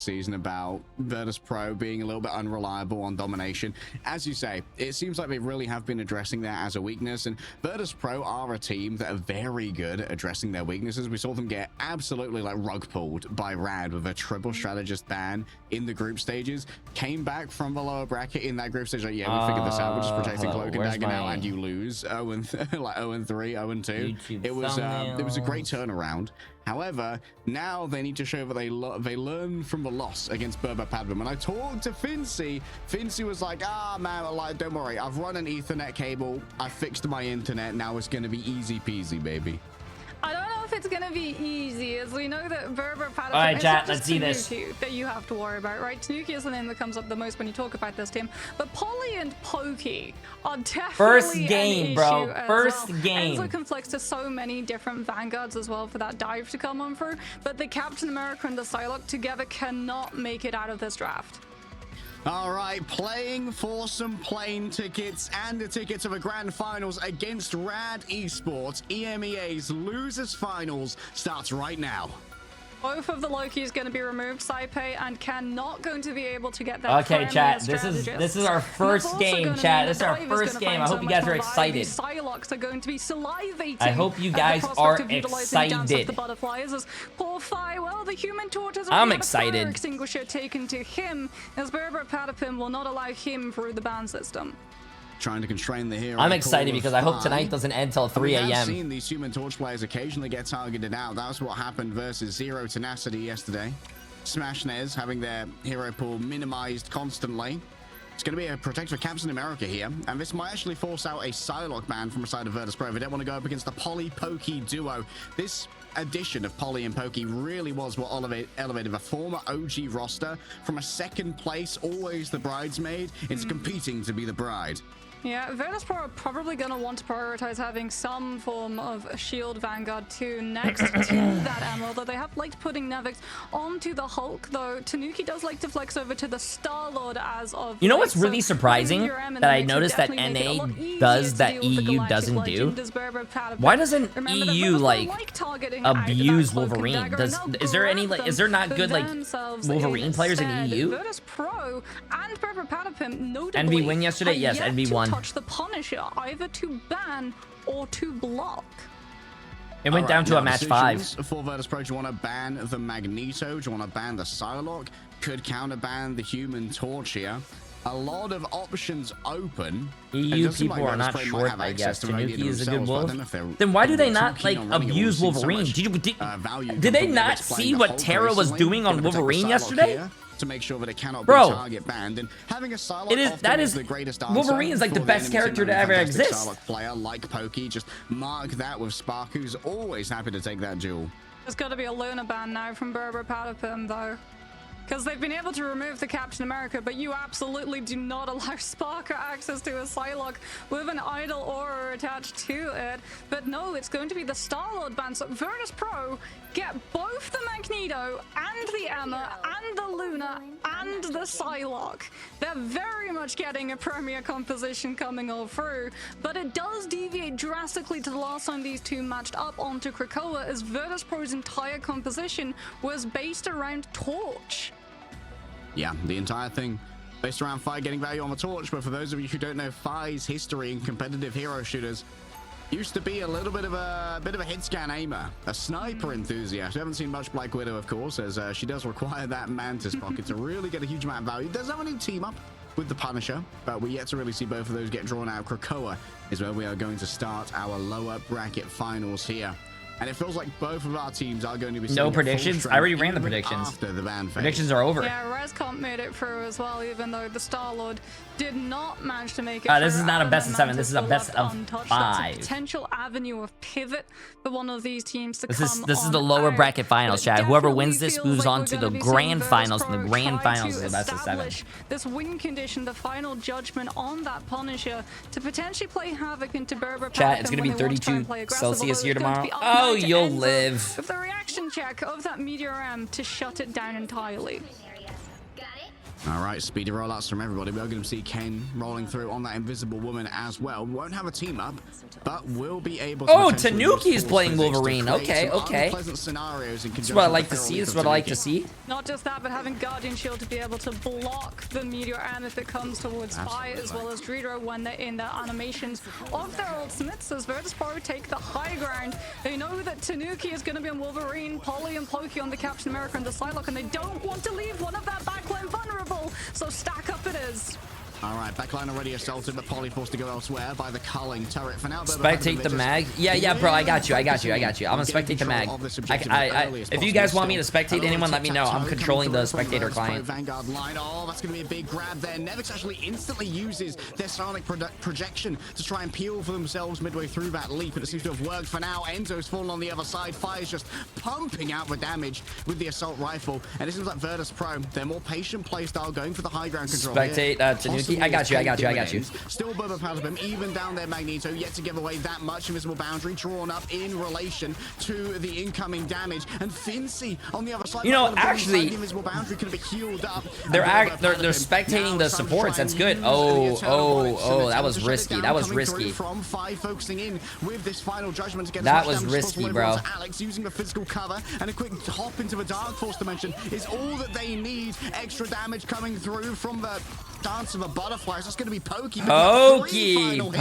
season about Virtus Pro being a little bit unreliable on domination. As you say, it seems like they really have been addressing that as a weakness, and Virtus Pro are a team that are very good at addressing their weaknesses. We saw them get absolutely like rug pulled by Rad with a triple strategist ban in the group stages, came back from the lower bracket in that group stage like, yeah, we figured this out, we're just protecting Cloak and Dagger now, and you lose 0-3, 0-2. It was a great turnaround. However, now they need to show that they learn from the loss against Berber Padman. When I talked to Fincy was like, man, like, don't worry, I've run an Ethernet cable, I fixed my internet, now it's going to be easy peasy, baby. I don't know if it's gonna be easy, as we know that Berber Padman. All right, chat, let's see this. That you have to worry about, right? Tanuki is the name that comes up the most when you talk about this team, but Polly and Pokey are definitely first game, bro. First game. Enzo conflicts to so many different vanguards as well for that dive to come on through, but the Captain America and the Psylocke together cannot make it out of this draft. All right, playing for some plane tickets and the tickets of a grand finals against Rad Esports. EMEA's losers finals starts right now. Both of the Lokis going to be removed, Saipei, and cannot going to be able to get that. Okay, chat. This is our first game, chat. This is our first game. I hope you guys are excited. Psylocks are going to be salivating. I hope you guys are excited. The butterflies as poor Phi, well, the Human Torch is I'm excited. Extinguisher taken to him as Berber Padman will not allow him through the ban system. Trying to constrain the hero. I'm excited because I hope tonight doesn't end till 3 a.m. I've seen these Human Torch players occasionally get targeted out. That was what happened versus Zero Tenacity yesterday. Smash Nez having their hero pool minimized constantly. It's going to be a protector for Captain America here, and this might actually force out a Psylocke ban from the side of Virtus Pro. They don't want to go up against the Polly-Pokey duo. This addition of Polly and Pokey really was what elevated the former OG roster from a second place, always the bridesmaid, into competing to be the bride. Yeah, Virtus Pro are probably going to want to prioritize having some form of a shield Vanguard too next to that ammo, although they have liked putting Nevix onto the Hulk, though Tanuki does like to flex over to the Star-Lord as of... You know what's really surprising that I noticed that NA does that EU doesn't do? Why doesn't EU like abuse Wolverine? Is there any like, is there not good like Wolverine players in EU? Virtus Pro and Berber Padman notably Envy win yesterday? Yes, Envy won. Touch the Punisher either to ban or to block. It went down to a match 5. For Virtus Pro, do you want to ban the Magneto? Do you want to ban the Psylocke? Could counter ban the Human Torch here. A lot of options open. EU people are not short, I guess. Tanuki is a good wolf. Then why do they not like abuse Wolverine? Did they not see what Terra was doing on Wolverine yesterday? To make sure that it cannot be target banned, and having a Psylocke the greatest answer. Wolverine is like the best character to ever exist. Psylocke player like Pokey, just mark that with Spark, who's always happy to take that duel. There's got to be a Luna ban now from Berber Padman though, because they've been able to remove the Captain America, but you absolutely do not allow Sparker access to a Psylocke with an idle aura attached to it. But no, it's going to be the Star-Lord ban. So Virtus Pro get both the Magneto and the Emma and the Luna and the Psylocke. They're very much getting a premier composition coming all through, but it does deviate drastically to the last time these two matched up onto Krakoa, as Virtus Pro's entire composition was based around Torch. Yeah, the entire thing based around Phi getting value on the Torch, but for those of you who don't know Phi's history in competitive hero shooters, used to be a little bit of a hit scan aimer, a sniper enthusiast. We haven't seen much Black Widow, of course, as she does require that Mantis pocket to really get a huge amount of value. Does have a new team up with the Punisher, but we yet to really see both of those get drawn out. Krakoa is where we are going to start our lower bracket finals here. And it feels like both of our teams are going to be... No predictions? I already ran the predictions. After the ban phase. Predictions are over. Yeah, Rescomp made it through as well, even though the Star-Lord did not manage to make it this is not a best of 7. This is a best of 5. That's a potential avenue of pivot for one of these teams to This is the lower bracket finals, chat. Whoever wins this moves on to the grand finals, and the grand finals is the best of 7. This win condition, the final judgment on that Punisher, to potentially play havoc into Berber. Chat, it's going to be 32 Celsius here tomorrow. Oh, you'll live. With the reaction check of that Meteor M to shut it down entirely. All right, speedy rollouts from everybody. We're going to see Ken rolling through on that invisible woman as well. Won't have a team up, but will be able to... Oh, Tanuki's playing Wolverine. Okay, okay. That's what I like to see. That's what I like to see. Not just that, but having Guardian Shield to be able to block the meteor arm if it comes towards Spy, as well as Jay3 when they're in their animations of their ultimates. As Virtus.pro take the high ground, they know that Tanuki is going to be on Wolverine, Polly and Pokey on the Captain America and the Psylocke, and they don't want to leave one of their backline vulnerable. So stack up it is. All right, backline already assaulted, but Polly forced to go elsewhere by the culling turret for now. Spectate the mag. Yeah, bro, I got you. I'm gonna spectate the mag. If you guys want me to spectate anyone, let me know. I'm controlling the spectator client. Vanguard line. Oh, that's gonna be a big grab there. Nevix actually instantly uses their sonic projection to try and peel for themselves midway through that leap, and it seems to have worked for now. Enzo's fallen on the other side. Fire's just pumping out the damage with the assault rifle, and it seems like Virtus.pro, their more patient play style, going for the high ground control. Spectate Tanuki. I got you. Still Boba Palpabim, even down there Magneto, yet to give away that much invisible boundary drawn up in relation to the incoming damage. And Fincy on the other side. You know, actually, the invisible boundary could be healed up. They're spectating the supports. That's good. Oh, that was risky. That was risky. From 5 focusing in with this final judgment to get that was risky, bro. Alex using the physical cover and a quick hop into the Dark Force dimension is all that they need. Extra damage coming through from the Dance of the Butterflies. That's going to be Pokey. Pokey. With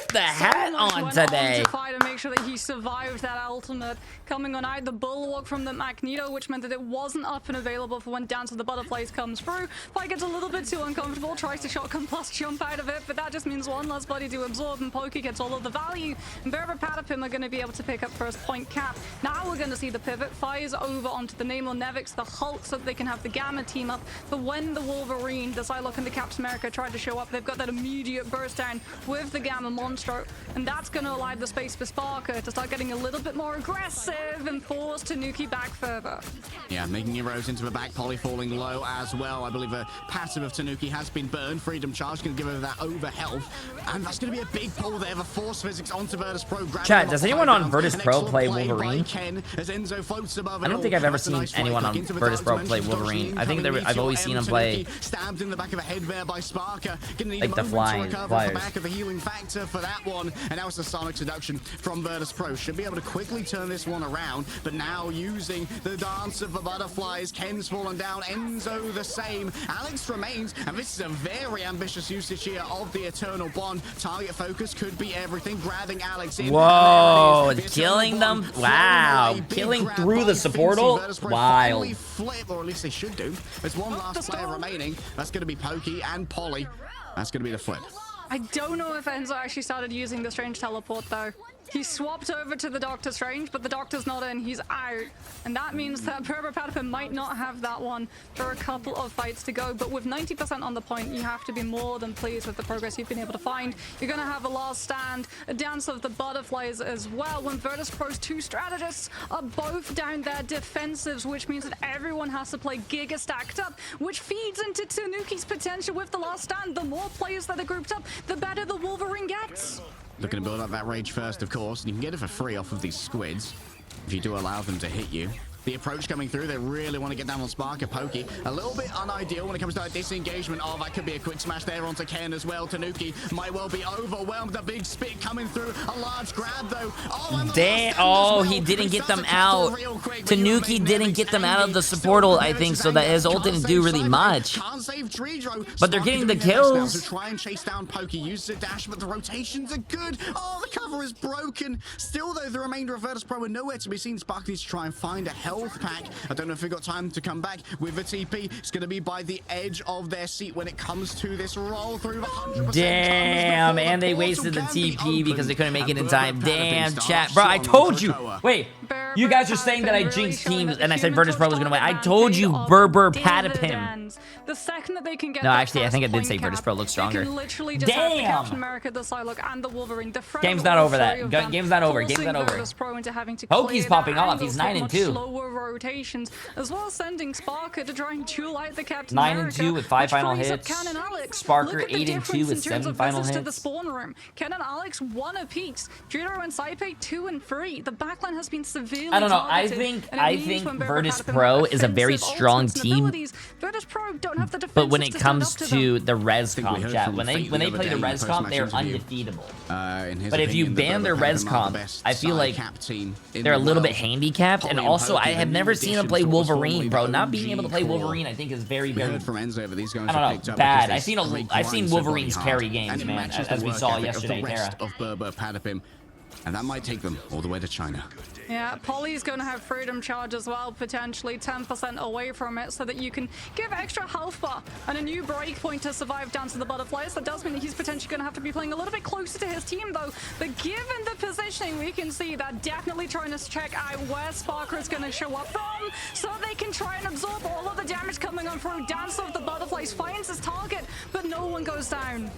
the hat on today. To make sure that he survived that ultimate. Coming on out, the Bulwark from the Magneto, which meant that it wasn't up and available for when Dance of the Butterflies comes through. Fight gets a little bit too uncomfortable, tries to shotgun plus jump out of it, but that just means one less body to absorb, and Pokey gets all of the value. And Berber Patapim are going to be able to pick up first point cap. Now we're going to see the pivot. Fires over onto the Namor Nevix, the Hulk, so that they can have the Gamma team up. But when the Wolverine, the Psylocke, and the Captain America try to show up, they've got that immediate burst down with the Gamma Monstro, and that's going to allow the space for Sparker to start getting a little bit more aggressive and force Tanuki back further. Yeah, making inroads into the back, Polly falling low as well. I believe a passive of Tanuki has been burned. Freedom Charge can give her that over health, and that's going to be a big pull there. The force physics onto Virtus.pro. Chat, does anyone on Virtus.pro play Wolverine? I don't think I've ever seen anyone on Virtus.pro play Wolverine. I think I've always seen him play stabbed in the back of the head there by Sparker. Like the flyers. Back of the healing factor for that one, and now it's a sonic seduction from Virtus.pro. Should be able to quickly turn this one around, but now using the Dance of the Butterflies. Ken's fallen down, Enzo the same. Alex remains, and this is a very ambitious usage here of the Eternal Bond. Target focus could be everything, grabbing Alex in. Whoa, killing them. Wow, killing through the supportal. Wild. Flip, or at least they should do. There's one last player remaining. That's going to be Pokey and Polly. That's going to be the flip. I don't know if Enzo actually started using the Strange Teleport, though. He swapped over to the Doctor Strange, but the Doctor's not in. He's out. And that means that Berber Patapim might not have that one for a couple of fights to go. But with 90% on the point, you have to be more than pleased with the progress you've been able to find. You're going to have a last stand, a Dance of the Butterflies as well, when Virtus.pro's 2 strategists are both down their defensives, which means that everyone has to play Giga stacked up, which feeds into Tanuki's potential with the last stand. The more players that are grouped up, the better the Wolverine gets. Looking to build up that rage first, of course. You can get it for free off of these squids if you do allow them to hit you. The approach coming through, they really want to get down on Sparker. Pokey, a little bit unideal when it comes to a disengagement. Oh, that could be a quick smash there onto Ken as well. Tanuki might well be overwhelmed. A big spit coming through. A large grab, though. Oh, damn. Oh, he didn't get them out. Tanuki didn't get them out of the supportal, I think, so that his ult didn't do really much. But they're getting the kills. To try and chase down Pokey, uses a dash, but the rotations are good. Oh, the cover is broken. Still, though, the remainder of Virtus.pro are nowhere to be seen. Spark needs to try and find a health pack. I don't know if we've got time to come back with the TP. It's going to be by the edge of their seat when it comes to this roll through the 100%. Damn, and they wasted the TP because they couldn't make it in time. Damn, chat. Bro, I told you. Wait, you guys are saying that I jinxed teams and I said Virtus.pro was going to win. I told you Berber Patapim. The second that they can get no, actually, I think I did say Virtus.pro looks stronger. Damn. Captain America, the Psylocke, and the Wolverine. Game's not over that. Game's not over. Game's not over. Pokey's popping off. He's 9-2. Rotations, as well as sending Sparker to try and duel out the Captain 9-2 with 5 final hits. Sparker 8-2 with 7 final hits. To the spawn room. Ken and Alex 1 apiece. Jay3 and Saipe 2 and 3. The backline has been severely I don't know. targeted, I think Virtus Pro is a very strong team. Virtus Pro don't have the But when it defenses comes to to the res think we comp, heard chat, from when they Fate the play the other res day in comp, the they're post-match interview. undefeatable. But if you ban their res comp, I feel like they're a little bit handicapped. And also, I have never seen them play Wolverine, bro. Not being able to play Wolverine, I think, is very, very. From Enzo, but these guys I don't know, bad. I've seen Wolverines carry games, man, as we saw yesterday, Tara. Of Berber Patapim, and that might take them all the way to China. Yeah, Polly's going to have freedom charge as well, potentially 10% away from it, so that you can give extra health bar and a new breakpoint to survive down to the butterflies. That does mean that he's potentially going to have to be playing a little bit closer to his team, though. But given the positioning, we can see that definitely trying to check out where Sparker is going to show up from, so they can try and absorb all of the damage coming on through. Dance of the Butterflies finds his target, but no one goes down.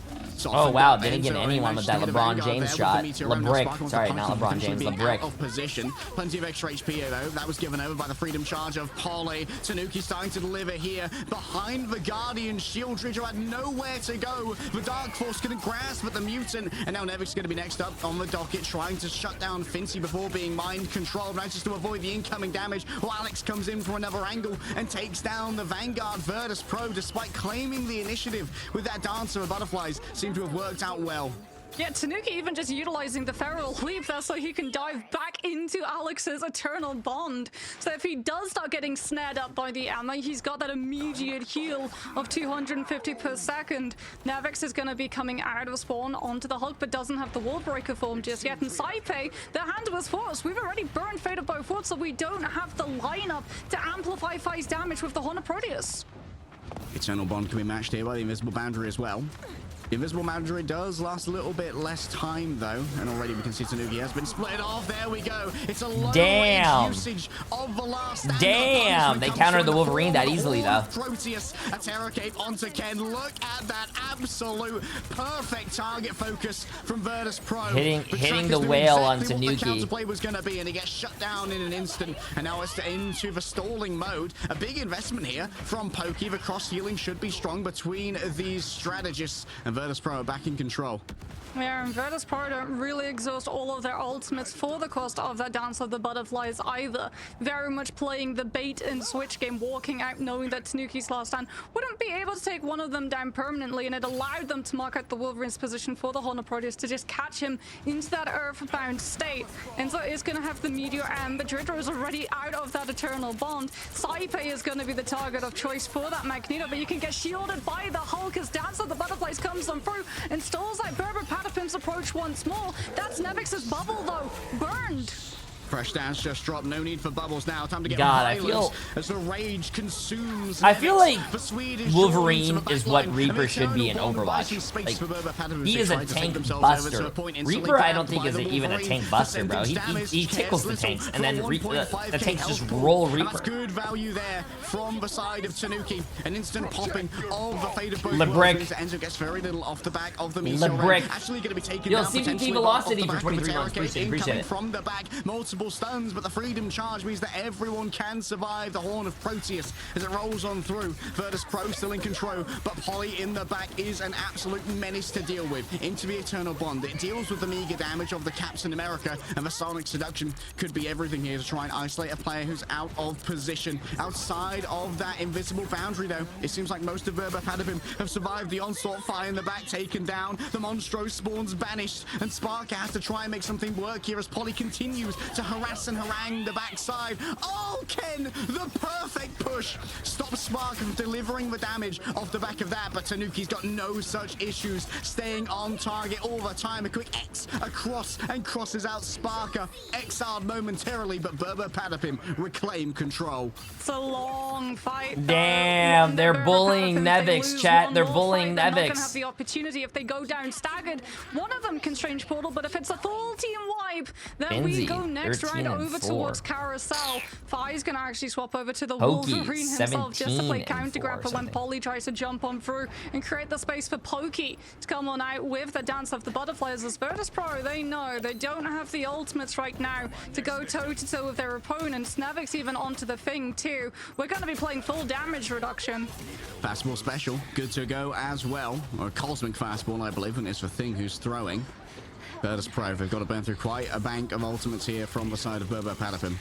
Oh wow, didn't get anyone with that LeBron James shot. LeBrick, sorry, not LeBron James, LeBrick. Of position. Plenty of extra HP though. That was given over by the freedom charge of Polly. Tanuki starting to deliver here behind the Guardian shield. Ridger had nowhere to go. The Dark Force couldn't grasp at the mutant, and now Nevic's going to be next up on the docket, trying to shut down Fincy before being mind controlled. Now just to avoid the incoming damage, while Alex comes in from another angle and takes down the Vanguard. Virtus Pro, despite claiming the initiative with that Dancer of Butterflies, seem to have worked out well. Yeah, Tanuki even just utilizing the Feral Leap there so he can dive back into Alex's Eternal Bond. So if he does start getting snared up by the ammo, he's got that immediate heal of 250 per second. Nevix is going to be coming out of spawn onto the Hulk, but doesn't have the Wall Breaker form just yet. And Saipe, the hand was forced. We've already burned Fate of Beaufort, so we don't have the lineup to amplify Fi's damage with the Horn of Proteus. Eternal Bond can be matched here by the Invisible Boundary as well. The Invisible Boundary does last a little bit less time though, and already we can see Tanuki has been split off. There we go. It's a low usage of the last. Damn, they countered the Wolverine that easily though. Proteus, a Terror Cape onto Ken. Look at that absolute perfect target focus from Virtus Pro. Hitting the whale on Tanuki. The counterplay was going to be, and he gets shut down in an instant. And now it's into the stalling mode. A big investment here from Pokey. The cross healing should be strong between these strategists, and Virtus Pro are back in control. Yeah, and Virtus Pro don't really exhaust all of their ultimates for the cost of that Dance of the Butterflies either. Very much playing the bait and switch game, walking out knowing that Tanuki's last stand wouldn't be able to take one of them down permanently, and it allowed them to mark out the Wolverine's position for the Horn of Proteus to just catch him into that earthbound state. And so it's going to have the Meteor, and the Dridra is already out of that Eternal Bond. Saipe is going to be the target of choice for that Magneto, but you can get shielded by the Hulk as Dance of the Butterflies comes on through and stalls that Berber Patapim's approach once more. That's Nevix's bubble though, burned. Fresh dance just dropped. No need for bubbles now. Time to get God, as the rage consumes. I feel like Wolverine is what Reaper should be in Overwatch. Like, he is a tank buster. Reaper, I don't think is even a tank buster, bro. He tickles the tanks, and then the tanks just roll Reaper. That's good value there from the side of Tanuki. An instant popping of the Fate of Both. LeBrick. Enzo gets very little off the back of the Meteor. LeBrick. Actually going to be taken Yo, down CPT velocity for 23 months. Appreciate it. From the back, multiple stuns, but the freedom charge means that everyone can survive the Horn of Proteus as it rolls on through. Virtus Pro still in control, but Polly in the back is an absolute menace to deal with. Into the Eternal Bond, it deals with the meager damage of the Captain America, and the Sonic Seduction could be everything here to try and isolate a player who's out of position. Outside of that invisible boundary though, it seems like most of Berber Patapim have survived the onslaught. Fire in the back taken down, the Monstro spawns banished, and Sparker has to try and make something work here as Polly continues to harass and harangue the backside. Oh, Ken, the perfect push stops Sparker from delivering the damage off the back of that, but Tanuki's got no such issues, staying on target all the time. A quick X across and crosses out Sparker, exiled momentarily, but Berber Patapim reclaim control. It's a long fight. Damn, they're bullying Nevix, chat. They're bullying Nevix. They're not gonna Nevix. have the opportunity if they go down staggered. One of them can strange portal, but if it's a full team wipe, then we go next round over towards Carousel. Fi's gonna actually swap over to the Wolverine himself just to play counter grapple when Polly tries to jump on through and create the space for Pokey to come on out with the Dance of the Butterflies. As Virtus Pro, they know they don't have the ultimates right now to go toe-to-toe with their opponents. Nevix even onto the Thing too. We're gonna be playing full damage reduction. Fastball special, good to go as well. Or a cosmic fastball, I believe, and it's the Thing who's throwing. Virtus Pro, they've got to burn through quite a bank of ultimates here from the side of Berber Patapim.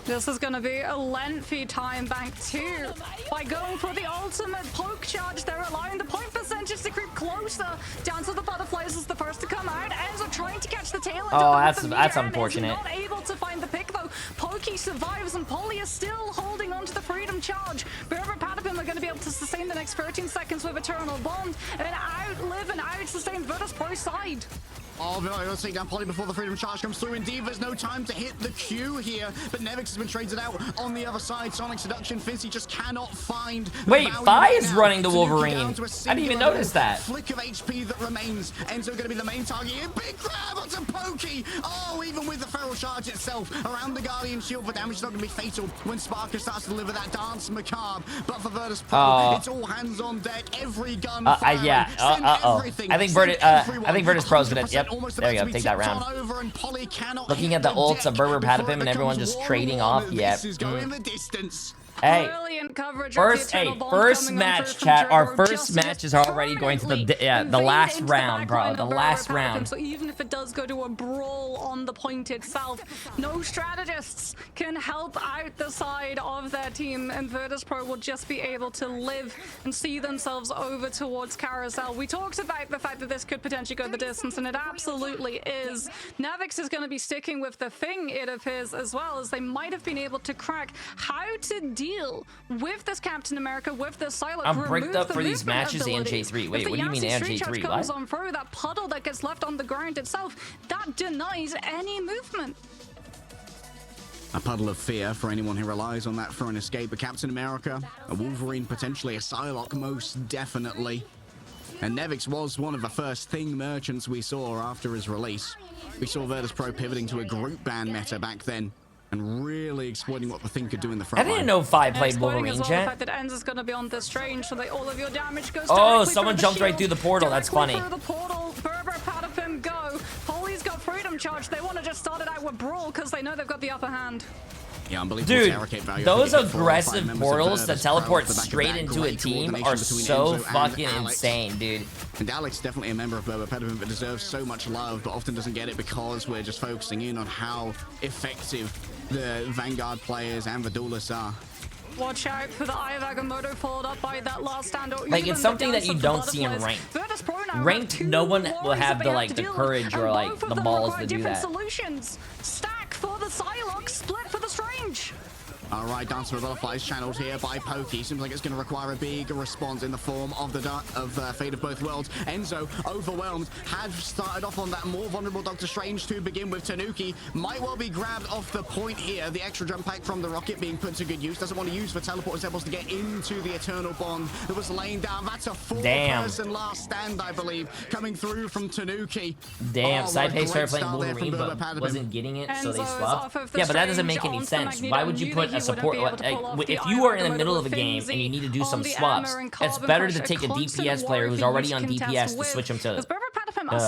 This is going to be a lengthy time bank too. By going for the ultimate poke charge, they're allowing the point percentage to creep closer down to the butterflies as the first to come out. Enzo trying to catch the tail end. Oh, that's unfortunate. Not able to find the pick though. Pokey survives and Polly is still holding on to the freedom charge. Berber Patapim are going to be able to sustain the next 13 seconds with Eternal Bond and outlive and out-sustain Virtus Pro side. Oh, let's take down Polly before the freedom charge comes through. Indeed, there's no time to hit the Q here, but Nevix has been traded out on the other side. Sonic Seduction, Fincy just cannot find. Wait, Fi is running the Wolverine. I didn't even notice that. Flick of HP that remains. Enzo going to be the main target here. Big grab onto Pokey. Oh, even with the feral charge itself around the Guardian Shield, the damage is not going to be fatal when Sparker starts to deliver that dance macabre. But for Virtus Pro, it's all hands on deck. Every gun firing. Yeah. I think Virtus Pro's gonna. Yep. There you go. Take that round. Looking at the ults of Berber Patapim and everyone just trading off. Yep. Hey, first match, chat. Our first matches are already going to the last round, bro. The last round. So even if it does go to a brawl on the point itself, no strategists can help out the side of their team, and Virtus Pro will just be able to live and see themselves over towards Carousel. We talked about the fact that this could potentially go the distance, and it absolutely is. Navix is going to be sticking with the thing it of his as well, as they might have been able to crack how to deal with this Captain America, with this Psylocke. I'm bricked up for these matches and Jay3. Wait, what do you mean and Jay3? What? On through, that puddle that gets left on the ground itself, that denies any movement. A puddle of fear for anyone who relies on that for an escape. A Captain America, a Wolverine, potentially a Psylocke, most definitely. And Nevix was one of the first thing merchants we saw after his release. We saw Virtus Pro pivoting to a group ban meta back then, and really exploiting what the thing could do in the front. I didn't know Fi played Wolverine, chat. The fact that Enz is going to be on this range, so that all of your damage goes. Oh, someone jumped right through the portal. That's funny. Through the portal, Berber, Patapim, go. Polly's got freedom charge. They want to just start it out with brawl because they know they've got the upper hand. Yeah, unbelievable. Dude, those aggressive portals that teleport straight into a team are so fucking insane, dude. And Alex is definitely a member of Berber Patapim, but deserves so much love, but often doesn't get it because we're just focusing in on how effective the Vanguard players and the duelists are. Watch out for the Eye of Agamotto followed up by that last stand. Like, it's something that you don't see in ranked. Ranked, no one will have the courage or like the balls to do that. Solutions. Stack for the Psylocke, split for the Strange. All right, Dance with Butterflies channeled here by Pokey. Seems like it's going to require a big response in the form of the Fate of Both Worlds. Enzo, overwhelmed, had started off on that more vulnerable Doctor Strange to begin with. Tanuki might well be grabbed off the point here. The extra jump pack from the rocket being put to good use. Doesn't want to use for teleport. Is able to get into the Eternal Bond that was laying down. That's a four-person last stand, I believe, coming through from Tanuki. Damn, Saipei started playing Wolverine, but wasn't getting it, so they swapped. Yeah, but that doesn't make any sense. Why would you put a support, like, if you are in the middle of a game and you need to do some swaps, it's better to take a DPS player who's already on DPS to switch him to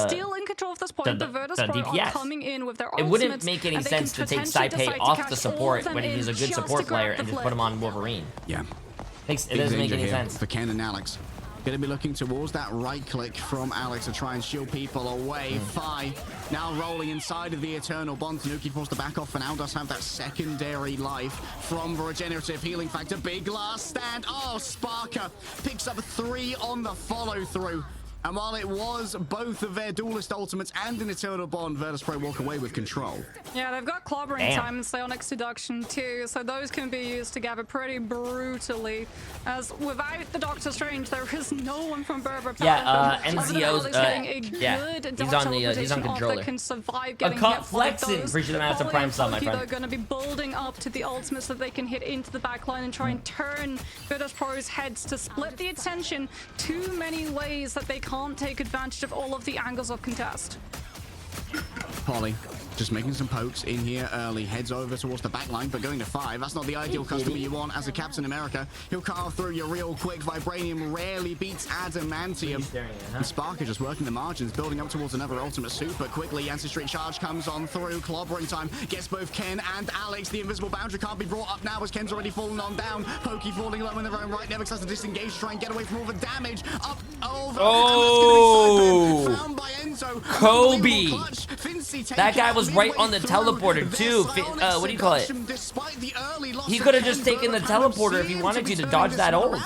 still in control of this point. The Virtus Pro are coming in with their it wouldn't make any sense to take Saipei off the support when he's a good support player and just put him on Wolverine. Yeah. It doesn't make any sense. For Ken and Alex. Going to be looking towards that right click from Alex to try and shield people away. Fi now rolling inside of the Eternal Bond. Tanuki forced to back off and now does have that secondary life from the regenerative healing factor. Big last stand. Oh, Sparker picks up 3 on the follow through. And while it was both of their duelist ultimates and an Eternal Bond, Virtus Pro walk away with control. Yeah, they've got clobbering time and Psionic Seduction too, so those can be used together pretty brutally. As without the Doctor Strange, there is no one from Berber. Yeah, NCO's he's on controller. Can survive a cut flexing. Appreciate the massive prime sub, my friend. They're going to be building up to the ultimates that they can hit into the backline and try and turn Virtus Pro's heads to split the attention too many ways that they can't take advantage of all of the angles of contest. Polly Just making some pokes in here early. Heads over towards the back line, but going to 5. That's not the ideal customer you want as a Captain America. He'll carve through you real quick. Vibranium rarely beats Adamantium. And Sparker just working the margins, building up towards another ultimate suit, but quickly Anti-Street Charge comes on through. Clobbering time gets both Ken and Alex. The invisible boundary can't be brought up now as Ken's already fallen on down. Pokey falling low in their own right. Nevix has to disengage to try and get away from all the damage. Up over. Oh, and that's found by Enzo. Kobe. Fincy That guy was right on the teleporter too. What do you call it? He could have just taken the teleporter if he wanted to dodge that ult.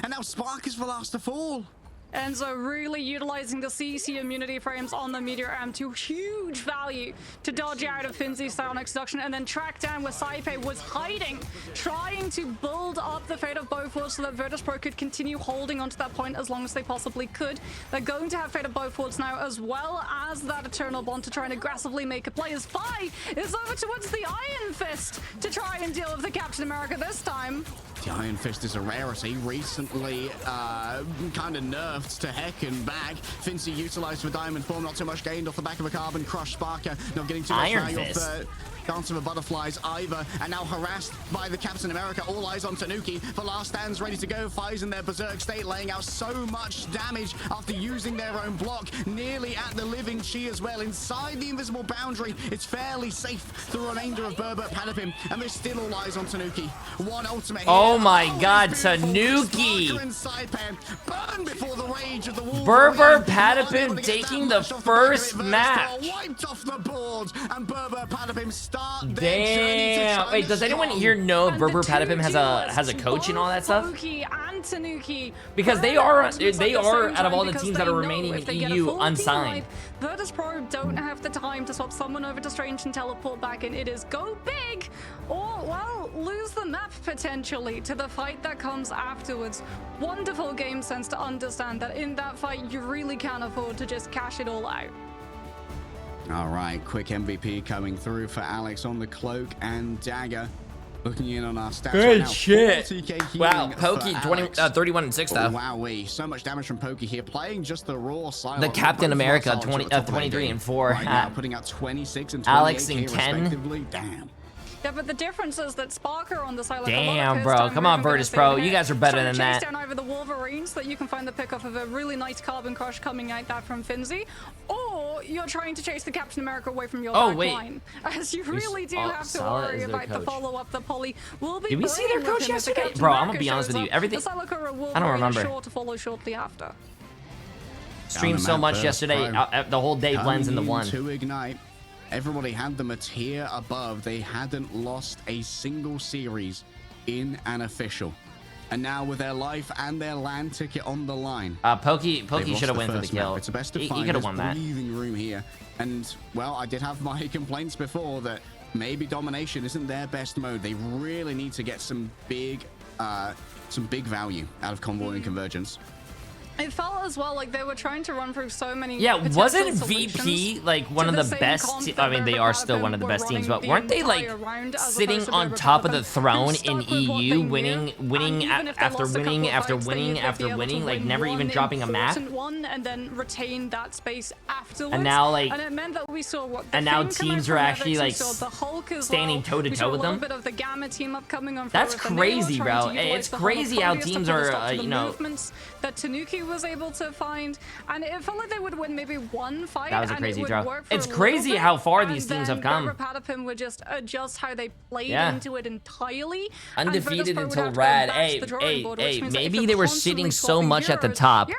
And now Spark is the last to fall. Enzo really utilizing the CC immunity frames on the Meteor M to huge value to dodge out of Finzy's Psionic Seduction and then track down where Saipe was hiding, trying to build up the fate of both worlds so that Virtus.pro could continue holding onto that point as long as they possibly could. They're going to have fate of both worlds now, as well as that Eternal Bond to try and aggressively make a play. As Spy is over towards the Iron Fist to try and deal with the Captain America this time. The Iron Fist is a rarity, recently kind of nerfed to heck and back. Fincy utilized for diamond form, not too much gained off the back of a carbon crush. Sparker not getting too much value off the Dance of the Butterflies either, and now harassed by the Captain America. All eyes on Tanuki. The last stands ready to go. Fies in their berserk state, laying out so much damage after using their own block. Nearly at the living chi as well. Inside the invisible boundary, it's fairly safe for the remainder of Berber Patapim, and there's still all eyes on Tanuki. One ultimate here. Oh my god, Tanuki! Burn before the rage of the wolf. Berber Patapim taking the first match. Wiped off the board, and Berber Patapim start. Damn. Wait, does anyone here know Berber Patapim has a coach and all that stuff? Because they are out of all the teams that are remaining in EU unsigned. Virtus.pro don't have the time to swap someone over to Strange and teleport back in. It is go big or, well, lose the map potentially to the fight that comes afterwards. Wonderful game sense to understand that in that fight you really can't afford to just cash it all out. All right, quick MVP coming through for Alex on the cloak and dagger. Looking in on our stats good right now, shit. Wow, Pokey 31 and 6 though. Wowee, so much damage from Pokey here, playing just the raw side. The Captain America 23 and 4. Right now, putting out 26 and 28 Alex and 10. Respectively. Damn. Yeah, but the difference is that Sparker on the side. Like damn, bro. Come on, Virtus.pro. You guys are better than that. Down over the Wolverines so that you can find the pickoff of a really nice carbon crush coming out that from Finzy. Or you're trying to chase the Captain America away from your back line. As you really do have to worry about the follow-up that Polly will be. Did we see their coach yesterday? Bro, I'm gonna be honest with you. Everything. I don't remember. Sure to follow shortly after. Streamed so much yesterday. The whole day blends into one. To ignite. Everybody had them a tier above. They hadn't lost a single series in an official. And now with their life and their land ticket on the line. Pokey should have won for the kill. It's a best of 5. He could have won that. Breathing room here. And, well, I did have my complaints before that maybe domination isn't their best mode. They really need to get some big value out of convoy and convergence. It felt as well like they were trying to run through so many. Yeah, wasn't VP like one of the best? I mean, they are still one of the best teams, but weren't they like sitting on top of the throne in EU, winning after winning, like never even dropping a map? And then retain that space afterwards. And now like, and it meant that we saw what. And now teams are actually like standing toe to toe with them. That's crazy, bro. It's crazy how teams are, you know. That Tanuki was able to find, and it felt like they would win maybe one fight. That was a crazy draw. It's crazy how far these teams have come. Patapim would just adjust how they played into it entirely. Undefeated until rad. Hey, maybe they were sitting so much at the top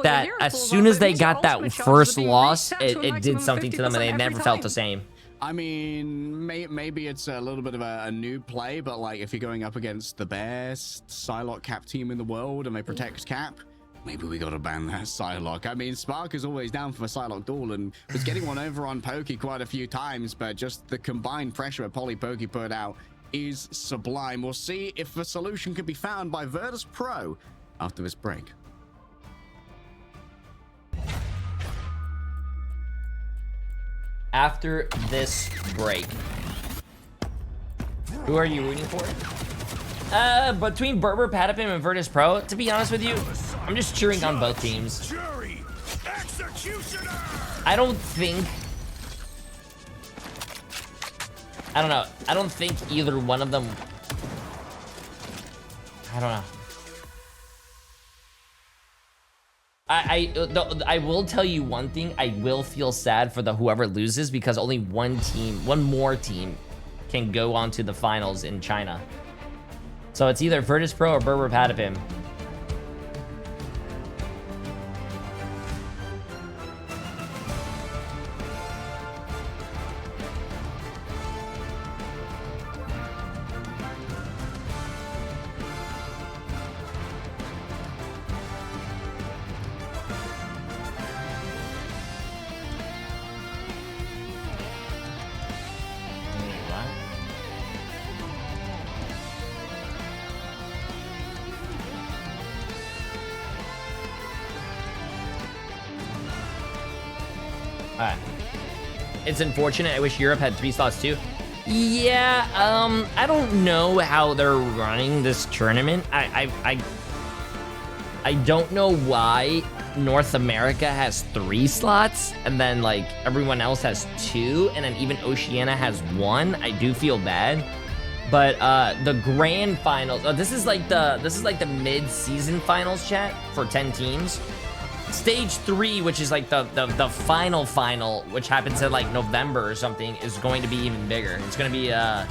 that as soon as they got that first loss, it did something to them and they never felt the same. I mean, maybe it's a little bit of a new play, but like if you're going up against the best Psylocke Cap team in the world and they protect Cap, maybe we gotta ban that Psylocke. I mean, Spark is always down for a Psylocke duel and was getting one over on Pokey quite a few times, but just the combined pressure that Polly Pokey put out is sublime. We'll see if a solution can be found by Virtus.pro after this break. After this break, who are you rooting for? Between Berber, Patapim, and Virtus.pro, to be honest with you, I'm just cheering on both teams. I don't think I don't know. I don't think either one of them. I don't know. I will tell you one thing. I will feel sad for whoever loses because only one more team can go on to the finals in China. So it's either Virtus Pro or Berber Patapim. Alright. It's unfortunate. I wish Europe had 3 slots too. Yeah, I don't know how they're running this tournament. I don't know why North America has 3 slots and then like everyone else has 2 and then even Oceania has 1. I do feel bad. But the grand finals, this is like the mid-season finals, chat, for 10 teams. Stage 3, which is like the final, which happens in like November or something, is going to be even bigger. It's going to be I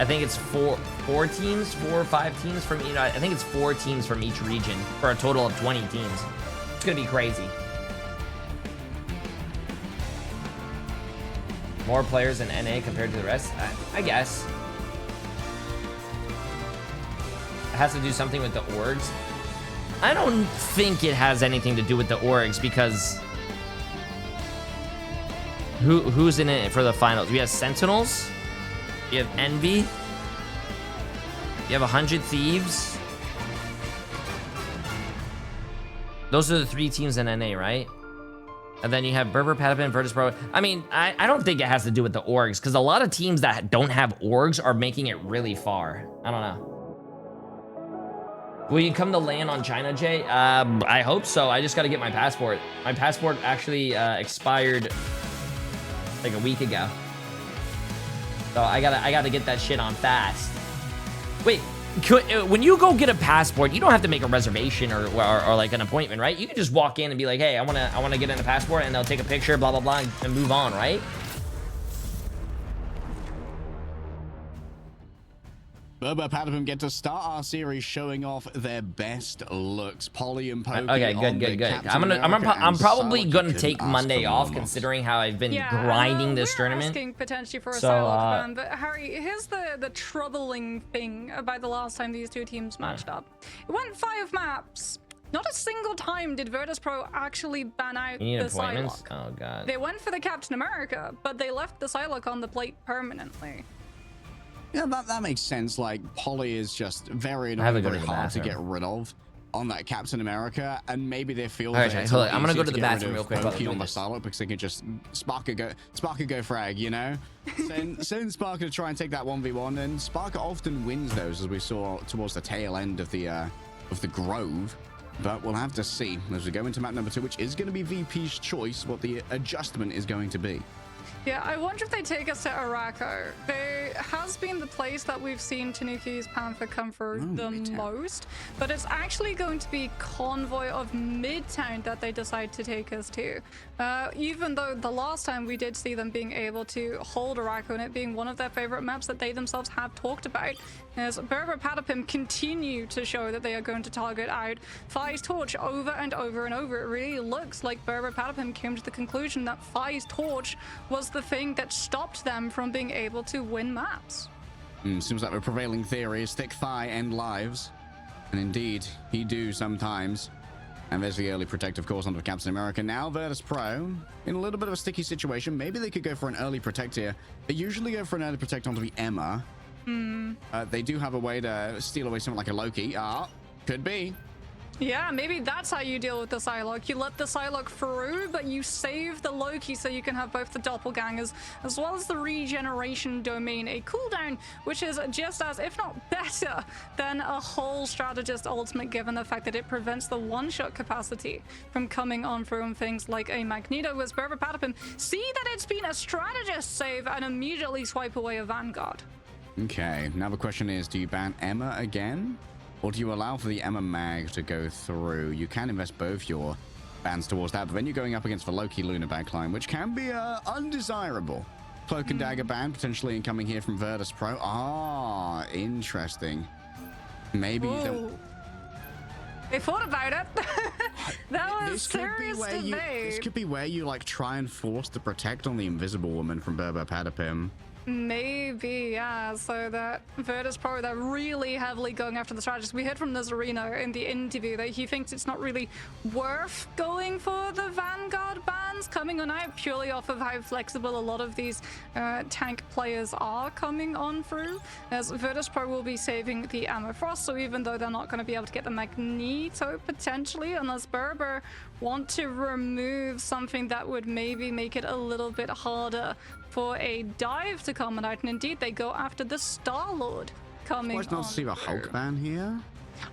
think it's 4 or 5 teams from each. I think it's 4 teams from each region for a total of 20 teams. It's going to be crazy. More players in NA compared to the rest, I guess. It has to do something with the orgs. I don't think it has anything to do with the orgs because who's in it for the finals? We have Sentinels, we have Envy, you have 100 Thieves. Those are the 3 teams in NA, right? And then you have Berber, Patapin, Virtus Pro. I mean, I don't think it has to do with the orgs because a lot of teams that don't have orgs are making it really far. I don't know. Will you come to land on China, Jay? I hope so. I just got to get my passport. My passport actually expired like a week ago. So I gotta get that shit on fast. Wait, when you go get a passport, you don't have to make a reservation or like an appointment, right? You can just walk in and be like, hey, I wanna get in a passport, and they'll take a picture, blah blah blah, and move on, right? Berber Patapim get to start our series showing off their best looks. Poly and Poke. Okay, good. I'm probably gonna take Monday off, considering how I've been grinding this tournament. Asking potentially for a Psylocke, but Harry, here's the troubling thing about the last time these 2 teams matched up. It went 5 maps. Not a single time did Virtus Pro actually ban out the Psylocke. Oh god. They went for the Captain America, but they left the Psylocke on the plate permanently. Yeah, that makes sense. Like, Poly is just very annoying, very hard to get rid of on that Captain America, and maybe they feel that it's hold on. I'm gonna go to the bathroom real quick. On the Psylocke because they can just Sparker go frag, you know. Send Sparker to try and take that 1v1, and Sparker often wins those, as we saw towards the tail end of the Grove. But we'll have to see as we go into map number 2, which is going to be VP's choice, what the adjustment is going to be. Yeah, I wonder if they take us to Araco. There has been the place that we've seen Tanuki's Panther come for the most, but it's actually going to be Convoy of Midtown that they decide to take us to. Even though the last time we did see them being able to hold Araco and it being one of their favorite maps that they themselves have talked about, as Berber Patapim continue to show that they are going to target out Fi's Torch over and over and over. It really looks like Berber Patapim came to the conclusion that Fi's Torch was the thing that stopped them from being able to win maps. Seems like the prevailing theory is thick thigh and lives. And indeed, he do sometimes. And there's the early protect, of course, onto Captain America. Now Virtus Pro in a little bit of a sticky situation. Maybe they could go for an early protect here. They usually go for an early protect onto the Emma. They do have a way to steal away something like a Loki. Could be. Yeah, maybe that's how you deal with the Psylocke. You let the Psylocke through, but you save the Loki so you can have both the doppelgangers as well as the regeneration domain, a cooldown which is just as, if not better, than a whole strategist ultimate, given the fact that it prevents the one-shot capacity from coming on from things like a Magneto. As Berber Patapim see that it's been a strategist save and immediately swipe away a Vanguard. Okay, now the question is, do you ban Emma again? Or do you allow for the Emma Mag to go through? You can invest both your bans towards that, but then you're going up against the Loki Luna backline, which can be undesirable. Cloak and Dagger ban potentially incoming here from Virtus Pro. Ah, interesting. Maybe you don't... They thought about it. That was serious debate. This could be where you like try and force the protect on the Invisible Woman from Berber Patapim. Maybe, yeah. So that Virtus Pro, they're really heavily going after the strategist. We heard from Nazareno in the interview that he thinks it's not really worth going for the Vanguard bans coming on out, purely off of how flexible a lot of these tank players are coming on through, as Virtus Pro will be saving the Emma Frost. So even though they're not going to be able to get the Magneto potentially, unless Berber want to remove something that would maybe make it a little bit harder for a dive to come out, and indeed they go after the Star-Lord coming on. Why not see the Hulk ban here?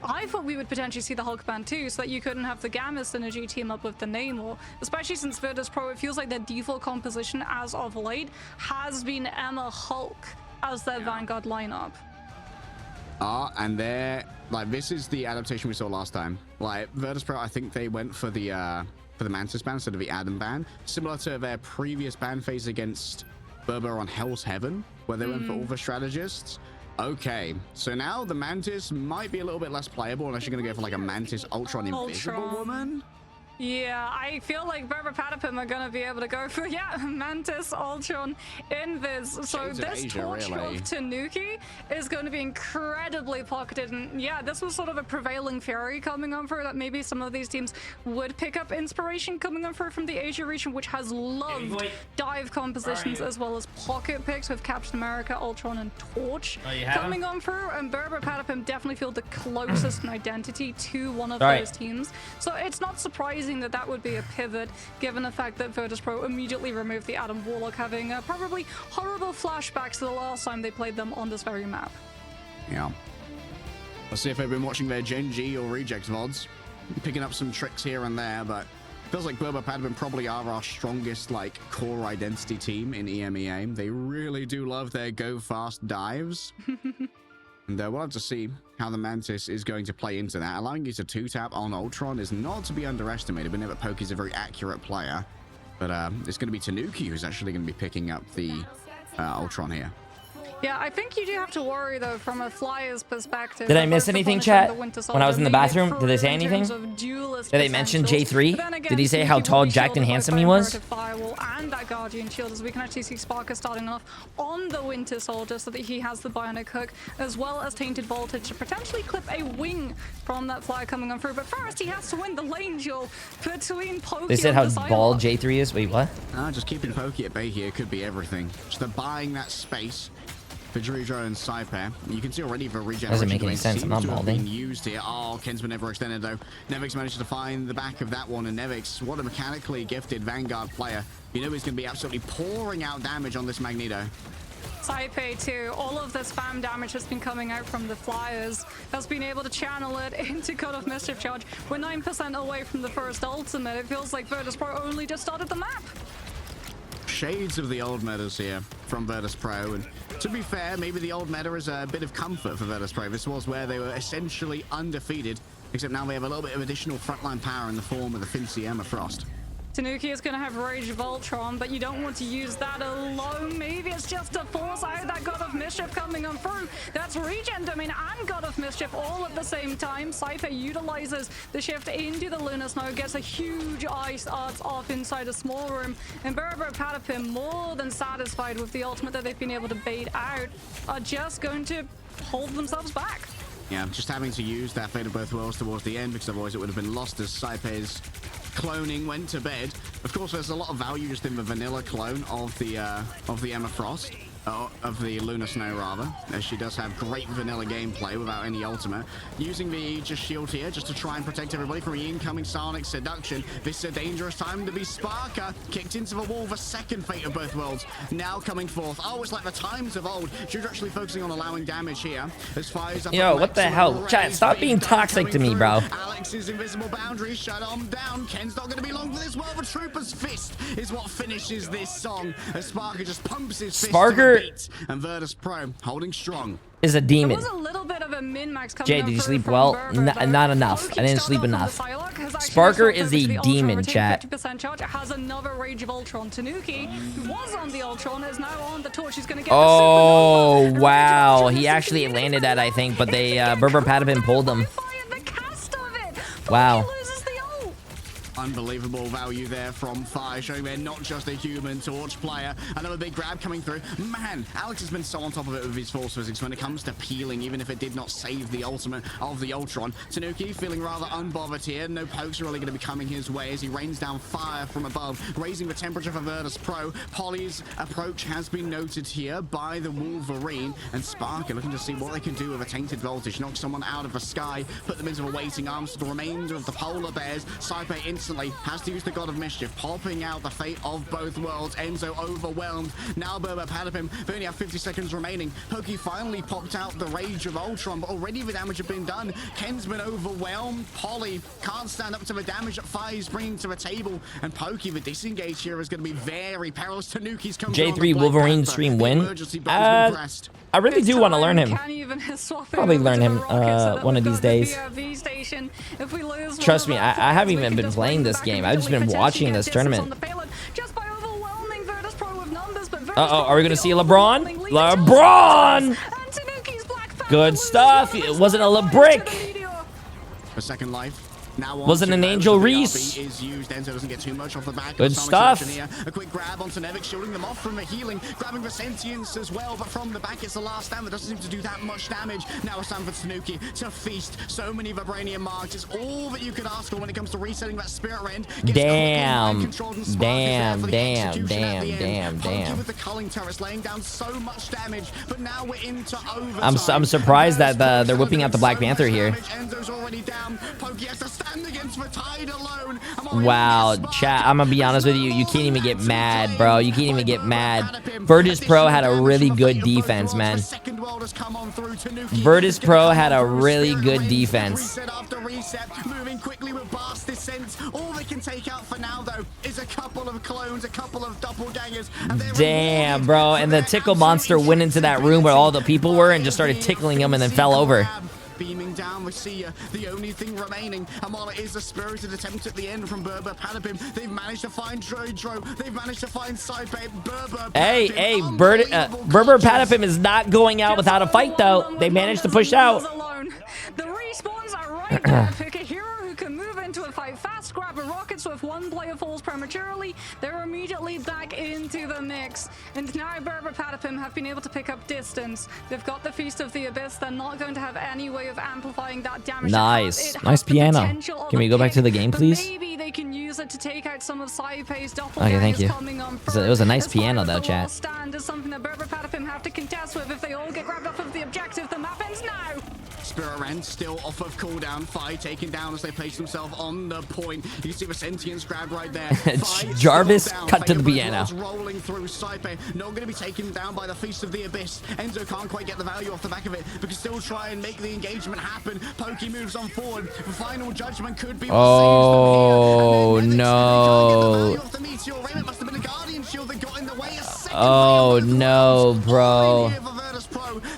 I thought we would potentially see the Hulk ban too, so that you couldn't have the Gamma synergy team up with the Namor, especially since Virtus Pro, it feels like their default composition as of late has been Emma Hulk as their Vanguard lineup. And they're like, this is the adaptation we saw last time. Like Virtus Pro, I think they went for the Mantis ban instead of the Adam ban, similar to their previous ban phase against Berber on Hell's Heaven, where they went for all the strategists. Okay, so now the Mantis might be a little bit less playable unless you're going to go for like a Mantis Ultron Invisible Woman. Yeah, I feel like Berber Patapim are going to be able to go for, Mantis, Ultron, Invis. So this torch of Tanuki is going to be incredibly pocketed. And yeah, this was sort of a prevailing theory coming on through that maybe some of these teams would pick up inspiration coming on through from the Asia region, which has loved dive compositions as well as pocket picks with Captain America, Ultron, and Torch coming on through. And Berber Patapim definitely feel the closest in identity to one of those teams. So it's not surprising that would be a pivot, given the fact that Virtus Pro immediately removed the Adam Warlock, having probably horrible flashbacks to the last time they played them on this very map. Yeah. Let's see if they've been watching their Gen G or Reject VODs, picking up some tricks here and there, but feels like Berber Patapim probably are our strongest like core identity team in EMEA. They really do love their go fast dives. And we'll have to see how the Mantis is going to play into that. Allowing you to 2-tap on Ultron is not to be underestimated. We know that Poke's a very accurate player, but it's going to be Tanuki who's actually going to be picking up the Ultron here. Yeah, I think you do have to worry, though, from a Flyer's perspective. Did I miss anything, chat? When I was in the bathroom, did they say anything? Did they mention Jay3? Did he say how tall, jacked, and handsome he was? And that Guardian Shield, as we can actually see Sparker starting off on the Winter Soldier so that he has the Bionic Hook, as well as Tainted Voltage to potentially clip a wing from that Flyer coming on through. But first, he has to win the lane duel between Pokey. They said how bald Jay3 is? Wait, what? Just keeping Pokey at bay here could be everything. Just buying that space. Vajridro and Saipair. You can see already the regeneration doesn't make any sense. I'm not balding. Used here. Oh, Kinsman never extended though. Nevix managed to find the back of that one, and Nevix, what a mechanically gifted Vanguard player. You know he's going to be absolutely pouring out damage on this Magneto. Saipair too. All of the spam damage has been coming out from the Flyers. Has been able to channel it into Cut Off Mischief Charge. We're 9% away from the first ultimate. It feels like Virtus Pro only just started the map. Shades of the old metas here from Virtus Pro, and to be fair, maybe the old meta is a bit of comfort for Virtus Pro. This was where they were essentially undefeated, except now they have a little bit of additional frontline power in the form of the Fincy Emma Frost. Tanuki is going to have Rage of Ultron, but you don't want to use that alone. Maybe it's just to force out that God of Mischief coming on through. That's Regen Domain and God of Mischief all at the same time. Saipair utilizes the shift into the Lunar Snow, gets a huge ice arts off inside a small room, and Berber Patapim, more than satisfied with the ultimate that they've been able to bait out, are just going to hold themselves back. Yeah, just having to use that Fate of Both Worlds towards the end, because otherwise it would have been lost as Saipair's cloning went to bed. Of course, there's a lot of value just in the vanilla clone of the Emma Frost. Of the Lunar Snow, rather, as she does have great vanilla gameplay without any ultimate. Using the Aegis shield here just to try and protect everybody from the incoming Sonic seduction. This is a dangerous time to be Sparker. Kicked into the wall, the second fate of both worlds. Now coming forth. Oh, it's like the times of old. She's actually focusing on allowing damage here. As far as yo, what the hell? Chat, stop being toxic to me, bro. Alex's invisible boundaries shut on down. Ken's not going to be long for this world. The Trooper's fist is what finishes this song. As Sparker just pumps his fist. Sparker and Virtus Pro holding strong. Is a demon. There was a little bit of a min-max coming Jay, did you sleep well? Not enough. I didn't sleep enough. Sparker is a demon, chat. 50% charge. It has another Rage of Ultron. Tanuki, who was on the Ultron, is now on the torch. He's going to get oh, wow. He actually landed that, I think, but they, Berber Patapin pulled him. Wow. Unbelievable value there from Fire, showing they're not just a human torch player. Another big grab coming through. Man, Alex has been so on top of it with his force physics when it comes to peeling, even if it did not save the ultimate of the Ultron. Tanuki feeling rather unbothered here. No pokes are really going to be coming his way as he rains down fire from above, raising the temperature for Virtus Pro. Polly's approach has been noted here by the Wolverine, and Sparker looking to see what they can do with a tainted voltage. Knock someone out of the sky, put them into a waiting arms to the remainder of the polar bears. Saipe instantly has to use the God of Mischief, popping out the fate of both worlds. Enzo overwhelmed. Now Berber Patapim, they only have 50 seconds remaining. Pokey finally popped out the Rage of Ultron, but already the damage had been done. Ken's been overwhelmed. Polly can't stand up to the damage that Fire's bringing to the table, and Pokey, the disengage here is going to be very perilous. Tanuki's come J3 Wolverine stream win. I really do want to learn him. Probably learn him one of these days. Trust me, I haven't even been playing this game. I've just been watching this tournament. Uh-oh, are we going to see LeBron? LeBron! Good stuff. It wasn't a LeBrick. A second life. Now wasn't an Angel Reese. Is used. Enzo doesn't get too much off the back. Good stuff. A quick grab onto Nevik, shielding them off from the healing, grabbing the sentience as well, but from the back it's the last stand that doesn't seem to do that much damage. Now it's time for Tanuki to feast. So many vibranium marks. It's all that you could ask for when it comes to resetting that spirit rend. Damn. With the culling turrets laying down so much damage, but now we're into overtime. I'm surprised that they're whipping out the Black Panther here. Enzo's already down. Pokey has to stand against the tide alone. Wow, chat, I'm gonna be honest with you. You can't even get mad, bro. You can't even get mad. Virtus Pro had a really good defense, man. Virtus Pro had a really good defense. Moving quickly with Blast Descent. All they can take out for now, though, is a couple of clones, a couple of doppelgangers. Damn, bro. And the tickle monster went into that room where all the people were and just started tickling him and then fell over. Beaming down, we see the only thing remaining. And while it is a spirited attempt at the end from Berber Patapim, they've managed to find Dro. They've managed to find Saipe. Berber Patapim. Berber Patapim is not going out without a fight, though. They managed to push out. The respawns are right there. Pick a hero who can move into a fight fast, grab a rocket, so if one player falls prematurely, they're immediately back into the mix. And now Berber Patapim have been able to pick up distance. They've got the Feast of the Abyss. They're not going to have any way of amplifying that damage. Nice. Nice piano. Can we go back to the game, please? Maybe they can use it to take out some of Saipe's doppelgangers. Okay, thank you. It was a nice piano, though, chat. chat. Stand is something that Berber Patapim have to contest with. If they all get grabbed off of the objective, the map ends now. Spirit Rend still off of cooldown. Fi taken down as they place themselves on the point. You can see the sentience grab right there. Jarvis cut to the piano. Rolling through Saipe, not going to be taken down by the Feast of the Abyss. Enzo can't quite get the value off the back of it, but can still try and make the engagement happen. Pokey moves on forward. The final judgment could be what saves them here. No. Oh no, bro.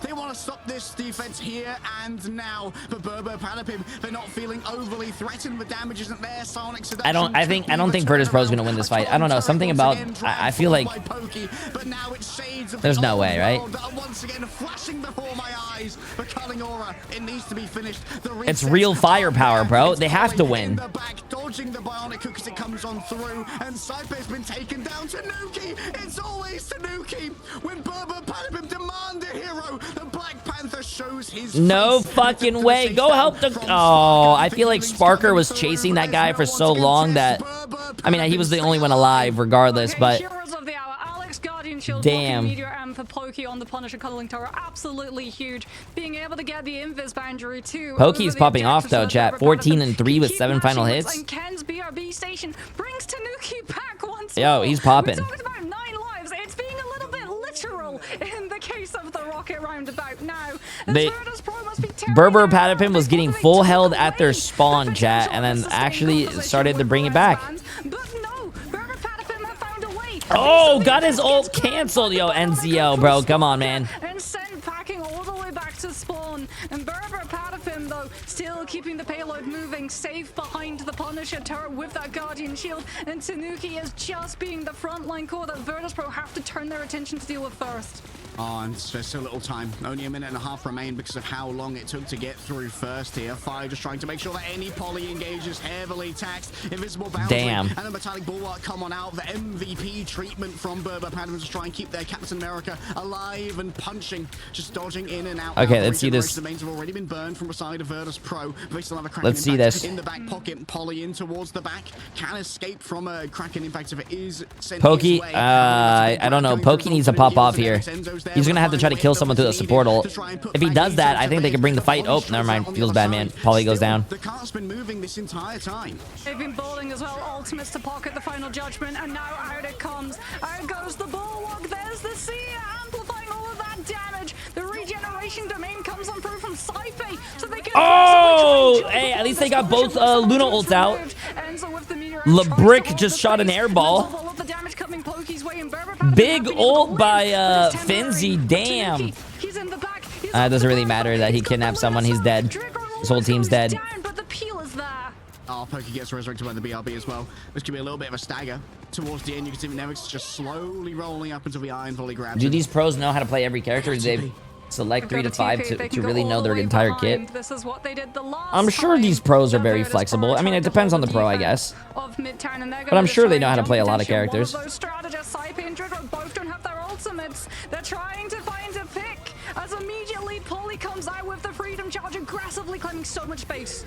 They want to stop this defense here and now, but Berber Patapim, they're not feeling overly threatened. The damage isn't there. Sonic seduction. I don't think Virtus Pro is gonna win this fight. I don't know, something about I feel like there's no way, right? Once again flashing before my eyes. The culling aura, it needs to be finished. It's real firepower, bro. They have to win. Dodging the bionic hook as it comes on through, and Saipe's been taken down. Tanuki, it's always Tanuki. When Berber Patapim demand a hero, the Black Panther shows his no fucking way. Go help the. Oh, I feel like Sparker was chasing that guy for so long that, I mean, he was the only one alive regardless, but Guardian Shield. Damn. Meteor M for Pokey on the Punisher Cuddling Tower. Absolutely huge. Being able to get the Invis boundary too. Pokey's popping off though, chat. 14-3 with 7 final hits. And Ken's BRB station brings Tanuki back once Yo, more. he's popping. We talked about 9 lives. It's being a little bit literal in the case of the Rocket roundabout now. Berber Patapim was getting full held at their spawn, chat, and then actually started to bring it back. Oh, got his ult canceled, yo, NCO, bro. Come on, man. And sent packing all the way back to spawn. And Berber Patapim, though, still keeping the payload moving, safe behind the Punisher turret with that Guardian Shield. And Tanuki is just being the frontline core that Virtus.pro have to turn their attention to deal with first. Oh, and there's so little time. Only a minute and a half remain because of how long it took to get through first here. Fire just trying to make sure that any poly engages heavily taxed. Invisible boundary. Damn. And the metallic bulwark come on out. The MVP treatment from Berber Patapim to try and keep their Captain America alive and punching. Just dodging in and out. Okay, let's see this. The mains have already been burned from the side of Virtus.pro. They still have a Kraken Let's see impact this. in the back pocket. Poly in towards the back. Can escape from a Kraken impact if it is sent Pokey, his way. I don't know. Pokey needs to pop off here. He's gonna have to try to kill someone through the support ult. If he does that, I think they can bring the fight. Oh, never mind. Feels bad, man. Poly goes down. The cart's been moving this entire time. They've been bowling as well. Ultimates to pocket the final judgment, and now out it comes. Out goes the bulwark. There's the Seer amplifying all of that damage. The regeneration domain comes on through from Saipe, so they can. Oh, hey, at least they got both Luna ults out. LeBrick just shot an air ball. Big ult by Finzi. Damn. It doesn't really matter that he kidnapped someone. He's dead. His whole team's dead. Oh, Pokey gets resurrected by the BRB as well. This could be a little bit of a stagger. Towards the end, you can see Nevix just slowly rolling up until the Iron Volley grabs. Do these pros know how to play every character? Do they select 3 to 5 to really know their entire kit? I'm sure these pros are very flexible. I mean, it depends on the pro, I guess. But I'm sure they know how to play a lot of characters. Both don't have their ultimates. They're trying to find a pick as immediately Polly comes out with the Freedom Charge, aggressively claiming so much space.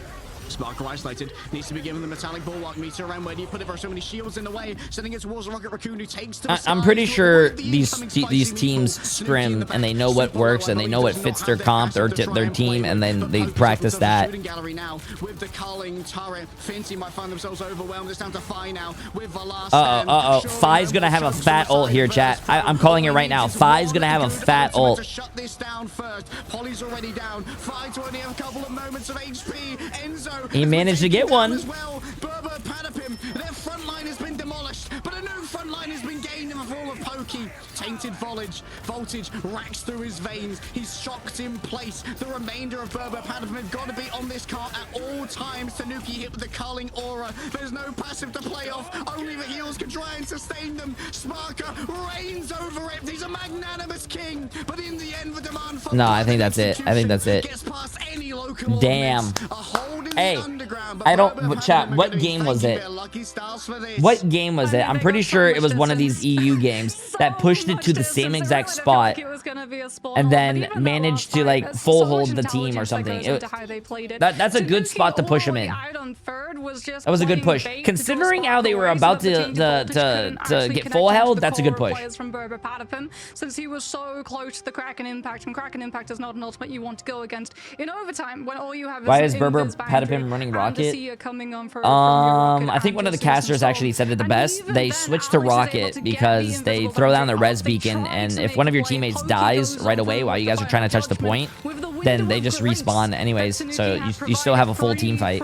Sparker isolated, needs to be given the metallic bulwark meter around. Where do you put it? There are so many shields in the way, sending it towards the Rocket Raccoon, who takes to the I'm pretty sure these teams scrim and they know what works and they know what fits their comp or their team, and then they practice that. With the culling turret, Finty might find themselves overwhelmed. It's down to Fi now with the last. Fi's gonna have a fat ult here, chat. I'm calling it right now. Fi's gonna have a fat ult. Shut this down first. Polly's already down. Fi to only have a couple of moments of HP. Enzo. He managed to get one. Berber Patapim, their front line has been demolished, but a new front line has been gained in the fall of Pokey. Tainted voltage racks through his veins. He's shocked in place. The remainder of Berber Patapim have got to be on this cart at all times. Tanuki hit with the culling aura. There's no passive to play off. Only the heals can try and sustain them. Sparker reigns over it. He's a magnanimous king, but in the end, the demand for I think that's it. I think that's it. Damn. Hey, I don't, chat, what game was it? What game was it? I'm pretty sure it was one of these EU games that pushed it to the same exact spot and then managed to like full hold the team or something. That's a good spot to push them in. That was a good push. Considering how they were about to get full held, that's a good push. From Berber Patapim, since he was so close to the Kraken Impact, and Kraken Impact is not an ultimate you want to go against in overtime when all you have is Why is Berber Patapim running Rocket? I think one of the casters actually said it the best. They switched to Rocket because they throw down the res beacon, and if one of your teammates dies right away while you guys are trying to touch the point, then they just respawn anyways, so you still have a full team fight.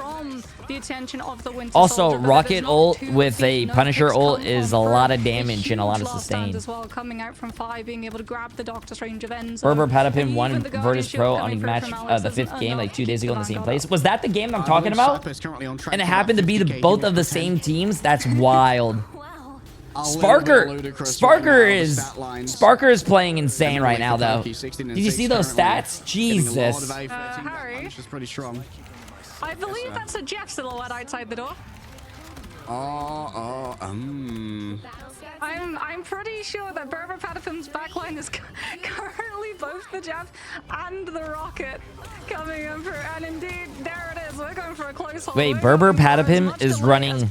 Also, Rocket ult with a Punisher ult is a lot of damage and a lot of sustain. Berber Patapim won Virtus.pro on match the 5th game like 2 days ago in the same place. Was that the game I'm talking about? And it happened to be both of the same teams? That's wild. Sparker is playing insane right now, though. Did you see those stats? Jesus. Harry, pretty strong. I believe that's a Jeff silhouette outside the door. I'm pretty sure that Berber Patapim's backline is currently both the Jeff and the Rocket coming in for, and indeed, there it is. We're going for a close hold. Wait, Berber Patapim is running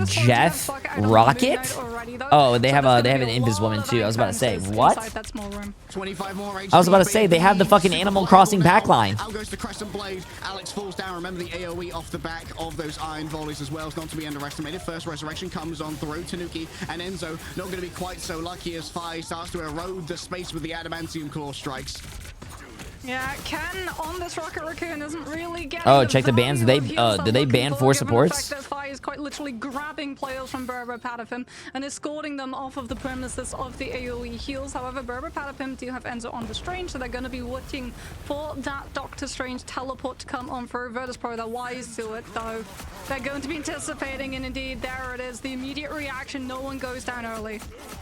Jeff Rocket? already, though. Oh, they So have there's an gonna be a invis lot woman of too. I was about to say, defenses what? inside that small room. 25 more I was about to say, they have the fucking Animal Crossing backline. Out goes the Crescent Blade. Alex falls down. Remember the AoE off the back of those iron volleys as well. It's not to be underestimated. First resurrection comes on through. Tanuki and Enzo not going to be quite so lucky as Fi starts to erode the space with the adamantium claw strikes. Yeah, Ken on this Rocket Raccoon isn't really getting. Oh, check the bans. value Did of heals they I'm ban looking 4 for, given supports? The fact that Fi is quite literally grabbing players from Berber Patapim and escorting them off of the premises of the AoE heals. However, Berber Patapim do have Enzo on the Strange, so they're going to be waiting for that Doctor Strange teleport to come on through. Virtus Pro, they're wise to it, though. They're going to be anticipating, and indeed, there it is. The immediate reaction, no one goes down early.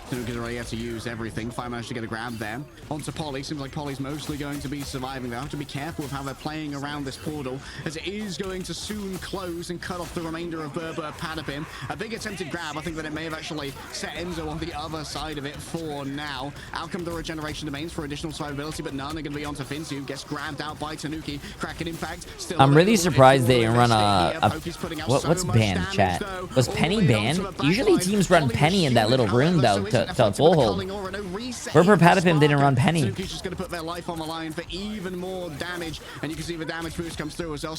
Tanuki's already had to use everything. Fi managed to get a grab there. Onto Polly. Seems like Polly's mostly going to be surviving. They have to be careful with how they're playing around this portal, as it is going to soon close and cut off the remainder of Berber Patapim. A big attempted grab. I think that it may have actually set Enzo on the other side of it for now. Out come the regeneration domains for additional survivability, but none are going to be onto Finsu, who gets grabbed out by Tanuki. Cracking impact. Still I'm really surprised they didn't run what's banned, chat? Was Penny banned? Usually teams run Penny in that little room, though, to full hold. Berber Patapim didn't run Penny. Tanuki's just going to put their life on the line for even more damage, and you can see the damage boost comes through as well.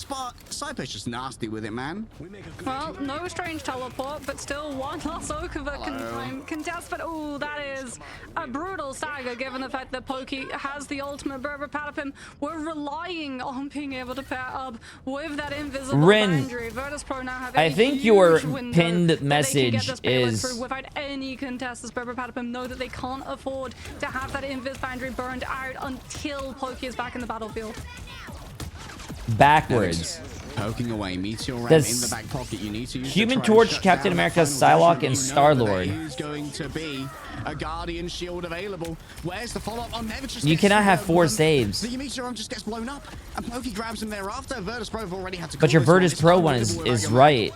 Cypher's just nasty with it, man. Well, no Strange teleport, but still one last Okuva contest. But oh, that is a brutal stagger, given the fact that Pokey has the ultimate. Berber Patapim were relying on being able to pair up with that invisible boundary. Virtus Pro now have I think your pinned message is without any contest, as Berber Patapim know that they can't afford to have that invis boundary burned out until Pokey is back in the battlefield. Backwards. Poking away, Meteor Ram in the back pocket. You need to use Human Torch, Captain America, Psylocke, and Star-Lord. Is going to be a Guardian Shield available. Where's the follow-up on Never? You cannot have 4 saves. The Meteor Ram just gets blown up, and Pokey grabs him thereafter. Virtus Pro have already had to. But your Virtus Pro one is right.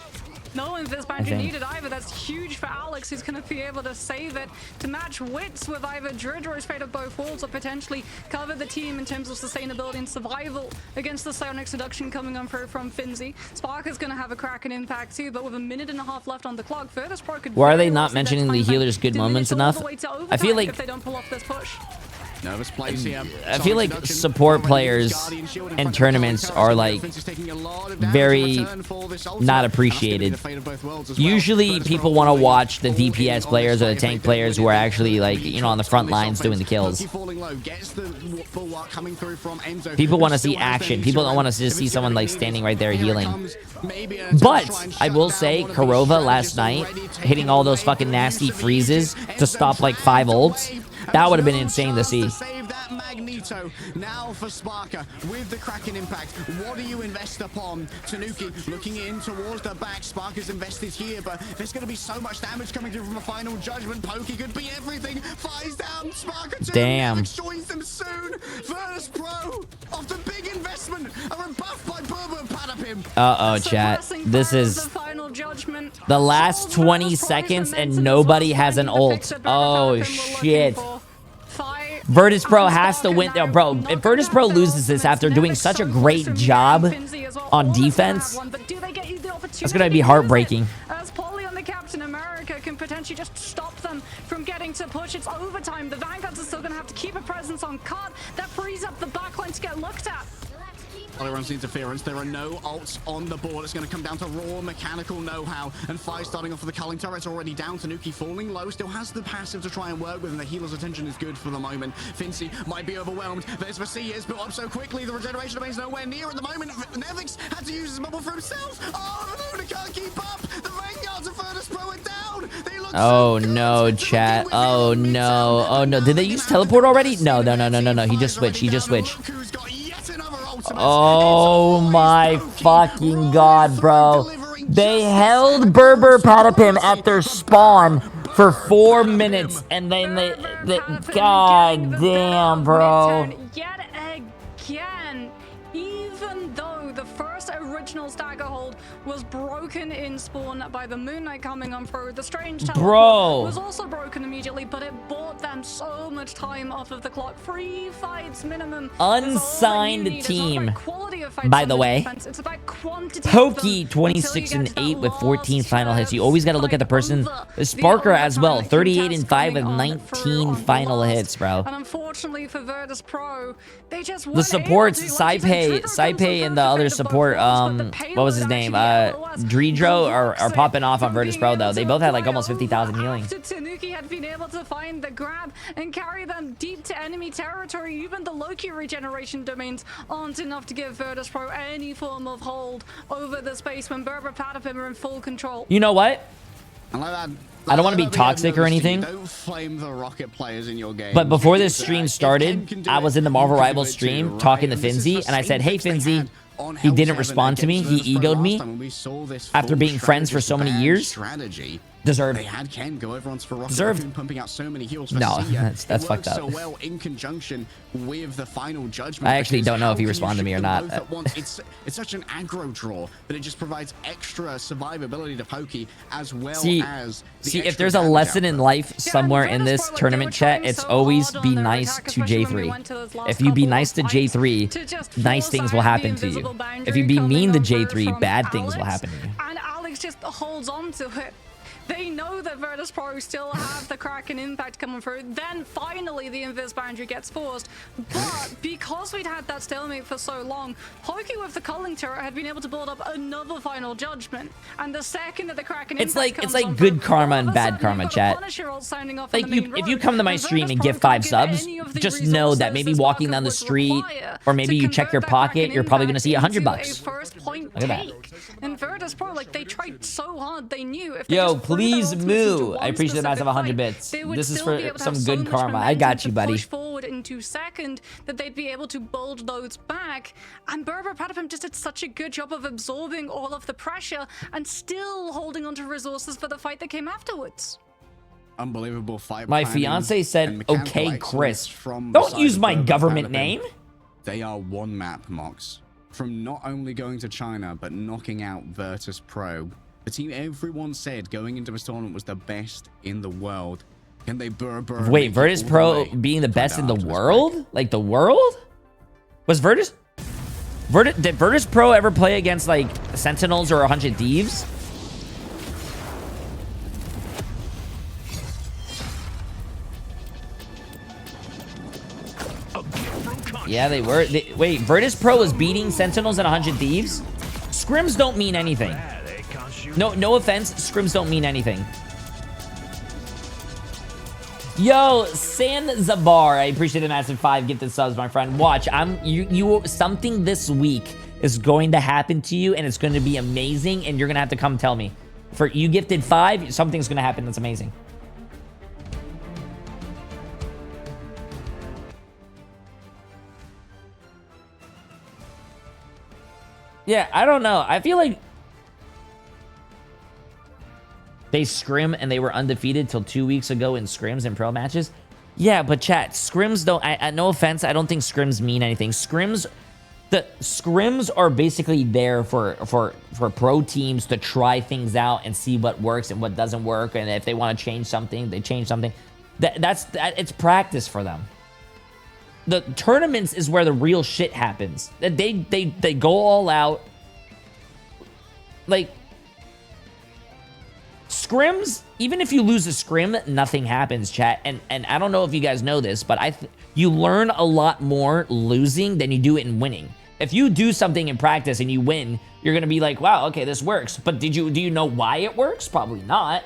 No invis boundary needed either. That's huge for Alex, who's going to be able to save it to match wits with either Dredge or his Fate of both worlds, or potentially cover the team in terms of sustainability and survival against the Psionic Seduction coming on through from Finzi. Spark is going to have a Kraken impact too, but with a minute and a half left on the clock, Virtus Pro could. Why are they not mentioning the healer's good moments enough? I feel like if they don't pull off this push. Nervous plays here. I feel like support players in tournaments are like very not appreciated. Usually people want to watch the DPS players or the tank players who are actually like, you know, on the front lines doing the kills. People want to see action. People don't want to just see someone like standing right there healing. But I will say, Kurova last night hitting all those fucking nasty freezes to stop like 5 ults. That would have been insane to see. Now for Sparker with the Kraken impact. What do you invest upon? Tanuki looking in towards the back. Sparker's invested here, but there's going to be so much damage coming through from a final judgment. Pokey could be everything. Flies down. Sparker too. Damn. Joins them soon. Virtus Pro off the big investment. A rebuff by Berber Patapim. Uh-oh, chat. This is the last 20 seconds and nobody has an ult. Oh, shit. Virtus Pro has to win. Bro, if Virtus Pro loses this after doing such a great job on defense, that's going to be heartbreaking. As Polly on the Captain America can potentially just stop them from getting to push. It's overtime. The Vanguards are still going to have to keep a presence on cut. That frees up the backline to get looked at. Polly runs the interference. There are no ults on the board. It's going to come down to raw mechanical know-how. And Fi starting off with the culling turret's already down. Tanuki falling low. Still has the passive to try and work with. And the healer's attention is good for the moment. Fincy might be overwhelmed. There's Vasilius built up so quickly. The regeneration domain's nowhere near at the moment. Nevix had to use his bubble for himself. Oh, Luna can't keep up. The Vanguards of Virtus Pro are down. Oh, no, chat. Oh, no. Oh, no. Did they use teleport already? No. He just switched. Oh my fucking god, bro. They held Berber Patapim at their spawn for 4 minutes and then they god damn, bro. Yet again, even though Pro, the first original stagger hold was broken in spawn by the Moon Knight coming on through. The Strange Teleport was also broken immediately, but it bought them so much time off of the clock. 3 fights minimum. Unsigned team, by the way. It's about quantity. Pokey 26 and 8 with 14 final hits. You always got to look at the person. Sparker as well, 38 and 5 with 19 final hits, bro. And unfortunately for Virtus Pro, they just the supports, Saipe and the other support, what was his name? Dredro are popping off on Virtus Pro though. They both had like almost 50,000 healing. Tanuki had been able to find the grab and carry them deep to enemy territory. Even the Loki regeneration domains aren't enough to give Virtus Pro any form of hold over the space when Berber Platypum are in full control. You know what? I don't want to be that toxic or anything, don't flame the rocket players in your game. but before this stream started, I was in the Marvel Rivals stream talking to Finzi, and I said, hey Finzi, he didn't respond to me. He egoed me after being friends for so many years. Deserved. They had Ken go over onto Rocket, deserved. Pumping out so many heals. No, that's fucked up. So well in conjunction with the final judgment. I actually don't know if he responded to me or not. It's such an aggro draw that it just provides extra survivability to Pokey as well as. See, if there's a lesson in life somewhere in this tournament chat, it's always be nice to J3. If you be nice to J3, nice things will happen to you. If you be mean to J3, bad things will happen to you. And Alex just holds on to it. They know that Virtus Pro still have the Kraken impact coming through. Then finally the invis boundary gets forced. But because we'd had that stalemate for so long, Pokey with the culling turret had been able to build up another final judgment. And the second that the Kraken impact it's like good karma and bad karma, chat. Like if you come to my stream and give 5 subs, just know that maybe walking down the street or maybe you check your pocket, you're probably gonna see $100. Look at that. And Virtus Pro, like they tried so hard, they knew if yo, please moo. I appreciate the massive 100 bits. This is for some good karma. I got you, buddy. Push forward into second, that they'd be able to build those back. And Berber Platypum just did such a good job of absorbing all of the pressure and still holding onto resources for the fight that came afterwards. Unbelievable fight. My fiance said, okay, Chris. Don't use my government name. They are one map, Mox. From not only going to China, but knocking out Virtus Pro. The team everyone said going into this tournament was the best in the world. Can they wait, Virtus Pro being the best in the world? Like the world? Was did Virtus Pro ever play against like Sentinels or 100 Thieves? Yeah, they were. Wait, Virtus Pro was beating Sentinels and 100 Thieves? Scrims don't mean anything. No offense, scrims don't mean anything. Yo, San Zabar, I appreciate the massive 5 gifted subs, my friend. Watch, something this week is going to happen to you, and it's going to be amazing, and you're going to have to come tell me. For you gifted 5, something's going to happen that's amazing. Yeah, I don't know. I feel like they scrim and they were undefeated till 2 weeks ago in scrims and pro matches. Yeah, but chat, scrims don't, no offense, I don't think scrims mean anything. Scrims are basically there for pro teams to try things out and see what works and what doesn't work. And if they want to change something, they change something. It's practice for them. The tournaments is where the real shit happens. They go all out. Like, scrims, even if you lose a scrim, nothing happens, chat. And I don't know if you guys know this, but you learn a lot more losing than you do it in winning. If you do something in practice and you win, you're gonna be like, wow, okay, this works. But do you know why it works? Probably not.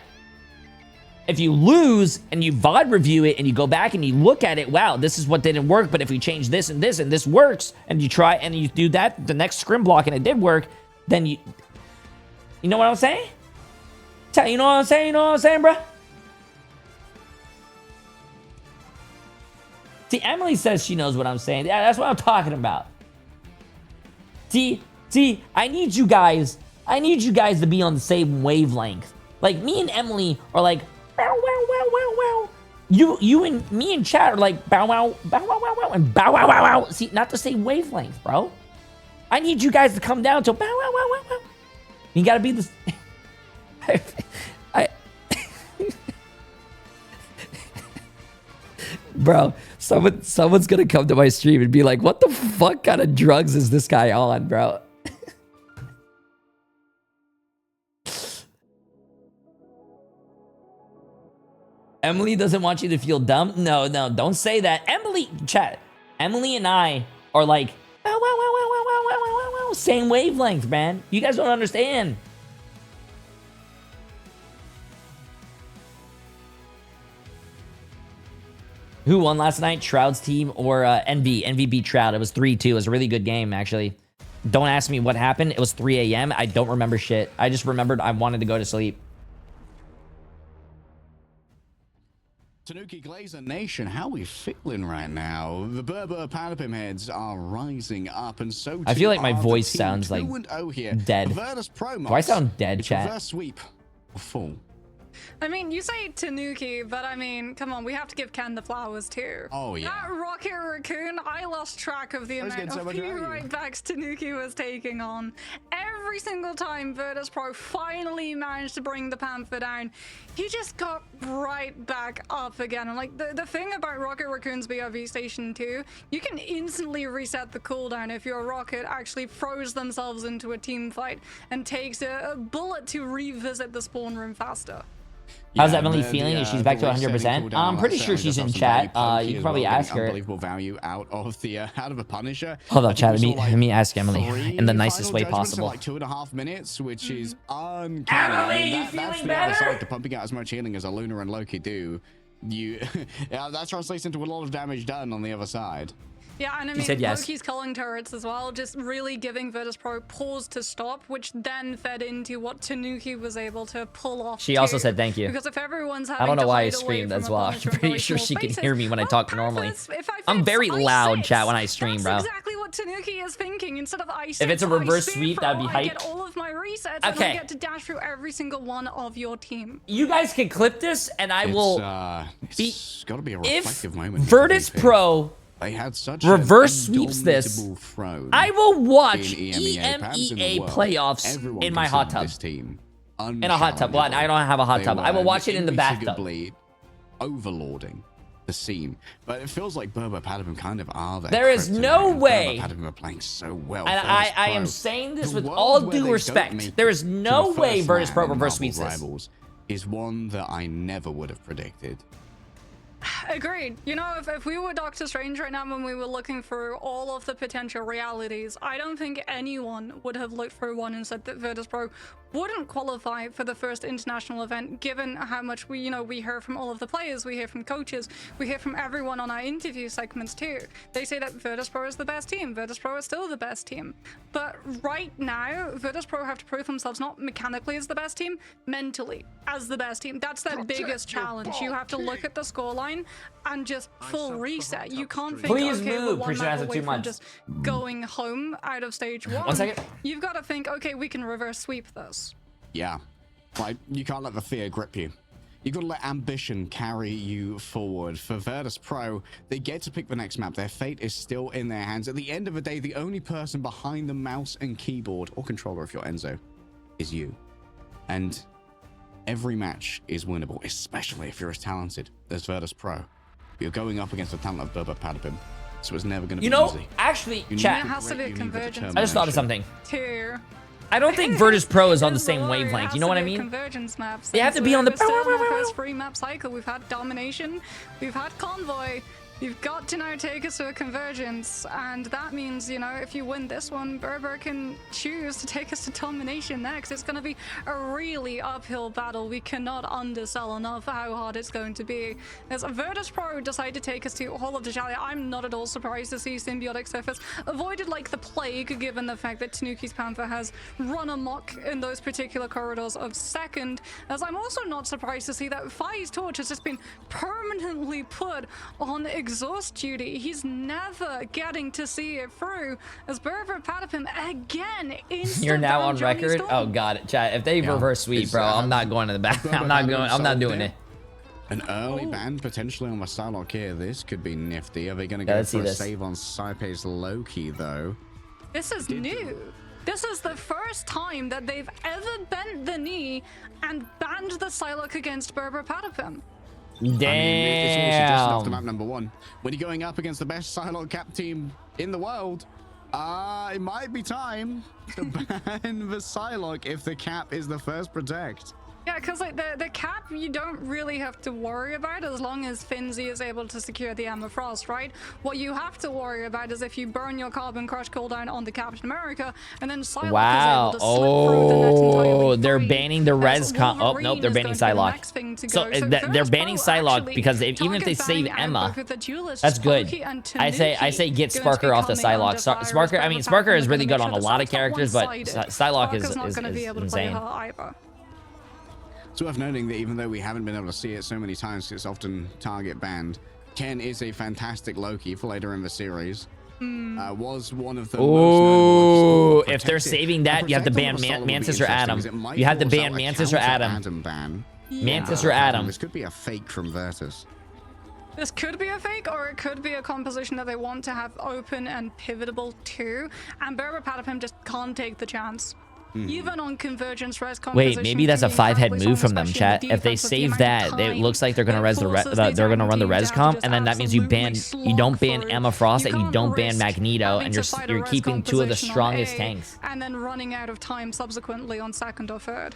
If you lose and you VOD review it and you go back and you look at it, wow, this is what didn't work, but if we change this and this works, and you try and you do that, the next scrim block and it did work, then you know what I'm saying? You know what I'm saying? You know what I'm saying, bro? See, Emily says she knows what I'm saying. Yeah, that's what I'm talking about. See, I need you guys to be on the same wavelength. Like, me and Emily are like, wow, wow, wow, wow, wow. You and me and chat are like, bow, wow, bow, wow, wow, wow, and bow, wow, wow, wow. See, not the same wavelength, bro. I need you guys to come down to. You gotta be this. Bro, someone's gonna come to my stream and be like, "What the fuck kind of drugs is this guy on, bro?" Emily doesn't want you to feel dumb. No, don't say that. Emily, chat. Emily and I are like, same wavelength, man. You guys don't understand. Who won last night? Shroud's team or NV? NV beat Shroud. It was 3-2. It was a really good game, actually. Don't ask me what happened. It was 3 a.m. I don't remember shit. I just remembered I wanted to go to sleep. Tanuki Glazer Nation, how we feeling right now? The Berber Palapim heads are rising up, and so I feel like my voice sounds like dead. Do I sound dead, chat? Reverse sweep full. I mean, you say Tanuki, but I mean, come on, we have to give Ken the flowers too. Oh, yeah. That Rocket Raccoon, I lost track of the amount of right backs Tanuki was taking on. Every single time Virtus.pro finally managed to bring the Panther down, he just got right back up again. And like, the thing about Rocket Raccoon's BRV Station 2, you can instantly reset the cooldown if your Rocket actually throws themselves into a team fight and takes a bullet to revisit the spawn room faster. How's Emily feeling? Is she's back to 100%? I'm pretty sure she's in chat. You can probably ask her. Unbelievable value out of a Punisher. Hold on, chat. Let me ask Emily in the nicest way possible. Like 2.5 minutes, which is uncanny. Emily, you feeling better? To pumping out as much healing as a Luna and Loki do, that translates into a lot of damage done on the other side. Yeah, and I mean, Loki's culling turrets as well, just really giving Virtus.pro pause to stop, which then fed into what Tanuki was able to pull off. She also said thank you. Because if everyone's having I don't know why I to hide screamed away as from well. a I'm bunch of pretty really sure small she can faces, hear me when I talk normally. If I I'm very fix loud, ice chat, when I stream, bro. That's exactly what Tanuki is thinking. Instead of ice, if it's a reverse sweep, that'd be I hype. get all of my resets and I get to dash through every single one of your team. You guys can clip this, and I will. It's got to be a reflective moment. Virtus.pro they had such reverse sweeps this, I will watch EMEA playoffs in my hot tub. In a hot tub. Well, I don't have a hot tub. I will watch it in the bathtub. Overlording the scene, but it feels like Berber Palapim kind of are there. There is no way. Berber Palapim are playing so well. And I am saying this with all due respect. There is no way Virtus.pro reverse sweeps this. Is one that I never would have predicted. Agreed. You know, if we were Doctor Strange right now when we were looking through all of the potential realities, I don't think anyone would have looked through one and said that Virtus.pro wouldn't qualify for the first international event, given how much we hear from all of the players, we hear from coaches, we hear from everyone on our interview segments too. They say that Virtus.pro is the best team. Virtus.pro is still the best team. But right now, Virtus.pro have to prove themselves not mechanically as the best team, mentally as the best team. That's their biggest challenge. You have to look at the scoreline and just full reset. You can't think, okay, we're one map away from just going home out of stage 1. 1 second. You've got to think, okay, we can reverse sweep this. Yeah, like you can't let the fear grip you. You've got to let ambition carry you forward. For Virtus.pro, they get to pick the next map. Their fate is still in their hands. At the end of the day, the only person behind the mouse and keyboard, or controller if you're Enzo, is you. And every match is winnable, especially if you're as talented as Virtus.pro. You're going up against the talent of Berber Palapim, so it's never going to be easy. Actually, chat. It has to be a convergence. I just thought of something. Two. I don't think Virtus.pro is on the same wavelength. You know what I mean? Convergence maps. They have to be on the first free map cycle. We've had domination, we've had convoy. You've got to now take us to a convergence, and that means, you know, if you win this one, Berber can choose to take us to domination next. It's going to be a really uphill battle. We cannot undersell enough how hard it's going to be. As Virtus.pro decide to take us to Hall of Djalia, I'm not at all surprised to see Symbiotic Surface avoided like the plague, given the fact that Tanuki's Panther has run amok in those particular corridors of second. As I'm also not surprised to see that Fai's torch has just been permanently put on exhaust duty. He's never getting to see it through as Berber Palapim again. You're now on record. Oh god, chat. If they reverse sweep, bro, I'm not going to the back. I'm not doing it. An early ban potentially on the Psylocke here. This could be nifty. Are they going to go for a save on Saipe's Loki though? This is new. This is the first time that they've ever bent the knee and banned the Psylocke against Berber Patapim. Damn. I mean, it's all suggested after map number 1. When you're going up against the best Psylocke cap team in the world, it might be time to ban the Psylocke if the cap is the first protect. Yeah, because like the cap you don't really have to worry about as long as Finzi is able to secure the Emma Frost, right? What you have to worry about is if you burn your Carbon Crush cooldown on the Captain America and then Psylocke is able to slip through the net entirely they're free, banning the res comp. Oh, Wolverine nope, they're is banning going to be the Psylocke. next thing to So go. they're banning Pro Psylocke actually because even if they target save banning out Emma, both of the duelists, that's good. Pokey and I say Tanuki get going to be Sparker off the coming under Psylocke. fire Sparker, as I mean, Berber Sparker is Patapim really good make on a sure lot the of site's not characters, but one-sided. Psylocke is Sparker's not going to be able to play insane. her either. It's worth noting that even though we haven't been able to see it so many times, it's often target banned. Ken is a fantastic Loki for later in the series. Was one of the most notable Lokis. If they're saving that, you have to ban Mantis or Adam. You have to ban Mantis or Adam. Ban. Mantis or Adam. This could be a fake from Virtus. This could be a fake, or it could be a composition that they want to have open and pivotable too. And Berber Patapim just can't take the chance. Even on convergence res composition. Wait, maybe that's a 5-head move from them, chat. If they save that, it looks like they're gonna they're gonna run the res comp, and then that means you don't ban Emma Frost and you don't ban Magneto, and you're keeping 2 of the strongest tanks. And then running out of time subsequently on 2nd or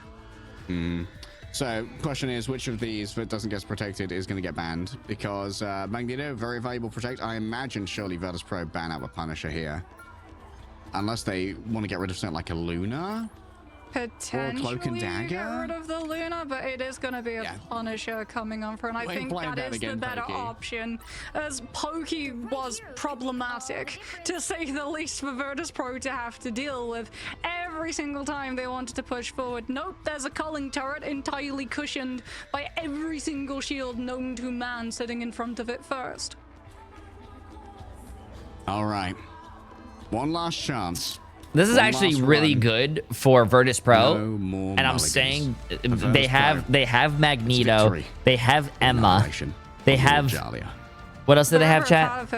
3rd. So, question is, which of these, if it doesn't get protected, is going to get banned? Because Magneto, very valuable protect. I imagine surely Virtus Pro ban out the Punisher here. Unless they want to get rid of something like a Luna? Potentially Cloak and Dagger? get rid of the Luna, but it is going to be a Punisher coming on for, and I think that is the better option, as Pokey was problematic, to say the least, for Virtus Pro to have to deal with every single time they wanted to push forward. Nope, there's a culling turret entirely cushioned by every single shield known to man sitting in front of it first. All right. One last chance. This is actually really good for Virtus Pro, and I'm saying they have Magneto, they have Emma, they have what else do they have, chat?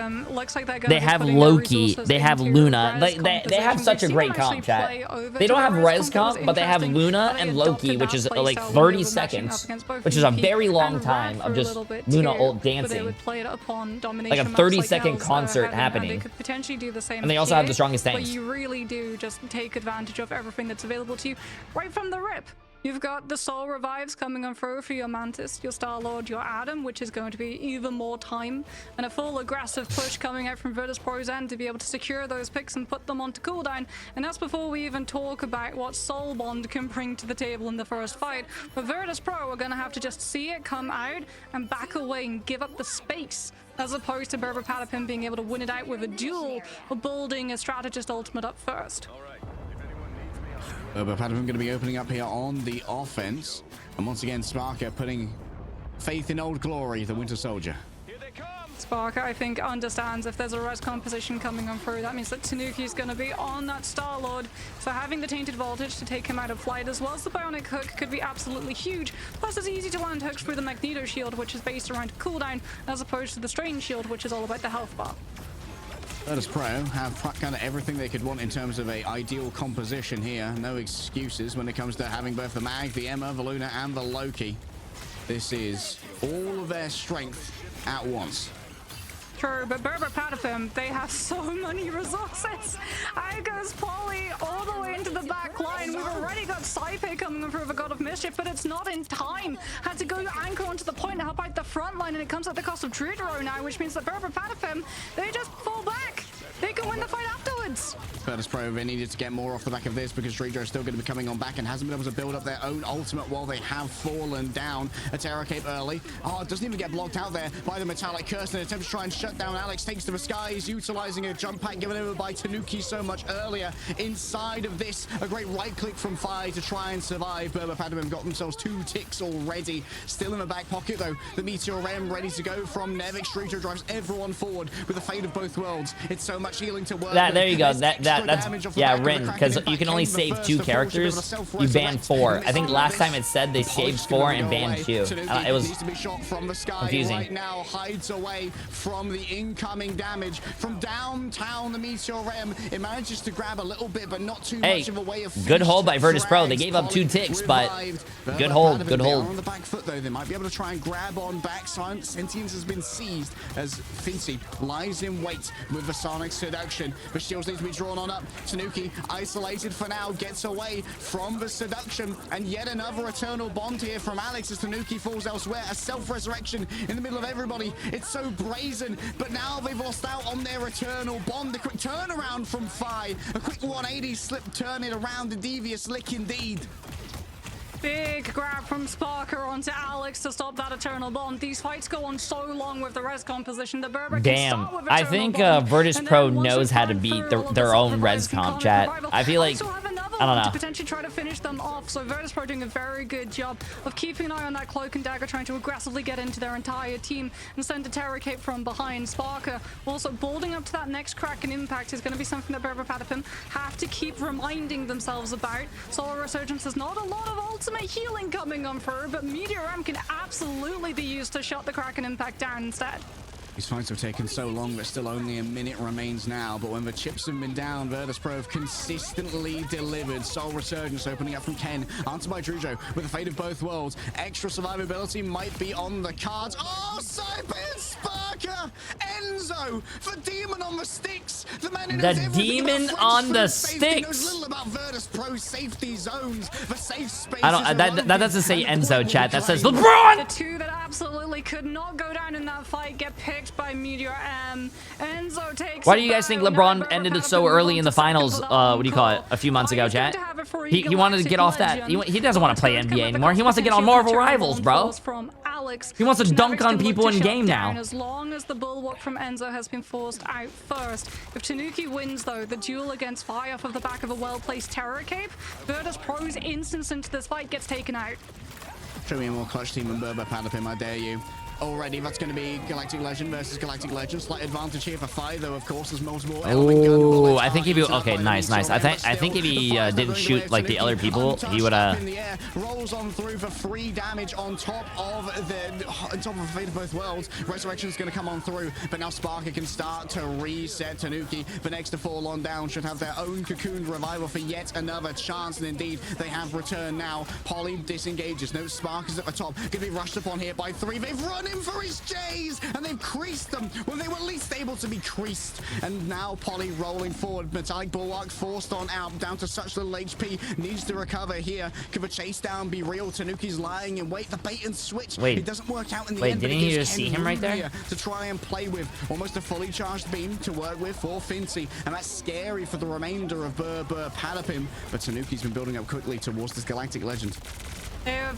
They have Loki, they have Luna. They have such a great comp, chat. They don't have res comp, but they have Luna and Loki, which is like 30 seconds, which is a very long time of just Luna ult dancing. Like a 30-second concert happening. And they also have the strongest tanks. But you really do just take advantage of everything that's available to you right from the rip. You've got the Soul Revives coming on through for your Mantis, your Star-Lord, your Adam, which is going to be even more time, and a full aggressive push coming out from Virtus Pro's end to be able to secure those picks and put them onto cooldown. And that's before we even talk about what Soul Bond can bring to the table in the first fight. But Virtus Pro are going to have to just see it come out and back away and give up the space, as opposed to Berber Patapim being able to win it out with a duel or building a strategist ultimate up first. Berber Patapim going to be opening up here on the offense. And once again, Sparker putting faith in Old Glory, the Winter Soldier. Sparker, I think, understands if there's a res composition coming on through, that means that Tanuki's going to be on that Star-Lord. So having the Tainted Voltage to take him out of flight, as well as the Bionic Hook, could be absolutely huge. Plus, it's easy to land hooks through the Magneto shield, which is based around cooldown, as opposed to the Strange shield, which is all about the health bar. Virtus Pro have kind of everything they could want in terms of a ideal composition here. No excuses when it comes to having both the Mag, the Emma, the Luna, and the Loki. This is all of their strength at once. True, but Berber Patapim, they have so many resources. Out goes Polly all the way into the back line. We've already got Saipe coming in for the God of Mischief, but it's not in time. Had to go anchor onto the point to help out the front line, and it comes at the cost of Trudero now, which means that Berber Patapim, they just fall back. They can win the fight afterwards. Virtus Pro, they needed to get more off the back of this because Trudero is still going to be coming on back and hasn't been able to build up their own ultimate while they have fallen down. A Terror Cape early. Oh, it doesn't even get blocked out there by the Metallic Curse. In an attempt to try and shut down Alex, takes to the skies, utilizing a jump pack given over by Tanuki so much earlier. Inside of this, a great right click from Fire to try and survive. Berber Patapim got themselves 2 ticks already. Still in the back pocket though. The Meteor M ready to go from Nevik. Trudero drives everyone forward with the fate of both worlds. It's so much healing to work. There you go. That yeah, Rin, because you can only save 2 characters. You ban 4. I think last time it said they saved 4 and banned 2. It was confusing. Right now hides away from the incoming damage from downtown. The Meteor M, it manages to grab a little bit, but not too much of a way of good hold by Virtus Pro. They gave up 2 ticks, but good hold, good hold. On the back foot though, they might be able to try and grab on back. Sentience has been seized as Fincy lies in wait with the Sonic Seduction, but shields need to be drawn on up. Tanuki isolated for now, gets away from the Seduction, and yet another Eternal Bond here from Alex as Tanuki falls elsewhere. A self-resurrection in the middle of everybody. It's so brazen, but now they've lost out on their Eternal Bond. The quick turnaround from Fi, a quick 180 slip, turn it around, a devious lick indeed. Big grab from Sparker onto Alex to stop that Eternal Bond. These fights go on so long with the res composition. The Berber damn, I think Virtus Pro knows how to beat their own res comp, chat. I feel like, I don't know. To potentially try to finish them off. So Virtus Pro doing a very good job of keeping an eye on that Cloak and Dagger, trying to aggressively get into their entire team and send a Terror Cape from behind. Sparker also building up to that next crack and impact is going to be something that Berber Patapim have to keep reminding themselves about. Solar Resurgence is not a lot of ultimate healing coming on for her, but Meteor M can absolutely be used to shut the crack and impact down instead. These fights have taken so long, but still only a minute remains now. But when the chips have been down, Virtus Pro have consistently delivered. Soul Resurgence opening up from Ken. Answered by Drujo with the fate of both worlds. Extra survivability might be on the cards. Oh, Cyber Sparker! Enzo! The demon on the sticks! The man who knows demon on the sticks! He knows little about Virtus Pro's safety zones. The safe spaces. That doesn't say Enzo, chat. That says LeBron! The 2 that absolutely could not go down in that fight get picked by Meteor M. Enzo takes. Why do you guys think LeBron ended it so early in the finals? What do you call it? A few months ago, chat. He wanted to get off that. He doesn't want to play NBA anymore. He wants to get on Marvel Rivals, bro. He wants to dunk on people in game now. As long as the bulwark from Enzo has been forced out first. If Tanuki wins, though, the duel against Fi off of the back of a well-placed Terror Cape, Virtus Pro's instance into this fight gets taken out. Show me a more clutch team than Berber Patapim, I dare you. Already, that's going to be Galactic Legend versus Galactic Legend. Slight advantage here for Fi, though, of course, there's multiple element gun Oh, bullets. I think if he, okay, nice. I think if he didn't shoot like the other people, he would rolls on through for 3 damage on top of the fate of both worlds. Resurrection's going to come on through, but now Sparker can start to reset. Tanuki, the next to fall on down, should have their own cocooned revival for yet another chance, and indeed they have returned now. Polly disengages. No, Sparker's at the top, going to be rushed upon here by 3. They've run in for his Jays, and they've creased them. Well, they were at least able to be creased, and now Polly rolling forward. Metallic Bulwark forced on out, down to such little HP, needs to recover here. Could the chase down be real? Tanuki's lying in wait. The bait and switch. Wait, it doesn't work out in the wait, end. Didn't you just see him right there? To try and play with almost a fully charged beam to work with for Fincy, and that's scary for the remainder of Berber Patapim. But Tanuki's been building up quickly towards this Galactic Legend.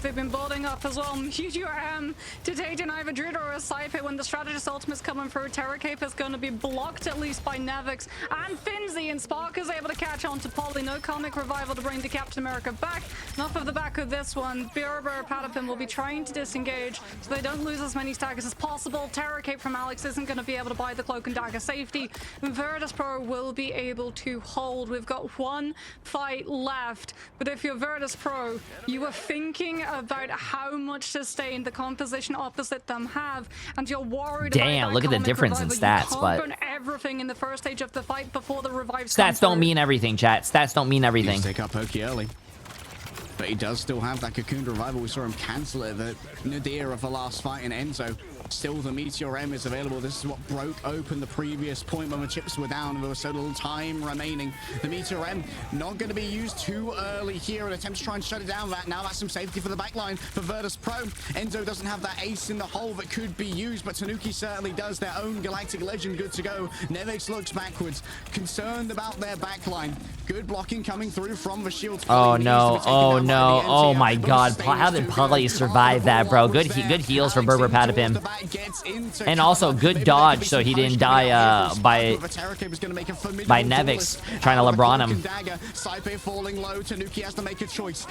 They've been building up as well. Meteor M to take an either Druid or a side hit when the strategist ultimate's coming through. Terror Cape is going to be blocked at least by Nevix and Finzy, and Spark is able to catch on to Polly. No comic revival to bring the Captain America back. Enough of the back of this one. Berber Patapim will be trying to disengage so they don't lose as many staggers as possible. Terror Cape from Alex isn't going to be able to buy the Cloak and Dagger safety. Virtus Pro will be able to hold. We've got 1 fight left, but if you're Virtus Pro, you are thinking about how much sustain the composition opposite them have, and you're worried about look at the difference in stats, but burn everything in the first stage of the fight before the revives. Stats don't mean everything, chat. Stats don't mean everything. Take up Pokey early, but he does still have that cocooned revival. We saw him cancel it. The nadir of the last fight in Enzo. Still, the Meteor M is available. This is what broke open the previous point when the chips were down and there was so little time remaining. The Meteor M not going to be used too early here. An attempt to try and shut it down. Now that's some safety for the backline for Virtus Pro. Enzo doesn't have that ace in the hole that could be used, but Tanuki certainly does. Their own Galactic Legend good to go. Nevix looks backwards, concerned about their backline. Good blocking coming through from the shields. Oh no, oh my god. How did Polly survive that, bro? Good heals for Berber Patapim. that gets into And also good dodge, so he didn't die by Nevix trying to LeBron him.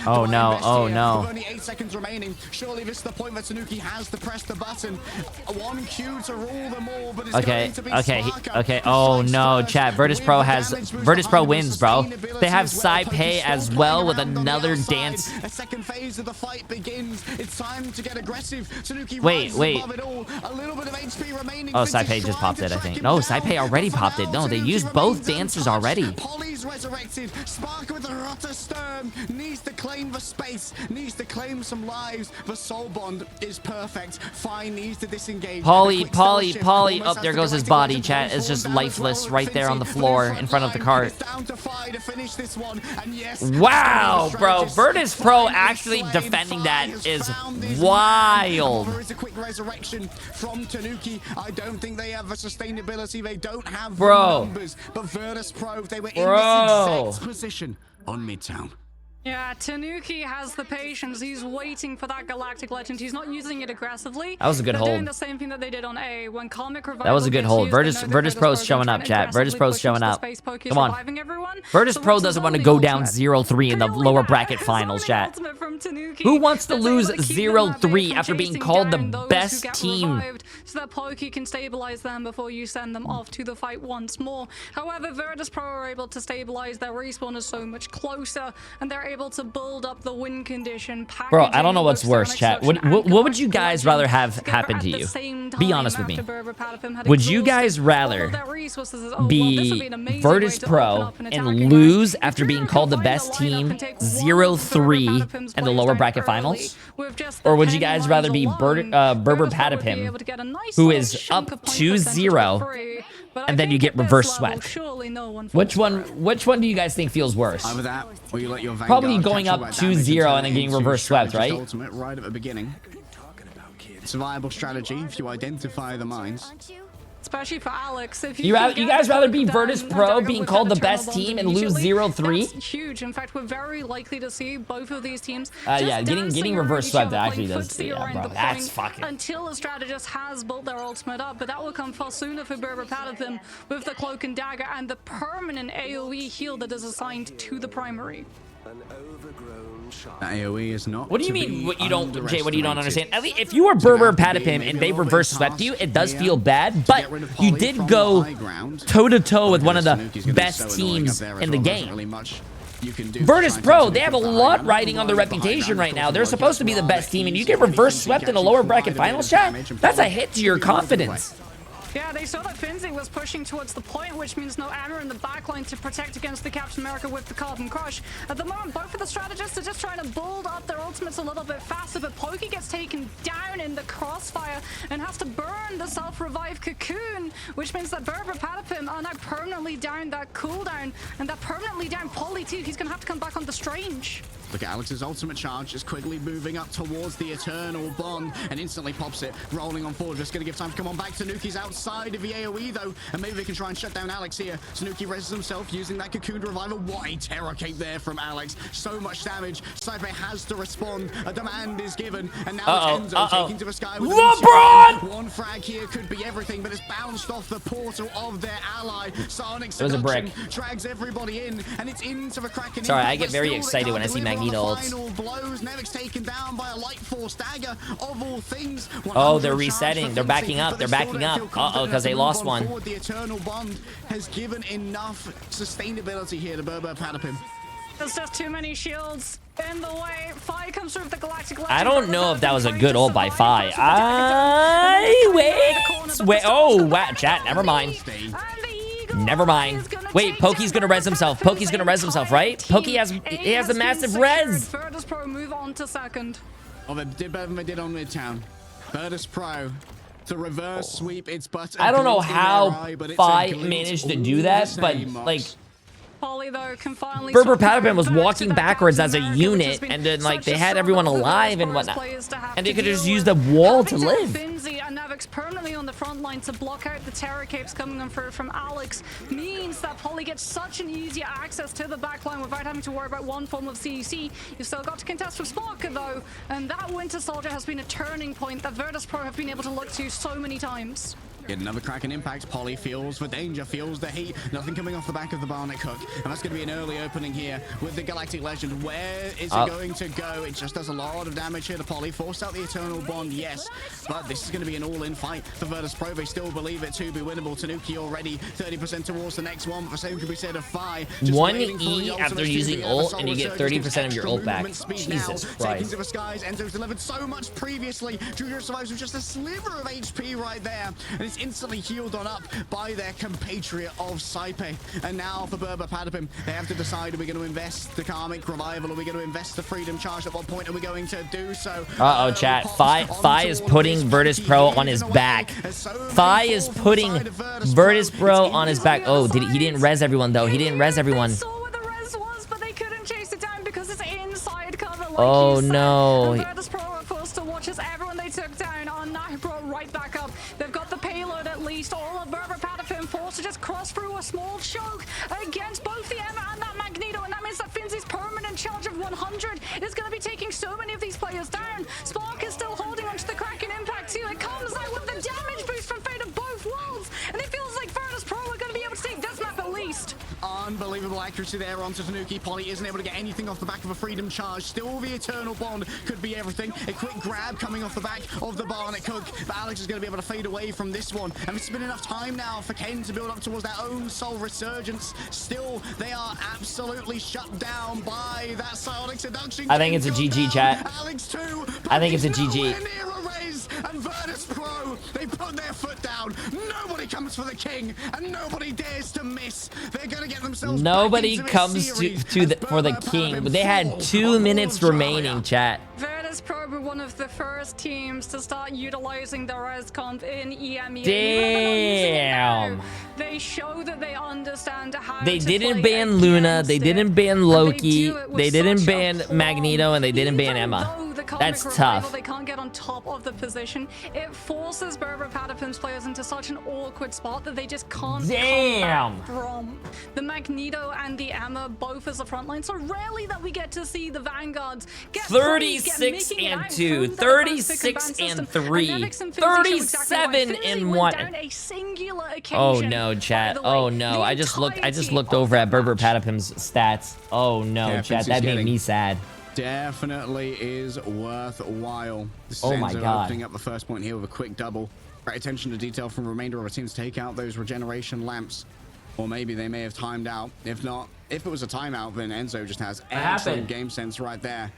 Oh no, oh no. Only 8 seconds remaining. Surely this is the point where Tanuki has to press the button. One cue to rule them all, but it's okay. Oh no, chat. Virtus Pro wins, bro. They have Saipei as well with another dance. A second phase of the fight begins. It's time to get aggressive. Tanuki wait. A little bit of HP remaining. Oh, Saipei just popped it, I think. No, Saipei already popped it. No, they used both dancers already. Polly's resurrected. Sparker with the Rotter Sturm needs to claim the space, needs to claim some lives. The soul bond is perfect. Fine needs to disengage. Polly. Oh, there goes his body, chat. It's just lifeless right there on the floor in front of the cart. Wow, bro. Virtus Pro actually defending that is wild. There is a quick resurrection from Tanuki. I don't think they have the sustainability. They don't have the numbers. But Virtus Pro, they were in this exact position on Midtown. Yeah, Tanuki has the patience. He's waiting for that Galactic Legend. He's not using it aggressively. That was a good hold. They're doing the same thing that they did on A. When Comic Revival that was a good hold. Virtus Pro's showing up, chat. Virtus Pro's showing up. Come on. Virtus Pro doesn't want to go down 0-3 in the lower bracket finals, chat. Who wants to lose 0-3 after being called the best team? So that Pokey can stabilize them before you send them off to the fight once more. However, Virtus Pro are able to stabilize. Their respawn is so much closer, and they're able to build up the win condition. Bro, I don't know what's worse, chat. What would you guys rather have happen to you? Be honest with me. Would you guys rather be Virtus Pro and lose after being called the best team 0-3 in the lower bracket finals? Or would you guys rather be Berber Patapim, who is up 2-0, and then you get reverse swept? Which one do you guys think feels worse? Either that, or you let your Probably going up 2-0 and then getting reverse swept, right? Ultimate right at the beginning. It's a viable strategy if you identify the mines. Especially for Alex. If you guys rather be Virtus Pro being called the best team and lose 0-3? That's huge. In fact, we're very likely to see both of these teams. Yeah, getting reverse swept actually does. Yeah, bro, that's fucking. Until a strategist has built their ultimate up, but that will come far sooner for Berber Patapim with the Cloak and Dagger and the permanent AoE heal that is assigned to the primary. That AoE is not. What do you mean? What you don't, Jay? What do you don't understand? At least if you were Berber Patapim and they reverse swept you, it does feel bad. But you did go toe to toe with one of the best teams in the game. Virtus Pro, they have a lot riding on their reputation right now. They're supposed to be the best team, and you get reverse swept in a lower bracket finals, chat. That's a hit to your confidence. Yeah, they saw that Finzi was pushing towards the point, which means no ammo in the backline to protect against the Captain America with the Carbon Crush. At the moment, both of the strategists are just trying to build up their ultimates a little bit faster, but Pokey gets taken down in the crossfire and has to burn the self-revive cocoon, which means that Berber Patapim are now permanently down that cooldown, and that permanently down Polly too. He's gonna have to come back on the Strange. Look at Alex's ultimate charge, just quickly moving up towards the Eternal Bond and instantly pops it, rolling on forward. Just going to give time to come on back. Tanuki's outside of the AoE though, and maybe they can try and shut down Alex here. Tanuki rests himself using that Cocoon Revival. What a terror cape there from Alex. So much damage. Saipei has to respond. A demand is given, and now it's Enzo taking to the sky with LeBron! One frag here could be everything, but it's bounced off the portal of their ally. Sonic it was a brick. Drags everybody in, and it's into the Kraken. Sorry, I get very excited when I see Magneto ults. Blows. Nevix taken down by a light force dagger of all things. Oh, they're resetting. They're backing up. They're backing up. Uh-oh, because they lost one. The Eternal Bond has given enough sustainability here to Berber Patapim. There's just too many shields in the way. Fire comes through with the Galactic Legend. I don't know if that was a good ult by Fi. Wait. Oh, wow. Chat, never mind. Never mind. Wait, Pokey's gonna res himself. Pokey's gonna res himself, right? Pokey has a massive res. Virtus Pro move on to second. Oh, they did better than they did on Midtown. Virtus Pro to reverse sweep its butt. I don't know how Fi managed to do that, but like Polly, though, can finally Berber Patapim was walking backwards as a unit, and then like they had everyone alive and whatnot, and they could just use the wall to live. Alex permanently on the front line to block out the terror capes coming on through from Alex means that Polly gets such an easier access to the backline without having to worry about one form of CEC. You've still got to contest with Sparker though, and that Winter Soldier has been a turning point that Virtus.pro have been able to look to so many times. Get another Kraken impact. Polly feels the danger, feels the heat. Nothing coming off the back of the Barnet Cook. And that's going to be an early opening here with the Galactic Legend. Where is it going to go? It just does a lot of damage here to Polly. Forced out the Eternal Bond, yes. But this is going to be an all-in fight for Virtus.pro. They still believe it to be winnable. Tanuki already 30% towards the next one. But the same could be said of Fi. One E after using ult, and you get 30% of your ult back. Jesus Christ. Taking to the skies. Enzo's delivered so much previously. Juju survives with just a sliver of HP right there. And it's instantly healed on up by their compatriot of Saipe. And now for Berber Padapim, they have to decide, are we going to invest the Karmic Revival? Are we going to invest the Freedom Charge? At what point are we going to do so? Uh-oh, chat. Fi is putting Virtus.pro on his back. Fi is putting Virtus.pro on his back. Oh, he didn't res everyone, though. He didn't res everyone. Oh, no. Virtus.pro are forced to watch as everyone they took down are now brought right back up. They've got the payload at least. All of Berber Padapim forced to just cross through a small choke against both the Emma and that Magneto, and that means that Finzi's permanent charge of 100 is going to be taking so many of these players down. Spark is still holding onto the Kraken impact too. It comes out with the damage boost from Fate of both worlds, and it feels like Virtus.pro are going to be able to take this map at least. Unbelievable accuracy there onto Tanuki. Polly isn't able to get anything off the back of a Freedom Charge. Still the Eternal Bond could be everything. A quick grab coming off the back of the Barnet Cook. But Alex is going to be able to fade away from this one. And it's been enough time now for Ken to build up towards their own soul resurgence. Still, they are absolutely shut down by that psionic seduction. I think it's a GG, chat. Alex too. I think it's a GG. And Virtus.pro, they put their foot down. Nobody comes for the king, and nobody dares to miss. They're going to get themselves. Nobody comes for the king, but they had 2 minutes remaining, chat. Virtus.pro were one of the first teams to start utilizing the res comp in EMEA. Damn. They show that they understand how they didn't ban Luna, they didn't ban Loki, they didn't ban Magneto, and they didn't ban Emma. That's tough. They can't get on top of the position. It forces Berber Padapim's players into such an awkward spot that they just can't come back from. The Magneto and the Emma both as a front line, so rarely that we get to see the Vanguards get 36 and 2, 36 and 3, 37 and 1. Oh no, chat. Oh no. I just looked over at Berber Padapim's stats. Oh no, chat. That made me sad. Definitely is worthwhile. Oh my God. Opening up the first point here with a quick double. Great attention to detail from the remainder of our teams to take out those regeneration lamps. Or maybe they may have timed out. If not, if it was a timeout, then Enzo just has excellent game sense right there.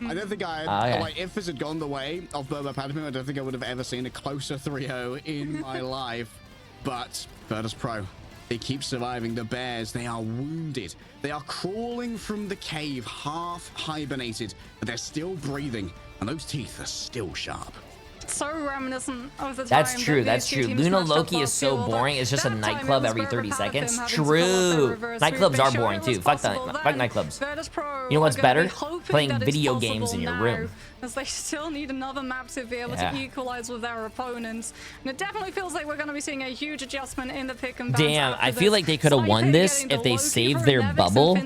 I don't think like, if this had gone the way of Berber Padapim, I don't think I would have ever seen a closer 3-0 in my life. But Virtus.pro, they keep surviving. The Bears, they are wounded. They are crawling from the cave, half hibernated, but they're still breathing, and those teeth are still sharp. So reminiscent of the time. That's true. That's true. Luna Loki is so boring. It's just a nightclub every 30 seconds. True. Nightclubs are boring too. Fuck nightclubs. You know what's better? Playing video games in your room. As they still need another map to be able to equalize with their opponents. And it definitely feels like we're going to be seeing a huge adjustment in the pick and ban. Damn, I feel like they could have won this if they saved their bubble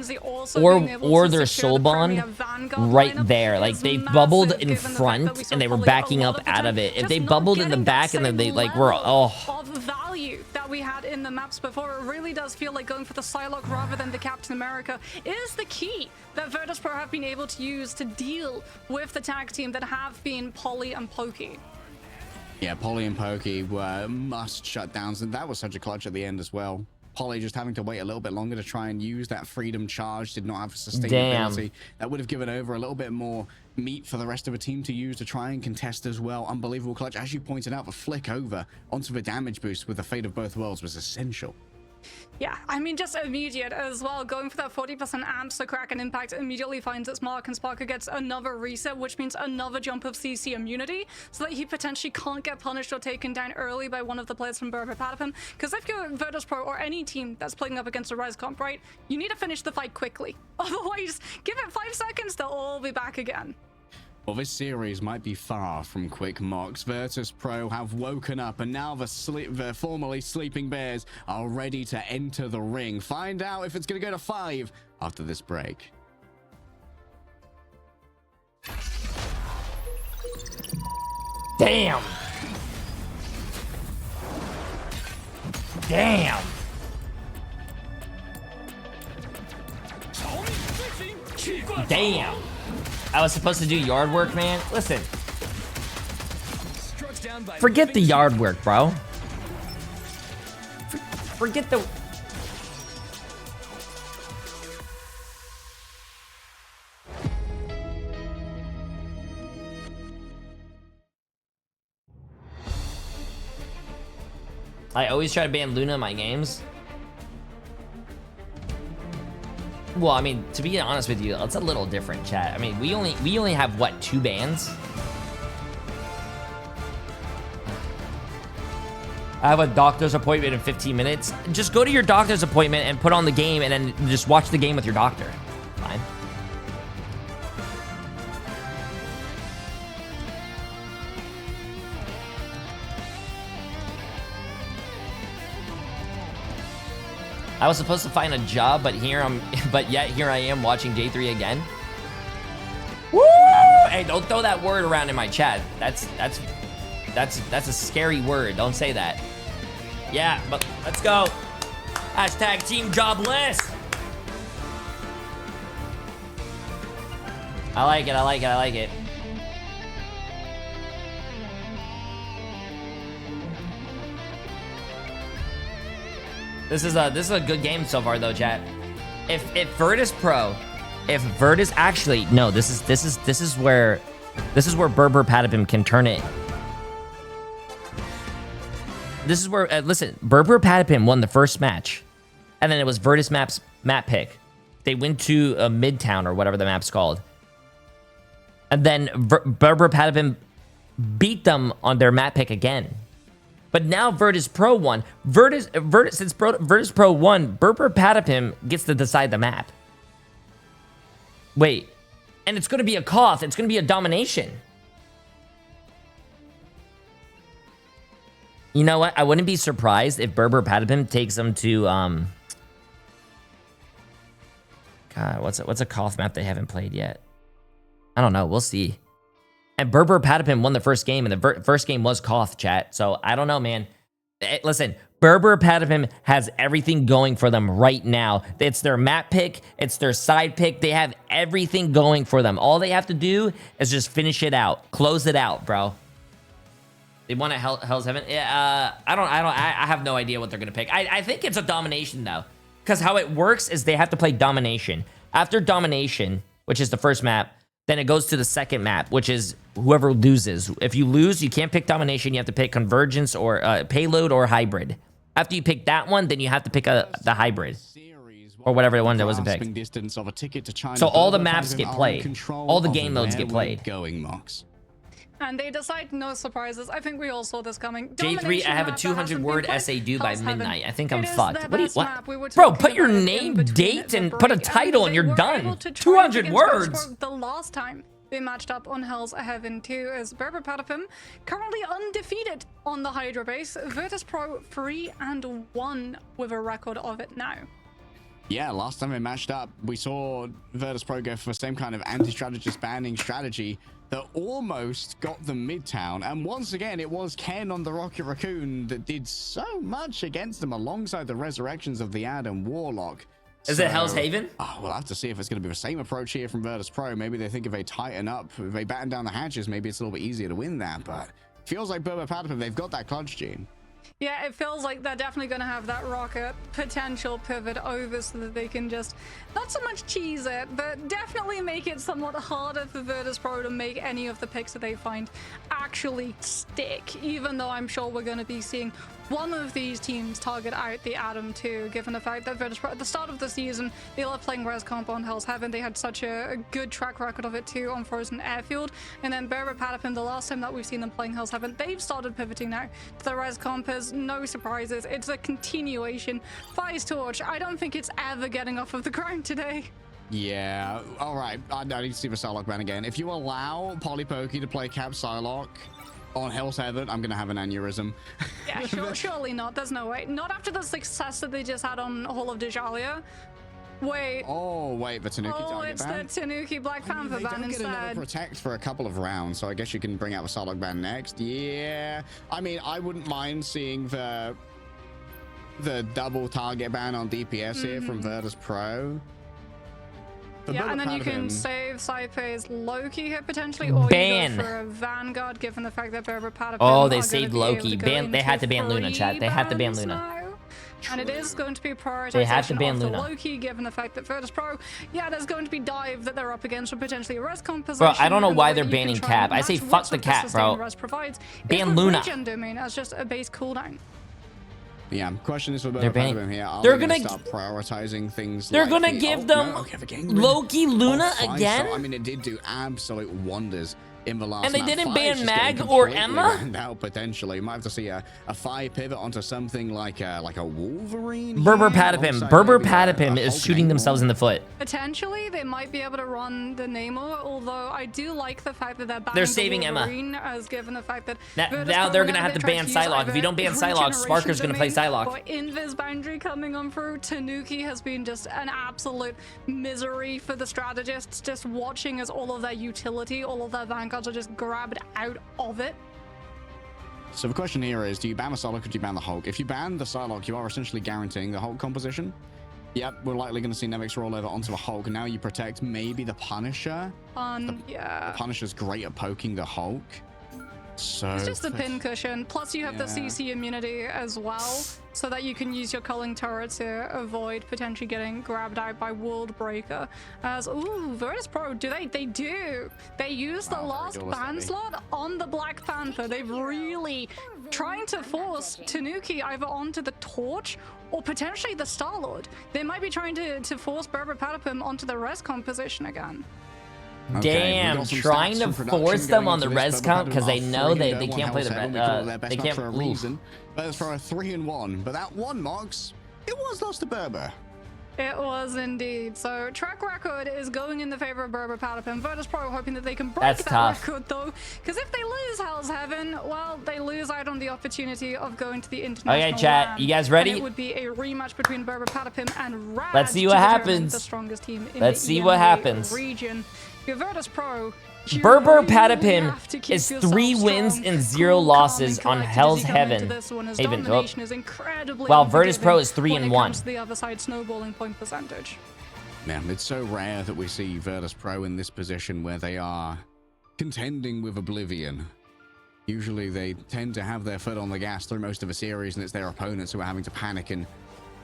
or their soul bond right there. Like they bubbled in front and they were backing up out of it. If they bubbled in the back and then they like were of value that we had in the maps before, it really does feel like going for the Psylocke rather than the Captain America is the key that Virtus.pro have been able to use to deal with the tag team that have been Polly and Pokey. Yeah, Polly and Pokey were must shutdowns, and that was such a clutch at the end as well. Polly just having to wait a little bit longer to try and use that freedom charge, did not have sustainability. Damn. That would have given over a little bit more meat for the rest of the team to use to try and contest as well. Unbelievable clutch. As you pointed out, the flick over onto the damage boost with the Fate of Both Worlds was essential. Yeah, I mean, just immediate as well. Going for that 40% amp, so Kraken Impact immediately finds its mark, and Sparker gets another reset, which means another jump of CC immunity, so that he potentially can't get punished or taken down early by one of the players from Berber Padapim. Because if you're Virtus.pro or any team that's playing up against a res comp, right, you need to finish the fight quickly. Otherwise, give it 5 seconds, they'll all be back again. Well, this series might be far from quick, Mox. Virtus Pro have woken up, and now the formerly sleeping bears are ready to enter the ring. Find out if it's going to go to 5 after this break. Damn. Damn. Damn. I was supposed to do yard work, man. Listen. Forget the yard work, bro. Forget the... I always try to ban Luna in my games. Well, I mean, to be honest with you, it's a little different, chat. I mean, we only have what, 2 bans? I have a doctor's appointment in 15 minutes. Just go to your doctor's appointment and put on the game and then just watch the game with your doctor. Fine. I was supposed to find a job, but yet here I am watching Jay3 again. Woo! Hey, don't throw that word around in my chat. That's a scary word. Don't say that. Yeah, but let's go. Hashtag team jobless. I like it. I like it. I like it. This is a good game so far though, chat. If Virtus actually no, this is where Berber Patapim can turn it. This is where listen, Berber Patapim won the first match, and then it was Virtus map pick. They went to Midtown or whatever the map's called, and then Berber Patapim beat them on their map pick again. But now Virtus Pro won. Virtus Pro won, Berber Patapim gets to decide the map. Wait, and it's going to be a cough. It's going to be a domination. You know what? I wouldn't be surprised if Berber Patapim takes them to God, what's a cough map they haven't played yet? I don't know. We'll see. And Berber Patapim won the first game, and the first game was Koth, chat. So I don't know, man. Listen, Berber Patapim has everything going for them right now. It's their map pick. It's their side pick. They have everything going for them. All they have to do is just finish it out. Close it out, bro. They won at Hell's Heaven. Yeah, I have no idea what they're going to pick. I think it's a domination, though. Because how it works is they have to play domination. After domination, which is the first map, then it goes to the second map, which is whoever loses. If you lose, you can't pick domination. You have to pick convergence or payload or hybrid. After you pick that one, then you have to pick the hybrid or whatever one that wasn't picked. So all the maps get played. All the game modes get played. And they decide no surprises. I think we all saw this coming. J3, I have a 200-word essay due by midnight. I think I'm fucked. What? Bro, put your name, date, and put a title, and you're done. 200 words. The last time they matched up on Hell's Heaven 2 is Berber Patapim, currently undefeated on the Hydra base. Virtus Pro 3-1 with a record of it now. Yeah, last time they matched up, we saw Virtus Pro go for the same kind of anti-strategist banning strategy that almost got them Midtown. And once again, it was Ken on the Rocket Raccoon that did so much against them alongside the resurrections of the Ad and Warlock. Is it Hell's Haven? Oh, we'll have to see if it's going to be the same approach here from Virtus Pro. Maybe they think if they tighten up, if they batten down the hatches, maybe it's a little bit easier to win that. But feels like Berber Patapim, they've got that clutch gene. Yeah, it feels like they're definitely going to have that rocket potential pivot over so that they can just, not so much cheese it, but definitely make it somewhat harder for Virtus Pro to make any of the picks that they find actually stick, even though I'm sure we're going to be seeing one of these teams target out the Atom too, given the fact that Virtus Pro, at the start of the season, they loved playing Res Comp on Hell's Heaven. They had such a good track record of it too on Frozen Airfield. And then Berber Patapim, the last time that we've seen them playing Hell's Heaven, they've started pivoting now to the Res Compers. No surprises. It's a continuation. Fai's Torch, I don't think it's ever getting off of the ground today. Yeah, all right. I need to see the Psylocke ban again. If you allow Polypokey to play Cap Psylocke on Hell's Heaven, I'm going to have an aneurysm. Yeah, surely not. There's no way. Not after the success that they just had on Hall of Dejalia. Wait. Oh, wait, the Tanuki target ban? Oh, it's the Tanuki Black Panther ban instead. They don't get another protect for a couple of rounds, so I guess you can bring out the Psylocke ban next. Yeah. I mean, I wouldn't mind seeing the double target ban on DPS here from Virtus Pro. Yeah, and then you can save Saipei's Loki here potentially, or you go for a Vanguard, given the fact that Berber Patapim. Oh, they saved Loki. They had to ban Luna, chat. They had to ban Luna. And it is going to be prioritization they have to ban Luna. Loki, given the fact that Virtus Pro, yeah, there's going to be dive that they're up against for potentially a res composition. Bro, I don't know why they're banning Cap. I say fuck the Cap, bro. Ban Luna. Domain as just a base cooldown. Yeah, question is for Berber Patapim here. They're gonna start prioritizing things. They're gonna give them Loki Luna again. I mean, it did do absolute wonders in the last. And they didn't ban Mag or Emma. Now potentially, might have to see a 5 pivot onto something like a Wolverine. Berber Patapim is shooting themselves in the foot. Potentially, they might be able to run the Namor. Although I do like the fact that they're saving Emma. As given the fact that now they're gonna have to ban Psylocke. If you don't ban Psylocke, Sparker's gonna play Psylocke. Invis boundary coming on through. Tanuki has been just an absolute misery for the strategists. Just watching as all of their utility, all of their Vanguard are just grabbed out of it. So the question here is, do you ban the Psylocke or do you ban the Hulk? If you ban the Psylocke, you are essentially guaranteeing the Hulk composition. Yep, we're likely going to see Nevix roll over onto the Hulk. Now you protect maybe the Punisher. Yeah. The Punisher's great at poking the Hulk. So it's just a pin cushion. Plus you have the CC immunity as well, so that you can use your culling turret to avoid potentially getting grabbed out by World Breaker. As Virtus Pro, they use the last ban slot on the Black Panther. They've really trying to force Tanuki either onto the Torch or potentially the Star-Lord. They might be trying to force Berber Patapim onto the res composition again. Damn, trying to force them on the res comp because they know they can't play the res. They can't. For a reason. But it's for a 3-1. But that one, Mox, it was lost to Berber. It was indeed. So track record is going in the favor of Berber Patapim. Virtus Pro hoping that they can break that record though, because if they lose Hell's Heaven, well, they lose out on the opportunity of going to the international. Okay, chat, you guys ready? And it would be a rematch between Berber Patapim and Rad. Let's see what happens. The strongest team in Let's see what happens. Region. Virtus Pro. Berber Patapim is 3 wins and 0 losses on Hell's Heaven. While Virtus Pro is 3-1. The other side snowballing point percentage. Yeah, it's so rare that we see Virtus Pro in this position where they are contending with Oblivion. Usually they tend to have their foot on the gas through most of the series, and it's their opponents who are having to panic and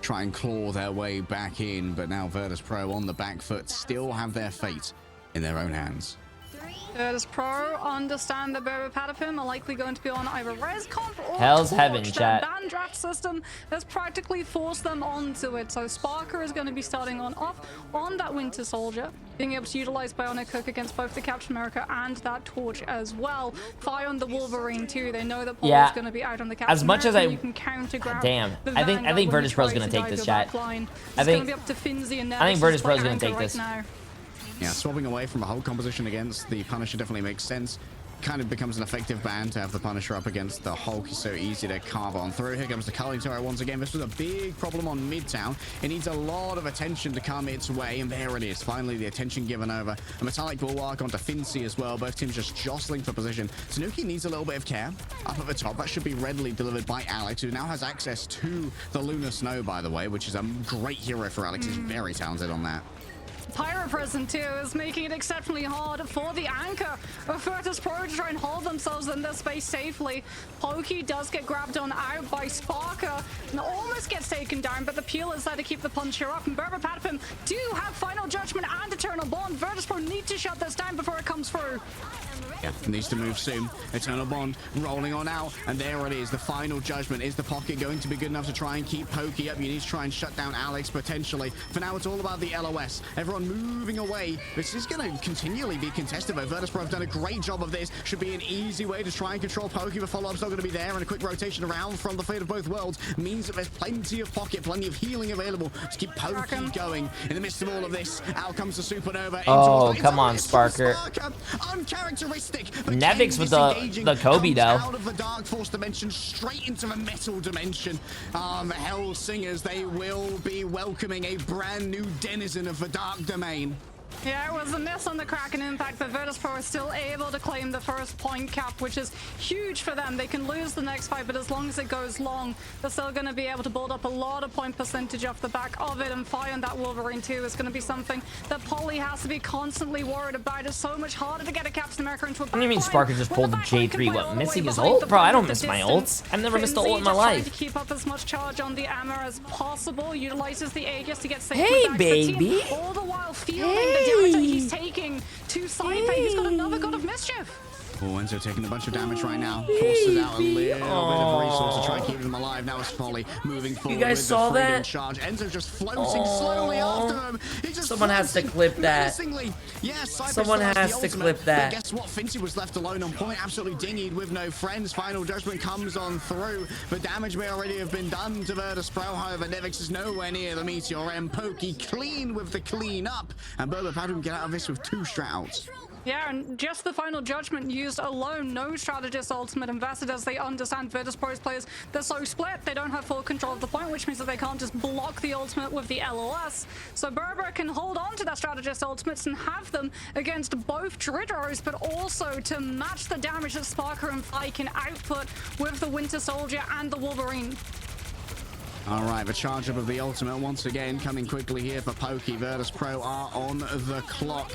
try and claw their way back in. But now Virtus Pro on the back foot still have their fate in their own hands. Virtus Pro understand that Berber Patapim are likely going to be on either res comp or Hell's Torch. Heaven, chat. Ban draft system has practically forced them onto it. So Sparker is going to be starting off on that Winter Soldier, being able to utilize Bionic Hook against both the Captain America and that Torch as well. Fire on the Wolverine too. They know that Paul is going to be out on the Captain as much America. as You can counter grab. Damn, I think Virtus Pro is going to take this, chat. I think Virtus Pro is going to take this. Yeah, swapping away from a whole composition against the Punisher definitely makes sense. Kind of becomes an effective ban to have the Punisher up against the Hulk. It's so easy to carve on through. Here comes the culling turret once again. This was a big problem on Midtown. It needs a lot of attention to come its way, and there it is. Finally, the attention given over. A Metallic Bulwark onto Fincy as well. Both teams just jostling for position. Tanuki needs a little bit of care up at the top. That should be readily delivered by Alex, who now has access to the Lunar Snow, by the way, which is a great hero for Alex. He's very talented on that. Pyro Prison 2 is making it exceptionally hard for the anchor of Virtus Pro to try and hold themselves in this space safely. Pokey does get grabbed on out by Sparker and almost gets taken down, but the peel is there to keep the Puncher up, and Berber Patapim do have Final Judgment and Eternal Bond. Virtus Pro need to shut this down before it comes through. Yeah, needs to move soon. Eternal Bond rolling on out, and there it is. The final judgment. Is the pocket going to be good enough to try and keep Pokey up? You need to try and shut down Alex potentially. For now, it's all about the LOS. Everyone moving away. This is going to continually be contested, but Virtus.pro have done a great job of this. Should be an easy way to try and control Pokey. The follow-up's not going to be there, and a quick rotation around from the Fate of Both Worlds means that there's plenty of pocket, plenty of healing available to keep Pokey going. In the midst of all of this, out comes the Supernova. Oh, come on, Sparker. Uncharacteristic. Nevix with the Kobe, though. Out of the Dark Force dimension, straight into the Metal dimension. Hell Singers, they will be welcoming a brand new denizen of the Dark Domain. Yeah, it was a miss on the Kraken impact, but Virtus.pro is still able to claim the first point cap, which is huge for them. They can lose the next fight, but as long as it goes long, they're still going to be able to build up a lot of point percentage off the back of it, and fire on that Wolverine too is going to be something that Polly has to be constantly worried about. It's so much harder to get a Captain America into a backline. What do you mean Sparker just pulled the Jay3? What, missing his ult? Bro, I don't miss my ults. I've never missed an ult in my life. To keep up as much charge on the ammo as possible, utilizes the Aegis to get safe. Hey, baby. All the while feeling the damage that he's taking to Saipan. He's got another God of Mischief. Oh, Enzo taking a bunch of damage right now. Forces out a little bit of resource to try and keep them alive. Now it's Polly moving forward. You guys saw that? Charge. Enzo just floating slowly after him. Someone has to clip that. Yes, someone has to clip that. But guess what? Fincy was left alone on point, absolutely dinghied with no friends. Final judgment comes on through. The damage may already have been done to Virtus.pro. However, Nevix is nowhere near the Meteor M. Pokey clean with the clean up. And Berber Padum get out of this with 2 strouds. Yeah, and just the final judgment used alone, no strategist ultimate invested, as they understand Virtus.pro's players. They're so split, they don't have full control of the point, which means that they can't just block the ultimate with the LOS. So Berber can hold on to their strategist ultimates and have them against both Dridros, but also to match the damage that Sparker and Fly can output with the Winter Soldier and the Wolverine. All right, the charge up of the ultimate once again coming quickly here for Pokey. Virtus.pro are on the clock.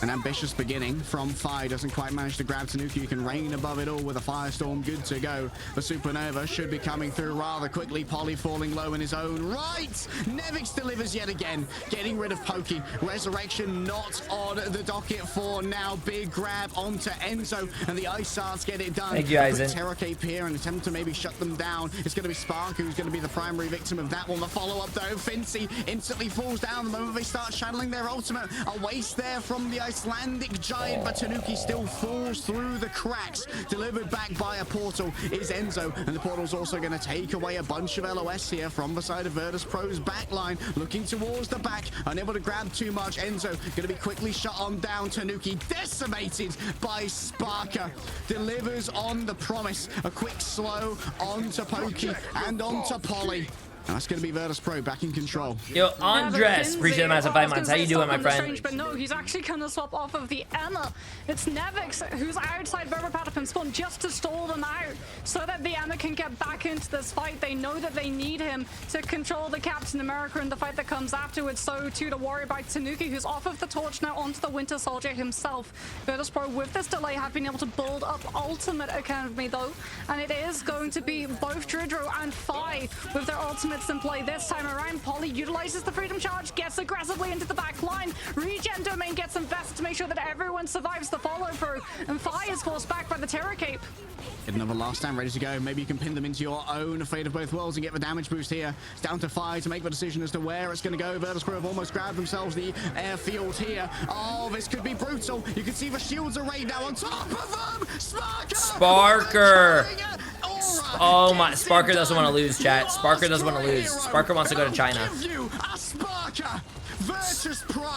An ambitious beginning from Fi. Doesn't quite manage to grab Tanuki. You can rain above it all with a Firestorm. Good to go. The Supernova should be coming through rather quickly. Polly falling low in his own right. Nevix delivers yet again, getting rid of Pokey. Resurrection not on the docket for now. Big grab onto Enzo, and the Ice Sarts get it done. Thank you, Eisen. Terror Cape here and attempt to maybe shut them down. It's going to be Spark who's going to be the primary victim of that one. The follow-up though, Fincy instantly falls down the moment they start channeling their ultimate. A waste there from the Icelandic giant, but Tanuki still falls through the cracks. Delivered back by a portal is Enzo, and the portal's also going to take away a bunch of LOS here from the side of Virtus.pro's backline. Looking towards the back, unable to grab too much. Enzo going to be quickly shut on down. Tanuki decimated by Sparker. Delivers on the promise. A quick slow onto Pokey and onto Polly. And that's going to be Virtus.pro back in control. Yo, Andres, appreciate the massive 5 months. How you doing, my friend? Strange, but no, he's actually going to swap off of the Emma. It's Nevix who's outside Berber Patapim spawn just to stall them out so that the Emma can get back into this fight. They know that they need him to control the Captain America in the fight that comes afterwards. So too to worry about Tanuki, who's off of the torch now onto the Winter Soldier himself. Virtus.pro with this delay have been able to build up Ultimate Academy though, and it is going to be both Dridro and Fi with their ultimates in play this time around. Polly utilizes the Freedom Charge, gets aggressively into the back line. Regen Domain gets invested to make sure that everyone survives the follow through, and Fi is forced back by the Terror Cape. Get another last stand ready to go. Maybe you can pin them into your own Fate of Both Worlds and get the damage boost here. It's down to Fi to make the decision as to where it's going to go. Virtus.pro have almost grabbed themselves the airfield here. Oh, this could be brutal. You can see the shields array now on top of them. Sparker! Oh my, Sparker doesn't want to lose, chat. Sparker doesn't want to lose. Sparker wants to go to China.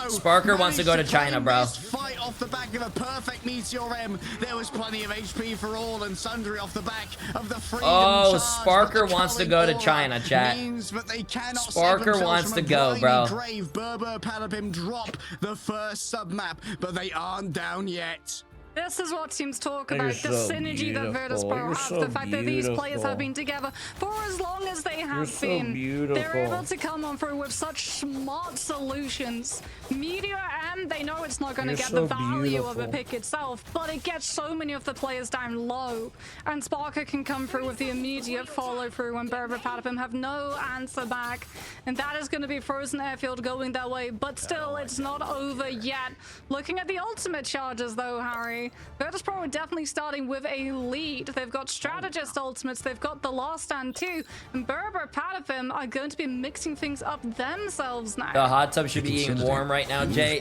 Sparker wants to go to China, bro. Fight off the back of a perfect Meteor M. There was plenty of HP for all and sundry off the back of the Freedom Charge. Sparker wants to go to China, chat. Sparker wants to go, bro. Berber Patapim drop the first sub-map, but they aren't down yet. This is what teams talk about, the synergy that Virtus.pro have, the fact that these players have been together for as long as they have been. They're able to come on through with such smart solutions. Meteor M, they know it's not going to get the value of the pick itself, but it gets so many of the players down low. And Sparker can come through with the immediate follow through when Berber Patapim have no answer back. And that is going to be Frozen Airfield going their way, but still, it's not over yet. Looking at the ultimate charges though, Harry. currently. Virtus.pro are definitely starting with a lead. They've got strategist ultimates, they've got the last stand too, and Berber, Patapim are going to be mixing things up themselves now. The hot tub should be getting warm right now, Jay.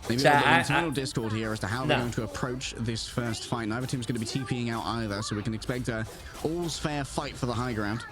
Maybe a little Discord here as to how they're going to approach this first fight. Neither team's going to be TPing out either, so we can expect a all's fair fight for the high ground.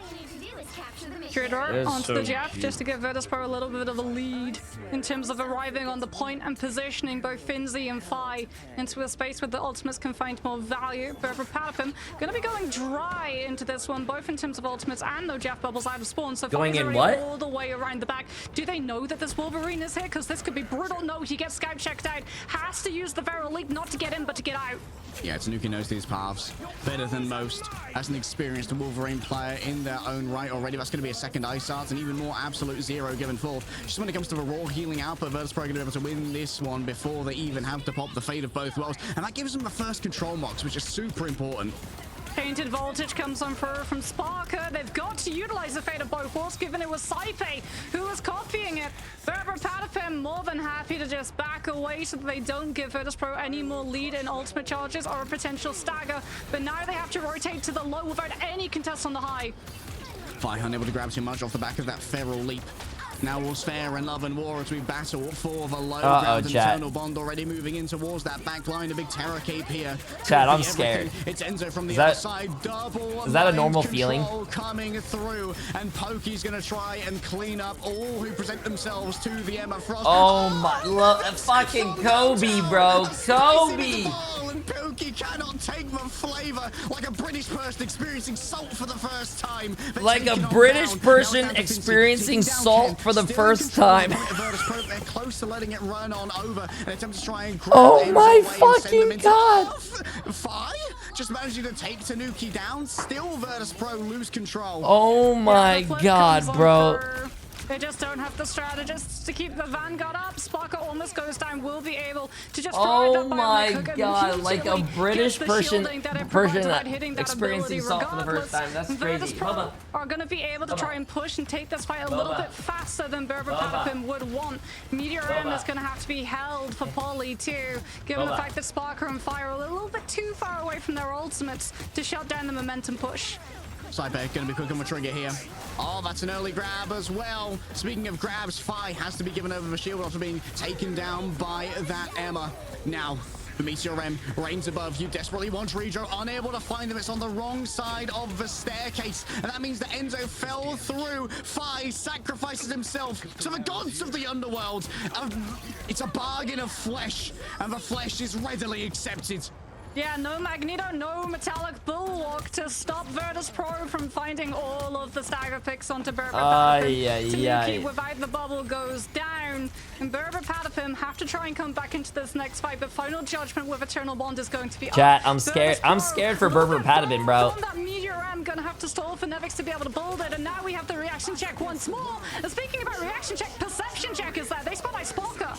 Curador onto the Jeff just to give Virtus.pro a little bit of a lead in terms of arriving on the point and positioning both Finzi and Fi into a space where the ultimates can find more value. Berber, Patapim going to be going dry into this one, both in terms of ultimates and no Jeff bubbles out of spawn. So going in what? All the way around the back. Do they know that this Wolverine is here? Because this could be brutal. No, he gets scout checked out. Has to use the Feral Leap not to get in, but to get out. Yeah, Tanuki knows these paths better than most. As an experienced Wolverine player in their own right already, that's going to be a second Ice Art and even more absolute zero given forward. Just when it comes to the raw healing output, Virtus.pro are going to be able to win this one before they even have to pop the Fate of both worlds. And that gives them the first control marks, which is super important. Painted Voltage comes on from Sparker. They've got to utilize the Fate of both worlds, given it was Saipe who was copying it. Berber, Patapim more than happy to just back away so that they don't give Virtus.pro any more lead in ultimate charges or a potential stagger. But now they have to rotate to the low without any contest on the high. Fi unable to grab too much off the back of that Feral Leap. Now All's Fair and Love and War as we battle for the low ground. Internal Bond already moving in towards that back line. A big Terror Cape here. Chad, I'm scared. It's Enzo from the other side. Double. Is that a normal feeling? Coming through, and Pokey's gonna try and clean up all who present themselves to the Emma Frost. Oh my, fucking Kobe, bro, Kobe. And Pokey cannot take the flavor like a British person experiencing salt for the first time. Like a British person experiencing salt for the first time. They're close to letting it run on over and attempt to try and oh my fucking god. Fi just managing to take Tanuki down. Still Virtus.pro lose control. Oh my god, bro. They just don't have the strategists to keep the Vanguard up. Sparker almost goes down. Will be able to just oh my god, like a British person experiencing salt for the first time. That's crazy. Are going to be able to try and push and take this fight a little bit faster than Berber Patapim would want. Meteor M is going to have to be held for Polly too, given the fact that Sparker and Fire are a little bit too far away from their ultimates to shut down the momentum push. Saipe going to be quick on the trigger here. Oh, that's an early grab as well. Speaking of grabs, Fi has to be given over the shield after being taken down by that Emma. Now, the Meteor M reigns above you. Desperately wants Rejo, unable to find them. It's on the wrong side of the staircase. And that means that Enzo fell through. Fi sacrifices himself to the gods of the underworld. It's a bargain of flesh, and the flesh is readily accepted. Yeah, no Magneto, no Metallic Bulwark to stop Virtus.pro from finding all of the stagger picks onto Berber Patapim. Tanuki without the bubble goes down, and Berber Patapim have to try and come back into this next fight, but Final Judgment with Eternal Bond is going to be Chat, I'm scared. I'm scared for Berber Patapim, bro. That Meteor M gonna have to stall for Nevix to be able to build it, and now we have the reaction check once more. And speaking about reaction check, perception check is there. They spot by Sparker.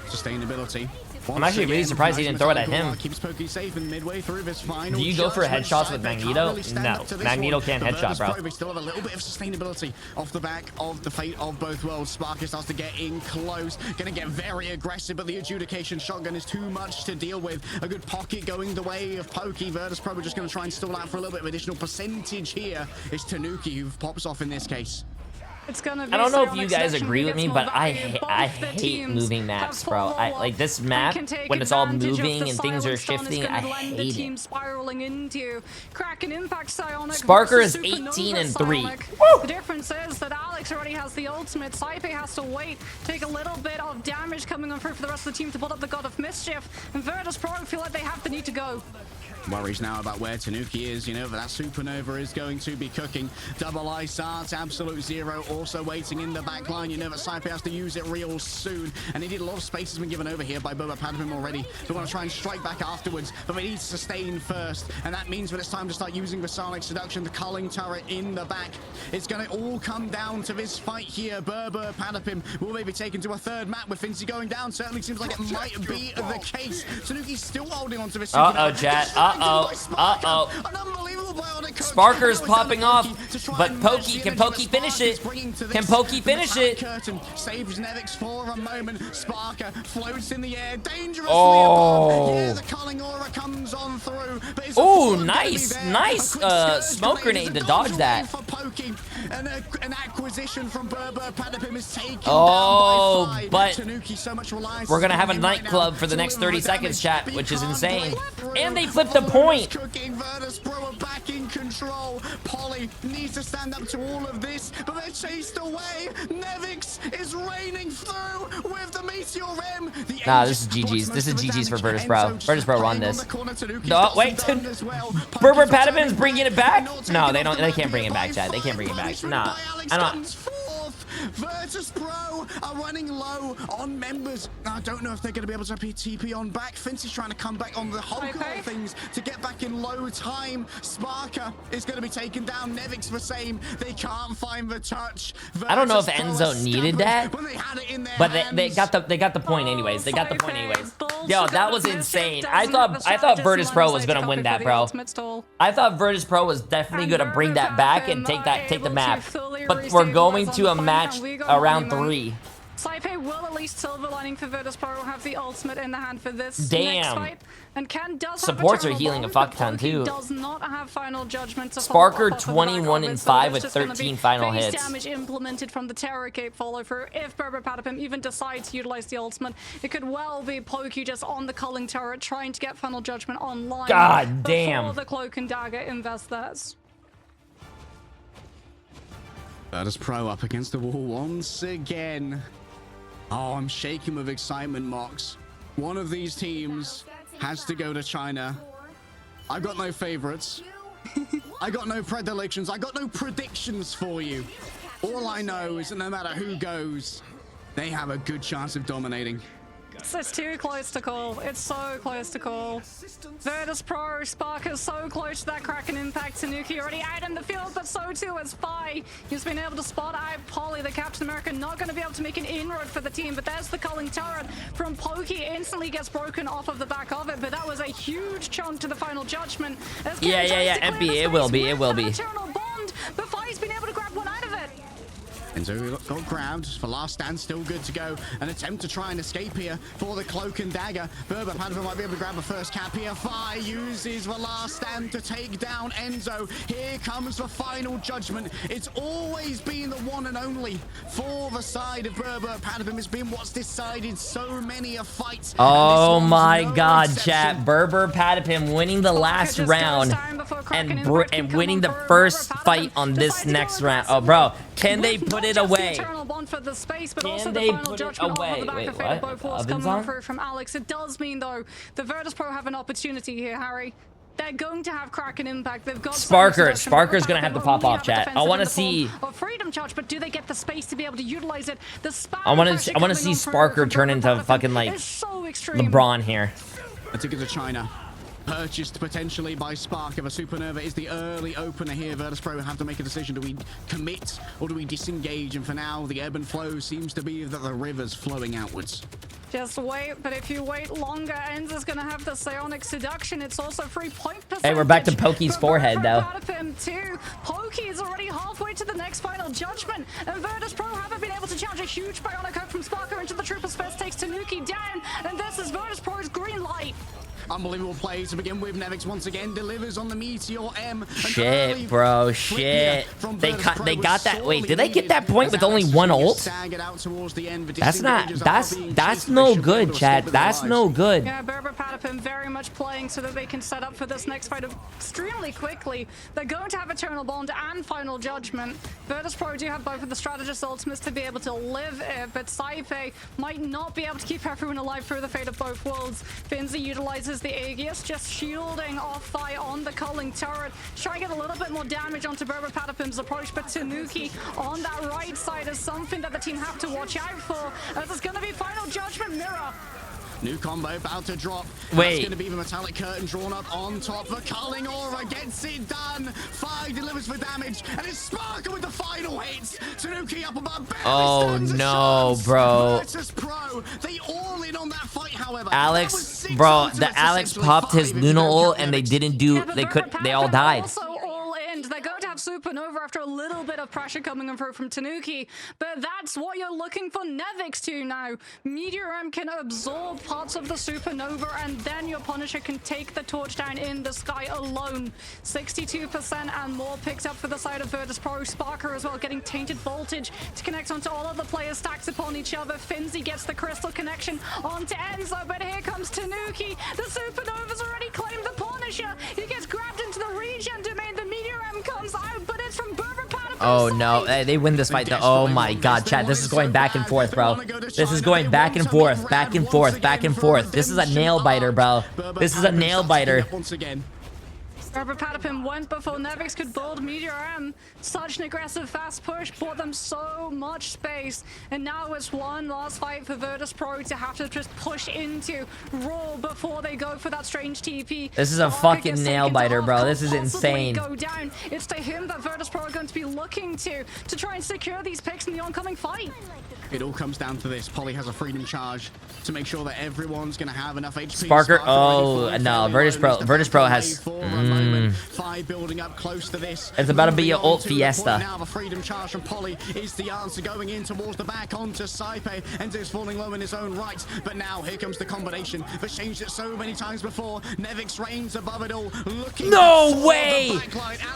Sustainability. I'm actually really surprised he didn't throw it at him. Keeps Pokey safe and midway through this final. Do you go for headshots with Magneto? No, Magneto can't headshot, bro. We still have a little bit of sustainability off the back of the Fate of both worlds. Sparker starts to get in close, gonna get very aggressive, but the adjudication shotgun is too much to deal with. A good pocket going the way of Pokey. Virtus.pro just gonna try and stall out for a little bit of additional percentage here. It's Tanuki who pops off in this case. It's gonna be I don't know if you guys agree with me, but I hate moving maps, bro. Like this map, when it's all moving and things are shifting, I hate it. Spiraling into Kraken Impact Psionic. Sparker is 18 and 3. The difference is that Alex already has the ultimate. Saipe has to wait, take a little bit of damage coming on through for the rest of the team to build up the God of Mischief. And Virtus.pro feel like they have the need to go. Worries now about where Tanuki is, you know, that Supernova is going to be cooking. Double Ice Arts, Absolute Zero also waiting in the back line. You know that Saipe has to use it real soon. And indeed, a lot of space has been given over here by Berber Patapim already. They want to try and strike back afterwards, but they need to sustain first. And that means when it's time to start using the Sonic Seduction, the culling turret in the back, it's going to all come down to this fight here. Berber Patapim, will they be taken to a third map with Finzi going down? Certainly seems like it might be the case. Tanuki's still holding on to this. Uh-oh, chat. Sparker's popping off, but Pokey, can Pokey finish it? Can Pokey finish it? Curtain saves Nevix for a moment. Sparker floats in the air, dangerously above. Yeah, the culling aura nice smoke grenade to dodge that. An acquisition from Berber Patapim is taken oh, down by but Tanuki, so much reliance we're gonna have a nightclub for the next 30 seconds, chat, which is insane. And they flipped the point. Virtus Pro are back in control. Polly needs to stand up to all of this, but they're chased away. Nevix is raining through with the Meteor M. Nah, this is GG's. This is GG's for Virtus Pro. Virtus Pro won this. No, wait. Berber Patapim's bringing it back? No, they don't. They can't bring it back, chat. They can't bring it back. Nah, I don't. Virtus Pro are running low on members. I don't know if they're going to be able to TP on back. Fincy's trying to come back on the whole of things to get back in low time. Sparker is going to be taken down. Nevix the same. They can't find the touch. I don't know if Enzo needed that, but they got the point anyways. They got the point anyways. Yo, that was insane. I thought Virtus Pro was gonna win that, bro. I thought Virtus Pro was definitely gonna bring that back and take the map. But we're going to a match around 3. Saipei will at least silver lining for Virtus Pro have the ultimate in the hand for this next fight. And Ken does supports are healing a fuck ton too. Does not have final judgment to Sparker 21-5 with 13 final hits. Damage implemented from the Terror Cape follow through. If Berber Patapim even decides to utilize the ultimate, it could well be Pokey just on the culling turret trying to get final judgment online. God damn. Before the Cloak and Dagger invest theirs. Virtus Pro up against the wall once again. Oh, I'm shaking with excitement, Mox. One of these teams has to go to China. I got no favorites. I got no predilections. I got no predictions for you. All I know is that no matter who goes, they have a good chance of dominating. It's too close to call. It's so close to call. Virtus Pro, Sparker's so close to that Kraken impact. Tanuki already out in the field, but so too is Fi. He's been able to spot out Polly, the Captain America, not going to be able to make an inroad for the team, but there's the culling turret from Pokey. Instantly gets broken off of the back of it, but that was a huge chunk to the final judgment. Yeah, MP, it will be. Bond, but Fi's been able to grab one out of it. Enzo got grabbed for last stand, still good to go. An attempt to try and escape here for the Cloak and Dagger. Berber Patapim might be able to grab the first cap here. Fi uses the last stand to take down Enzo. Here comes the final judgment. It's always been the one and only for the side of Berber Patapim. It's been what's decided so many a fight. Oh my god, chat. Berber Patapim winning the last round and winning the first fight on this next round. Oh, bro. Can they put it away? Can they put it away? Wait, what? Ovens on? From Alex. It does mean, though, the Virtus Pro have an opportunity here, Harry. They're going to have Kraken impact. They've got Sparker's gonna have to pop off, chat. I want to see. Freedom charge, but do they get the space to be able to utilize it? I want to see Sparker turn into fucking like LeBron here. I think it's a China. Purchased potentially by Sparker. The Supernova is the early opener here. Virtus Pro have to make a decision. Do we commit or do we disengage? And for now, the ebb and flow seems to be that the river's flowing outwards. Just wait, but if you wait longer, Enzo's gonna have the Psionic Seduction. It's also free point percentage. Hey, we're back to Pokey's forehead, though. Pokey is already halfway to the next final judgment, and Virtus Pro haven't been able to challenge a huge bionic hook from Sparker into the Troopers first, takes Tanuki down, and this is Virtus Pro's green light. Unbelievable play to begin with. Nevix once again delivers on the Meteor M. Shit, bro, shit. They got that. Wait, did they get that point with only one ult? That's no good, chat. That's no good. Yeah, Berber Patapim very much playing so that they can set up for this next fight extremely quickly. They're going to have Eternal Bond and Final Judgment. Virtus Pro do have both of the Strategist ultimates to be able to live it, but Saipei might not be able to keep everyone alive through the fate of both worlds. Finzi utilizes the Aegis, just shielding off Fi on the culling turret, trying to get a little bit more damage onto Berber Patapim's approach, but Tanuki on that right side is something that the team have to watch out for, as it's going to be Final Judgment Mirror. New combo about to drop. Wait. That's going to be the metallic curtain drawn up on top. The culling aura gets it done. Fi delivers for damage, and it's Sparker with the final hits. Tanuki up above. Oh no, bro. Pro. They all in on that fight, however. Alex, bro, the Alex popped his Luna ult, and they didn't do. They all died. They're going to have Supernova after after a little bit of pressure coming in from Tanuki, but that's what you're looking for Nevix to now. Meteor M can absorb parts of the supernova, and then your Punisher can take the torch down in the sky alone. 62% and more picked up for the side of Virtus.pro. Sparker as well getting tainted voltage to connect onto all of the players stacked upon each other. Finzi gets the crystal connection onto Enzo, but here comes Tanuki. The supernova's already claimed the Punisher. He gets grabbed into the regen domain. The Meteor M comes out, but it's from Berber Patterson. Oh no, they win this fight though. Oh my god, chat, this is going back and forth, bro. This is going back and forth, back and forth, back and forth. This is a nail biter, bro. This is a nail biter. Berber Patterson went before Nevix could build Meteor M. Such an aggressive fast push bought them so much space. And now it's one last fight for Virtus.pro to have to just push into Raw before they go for that strange TP. This is a fucking nail biter, bro. This is insane. Go down. It's to him that Virtus.pro are going to be looking to try and secure these picks in the oncoming fight. It all comes down to this. Polly has a freedom charge to make sure that everyone's going to have enough HP. Sparker, oh no, Virtus.pro has... Five building up close to this. It's about to be an ult fiesta. Now the freedom charge from Polly is the answer, going in towards the back onto Saipe. Enzo's falling low in his own right, but now here comes the combination that's changed it so many times before. Nevix reigns above it all, looking. No way!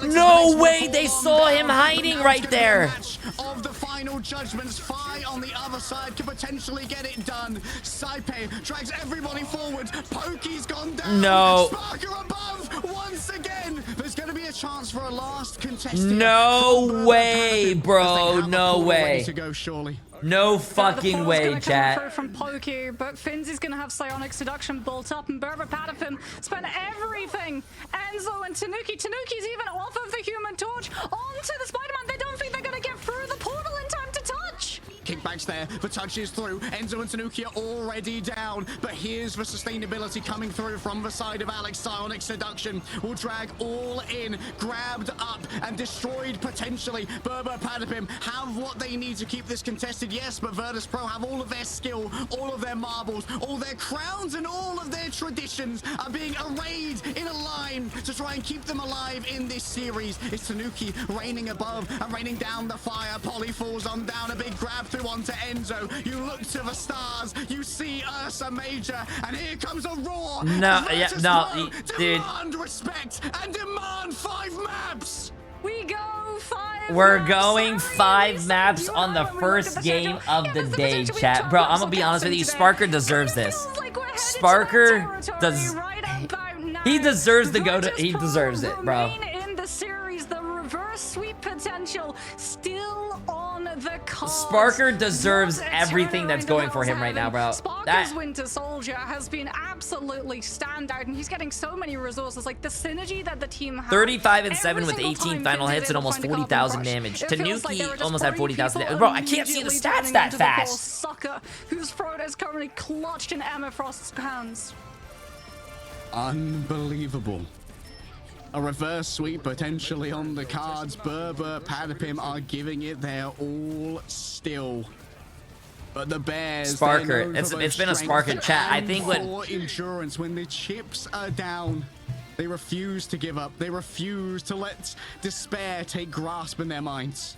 No way! They saw him hiding right there. Of the final judgments, Fi on the other side could potentially get it done. Saipe drags everybody forward. Pokey's gone down. No. Sparker above once again. There's going to be a chance for a last contest. No way, bro. No way. To go, surely. No fucking way, chat. From Pokey, but Finzi's gonna have Psionic Seduction built up, and Berber Patterson spent everything. Enzo and Tanuki. Tanuki's even off of the Human Torch onto the Spider-Man. They don't think they're gonna get through the portal in time to touch. Kickbacks there, the touch is through. Enzo and Tanuki are already down, but here's the sustainability coming through from the side of Alex. Psionic Seduction will drag all in, grabbed up and destroyed potentially. Berber Patterson have what they need to keep this contested, yes, but Virtus.pro have all of their skill, all of their marbles, all their crowns, and all of their traditions are being arrayed in a line to try and keep them alive in this series. It's Tanuki raining above and raining down the fire. Polly falls on down, a big grab through onto Enzo. You look to the stars, you see Ursa Major, and here comes a roar. No, yeah, no, dude. Demand respect and demand 5 maps. We go 5. We're going 5 maps on the first game of the day, chat. Bro, I'm gonna be honest with you. Sparker deserves this. Sparker does. He deserves to go to. He deserves it, bro. In the series, the reverse sweep potential still on the cards. Sparker deserves everything that's going for him right now, bro. Sparker's Winter Soldier has been absolutely standout, and he's getting so many resources. Like the synergy that the team has. 35 and 7 with 18 final hits and almost 40,000 damage. Tanuki almost had 40,000 damage. Bro, I can't see the stats that fast. Sucker, whose throat is currently clutched in Emma Frost's hands. Unbelievable. A reverse sweep potentially on the cards. Berber Patterson are giving it their all still. But the Bears, Sparker, it's been a Sparker chat. I think when endurance, when the chips are down, they refuse to give up. They refuse to let despair take grasp in their minds.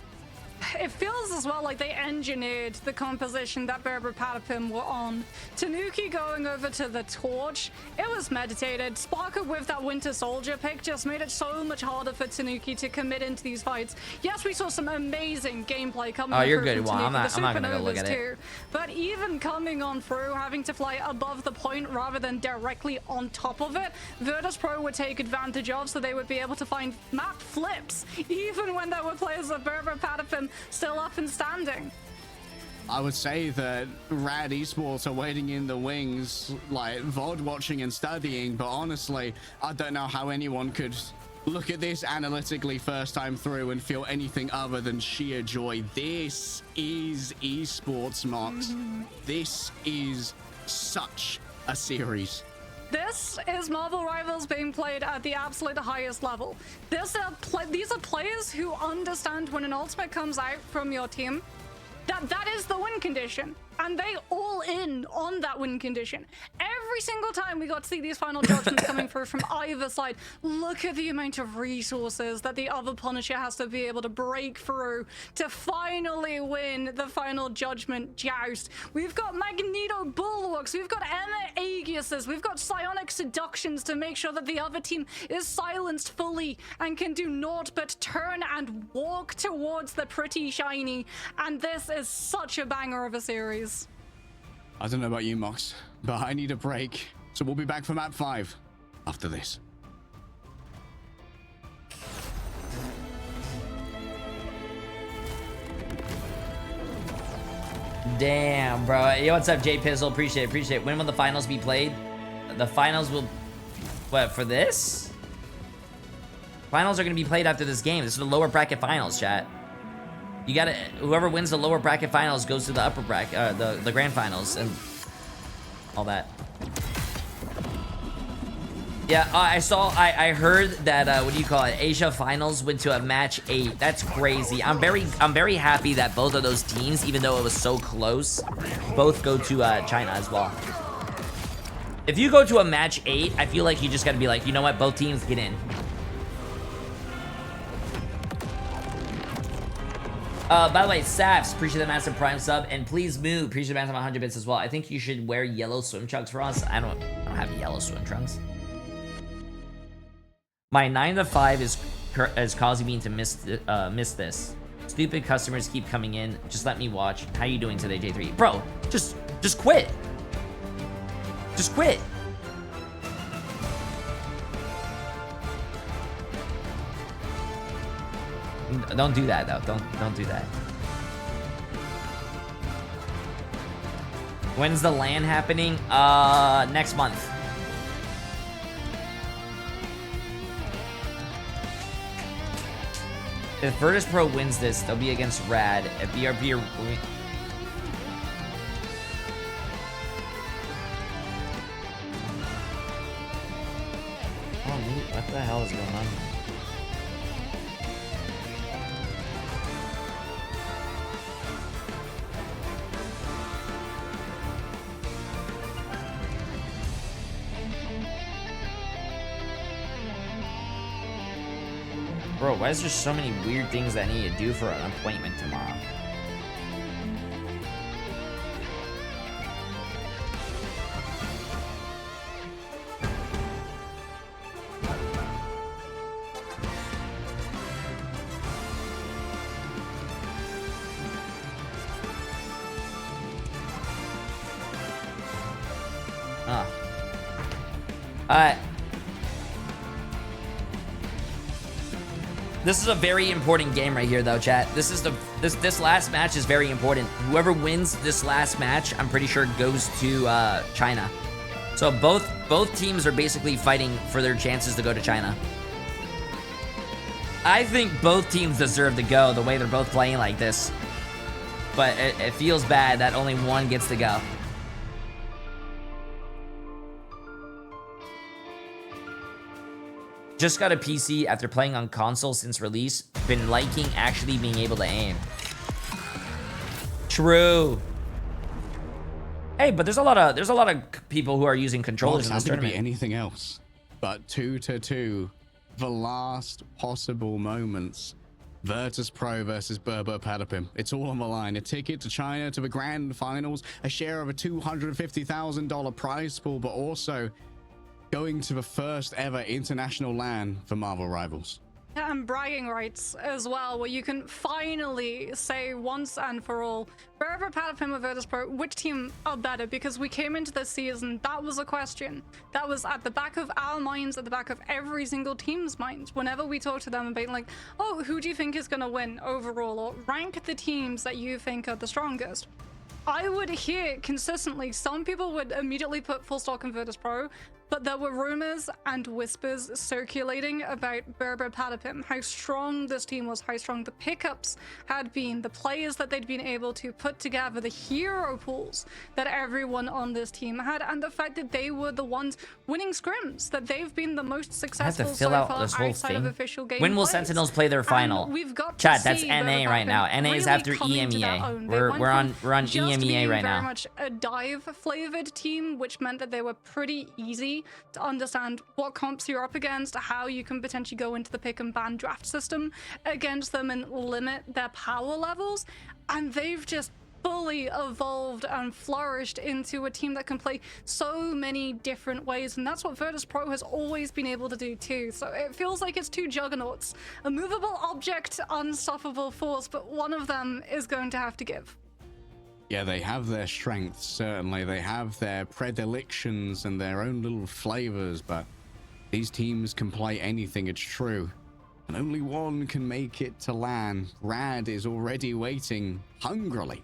It feels as well like they engineered the composition that Berber Patterson were on. Tanuki going over to the torch, it was meditated. Sparker with that Winter Soldier pick just made it so much harder for Tanuki to commit into these fights. Yes, we saw some amazing gameplay coming Oh, you're good. from Well, I'm not gonna go look at it. Too. But even coming on through, having to fly above the point rather than directly on top of it, Virtus.pro would take advantage of, so they would be able to find map flips, even when there were players of Berber Patterson still up and standing. I would say that Rad Esports are waiting in the wings, like VOD watching and studying, but honestly, I don't know how anyone could look at this analytically first time through and feel anything other than sheer joy. This is esports, Mox. This is such a series. This is Marvel Rivals being played at the absolute highest level. These are players who understand when an ultimate comes out from your team, that is the win condition. And they all in on that win condition. Every single time we got to see these final judgments coming through from either side, look at the amount of resources that the other Punisher has to be able to break through to finally win the final judgment joust. We've got Magneto Bulwarks, we've got Emma Aegiuses, we've got Psionic Seductions to make sure that the other team is silenced fully and can do naught but turn and walk towards the pretty shiny. And this is such a banger of a series. I don't know about you, Mox, but I need a break. So we'll be back for map 5 after this. Damn, bro. Yo, what's up, Jay Pizzle? Appreciate it. When will the finals be played? The finals will... What, for this? Finals are going to be played after this game. This is the lower bracket finals, chat. You gotta... Whoever wins the lower bracket finals goes to the upper bracket... the grand finals and... all that. Yeah, I heard that, what do you call it? Asia Finals went to a match 8. That's crazy. I'm very happy that both of those teams, even though it was so close, both go to China as well. If you go to a match 8, I feel like you just gotta be like, you know what? Both teams get in. By the way, Saps, appreciate the massive Prime sub, and please move, appreciate the massive 100 bits as well. I think you should wear yellow swim trunks for us. I don't have yellow swim trunks. My 9 to 5 is causing me to miss this. Stupid customers keep coming in. Just let me watch. How you doing today, Jay3? Bro, just quit. Just quit. Don't do that though. Don't do that. When's the LAN happening? Next month. If Virtus Pro wins this, they'll be against Rad. If BRB are... Oh, what the hell is going on? Bro, why is there so many weird things that I need to do for an appointment tomorrow? This is a very important game right here, though, chat. This last match is very important. Whoever wins this last match, I'm pretty sure goes to China. So both teams are basically fighting for their chances to go to China. I think both teams deserve to go the way they're both playing like this. But it feels bad that only one gets to go. Just got a PC after playing on console since release. Been liking actually being able to aim. True. Hey, but there's a lot of people who are using controllers in this tournament. Be anything else but 2-2, the last possible moments. Virtus Pro versus Berber Patapim. It's all on the line. A ticket to China to the grand finals, a share of a $250,000 prize pool, but also going to the first ever international LAN for Marvel Rivals. Yeah, and bragging rights as well, where you can finally say once and for all, Berber Patapim or Virtus Pro, which team are better? Because we came into this season, that was a question. That was at the back of our minds, at the back of every single team's minds. Whenever we talk to them and being like, oh, who do you think is going to win overall? Or rank the teams that you think are the strongest. I would hear consistently, some people would immediately put full stock in Virtus Pro. But there were rumors and whispers circulating about Berber Patapim, how strong this team was, how strong the pickups had been, the players that they'd been able to put together, the hero pools that everyone on this team had, and the fact that they were the ones winning scrims, that they've been the most successful so far outside of official game. When will Sentinels play their final? We've got Chat, that's NA right now. NA is after EMEA. We're on EMEA right now. Very much a dive flavored team, which meant that they were pretty easy to understand what comps you're up against, how you can potentially go into the pick and ban draft system against them and limit their power levels. And they've just fully evolved and flourished into a team that can play so many different ways, and that's what Virtus Pro has always been able to do too. So it feels like it's two juggernauts, a movable object, unstoppable force, but one of them is going to have to give. Yeah, they have their strengths, certainly. They have their predilections and their own little flavors, but these teams can play anything, it's true. And only one can make it to LAN. Rad is already waiting hungrily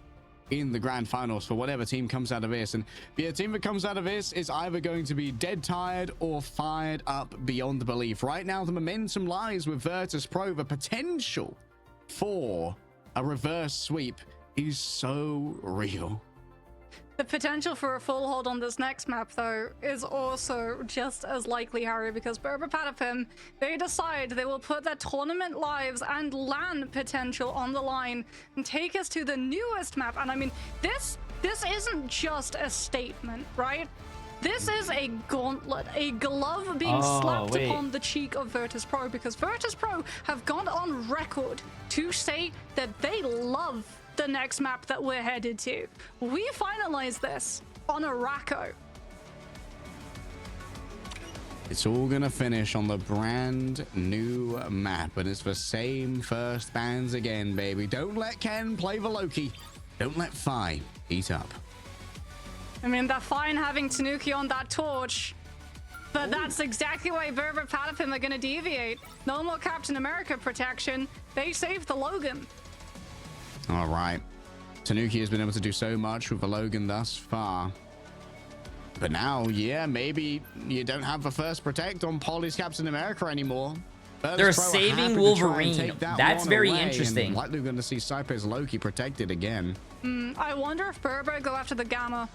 in the grand finals for whatever team comes out of this. And the team that comes out of this is either going to be dead tired or fired up beyond belief. Right now, the momentum lies with Virtus Pro. The potential for a reverse sweep is so real. The potential for a full hold on this next map, though, is also just as likely, Harry, because Berber Patapim, they decide they will put their tournament lives and LAN potential on the line and take us to the newest map. And I mean, this isn't just a statement, right? This is a gauntlet, a glove being slapped upon the cheek of Virtus Pro, because Virtus Pro have gone on record to say that they love the next map that we're headed to. We finalized this on Araco. It's all gonna finish on the brand new map, and it's the same first bans again, baby. Don't let Ken play the Loki. Don't let Fi eat up. I mean, they're fine having Tanuki on that torch, but that's exactly why Berber Patapim are gonna deviate. No more Captain America protection. They saved the Logan. All right. Tanuki has been able to do so much with the Logan thus far. But now, yeah, maybe you don't have the first protect on Polly's Captain America anymore. They're saving Wolverine. That's very interesting. Likely going to see Saipe's Loki protected again. I wonder if Berber go after the Gamma.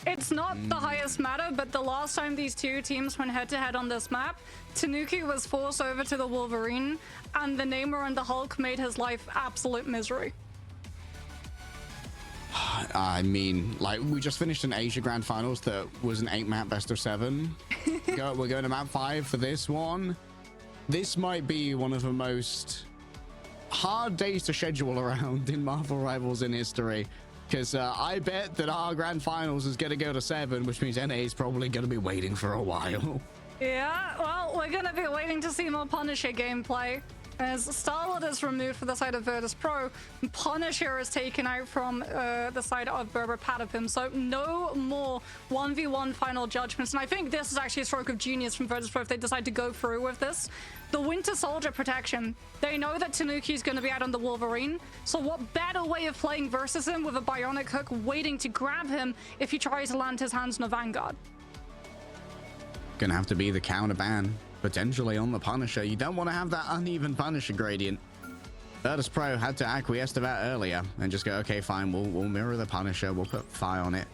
It's not the highest matter, but the last time these two teams went head-to-head on this map, Tanuki was forced over to the Wolverine, and the Namor and the Hulk made his life absolute misery. I mean, like, we just finished an Asia Grand Finals that was an 8-map best of 7. We're going to map 5 for this one. This might be one of the most hard days to schedule around in Marvel Rivals in history, because I bet that our Grand Finals is going to go to 7, which means NA is probably going to be waiting for a while. Yeah, well, we're going to be waiting to see more Punisher gameplay. As Star-Lord is removed for the side of Virtus Pro, Punisher is taken out from the side of Berber Patapim. So no more 1v1 final judgments. And I think this is actually a stroke of genius from Virtus Pro if they decide to go through with this. The Winter Soldier protection. They know that Tanuki is going to be out on the Wolverine. So what better way of playing versus him with a bionic hook waiting to grab him if he tries to land his hands on a Vanguard? Gonna have to be the counter ban. Potentially on the Punisher. You don't want to have that uneven Punisher gradient. Virtus Pro had to acquiesce to that earlier and just go, okay, fine, we'll mirror the Punisher, we'll put Fi on it.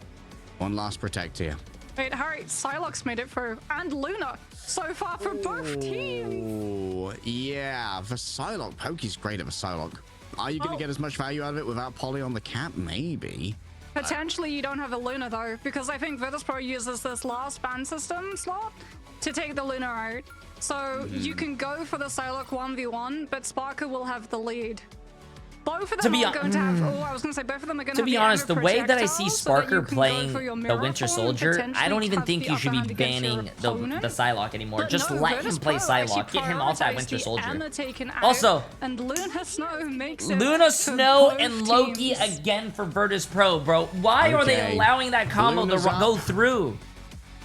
One last protect here. Wait, Harry, Psylocke's made it through, and Luna so far for both teams. Yeah, the Psylocke. Pokey's great at the Psylocke. Are you going to get as much value out of it without Polly on the cap? Maybe. Potentially you don't have a Luna though, because I think Virtus Pro uses this last ban system slot to take the Luna out. So you can go for the Psylocke 1v1, but Sparker will have the lead. Both of them are going to have... Oh, I was going to say both of them are going to have... To be honest, the way that I see Sparker playing the Winter Soldier, I don't even think you should be banning the Psylocke anymore. Just let him play Psylocke. Get him off that Winter Soldier. Also, and Luna Snow makes it Luna Snow and Loki again for Virtus Pro, bro. Why are they allowing that combo to go through?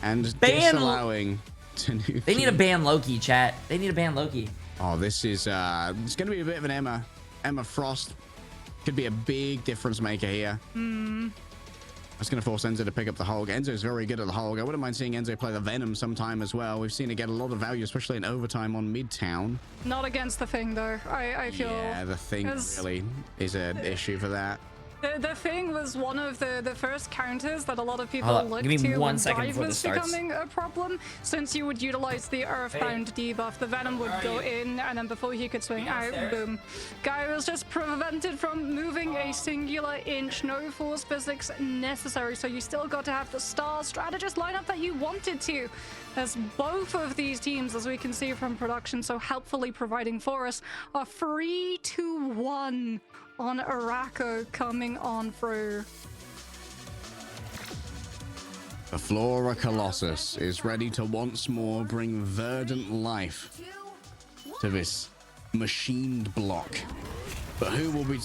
And disallowing Tanuki. They need to ban Loki, chat. They need to ban Loki. Oh, this is... it's going to be a bit of an Emma Frost. Could be a big difference maker here. That's going to force Enzo to pick up the Hulk. Enzo's very good at the Hulk. I wouldn't mind seeing Enzo play the Venom sometime as well. We've seen it get a lot of value, especially in overtime on Midtown. Not against the Thing, though. I feel... Yeah, the Thing really is an issue for that. The Thing was one of the first counters that a lot of people looked to when one second Dive was becoming a problem, since you would utilize the Earthbound debuff. The Venom would go in, and then before he could swing out, boom. Guy was just prevented from moving a singular inch. No force physics necessary, so you still got to have the star strategist lineup that you wanted to. As both of these teams, as we can see from production so helpfully providing for us, are 3-1 on Araco coming on through. The Flora Colossus is ready to once more bring verdant life to this machined block. But who will be...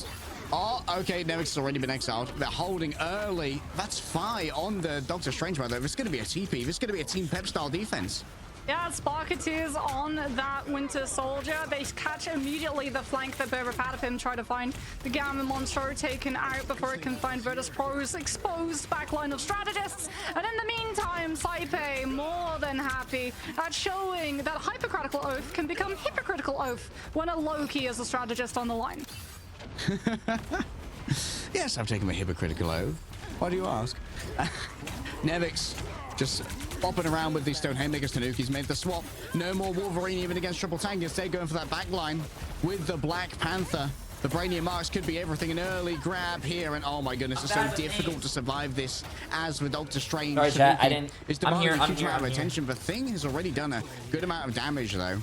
Oh, okay, Nevix has already been exiled. They're holding early. That's Fi on the Doctor Strange, by the way. This is going to be a TP. This is going to be a Team Pep style defense. Yeah, Sparketeers on that Winter Soldier. They catch immediately the flank that Berber Patapim try to find. The Gamma Monstro taken out before it can find Virtus Pro's exposed backline of strategists. And in the meantime, Saipe more than happy at showing that Hypercritical Oath can become Hypocritical Oath when a Loki is a strategist on the line. Yes, I've taken my Hypocritical Oath. Why do you ask? Nevix just bopping around with these Stone Haymakers. Tanuki's made the swap. No more Wolverine even against Triple Tank. Instead going for that back line with the Black Panther. The Brainiac Marks could be everything. An early grab here, and oh my goodness, it's so difficult to survive this as with Doctor Strange. Sorry, chat, I didn't... I'm here. Attention. The Thing has already done a good amount of damage, though.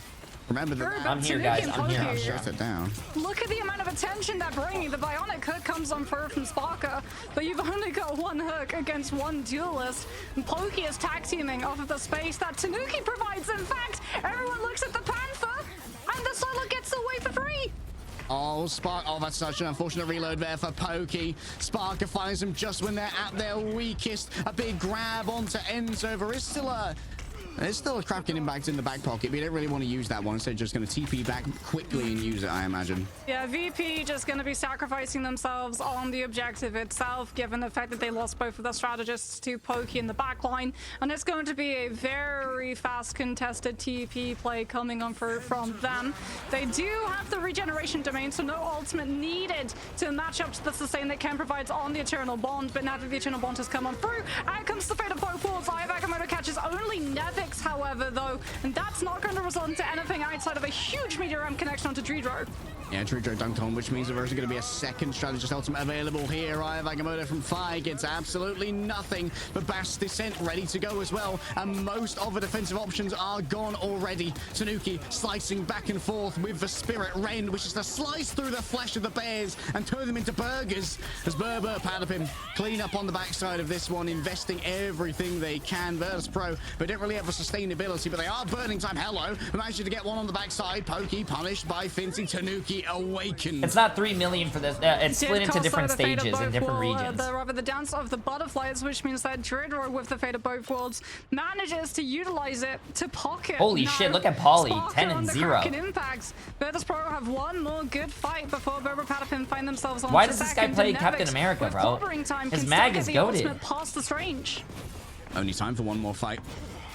Remember that. I'm here, guys. I'm here. Shut it down. Look at the amount of attention that Brainy, the Bionic Hook, comes on fur from Sparker, but you've only got one hook against one duelist. And Pokey is tag teaming off of the space that Tanuki provides. In fact, everyone looks at the Panther, and the Solo gets away for free. Oh, that's such an unfortunate reload there for Pokey. Sparker finds him just when they're at their weakest. A big grab onto Enzo. There's still a Kraken impact in the back pocket, but you don't really want to use that one. Instead, just going to TP back quickly and use it, I imagine. Yeah, VP just going to be sacrificing themselves on the objective itself, given the fact that they lost both of their strategists to Pokey in the back line. And it's going to be a very fast contested TP play coming on from them. They do have the regeneration domain, so no ultimate needed to match up to the sustain that Ken provides on the Eternal Bond. But now that the Eternal Bond has come on through, out comes the fate of both worlds. Agamotto catches only Nevix, however, though, and that's not going to result into anything outside of a huge Meteor M connection onto Dredro. Yeah, Dredro dunked on, which means there's going to be a second strategist ultimate available here. Agamotto from Fi gets absolutely nothing, but Bass Descent ready to go as well, and most of the defensive options are gone already. Tanuki slicing back and forth with the Spirit Rend, which is to slice through the flesh of the bears and turn them into burgers, as Berber Patapim clean up on the backside of this one, investing everything they can. Virtus Pro, but don't really have a sustainability, but they are burning time. Hello, managed to get one on the backside. Pokey punished by Fincy. Tanuki awakened. It's not 3 million for this. It's split into different stages in different regions. The dance of the butterflies, which means that Dredro with the fate of both worlds manages to utilize it to pocket. Holy shit, look at Polly, 10-0. Impacts. Virtus Pro have one more good fight before Berber Patapim find themselves on. Why does this guy play Captain America, bro? His mag is goated. Past the Strange. Only time for one more fight.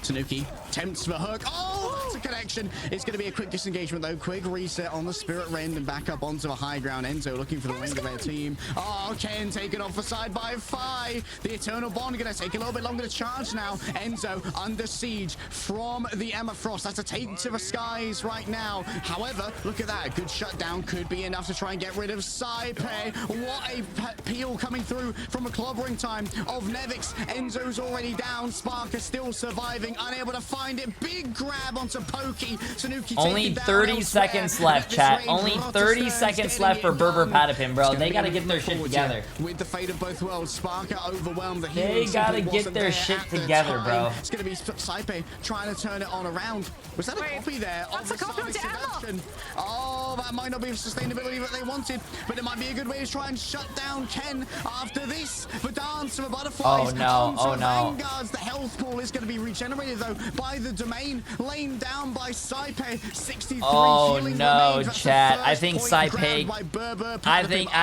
Tanuki tempts the hook. Oh, that's a connection. It's going to be a quick disengagement, though. Quick reset on the Spirit Rend and back up onto the high ground. Enzo looking for the wing of their team. Oh, Ken taken off the side by Fi. The Eternal Bond going to take a little bit longer to charge now. Enzo under siege from the Emma Frost. That's a take to the skies right now. However, look at that. A good shutdown could be enough to try and get rid of Saipe. What a peel coming through from a clobbering time of Nevix. Enzo's already down. Sparker still surviving. Unable to find it. Big grab onto Pokey. Tanuki only 30 seconds left, chat. Only 30 seconds left for Berber Patapim, bro. They gotta get their shit together. With the fate of both worlds, Sparker overwhelmed. They gotta get their shit together, bro. It's gonna be Saipe trying to turn it on around. Was that a copy there? That's a copy of Emma. Oh, that might not be the sustainability that they wanted, but it might be a good way to try and shut down Ken after this. The dance of the butterflies. Oh no, oh no. Vanguards. The health pool is going to be regenerated though by the domain, laying down down by Saipe. 63 Oh healing no, remains. That's chat. the I first think point Saipe. grabbed by Berber. I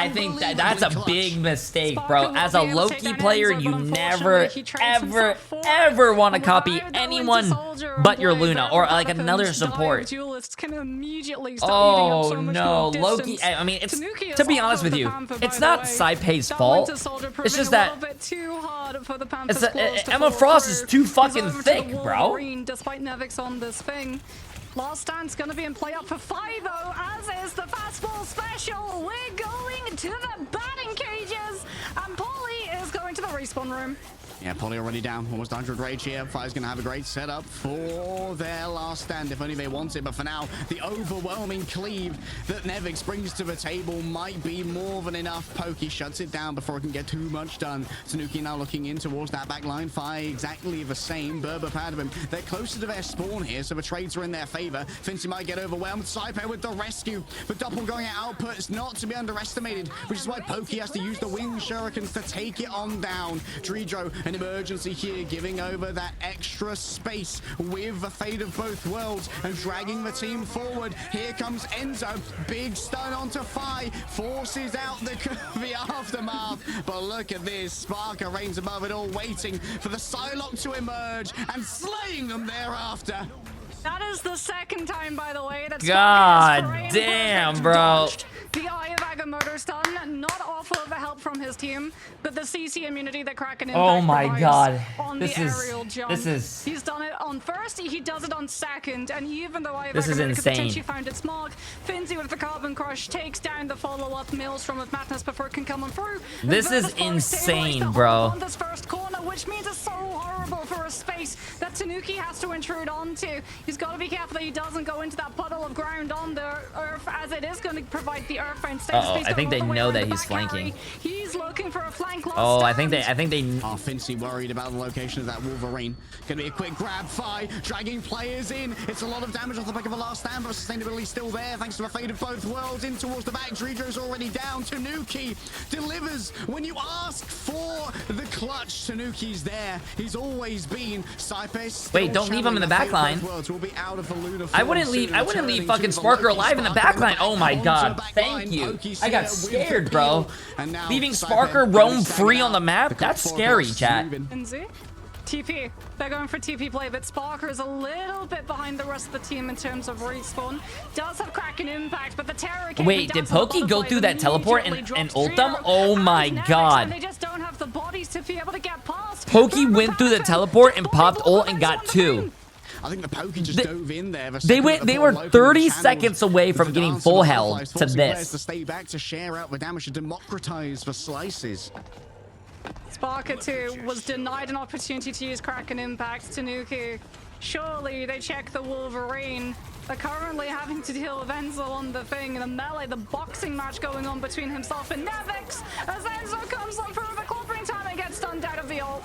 think that's a big mistake, Sparker bro. will As be a able to Loki take that player, end you zone, but never, unfortunately, he trades himself forward. ever want to And copy without going anyone to Soldier but your and play, Luna or Berber like another Patapim's support. dive duelists can immediately start eating up Oh so much no, more Loki. distance. I mean, it's Tanuki to is be off honest of with the you, Panther, it's by the not way. Saipe's That fault. Winter Soldier It's proving just a that little bit too hard for the Panthers it's claws to Emma pull Frost through. is too He's fucking over to thick, the bro. Wolverine, despite Nevix on this thing. Last stand's gonna be in play up for 5 though, as is the fastball special. We're going to the batting cages, and Polly is going to the respawn room. Yeah, Polly already down. Almost 100 rage here. Fire's going to have a great setup for their last stand, if only they want it. But for now, the overwhelming cleave that Nevix brings to the table might be more than enough. Pokey shuts it down before it can get too much done. Tanuki now looking in towards that back line. Fire exactly the same. Berber Padavim, they're closer to their spawn here, so the trades are in their favor. Fincy might get overwhelmed. Saipe with the rescue. But doppelganger output is not to be underestimated, which is why Pokey has to use the wing shurikens to take it on down. Dredro, an emergency here, giving over that extra space with the fate of both worlds and dragging the team forward. Here comes Enzo, big stun onto Fi, forces out the aftermath. But look at this, Sparker reigns above it all, waiting for the Psylocke to emerge and slaying them thereafter. That is the second time, by the way, that God damn, bro. The Eye of Agamotto stun, not off of the help from his team, but the CC immunity that Kraken Impact Oh my God. on This the is- aerial jump. this is- He's done it on first, he does it on second, and even though Eye of This is Agamotto could insane. potentially found its mark, Finzi with the Carbon Crush takes down the follow-up Maelstrom of Madness before it can come on through. This Versus is Forest insane, stabilized the bro. hold on this first corner, which means it's so horrible for a space that Tanuki has to intrude onto. He's got to be careful that he doesn't go into that puddle of ground on the earth, as it is going to provide the earthbound status. Uh-oh, I think they know that he's flanking. He's looking for a flank. Oh, I think they Oh, Fincy worried about the location of that Wolverine. Gonna be a quick grab. Fi dragging players in. It's a lot of damage off the back of a last stand, but sustainability still there thanks to the fate of both worlds. In towards the back, Dredro's already down. Tanuki delivers when you ask for the clutch. Tanuki's there. He's always been. Saipe. Wait, don't leave him in the back line. I wouldn't leave fucking Sparker alive in the back line. Oh my God, thank you. I got scared, bro. Leaving Sparker roam free on the map? That's scary, chat. TP. They're going for TP play, but Sparker is a little bit behind the rest of the team in terms of respawn. Does have Kraken Impact, but the Terror... Wait, did Pokey go through that teleport and ult them? Oh my God. They just don't have the bodies to be able to get past. Pokey went through the teleport and popped ult and got 2. I think the Pokey just dove in there. They were 30 seconds away from getting full health to this. To stay back to share out the damage to democratize the slices. Sparker 2 was denied an opportunity to use Kraken Impact. Tanuki, surely they check the Wolverine. They're currently having to deal with Enzo on the thing, and the melee, the boxing match going on between himself and Nevix as Enzo comes on for the clobbering time and gets stunned out of the ult.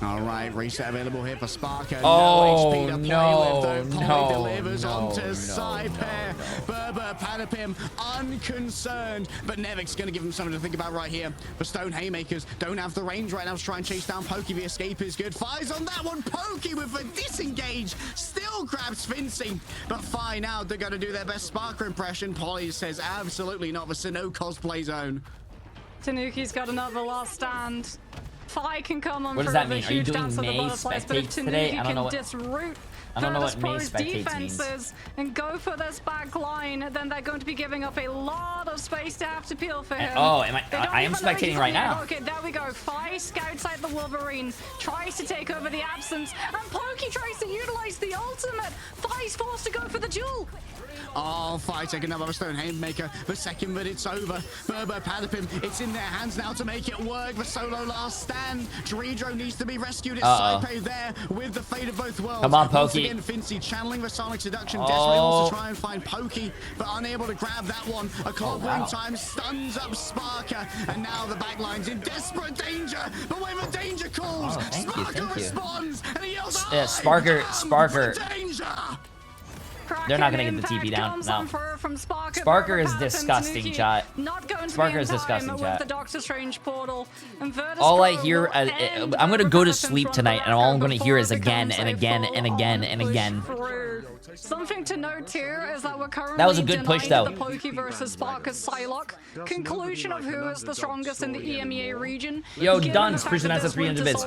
All right, reset available here for Sparker. Oh, no HP to play no, with, though. no, Polly delivers no, onto no, Saipe. no. Berber Padapim unconcerned, but Nevix going to give him something to think about right here. The Stone Haymakers don't have the range right now to try and chase down Pokey. The escape is good. Fires on that one. Pokey with a disengage. Still grabs Fincy, but fine now. They're going to do their best Sparker impression. Polly says absolutely not. The Sinnoh cosplay zone. Tanuki's got another last stand. Fi can come on What does for that a mean? Are you huge doing dance of the May butterflies, but if spectates Tanuki today? I don't know can what. disroot I don't know what May Pro's spectates means. defenses and go for this back line, then they're going to be giving up a lot of space to have to peel for him. Oh, I am even know spectating he's right on now. the- Okay, there we go. Fi scouts out the Wolverine, tries to take over the absence, and Pokey tries to utilize the ultimate. Fi's forced to go for the duel. Oh, Fi taking another Stone Haymaker. The second that it's over. Berber Padapim, it's in their hands now to make it work. The solo last stand. Dredro needs to be rescued. It's Saipe there with the fate of both worlds. Come on, Once Pokey. again, Fincy channeling the Sonic Seduction. Oh. Desperately wants to try and find Pokey, but unable to grab that one. A clock wow. time stuns up Sparker, and now the backline's in desperate danger. But when the danger calls, Oh, thank you, Sparker thank you. responds, and he yells, Yeah, Sparker- "I am Sparker. the danger!" They're not gonna get the TP down. No. Sparker is disgusting, chat. Sparker is disgusting, chat. All I hear, I'm gonna go to sleep tonight, and all I'm gonna hear is again and again and again and again. Something to note here is that we're currently that was a good push, though. The Pokey versus Sparker's Psylocke conclusion of who is the strongest in the EMEA region. Yo, Dunce, appreciate us at 300 bits.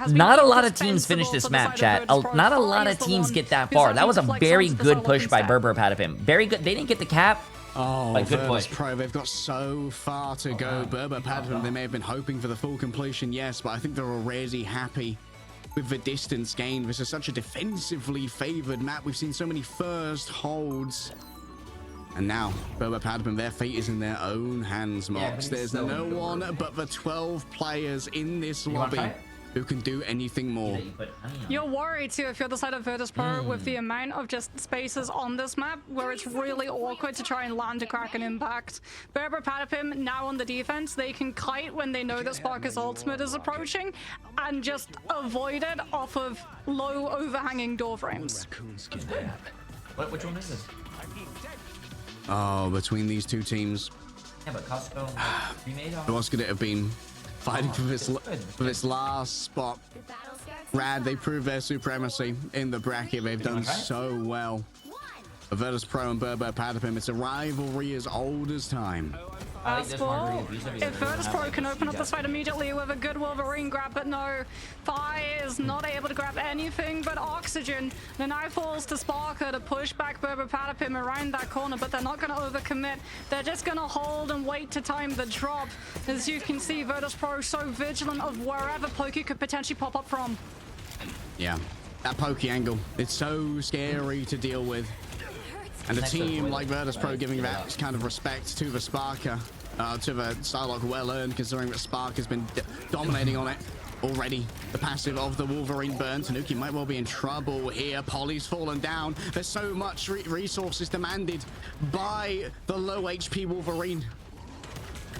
Not a lot of teams finish this map, chat. Not a lot of teams get that far. That was a very good push by Berber Patapim. Very good. They didn't get the cap. Oh, like, good push. Pro, they've got so far to go. Berber Patapim, they may have been hoping for the full completion, yes, but I think they're already happy with the distance gained. This is such a defensively favored map. We've seen so many first holds. And now, Berber Patapim, their fate is in their own hands, Mox. There's no one but the 12 players in this lobby who can do anything more. You're worried too if you're the side of Virtus Pro with the amount of just spaces on this map where it's really awkward to try and land a crack and impact. Berber Patapim now on the defense, they can kite when they know that Sparker's ultimate is approaching and just avoid it off of low overhanging door frames. Which one is this? Oh, between these two teams. Yeah, but Costco remade on. What's could it have been? Fighting for this last spot. Rad, they proved their supremacy in the bracket. They've done so well. Virtus Pro and Berber Patapim, it's a rivalry as old as time. If Virtus Pro can open up this fight immediately with a good Wolverine grab, but no, Fi is not able to grab anything but oxygen. The now falls to Sparker to push back Berber Patapim around that corner, but they're not going to overcommit. They're just going to hold and wait to time the drop. As you can see, Virtus Pro so vigilant of wherever Pokey could potentially pop up from. Yeah, that Pokey angle, it's so scary to deal with. And a team like Virtus Pro giving that kind of respect to the Sparker, to the Psylocke, well earned, considering that Spark has been dominating on it already. The passive of the Wolverine burn. Tanuki might well be in trouble here. Polly's fallen down. There's so much resources demanded by the low HP Wolverine.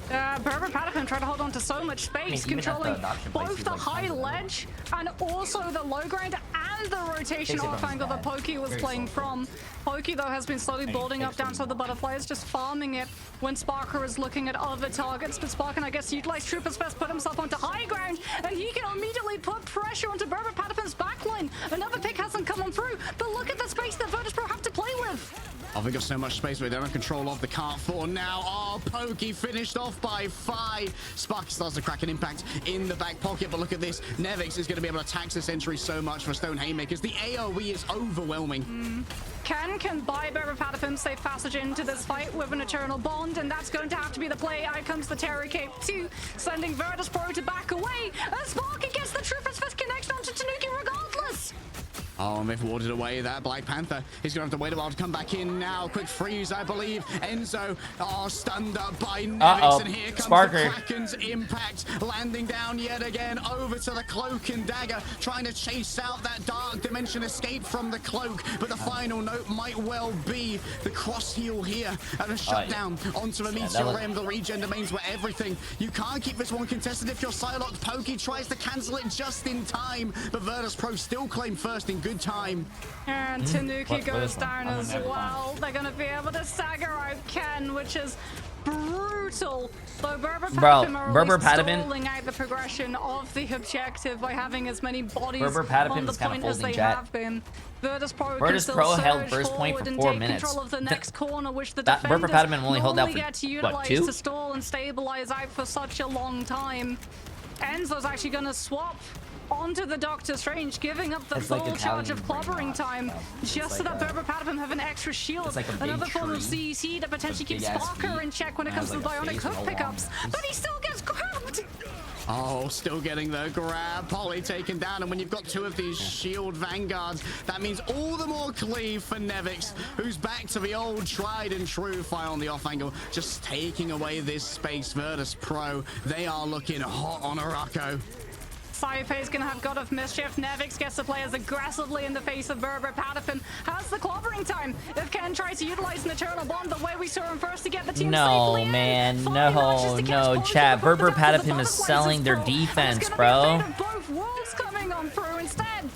Berber Patapim tried to hold on to so much space, controlling both the high ledge and also the low ground and the rotation off angle that Pokey was playing from. Pokey, though, has been slowly building up down, so the Butterflies just farming it when Sparker is looking at other targets. But Sparker, I guess, utilized Troopers first, put himself onto high ground, and he can immediately put pressure onto Berber Patapim's backline. Another pick hasn't come on through, but look at the space that Virtus Pro have to play with. Oh, they've got so much space, but they don't have control of the cart for now. Oh, Pokey finished off by Fi. Sparky starts to crack an impact in the back pocket, but look at this. Nevix is going to be able to tax this entry so much for Stone Haymakers. The AoE is overwhelming. Can buy Berber Patapim safe passage into this fight with an Eternal Bond, and that's going to have to be the play. Out comes the Terror Cape 2, sending Virtus Pro to back away, and Sparky gets the Troopers first connection onto Tanuki regardless. Oh, and they've warded away that Black Panther. He's going to have to wait a while to come back in now. Quick freeze, I believe. Enzo, stunned up by Nevix. And here comes the Kraken's impact. Landing down yet again over to the Cloak and Dagger. Trying to chase out that Dark Dimension escape from the Cloak. But the final note might well be the cross heal here. And a shutdown onto the Meteor Rim. The regen domains were everything. You can't keep this one contested if you're Psylocke. Pokey tries to cancel it just in time. But Virtus Pro still claim first in good time. And Tanuki goes down as well. They're going to be able to stagger out Ken, which is brutal. So Berber Patapim stalling out the progression of the objective by having as many bodies on the point as they have been. Virtus Pro held first point for 4 minutes. Control of the next corner, which the Berber Patapim only held out get to for what, 2? To stall and stabilize out for such a long time. Enzo's actually going to swap onto the Doctor Strange, giving up the full charge of clobbering time, just so that Berber Patapim have an extra shield. Another form of CEC that potentially keeps Sparker in check when it comes to the Bionic Hook pickups, but he still gets grabbed! Oh, still getting the grab. Polly taken down, and when you've got 2 of these shield vanguards, that means all the more cleave for Nevix, who's back to the old tried and true fire on the off angle, just taking away this space. Virtus Pro, they are looking hot on Araco. Saipe's gonna have God of Mischief. Nevix gets to play as aggressively in the face of Berber Patapim. Has the clobbering time. If Ken tries to utilize an Eternal Bond the way we saw him first to get the team safely in. Man, no, chat. Berber Patapim is selling their defense, bro. Both worlds coming on through instead.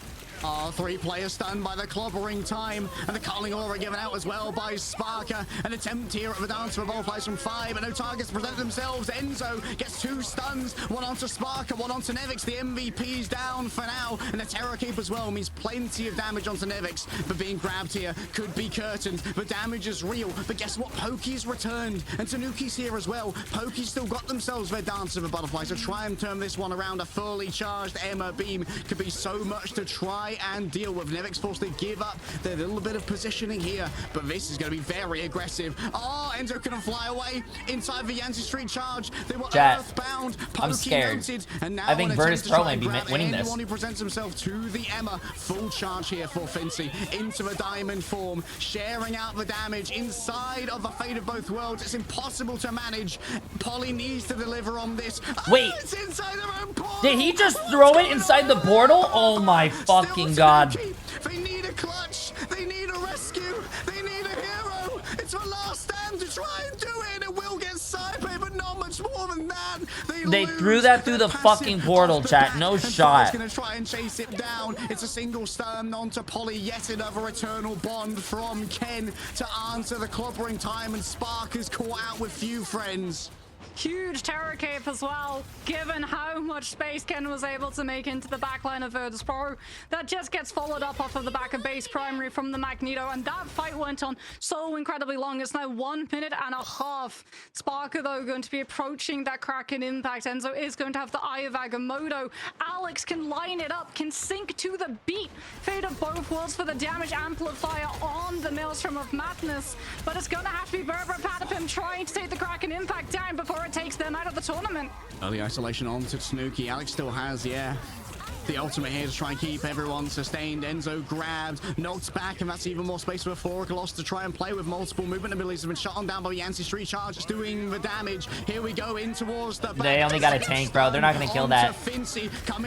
Three players stunned by the clobbering time, and the culling aura given out as well by Sparker. An attempt here at the dance for butterflies from 5, but no targets present themselves. Enzo gets 2 stuns, one onto Sparker, one onto Nevix. The MVP's down for now, and the Terror Cape as well means plenty of damage onto Nevix, but being grabbed here could be curtained. The damage is real, but guess what? Pokey's returned, and Tanuki's here as well. Pokey's still got themselves their dance of the butterflies to try and turn this one around. A fully charged Emma beam could be so much to try and deal with. Nevix forced to give up their little bit of positioning here, but this is going to be very aggressive. Enzo couldn't fly away inside the Yancey Street charge. They were earthbound. I'm scared. Noted, and now I think Virtus Pro might be winning this. Anyone who presents himself to the Emma, full charge here for Fincy into the diamond form, sharing out the damage inside of the fate of both worlds. It's impossible to manage. Polly needs to deliver on this. Wait, it's inside their own portal. Did he just throw it inside the portal? Oh my fucking god. They need a clutch. They need a rescue. They need a hero. It's the last stand to try and do it. It will get Saipe, but not much more than that. They threw that through the fucking portal, chat. No shot. Gonna try and chase it down. It's a single stun onto Polly. Yet another eternal bond from Ken to answer the clobbering time, and Spark is caught out with few friends. Huge Terror Cape as well, given how much space Ken was able to make into the backline of Virtus Pro. That just gets followed up off of the back of base primary from the Magneto, and that fight went on so incredibly long. It's now 1 minute and a half. Sparker, though, going to be approaching that Kraken impact. Enzo is going to have the Eye of Agamotto. Alex can line it up, can sync to the beat. Fate of both worlds for the damage amplifier on the Maelstrom of Madness, but it's going to have to be Berber Patapim trying to take the Kraken impact down before it takes them out of the tournament. Early isolation onto Tanuki. Alex still has, the ultimate here to try and keep everyone sustained. Enzo grabbed, knocked back, and that's even more space for Foracolos to try and play with. Multiple movement abilities have been shot on down by Yancey Street charge, just doing the damage. Here we go in towards the back. They only got a tank, bro. They're not gonna kill that.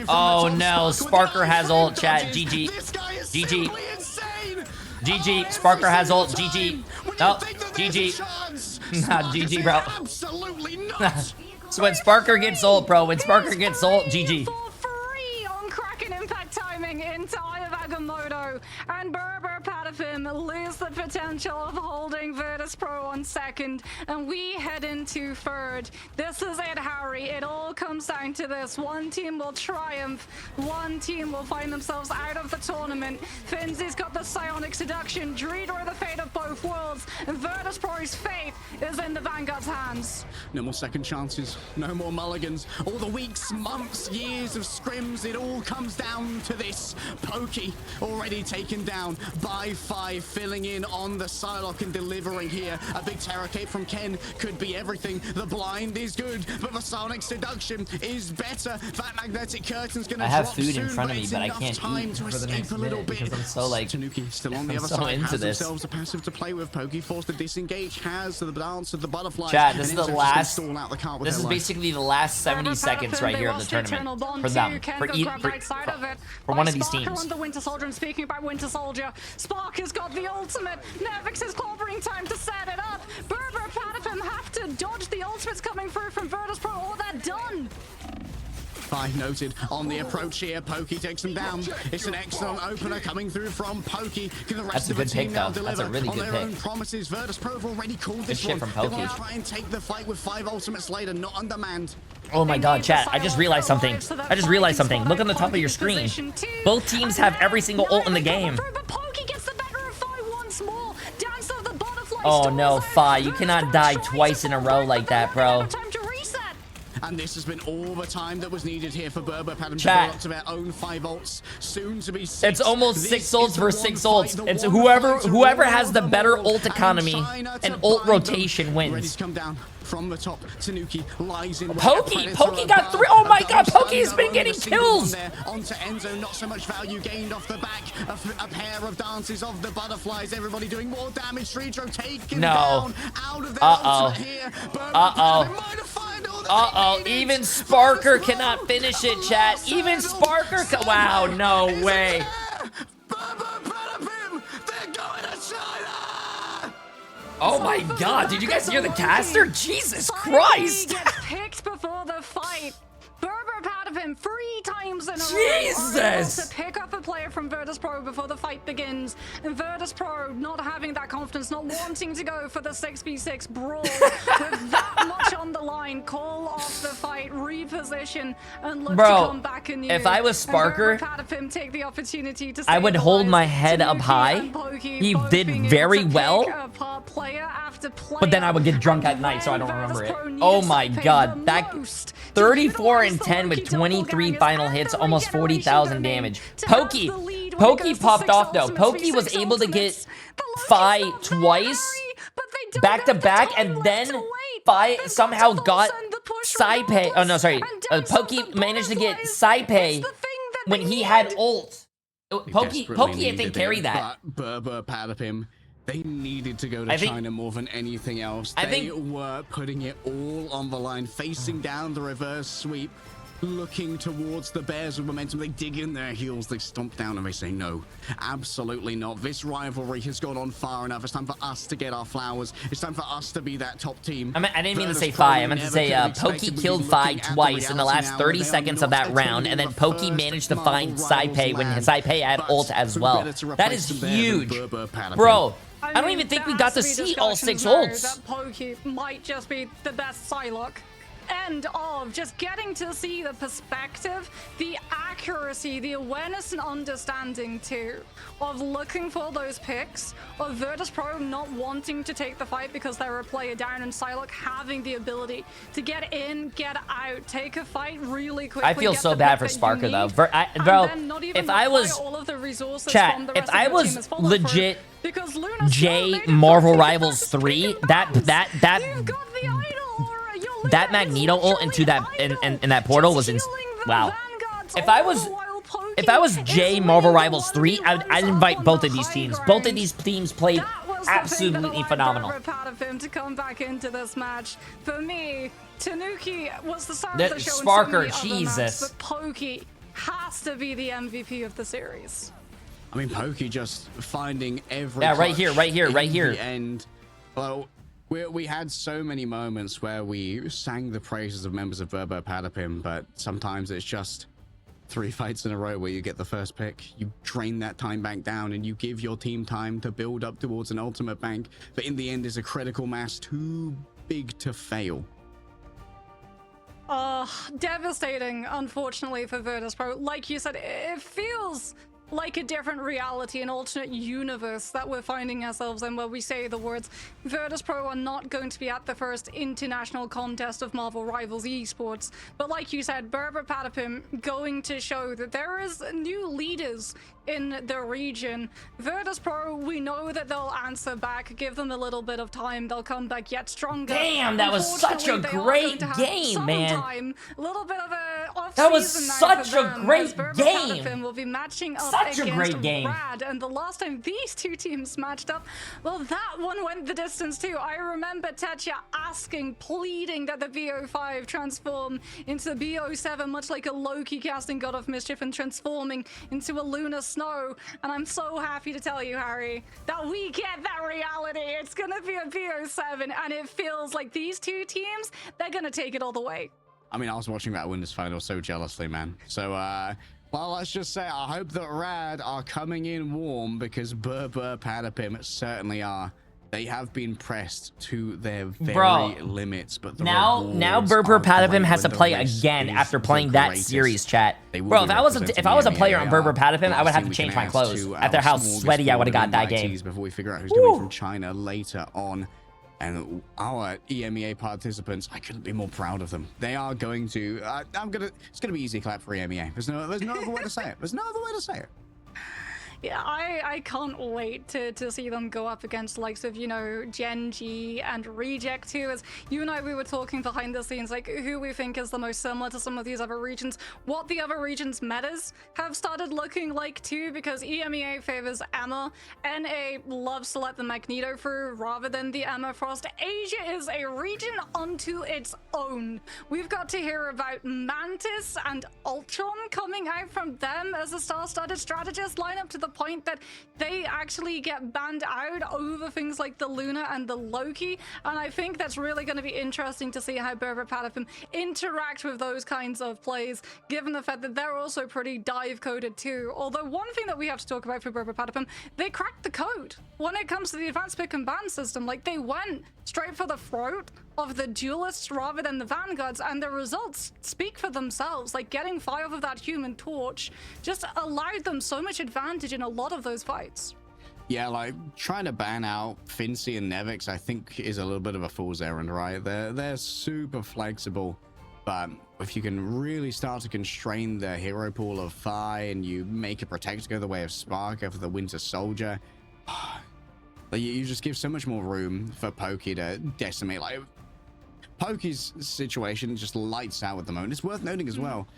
Oh no, Sparker has ult, chat. GG. GG. GG. Sparker has ult. GG. No, GG. Nah, GG, bro. Absolutely not. So when Sparker gets ult, bro, when Sparker gets ult, GG. Into Eye of Agamotto, and Berber Patapim lose the potential of holding Virtus Pro on second, and we head into third. This is it, Harry. It all comes down to this. One team will triumph, one team will find themselves out of the tournament. Finzy's got the Psionic Seduction, Dreeder the fate of both worlds, and Virtus Pro's fate is in the Vanguard's hands. No more second chances, no more mulligans. All the weeks, months, years of scrims, it all comes down to this. Pokey already taken down by 5, filling in on the Psylocke and delivering here. A big Terror Cape from Ken could be everything. The blind is good, but the Sonic Seduction is better. That magnetic curtain's gonna drop. I have food soon, in front of me, but I can't eat for the next minute because I'm so like Tanuki still on the other side, has themselves a passive to play with. Pokey forced to disengage, has the dance of the butterflies. Chat, this is the last. This is basically the last 70 seconds right here of the tournament for them, for one of these teams. On the Winter Soldier, and speaking about Winter Soldier, Spark has got the ultimate. Nevix is clobbering time to set it up. Berber Patapim have to dodge the ultimates coming through from Virtus Pro, or they're done. 5 noted on the approach here. Pokey takes them down. It's an excellent opener coming through from Pokey. Can the rest That's a good pick, though. That's a really good pick. Own promises. Virtus Pro have already called this shit one. from Pokey. They want to try and take the fight with 5 ultimates later, not undermanned. Oh my god, chat, I just realized something. Look on the top of your screen. Both teams have every single ult in the game. Oh no, Fi, you cannot die twice in a row like that, bro. And this has been all the time that was needed here for Berber Patapim to build up to their own 5 ults, soon to be 6. It's almost 6 ults versus 6 ults. It's whoever has the better ult economy and ult rotation wins. Come down from the top. Tanuki lies in. Pokey got 3. Oh my god, Pokey has been getting kills. Onto Enzo, not so much value gained off the back. A pair of dances of the butterflies. Everybody doing more damage. Streetro taken down out of their ultimate here. Even Sparker cannot finish it, chat. Even Sparker wow, no way. Oh my god, did you guys hear the caster? Jesus Christ! Gets picked before the fight. Berber Patapim 3 times in a row to pick up a player from from Virtus.pro before the fight begins. And Virtus.pro not having that confidence, not wanting to go for the 6v6 brawl with that much on the line. Call off the fight, reposition, and look to come back anew. If I was Sparker, take the opportunity to I would hold my head up high. He did very well, but then I would get drunk at night, so I don't remember it. Oh my god, that 34 and 10 with 23 final hits, almost 40,000 damage. Pokey popped off though. Pokey was able to get Fi twice back to back, and then Fi somehow got Saipei. Oh no, sorry. Pokey managed to get Saipei when he had ult. Pokey I think carried that. But Berber Patapim, they needed to go to China more than anything else. They were putting it all on the line, facing down the reverse sweep, looking towards the Bears with momentum. They dig in their heels, they stomp down, and they say, no, absolutely not. This rivalry has gone on far enough. It's time for us to get our flowers. It's time for us to be that top team. I didn't mean to say Fi. I meant to say Pokey killed Fi twice in the last 30 seconds of that round, and then Pokey managed to find Saipei when Saipei had ult as well. That is huge. Bro, I don't even think we got to see all 6 ults. That Pokey might just be the best Psylocke. End of just getting to see the perspective, the accuracy, the awareness and understanding too of looking for those picks, of Virtus.pro not wanting to take the fight because they're a player down, and Psylocke having the ability to get in, get out, take a fight really quickly. I feel so bad for Sparker though. Bro, if I was chat, if I was legit J Marvel Rivals 3, that Magneto ult into that in that portal was wow. If I was J Marvel Rivals 3, I'd invite both of these teams. Both of these teams played absolutely phenomenal. To come back into this match. For me, Tanuki was the star of the show. Sparker, Jesus. But Pokey has to be the MVP of the series. I mean, Pokey just finding every right here. And well, we had so many moments where we sang the praises of members of Berber Patapim, but sometimes it's just 3 fights in a row where you get the first pick, you drain that time bank down, and you give your team time to build up towards an ultimate bank, but in the end is a critical mass too big to fail. Devastating, unfortunately, for Virtus.pro. Like you said, it feels like a different reality, an alternate universe that we're finding ourselves in, where we say the words Virtus.pro are not going to be at the first international contest of Marvel Rivals esports. But like you said, Berber Patapim going to show that there is new leaders in the region. Virtus.pro, we know that they'll answer back. Give them a little bit of time, they'll come back yet stronger. Damn, that was such a great game, man. A little bit of a off that was such a great game. Patapim will be matching up such a great game. Rad, and the last time these two teams matched up, well, that one went the distance too. I remember Tetya asking, pleading that the BO5 transform into the BO7, much like a Loki casting God of Mischief and transforming into a Lunar Snow. And I'm so happy to tell you, Harry, that we get that reality. It's gonna be a BO7, and it feels like these two teams, they're gonna take it all the way. I mean, I was watching that winners final so jealously, man. So well, let's just say I hope that Rad are coming in warm, because Berber Patapim certainly are. They have been pressed to their very limits, but now Berber Patapim has to play again after playing that series, chat. Bro, if I was a player on Berber Patapim, I would have to change my clothes after how sweaty I would have got that game. Before we figure out who's coming from China later on. And our EMEA participants, I couldn't be more proud of them. They are going to, it's gonna be easy clap for EMEA. There's no other way to say it. There's no other way to say it. Yeah, I can't wait to see them go up against the likes of, you know, Gen G and Reject too. As you and I, we were talking behind the scenes, like who we think is the most similar to some of these other regions, what the other regions' metas have started looking like too, because EMEA favors Emma, NA loves to let the Magneto through rather than the Emma Frost. Asia is a region unto its own. We've got to hear about Mantis and Ultron coming out from them as a star-studded strategist lineup to the the point that they actually get banned out over things like the Luna and the Loki. And I think that's really going to be interesting to see how Berber Patapim interact with those kinds of plays, given the fact that they're also pretty dive coded too. Although one thing that we have to talk about for Berber Patapim, they cracked the code when it comes to the advanced pick and ban system. Like, they went straight for the throat of the duelists rather than the vanguards, and the results speak for themselves. Like, getting 5 of that human torch just allowed them so much advantage in a lot of those fights. Yeah, like, trying to ban out Fincy and Nevix, I think, is a little bit of a fool's errand, right? They're super flexible, but if you can really start to constrain the hero pool of Fi and you make a Protector go the way of Sparker for the Winter Soldier, you just give so much more room for Pokey to decimate. Like, Pokey's situation just lights out at the moment. It's worth noting as well.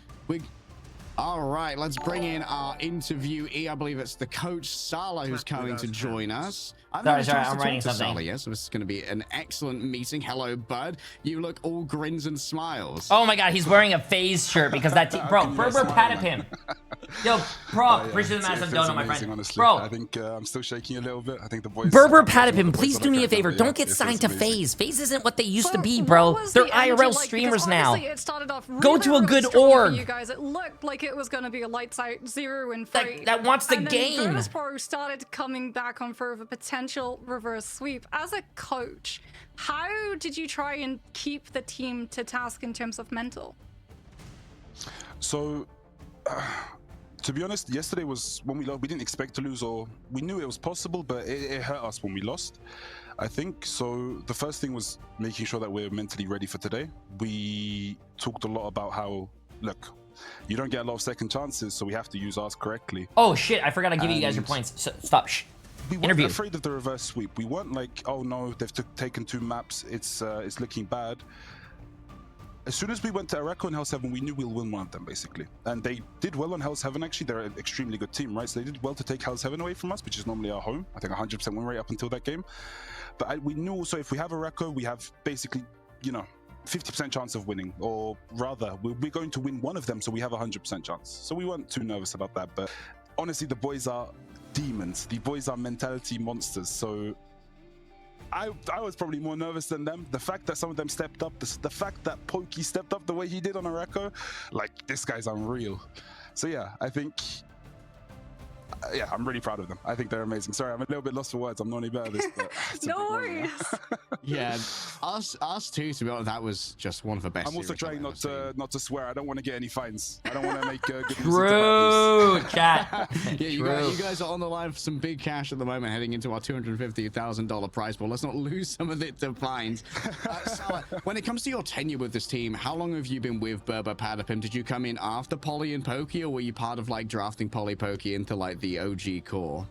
All right, let's bring in our interviewee. I believe it's the coach Sala who's coming to join us. Sorry, I'm writing something. Sala, yes, so this is going to be an excellent meeting. Hello, bud. You look all grins and smiles. Oh my God, he's wearing a FaZe shirt because that bro, Berber Patapim. Yo, bro, appreciate the massive donut, my friend. Honestly. Bro, I think I'm still shaking a little bit. I think the boys. Berber Patapim, please do me a favor. Don't get signed to FaZe. FaZe isn't what they used to be, bro. They're IRL streamers now. It started off Go to a good org. You guys, it looked like it was going to be a lights out 0 and 3. That wants the and game. Then Virtus Pro started coming back on for a potential reverse sweep. As a coach, how did you try and keep the team to task in terms of mental? So, to be honest, yesterday was when we lost. We didn't expect to lose, or we knew it was possible, but it hurt us when we lost, I think. So the first thing was making sure that we're mentally ready for today. We talked a lot about how, look, you don't get a lot of second chances, so we have to use ours correctly. Oh shit, I forgot to give you guys your points. So, stop, shh. We weren't afraid of the reverse sweep. We weren't like, oh no, they've taken 2 maps, it's looking bad. As soon as we went to Araco and Hell's Heaven, we knew we'll win one of them, basically. And they did well on Hell's Heaven, actually. They're an extremely good team, right? So they did well to take Hell's Heaven away from us, which is normally our home. I think 100% win rate up until that game. But we knew also if we have Araco, we have basically, you know, 50% chance of winning, or rather, we're going to win one of them, so we have a 100% chance. So we weren't too nervous about that. But honestly, the boys are demons. The boys are mentality monsters. So I was probably more nervous than them. The fact that some of them stepped up, the fact that Pokey stepped up the way he did on Araco, like, this guy's unreal. So yeah, I think, yeah, I'm really proud of them. I think they're amazing. Sorry, I'm a little bit lost for words. I'm not any better at this, but no worries. Yeah, us too, to be honest, that was just one of the best. I'm also trying not to swear. I don't want to get any fines. I don't want to make good True, chat. Yeah, you guys are on the line for some big cash at the moment, heading into our $250,000 prize pool. Let's not lose some of it to fines. Salah, when it comes to your tenure with this team, how long have you been with Berber Patapim? Did you come in after Polly and Pokey, or were you part of like drafting Polly Pokey into like the OG core?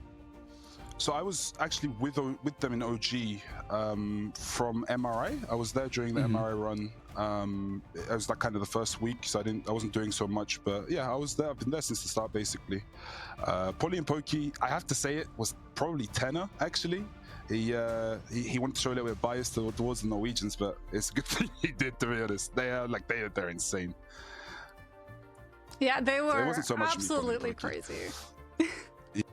So I was actually with them in OG from MRI. I was there during the MRI run. It was like kind of the first week, so I wasn't doing so much. But yeah, I was there. I've been there since the start, basically. Polly and Pokey, I have to say it, was probably tenor actually. He wanted to show a little bit of bias towards the Norwegians, but it's a good thing he did, to be honest. They're insane. Yeah, they were so absolutely crazy.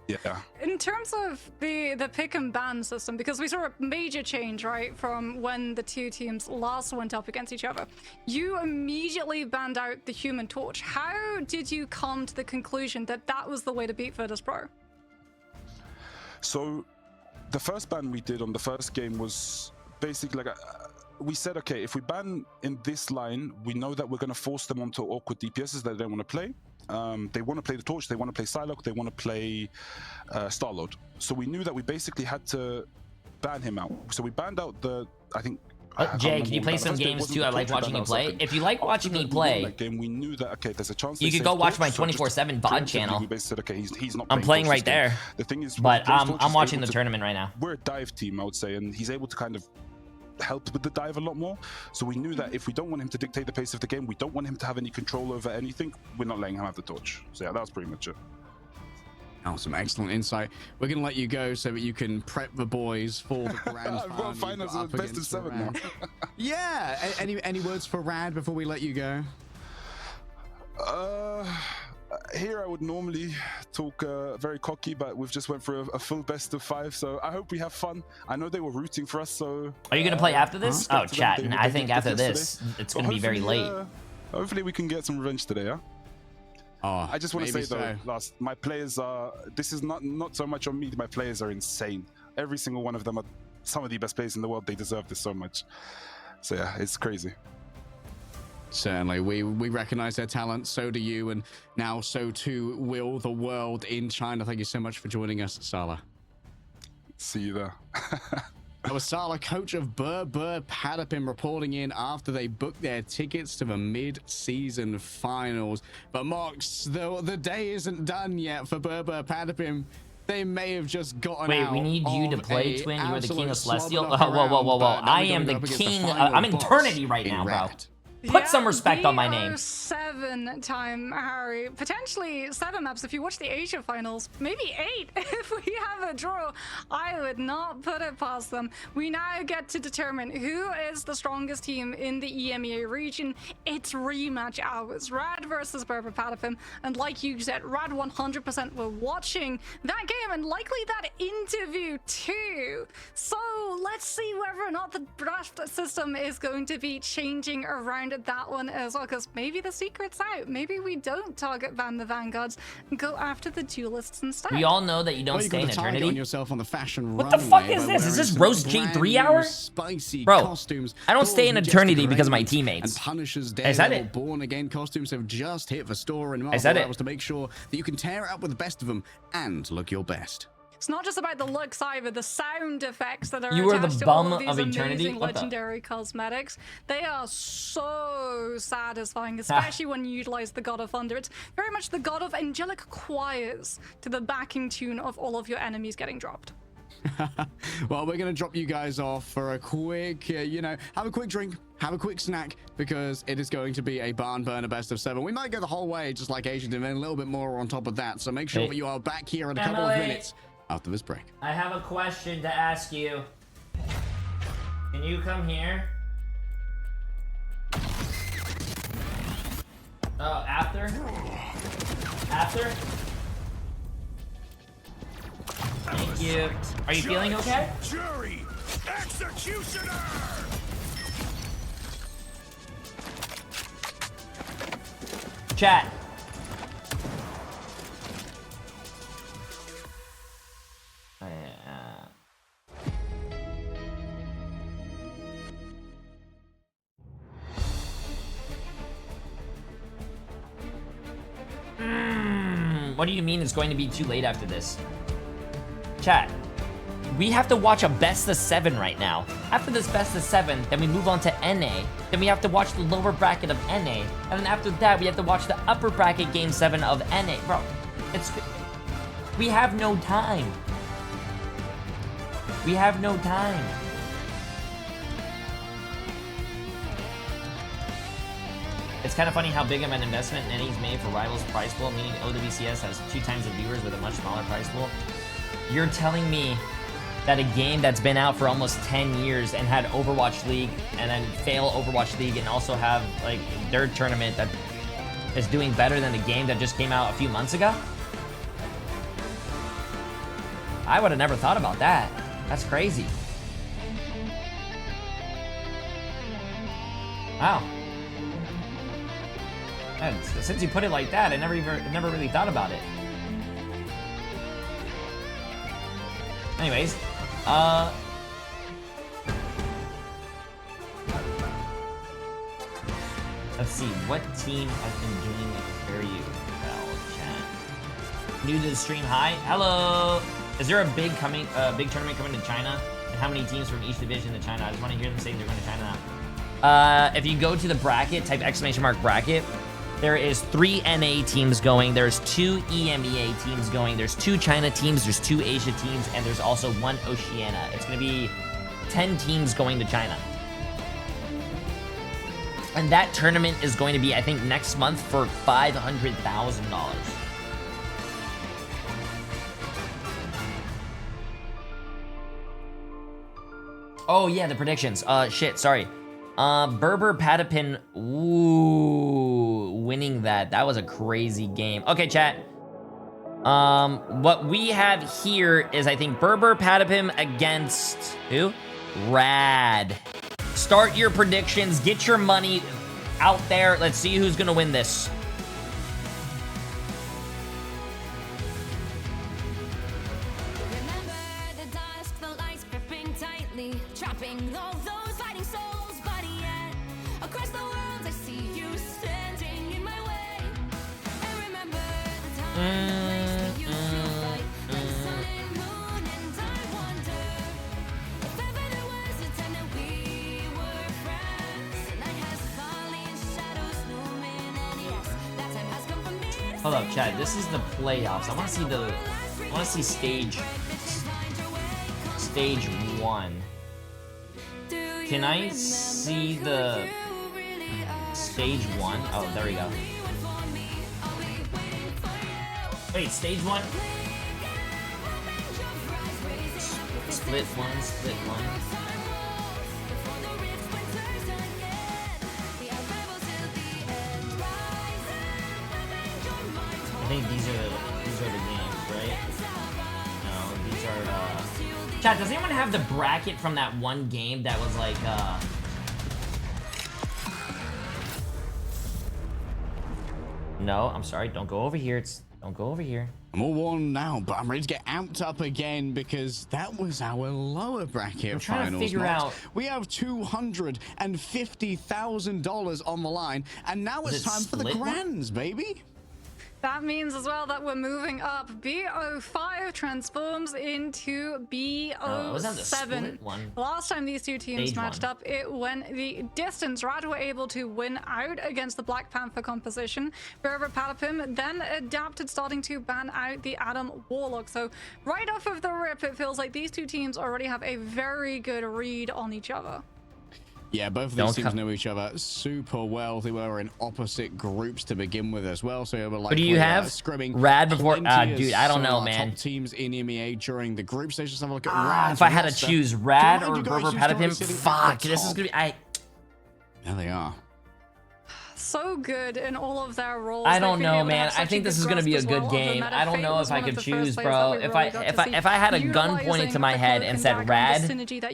Yeah. In terms of the pick and ban system, because we saw a major change, right, from when the two teams last went up against each other, you immediately banned out the Human Torch. How did you come to the conclusion that that was the way to beat Virtus Pro? So the first ban we did on the first game was basically like we said, okay, if we ban in this line, we know that we're going to force them onto awkward DPSs that they don't want to play. They want to play the Torch, they want to play Psylocke, they want to play Starlord. So we knew that we basically had to ban him out. So we banned out I think... Jay, can you play some games too? I like watching you play. If you like watching me play, we knew that, okay, there's a chance you could go watch my 24/7 VOD channel. We said, okay, he's not I'm playing right there. The thing is, but I'm watching the tournament right now. We're a dive team, I would say, and he's able to kind of help with the dive a lot more. So we knew that if we don't want him to dictate the pace of the game, we don't want him to have any control over anything, we're not letting him have the Torch. So yeah, that was pretty much it. Awesome, excellent insight. We're gonna let you go so that you can prep the boys for the grand final. Finals are best of 7 now. Yeah. Any words for Rad before we let you go? Here I would normally talk very cocky, but we've just went through a full best of 5, so I hope we have fun. I know they were rooting for us, so... Are you going to play after this? Oh, chat, and I think after this, it's going to be very late. Hopefully we can get some revenge today, yeah? Oh, I just want to say, though, my players are... This is not so much on me. My players are insane. Every single one of them are some of the best players in the world. They deserve this so much. So, yeah, it's crazy. Certainly, we recognize their talent, so do you, and now so too will the world in China. Thank you so much for joining us, Salah. See you there. That was Salah, coach of Berber Patapim, reporting in after they booked their tickets to the mid-season finals. But Mox, the day isn't done yet for Berber Patapim. They may have just gotten out. Wait, we need you to play, Twin. You are the king of Celestial. Whoa. I am the king. I'm in eternity right now, bro. Put some respect on my name. 7-time Harry, potentially 7 maps if you watch the Asia finals, maybe 8 if we have a draw. I would not put it past them. We now get to determine who is the strongest team in the EMEA region. It's rematch hours, Rad versus Berber Patapim, and like you said, Rad 100% were watching that game and likely that interview too. So let's see whether or not the draft system is going to be changing around that one as well, because maybe the secret's out. Maybe we don't target ban the Vanguards and go after the duelists instead. We all know that you don't stay in eternity. On yourself on the fashion what the fuck is this? Is this roast J3 hour? Spicy bro, costumes. I don't stay in eternity because of my teammates. And Punisher's I said it. Born Again costumes have just hit the store, and I said it. was to make sure that you can tear it up with the best of them and look your best. It's not just about the looks either, the sound effects that are you attached the to all bum of these of amazing legendary cosmetics. They are so satisfying, especially when you utilize the God of Thunder. It's very much the God of Angelic Choirs to the backing tune of all of your enemies getting dropped. Well, we're going to drop you guys off for a quick, have a quick drink, have a quick snack, because it is going to be a barn burner best of 7. We might go the whole way, just like Asian, and then a little bit more on top of that. So make sure that you are back here in a couple of minutes after this break. I have a question to ask you. Can you come here? Oh, after? After? Thank you. Are you feeling okay? Jury, executioner! Chat. What do you mean it's going to be too late after this? Chat, we have to watch a best of 7 right now. After this best of 7, then we move on to NA. Then we have to watch the lower bracket of NA. And then after that, we have to watch the upper bracket game 7 of NA. Bro, we have no time. We have no time. It's kind of funny how big of an investment NA's made for Rivals prize pool, meaning OWCS has 2 times the viewers with a much smaller prize pool. You're telling me that a game that's been out for almost 10 years and had Overwatch League and then fail Overwatch League and also have like their tournament that is doing better than the game that just came out a few months ago? I would have never thought about that. That's crazy. Wow. And since you put it like that, I never really thought about it. Anyways, let's see, what team has been doing very well, chat? New to the stream, hi, hello. Is there a big tournament coming to China? And how many teams from each division to China? I just want to hear them say they're going to China now. If you go to the bracket, type !bracket. There is 3 NA teams going, there's 2 EMEA teams going, there's 2 China teams, there's 2 Asia teams, and there's also 1 Oceania. It's gonna be 10 teams going to China. And that tournament is going to be, I think, next month for $500,000. Oh yeah, the predictions. Shit, sorry. Berber Patapin, ooh, winning that. That was a crazy game. Okay, chat. What we have here is, I think, Berber Patapim against who? Rad. Start your predictions. Get your money out there. Let's see who's gonna win this. Trapping all those fighting souls, but yet across the world I see you standing in my way. And remember the time we used to fight like the sun and moon, and I wonder if ever there was a time that we were friends. The night has fallen, shadows looming, and yes, that time has come for me. Hold up, chat. This is the playoffs. I want to see stage 1. Can I see the stage 1? Oh, there we go. Wait, stage 1? Split 1, split 1. I think these are the games, right? No, these are Chat, does anyone have the bracket from that one game that was like, No, I'm sorry. Don't go over here. Don't go over here. I'm all worn now, but I'm ready to get amped up again because that was our lower bracket I'm trying finals. to figure out. We have $250,000 on the line, and now it's time for the grands, baby. That means as well that we're moving up. BO5 transforms into BO7. Last time these two teams matched up, it went the distance. Rad were able to win out against the Black Panther composition. Berber Patapim then adapted, starting to ban out the Adam Warlock. So right off of the rip, it feels like these two teams already have a very good read on each other. Yeah, both of these teams know each other super well. They were in opposite groups to begin with as well. So they were like, what do you have? Rad before? Dude, I don't know, man. Top teams in EMEA during the group stage. Just have a look at Rad. If I had to choose Rad or Berber Patapim, fuck, this is gonna be. There they are. So good in all of their roles. I don't know, man. I think this is gonna be a good game. I don't know if I could choose, bro. If I had a gun pointed to my head and said Rad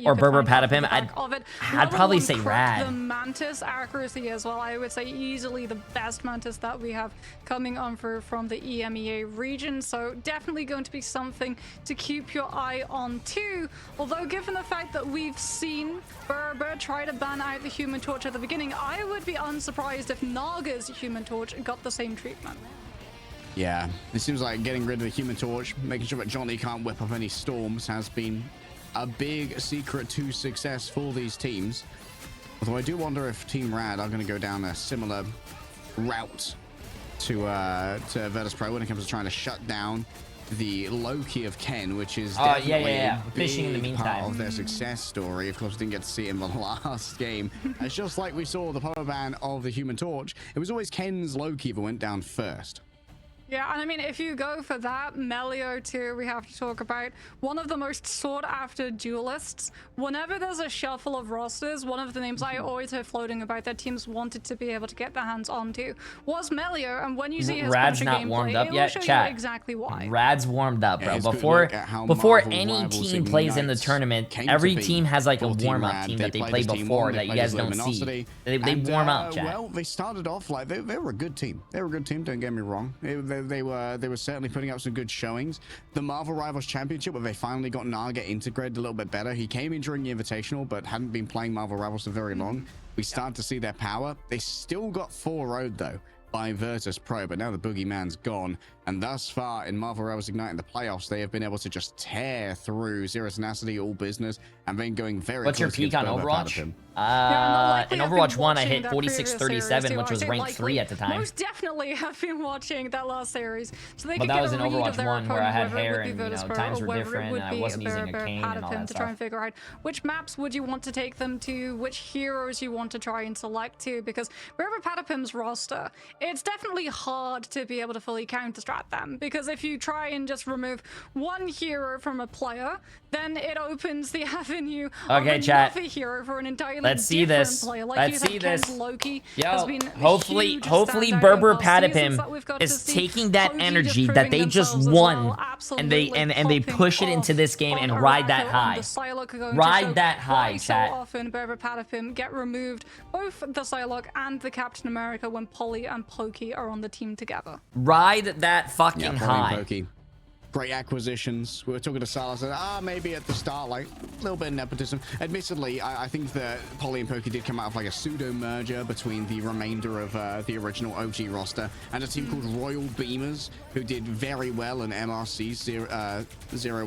or Berber Patapim, I'd probably say Rad. The Mantis accuracy as well. I would say easily the best Mantis that we have coming on from the EMEA region. So definitely going to be something to keep your eye on too. Although given the fact that we've seen Berber try to ban out the Human Torch at the beginning, I would be unsurprised if Naga's Human Torch got the same treatment. Yeah, it seems like getting rid of the Human Torch, making sure that Johnny can't whip up any storms, has been a big secret to success for these teams. Although I do wonder if Team Rad are going to go down a similar route to Virtus.pro when it comes to trying to shut down the Loki of Ken, which is definitely a fishing in the big part meantime of their success story. Of course, we didn't get to see it in the last game. It's just like we saw the power ban of the Human Torch. It was always Ken's Loki that went down first. Yeah, and I mean, if you go for that, Melio too, we have to talk about one of the most sought after duelists. Whenever there's a shuffle of rosters, one of the names I always hear floating about that teams wanted to be able to get their hands onto was Melio, and when you see his Rad's not gameplay, warmed up it yet, will show chat. You exactly why. Rad's warmed up, bro. Before any team plays in the tournament, every team has like a warm-up team that they play before that you guys don't see. They warm up, chat. Well, they started off like they were a good team. They were a good team, don't get me wrong. They were certainly putting up some good showings. The Marvel Rivals Championship, where they finally got Naga integrated a little bit better. He came in during the Invitational, but hadn't been playing Marvel Rivals for very long. We started to see their power. They still got 4-0'd though by Virtus.pro, but now the boogeyman's gone. And thus far in Marvel Rivals Ignite in the playoffs, they have been able to just tear through Zero Tenacity, All Business, and been going very What's your close peak on against Overwatch? In Overwatch 1, I hit 46-37, which was ranked 3 at the time. Most definitely have been watching that last series. So they but could that get was a in read Overwatch of their 1 where I had opponent, hair and times were different and I wasn't using a cane and all that to stuff. try and figure out which maps would you want to take them to, which heroes you want to try and select to, because Berber Patapim's roster, it's definitely hard to be able to fully counter-strategize. strat them, because if you try and just remove one hero from a player, then it opens the avenue of another hero for an entirely different player. Like Let's see this. Loki Yo, has been hopefully Berber Patapim is taking that energy that they just won, and they push it into this game and ride that high. Ride that high, chat. So often Berber Patapim get removed, both the Psylocke and the Captain America, when Polly and Pokey are on the team together. Ride that fucking high. Pokey. Great acquisitions. We were talking to Silas, maybe at the start, like a little bit of nepotism. Admittedly, I think that Polly and Pokey did come out of like a pseudo merger between the remainder of the original OG roster and a team called Royal Beamers, who did very well in MRC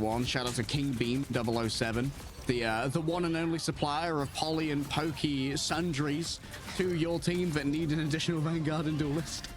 01. Shout out to King Beam 007. The one and only supplier of Polly and Pokey sundries to your team that need an additional Vanguard and Duelist.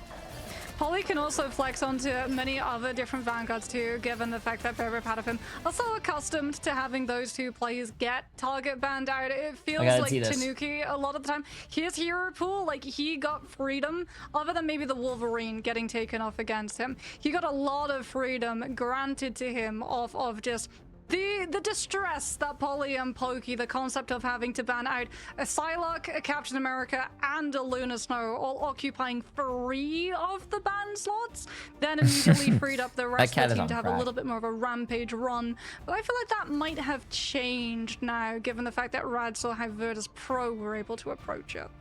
Polly can also flex onto many other different Vanguards too, given the fact that Berber Patapim are so accustomed to having those two players get target banned out. It feels like Tanuki a lot of the time. His hero pool, like, he got freedom, other than maybe the Wolverine getting taken off against him. He got a lot of freedom granted to him off of just the distress that Polly and Pokey, the concept of having to ban out a Psylocke, a Captain America, and a Luna Snow, all occupying 3 of the ban slots, then immediately freed up the rest of the team to have a little bit more of a rampage run. But I feel like that might have changed now, given the fact that Rad saw how Virtus Pro were able to approach it.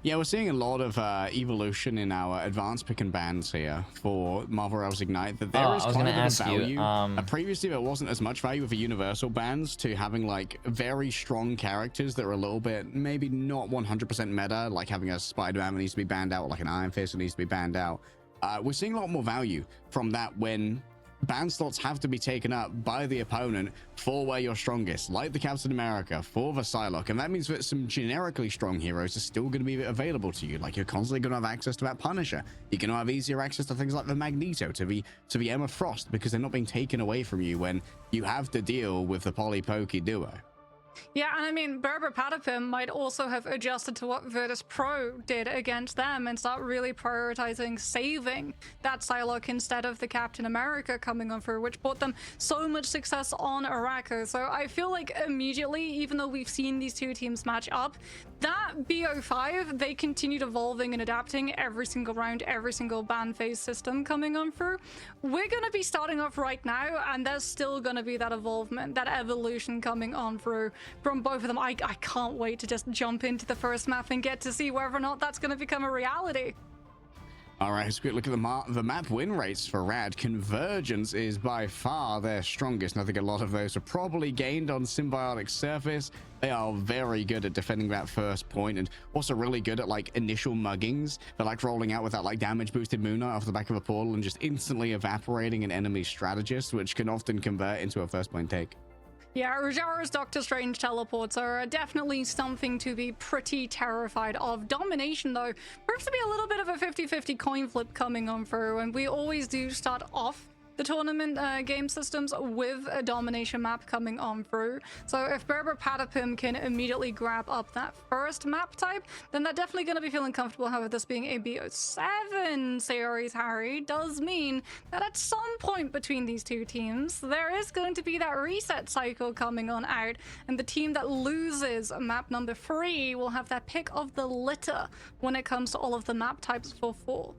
Yeah, we're seeing a lot of evolution in our advanced pick and bans here for Marvel Rivals Ignite. That there is quite a bit of value. Previously, there wasn't as much value with the universal bans to having like very strong characters that are a little bit maybe not 100% meta, like having a Spider-Man that needs to be banned out, or like an Iron Fist that needs to be banned out. We're seeing a lot more value from that when ban slots have to be taken up by the opponent for where you're strongest, like the Captain America, for the Psylocke, and that means that some generically strong heroes are still going to be available to you. Like, you're constantly going to have access to that Punisher. You're going to have easier access to things like the Magneto, to the Emma Frost, because they're not being taken away from you when you have to deal with the Polly Pokey duo. Yeah, and I mean, Berber Patapim might also have adjusted to what Virtus Pro did against them and start really prioritizing saving that Psylocke instead of the Captain America coming on through, which brought them so much success on Araco. So I feel like immediately, even though we've seen these two teams match up, that BO5, they continued evolving and adapting every single round, every single ban phase system coming on through. We're going to be starting off right now, and there's still going to be that evolvement, that evolution coming on through from both of them. I can't wait to just jump into the first map and get to see whether or not that's going to become a reality. All right, let's quick look at the map win rates for Rad. Convergence is by far their strongest, and I think a lot of those are probably gained on Symbiotic Surface. They are very good at defending that first point, and also really good at like initial muggings. They're like rolling out with that like damage boosted Moon Knight off the back of a portal and just instantly evaporating an enemy strategist, which can often convert into a first point take. Yeah, Rajara's Doctor Strange teleports are definitely something to be pretty terrified of. Domination, though, proves to be a little bit of a 50-50 coin flip coming on through, and we always do start off the tournament game systems with a domination map coming on through. So if Berber Patapim can immediately grab up that first map type, then they're definitely going to be feeling comfortable. However, this being a BO7 series, Harry, does mean that at some point between these two teams, there is going to be that reset cycle coming on out, and the team that loses map number 3 will have that pick of the litter when it comes to all of the map types for 4.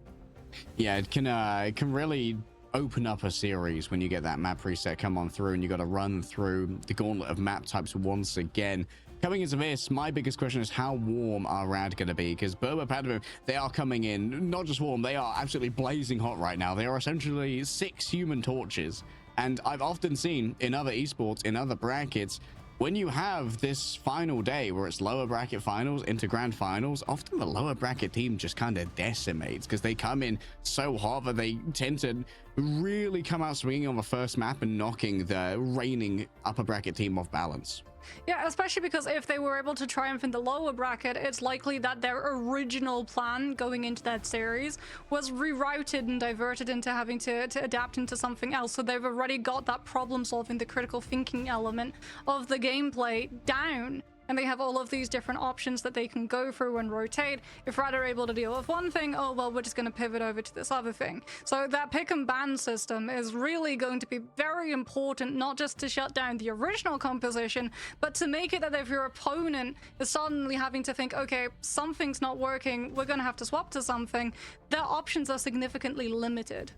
Yeah, it can really open up a series when you get that map reset come on through, and you got to run through the gauntlet of map types once again. Coming into this, my biggest question is how warm are Rad going to be? Because Berber Patapim, they are coming in, not just warm, they are absolutely blazing hot right now. They are essentially 6 human torches. And I've often seen in other esports, in other brackets, when you have this final day where it's lower bracket finals into grand finals, often the lower bracket team just kind of decimates because they come in so hot that they tend to really come out swinging on the first map and knocking the reigning upper bracket team off balance. Yeah, especially because if they were able to triumph in the lower bracket, it's likely that their original plan going into that series was rerouted and diverted into having to adapt into something else. So they've already got that problem solving, the critical thinking element of the gameplay down and they have all of these different options that they can go through and rotate. If Rad are able to deal with one thing, oh well, we're just going to pivot over to this other thing. So that pick and ban system is really going to be very important, not just to shut down the original composition, but to make it that if your opponent is suddenly having to think, okay, something's not working, we're going to have to swap to something, their options are significantly limited.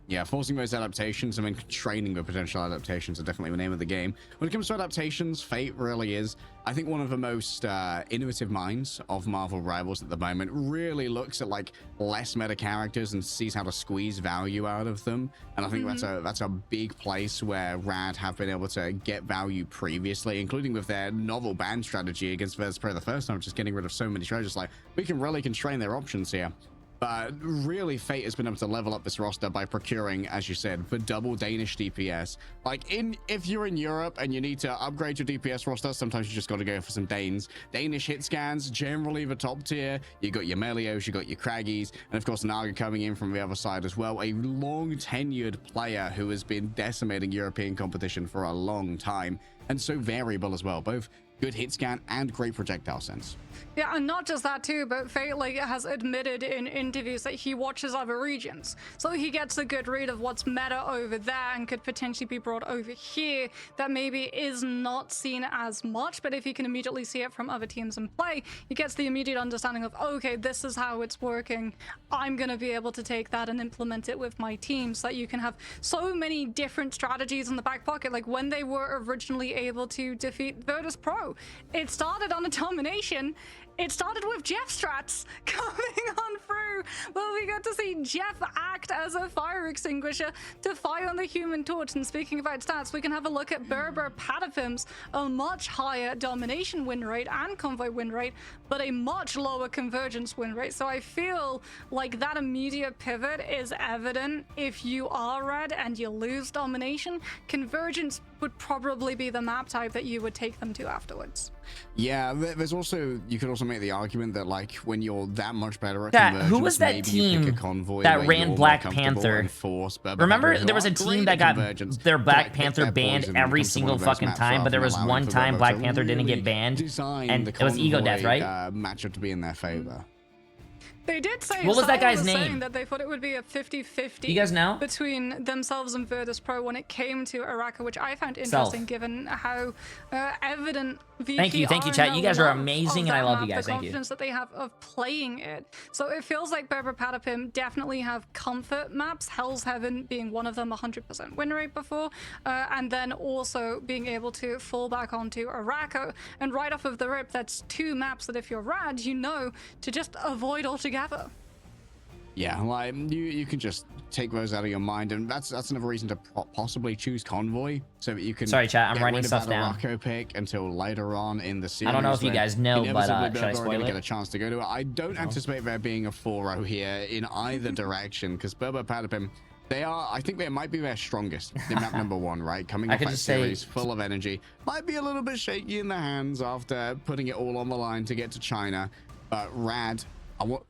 Yeah, forcing those adaptations, I mean, training the potential adaptations are definitely the name of the game. When it comes to adaptations, Fate really is, I think, one of the most innovative minds of Marvel Rivals at the moment. Really looks at like less meta characters and sees how to squeeze value out of them. And I think that's a big place where Rad have been able to get value previously, including with their novel ban strategy against Virtus Pro the first time, just getting rid of so many treasures. Like, we can really constrain their options here. But really, Fate has been able to level up this roster by procuring, as you said, the double Danish DPS. Like, if you're in Europe and you need to upgrade your DPS roster, sometimes you just got to go for some Danes. Danish hit scans, generally the top tier. You got your Melios, you got your Craggies, and of course Naga coming in from the other side as well. A long tenured player who has been decimating European competition for a long time, and so variable as well. Both good hit scan and great projectile sense. Yeah, and not just that too, but Fate has admitted in interviews that he watches other regions. So he gets a good read of what's meta over there and could potentially be brought over here that maybe is not seen as much, but if he can immediately see it from other teams in play, he gets the immediate understanding of, okay, this is how it's working. I'm going to be able to take that and implement it with my team, so that you can have so many different strategies in the back pocket. Like when they were originally able to defeat Virtus Pro, it started on a domination. It started with Jeff strats coming on through, but we got to see Jeff act as a fire extinguisher to fire on the Human Torch. And speaking about stats, we can have a look at Berber Patapim's, a much higher domination win rate and convoy win rate, but a much lower convergence win rate. So I feel like that immediate pivot is evident. If you are red and you lose domination, convergence would probably be the map type that you would take them to afterwards. Yeah, there's also, you could also make the argument that like when you're that much better at convergence, who was that team that ran Black Panther? Remember there was a team that got their Black Panther banned every single fucking time, but there was one time Black Panther didn't get banned, and it was Ego Death, right? Matchup to be in their favor. They did say, what was that guy's name? That they thought it would be a 50-50 you guys know? between themselves and Virtus Pro when it came to Araka, which I found interesting given how evident VP Thank you, chat. You guys are amazing, and I love you guys. The Thank you. confidence that they have of playing it. So it feels like Berber Patapim definitely have comfort maps, Hell's Heaven being one of them, 100% win rate before, and then also being able to fall back onto Araka. And right off of the rip, that's two maps that if you're Rad, you know to just avoid altogether. Yeah, like you can just take those out of your mind, and that's another reason to possibly choose Convoy, so that you can. Sorry, chat. I'm writing stuff down. Rocco pick until later on in the series. I don't know if you guys know, but should I spoil it? Get a chance to go to it. I don't anticipate there being a 4-0 here in either direction, because Berber Patapim, I think they might be their strongest in map number 1, right? Coming off that series full of energy, might be a little bit shaky in the hands after putting it all on the line to get to China, but Rad.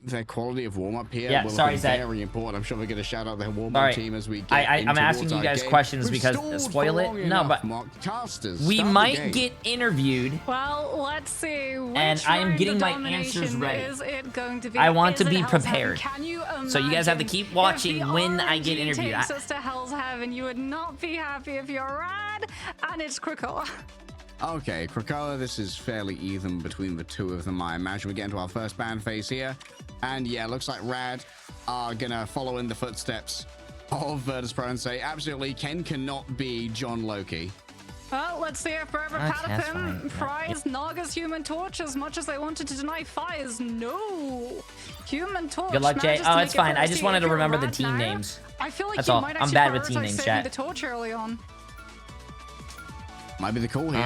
Their quality of warm-up here will be very important. I'm sure we're going to shout out their warm-up team as we get I'm asking you guys questions because spoil it. No, but we might get interviewed. Well, let's see. And I am getting my answers ready. Is it going to be? I want to be prepared. Can you imagine so you guys have to keep watching when I get interviewed. Takes us to Hell's Heaven, you would not be happy if you're Rad, and it's Krakoa. Okay, Krakoa, this is fairly even between the two of them. I imagine we get into our first ban phase here. And yeah, looks like Rad are gonna follow in the footsteps of Virtus Pro and say, absolutely, Ken cannot be John Loki. Well, let's see if Berber Patapim pries Naga's Human Torch as much as they wanted to deny Fires. No! Human Torch. Good luck, Jay. Oh, it's fine. I just wanted to remember the team names. I feel like that's you all. might I'm actually bad with team names, saving chat. the torch early on. Might be the call here.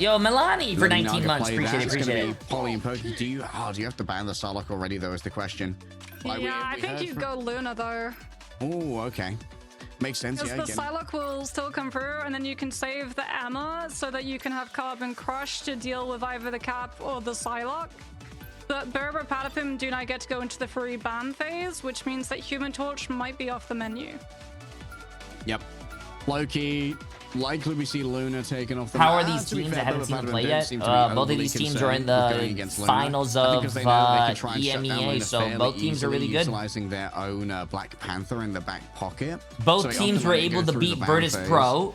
Yo, Milani for 19 months. Appreciate it. Polly and Pokey, do you have to ban the Sarlacc already, though, is the question. Like, yeah, I think you go Luna, though. Oh, okay. Makes sense, yeah. Because the Psylocke will still come through, and then you can save the Emma so that you can have Carbon Crush to deal with either the Cap or the Psylocke. But Berber Patapim do not get to go into the free ban phase, which means that Human Torch might be off the menu. Yep. Loki Likely we see Luna taken off the How map. are these To be teams? fair, I haven't Bubba seen them Padman play don't yet. seem to be Both of overly these teams are in concerned with going the against Luna. finals I think of 'cause they know they can try and shut down EMEA, Luna so fairly both teams are really easily, good. utilizing their own Black Panther in the back pocket. Both So they teams often were let it go able to through beat the ban Virtus phase. Pro,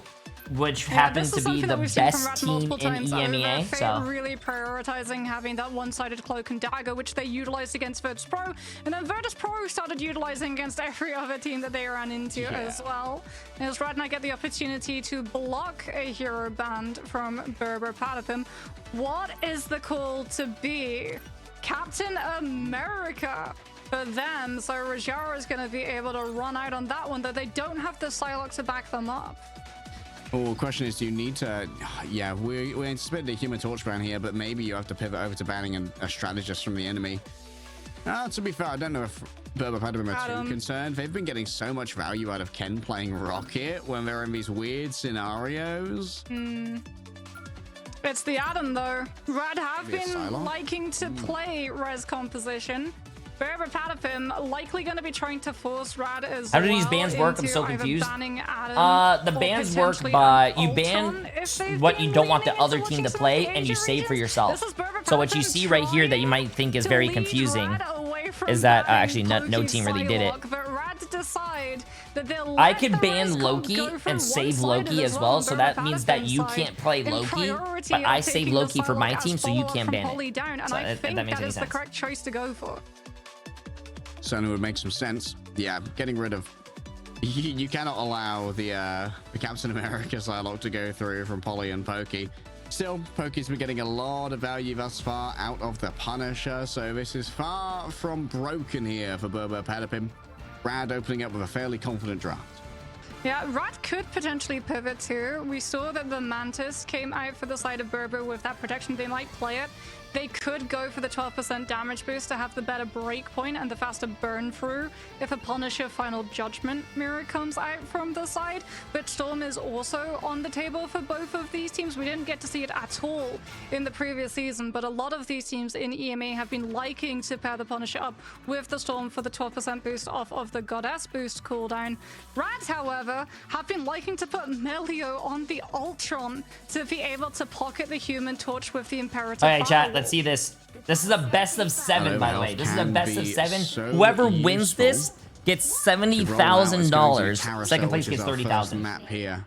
which happens this to is be something the that we've seen from best Rad team multiple in times EMEA. over. Fate So really prioritizing having that one-sided cloak and dagger, which they utilized against Virtus Pro, and then Virtus Pro started utilizing against every other team that they ran into as well. As Rad and I get the opportunity to block a hero band from Berber Patapim, what is the call to be? Captain America for them, so Rajara is going to be able to run out on that one, though they don't have the Psylocke to back them up. Oh, question is, do you need to... Yeah, we anticipate the Human Torch ban here, but maybe you have to pivot over to banning a strategist from the enemy. To be fair, I don't know if Berber Padman are too concerned. They've been getting so much value out of Ken playing Rocket when they're in these weird scenarios. It's the Adam, though. Rad have been liking to play res composition. Berber Patapim likely going to be trying to force Rad as how do these bans work? I'm so confused. The bans work by you ban what you don't want the other team to play, and you save for yourself. So what you see right here that you might think is very confusing is that actually no team really did it. I could ban Loki and save Loki as well, so that means that you can't play Loki, but I save Loki for my team, so you can't ban it. So if that makes any sense. The correct choice to go for. Certainly would make some sense. Yeah, getting rid of... You cannot allow the Captain America Psylocke to go through from Polly and Pokey. Still, Pokey's been getting a lot of value thus far out of the Punisher, so this is far from broken here for Berber Patapim. Rad opening up with a fairly confident draft. Yeah, Rad could potentially pivot too. We saw that the Mantis came out for the side of Berber with that protection. They might play it. They could go for the 12% damage boost to have the better break point and the faster burn through if a Punisher Final Judgment mirror comes out from the side. But Storm is also on the table for both of these teams. We didn't get to see it at all in the previous season, but a lot of these teams in EMA have been liking to pair the Punisher up with the Storm for the 12% boost off of the Goddess boost cooldown. Rads, however, have been liking to put Melio on the Ultron to be able to pocket the Human Torch with the Imperative. All right, chat. Let's see this. This is a best of 7, by the way. This is a best of 7. Whoever wins this gets $70,000. Second place gets 30,000. Map here.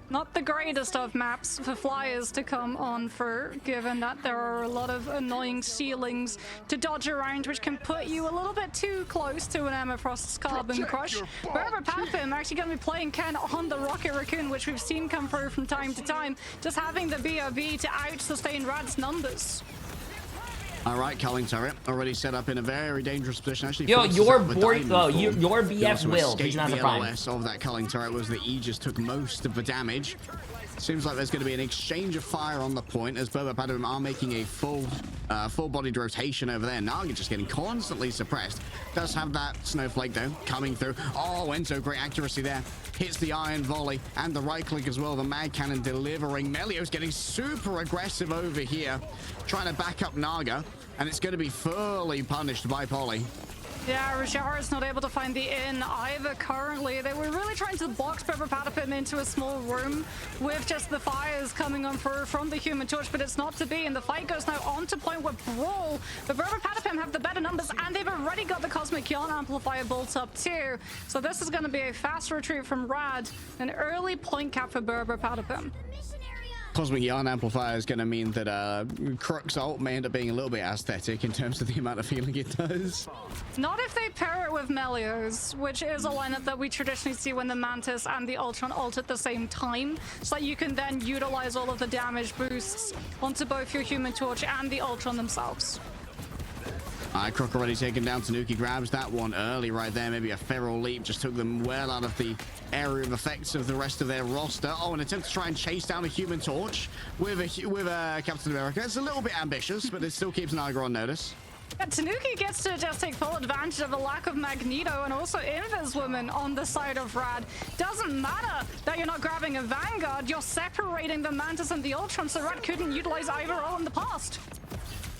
Not the greatest of maps for flyers to come on for, given that there are a lot of annoying ceilings to dodge around, which can put you a little bit too close to an Emma Frost's Carbon Crush. Berber Patapim actually going to be playing Ken on the Rocket Raccoon, which we've seen come through from time to time, just having the BRB to out-sustain Rad's numbers. All right, Culling Turret already set up in a very dangerous position. Actually, yo, your BF will. He's not surprised. The LOS of that Culling Turret was that he just took most of the damage. Seems like there's going to be an exchange of fire on the point as Berber Patapim are making a full-bodied rotation over there. Naga just getting constantly suppressed. Does have that Snowflake, though, coming through. Oh, Enzo, great accuracy there. Hits the Iron Volley and the right click as well. The Mag Cannon delivering. Melio's getting super aggressive over here, trying to back up Naga, and it's going to be fully punished by Polly. Yeah, Rajara is not able to find the inn either currently. They were really trying to box Berber Patapim into a small room with just the fires coming on through from the Human Torch, but it's not to be, and the fight goes now on to point with Brawl. But Berber Patapim have the better numbers, and they've already got the Cosmic Yarn Amplifier built up too. So this is going to be a fast retreat from Rad, an early point cap for Berber Patapim. Cosmic Yarn Amplifier is going to mean that Crux ult may end up being a little bit aesthetic in terms of the amount of healing it does. Not if they pair it with Melio's, which is a lineup that we traditionally see when the Mantis and the Ultron ult at the same time, so that you can then utilize all of the damage boosts onto both your Human Torch and the Ultron themselves. Croc already taken down. Tanuki grabs that one early right there. Maybe a feral leap just took them well out of the area of effects of the rest of their roster. Oh, an attempt to try and chase down a Human Torch with a Captain America. It's a little bit ambitious, but it still keeps Naga on notice. Yeah, Tanuki gets to just take full advantage of the lack of Magneto and also Invis Woman on the side of Rad. Doesn't matter that you're not grabbing a Vanguard, you're separating the Mantis and the Ultron, so Rad couldn't utilize either all in the past.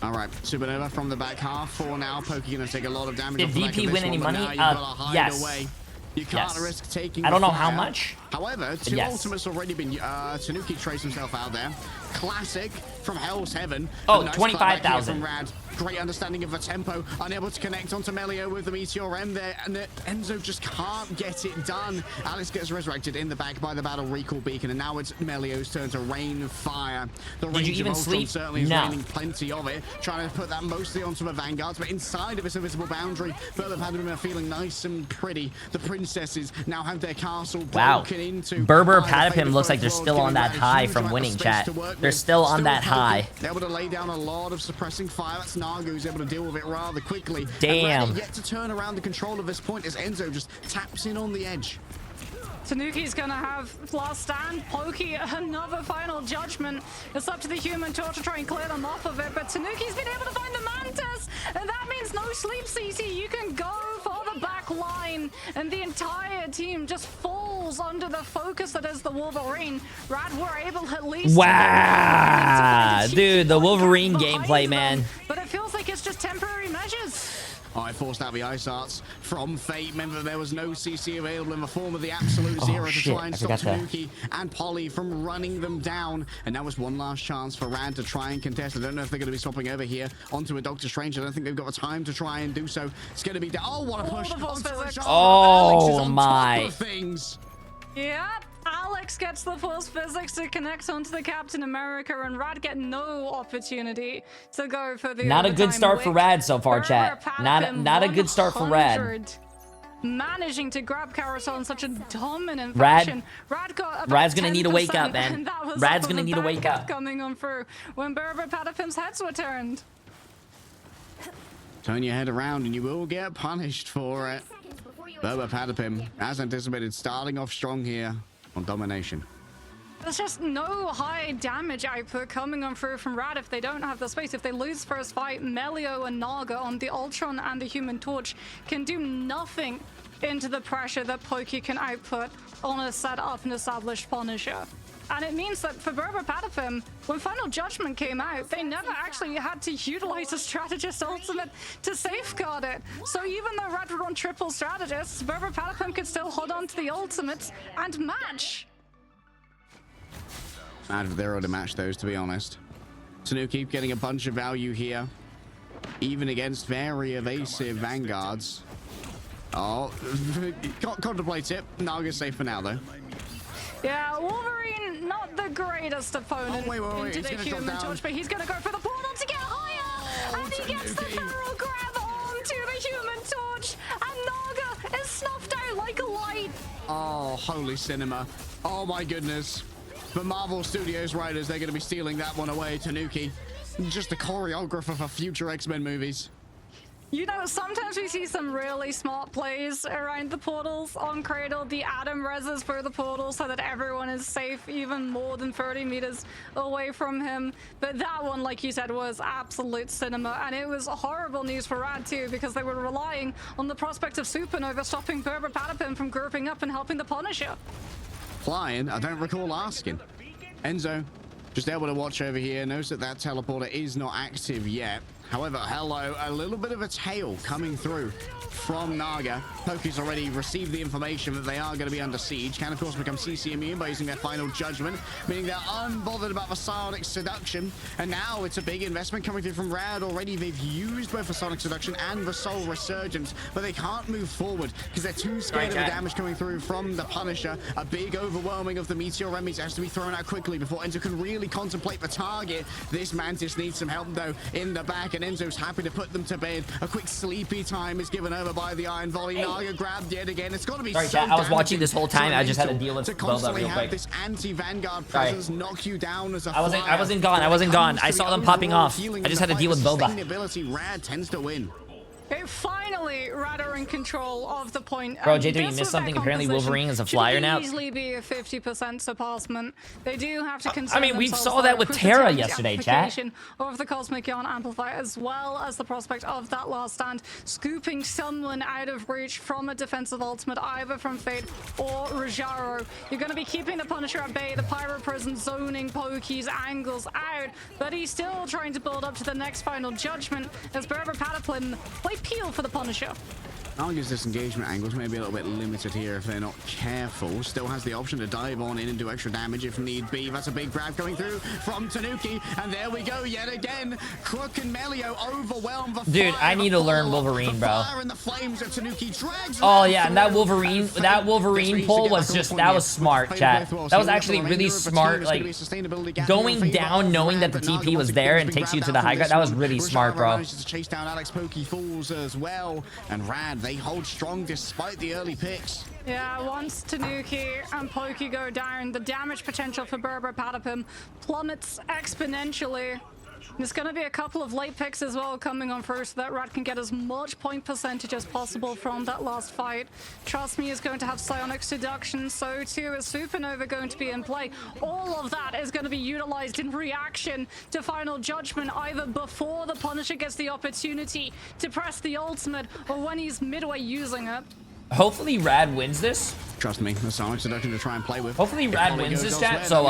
All right, Supernova from the back half for now. Pokey gonna take a lot of damage. Did VP win any money? Yes. You can't risk taking I don't know the how fire. much. However, two ultimates already been... Tanuki traced himself out there. Classic from Hell's Heaven. Oh, nice 25,000. from Rad. Great understanding of the tempo. Unable to connect onto Melio with the Meteor M there. And Enzo just can't get it done. Alex gets resurrected in the back by the Battle Recall Beacon. And now it's Melio's turn to rain fire. The Did you range even of Ultron sleep? certainly is No. raining plenty of it. Trying to put that mostly onto the Vanguards. But inside of its invisible boundary, Berber Padapim are feeling nice and pretty. The princesses now have their castle broken into. Berber Padapim looks like they're still on that high from winning, chat. They're still on that high. They're able to lay down a lot of suppressing fire. That's Naga who's able to deal with it rather quickly. Damn. And yet to turn around the control of this point as Enzo just taps in on the edge. Tanuki's gonna have last stand. Pokey, another final judgment. It's up to the Human Torch to try and clear them off of it, but Tanuki's been able to find the Mantis, and that means no sleep, CC. You can go for the back line, and the entire team just falls under the focus that is the Wolverine. Rad were able at least... Wow, dude, the Wolverine gameplay, man. But it feels like it's just temporary measures. I forced out the Ice Arts from Fate. Remember, there was no CC available in the form of the Absolute Zero to try and stop Tanuki and Polly from running them down. And that was one last chance for Rad to try and contest. I don't know if they're going to be swapping over here onto a Doctor Strange. I don't think they've got the time to try and do so. It's going to be... Oh, what a push! Oh, my. Yep. Alex gets the force physics to connect onto the Captain America, and Rad get no opportunity to go for the Not a good start for Rad so far, chat. Not a good start for Rad. Managing to grab Carousel in such a dominant fashion. Rad's gonna need a wake up, man. Rad's gonna need a wake up. Coming on through when Berber Padapim's heads were turned. Turn your head around and you will get punished for it. Berber Padapim, as anticipated, starting off strong here on domination. There's just no high damage output coming on through from Rad if they don't have the space. If they lose first fight, Melio and Naga on the Ultron and the Human Torch can do nothing into the pressure that Pokey can output on a set up and established Punisher. And it means that for Berber Padapim, when Final Judgment came out, they never actually had to utilize a Strategist Ultimate to safeguard it. So even though Rad were on triple Strategists, Berber Padapim could still hold on to the Ultimates and match. Mad if they were to match those, to be honest. Tanuki getting a bunch of value here, even against very evasive Vanguards. Oh, contemplate it. Naga's safe for now, though. Yeah, Wolverine, not the greatest opponent into the Human Torch, but he's going to go for the portal to get higher! And he gets the barrel grab onto the Human Torch, and Naga is snuffed out like a light! Oh, holy cinema. Oh my goodness. The Marvel Studios writers, they're going to be stealing that one away. Tanuki, just a choreographer for future X-Men movies. You know, sometimes we see some really smart plays around the portals on Cradle. The Atom reses through the portal so that everyone is safe even more than 30 meters away from him. But that one, like you said, was absolute cinema. And it was horrible news for Rad too, because they were relying on the prospect of Supernova stopping Berber Padapim from grouping up and helping the Punisher. Flying, I don't recall asking. Enzo, just able to watch over here, knows that that teleporter is not active yet. However, hello, a little bit of a tail coming through from Naga. Pokey's already received the information that they are going to be under siege. Can, of course, become CC immune by using their final judgment, meaning they're unbothered about the Sonic Seduction. And now it's a big investment coming through from Rad already. They've used both the Sonic Seduction and the Soul Resurgence, but they can't move forward because they're too scared of the damage coming through from the Punisher. A big overwhelming of the Meteor Remedies has to be thrown out quickly before Enzo can really contemplate the target. This Mantis needs some help, though, in the back, and Enzo's happy to put them to bed. A quick sleepy time is given over by the Iron Volley. Naga grabbed yet again. It's got to be sorry, chat. I was watching this whole time. I just had to deal with Boba real quick. This anti-Vanguard presence knock you down as a I wasn't gone. I saw them popping off. I just had to deal with Boba. Sustainability, Rad tends to win. Finally, Rad are in control of the point. Bro, Jay3, you missed something. Apparently, Wolverine is a flyer now. Easily be a 50% surpassment. They do have to consider. I mean, we saw that with Terra yesterday, chat. Of the Cosmic Yawn Amplifier, as well as the prospect of that last stand, scooping someone out of reach from a defensive ultimate, either from Fate or Rajaro. You're going to be keeping the Punisher at bay. The Pyro Prison zoning Pokey's angles out, but he's still trying to build up to the next final judgment as Berber Padapim play peel for the Punisher. Naga's disengagement angles may be a little bit limited here if they're not careful. Still has the option to dive on in and do extra damage if need be. That's a big grab coming through from Tanuki. And there we go yet again. Crook and Melio overwhelm the Dude, fire, I need to learn Wolverine, bro. And the flames of Tanuki drags Oh yeah, and that Wolverine pull was just, that was smart, chat. That was actually really smart, like, going down knowing that the TP was there and takes you to the high ground. That was really smart, bro. To chase down Alex Pokey falls as well. And Rad, they hold strong despite the early picks. Yeah, once Tanuki and Pokey go down, the damage potential for Berber Patapim plummets exponentially. There's going to be a couple of late picks as well coming on first so that Rad can get as much point percentage as possible from that last fight. Trust me, is going to have Psionic Seduction, so too is Supernova going to be in play. All of that is going to be utilized in reaction to Final Judgment, either before the Punisher gets the opportunity to press the ultimate or when he's midway using it. Hopefully Rad wins this. Trust me, the Sonic Seduction to try and play with. Hopefully Rad wins this, chat, so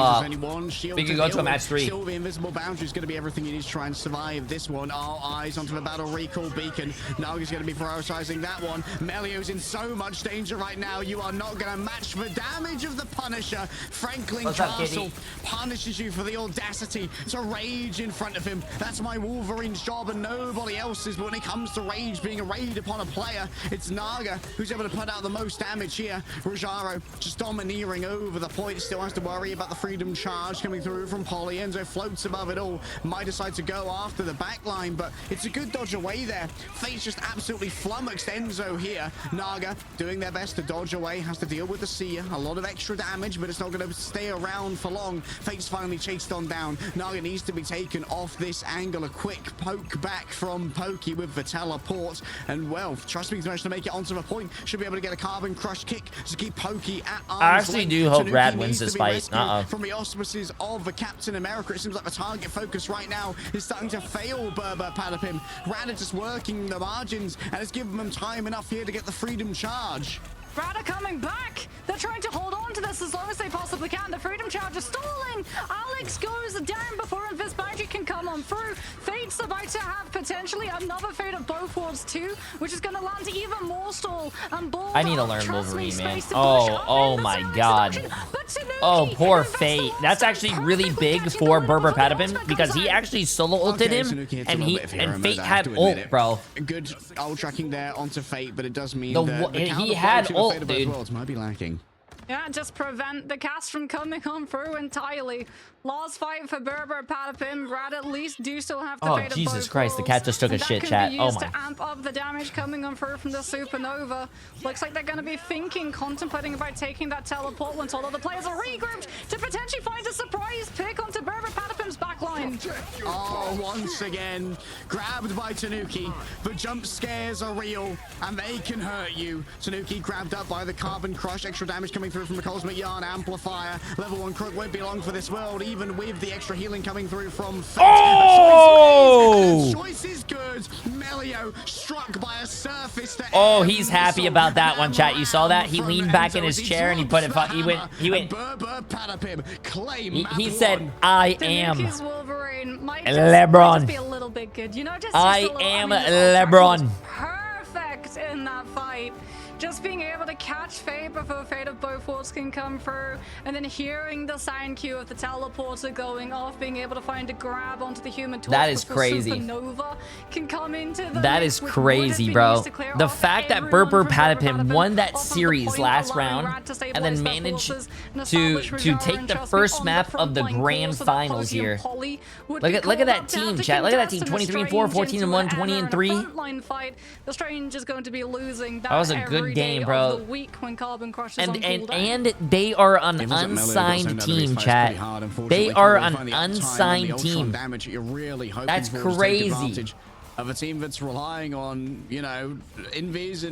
we can go to a match 3. Still, the invisible boundary is going to be everything you need to try and survive this one. All eyes onto the battle recall beacon. Naga's going to be prioritizing that one. Melio's in so much danger right now. You are not going to match the damage of the Punisher. Franklin Castle punishes you for the audacity to rage in front of him. That's my Wolverine's job and nobody else's. But when it comes to rage being a raid upon a player, it's Naga who's able to put out the most damage here. Rajaro just domineering over the point, still has to worry about the freedom charge coming through from Polly. Enzo floats above it all, might decide to go after the back line, but it's a good dodge away there. Fate's just absolutely flummoxed Enzo here. Naga doing their best to dodge away, has to deal with the Seer, a lot of extra damage, but it's not going to stay around for long. Fate's finally chased on down. Naga needs to be taken off this angle. A quick poke back from Pokey with the teleport, and well, trust me, he's managed to make it onto the point. Should be able to get a carbon crush kick to keep Pokey at arm's I actually length. do hope Tanuki Rad wins this fight. From the auspices of the Captain America, it seems like the target focus right now is starting to fail Berber Patapim. Rad is just working the margins and it's given them time enough here to get the freedom charge. Rad are coming back. They're trying to hold on to this as long as they possibly can. The freedom charge is stalling. Alex goes down before this boundary can come on through. Fate's about to have potentially another Fate of both worlds too, which is going to land even more stall. And I need to learn Wolverine, man. Oh my god. Oh, poor Fate. That's actually really big for Berber Patapim because he actually solo ulted him and Fate had ult, bro. Good ult tracking there onto Fate, but it does mean that he had ult, dude. Might be lacking. Yeah, just prevent the cast from coming on through entirely. Last fight for Berber Patapim. Rad at least do still have to fade Jesus Christ, the cat just took a shit, chat. Oh my. To amp up the damage coming on through from the Supernova. Looks like they're going to be contemplating about taking that teleport once all of the players are regrouped to potentially find a surprise pick onto Berber Patapim's backline. Oh, once again, grabbed by Tanuki. The jump scares are real and they can hurt you. Tanuki grabbed up by the Carbon Crush. Extra damage coming through from the Cosmic Yarn Amplifier. Level 1 Crook won't be long for this world, even with the extra healing coming through from Fate. Oh! Choice is good. Melio struck by a surface. Oh, he's happy about that one, chat. You saw that? He leaned back in his chair and he put it. He went. He said, "I am LeBron. Be a little bit good. You know, I am LeBron." Perfect in that fight. Just being able to catch Fate before Fate of both worlds can come through, and then hearing the sound cue of the teleporter going off, being able to find a grab onto the human torch. That is crazy. Supernova can come into the that is crazy, bro. The fact that Berber Patapim won that series last round and then managed to take the first map of the grand finals here. Look at that team, chat. Look at that team. 23-4, 14-1, 20-3. The Strange is going to be losing. That was a good game, bro. And they are an unsigned team, chat. They are an unsigned team. That's crazy. Of a team that's relying on, you know, Invis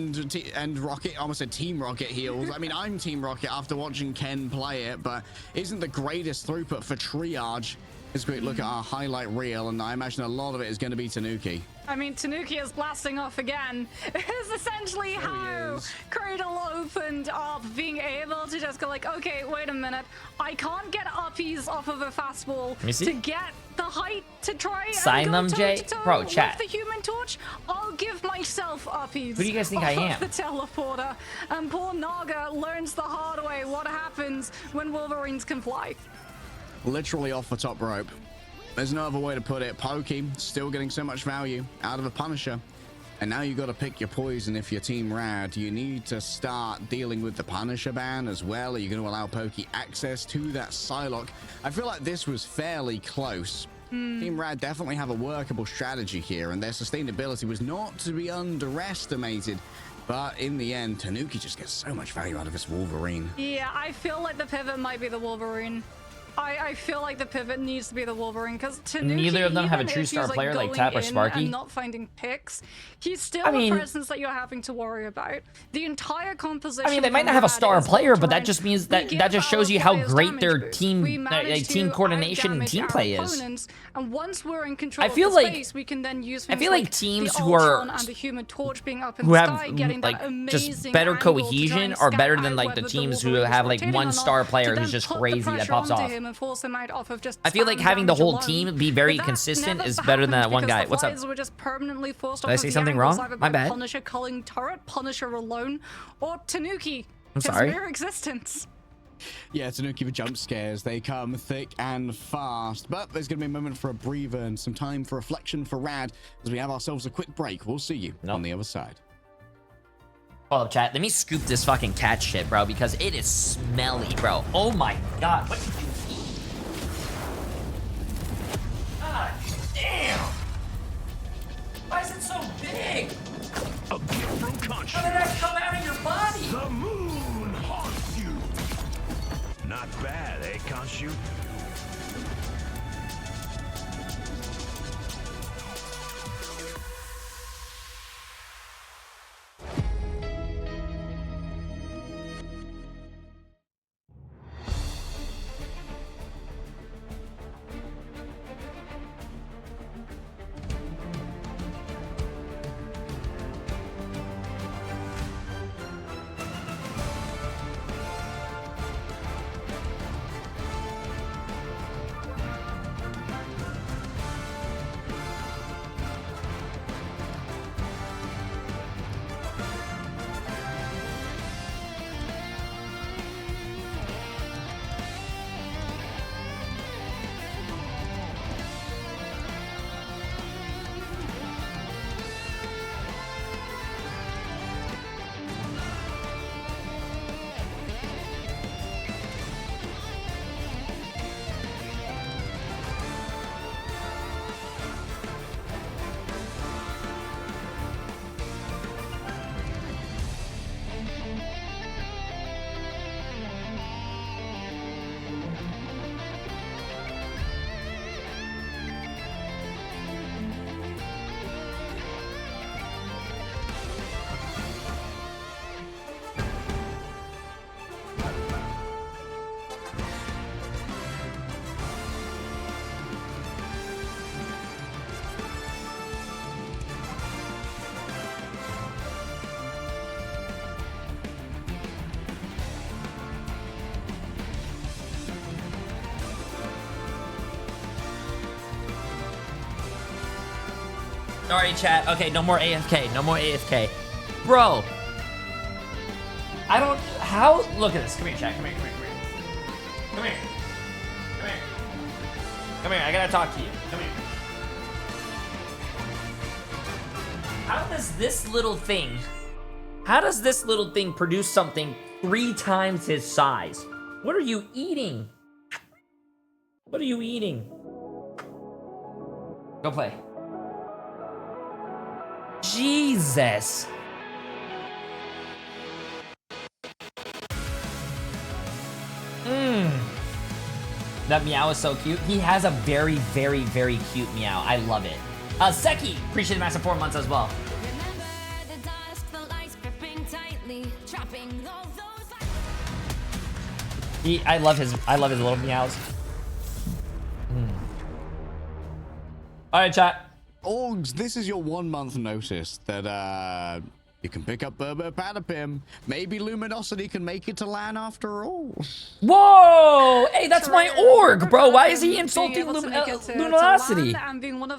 and Rocket, almost said Team Rocket heals. I mean, I'm Team Rocket after watching Ken play it, but isn't the greatest throughput for triage. Let's quick look at our highlight reel, and I imagine a lot of it is going to be Tanuki. I mean, Tanuki is blasting off again. It's essentially how Cradle opened up, being able to just go like, okay, wait a minute. I can't get uppies off of a fastball to get the height to try Sign and them, go Jay. toe-to-toe Bro, chat. with the Human Torch. I'll give myself uppies. Who do you guys think I am? The teleporter. And poor Naga learns the hard way what happens when Wolverines can fly. Literally off the top rope. There's no other way to put it. Pokey still getting so much value out of a Punisher. And now you got to pick your poison if you're Team Rad. You need to start dealing with the Punisher ban as well. Are you going to allow Pokey access to that Psylocke? I feel like this was fairly close. Team Rad definitely have a workable strategy here, and their sustainability was not to be underestimated. But in the end, Tanuki just gets so much value out of this Wolverine. Yeah, I feel like the pivot might be the Wolverine. I feel like the pivot needs to be the Wolverine, because Tanuki, neither of them have a even true if star he's, player like going Tap or in Sparky. and not finding picks, he's still I mean, a presence that you're having to worry about. The entire composition. I mean, they might not have a star player, but that just means that just shows you how great their team team coordination and team play is. And once we're in control I feel of the like space, we can then use I feel like teams who and the Human Torch being up in who the have sky, getting like that just amazing better angle to try cohesion and are scout better than out like the whether teams who Wolverine is have like rotating one or not, star to player then who's just put the crazy that pressure pops onto off. him and force him out off of just I feel like spam having the damage whole alone. team be very But that consistent never is better than that happened one because guy. the What's up? flies were just permanently forced Did off I of say the something angles, wrong? either My by bad. Punisher culling turret, Punisher alone, or Tanuki. I'm his sorry. mere existence. Yeah, Tanuki, the jump scares, they come thick and fast. But there's going to be a moment for a breather and some time for reflection for Rad as we have ourselves a quick break. We'll see you on the other side. Hold up, chat. Let me scoop this fucking cat shit, bro, because it is smelly, bro. Oh my god. What did you eat? God damn. Why is it so big? A gift from Khonshu. How did that come out of your body? The moon haunts you. Not bad, eh, Khonshu? Sorry, chat. Okay, no more AFK. No more AFK. Bro. I don't... How... Look at this. Come here, chat. Come here, come here, come here. Come here. Come here. Come here. I gotta talk to you. Come here. How does this little thing... How does this little thing produce something 3 times his size? What are you eating? What are you eating? Go play. Jesus. That meow is so cute. He has a very, very, very cute meow. I love it. Seki, appreciate the massive 4 months as well. Remember the dusk, the lights gripping tightly, trapping all those. I love his little meows. All right, chat. Orgs, this is your 1 month notice that you can pick up Berber Patapim. Maybe Luminosity can make it to LAN after all. Whoa! Hey, that's my org, bro. Why is he insulting Luminosity?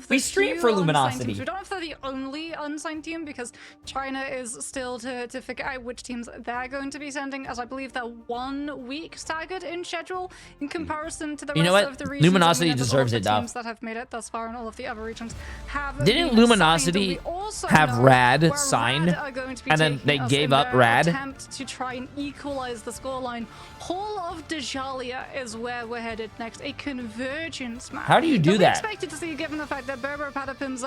We stream for Luminosity. We don't know if they're the only unsigned team because China is still to figure out which teams they're going to be sending, as I believe they're 1 week staggered in schedule in comparison to the rest of the regions. Luminosity deserves it, though. Teams that have made it thus far in all of the other regions have Didn't Luminosity have Rad signed? And then they gave up Rad. Attempt to try and equalize the scoreline. Hall of Dajalia is where we're headed next. A convergence map. How do you do that? Expected to see, given the fact that Berber Patapim's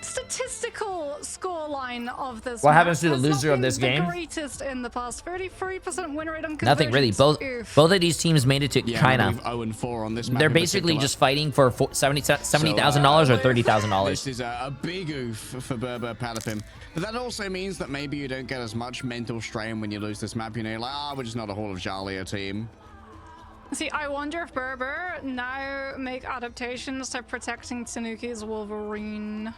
statistical scoreline of this. What happens to the loser of this game? The greatest in the past. 33% win rate on convergence. Nothing really. Both of these teams made it to China. 0-4 on this map. They're basically just fighting for $70,000 or $30,000. This is a big oof for Berber Patapim. But that also means that maybe you don't get as much mental strain when you lose this map. You know, you're like, we're just not a Hall of Jalia team. See, I wonder if Berber now make adaptations to protecting Tanuki's Wolverine.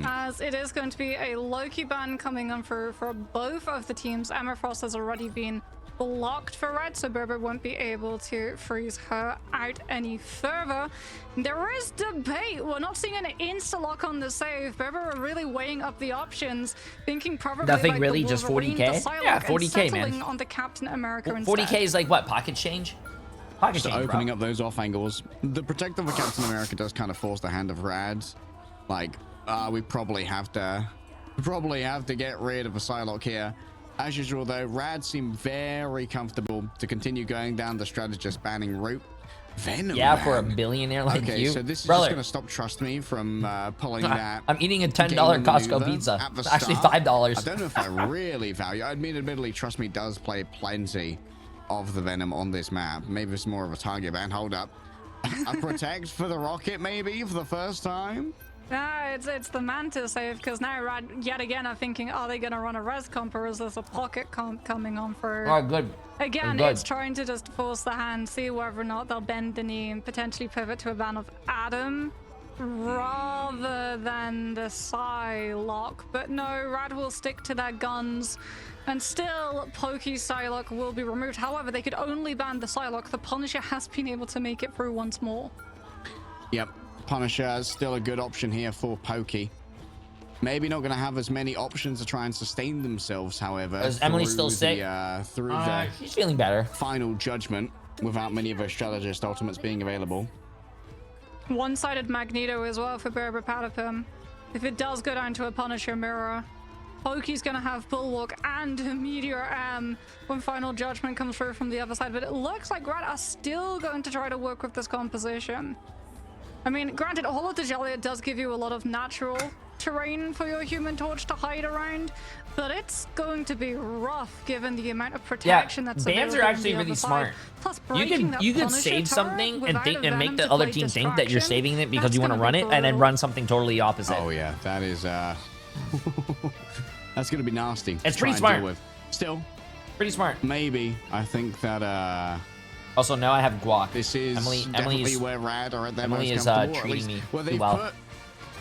As it is going to be a Loki ban coming on for both of the teams. Emma Frost has already been blocked for red, so Berber won't be able to freeze her out any further. There is debate. We're not seeing an insta-lock on the save. Berber are really weighing up the options, thinking probably nothing like really, the just Wolverine, 40k. Yeah, 40k, man. On the Captain America 40k is like what? Pocket change? Pocket Just change, opening bro. up those off angles. The protector for Captain America does kind of force the hand of Rad. Like, we probably have to get rid of a Psylocke here. As usual, though, Rad seemed very comfortable to continue going down the strategist banning route. Venom, yeah, man. for a billionaire like okay, you. so this is Brother, just going to stop Trust Me from pulling that. I'm eating a $10 Costco pizza. Actually, $5. I don't know if I really value. I mean, admittedly, Trust Me does play plenty of the Venom on this map. Maybe it's more of a target ban. Hold up. A protect for the rocket, maybe, for the first time? No, it's the Manta save, because now Rad yet again are thinking, are they going to run a res comp or is this a pocket comp coming on for... Oh, good. Again, good. It's trying to just force the hand, see whether or not they'll bend the knee and potentially pivot to a ban of Adam rather than the Psylocke. But no, Rad will stick to their guns. And still, Pokey Psylocke will be removed. However, they could only ban the Psylocke. The Punisher has been able to make it through once more. Yep. Punisher is still a good option here for Pokey. Maybe not going to have as many options to try and sustain themselves, however. Is Emily still sick? Through the she's feeling better. Final judgment, without many of her strategist ultimates being available. One-sided Magneto as well for Berber Patapim. If it does go down to a Punisher mirror, Pokey's going to have Bulwark and Meteor M when Final Judgment comes through from the other side. But it looks like Grant are still going to try to work with this composition. I mean, granted, Hall of Dajalia does give you a lot of natural terrain for your Human Torch to hide around, but it's going to be rough given the amount of protection that's available. Bans are actually really smart. Plus, you can save something and make the other team think that you're saving it because you want to run it, and then run something totally opposite. Oh yeah, that is that's gonna be nasty. It's pretty smart. Still, pretty smart. Maybe I think that also, now I have Guac. This is definitely where Rad are at their most comfortable. Treating me where they well. put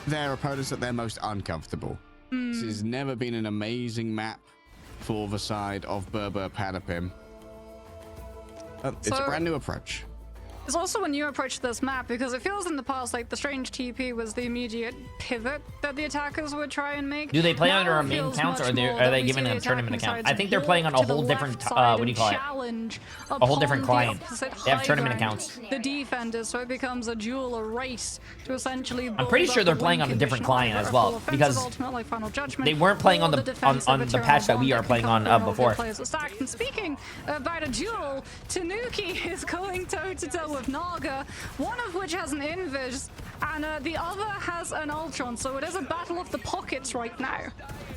their opponents at their most uncomfortable. This has never been an amazing map for the side of Berber Patapim. It's a brand new approach. It's also a new approach to this map because it feels in the past like the Strange TP was the immediate pivot that the attackers would try and make. Do they play under our main accounts or are they giving them tournament accounts? I think they're playing on a whole different, what do you call it? A whole different client. They have tournament accounts. The defenders, so it becomes a duel, a race to essentially. I'm pretty sure they're playing on a different client as well because they weren't playing on the patch that we are playing on before. And speaking about a duel, Tanuki is going toe-to-toe with Naga, one of which has an Invis, and the other has an Ultron, so it is a battle of the pockets right now.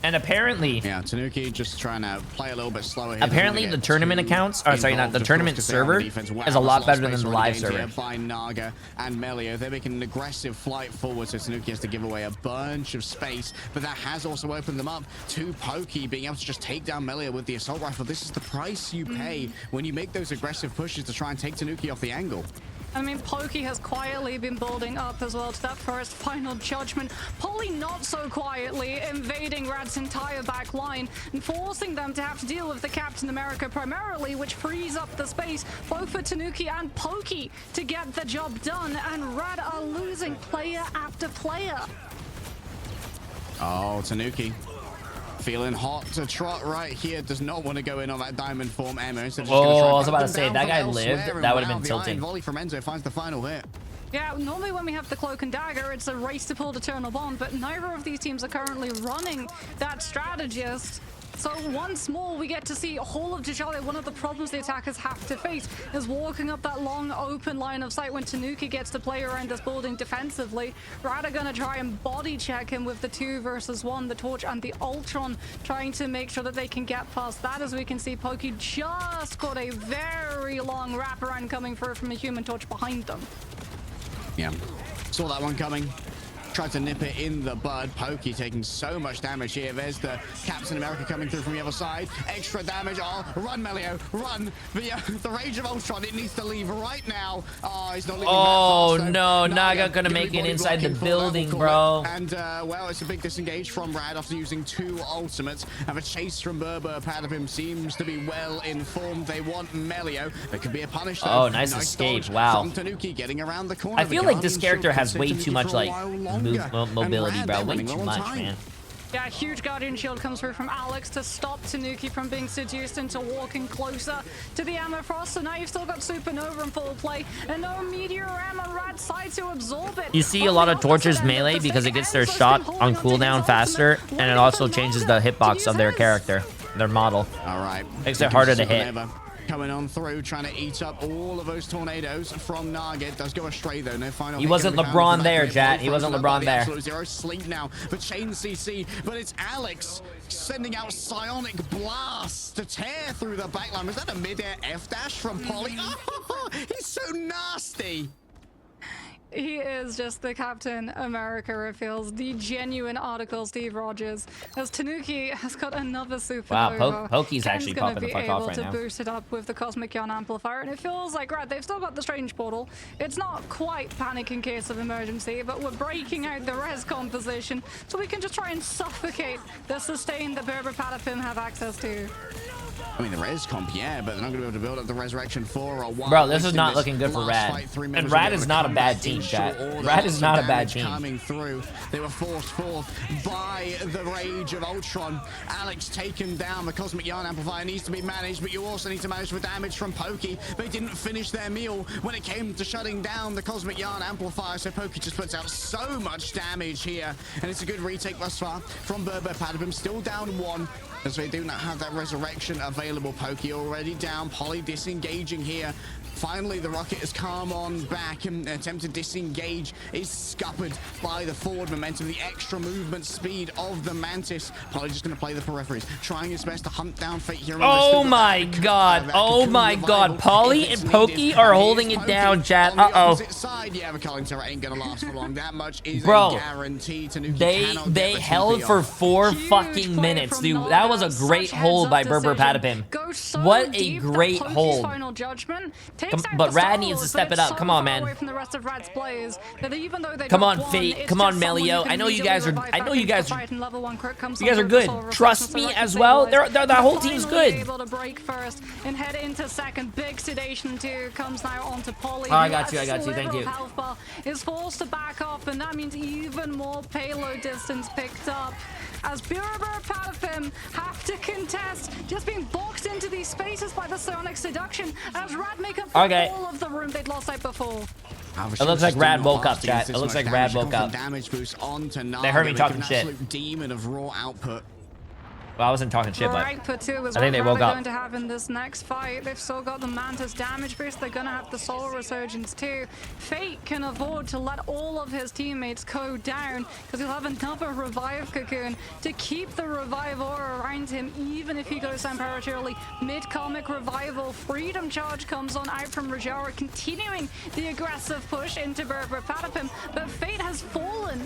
And apparently... Yeah, Tanuki just trying to play a little bit slower here. Apparently the tournament accounts, or sorry, not the tournament server, is a lot better than the live server. By Naga and Melio, they're making an aggressive flight forward, so Tanuki has to give away a bunch of space, but that has also opened them up to Pokey being able to just take down Melio with the assault rifle. This is the price you pay when you make those aggressive pushes to try and take Tanuki off the angle. I mean, Pokey has quietly been building up as well to that first final judgment. Polly not so quietly invading Rad's entire back line and forcing them to have to deal with the Captain America primarily, which frees up the space both for Tanuki and Pokey to get the job done. And Rad are losing player after player. Oh, Tanuki. Feeling hot to trot right here. Does not want to go in on that diamond form ammo. So I was about to say, that guy lived. That would have been tilting. Volley from Enzo finds the final hit. Yeah, normally when we have the cloak and dagger, it's a race to pull the Eternal Bond, but neither of these teams are currently running that strategist. So once more, we get to see all of T'Challa. One of the problems the attackers have to face is walking up that long open line of sight when Tanuki gets to play around this building defensively. Rad are going to try and body check him with the 2 versus 1, the Torch and the Ultron, trying to make sure that they can get past that. As we can see, Pokey just got a very long wraparound coming through from a Human Torch behind them. Yeah, saw that one coming. Tried to nip it in the bud. Pokey taking so much damage here. There's the Captain America coming through from the other side. Extra damage. Oh, run, Melio, run. The Rage of Ultron, it needs to leave right now. Oh, he's not leaving Oh, that fast, no, Naga gonna make it inside the building, bro. And, well, it's a big disengage from Rad after using 2 ultimates. And a chase from Berber. Padavim seems to be well informed. They want Melio. There could be a punish, though. Oh, nice escape. Wow. From Tanuki getting around the corner. I feel like this character has way too much, like, mobility, bro. Way too much, man. Yeah, huge Guardian Shield comes through from Alex to stop Tanuki from being seduced into walking closer to the Ammo Frost. So now you've still got Supernova in full play and no Meteor Ammo Rad side to absorb it. You see a lot of Torches melee because it gets their shot on cooldown faster, and it also changes the hitbox of their character, their model. All right. Makes it harder to hit. Coming on through, trying to eat up all of those tornadoes from Nugget. Does go astray though. No final. He wasn't LeBron there, chat. He wasn't LeBron there. Absolute zero sleep now for Chain CC, but it's Alex sending out Psionic Blasts to tear through the backline. Was that a mid-air F dash from Polly? Oh, he's so nasty. He is just the Captain America, it feels. The genuine article Steve Rogers. As Tanuki has got another supernova. Wow, Pokey's actually popping the fuck off right now. to boost it up with the Cosmic Yarn Amplifier. And it feels like, right, they've still got the Strange Portal. It's not quite panic in case of emergency, but we're breaking out the res composition so we can just try and suffocate the sustain that Berber Patapim have access to. I mean, the res comp, yeah, but they're not going to be able to build up the resurrection for a while. Bro, this is not looking good for Rad. And Rad is not a bad team, chat. Rad is not a bad team. Coming through, they were forced forth by the Rage of Ultron. Alex taken down. The Cosmic Yarn Amplifier needs to be managed, but you also need to manage the damage from Pokey. They didn't finish their meal when it came to shutting down the Cosmic Yarn Amplifier, so Pokey just puts out so much damage here. And it's a good retake thus far from Berber Padabim, still down 1. As they do not have that resurrection available. Pokey already down. Polly disengaging here. Finally, the rocket has come on back and attempt to disengage is scuppered by the forward momentum, the extra movement speed of the Mantis. Polly just going to play the peripheries, trying his best to hunt down Fate here. Oh my god. Oh my god. Polly and Pokey are holding it down, chat. Uh-oh. Yeah, the culling turret ain't going to last for long. That much is a guarantee. They held for 4 fucking minutes, dude. That was a great hold by Berber Patapim. What a great hold. But Rad needs to step it up. Come on, man. Come on, Fate. Come on, Melio. I know you guys are. You guys are good. Trust me as well. That whole team's good. Able to break first and head into second. Big sedation too comes now onto Polly. Oh, I got you. Thank you. Is forced to back off, and that means even more payload distance picked up. As Berber Patapim have to contest, just being boxed into these spaces by the Sonic Seduction, as Rad make up all of the room they'd lost out before. It looks like Rad woke up, chat. It looks like Rad woke up. They heard me talking shit. Demon of raw output. Well, I wasn't talking shit, but I think they woke up. Going to have in this next fight. They've still got the Mantis damage boost. They're going to have the Soul Resurgence too. Fate can afford to let all of his teammates go down because he'll have another Revive Cocoon to keep the Revive aura around him, even if he goes down prematurely. Mid-comic Revival. Freedom Charge comes on out from Rajara, continuing the aggressive push into Berber Patapim, but Fate has fallen.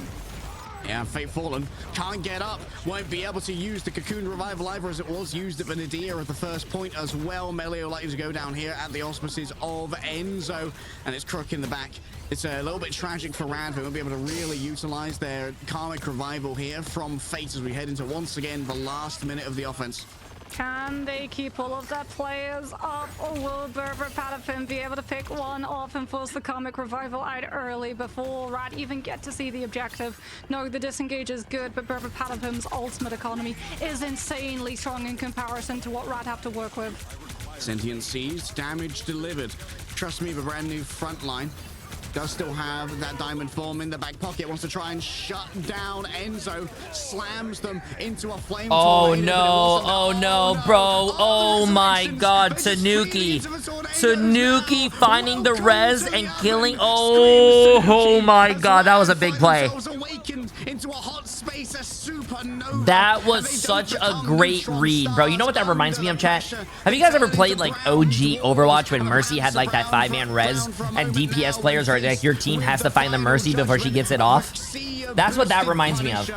Yeah, Fate Fallen can't get up, won't be able to use the Cocoon Revival either, as it was used at the Nadir at the first point as well. Melio likely to go down here at the auspices of Enzo, and it's Crook in the back. It's a little bit tragic for Rad, who won't be able to really utilize their Karmic Revival here from Fate as we head into, once again, the last minute of the offense. Can they keep all of their players up, or will Berber Patapim be able to pick one off and force the Karmic Revival out early before Rad even get to see the objective? No, the disengage is good, but Berber Patapim's ultimate economy is insanely strong in comparison to what Rad have to work with. Sentient seized, damage delivered. Trust me, the brand new front line does still have that diamond form in the back pocket. Wants to try and shut down Enzo. Slams them into a flame. Oh no, oh no, bro. Oh my god, Tanuki. Tanuki finding the res and killing. Oh my god, that was a big play. That was such a great read, bro. You know what that reminds me of, chat? Have you guys ever played like OG Overwatch when Mercy had like that 5-man res and DPS players are like, your team has to find the Mercy before she gets it off? That's what that reminds me of.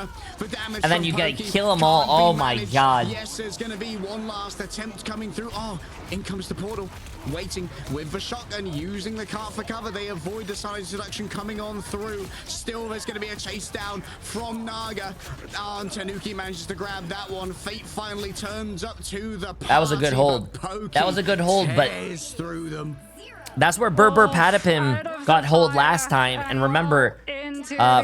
And then you gotta kill them all. Oh my god. Yes, there's gonna be one last attempt coming through. Oh, in comes the portal. Waiting with the shotgun, using the cart for cover. They avoid the silent seduction coming on through. Still, there's going to be a chase down from Naga. And Tanuki manages to grab that one. Fate finally turns up to the party. That was a good hold. That was a good hold, but through them. That's where Berber Patapim got hold last time. And remember,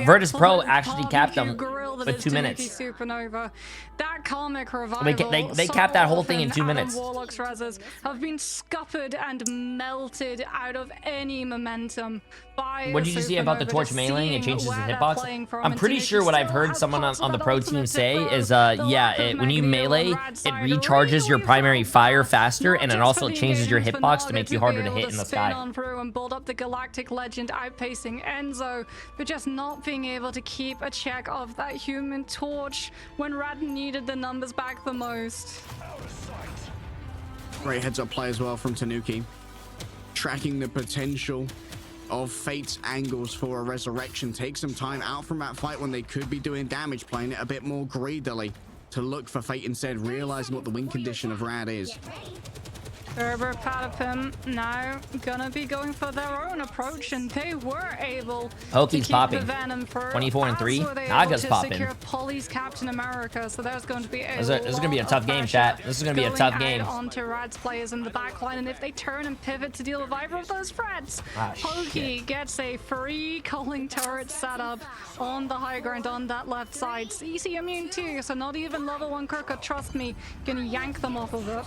Virtus Pro actually capped them with 2 minutes. Supernova. That Karmic Revival, they capped that whole thing in 2 minutes. Warlock's reses have been scuppered and melted out of any momentum by what did you see about the torch meleeing? It changes the hitbox. I'm pretty sure what I've heard someone on the pro team say is, yeah, when you melee, it recharges your primary fire faster, and it also changes your hitbox to make you harder to hit in the sky. On through and build up the Galactic Legend, outpacing Enzo, but just not being able to keep a check of that Human Torch when Rad needed the numbers back the most. Great heads up play as well from Tanuki, tracking the potential of Fate's angles for a resurrection. Take some time out from that fight when they could be doing damage, playing it a bit more greedily to look for Fate instead, realizing what the win condition of Rad is. Berber Patapim now gonna be going for their own approach, and they were able to keep popping. the Venom for 24-3. Naga's popping. Secure Polly's Captain America, so there's going to be this is gonna be a tough game, chat. This is gonna be a tough game. Onto Rad's players in the backline, and if they turn and pivot to deal with either of those threats, Pokey gets a free calling turret setup on the high ground on that left side. CC immune too, so not even level 1 Kirka, trust me, gonna yank them off of it.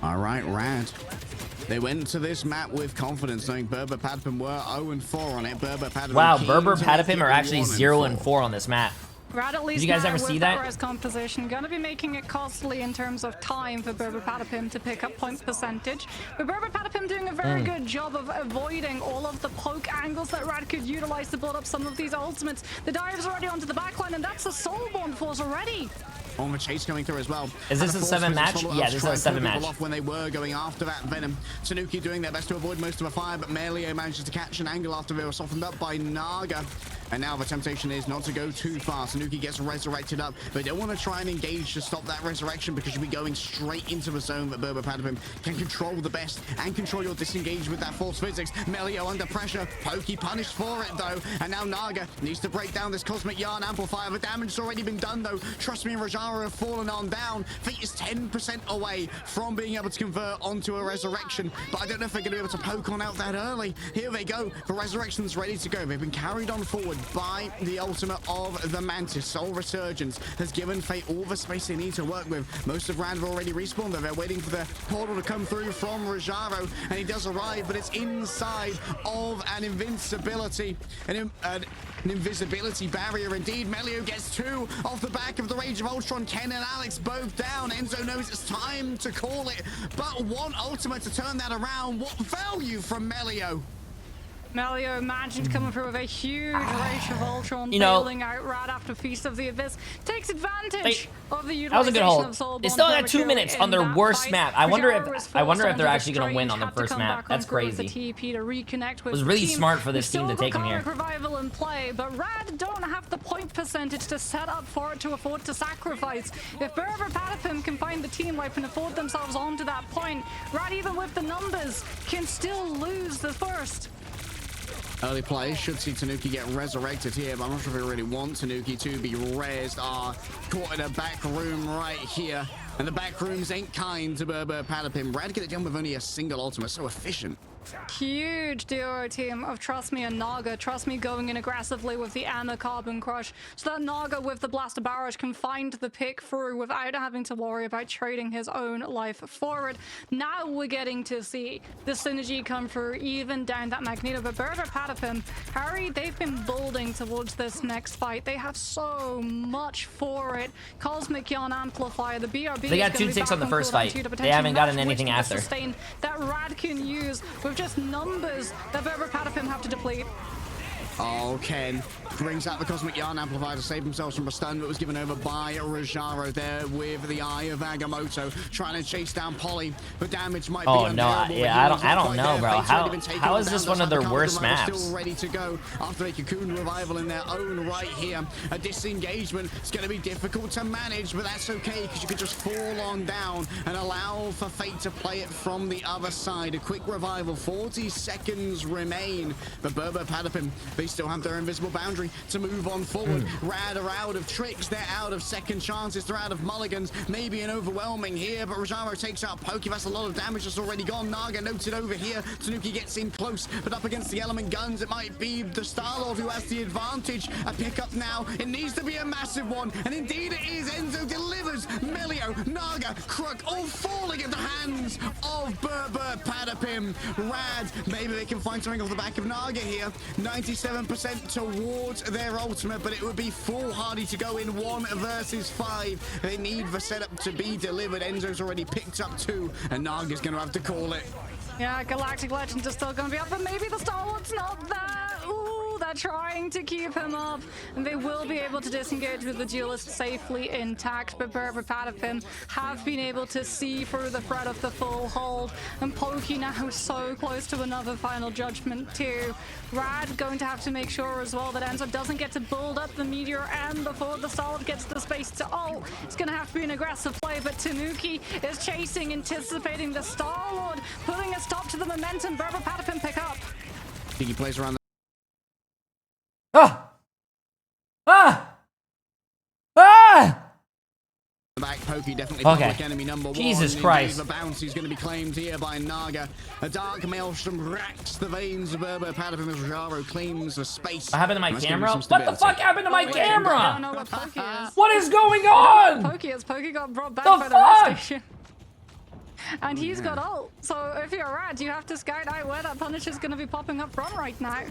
All right, Rad. They went to this map with confidence, knowing Berber Patapim were 0-4 on it. Berber Patapim. Wow, Berber Patapim are actually 0-4 on this map. Rad, at least did you guys ever see that? Res composition gonna be making it costly in terms of time for Berber Patapim to pick up point percentage. But Berber Patapim doing a very good job of avoiding all of the poke angles that Rad could utilize to build up some of these ultimates. The dive's already onto the backline, and that's a Soulborn force already. On the chase coming through as well. Is this a 7 match? Yeah, this is a 7 match. When they were going after that Venom, Tanuki doing their best to avoid most of the fire, but Melio manages to catch an angle after they were softened up by Naga. And now the temptation is not to go too far. Tanuki gets resurrected up. They don't want to try and engage to stop that resurrection, because you'll be going straight into the zone that Berber Patapim can control the best and control your disengage with that force physics. Melio under pressure. Pokey punished for it though. And now Naga needs to break down this Cosmic Yarn amplifier. The damage has already been done though. Trust me, Rajara have fallen on down. Fate is 10% away from being able to convert onto a resurrection, but I don't know if they're going to be able to poke on out that early. Here they go. The resurrection's ready to go. They've been carried on forward by the ultimate of the Mantis. Soul Resurgence has given Fate all the space they need to work with. Most of Rand have already respawned, though. They're waiting for the portal to come through from Rajaro, and he does arrive, but it's inside of an invincibility. An invisibility barrier indeed. Melio gets 2 off the back of the Rage of Ultron. Ken and Alex both down. Enzo knows it's time to call it, but one ultimate to turn that around. What value from Melio? Melio imagined coming through with a huge Rage of Ultron, bailing out Rad after Feast of the Abyss. Takes advantage of the that was a good utilization hold. of Soul They still got 2 minutes on their worst map. I wonder if they're actually gonna win on the first map. That's crazy. It was really smart for this team to take him here. Revival in play, but Rad don't have the point percentage to set up for it to afford to sacrifice. If Berber Patapim can find the team wipe and afford themselves onto that point, Rad, even with the numbers, can still lose the first. Early play should see Tanuki get resurrected here, but I'm not sure if we really want Tanuki to be rezzed. Caught in a back room right here, and the back rooms ain't kind to Berber Patapim. Rad get it done with only a single ultimate, so efficient. Huge duo team of Trust Me and Naga. Trust Me going in aggressively with the Emma Carbon Crush, so that Naga with the Blaster Barrage can find the pick through without having to worry about trading his own life forward. Now we're getting to see the synergy come through even down that Magneto. But Berber Patapim, Harry, they've been building towards this next fight. They have so much for it. Cosmic Yawn Amplifier, the BRB. They got 2 ticks on the first fight. They haven't gotten anything after. That Rad can use with just numbers that Berber Patapim have to deplete. Oh, Ken brings out the Cosmic Yarn Amplifier to save themselves from a stun that was given over by Rajaro there with the Eye of Agamotto, trying to chase down Polly, but damage might be unbearable. Yeah, I don't know, bro. How is this one of their worst maps? Still ready to go after a Cocoon Revival in their own right here. A disengagement is going to be difficult to manage, but that's okay because you can just fall on down and allow for Fate to play it from the other side. A quick revival, 40 seconds remain, but Berber Patapim, they still have their invisible boundary to move on forward. Rad are out of tricks, they're out of second chances, they're out of mulligans. Maybe an overwhelming here, but Rajaro takes out Pokey. That's a lot of damage that's already gone. Naga noted over here. Tanuki gets in close, but up against the element guns, it might be the Star-Lord who has the advantage. A pickup now. It needs to be a massive one, and indeed it is. Enzo delivers. Melio, Naga, Crook, all falling at the hands of Berber Patapim. Rad, maybe they can find something off the back of Naga here. 97% towards their ultimate, but it would be foolhardy to go in 1 versus 5. They need the setup to be delivered. Enzo's already picked up 2, and Naga's going to have to call it. Yeah, Galactic Legends is still going to be up, but maybe the Star-Lord's not there. Ooh, they're trying to keep him up, and they will be able to disengage with the Duelist safely intact, but Berber Patapim have been able to see through the threat of the full hold, and Pokey now so close to another final judgment too. Rad going to have to make sure as well that Enzo doesn't get to build up the Meteor M before the Star-Lord gets the space to ult. It's going to have to be an aggressive play, but Tanuki is chasing, anticipating the Star-Lord, putting a stop to the momentum. Berber Patapim pick up. I think he plays around the back. Pokey definitely public enemy number 1. Jesus Christ. The bounty is going to be claimed here by Naga. A dark maelstrom racks the veins of Berber Patapim as Rajaro claims the space. What happened to my camera? What the fuck happened to my camera? I don't know what Pokey is. What is going on? Pokey got brought back by the rest station. And he's got ult. So if you're Rad, you have to scout out where that Punisher's going to be popping up from right now.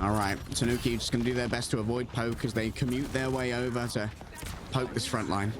All right, Tanuki just going to do their best to avoid poke as they commute their way over to poke this front line.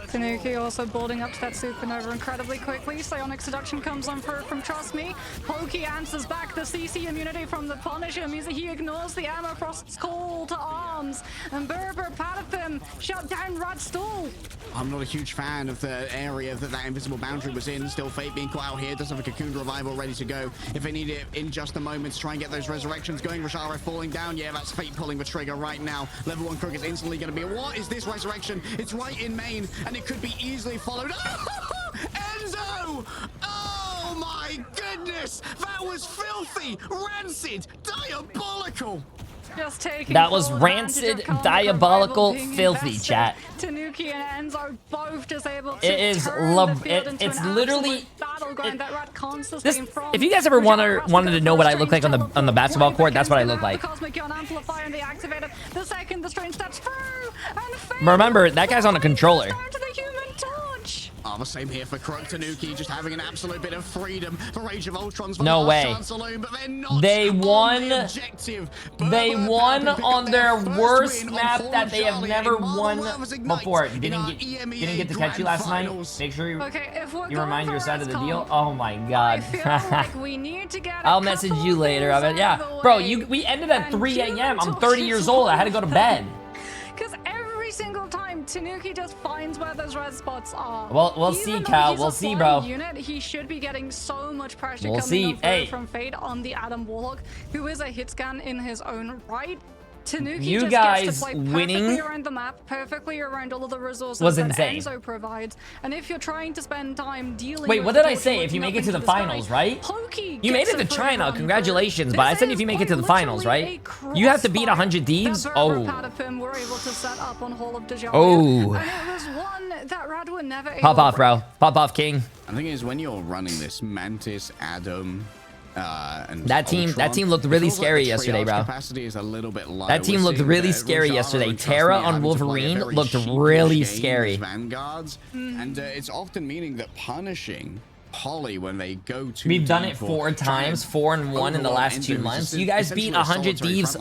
Tanuki also building up to that supernova incredibly quickly. Psionic Seduction comes on through from Trust Me. Pokey answers back. The CC immunity from the Punisher means that he ignores the Amerfrost's call to arms. And Berber Patapim shut down Rad's stall. I'm not a huge fan of the area that invisible boundary was in. Still Fate being caught out here. Does have a Cocoon Revival ready to go if they need it in just a moment to try and get those resurrections going. Rajaro falling down. Yeah, that's Fate pulling the trigger right now. Level 1 Crook is instantly going to be. What is this resurrection? It's right in main, and it could be easily followed. Oh, Enzo! Oh my goodness! That was filthy, rancid, diabolical. Just taking that was rancid, diabolical, filthy, chat. Tanuki and Enzo both just able to it's literally battleground that Rad constantly if you guys ever wanted to know what I look like on the basketball court, that's what I look like. The Cosmic Yawn Amplifier and they activated the second the strange steps through. And remember, that guy's on a controller. Down to the Human Torch. the same here for Crook. Tanuki just having an absolute bit of freedom for Age of Ultron's No way. Saloon, but they're not They won. the objective. They won on their worst map that they have never won before. Didn't get to catch you last night. Make sure you remind your side of the deal. Oh my god. I'll message you later. I bet, yeah, bro. We ended at 3 a.m. I'm 30 years old. I had to go to bed. Because every single time Tanuki just finds where those red spots are. Well, we'll see, Cal. We'll see, bro. Unit, he should be getting so much pressure we'll coming see. from Fade on the Adam Warlock, who is a hit scan in his own right. Tanuki you just guys gets to play winning perfectly around the map, perfectly around all of the resources was that insane. Enzo provides. And if you're trying to spend time dealing Wait, with what did I say? If you make it to the finals, right? You made it to China. Congratulations. But I said if you make it to the finals, right? You have to beat 100 Thieves? Oh. Were able to set up on Hall of Oh. And it was one that Rad were never able Pop off, bro. Pop off, King. I think is when you're running this Mantis, Adam, and that team looked really scary yesterday, bro. Is a little bit low. That team looked really scary yesterday. Terra on Wolverine looked really scary. Vanguards, and it's often meaning that punishing Polly when they go to. We've done it 4 times, 4 and 1 in the last 2 months. You guys beat 100 Thieves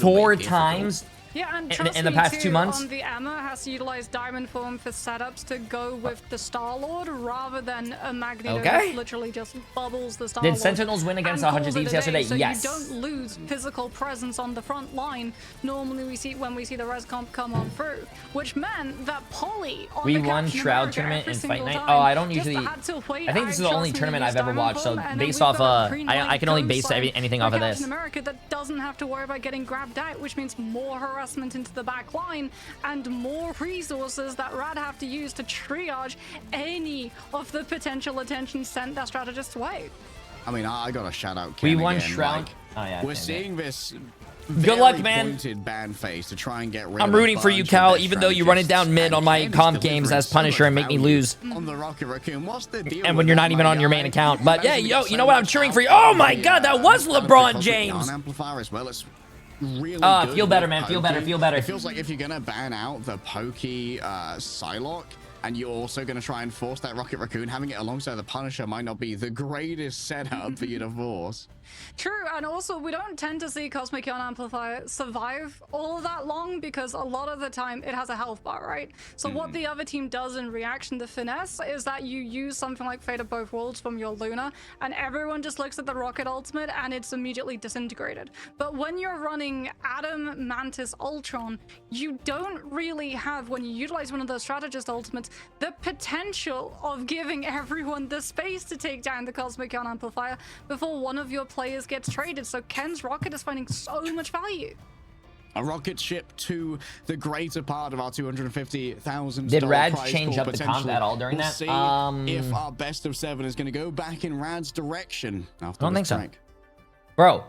4 times. Yeah, and in the past 2 months, the Emma has to utilize Diamond Form for setups to go with the Star-Lord rather than a Magneto that literally just bubbles the Star-Lord. Did Sentinels win against 100 Thieves yesterday? So yes. You don't lose physical presence on the front line. Normally when we see the res comp come on through, which meant that Polly on we won Shroud tournament in Fight Night. Oh, I don't usually. I think this is the only tournament I've ever watched. So based off, I can only base anything off of this. America that doesn't have to worry about getting grabbed out, which means more harassment into the back line and more resources that Rad have to use to triage any of the potential attention sent their strategist's way. I mean, I got a shout out. Ken We won again. Shroud. Like, oh yeah. we're seeing this. Good luck, man. Ban phase to try and get rid I'm rooting for you, Cal, even though you run it down mid on my comp games as Punisher and make me lose. On the Rocket Raccoon. What's the deal and when you're not even on your main account. But yeah, you know what? I'm cheering for you. Oh my god, that was LeBron James. Amplifier as well. It's really feel better, man. Feel better. Feel better. It feels like if you're gonna ban out the pokey Psylocke, and you're also going to try and force that Rocket Raccoon, having it alongside the Punisher might not be the greatest setup for you to force. True, and also we don't tend to see Cosmic Ion Amplifier survive all that long because a lot of the time it has a health bar, right? So what the other team does in reaction to Finesse is that you use something like Fate of Both Worlds from your Luna, and everyone just looks at the Rocket Ultimate and it's immediately disintegrated. But when you're running Adam, Mantis, Ultron, you don't really have, when you utilize one of those strategist ultimates, the potential of giving everyone the space to take down the Cosmic Ion Amplifier before one of your players gets traded. So Ken's Rocket is finding so much value. A rocket ship to the greater part of our $250,000. Did Rad change up the comp at all during that? See if our best of 7 is going to go back in Rad's direction. I don't think so. Bro.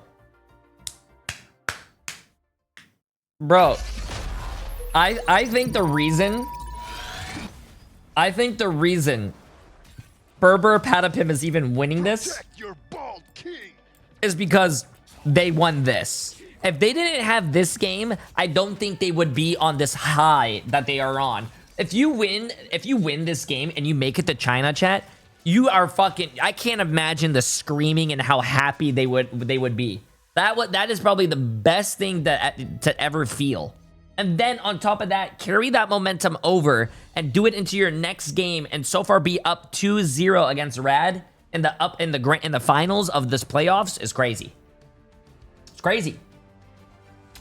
I think the reason Berber Patapim is even winning this is because they won this. If they didn't have this game, I don't think they would be on this high that they are on. If you win this game and you make it to China, chat, you are fucking, I can't imagine the screaming and how happy they would be. That is probably the best thing to ever feel. And then on top of that, carry that momentum over and do it into your next game, and so far be up 2-0 against Rad in the finals of this playoffs is crazy. It's crazy.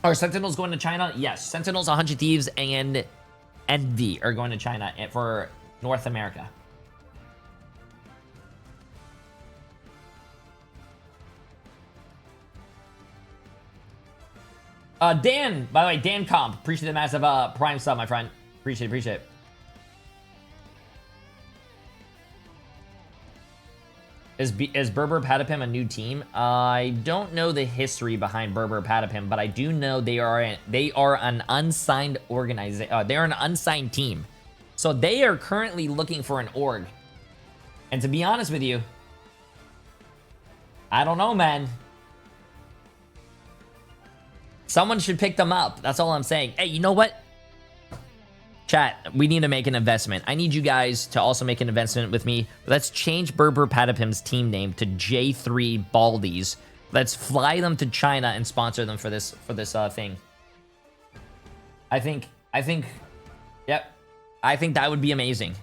Are Sentinels going to China? Yes, Sentinels, 100 Thieves, and Envy are going to China for North America. Dan, by the way, Dan Comp, appreciate the massive Prime sub, my friend. Appreciate it. Is Berber Patapim a new team? I don't know the history behind Berber Patapim, but I do know they are an unsigned organization. They're an unsigned team, so they are currently looking for an org. And to be honest with you, I don't know, man. Someone should pick them up. That's all I'm saying. Hey, you know what? Chat, we need to make an investment. I need you guys to also make an investment with me. Let's change Berber Patapim's team name to Jay3 VODs. Let's fly them to China and sponsor them for this thing. I think, yep. I think that would be amazing.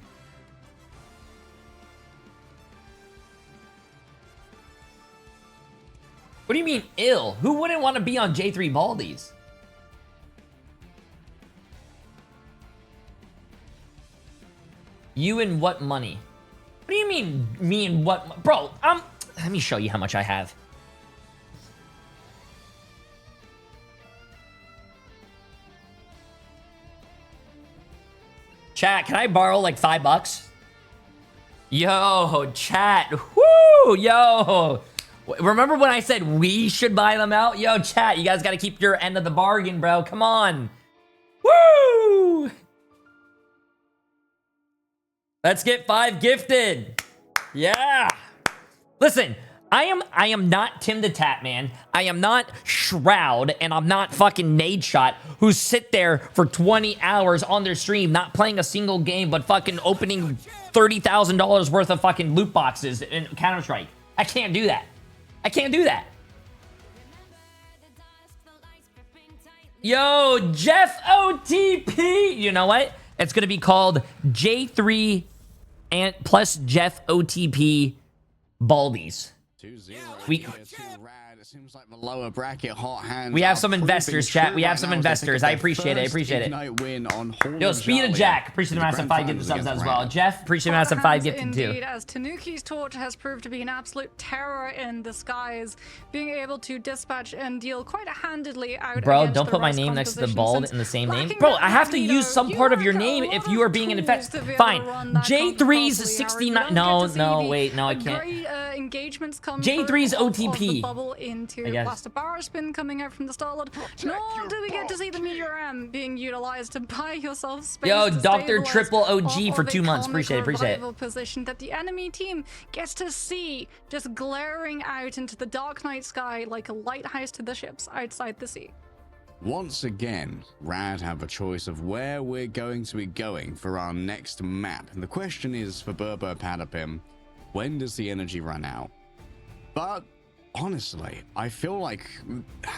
What do you mean ill? Who wouldn't want to be on Jay3 VODs? You and what money? What do you mean, me and what? Bro, let me show you how much I have. Chat, can I borrow like $5? Yo, chat. Woo, yo. Remember when I said we should buy them out? Yo, chat, you guys got to keep your end of the bargain, bro. Come on. Woo! Let's get 5 gifted. Yeah. Listen, I am not Tim the Tat Man. I am not Shroud, and I'm not fucking Nadeshot, who sit there for 20 hours on their stream, not playing a single game, but fucking opening $30,000 worth of fucking loot boxes in Counter-Strike. I can't do that. I can't do that. Yo, Jeff OTP. You know what? It's going to be called J3 and plus Jeff OTP Baldies. 2-0. We seems like the lower bracket hot hands. We have some investors, chat. We have some investors. I appreciate it. I appreciate it. Win on Yo, Speed of Jack. Appreciate the massive 5 gifted subs as well. Jeff, appreciate the massive 5 gifted too. As Tanuki's torch has proved to be an absolute terror in disguise, being able to dispatch and deal quite handedly out. Bro, don't put my name next to the bald in the same name. Bro, I have to use some part of your name if you are being an investor. Fine. J3's 69. No, wait, no, I can't. Engagements come J3's OTP. Bubble into Blaster Bar spin coming out from the Starlord. Nor do we get to see the Meteor M being utilized to buy yourself space. Yo, Dr. Triple OG for 2 months. Appreciate it. Position that the enemy team gets to see just glaring out into the dark night sky like a lighthouse to the ships outside the sea. Once again, Rad have a choice of where we're going to be going for our next map. And the question is for Berber Patapim, when does the energy run out? But honestly, I feel like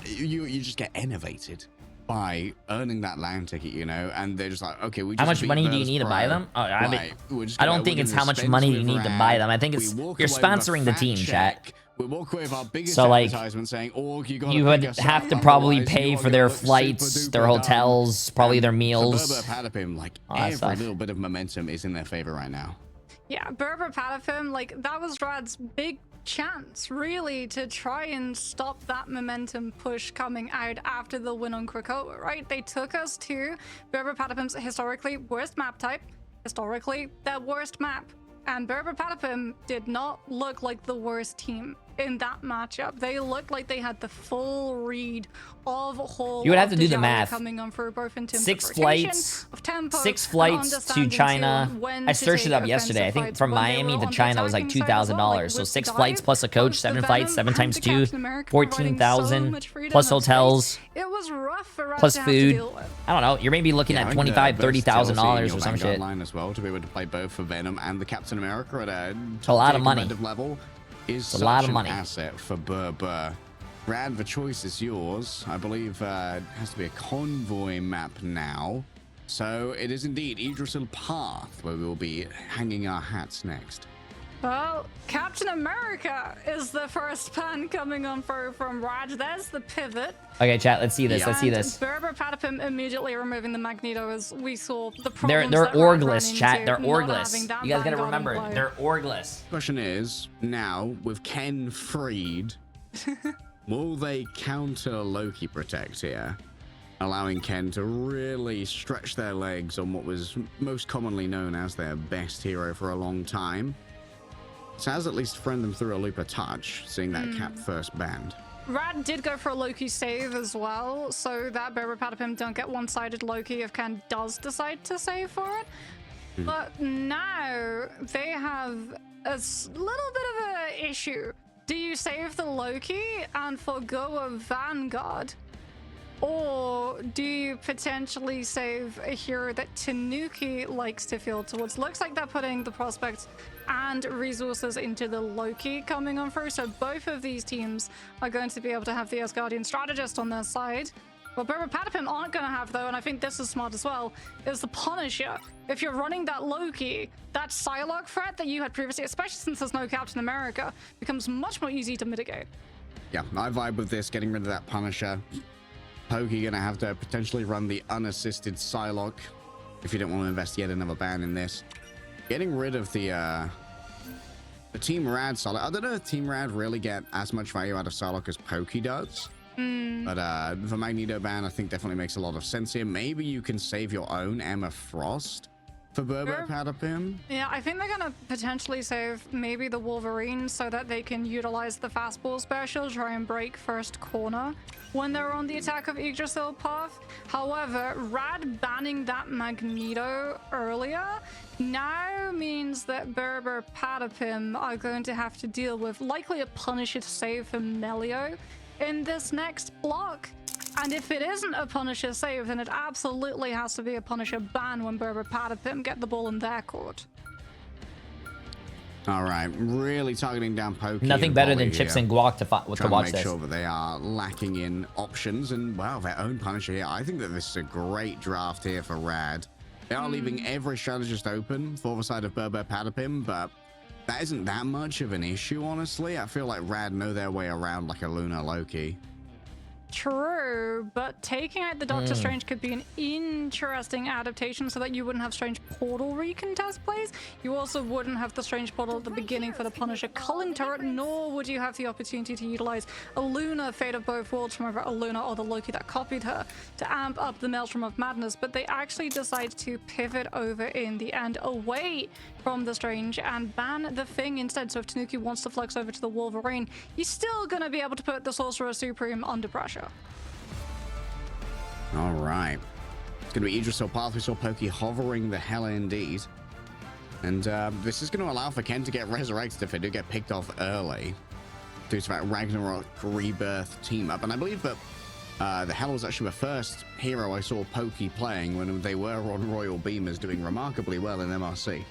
you just get innovated by earning that land ticket, you know, and they're just like, okay, we just how much money do you need to buy them? Oh, I don't think it's how much money you need to buy them. I think it's you're sponsoring the team, chat. We walk away with our biggest so like advertisement saying, you would have to probably pay for their flights, their hotels, probably their meals. Berber Patapim, like every little bit of momentum is in their favor right now. Yeah, Berber Patapim, like that was Rad's big chance really to try and stop that momentum push coming out after the win on Krakoa, right? They took us to Berber Patapim's historically worst map type, historically their worst map, and Berber Patapim did not look like the worst team in that matchup. They looked like they had the full read of whole. You would have to do the math. Coming on for both in terms 6 of flights, tempo, 6 flights to China. I searched it up yesterday. I think from Miami to China was like $2,000. So 6 flights plus a coach, 7 flights, 7 times 2, 14,000 plus hotels. It was rough for us plus to food. Have to deal with. I don't know. You're maybe looking at $25,000-$30,000 or some shit. Line as well to be able to play both for Venom and the Captain America at a lot of money. Level is a lot of money. Asset for Berber. Brad, the choice is yours. I believe it has to be a convoy map now. So it is indeed Idrisil Path where we will be hanging our hats next. Well, Captain America is the first pan coming on from Raj. There's the pivot. Okay, chat, let's see this. Let's see this. Berber Patapim immediately removing the Magneto as we saw the problems. They're orgless, chat. They're orgless. You guys gotta remember, they're orgless. Question is, now with Ken freed, will they counter Loki Protect here? Allowing Ken to really stretch their legs on what was most commonly known as their best hero for a long time. It has at least friend them through a loop of touch, seeing that Cap first banned. Rad did go for a Loki save as well, so that Berber Patapim don't get one-sided Loki if Ken does decide to save for it. But now they have a little bit of an issue. Do you save the Loki and forgo a Vanguard? Or do you potentially save a hero that Tanuki likes to field towards? Looks like they're putting the prospects and resources into the Loki coming on through. So both of these teams are going to be able to have the Asgardian strategist on their side. What Berber Patapim aren't going to have, though, and I think this is smart as well, is the Punisher. If you're running that Loki, that Psylocke threat that you had previously, especially since there's no Captain America, becomes much more easy to mitigate. Yeah, I vibe with this, getting rid of that Punisher. Pokey gonna have to potentially run the unassisted Psylocke if you don't want to invest yet another ban in this. Getting rid of the Team Rad Psylocke. I don't know if Team Rad really get as much value out of Psylocke as Pokey does. But the Magneto ban, I think, definitely makes a lot of sense here. Maybe you can save your own Emma Frost for Berber Patapim. Yeah, I think they're gonna potentially save maybe the Wolverine so that they can utilize the fastball special, try and break first corner when they're on the attack of Yggdrasil path. However, Rad banning that Magneto earlier now means that Berber Patapim are going to have to deal with likely a Punisher to save from Melio in this next block. And if it isn't a Punisher save, then it absolutely has to be a Punisher ban when Berber Patapim get the ball in their court. All right, really targeting down Pokey. Nothing better than chips and guac to watch make this. Sure that they are lacking in options and, wow, their own Punisher here. I think that this is a great draft here for Rad. They are leaving every strategist open for the side of Berber Patapim, but that isn't that much of an issue, honestly. I feel like Rad know their way around like a Luna Loki. True, but taking out the Doctor Strange could be an interesting adaptation so that you wouldn't have Strange Portal recontest plays. You also wouldn't have the Strange Portal at the beginning for the Punisher culling turret, nor would you have the opportunity to utilize a Luna Fate of Both Worlds from either a Luna or the Loki that copied her to amp up the Maelstrom of Madness, but they actually decide to pivot over in the end away from the Strange and ban the Thing instead. So if Tanuki wants to flex over to the Wolverine, he's still going to be able to put the Sorcerer Supreme under pressure. All right. It's going to be Yggdrasil path. We saw Pokey hovering the hell indeed. And this is going to allow for Ken to get resurrected if they do get picked off early. Due to that Ragnarok Rebirth team up. And I believe that the Hell was actually the first hero I saw Pokey playing when they were on Royal Beamers, doing remarkably well in MRC.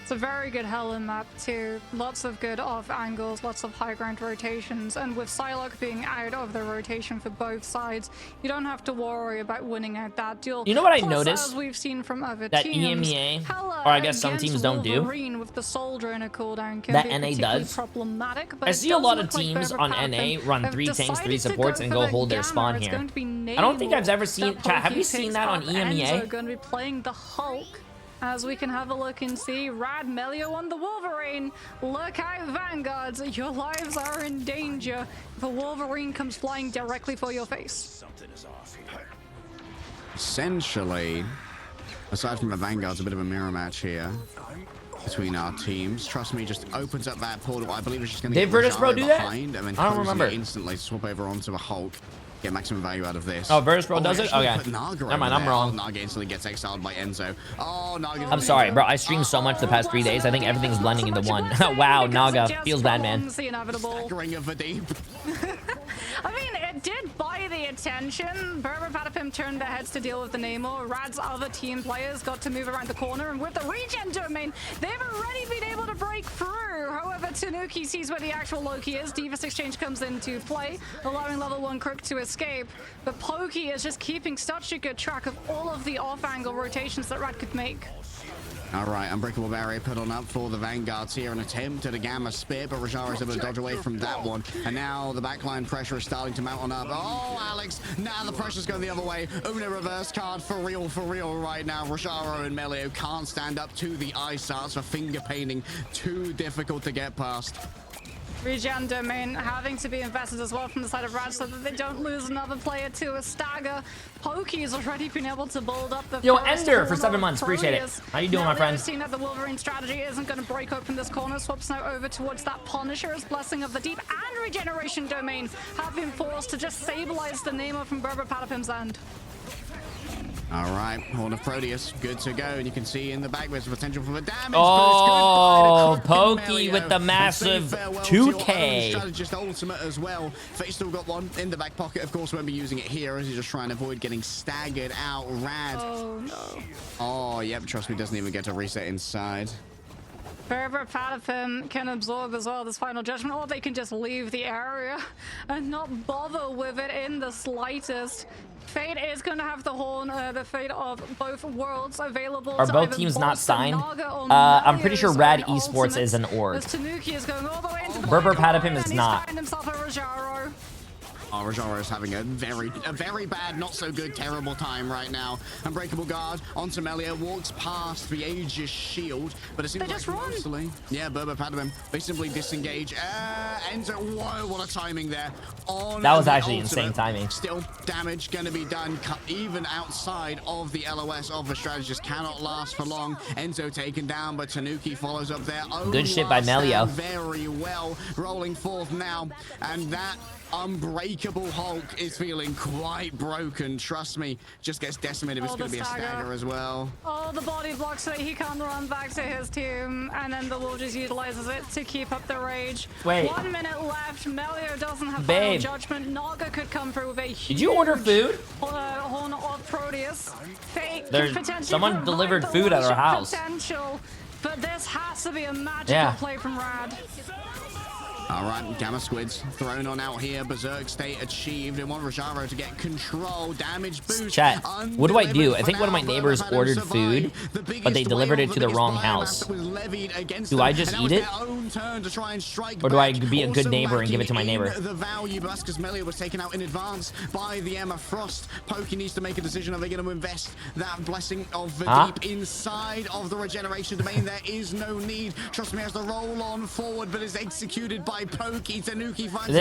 It's a very good Helen map too. Lots of good off angles, lots of high ground rotations, and with Psylocke being out of the rotation for both sides, you don't have to worry about winning out that duel. You know what I Plus, noticed? as we've seen from other that teams, EMEA, Hela or I guess some teams don't do, with the soldier in a cooldown can that be NA does. Problematic, but I see a lot of like teams Berber on Patapim NA run have 3 tanks, 3 decided to supports, and go for hold their Gamma. spawn It's here. going to be I don't think I've ever Namor seen, that chat, have Pokey you seen picks that on up. Enzo EMEA? going to be playing the Hulk. As we can have a look and see, Rad Melio on the Wolverine. Look out, Vanguards. Your lives are in danger if a Wolverine comes flying directly for your face. Something is off here. Essentially, aside from the Vanguard's a bit of a mirror match here between our teams. Trust me, just opens up that portal. I believe it's just going to Did get Virtus Pro Rajaro do that? behind and then I don't closing remember. it instantly, swap over onto the Hulk. Get maximum value out of this. Oh, Virtus Pro does it? actually Okay. put Naga Never mind, over I'm there. wrong. Oh, Naga instantly gets exiled by Enzo. Oh, Naga. I'm sorry, bro. I streamed so much the past 3 days. I think everything's blending into one. Wow, Naga. Feels bad, man. The inevitable. Staggering of the deep. I mean, it did buy the attention. Berber Patapim turned their heads to deal with the Namor. Rad's other team players got to move around the corner, and with the regen domain, they've already been able to break through. However, Tanuki sees where the actual Loki is. Divas Exchange comes into play, allowing level 1 Crook to escape. But Pokey is just keeping such a good track of all of the off-angle rotations that Rad could make. All right, Unbreakable Barrier put on up for the Vanguards here. An attempt at a Gamma Spear, but Rajaro is able to dodge away from that one. And now the backline pressure is starting to mount on up. Oh, Alex, now the pressure's going the other way. Una reverse card for real right now. Rajaro and Melio can't stand up to the ice arts for finger painting. Too difficult to get past. Regen domain having to be invested as well from the side of Rad so that they don't lose another player to a stagger. Pokey's already been able to build up the Yo, first Ender for corner 7 months. of Appreciate it. Proteus. How you doing, Now my friend? seeing that the Wolverine strategy isn't going to break open this corner. Swaps now over towards that Punisher's Blessing of the Deep and Regeneration domain have been forced to just stabilize the Namor from Berber Patapim's end. All right, Horn of Proteus, good to go. And you can see in the back there's potential for the damage. Oh, Pokey with the massive 2K. Strategist ultimate as well. Fate's still got one in the back pocket. Of course, won't be using it here as he's just trying to avoid getting staggered out. Rad. Oh, no. Oh, yep, trust me, doesn't even get to reset inside. Berber Patapim can absorb as well this final judgment, or they can just leave the area and not bother with it in the slightest. Fate is going to have the horn, the fate of both worlds available. Are both teams not signed? I'm pretty sure Rad Esports is an org. Berber Patapim is not. Oh, Rajaro is having a very bad, not so good, terrible time right now. Unbreakable guard onto Melia, walks past the Aegis shield, but it seems like mostly, yeah, Berber Patapim, they simply disengage. Enzo, whoa, what a timing there. On that was actually ultimate. Insane timing. Still, damage gonna be done, even outside of the LOS of the strategist. Cannot last for long. Enzo taken down, but Tanuki follows up there. Good shit by Melio. Very well, rolling forth now, and that Unbreakable Hulk is feeling quite broken. Trust me, just gets decimated. It's going to be a stagger as well. Oh, the body blocks so that he can't run back to his tomb, and then the wall just utilizes it to keep up the rage. Wait. 1 minute left. Melio doesn't have final judgment. Naga could come through with a huge... Did you order food? Horn of Proteus. Someone delivered food at our house. Potential, but this has to be a magical play from Rad. All right, Gamma Squids thrown on out here. Berserk state achieved. They want Rajaro to get control. Damage boost. Chat, what do I do? I think one of my neighbors ordered food, but they delivered it to the wrong house. Do I just eat it? Or do I be a good neighbor and give it to my neighbor? The value, but that's because Melia was taken out in advance by the Emma Frost. Pokey needs to make a decision. Are they going to invest that blessing of the deep inside of the regeneration domain? There is no need. Trust me, has to roll on forward, but is executed by Pokey. Tanuki finds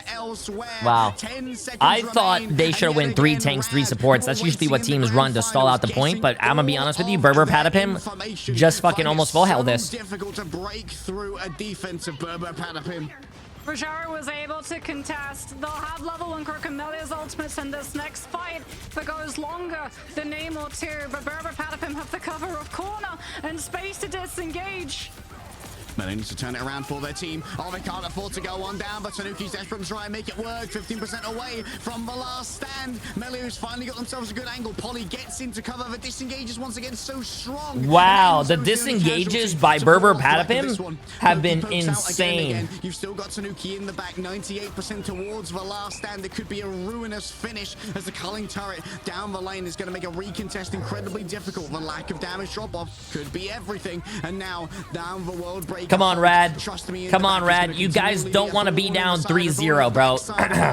elsewhere. Wow. 10 seconds I thought they should have win 3 tanks, 3 supports. That's usually what teams run to stall out the point, but I'm gonna be honest with you, Berber Patapim just fucking almost full held this. Difficult to break through a defense of Berber Patapim. Rajaro was able to contest. They'll have level 1 Melia's ultimates in this next fight that goes longer than name or 2, but Berber Patapim have the cover of corner and space to disengage. Melia needs to turn it around for their team. Oh, they can't afford to go one down, but Tanuki's desperate to try and make it work. 15% away from the last stand. Melia's finally got themselves a good angle. Polly gets into cover. The disengages once again so strong. Wow, the disengages by Berber Patapim have been insane. You've still got Tanuki in the back. 98% towards the last stand. It could be a ruinous finish as the culling turret down the lane is going to make a recontest incredibly difficult. The lack of damage drop-off could be everything. And now down the world break. Come on, Rad. Come on, Rad. You guys don't want to be down 3-0, bro.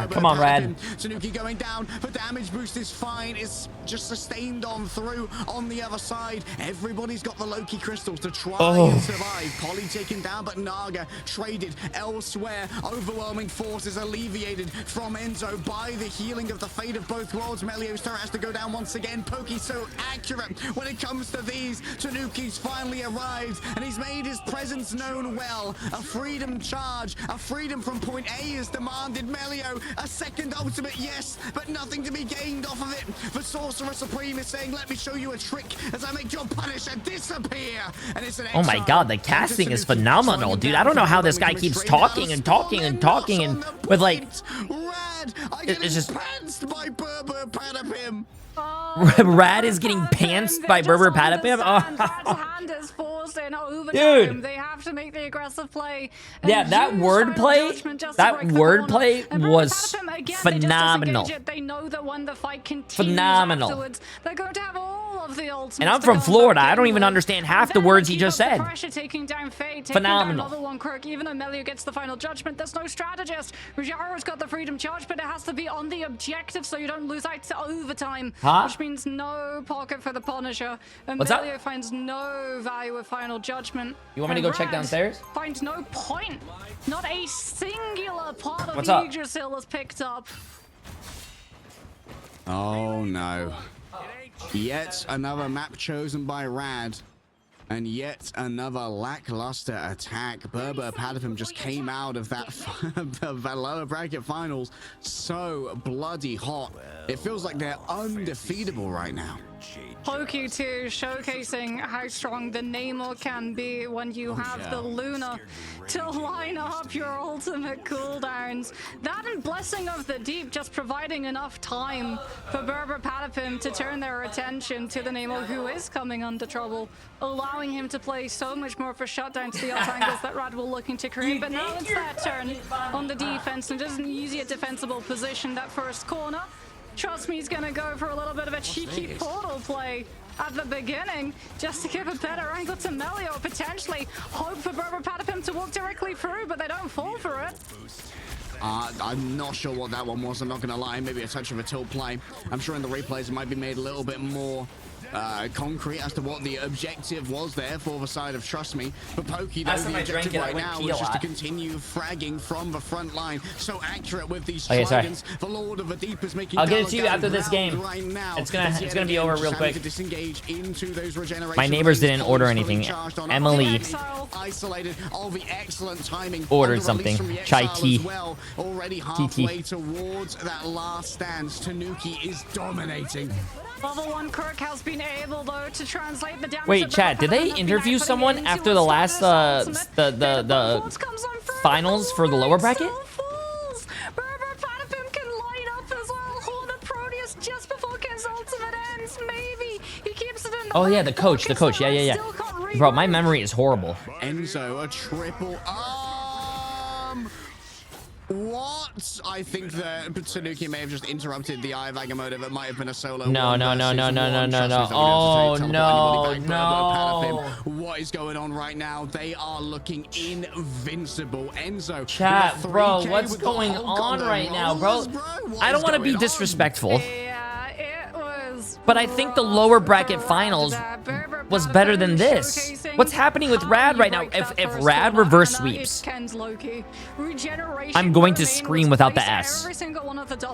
Come on, Rad. Tanuki going down. The damage boost is fine. It's just sustained on through on the other side. Everybody's got the Loki crystals to try and survive. Polly taken down, but Naga traded elsewhere. Overwhelming force is alleviated from Enzo by the healing of the fate of both worlds. Melio's turret has to go down once again. Pokey's so accurate when it comes to these. Tanuki's finally arrived, and he's made his presence known well. A freedom charge, a freedom from point A is demanded. Melio, a second ultimate, yes, but nothing to be gained off of it. The Sorcerer Supreme is saying, let me show you a trick as I make your Punisher disappear. And it's an oh my god, the casting is phenomenal, dude. I don't know how this guy keeps talking and talking and talking and with like... It's just... by Berber Patapim. Rad is getting pantsed by Berber Patapim. Dude, they have to make the aggressive play. Yeah, that wordplay was phenomenal. They know that when the fight continues phenomenal. Afterwards, they're going to have all of the ultimates. And I'm from Florida. I don't even understand half the words he just said. Taking down Fate, phenomenal. Taking down one Kirk, even though Melio gets the final judgment, there's no strategist. Rajaro's got the freedom charge, but it has to be on the objective so you don't lose out to overtime. Which means no pocket for the Punisher. And What's Melio up? finds no value with final judgment. You want me to go check downstairs? Finds no point. Not a singular part of What's the up? Yggdrasil is picked up. Oh no. Yet another map chosen by Rad. And yet another lackluster attack. Berber Patapim just came out of that the lower bracket finals so bloody hot. It feels like they're undefeatable right now. Pokey too, showcasing how strong the Namor can be when you have the Luna to line up your ultimate cooldowns. That and Blessing of the Deep just providing enough time for Berber Patapim to turn their attention to the Namor, who is coming under trouble, allowing him to play so much more for shutdown to the alt angles that Rad were looking to create. But now it's their turn on the defense, and it doesn't easy a defensible position that first corner. Trust me, he's gonna go for a little bit of a cheeky portal play at the beginning, just to give a better angle to Melio, potentially hope for Berber Patapim to walk directly through, but they don't fall for it. I'm not sure what that one was, I'm not gonna lie. Maybe a touch of a tilt play. I'm sure in the replays it might be made a little bit more concrete as to what the objective was there for the side of Trust Me. But Pokey, though, the objective right now is just to continue fragging from the front line. So accurate with these tridents. The Lord of the Deep is making. I'll get it to you after this game. Right now. It's gonna be over real quick. Into those My neighbors didn't order anything. Emily isolated. All the excellent timing ordered something. Chai tea. Well. Already halfway towards that last stand. Tanuki is dominating. Level 1 Kirk has been able though to translate the damage. Wait, chat, did they interview someone after the last the finals for the lower bracket? Berber Patapim can light up as well. Hold up Proteus just before Ken's ultimate ends. Maybe he keeps it in. Oh yeah, the coach. Yeah. Bro, my memory is horrible. Enzo, a triple. What? I think that Tanuki may have just interrupted the Eye of Agamotto. It might have been a solo. No. Oh no. What is going on right now? They are looking invincible. Enzo. Chat, bro, what's going on right now, bro? I don't want to be disrespectful. But I think the lower bracket finals was better than this. What's happening with Rad right now? If Rad reverse sweeps, I'm going to scream without the S.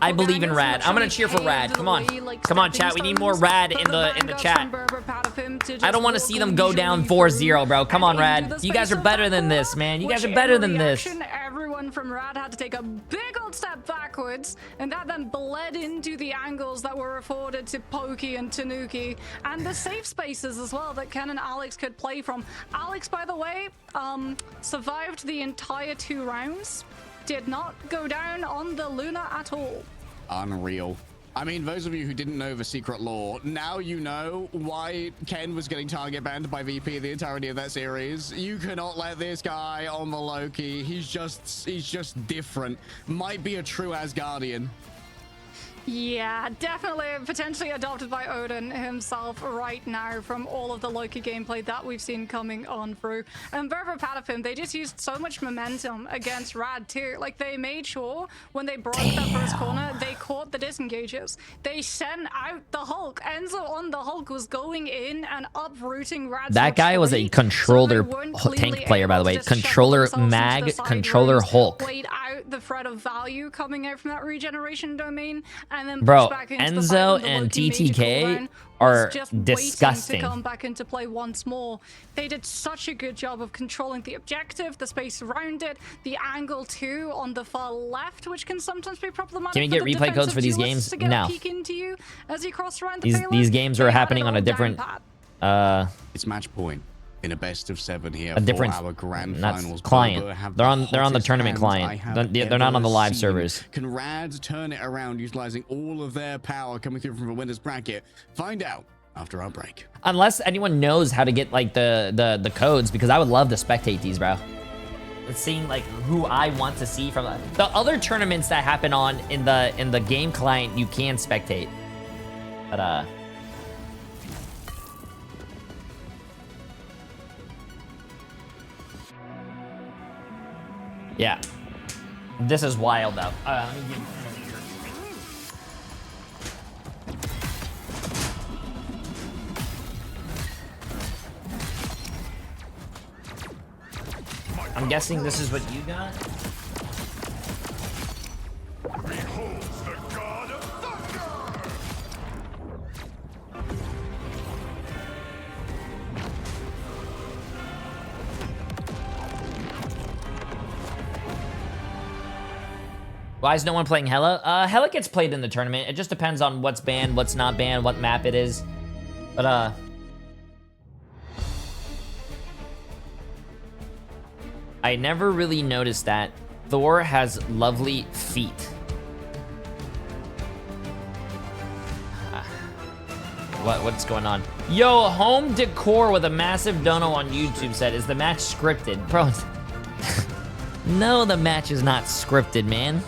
I believe in Rad. I'm gonna cheer for Rad. Come on, chat. We need more Rad in the chat. I don't want to see them go down 4-0, bro. Come on, Rad. You guys are better than this, man. You guys are better than this. Everyone from Rad had to take a big old step backwards, and that then bled into the angles that were afforded to Pokey and Tanuki, and the safe spaces as well that Ken and Alex could play from. Alex, by the way, survived the entire 2 rounds. Did not go down on the Luna at all. Unreal. I mean, those of you who didn't know the secret lore, now you know why Ken was getting target banned by VP the entirety of that series. You cannot let this guy on the Loki. He's just different. Might be a true Asgardian. Yeah, definitely potentially adopted by Odin himself right now from all of the Loki gameplay that we've seen coming on through. And Berber Patapim, they just used so much momentum against Rad too. Like, they made sure when they broke that first corner, they caught the disengages. They sent out the Hulk. Enzo on the Hulk was going in and uprooting Rad's. That guy was a controller tank player, by the way. Controller mag, controller Hulk. Played out the threat of value coming out from that regeneration domain. And then bro, Enzo and TTK are disgusting. To come back into play once more. They did such a good job of controlling the objective, the space around it, the angle too on the far left, which can sometimes be problematic. Can we get replay codes for these games? No. These games are happening on a different. It's match point. In a best of 7 here, a different our grand finals client. They're on the tournament client. They're not on the live servers. Can Rad turn it around, utilizing all of their power coming through from the winners bracket? Find out after our break. Unless anyone knows how to get like the codes, because I would love to spectate these, bro. Seeing like who I want to see from the other tournaments that happen on in the game client, you can spectate, but yeah, this is wild though. Let me give I'm guessing this is what you got. Beholds the god of thunder! Why is no one playing Hela? Hela gets played in the tournament. It just depends on what's banned, what's not banned, what map it is. But I never really noticed that Thor has lovely feet. What's going on? Yo, Home Decor with a massive dono on YouTube said, is the match scripted? Bro, no, the match is not scripted, man.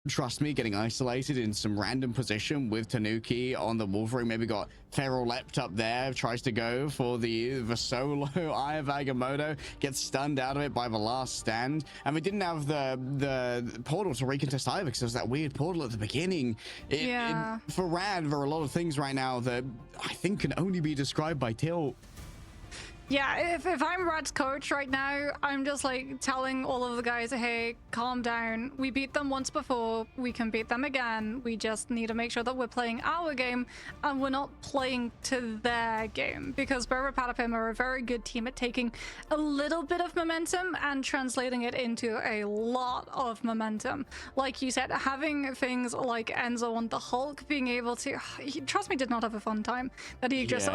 Trust me, getting isolated in some random position with Tanuki on the Wolverine. Maybe got Feral leapt up there, tries to go for the solo. Eye of Agamotto gets stunned out of it by the last stand, and we didn't have the portal to recontest either because there was that weird portal at the beginning. For Rad, there are a lot of things right now that I think can only be described by Tilt. Yeah, if I'm Rad's coach right now, I'm just like telling all of the guys, hey, calm down. We beat them once before. We can beat them again. We just need to make sure that we're playing our game and we're not playing to their game, because Berber Patapim are a very good team at taking a little bit of momentum and translating it into a lot of momentum. Like you said, having things like Enzo on the Hulk being able to, he, trust me, did not have a fun time. That he just,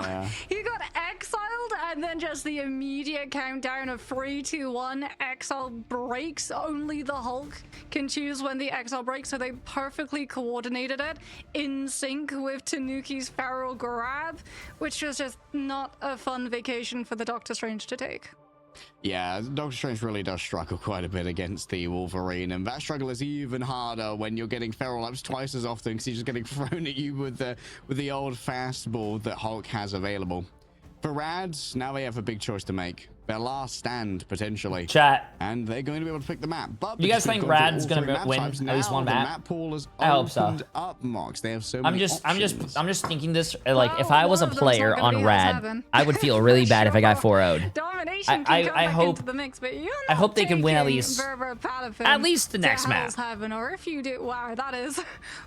he got exiled and then just the immediate countdown of 3, 2, 1, exile breaks. Only the Hulk can choose when the exile breaks, so they perfectly coordinated it in sync with Tanuki's feral grab, which was just not a fun vacation for the Doctor Strange to take. Yeah, Doctor Strange really does struggle quite a bit against the Wolverine, and that struggle is even harder when you're getting feral ups twice as often because he's just getting thrown at you with the old fastball that Hulk has available. For Rads, now they have a big choice to make. Their last stand, potentially. Chat. And they're going to be able to pick the map. But You guys think Rad's going gonna to win at least one map? The map pool has I hope so. opened up, Mox. They have so many options. I'm just thinking this, like, if I was a Well, player one of on them's not gonna be Rad, Heaven. I would feel really bad if I got 4-0'd. Domination I can come back hope- into the mix, but you're I hope not they can win at taking least- Berber Pataphin at least the to next map. Hell's Heaven, or if you do, wow, that is,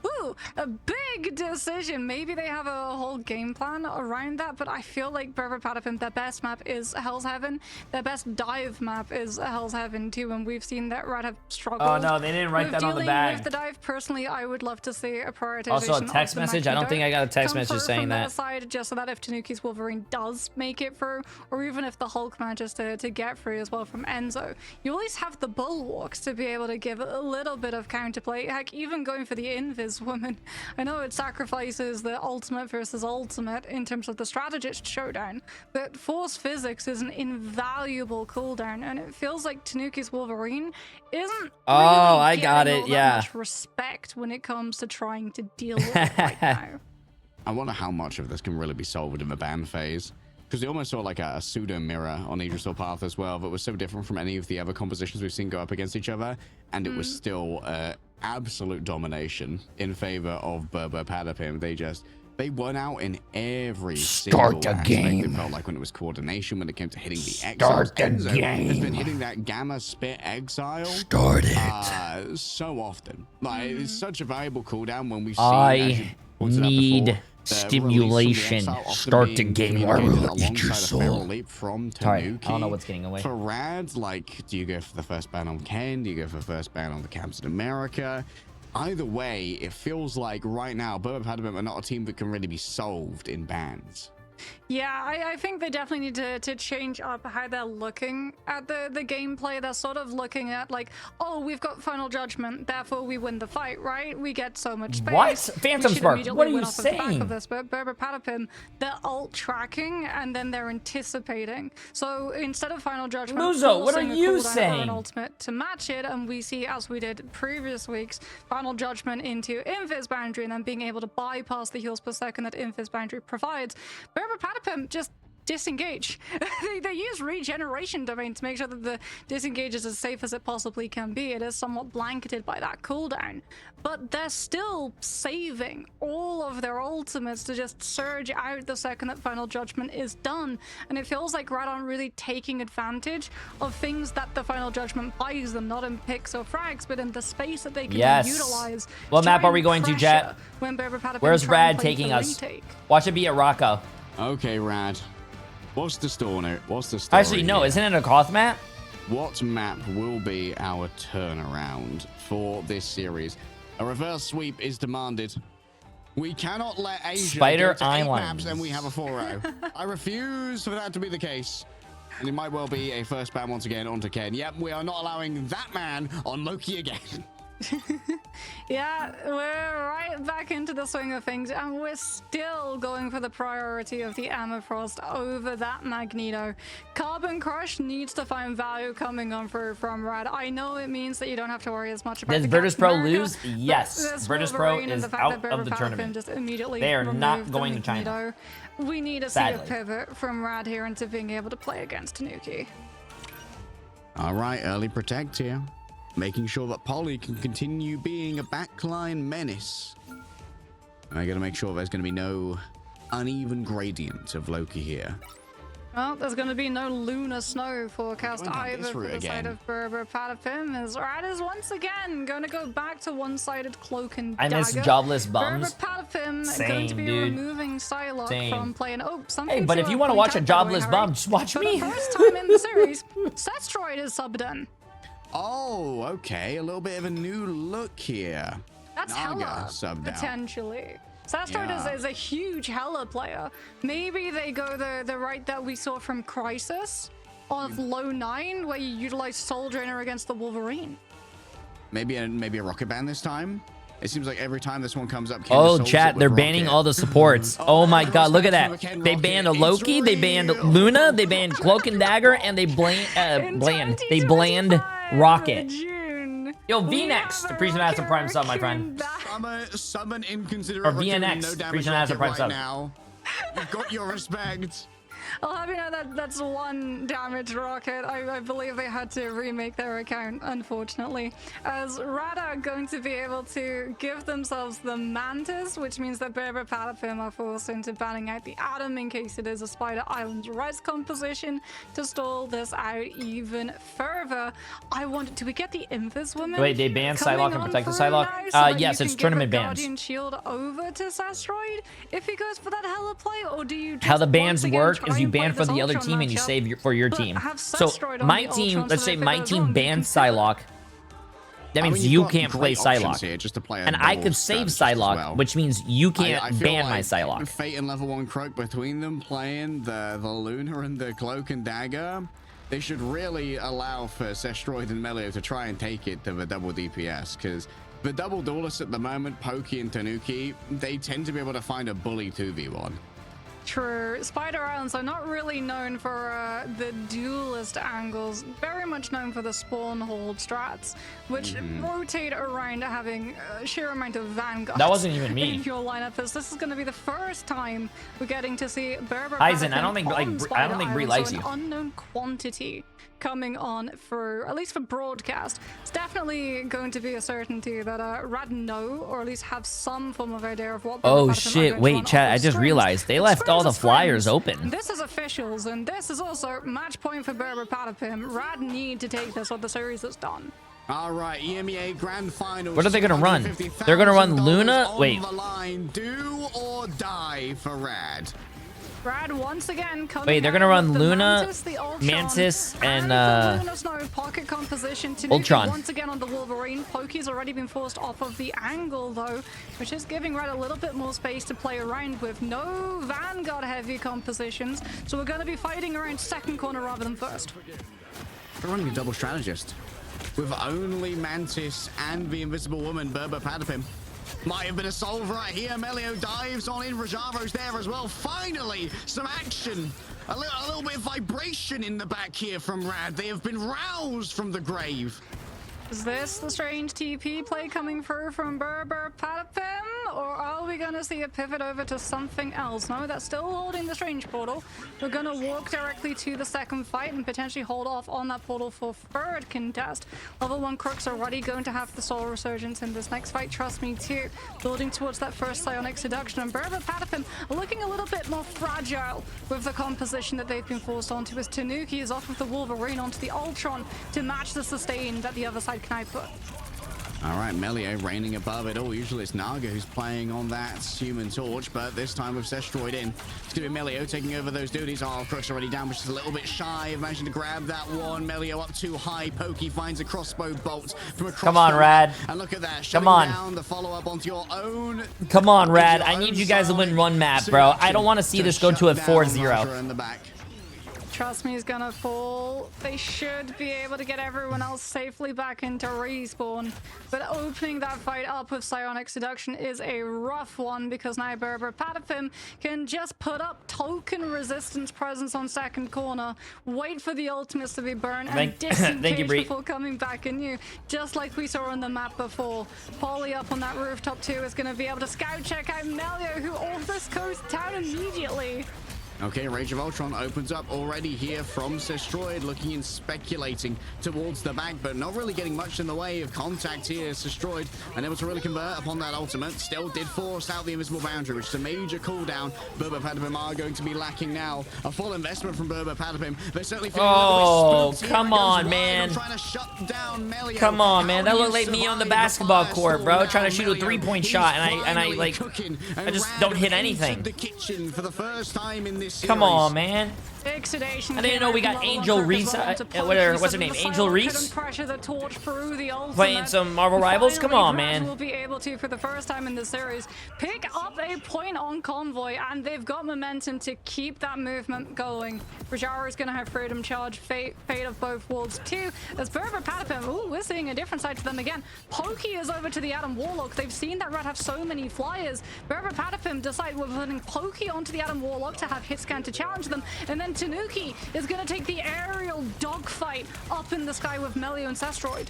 ooh, a big decision. Maybe they have a whole game plan around that, but I feel like Berber Pataphin, their best map is Hell's Heaven. Their best dive map is Hell's Heaven too, and we've seen that Rad have struggled. Oh no, they didn't write that on the dealing bag. with the dive. Personally, I would love to see a prioritization. Also, a text of the message? I don't think I got a text Comfort message saying from that. their side, just so that if Tanuki's Wolverine does make it through, or even if the Hulk manages to get through as well from Enzo, you always have the bulwarks to be able to give a little bit of counterplay. Heck, even going for the Invis woman, I know it sacrifices the ultimate versus ultimate in terms of the strategist showdown, but force physics is an invaluable cooldown, and it feels like Tanuki's Wolverine isn't I really got getting it, all yeah. that much respect when it comes to trying to deal with it right now. I wonder how much of this can really be solved in the ban phase. Because they almost saw like a pseudo mirror on Idrisil Path as well that was so different from any of the other compositions we've seen go up against each other. And it was still absolute domination in favor of Berber Patapim. They won out in every single aspect. It felt like when it was coordination, when it came to hitting the exiles. Enzo has been hitting that Gamma Spit Exile. So often. Like, it's such a valuable cooldown when we've seen, as you pointed out need before, stimulation. Start the game. I will eat your soul. From Sorry, Tanuki. I don't know what's getting away. For Rad, like, do you go for the first ban on Ken? Do you go for the first ban on the Captain America? Either way, it feels like right now, Berber Patapim are not a team that can really be solved in bans. Yeah, I think they definitely need to change up how they're looking at the gameplay. They're sort of looking at like, oh, we've got Final Judgment, therefore we win the fight, right? We get so much space. What? Phantom We should Spark, immediately what are win you off of the back saying? of this. But Berber Patapim, they're alt tracking and then they're anticipating. So instead of Final Judgment, Muzo, what are forcing a you cooldown or saying? an ultimate to match it, and we see, as we did previous weeks, Final Judgment into Invis Boundary and then being able to bypass the heals per second that Invis Boundary provides. Berber Patapim just disengage. They use regeneration domain to make sure that the disengage is as safe as it possibly can be. It is somewhat blanketed by that cooldown, but they're still saving all of their ultimates to just surge out the second that Final Judgment is done. And it feels like Rad aren't really taking advantage of things that the Final Judgment buys them, not in picks or frags, but in the space that they can utilize. What to map try are we and going to, pressure Jet? when Berber Patapim Where's try and Rad play taking for us? retake. Watch it be at Rocco. Okay, Rad. What's the story? What's the story? Actually, no, here? isn't it a Koth map? What map will be our turnaround for this series? A reverse sweep is demanded. We cannot let Asia Spider go to 8 Islands. maps and we have a 4-0. I refuse for that to be the case. And it might well be a first ban once again onto Ken. Yep, we are not allowing that man on Loki again. Yeah, we're right back into the swing of things, and we're still going for the priority of the Amethyst over that Magneto. Carbon Crush needs to find value coming on from Rad. I know it means that you don't have to worry as much about Does the Virtus Captain Pro America, lose? but Yes. this Virtus Pro Wolverine and is the fact out that Berber of the Pataphin tournament. just immediately They are not removed going the to China. Magneto. We need to see Sadly. a pivot from Rad here into being able to play against Tanuki. All right, early protect here. Making sure that Polly can continue being a backline menace. And I gotta make sure there's gonna be no uneven gradient of Loki here. Well, there's going to be no lunar snow forecast Going down either this for route the side again. of Berber Patapim, as Rad is once again going to go back to one-sided cloak and I dagger. miss jobless bums. Berber Patapim Same, going to be dude. removing Psylocke Same. from playing. Oh, something. Hey, but if you want to watch a jobless bum, just watch For me. the first time in the series, Setstroid is subbed in. Oh, okay. A little bit of a new look here. That's Naga Hella, subbed out. potentially. Setstroid Yeah. is a huge Hella player. Maybe they go the right that we saw from Crisis of low 9, where you utilize Soul Drainer against the Wolverine. Maybe a rocket ban this time. It seems like every time this one comes up. Ken Oh, just solves chat, it with they're banning rocket. all the supports. Oh my god, look at Ken that. Rocket, They banned a it's Loki, they banned real. Luna, they banned Cloak and Dagger, and they bland Rocket. June, Yo, we V-Next, have a appreciate that as a Rocket prime sub, my Raccoon friend. back. Summon inconsiderate Or Raccoon, VNX, no damage appreciate that as a rocket prime right sub. now. You've got your respect. I'll have you know that that's one damaged rocket. I believe they had to remake their account, unfortunately. As Rad are going to be able to give themselves the Mantis, which means that Berber Patapim are forced into banning out the Atom in case it is a Spider Island's res composition to stall this out even further. I wonder, do we get the Invis woman? Wait, they banned Psylocke and protected Psylocke? Yes, it's tournament bans. Guardian Shield over to Sastroid if he goes for that hella play, or do you just how the bans work is you ban for the other team and you save for your team. So my team, let's say my team banned Psylocke. That means you can't play Psylocke. Just to play and I could save Psylocke, which means you can't ban my Psylocke. Fate and level 1 Croak between them playing the Luna and the Cloak and Dagger. They should really allow for Sestroid and Melio to try and take it to the double DPS, because the double duelists at the moment, Pokey and Tanuki, they tend to be able to find a bully 2v1. True. Spider Islands are not really known for the duelist angles, very much known for the spawn hold strats, which rotate around having a sheer amount of Vanguard. That wasn't even me. In your lineup, as this is going to be the first time we're getting to see Berber. Aizen, I don't think Brie likes you. An unknown quantity coming on for, at least for broadcast. It's definitely going to be a certainty that Rad know, or at least have some form of idea of what. Oh shit, wait, chat, I just realized they left all the flyers open. This is officials, and this is also match point for Berber Patapim. Rad need to take this, or the series is done. All right, EMEA Grand Finals. What are they gonna run? They're gonna run Luna? Wait. Do or die for Rad. Rad once again coming. Wait, they're gonna run the Luna, Mantis, and pocket composition. Ultron. Once again on the Wolverine. Pokey's already been forced off of the angle though, which is giving Rad a little bit more space to play around with. No Vanguard heavy compositions, so we're gonna be fighting around second corner rather than first. They're running a double strategist with only Mantis and the Invisible Woman, Berber Patapim. Might have been a solve right here. Melio dives on in. Rajaro's there as well. Finally, some action. A little bit of vibration in the back here from Rad. They have been roused from the grave. Is this the strange TP play coming through from Berber Patapim, or are we gonna see a pivot over to something else? No, that's still holding the strange portal. We're gonna walk directly to the second fight and potentially hold off on that portal for third contest. Level 1 Crook's already going to have the soul resurgence in this next fight, trust me too. Building towards that first psionic seduction, and Berber Patapim looking a little bit more fragile with the composition that they've been forced onto, as Tanuki is off of the Wolverine onto the Ultron to match the sustain that the other side can output. All right, Melio reigning above it all. Usually it's Naga who's playing on that Human Torch, but this time with Sestroid in. It's going to be Melio taking over those duties. Oh, Crook's already down, which is a little bit shy of managing to grab that one. Melio up too high. Pokey finds a crossbow bolt from across. Come on, Rad. And look at that. Come on. Down the follow-up onto your own. Come on, Rad. I need you guys to win one map, bro. I don't want to see this go to a 4-0. In the back. Trust me, he's gonna fall. They should be able to get everyone else safely back into respawn. But opening that fight up with Psionic Seduction is a rough one, because now Berber Patapim can just put up token resistance presence on second corner, wait for the ultimates to be burned, and disengage before coming back in you, just like we saw on the map before. Polly up on that rooftop too is gonna be able to scout check out Melio, who almost goes down immediately. Okay, Rage of Ultron opens up already here from Sestroid, looking and speculating towards the back, but not really getting much in the way of contact here. Sestroid unable to really convert upon that ultimate. Still did force out the invisible boundary, which is a major cooldown. Berber Patapim are going to be lacking now. A full investment from Berber Patapim. They certainly feel come on, man. Trying to shut down Melio. Come on, man. That looked like me on the basketball court, bro. Trying to shoot a 3-point shot, and I like, I just don't hit anything. The kitchen for the first time in this series. Come on, man. I didn't know we got Angel Reese. What's her name? Angel Reese? Playing some Marvel Rivals? Come on, man. Will be able to, for the first time in the series, pick up a point on Convoy, and they've got momentum to keep that movement going. Rajara is going to have Freedom Charge, Fate of both worlds too, as Berber Patapim, ooh, we're seeing a different side to them again. Pokey is over to the Atom Warlock. They've seen that Red have so many flyers. Berber Patapim decide we're putting Pokey onto the Atom Warlock to have hit scan to challenge them, and then Tanuki is going to take the aerial dogfight up in the sky with Melio and Sestroid.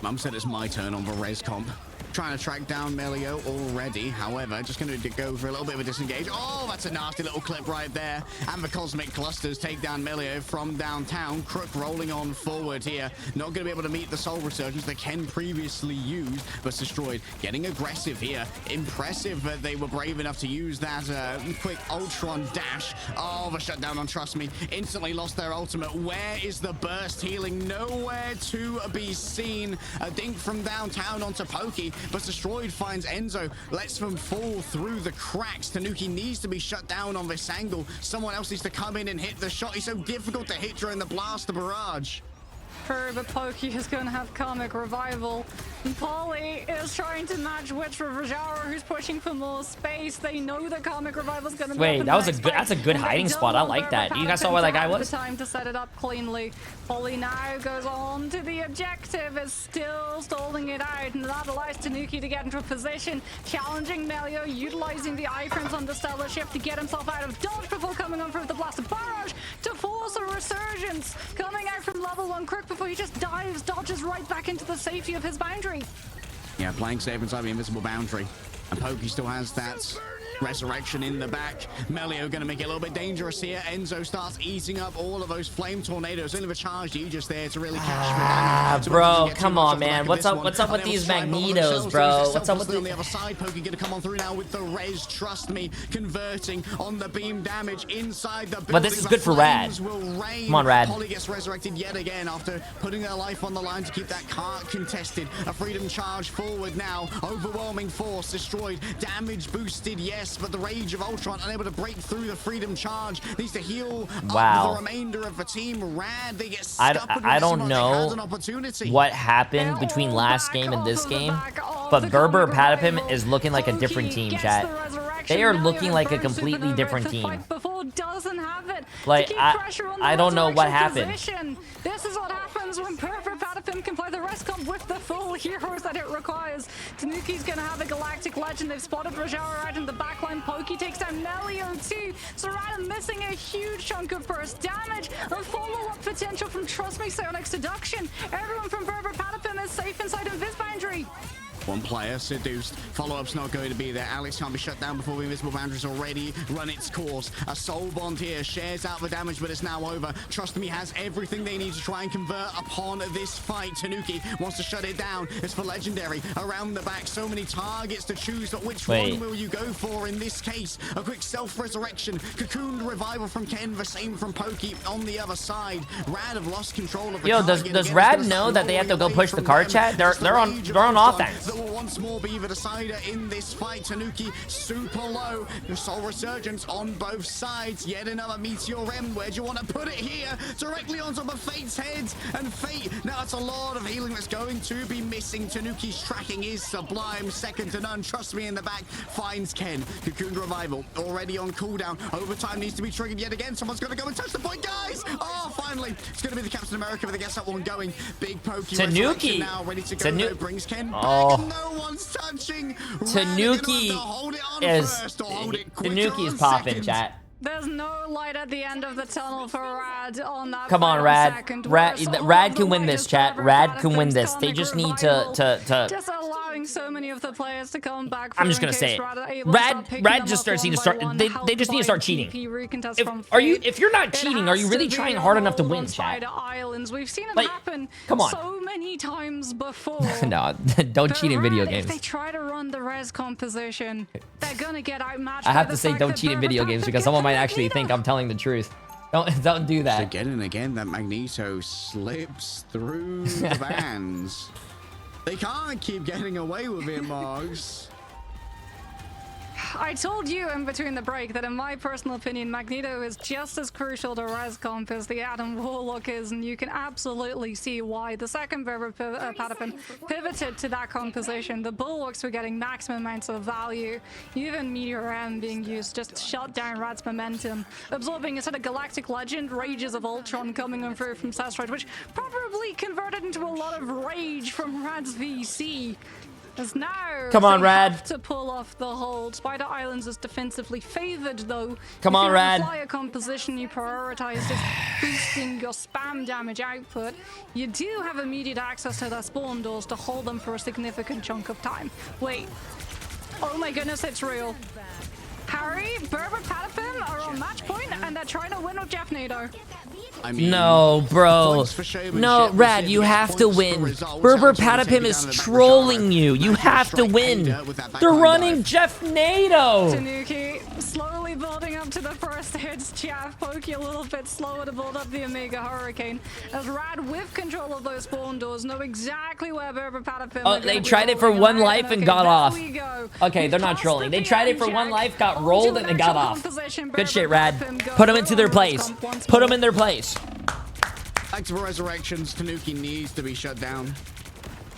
Mum said it's my turn on the res comp. trying to track down Melio already. However, just going to go for a little bit of a disengage. Oh, that's a nasty little clip right there. And the Cosmic Clusters take down Melio from downtown. Crook rolling on forward here. Not going to be able to meet the Soul Resurgence that Ken previously used, but Destroyed getting aggressive here. Impressive that they were brave enough to use that quick Ultron dash. Oh, the shutdown on Trust Me. Instantly lost their ultimate. Where is the burst healing? Nowhere to be seen. A dink from downtown onto Pokey, but Destroyed finds Enzo, lets them fall through the cracks. Tanuki needs to be shut down on this angle. Someone else needs to come in and hit the shot. He's so difficult to hit during the blaster barrage. But Pokey is going to have Comic Revival. Polly is trying to match Witch with Rajara, who's pushing for more space. They know that Comic Revival is going to be. Wait, that's a good hiding spot. I like that. You guys saw where that guy was? Time to set it up cleanly. Polly now goes on to the objective, is still stalling it out, and that allows Tanuki to get into a position, challenging Melio, utilizing the iframes on the Stellar Ship to get himself out of dodge before coming on for the blaster barrage to force a resurgence. Coming out from level 1 Crook before he just dodges right back into the safety of his boundary. Yeah, playing safe inside the invisible boundary. And Pokey still has that resurrection in the back. Melio gonna make it a little bit dangerous here. Enzo starts eating up all of those flame tornadoes. Only the charge Aegis there to really catch bro, come on, man. What's up with these Magnetos, bro? What's up with on the other side? Pokey gonna come on through now with the res. Trust me, converting on the beam damage inside the building. But this is good for Rad. Come on, Rad. Polly gets resurrected yet again after putting their life on the line to keep that cart contested. A freedom charge forward now. Overwhelming force destroyed. Damage boosted, yes, but the rage of Ultron unable to break through the freedom charge. Needs to heal up the remainder of the team. Rad, they get I don't know what happened between last game and this game, but Berber Patapim is looking like a different team, chat. They are looking like a completely different team. Like, I don't know what happened. This is what happens when Berber Patapim can play the rest comp with the full heroes that it requires. Tanuki's gonna have a Galactic Legend. They've spotted Rajara out in the backline. Pokey takes down Melio too. Serrata missing a huge chunk of burst damage. A follow-up potential from Trust Me Psionic Seduction. Everyone from Berber Patapim is safe inside of this boundary. One player seduced. Follow-up's not going to be there. Alex can't be shut down before the invisible boundaries already run its course. A soul bond here shares out the damage, but it's now over. Trust Me has everything they need to try and convert upon this fight. Tanuki wants to shut it down. It's for Legendary around the back. So many targets to choose, but which one will you go for in this case? A quick self-resurrection. Cocooned revival from Ken. The same from Pokey on the other side. Rad have lost control of the does Rad know that they have to go push the card, chat? They're on offense. That will once more be the decider in this fight. Tanuki super low. The Soul Resurgence on both sides. Yet another Meteor M. Where do you want to put it here? Directly on top of Fate's head. And Fate, now it's a lot of healing that's going to be missing. Tanuki's tracking is sublime. Second to none. Trust Me in the back. Finds Ken. Cocoon Revival already on cooldown. Overtime needs to be triggered yet again. Someone's going to go and touch the point, guys. Oh, finally. It's going to be the Captain America that gets that one going. Big Pokey. Tanuki now ready to go. Brings Ken back. Oh. No one's touching. Tanuki is popping, chat. There's no light at the end of the tunnel for Rad on that. Come on, Rad. Rad can win this, chat. Rad can win this. They just need to just allowing so many of the players to come back. I'm just gonna say it. Rad just starts need to start. They just need to start cheating. If you're not cheating, are you really trying hard enough to win, chat? We've seen it happen so many times before. No, don't cheat in video games. If they try to run the res composition, they're gonna get outmatched. I have to say, don't cheat in video games because someone might actually think I'm telling the truth. Don't do that. Again and again, that Magneto slips through the bands. They can't keep getting away with it, Margs. I told you in between the break that in my personal opinion, Magneto is just as crucial to res comp as the Adam Warlock is, and you can absolutely see why. The second Berber Patapim pivoted to that composition. The Bulwarks were getting maximum amounts of value. Even Meteor M being used just shut down Rad's momentum. Absorbing a sort of Galactic Legend, Rages of Ultron coming on through from Sestride, which probably converted into a lot of rage from Rad's VC. As now, Come on, they Rad. have to pull off the hold. Spider Islands is defensively favored, though. Come on, if Rad. you flyer composition you prioritize is boosting your spam damage output, you do have immediate access to their spawn doors to hold them for a significant chunk of time. Wait. Oh my goodness, it's real. Harry, Berber, Patapim are on match point, and they're trying to win with Jeffnado. I mean, No, bro. No, Rad, you have to win. Berber Patapim is trolling you. You have to win. They're running Jeffnado. Tanuki slowly building up to the first hits. Chaff Pokey a little bit slower to build up the Omega Hurricane. As Rad, with control of those spawn doors, know exactly where Berber Patapim. Oh, they tried it for one life and got off. Okay, they're not trolling. They tried it for one life, got rolled, and they got off. Good shit, Rad. Put them into their place. Put them in their place. Active Resurrections, Tanuki needs to be shut down.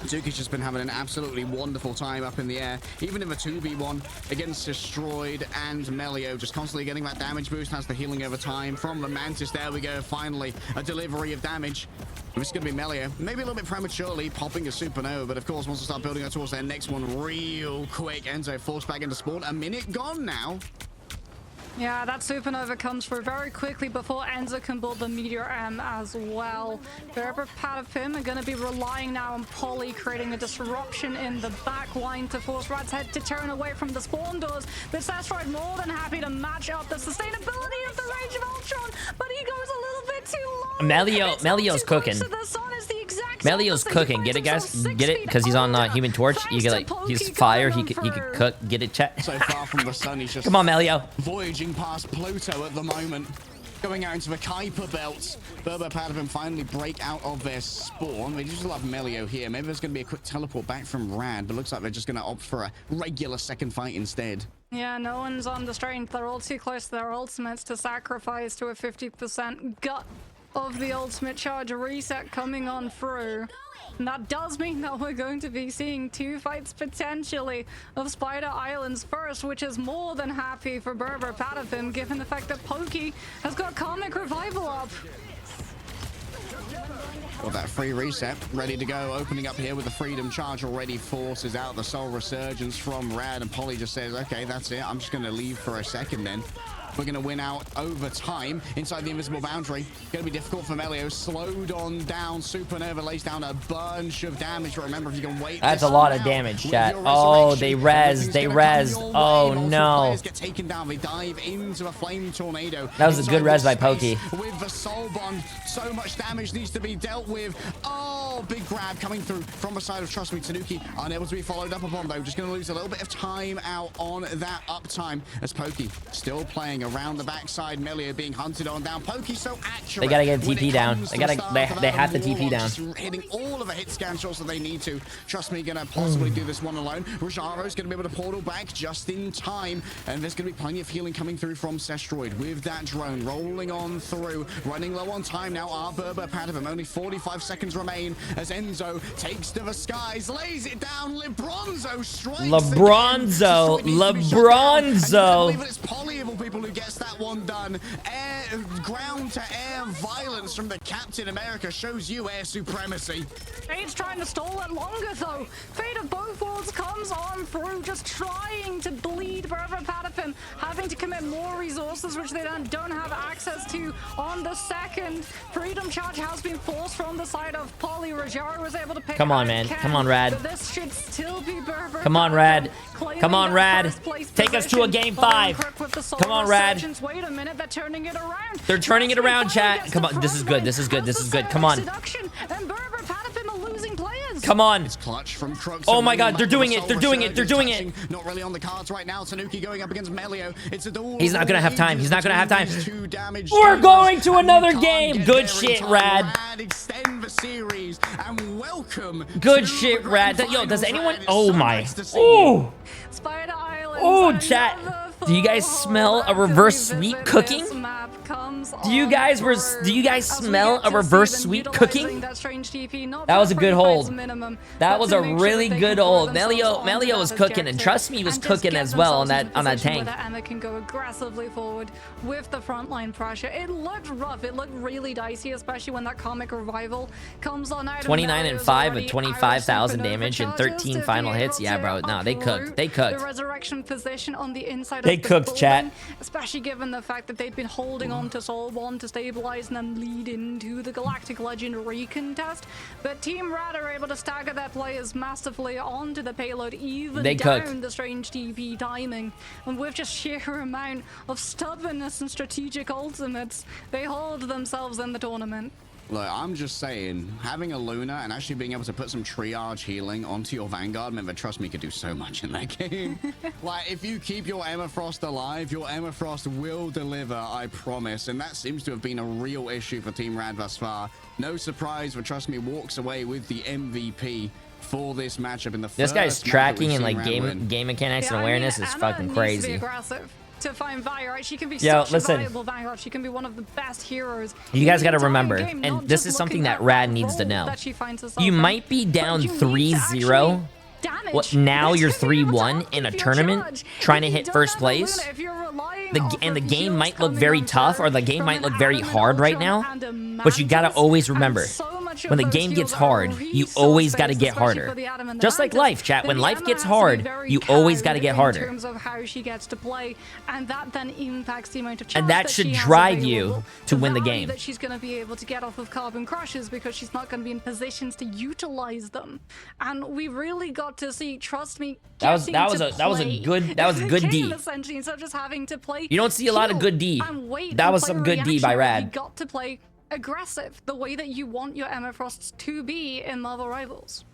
Tanuki's just been having an absolutely wonderful time up in the air, even in the 2v1 against Destroyed and Melio, just constantly getting that damage boost, has the healing over time from the Mantis. There we go, finally a delivery of damage. This is going to be Melio, maybe a little bit prematurely popping a supernova, but of course wants to start building up towards their next one real quick. Enzo forced back into spawn, a minute gone now. Yeah, that supernova comes through very quickly before Enzo can build the Meteor M as well. Berber Patapim are going to be relying now on Polly, creating a disruption in the back line to force Rad's head to turn away from the spawn doors. But Sestroid more than happy to match up the sustainability of the range of Ultron, but he goes a little bit too long. Melio's cooking. Melio's cooking. Get it, guys? Get it? Because he's on Human Torch. You get like he's fire. He could cook. Get it, chat? So far from the sun, he's just come on, Melio. Voyaging past Pluto at the moment, going out into the Kuiper belts. Berber Patapim finally break out of their spawn. They just love Melio here. Maybe there's going to be a quick teleport back from Rad, but looks like they're just going to opt for a regular second fight instead. Yeah, no one's on the strength. They're all too close to their ultimates to sacrifice to a 50% gut of the ultimate charge reset coming on through. And that does mean that we're going to be seeing 2 fights potentially of Spider Islands first, which is more than happy for Berber Patapim, given the fact that Pokey has got Comic Revival up. Got that free reset ready to go, opening up here with the Freedom Charge already forces out the Soul Resurgence from Rad, and Polly just says, okay, that's it, I'm just going to leave for a second then. We're going to win out over time inside the invisible boundary. Going to be difficult for Melio. Slowed on down. Supernova lays down a bunch of damage. But remember, if you can wait. That's a lot of damage, chat. Oh, they res. They res. Oh, no. Get taken down. They dive into a flame tornado. That was a good res by Pokey. With the Soul Bond, so much damage needs to be dealt with. Oh, big grab coming through from the side of Trust Me. Tanuki unable to be followed up upon, though. Just going to lose a little bit of time out on that uptime as Pokey still playing around the backside. Melio being hunted on down. Pokey so accurate. They gotta get TP down. They have to TP down. Hitting all of the hit scan shots that they need to. Trust Me, gonna possibly do this one alone. Rojaro's gonna be able to portal back just in time, and there's gonna be plenty of healing coming through from Sestroid with that drone rolling on through. Running low on time now are Berber Patapim. Only 45 seconds remain as Enzo takes to the skies, lays it down. LeBronzo strikes. LeBronzo. I believe it's Polly of all people who gets that one done. Ground to air violence from the Captain America shows you air supremacy. Fade's trying to stall it longer though. Fate of both worlds comes on through, just trying to bleed Berber Patapim, having to commit more resources which they don't have access to on the second. Freedom Charge has been forced from the side of Polly. Rajaro was able to pick come on, man. Come on, Rad. But this should still be Berber. Come on, Rad. Come on, Rad. Take us to a game 5. Come on, Rad. Wait a minute, they're turning it around. They're turning it around, chat. Come on, this is good. This is good. This is good. Come on. And Berber Patapim are losing players. Come on. It's clutch from Crux. Oh my God, they're doing it. They're doing it. They're doing it. Not really on the cards right now. Tanuki going up against Melio. It's a duel. He's not gonna have time. He's not gonna have time. We're going to another game. Good shit, Rad. Extend the series and welcome. Good shit, Rad. Yo, does anyone? Oh my. Oh. Spider Island. Oh, chat. Do you guys smell a reverse sweep cooking? comes. Do you guys smell a reverse sweep cooking? That was a good hold. That was a really good hold. Melio was cooking, and trust me, he was cooking as well on that tank. Emma can go aggressively forward with the frontline pressure. It looked rough. It looked really dicey, especially when that comic revival comes on out. 29 and 5 with 25,000 damage and 13 final hits. Yeah, bro. No, they cooked. They cooked. The resurrection position on the inside. They cooked, chat. Especially given the fact that they've been holding on to Soul 1 to stabilize and then lead into the Galactic Legend recontest. But Team Rad are able to stagger their players massively onto the payload, even down the strange TP timing. And with just sheer amount of stubbornness and strategic ultimates, they hold themselves in the tournament. Look, I'm just saying, having a Luna and actually being able to put some triage healing onto your Vanguard meant that, trust me, could do so much in that game. Like, if you keep your Emma Frost alive, your Emma Frost will deliver, I promise. And that seems to have been a real issue for Team Rad thus far. No surprise, but trust me, walks away with the MVP for this matchup in the first. This guy's tracking and like game mechanics and awareness is fucking crazy. To find value, right? She can be such a valuable Vanguard. She can be one of the best heroes. You guys got to remember, and this is something that Rad needs to know. You might be down 3-0. Well, now you're 3-1 in a tournament, trying to hit first place. The game might look very tough, or the game might look very hard right now. But you gotta always remember, when the game gets hard, you always gotta get harder. Just like life, chat. When life gets hard, you always gotta get harder. And that then impacts the amount of and that should drive you to win the game. That she's gonna be able to get off of carbon crushes because she's not gonna be in positions to utilize them. And we really got to see, trust me, that was a good D. Essentially, instead of just having to play. You don't see a lot of good D. That was some good D by Rad. You got to play aggressive, the way that you want your Emma Frosts to be in Marvel Rivals.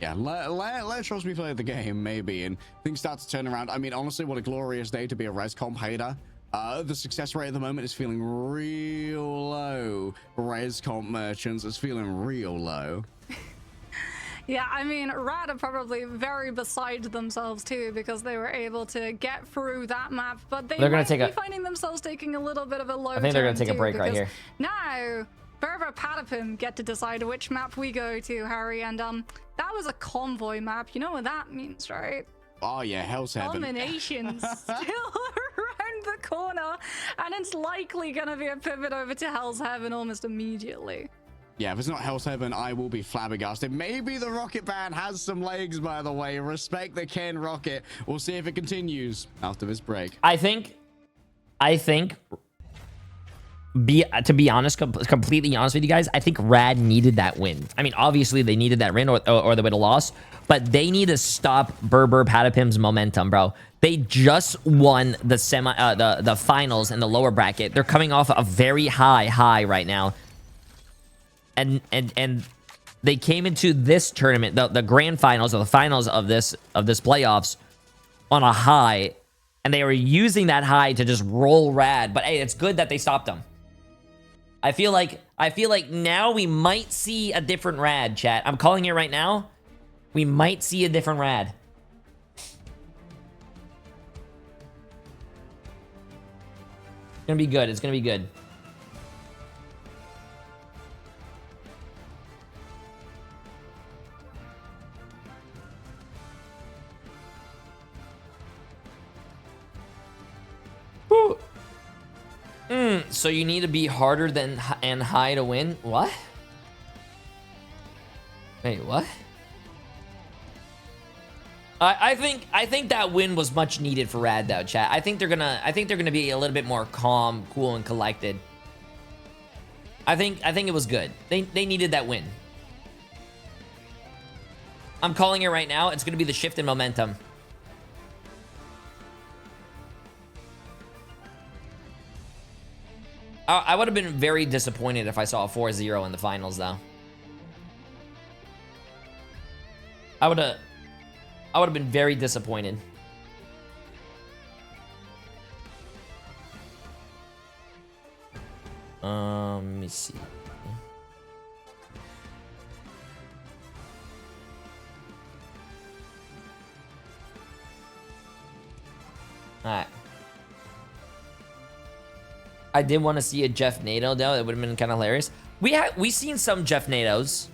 Yeah, let Trust me play the game, maybe, and things start to turn around. I mean, honestly, what a glorious day to be a res comp hater. The success rate at the moment is feeling real low. Res comp merchants is feeling real low. Yeah, I mean, Rad are probably very beside themselves too, because they were able to get through that map, but they're gonna be finding themselves taking a little bit of a low. I think they're gonna take a break right here. Now, Berber Patapim get to decide which map we go to, Harry, and that was a convoy map. You know what that means, right? Oh yeah, Hell's Heaven. Domination's still around the corner, and it's likely gonna be a pivot over to Hell's Heaven almost immediately. Yeah, if it's not Hell's Heaven, I will be flabbergasted. Maybe the Rocket Band has some legs, by the way. Respect the Ken Rocket. We'll see if it continues after this break. I think, to be honest, completely honest with you guys, I think Rad needed that win. I mean, obviously they needed that win or they would have lost, but they need to stop Berber Patapim's momentum, bro. They just won the the finals in the lower bracket. They're coming off a very high right now. And they came into this tournament, the grand finals or the finals of this playoffs, on a high, and they were using that high to just roll Rad. But hey, it's good that they stopped them. I feel like now we might see a different Rad, chat. I'm calling it right now. We might see a different Rad. It's gonna be good. It's gonna be good. So you need to be harder than and high to win? What? Wait, what? I think that win was much needed for Rad though, chat. I think they're gonna be a little bit more calm, cool, and collected. I think it was good. They needed that win. I'm calling it right now. It's gonna be the shift in momentum. I would have been very disappointed if I saw a 4-0 in the finals, though. I would have been very disappointed. Let me see. All right. I did want to see a Jeff NATO though. That would have been kind of hilarious. We've seen some Jeff Natos.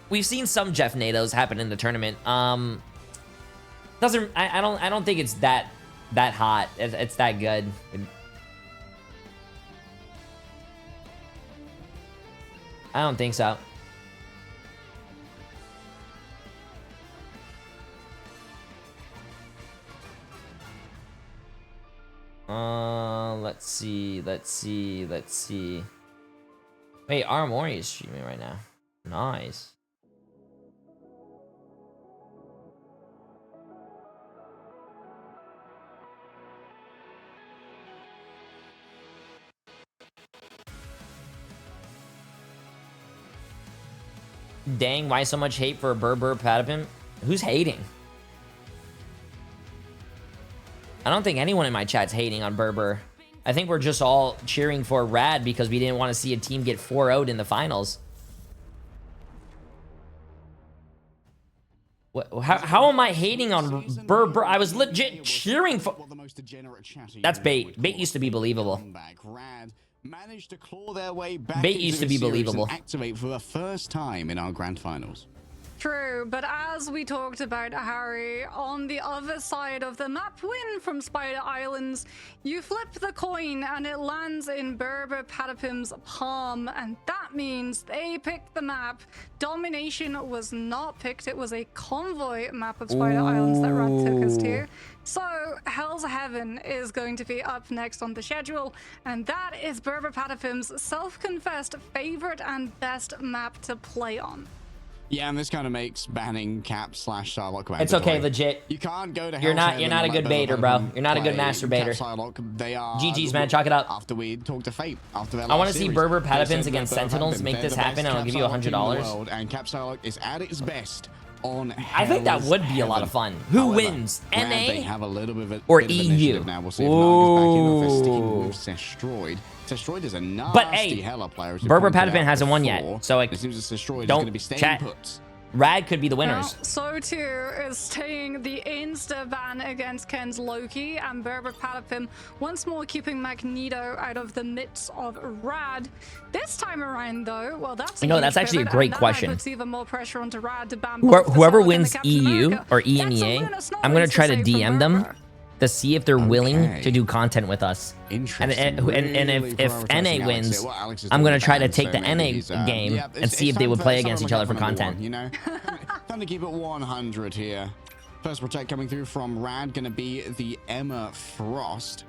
We've seen some Jeff Natos happen in the tournament. I don't think it's that hot. It's that good. I don't think so. Let's see. Wait, Armori is streaming right now. Nice. Dang, why so much hate for Berber Patapim? Who's hating? I don't think anyone in my chat's hating on Berber. I think we're just all cheering for Rad because we didn't want to see a team get 4-0'd in the finals. How am I hating on Berber? I was legit cheering for... That's bait. Bait used to be believable. Managed to claw their way back. Bait used to be believable. And activate for the first time in our grand finals. True, but as we talked about, Harry, on the other side of the map win from Spider Islands, you flip the coin and it lands in Berber Patapim's palm, and that means they picked the map. Domination was not picked. It was a convoy map of Spider Islands that Rad took us to. So Hell's Heaven is going to be up next on the schedule, and that is Berber Patapim's self-confessed favorite and best map to play on. Yeah, and this kind of makes banning Cap / Psylocke. It's okay, legit. You can't go to You're not a good baiter, bro. You're not a good master baiter. They are GG's, man. Chalk it up. After we talked to Fate, after their I want to last see series, Berber they Patapims said against that Sentinels. Make they're this the happen, best and I'll give you Cap Psylocke team in the $100. world, and Cap Psylocke is at its best on I think that would be a lot of fun. Who However, wins? Rad, they NA have a little bit of or bit of EU? initiative now. We'll see if Naga's back in or if they're sticking with Destroyed. Destroyed is a nasty hella player. As we Berber pointed Patapim out hasn't won yet, before. so like, it seems as Destroyed is don't going to be staying chat. put. Rad could be the winners. Now, so too is staying the insta ban against Ken's Loki, and Berber Patapim once more keeping Magneto out of the midst of Rad. This time around, though, well, that's that's actually a great question. Puts even more pressure onto Rad to ban Whoever wins EU or EMEA, I'm gonna try to DM them to see if they're willing to do content with us. And if NA wins, I'm gonna try to take the NA game and see if they would play against each other for content. You know, time to keep it 100 here. First protect coming through from Rad, gonna be the Emma Frost,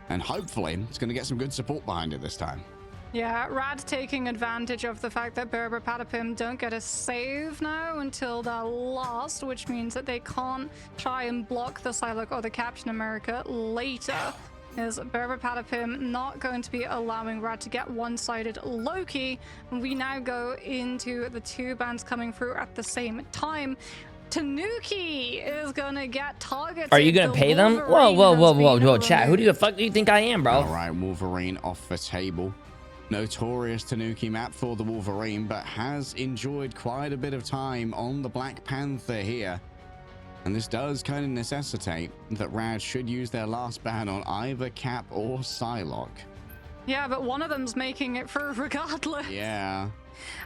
and hopefully it's gonna get some good support behind it this time. Yeah, Rad taking advantage of the fact that Berber Patapim don't get a save now until they're lost, which means that they can't try and block the Psylocke or the Captain America later. Is Berber Patapim not going to be allowing Rad to get one-sided Loki? And we now go into the two bands coming through at the same time. Tanuki is gonna get targeted. Are you gonna pay them? Whoa, chat. Who the fuck do you think I am, bro? All right, Wolverine off the table. Notorious Tanuki map for the Wolverine, but has enjoyed quite a bit of time on the Black Panther here. And this does kind of necessitate that Rad should use their last ban on either Cap or Psylocke. Yeah, but one of them's making it through regardless. Yeah.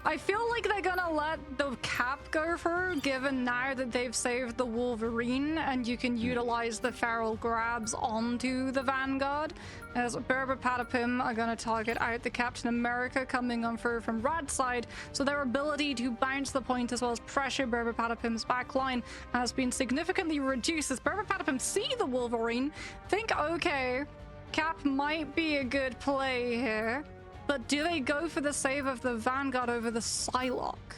I feel like they're gonna let the Cap go through, given now that they've saved the Wolverine and you can utilize the feral grabs onto the Vanguard. As Berber Patapim are gonna target out the Captain America coming on through from Rad's side, so their ability to bounce the point as well as pressure Berber Patapim's backline has been significantly reduced. As Berber Patapim see the Wolverine, think, okay, Cap might be a good play here. But do they go for the save of the Vanguard over the Psylocke?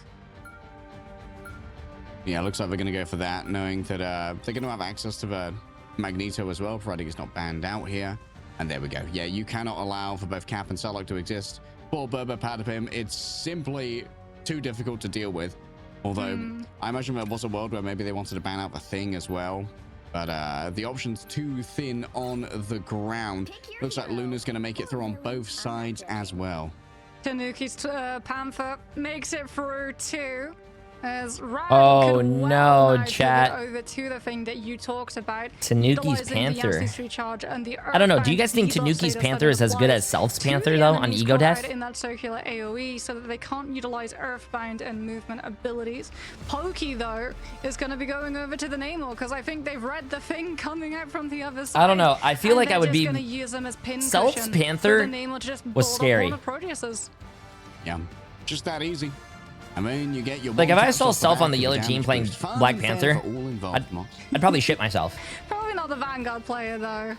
Yeah, looks like they're going to go for that, knowing that they're going to have access to the Magneto as well, providing it's not banned out here. And there we go. Yeah, you cannot allow for both Cap and Psylocke to exist. For Berber Patapim, it's simply too difficult to deal with. Although, I imagine there was a world where maybe they wanted to ban out the Thing as well. But the option's too thin on the ground. Looks like Luna's going to make it through on both sides as well. Tanuki's Panther makes it through too. As Rad Oh could no, well now chat. pivot over to the thing that you talked about. Tanuki's utilizing the Panther. ancestry charge and the I don't know. Do you Earthbound guys think debuff Tanuki's status Panther that is as good as applies Self's to Panther the though on enemy's Ego card Death? in that circular AoE so that they can't utilize Earthbound and movement abilities. Pokey though is going to be going over to the Namor because I think they've read the thing coming out from the other side. I don't know. I feel like I would be. Gonna use them as pin Self's cushion Panther for the Namor to just was board up scary. all the Proteuses. Yeah, just that easy. I mean, you get your Like if I saw self Self on the yellow team playing Black Panther, I'd probably shit myself. Probably not the Vanguard player though.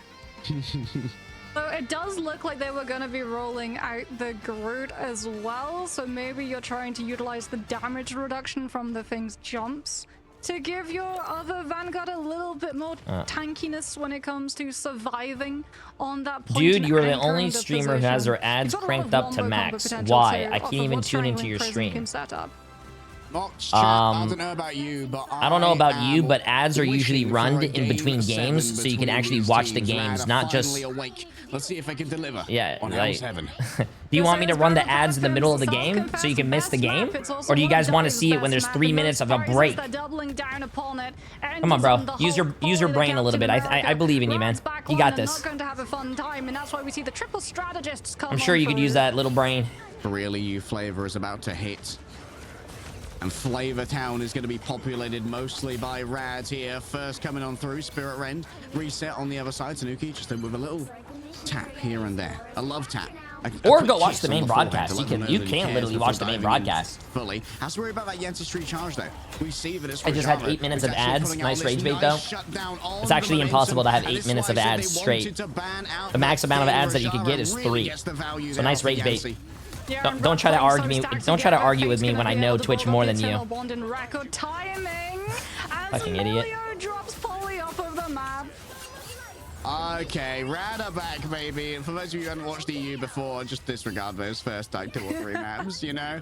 So it does look like they were going to be rolling out the Groot as well, so maybe you're trying to utilize the damage reduction from the thing's jumps to give your other Vanguard a little bit more tankiness when it comes to surviving on that point. Dude, you are the only streamer who has their ads cranked up to max. Why? I can't even tune into your stream. I don't know about you, but I don't know about you, but ads are usually run in between games, so you can actually watch the games, not just. Let's see if I can deliver. Yeah, on like. L7. Do you want me to run the ads in the middle of the game so you can miss the game, or do you guys want to see it when there's 3 minutes of a break? Come on, bro. Use your brain a little bit. I believe in you, man. You got this. I'm sure you could use that little brain. Really, you Flavor is about to hit. And Flavor Town is going to be populated mostly by Rads here. First coming on through, Spirit Rend. Reset on the other side. Tanuki just with a little tap here and there. A love tap. Or go watch the main broadcast. You can literally watch the main broadcast. Fully. Has to worry about that Yancy Street charge though. We see that it's I just had 8 minutes of ads. Nice rage bait though. It's actually impossible to have 8 minutes of ads straight. The max amount of ads that you could get is 3. So nice rage bait. Don't try to argue me. Don't try to argue with me when I know Twitch more than you. Fucking idiot. Okay, Rad are back, baby. And for those of you who haven't watched EU before, just disregard those first like 2 or 3 maps. You know,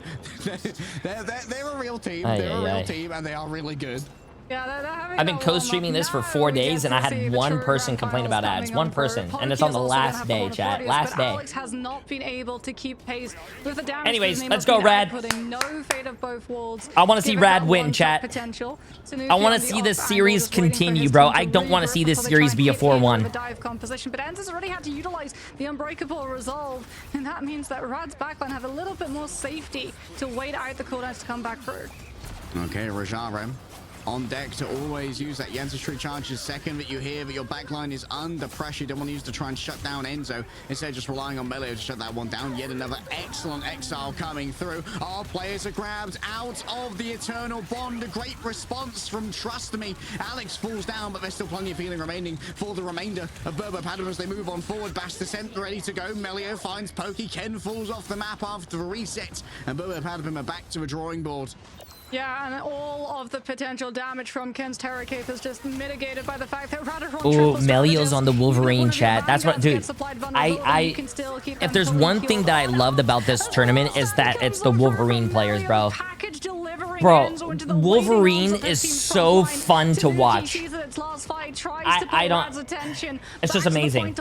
they're a real team. They're a real team, and they are really good. Yeah, I've been co-streaming this for 4 days, and I had 1 person complain about ads. 1 person, and it's on the last day, chat. Last day. Alex has not been able to keep pace with the damage. Anyways, let's go, Rad. No fate of both worlds. I want to see Rad win, chat. I want to see this series continue, bro. I don't want to see this series be a 4-1. Dive composition, but Enz has already had to utilize the Unbreakable Resolve, and that means that Rad's backline have a little bit more safety to wait out the cooldowns to come back through. Okay, Rajara on deck to always use that Yancy charge. The second that you hear that your backline is under pressure, you don't want to use to try and shut down Enzo. Instead, just relying on Melee to shut that one down. Yet another excellent exile coming through. Our players are grabbed out of the Eternal Bond. A great response from Trust Me. Alex falls down, but there's still plenty of healing remaining for the remainder of Burbo Padum as they move on forward. Bash Descent ready to go. Melio finds Pokey. Ken falls off the map after the reset, and Burbo Padum are back to the drawing board. Yeah, and all of the potential damage from Ken's Terror Cape is just mitigated by the fact that Radar Oh, Melio's on the Wolverine, chat. That's what, dude. If there's one thing that I loved about this tournament is that it's the Wolverine players, bro. Bro, Wolverine is so fun to watch. I don't. It's just amazing.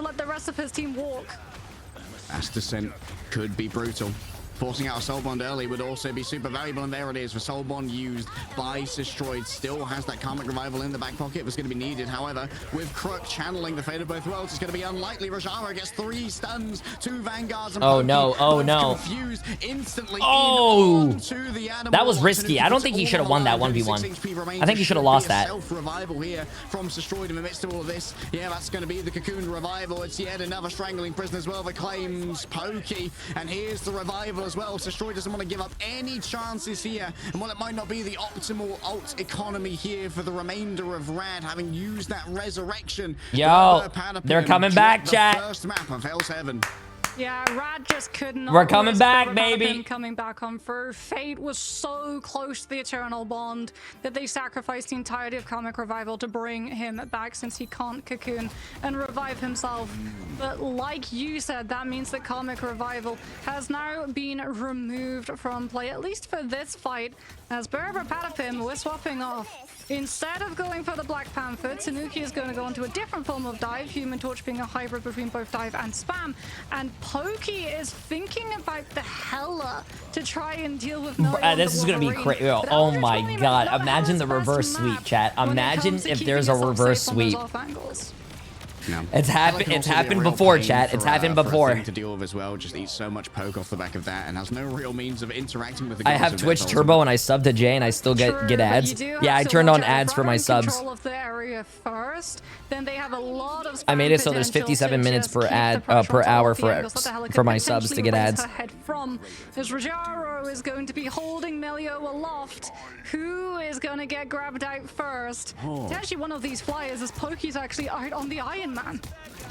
As Descent could be brutal. Forcing out a Soul Bond early would also be super valuable, and there it is. The Soul Bond used by Destroyed still has that Karmic Revival in the back pocket. It was going to be needed. However, with Crook channeling the fate of both worlds, it's going to be unlikely. Rajara gets 3 stuns, 2 Vanguards, and oh no, oh no. Confused instantly. Oh, that was risky. I don't think he should have won that 1v1. I think he should have lost that. Self-revival here from Destroyed in the midst of all of this. Yeah, that's going to be the Cocoon Revival. It's yet another Strangling Prison as well that claims Pokey, and here's the Revival as well. Destroyed doesn't want to give up any chances here, and while it might not be the optimal ult economy here for the remainder of Rad, having used that resurrection, yo, they're coming back, chat. First map of L7. Yeah, Rad just could not. We're coming back, baby. Coming back on through. Fate was so close to the Eternal Bond that they sacrificed the entirety of Karmic Revival to bring him back, since he can't cocoon and revive himself. But like you said, that means that Karmic Revival has now been removed from play, at least for this fight, as Berber Patapim, we're swapping off. Instead of going for the Black Panther, Tanuki is going to go into a different form of dive, Human Torch being a hybrid between both dive and spam, and Pokey is thinking about the Hella to try and deal with Melio. This is gonna be crazy. Oh my god. Imagine the reverse sweep, chat. Imagine if there's a reverse sweep. No. It's happened before, chat. It's happened before. To deal with as well, just eats so much poke off the back of that and has no real means of interacting with the I have Twitch Turbo and I subbed to Jay and I still get ads. Yeah, I turned on ads for my subs. First, then they have a lot of I made it so there's 57 minutes per hour for my subs to get ads. From as Rajaro is going to be holding Melio aloft. Who is going to get grabbed out first? It's actually one of these flyers as Pokey's actually out on the Iron Man.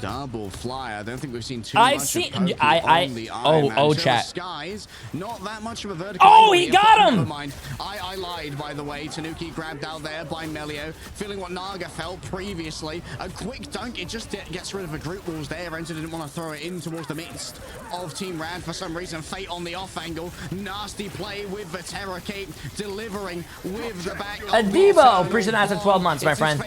Double flyer. I don't think we've seen too much of Pokey on the Iron Man. Chat. Skies, not that much of a vertical. Oh, he got him! I lied, by the way. Tanuki grabbed out there by Melio, feeling what Naga felt previously. A quick dunk. It just gets rid of a group walls there. Enzo didn't want to throw it in towards the midst of Team Rad for some reason. Fate on the off angle. Nasty play with the Terror Cape, delivering with the back. Adibo, appreciate that for 12 months, my friend.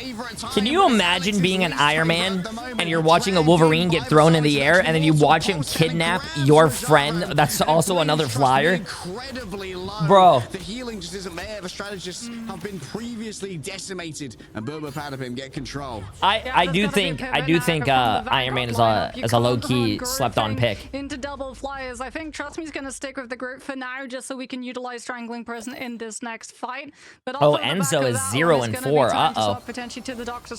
Can you imagine being an Iron Man and you're watching a Wolverine get thrown in the air and then you watch him kidnap your friend that's also another flyer? Incredibly low. Bro. The healing just isn't there. The strategists have been previously decimated and Burba Patapim get control. I do think Iron Man is a low-key slept-on pick. Into double flyers. I think Trust Me's gonna stick with the group for now just so we can utilize Strangling Prison in this next fight. But Enzo is 0 and 4. Uh-oh.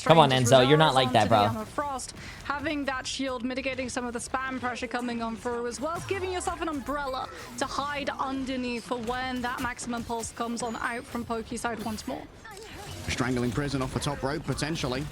Come on, Enzo. You're not like that, bro. Frost, having that shield mitigating some of the spam pressure coming on through, as well as giving yourself an umbrella to hide underneath for when that maximum pulse comes on out from Pokey's side once more. Strangling Prison off the top rope, potentially.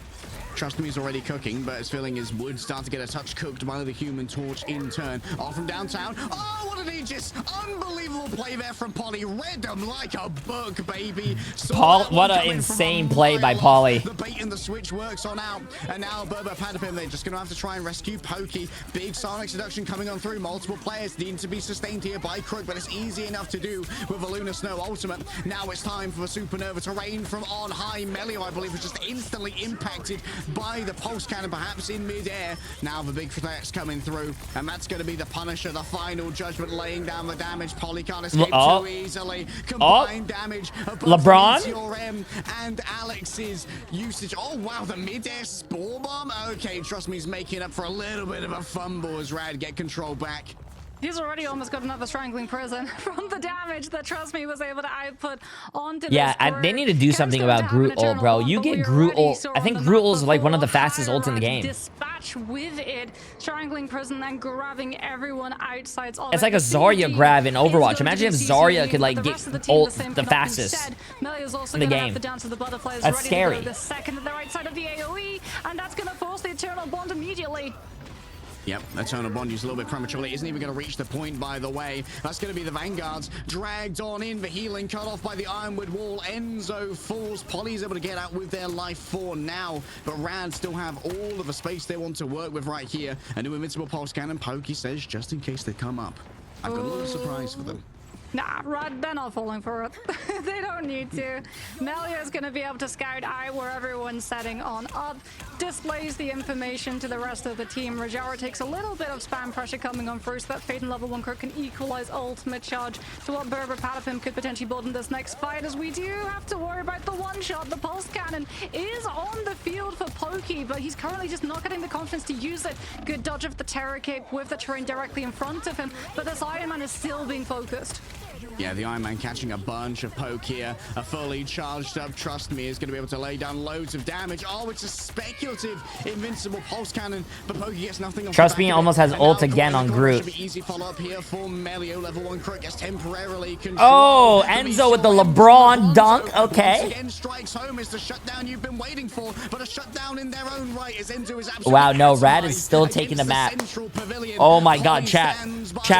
Trust me, he's already cooking, but his feeling is would start to get a touch cooked by the Human Torch in turn. Off from downtown. Oh, what an Aegis! Unbelievable play there from Polly. Read them like a book, baby. What an insane play by Polly. The bait and the switch works on out. And now Burba Patapim, they're just going to have to try and rescue Pokey. Big Sonic seduction coming on through. Multiple players need to be sustained here by Crook, but it's easy enough to do with a Lunar Snow ultimate. Now it's time for the Supernova to rain from on high. Melio, I believe, was just instantly impacted by the pulse cannon, perhaps in midair. Now the big threats coming through, and that's going to be the Punisher, the final judgment, laying down the damage. Polly can't escape too easily. Combined damage of LeBron and Alex's usage. Oh wow, the midair spore bomb. Okay, Trust Me, he's making up for a little bit of a fumble as Rad get control back. He's already almost got another Strangling Prison from the damage that Trust Me was able to output onto this they need to do something about Groot ult, bro. You get Groot ult. I think Groot ult is like one of the fastest ults in the game. Dispatch with it, Strangling Prison, and grabbing everyone outside. It's like a Zarya grab in Overwatch. Imagine if Zarya could like get ult the fastest in the game. That's scary. The second at the right side of the AoE, and that's going to force the Eternal Bond immediately. Yep, Eternal Bond used a little bit prematurely. Isn't even going to reach the point, by the way. That's going to be the Vanguards dragged on in. The healing cut off by the Ironwood wall. Enzo falls. Polly's able to get out with their life for now. But Rad still have all of the space they want to work with right here. A new Invincible Pulse Cannon. Pokey says just in case they come up. I've got a little surprise for them. Nah, Rod, they're not falling for it. They don't need to. Melio's gonna be able to scout out where everyone's setting on up, displays the information to the rest of the team. Rajara takes a little bit of spam pressure coming on first. That Fate and level 1 Crook can equalize ultimate charge to what Burba Patapim could potentially build in this next fight, as we do have to worry about the one shot. The Pulse Cannon is on the field for Pokey, but he's currently just not getting the confidence to use it. Good dodge of the Terror Cape with the terrain directly in front of him, but this Iron Man is still being focused. Yeah, the Iron Man catching a bunch of poke here. A fully charged up Trust Me is going to be able to lay down loads of damage. Oh, it's a speculative Invincible Pulse Cannon, but Pokey gets nothing. Trust Me almost has ult again on Groot. Easy follow-up here for Melio. Level 1 Crook gets temporarily controlled. Oh, Enzo with the LeBron dunk. Okay. Again strikes home is the shutdown you've been waiting for, but a shutdown in their own right as Enzo is absolutely. Wow, no, Rad is still taking the map. Oh my God, chat,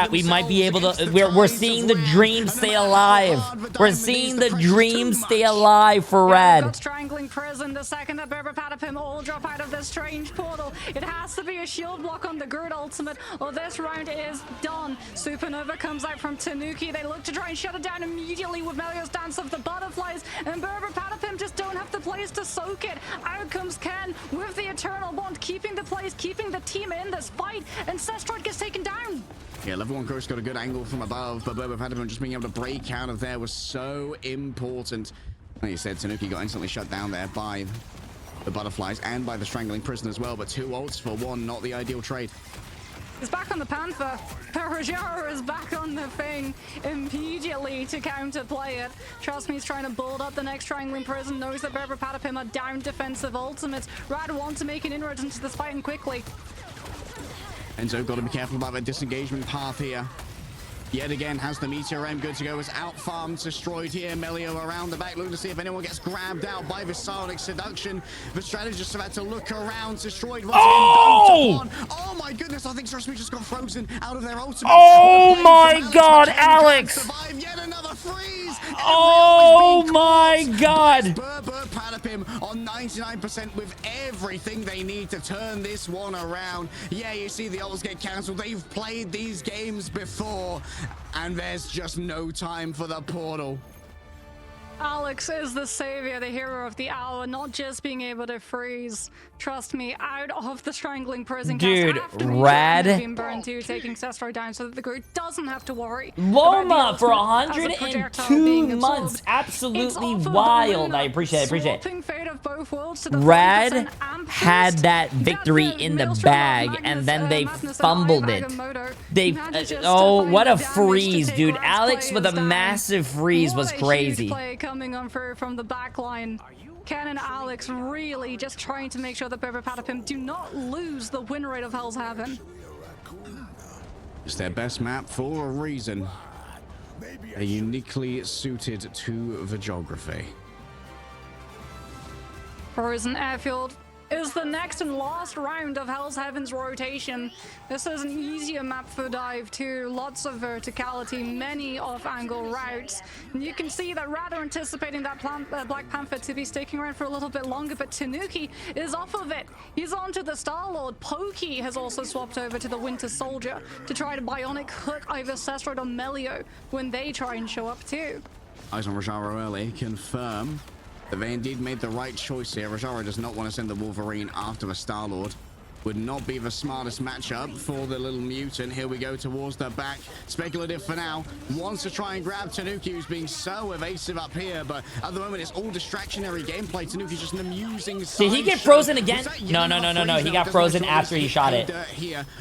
we might be able to. We're seeing the dream stay alive. We're seeing the dream stay alive for Rad. Strangling Prison. The second that Burba Patapim all drop out of this strange portal, it has to be a shield block on the Groot ultimate, or this round is done. Supernova comes out from Tanuki. They look to try and shut it down immediately with Melio's Dance of the Butterflies, and Burba Patapim just don't have the place to soak it. Out comes Ken with the Eternal Bond, keeping the place, keeping the team in this fight, and Sestrad gets taken down. Yeah, level 1 Gross got a good angle from above, but Berber Patapim just being able to break out of there was so important. Like you said, Tanuki got instantly shut down there by the butterflies and by the strangling prison as well, but 2 ults for 1, not the ideal trade. He's back on the Panther. Perajara is back on the thing immediately to counterplay it. Trust me, he's trying to build up the next strangling prison. Knows that Berber Patapim are down defensive ultimates. Rad wants to make an inroad into this fight and quickly. Enzo got to be careful about the disengagement path here. Yet again, has the Meteor M good to go. Is out farmed, destroyed here. Melio around the back, looking to see if anyone gets grabbed out by the Psionic Seduction. The strategist about to look around, destroyed once again. Oh my goodness, I think Trust Me just got frozen out of their ultimate. Oh my god, Alex! Survive yet another freeze. Oh my god! Berber Patapim on 99% with everything they need to turn this one around. Yeah, you see the ults get cancelled. They've played these games before. And there's just no time for the portal. Alex is the savior, the hero of the hour, not just being able to freeze, trust me, out of the strangling prison. Dude, Rad being burned too, taking Sestro down so that the group doesn't have to worry. Loma for 102 months. Absolutely wild. I appreciate it. Rad had that victory in the bag, and then they fumbled it. They oh, what a freeze, dude. Alex with a massive freeze was crazy. Coming on through from the back line. Ken and Alex really just trying to make sure that Berber Patapim do not lose the win rate of Hell's Heaven. It's their best map for a reason. They're uniquely suited to the geography. Frozen Airfield is the next and last round of Hell's Heaven's rotation. This is an easier map for dive too. Lots of verticality, many off-angle routes. And you can see that Rad are anticipating that Black Panther to be sticking around for a little bit longer, but Tanuki is off of it. He's onto the Star-Lord. Pokey has also swapped over to the Winter Soldier to try to bionic hook either Sestro or Melio when they try and show up too. Eyes on Rajaro early, confirm that they indeed made the right choice here. Rajaro does not want to send the Wolverine after the Star-Lord. Would not be the smartest matchup for the little mutant. Here we go towards the back. Speculative for now. Wants to try and grab Tanuki, who's being so evasive up here, but at the moment it's all distractionary gameplay. Tanuki's just an amusing side. Did he get frozen again? No. He got frozen after he shot it.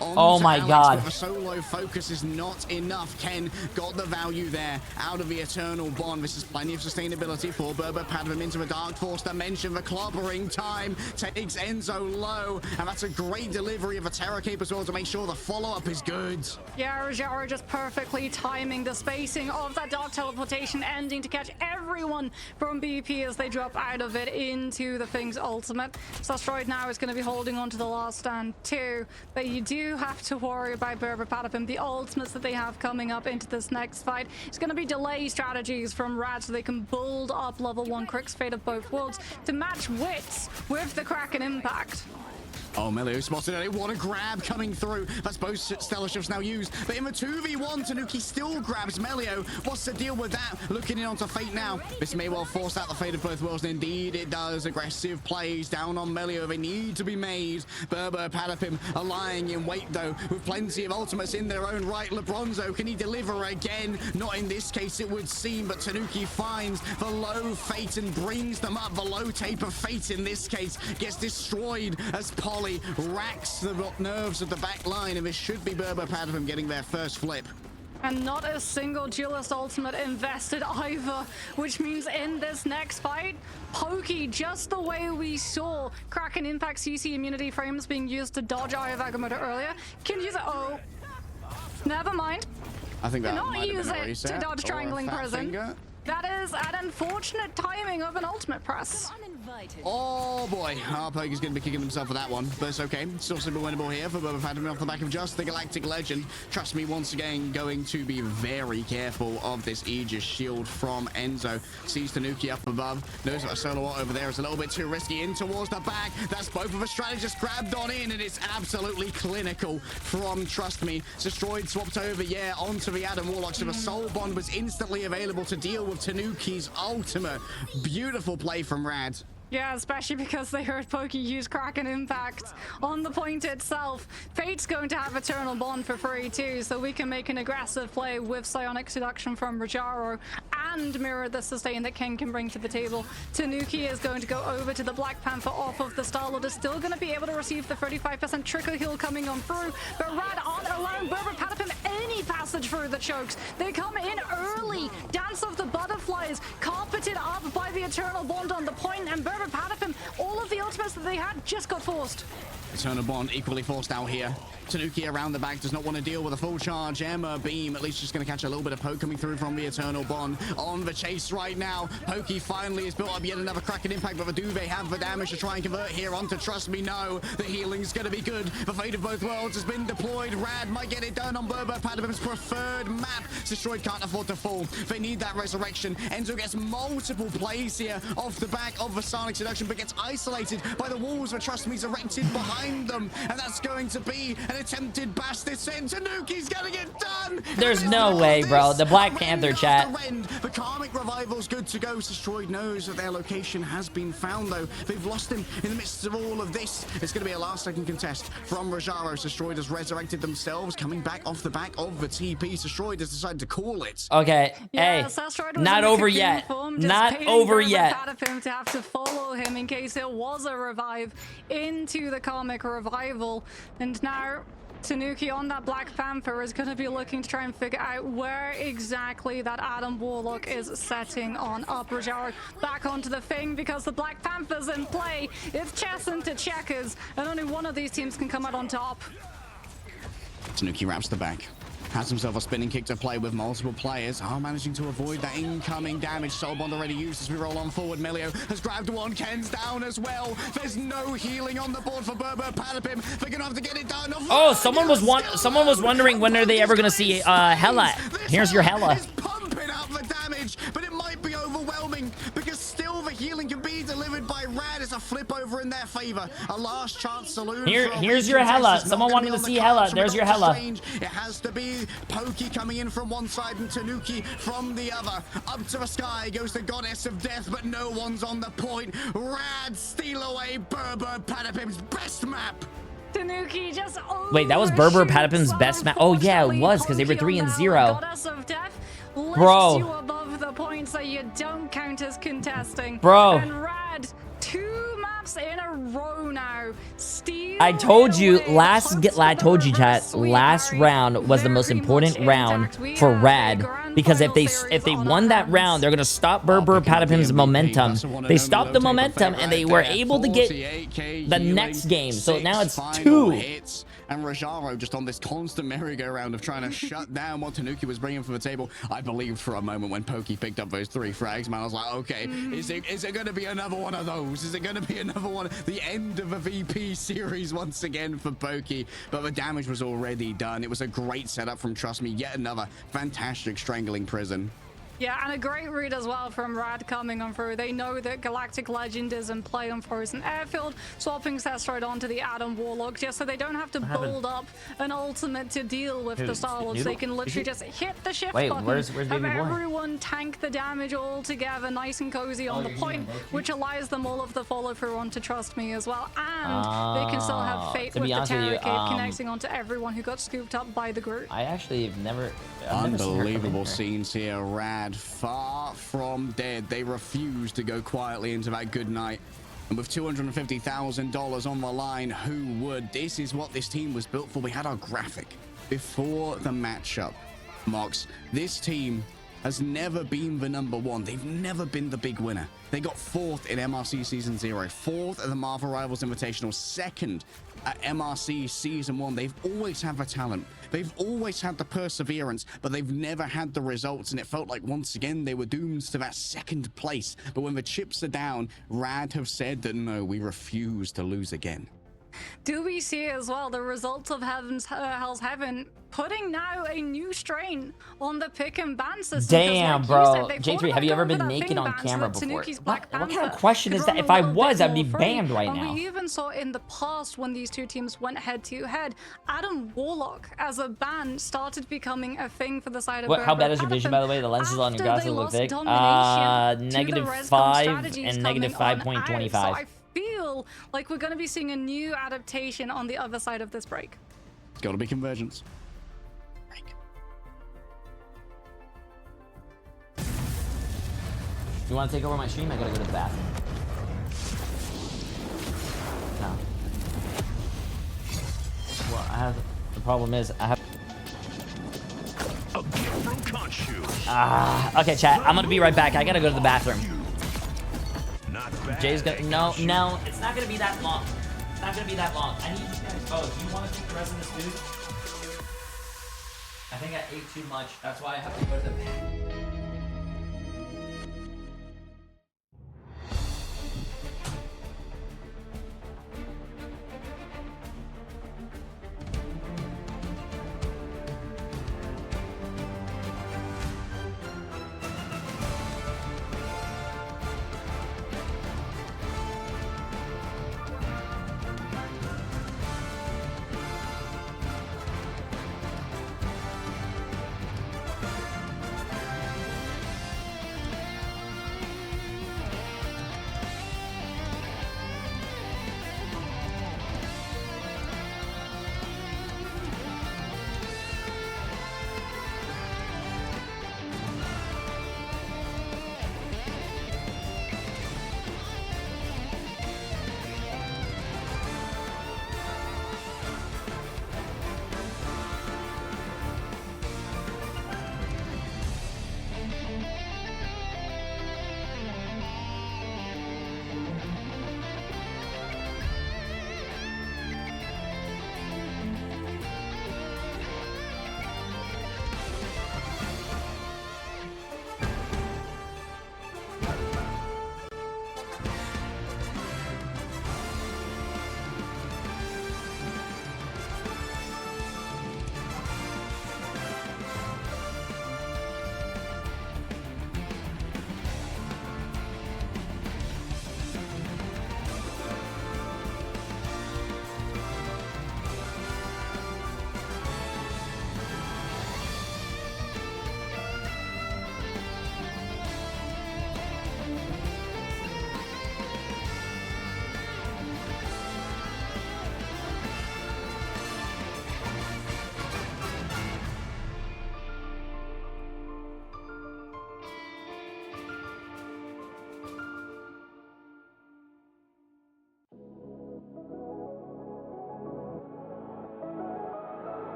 Oh my god. The solo focus is not enough. Ken got the value there out of the Eternal Bond. This is plenty of sustainability for Berber Patapim into the Dark Force dimension. The clobbering time takes Enzo low, and that's a great delivery of a Terror Cape as well to make sure the follow-up is good. Yeah, Rajaro just perfectly timing the spacing of that Dark Teleportation ending to catch everyone from BP as they drop out of it into the Thing's ultimate. Sustroid now is going to be holding on to the last stand too, but you do have to worry about Berber Patapim. The ultimates that they have coming up into this next fight is going to be delay strategies from Rad so they can build up level 1 Crix Fate of both worlds to match wits with the Kraken Impact. Oh, Melio spotted it. What a grab coming through. That's both Stellar Shifts now used. But in the 2v1, Tanuki still grabs Melio. What's the deal with that? Looking in onto Fate now. This may well force out the fate of both worlds. And indeed, it does. Aggressive plays down on Melio. They need to be made. Berber Patapim are lying in wait, though, with plenty of ultimates in their own right. Lebronzo, can he deliver again? Not in this case, it would seem. But Tanuki finds the low Fate and brings them up. The low tape of Fate in this case gets destroyed as Polly racks the nerves of the back line, and this should be Berber Patapim getting their first flip. And not a single duelist ultimate invested either, which means in this next fight, Pokey, just the way we saw Kraken Impact CC immunity frames being used to dodge Eye of Agamotto earlier, can use it. Oh, never mind. I think that not might use have been a it reset to dodge Strangling Prison. Finger. That is an unfortunate timing of an ultimate press. Oh boy, Pokey's going to be kicking himself for that one, but it's okay. Still super winnable here for Berber Patapim off the back of just the Galactic Legend. Trust me, once again, going to be very careful of this Aegis shield from Enzo. Sees Tanuki up above, knows that a solo over there is a little bit too risky. In towards the back, that's both of the strategists grabbed on in, and it's absolutely clinical from Trust Me. Destroyed, swapped over, yeah, onto the Adam Warlock, so the Soul Bond was instantly available to deal with Tanuki's ultimate. Beautiful play from Rad. Yeah, especially because they heard Pokey use Kraken Impact on the point itself. Fate's going to have Eternal Bond for free too, so we can make an aggressive play with Psionic Seduction from Rajaro and mirror the sustain that Ken can bring to the table. Tanuki is going to go over to the Black Panther off of the Star-Lord, is still going to be able to receive the 35% trickle heal coming on through, but Rad aren't allowing Berber Patapim any passage through the chokes. They come in early, Dance of the Butterflies, carpeted up by the Eternal Bond on the point, and Berber Patapim, all of the ultimates that they had just got forced. Eternal Bond equally forced out here. Tanuki around the back does not want to deal with a full charge. Emma Beam at least just going to catch a little bit of poke coming through from the Eternal Bond. On the chase right now. Pokey finally has built up yet another Kraken Impact, but do they have the damage to try and convert here onto Trust Me? No. The healing's going to be good. The Fate of Both Worlds has been deployed. Rad might get it done on Berber Patapim's preferred map. Destroyed can't afford to fall. They need that resurrection. Enzo gets multiple plays here off the back of the Psionic Seduction, but gets isolated by the walls that Trust Me's erected behind them. And that's going to be an attempted bash this end. Tanuki's getting it done. There's no way, bro. The Black Panther chat. The Karmic Revival's good to go. Destroyed knows that their location has been found, though. They've lost him in the midst of all of this. It's going to be a last-second contest from Rajaro. Destroyed has resurrected themselves, coming back off the back of the TP. Destroyed has decided to call it. Okay, yeah, hey, not over yet. Not over yet. Patapim to have to follow him in case it was a revive into the Karmic Revival, and now Tanuki on that Black Panther is going to be looking to try and figure out where exactly that Adam Warlock is setting on up. Rajaro back onto the thing because the Black Panther's in play. It's chess into checkers, and only one of these teams can come out on top. Tanuki wraps the back. Has himself a spinning kick to play with multiple players. Are managing to avoid that incoming damage. Soul Bond already used as we roll on forward. Melio has grabbed one. Ken's down as well. There's no healing on the board for Berber Patapim. They're gonna have to get it done. Oh, someone was wondering when are they ever gonna see Hella. Here's your Hella. It's pumping out the damage, but it might be overwhelming because still the healing can be delivered by Rad. It's a flip over in their favor. A last chance saloon. Here's your Hella. Someone wanted to see Hella. There's your Hella. It has to be Pokey coming in from one side and Tanuki from the other. Up to the sky goes the Goddess of Death, but no one's on the point. Rad steal away Berber Patapim's best map. Tanuki just wait, that was Berber Patapim's best map. Oh yeah, it was because they were 3-0. Goddess of Death bro, you above the points that you don't count as contesting. Bro, and Rad 2 maps in a row now. I told you I told you chat, last round was the most important round for Rad because if they won that round, they're gonna stop Berber Patapim's momentum. They stopped the momentum and they were able to get the next game. So now it's 2. And Rajaro just on this constant merry-go-round of trying to shut down what Tanuki was bringing from the table. I believed for a moment when Pokey picked up those 3 frags, man. I was like, okay, is it going to be another one of those? Is it going to be another one? The end of a VP series once again for Pokey. But the damage was already done. It was a great setup from Trust Me. Yet another fantastic strangling prison. Yeah, and a great read as well from Rad coming on through. They know that Galactic Legend is in play on Frozen Airfield, swapping Cestroid onto the Adam Warlock, just so they don't have to build up an ultimate to deal with the Star-Lords. They can literally just hit the shift button, where's have Baby Boy? everyone tank the damage all together, nice and cozy on the point, which allows them all of the follow-through onto Trust Me as well. And they can still have Fate with the Terror Cape connecting onto everyone who got scooped up by the group. I actually have never Unbelievable scenes here. Rad far from dead. They refuse to go quietly into that good night. And with $250,000 on the line, who would? This is what this team was built for. We had our graphic before the matchup. Mox, this team has never been the #1. They've never been the big winner. They got 4th in MRC Season 0, 4th at the Marvel Rivals Invitational, 2nd at MRC Season 1. They've always had the talent. They've always had the perseverance, but they've never had the results. And it felt like once again they were doomed to that 2nd place. But when the chips are down, Rad have said that no, we refuse to lose again. do we see as well the results of Hell's Heaven putting now a new strain on the pick and ban system? Damn, bro. J3, have you ever been naked on camera before? What kind of question is that? If I was, I'd be banned right now. We even saw in the past when these two teams went head to head, Adam Warlock as a ban started becoming a thing for the side of How bad is your vision, by the way? The lenses on your glasses look thick. -5 and -5.25. I feel like we're going to be seeing a new adaptation on the other side of this break. It's got to be convergence. You want to take over my stream? I gotta go to the bathroom. No. Well, the problem is, I have... Okay, chat. I'm gonna be right back. I gotta go to the bathroom. Jay's gonna... No, it's not gonna be that long. It's not gonna be that long. I need you guys... Oh, do you want to take the rest of this food? I think I ate too much. That's why I have to go to the bathroom.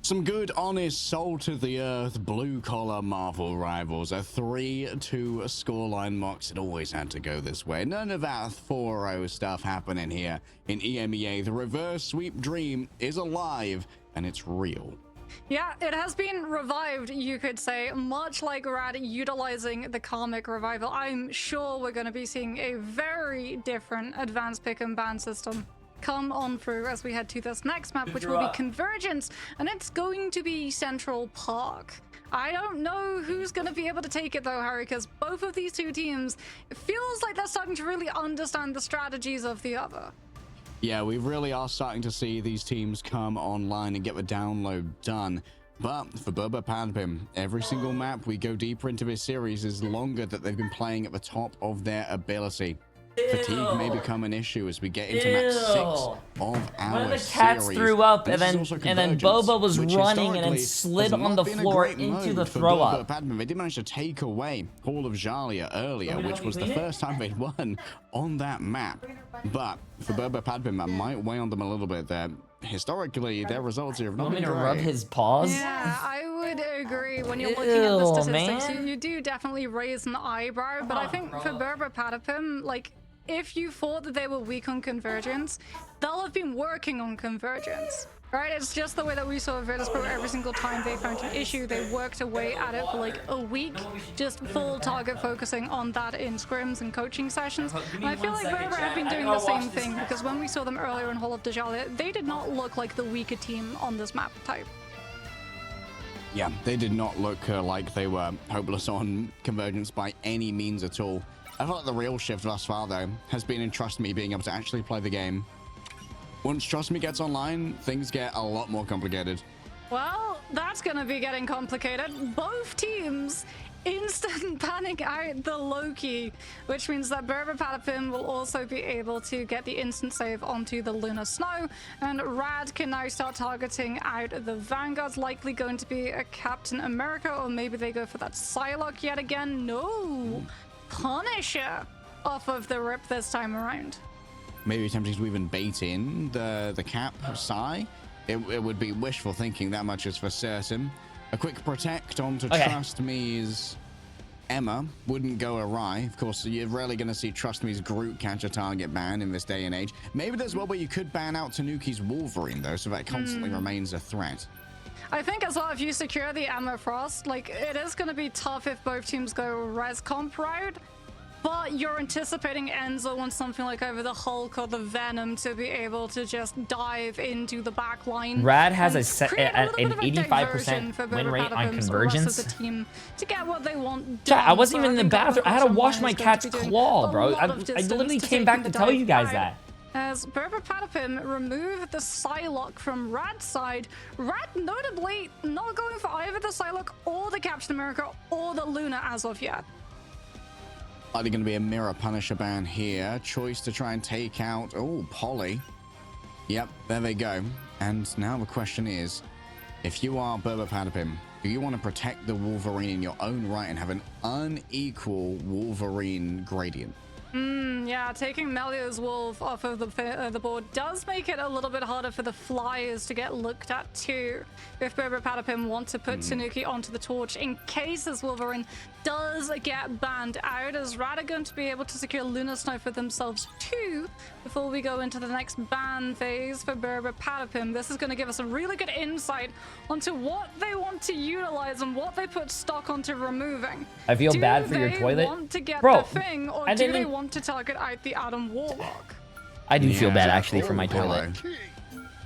Some good, honest, soul-to-the-earth, blue-collar Marvel rivals. A 3-2 scoreline. Mox, it always had to go this way. None of that 4-0 stuff happening here in EMEA. The reverse sweep dream is alive, and it's real. Yeah, it has been revived, you could say, much like Rad utilizing the comic revival. I'm sure we're going to be seeing a very different advanced pick and ban system come on through as we head to this next map, which will be Convergence, and it's going to be Central Park. I don't know who's going to be able to take it though, Harry, because both of these two teams, it feels like they're starting to really understand the strategies of the other. Yeah, we really are starting to see these teams come online and get the download done. But for Burberpadpim, every single map we go deeper into this series is longer that they've been playing at the top of their ability. Fatigue may become an issue as we get into map 6 of our One of the cats series. threw up, and then Boba was running and then slid on the floor into the throw up. They did manage to take away Hall of Jalia earlier, which was the first time they'd won on that map. But for Burberpadpim, that might weigh on them a little bit there. historically, their results here have not Want me been to great. rub his paws? Yeah, I would agree. When you're looking at the Ew, statistics, man. you do definitely raise an eyebrow. But I think for Berber Patapim, like, if you thought that they were weak on convergence, they'll have been working on convergence. Right? It's just the way that we saw Virtus Pro every single time they found an issue. They worked away at it for like a week, just full target focusing on that in scrims and coaching sessions. And I feel like Berber have been doing the same thing, because when we saw them earlier in Hall of Dajjal, they did not look like the weaker team on this map type. Yeah, they did not look like they were hopeless on convergence by any means at all. I feel like the real shift thus far, though, has been in Trust Me being able to actually play the game. Once Trust Me gets online, things get a lot more complicated. Well, that's gonna be getting complicated. Both teams instant panic out the Loki, which means that Berber Patapim will also be able to get the instant save onto the Lunar Snow, and Rad can now start targeting out the Vanguard's likely going to be a Captain America, or maybe they go for that Psylocke yet again. No, Punisher off of the rip this time around. Maybe attempting to even bait in the cap Psy. It would be wishful thinking, that much is for certain. A quick protect onto Trust Me's Emma wouldn't go awry. Of course, you're rarely going to see Trust Me's Groot catch a target ban in this day and age. Maybe there's one where you could ban out Tanuki's Wolverine, though, so that it constantly remains a threat. I think as well, if you secure the Emma Frost, like, it is going to be tough if both teams go res comp route. But you're anticipating Enzo wants something like over the Hulk or the Venom to be able to just dive into the back line. Rad has an an 85% win rate on convergence. The team to get what they want Chat, done. I wasn't So even in the think that bathroom. I had to Overwatch wash Online my is going cat's to be doing claw, a bro. lot I of distance literally to came take back the to tell you guys dive that. out. As Berber Patapim remove the Psylocke from Rad's side, Rad notably not going for either the Psylocke or the Captain America or the Luna as of yet. Likely going to be a Mirror Punisher ban here. Choice to try and take out, Polly. Yep, there they go. And now the question is, if you are Berber Patapim, do you want to protect the Wolverine in your own right and have an unequal Wolverine gradient? Yeah, taking Melio's Wolf off of the board does make it a little bit harder for the Flyers to get looked at too. If Berber Patapim want to put Tanuki onto the torch in case his Wolverine does get banned out, as Rad are going to be able to secure Lunar Snow for themselves too before we go into the next ban phase for Berber Patapim. This is going to give us a really good insight onto what they want to utilize and what they put stock onto removing. I feel bad for your toilet. Do they want to get Bro, the thing, or I do they didn't- want to target out the Adam Warlock? I do feel bad Yeah. actually for my toilet.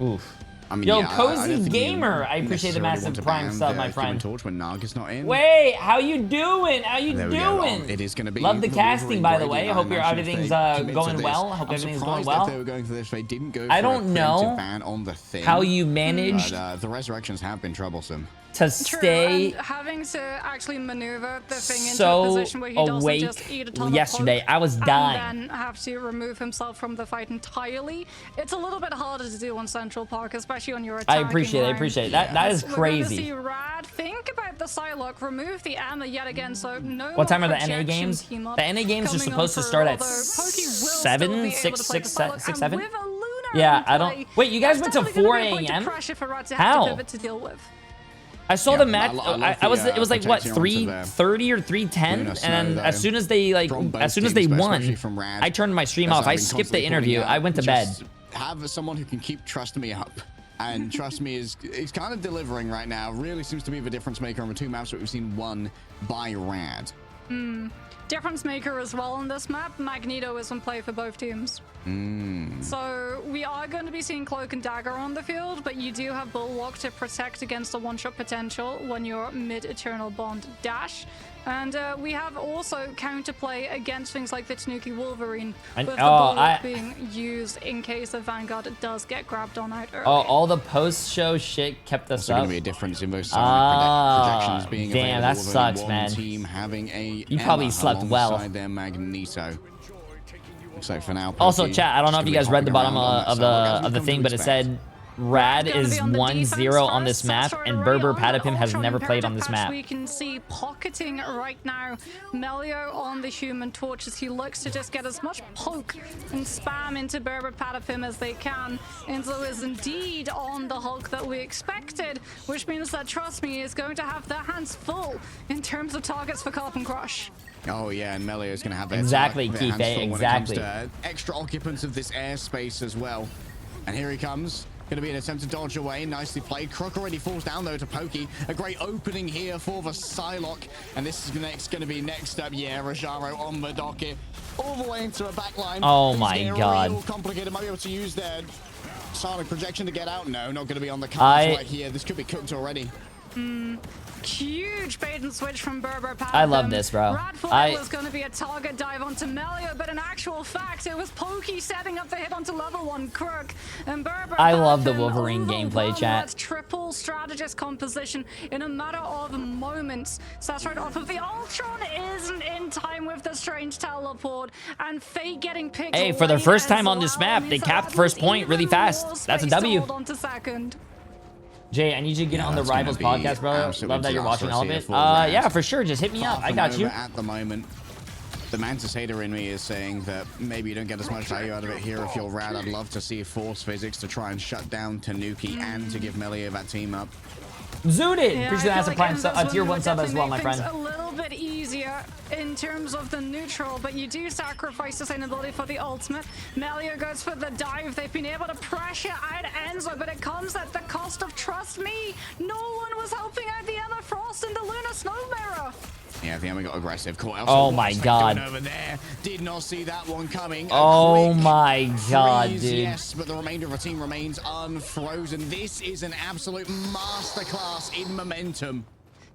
Oof. I mean, Yo, yeah, I Cozy don't think you Gamer, I appreciate the necessarily massive want to Prime ban sub, the my Human friend. Torch when Naga's not in. Wait, how you doing? How you There we go. doing? It is going to be Love the casting, by the way. gradient. I hope your imagine if everything's they commit to going this. well. I hope I'm everything's going surprised well. If they were going for this, they didn't go for I a don't preemptive know ban on the thing. how you managed But the resurrections have been troublesome. to True, stay and having to actually maneuver the thing into a so position where he doesn't awake just eat a ton yesterday. of poke I was dying. and then have to remove himself from the fight entirely. It's a little bit harder to do on Central Park, especially on your attacking I appreciate it. That is We're going to crazy. see Rad think about the Psylocke, remove the Emma yet again, so no What time more are the NA projection games? team up The NA games are coming supposed to on start for, at although Pokey will still 7, be able 6, to play the 6, Psylocke, 6, and 7? with a Lunar Yeah, in I don't. play, Wait, you guys that's went to definitely 4 gonna be a point of a.m.? pressure for Rad to have How? to pivot to deal with. I saw Yeah, the match. I love I was. the, It was like what, protection onto 3:30 or 3:10, Lunar and Snow, then though. as soon as they From both as soon as teams, they but won, especially from Rad, I turned my stream as off. I've I been skipped the constantly interview. pointing out, I went to bed. just have someone who can keep Trust Me up. And Trust Me is kind of delivering right now. Really seems to be the difference maker on the two maps that we've seen won by Rad. Difference maker as well on this map. Magneto is in play for both teams. So we are going to be seeing Cloak and Dagger on the field, but you do have Bulwark to protect against the one-shot potential when you're mid-Eternal Bond dash. And we have also counterplay against things like the Tanuki Wolverine, with the Bulwark being used in case the Vanguard does get grabbed on out early. All the post-show shit kept us Also going up. to be a difference in those projections being damn, available that with sucks, one man. team having a You probably Emma slept well. alongside their Magneto. Looks like for now. Also, Pokey chat. I don't know is if you gonna guys be read the hopping bottom around on that of side, as the we've thing, come but to it said Rad is 1-0 on this map, and Berber Patapim has never played on this map. We can see pocketing right now. Melio on the Human Torch as he looks to just get as much poke and spam into Berber Patapim as they can. Enzo is indeed on the Hulk that we expected, which means that, trust me, is going to have their hands full in terms of targets for Carp and Crush. Oh yeah, and Melio is going to have their Exactly, their Keith, hands full exactly. when it comes to extra occupants of this airspace as well. And here he comes. Going to be an attempt to dodge away. Nicely played. Crook already falls down, though, to Pokey. A great opening here for the Psylocke. And this is going to be next up. Yeah, Rajaro on the docket. All the way into a backline. Oh, my God. Real complicated. Might be able to use their Sonic projection to get out. No, not going to be on the cards right here. This could be cooked already. Huge bait and switch from Berber Patapim. I love this, bro. Radford was going to be a target dive onto Melio, but in actual fact, it was Pokey setting up the hit onto level 1 Crook. And Berber I love the Patapim Wolverine gameplay, chat. That's triple strategist composition in a matter of moments. So that's right off of the Ultron isn't in time with the strange teleport, and Fate getting picked. Hey, for the first time on this map, they capped first point really fast. That's a W. Jay, I need you to get on the Rivals podcast, bro. Love that you're watching all of it. Yeah, for sure. Just hit me up. I got you. At the moment, the Mantis hater in me is saying that maybe you don't get as much value out of it here if you're Rad. I'd love to see Force Physics to try and shut down Tanuki and to give Melio that team up. Zooted! Yeah, appreciate that as a prime sub, tier 1 sub as well, my friend. A little bit easier in terms of the neutral, but you do sacrifice sustainability for the ultimate. Melio goes for the dive. They've been able to pressure out Enzo, but it comes at the cost of, trust me, no one was helping out the Emma Frost in the Lunar Snow Mirror. Yeah, the Emma got aggressive. Oh my God. Over there. Did not see that one coming. Oh my God, dude. Yes, but the remainder of the team remains unfrozen. This is an absolute masterclass in momentum.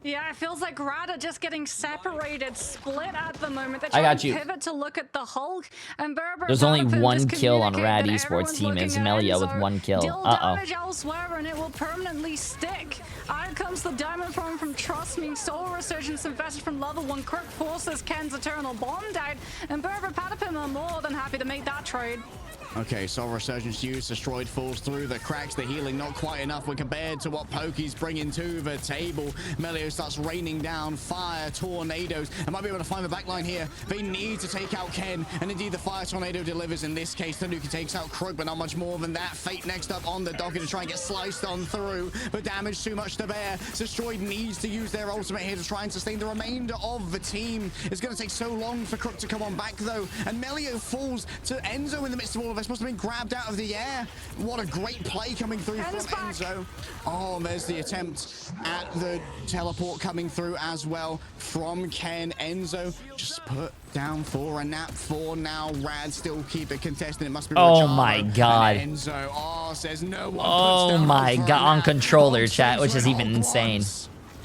Yeah, it feels like Rad are just getting separated, split at the moment. I got you. Pivot to look at the Hulk, and Berber There's only one kill on Rad Esports team. It's Melio with 1 kill. Damage elsewhere, and it will permanently stick. Out comes the diamond from Trust Me. Soul Resurgence invested from level 1. Kirk forces Ken's Eternal Bond out, and Berber Patapim are more than happy to make that trade. Okay, Soul Resurgence used. Destroyed falls through the cracks. The healing not quite enough when compared to what Pokey's bringing to the table. Melio starts raining down fire tornadoes and might be able to find the backline here. They need to take out Ken, and indeed the fire tornado delivers. In this case, Tanuki takes out Crook, but not much more than that. Fate next up on the docket to try and get sliced on through, but damage too much to bear. Destroyed needs to use their ultimate here to try and sustain the remainder of the team. It's going to take so long for Crook to come on back, though, and Melio falls to Enzo in the midst of all of this. Must have been grabbed out of the air. What a great play coming through from Enzo. Oh, and there's the attempt at the teleport coming through as well from Ken. Enzo just put down for a nap for now. Rad still keep it contested. It must be Oh my God. And Enzo says no one. Oh my God, on controller, chat, which is even insane.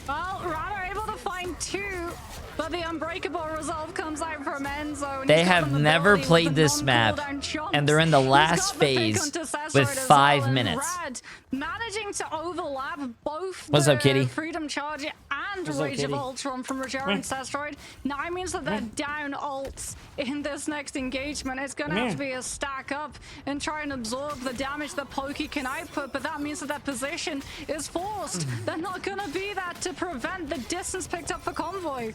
Well, Rad are able to find 2. But the unbreakable resolve comes out from Enzo. They have never played this map, and they're in the last phase with 5 minutes. Rad managing to overlap both What's up, Kitty? Freedom Charge and Rage of Ultron from Rogero and Sestroid. Now it means that they're down ults in this next engagement. It's going to have to be a stack up and try and absorb the damage that Pokey can output, but that means that their position is forced. They're not going to be that to prevent the distance picked up for Convoy.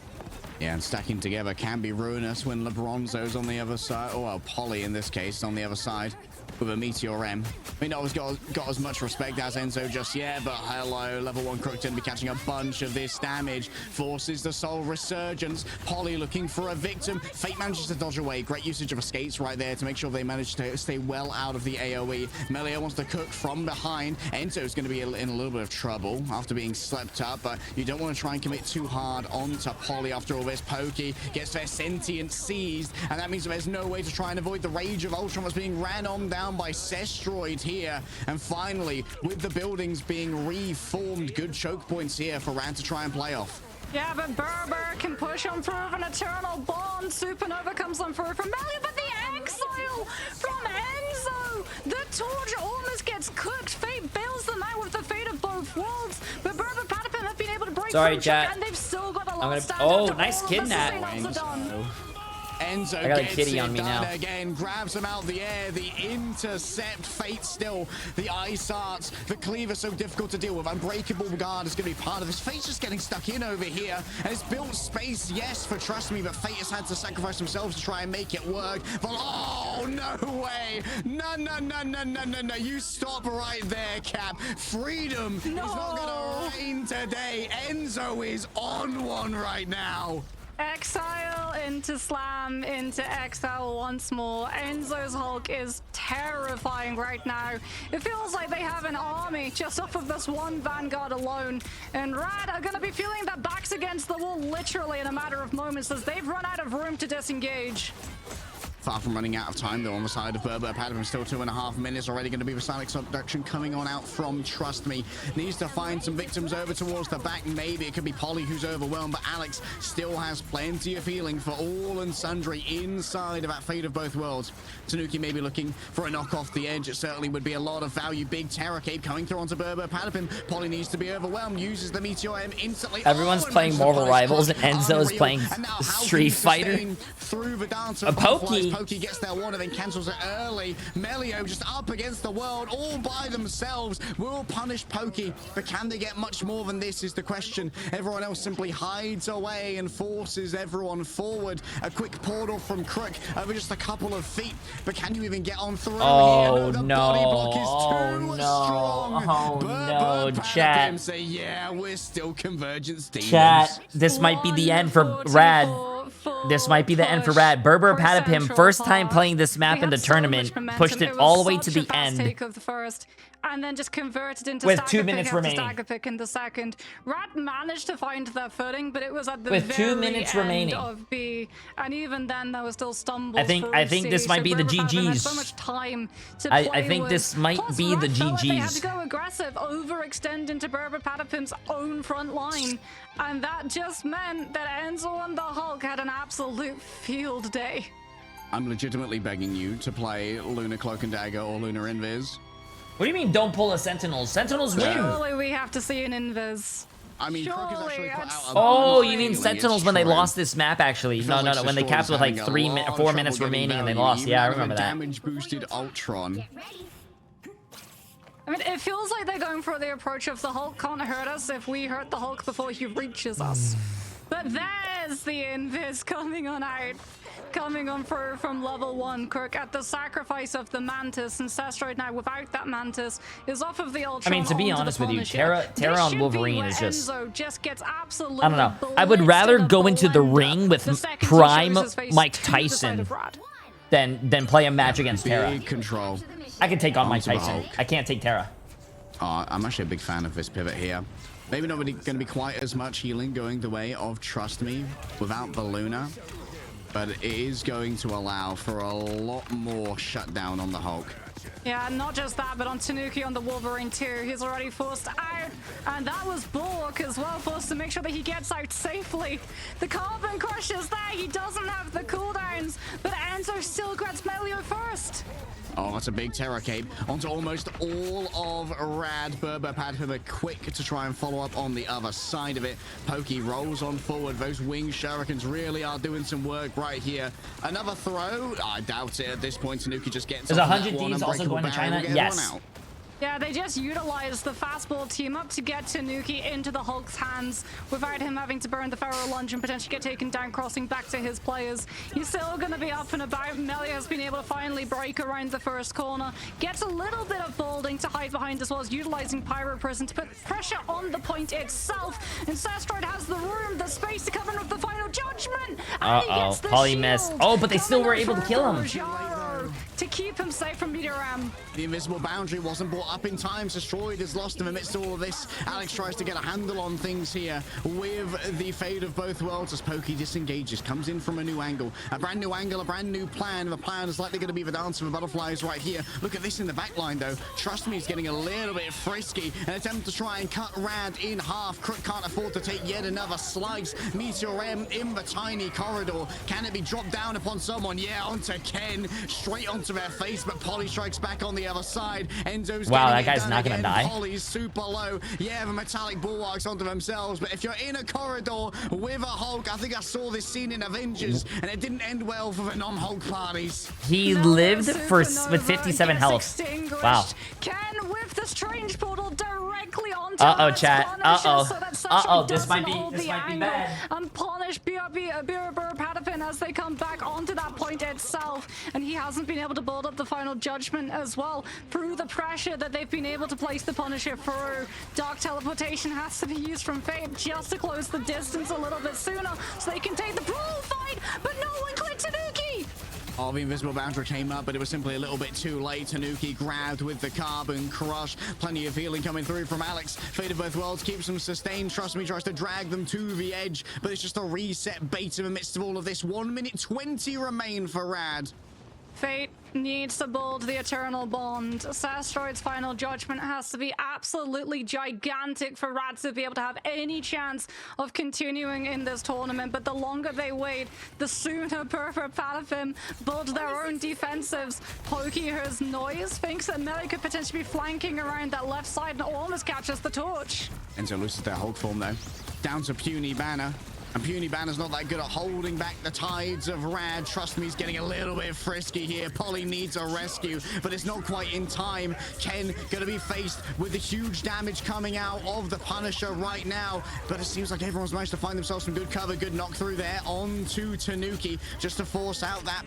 Yeah, and stacking together can be ruinous when LeBronzo's on the other side. Oh, well, Polly in this case on the other side with a Meteor M. May not have got as much respect as Enzo just yet, but hello, level 1 Crook to be catching a bunch of this damage. Forces the Soul Resurgence. Polly looking for a victim. Fate manages to dodge away. Great usage of escapes right there to make sure they manage to stay well out of the AoE. Melio wants to cook from behind. Enzo's going to be in a little bit of trouble after being slept up, but you don't want to try and commit too hard onto Polly after all this. Pokey gets their sentient seized, and that means that there's no way to try and avoid the Rage of Ultron that's being ran on down by Sestroid here. And finally, with the buildings being reformed, good choke points here for Rad to try and play off. Yeah, but Berber can push on through with an Eternal Bond. Supernova comes on through from Melio, but the exile from Enzo! The torch almost gets cooked. Fate bails them out with the fate of both worlds, but Berber Patapim have been able to break through, chat. and they've still got a lot of Oh, nice kidnap. Enzo I got a gets kitty it on me done now. again, grabs him out the air, the intercept, Fate still, the ice arts, the cleaver so difficult to deal with, unbreakable guard is going to be part of this. Fate's just getting stuck in over here, and it's built space, yes, for Trust Me, but Fate has had to sacrifice themselves to try and make it work. But oh, no way, no, you stop right there, Cap. Freedom is not going to reign today. Enzo is on one right now. Exile into Slam, into Exile once more. Enzo's Hulk is terrifying right now. It feels like they have an army just off of this one Vanguard alone. And Rad are going to be feeling their backs against the wall literally in a matter of moments as they've run out of room to disengage. Far from running out of time, though, on the side of Berber. Padman still 2.5 minutes. Already going to be the Sonic subduction coming on out from Trust Me. Needs to find some victims over towards the back. Maybe it could be Polly who's overwhelmed, but Alex still has plenty of healing for all and sundry inside of that Fate of Both Worlds. Tanuki may be looking for a knock off the edge. It certainly would be a lot of value. Big Terror Cape coming through onto Berber Padman. Polly needs to be overwhelmed. Uses the Meteor M instantly. Everyone's playing Marvel Rivals, and Enzo is playing Street Fighter. Through the dance a Pokey. Pokey gets their one and then cancels it early. Melio just up against the world all by themselves. Will punish Pokey, but can they get much more than this is the question. Everyone else simply hides away and forces everyone forward. A quick portal from Crook over just a couple of feet, but can you even get on through here? The no. body block is too strong. Oh no, chat. Say, yeah, we're still Convergence demons. Chat, this might be the end for Rad. This might be the end for Rad. Berber Patapim, first time playing this map in the tournament, pushed it all the way to the end. And then just converted into with 2 minutes remaining. Stagger pick in the second. Rad managed to find their footing, but it was at the with very 2 minutes end remaining of B, and even then there was still stumbles. I think this might be the GGs. So much time to play I think with. this might Plus, be the Rad felt like they had GGs. to go aggressive, overextend into Berber Patapim's own front line, and that just meant that Enzo and the Hulk had an absolute field day. I'm legitimately begging you to play Luna Cloak and Dagger or Luna Invis. What do you mean don't pull a Sentinels? Sentinels win! Surely we have to see an Invis. I mean, Crook has actually put out a oh, you mean Sentinels when they lost this map, actually? No, when they capped with like 4 minutes remaining and they lost. Yeah, I remember that. Damage-boosted Ultron. I mean, it feels like they're going for the approach of the Hulk can't hurt us if we hurt the Hulk before he reaches us. But there's the Invis coming on out. Coming on through from level 1, Kirk, at the sacrifice of the Mantis, and Cestroid now without that Mantis is off of the Ultron. I mean, to be honest with you, Terra on Wolverine is just... just gets absolutely I don't know. I would rather go into the ring with prime Mike Tyson than play a match against Terra. Big control. I can take on Mike Tyson. I can't take Terra. I'm actually a big fan of this pivot here. Maybe not really going to be quite as much healing going the way of Trust Me without the Luna. But it is going to allow for a lot more shutdown on the Hulk. Yeah, not just that, but on Tanuki on the Wolverine too. He's already forced out, and that was Bork as well, forced to make sure that he gets out safely. The Carbon Crush is there. He doesn't have the cooldowns, but Enzo still grabs Melio first. Oh, that's a big Terror Cape onto almost all of Rad. Berber Padhima quick to try and follow up on the other side of it. Pokey rolls on forward. Those wing shurikens really are doing some work right here. Another throw? I doubt it at this point. Tanuki just gets Is 100 Ds also going to China? Yes. Yeah, they just utilized the fastball team up to get Tanuki into the Hulk's hands without him having to burn the Pharaoh Lunge and potentially get taken down, crossing back to his players. He's still going to be up and about. Melia has been able to finally break around the first corner. Gets a little bit of boulding to hide behind as well as utilizing Pyro Prison to put pressure on the point itself. And Sastroid has the room, the space to come in with the final judgment. Uh-oh, Polly missed. Oh, but they still were able to kill him. To keep him safe from Meteor M. The invisible boundary wasn't brought up in time. Destroyed is lost in the midst of all of this. Alex tries to get a handle on things here with the Fate of Both Worlds as Pokey disengages, comes in from a new angle, a brand new angle, a brand new plan. The plan is likely going to be the dance of the butterflies right here. Look at this in the back line though. Trust Me is getting a little bit frisky. An attempt to try and cut Rad in half. Crook can't afford to take yet another slice. Meteor M in the tiny corridor. Can it be dropped down upon someone? Yeah, onto Ken. Straight onto to their face, but Polly strikes back on the other side. Enzo's wow, getting that it guy's done not gonna again. die. Polly's super low. Yeah, the metallic bulwarks onto themselves, but if you're in a corridor with a Hulk, I think I saw this scene in Avengers, and it didn't end well for the non-Hulk parties. He No, lived for Supernova with 57 gets health. extinguished. Wow. Can whip the strange portal directly onto Uh-oh, Red's chat. Punisher Uh-oh. so that Uh-oh, Sunshine this might doesn't be- hold this the might be angle bad. and punish BRB Patapin as they come back onto that point itself. And he hasn't been able to build up the final judgment as well through the pressure that they've been able to place the Punisher through. Dark teleportation has to be used from Fate just to close the distance a little bit sooner so they can take the brawl fight, but no one clicked Tanuki! Oh, the invisible boundary came up, but it was simply a little bit too late. Tanuki grabbed with the carbon crush. Plenty of healing coming through from Alex. Fate of Both Worlds keeps them sustained. Trust me, tries to drag them to the edge, but it's just a reset bait in the midst of all of this. 1 minute 20 remain for Rad. Fate needs to build the eternal bond. Sastroid's final judgment has to be absolutely gigantic for Rad to be able to have any chance of continuing in this tournament. But the longer they wait, the sooner Berber Patapim build their own defensives. Pokey hears noise, thinks that Melee could potentially be flanking around that left side and almost catches the torch. Enzo loses their Hulk form though. Down to Puny Banner. And Puny Banner's not that good at holding back the tides of Rad. Trust me, he's getting a little bit frisky here. Polly needs a rescue, but it's not quite in time. Ken gonna be faced with the huge damage coming out of the Punisher right now. But it seems like everyone's managed to find themselves some good cover, good knock through there onto Tanuki, just to force out that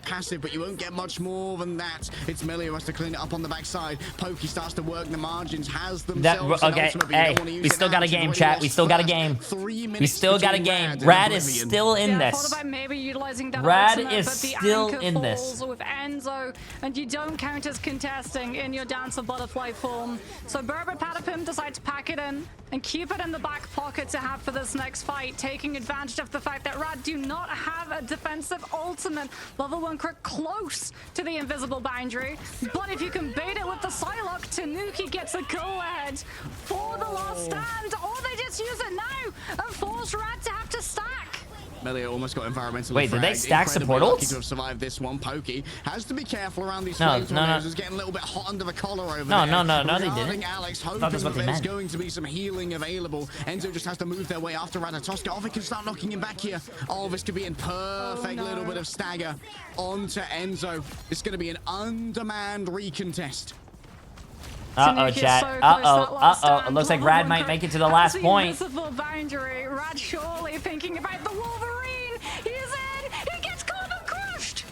passive, but you won't get much more than that. It's Melee who has to clean it up on the backside. Pokey starts to work the margins, has themselves an Okay, ultimate, but you hey, don't wanna use we it still now. got a It's game, already chat. lost We still got a first. game. 3 minutes We still got a between game. and Rad is Oblivion. still in I thought this. about maybe utilizing that Rad ultimate, is but the still anchor in this. falls with Enzo, and you don't count as contesting in your Dance of Butterfly form. So Berber Patapim decide to pack it in and keep it in the back pocket to have for this next fight, taking advantage of the fact that Rad do not have a defensive ultimate level 1 crit close to the invisible boundary. But if you can bait it with the Psylocke, Tanuki gets a go-ahead for the last stand, or they just use it now and force Rad to have to stack. Melee almost got environmental. Wait, did they stack some Incredibly portals? lucky to have survived this one. Pokey has to be careful around these No, flame no, no. tornadoes. It's getting a little bit hot under the collar over No, there. no, they Regarding didn't. Alex, I hoping thought that's what that they there's meant. going to be some healing available. Enzo just has to move their way after Ratatoska. Oh, they can start knocking him back here. Oh, this could be in perfect little bit of stagger onto Enzo. It's going to be an undermanned recontest. Uh-oh, chat. Uh-oh. It looks like Rad might make it to the last point. Invisible boundary. Rad surely thinking about the Wolverine. He's in. He gets carbon crushed.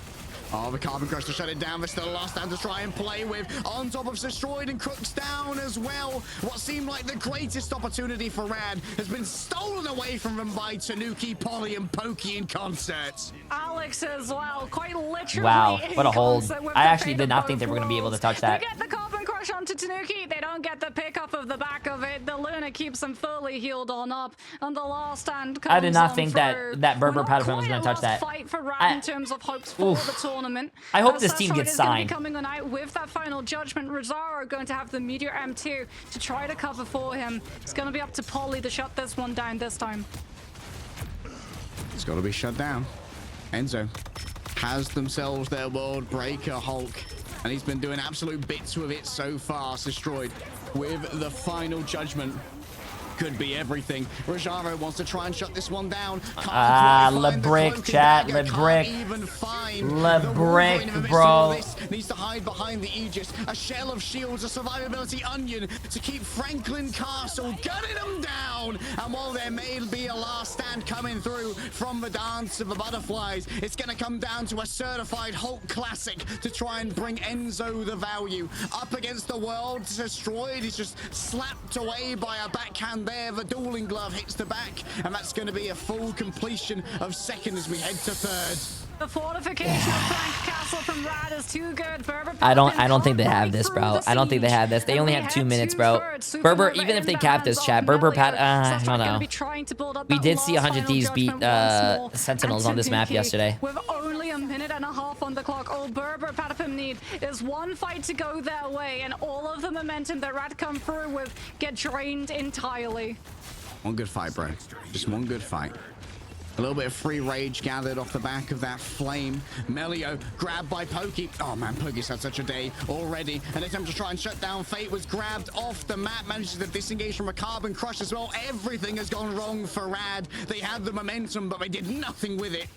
Oh, the Carbon Crush to shut it down. There's still a last stand to try and play with. On top of Destroyed and Crooks down as well. What seemed like the greatest opportunity for Rad has been stolen away from them by Tanuki, Polly, and Pokey in concert. Alex as well, quite literally. Wow, what a hold. in concert with I the actually fate did of not think both they were going to be able to worlds. touch that. They get the Carbon Crush onto Tanuki. They don't get the pickup of the back of it. The Luna keeps them fully healed on up, and the last stand comes I did not on think through. that Berber We're not Patapim was quite going at to touch last that. fight for Rad in terms of hopes for the tournament. I hope As this team Sastroid gets is gonna be signed. coming on out with that final judgment. Rosario going to have the Meteor M2 to try to cover for him. It's going to be up to Polly to shut this one down this time. It's got to be shut down. Enzo has themselves their World Breaker Hulk, and he's been doing absolute bits with it so far. Destroyed with the final judgment. Could be everything. Rojaro wants to try and shut this one down. Le Brick, chat. Le Brick. Le Brick, bro. Needs to hide behind the Aegis. A shell of shields, a survivability onion to keep Franklin Castle gunning them down. And while there may be a last stand coming through from the Dance of the Butterflies, it's going to come down to a certified Hulk classic to try and bring Enzo the value. Up against the world, Destroyed. He's just slapped away by a backhand there. The dueling glove hits the back, and that's going to be a full completion of second as we head to third. The fortification of Frank Castle from Rad is too good. Berber I don't think they have this, bro. I don't think they have this. They only have 2 minutes, bro. Berber, even if they cap this, chat, Berber I don't know. We did see 100 Thieves beat Sentinels on this map yesterday. With only a minute and a half on the clock, all Berber Patapim need is one fight to go their way, and all of the momentum that Rad come through with get drained entirely. One good fight, bro. Just one good fight. A little bit of free rage gathered off the back of that flame. Melio grabbed by Pokey. Oh man, Pokey's had such a day already. An attempt to try and shut down Fate was grabbed off the map, manages to disengage from a carbon crush as well. Everything has gone wrong for Rad. They had the momentum, but they did nothing with it.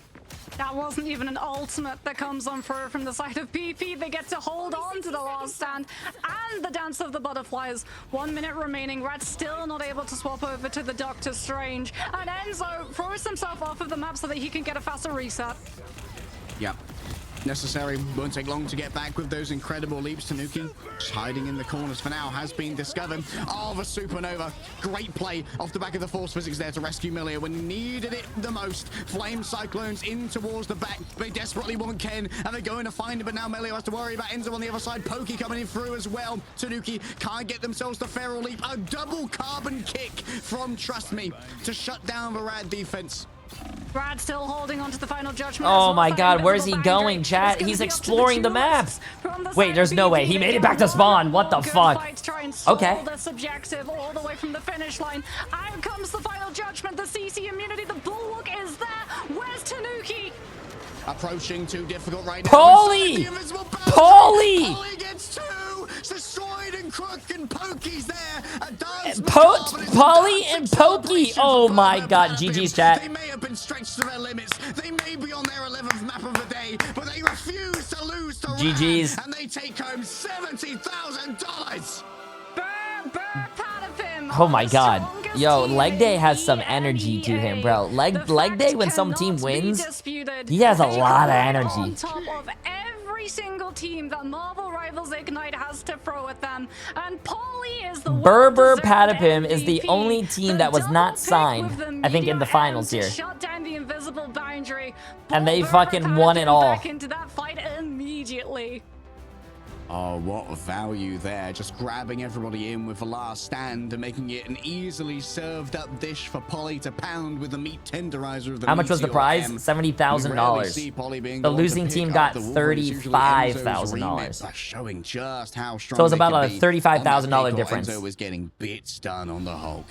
That wasn't even an ultimate that comes on through from the side of PP. They get to hold on to the last stand and the dance of the butterflies. 1 minute remaining. Rad's still not able to swap over to the Doctor Strange. And Enzo throws himself off of the map so that he can get a faster reset. Yep. Necessary. Won't take long to get back with those incredible leaps. Tanuki just hiding in the corners for now, has been discovered. Oh, the supernova. Great play off the back of the force physics there to rescue Millia when he needed it the most. Flame cyclones in towards the back. They desperately want Ken and they're going to find him, but now Millia has to worry about Enzo on the other side. Pokey coming in through as well. Tanuki can't get themselves the feral leap. A double carbon kick from Trust Me to shut down the Rad defense. Brad still holding on to the final judgment. Oh my god, where's he going, chat? He's exploring the map. Wait, there's no way. He made it back to spawn. What the fuck? Okay. This objective all the way from the finish line. Out comes the final judgment. The CC immunity. The bulwark is there. Where's Tanuki? Approaching too difficult right now. Paulie! Paulie! Paulie gets two! Destroyed and Crook and Pokey's there. Paulie and Pokey! Oh my god, GG's chat. They may have been stretched to their limits. They may be on their 11th map of the day, but they refuse to lose to GG's. Rad, and they take home $70,000. Oh my god. Yo, Leg Day has some energy to him, bro. Leg Day, when some team wins, he has a lot of energy. On top of every single team that Marvel Rivals Ignite has to throw at them, and Paulie is the Berber Patapim is the only team that was not signed, I think, in the finals here. Shut down the invisible boundary. And they fucking won it all. Back into that fight immediately. Oh, what value there. Just grabbing everybody in with the last stand and making it an easily served up dish for Polly to pound with the meat tenderizer of the How much was the prize? $70,000. The losing team got $35,000. Showing just how strong so it's about a $35,000 difference. Enzo was getting bits done on the Hulk.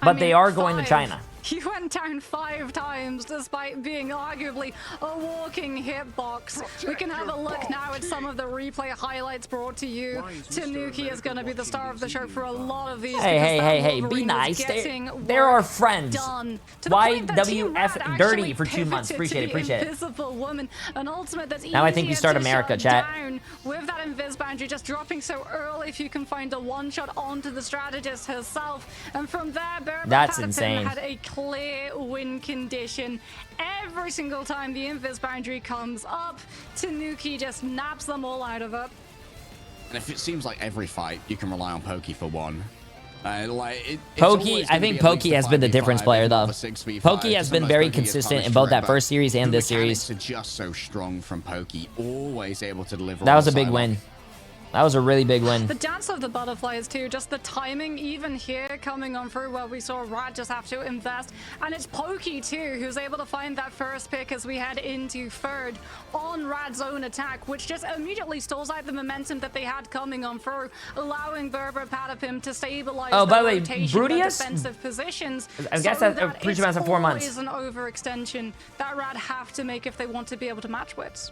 But they are going to China. He went down 5 times despite being arguably a walking hitbox. We can have a look now at some of the replay highlights brought to you. Tanuki is going to be the star of the show for a lot of these. Hey, be nice. They're our friends. YWF Dirty for 2 months. Appreciate it. Woman, an ultimate that's now I think we start America, chat. With that invis boundary just dropping so early, if you can find a one-shot onto the strategist herself. And from there, that's insane. Had a clear win condition. Every single time the invis boundary comes up, Tanuki just naps them all out of it. And if it seems like every fight you can rely on Pokey for one. Pokey, I think Pokey has been the difference player though. Pokey has been very consistent in both that first series and this series. Just so strong from Pokey, always able to deliver. That was a big win. That was a really big win. The dance of the butterflies too, just the timing even here coming on through where we saw Rad just have to invest. And it's Pokey too, who's able to find that first pick as we head into third on Rad's own attack, which just immediately stalls out the momentum that they had coming on through, allowing Berber Patapim to stabilize by the way, Brudius defensive positions. I guess that's a pretty much 4 months. Is an overextension that Rad have to make if they want to be able to match wits.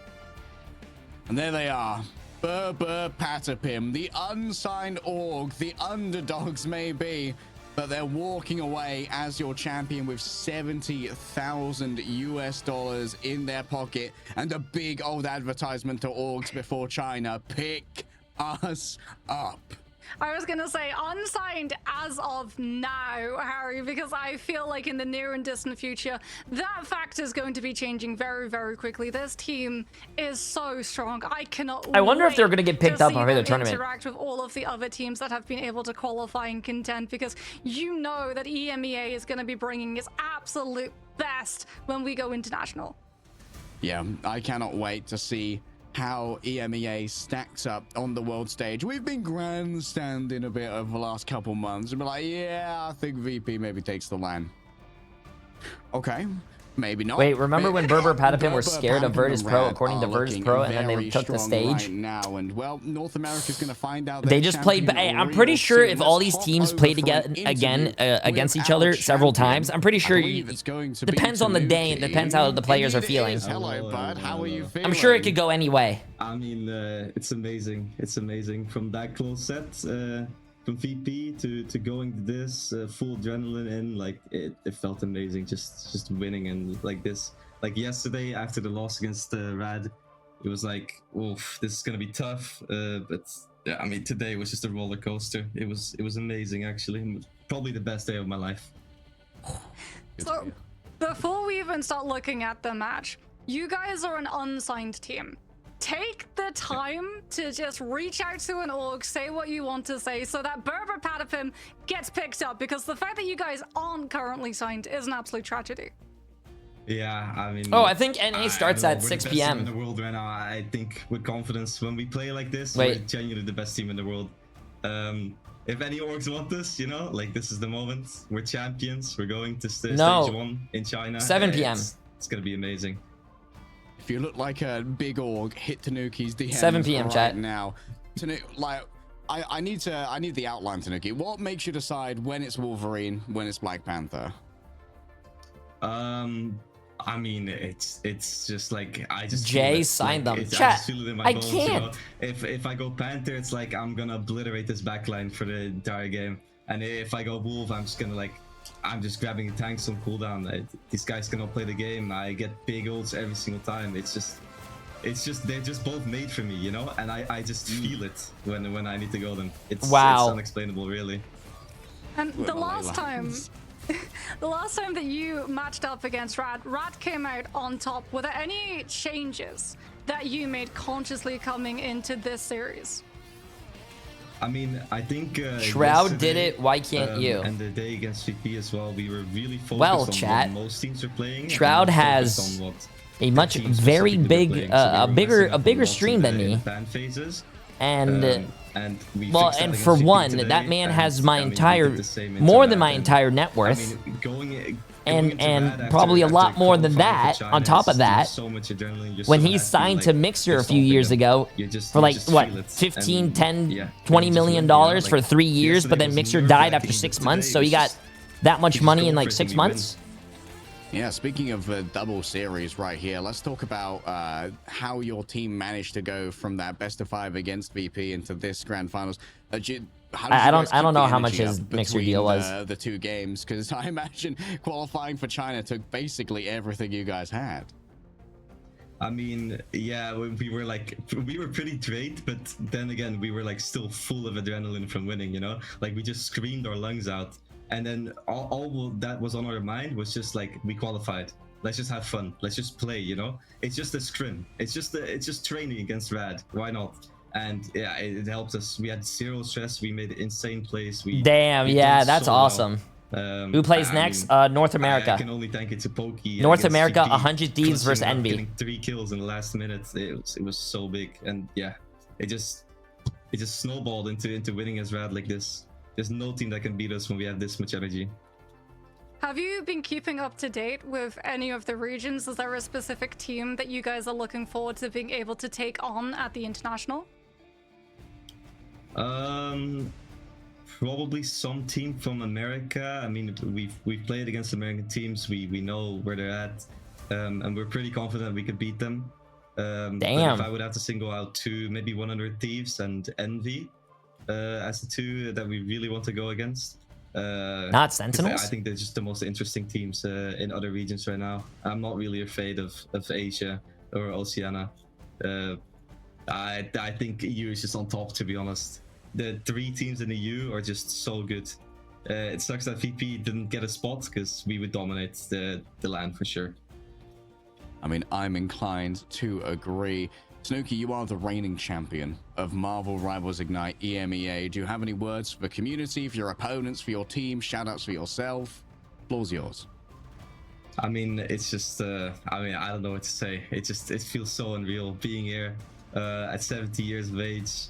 And there they are. Berber Patapim, the unsigned org, the underdogs maybe, but they're walking away as your champion with $70,000 in their pocket and a big old advertisement to orgs before China. Pick us up. I was gonna say unsigned as of now, Harry, because I feel like in the near and distant future, that fact is going to be changing very, very quickly. This team is so strong. I cannot I wonder if they're gonna get picked up over the tournament. Interact with all of the other teams that have been able to qualify and contend, because you know that EMEA is gonna be bringing its absolute best when we go international. Yeah, I cannot wait to see how EMEA stacks up on the world stage. We've been grandstanding a bit over the last couple months and be like, yeah, I think VP maybe takes the LAN. Okay, Maybe not. Wait, remember when Berber Patapim were Berber, scared of Patapim, Virtus and Pro, Rad according to are Virtus looking Pro, and then they very took the strong stage? right now, and well, North America's going to find out. They just played. I'm pretty sure if all these teams played again against each other several times, I'm pretty sure depends on the day and depends how the players are feeling. Hello, bud. How are you feeling? I'm sure it could go any way. I mean, it's amazing. It's amazing from that close set. From VP to going to this full adrenaline in, like it felt amazing just winning and like this. Like yesterday after the loss against Rad, it was like, oof, this is gonna be tough. But yeah, I mean today was just a roller coaster. It was amazing actually. Probably the best day of my life. So before we even start looking at the match, you guys are an unsigned team. Take the time to just reach out to an org, say what you want to say, so that Berber Patapim gets picked up, because the fact that you guys aren't currently signed is an absolute tragedy. Yeah, I mean... Oh, I think NA starts at 6 We're the best p.m. team in the world right now. I think with confidence, when we play like this, Wait. we're genuinely the best team in the world. If any orgs want this, you know, like this is the moment. We're champions. We're going to stage 1 in China. 7 p.m. It's gonna be amazing. If you look like a big org, hit Tanuki's DM 7 p.m. right chat now. Like, I need the outline, Tanuki. What makes you decide when it's Wolverine, when it's Black Panther? I mean, it's just like I just Jay signed them. Chat. I just feel it in my bones, can't. You know? If I go Panther, it's like I'm gonna obliterate this backline for the entire game. And if I go Wolf, I'm just gonna like. I'm just grabbing tanks on cooldown. These guys cannot play the game. I get big ults every single time. It's just they're just both made for me, you know. And I just feel it when I need to go them. It's unexplainable, really. And the last time that you matched up against Rad came out on top. Were there any changes that you made consciously coming into this series? I mean, I think Shroud did it. Why can't you? And the day against VP as well, we were really focused on chat. what most teams are playing. Shroud has a very big, a bigger stream than me. And for one, that man has my entire, more than my entire net worth. And probably a lot more than that on top of that. When he signed to Mixer a few years ago for like what, 15, 10, 20 million dollars for 3 years, but then Mixer died after 6 months, so he got that much money in like 6 months. Yeah, speaking of the double series right here, let's talk about how your team managed to go from that best of 5 against VP into this grand finals. I don't know how much his Mixer deal was. The 2 games, because I imagine qualifying for China took basically everything you guys had. I mean, yeah, we were pretty great, but then again, we were like still full of adrenaline from winning, you know? Like we just screamed our lungs out. And then all that was on our mind was just like, we qualified. Let's just have fun. Let's just play, you know? It's just a scrim. It's just training against Rad. Why not? And yeah, it helped us. We had 0 stress. We made insane plays. Damn, yeah, that's awesome. Who plays next? North America. I can only thank it to Pokey. North America, 100 Thieves versus Envy. Getting 3 kills in the last minute. It was so big, and yeah, it just snowballed into winning as Rad like this. There's no team that can beat us when we have this much energy. Have you been keeping up to date with any of the regions? Is there a specific team that you guys are looking forward to being able to take on at the International? Probably some team from America. I mean, we've played against American teams. We know where they're at, and we're pretty confident we could beat them. Damn. But if I would have to single out 2, maybe 100 Thieves and Envy as the 2 that we really want to go against. Not Sentinels? I think they're just the most interesting teams in other regions right now. I'm not really afraid of Asia or Oceania. I think EU is just on top, to be honest. The 3 teams in the EU are just so good. It sucks that VP didn't get a spot, because we would dominate the LAN for sure. I mean, I'm inclined to agree. Snooki, you are the reigning champion of Marvel Rivals Ignite EMEA. Do you have any words for the community, for your opponents, for your team? Shoutouts for yourself? Floor's yours. I mean, it's just, I don't know what to say. It feels so unreal being here at 70 years of age.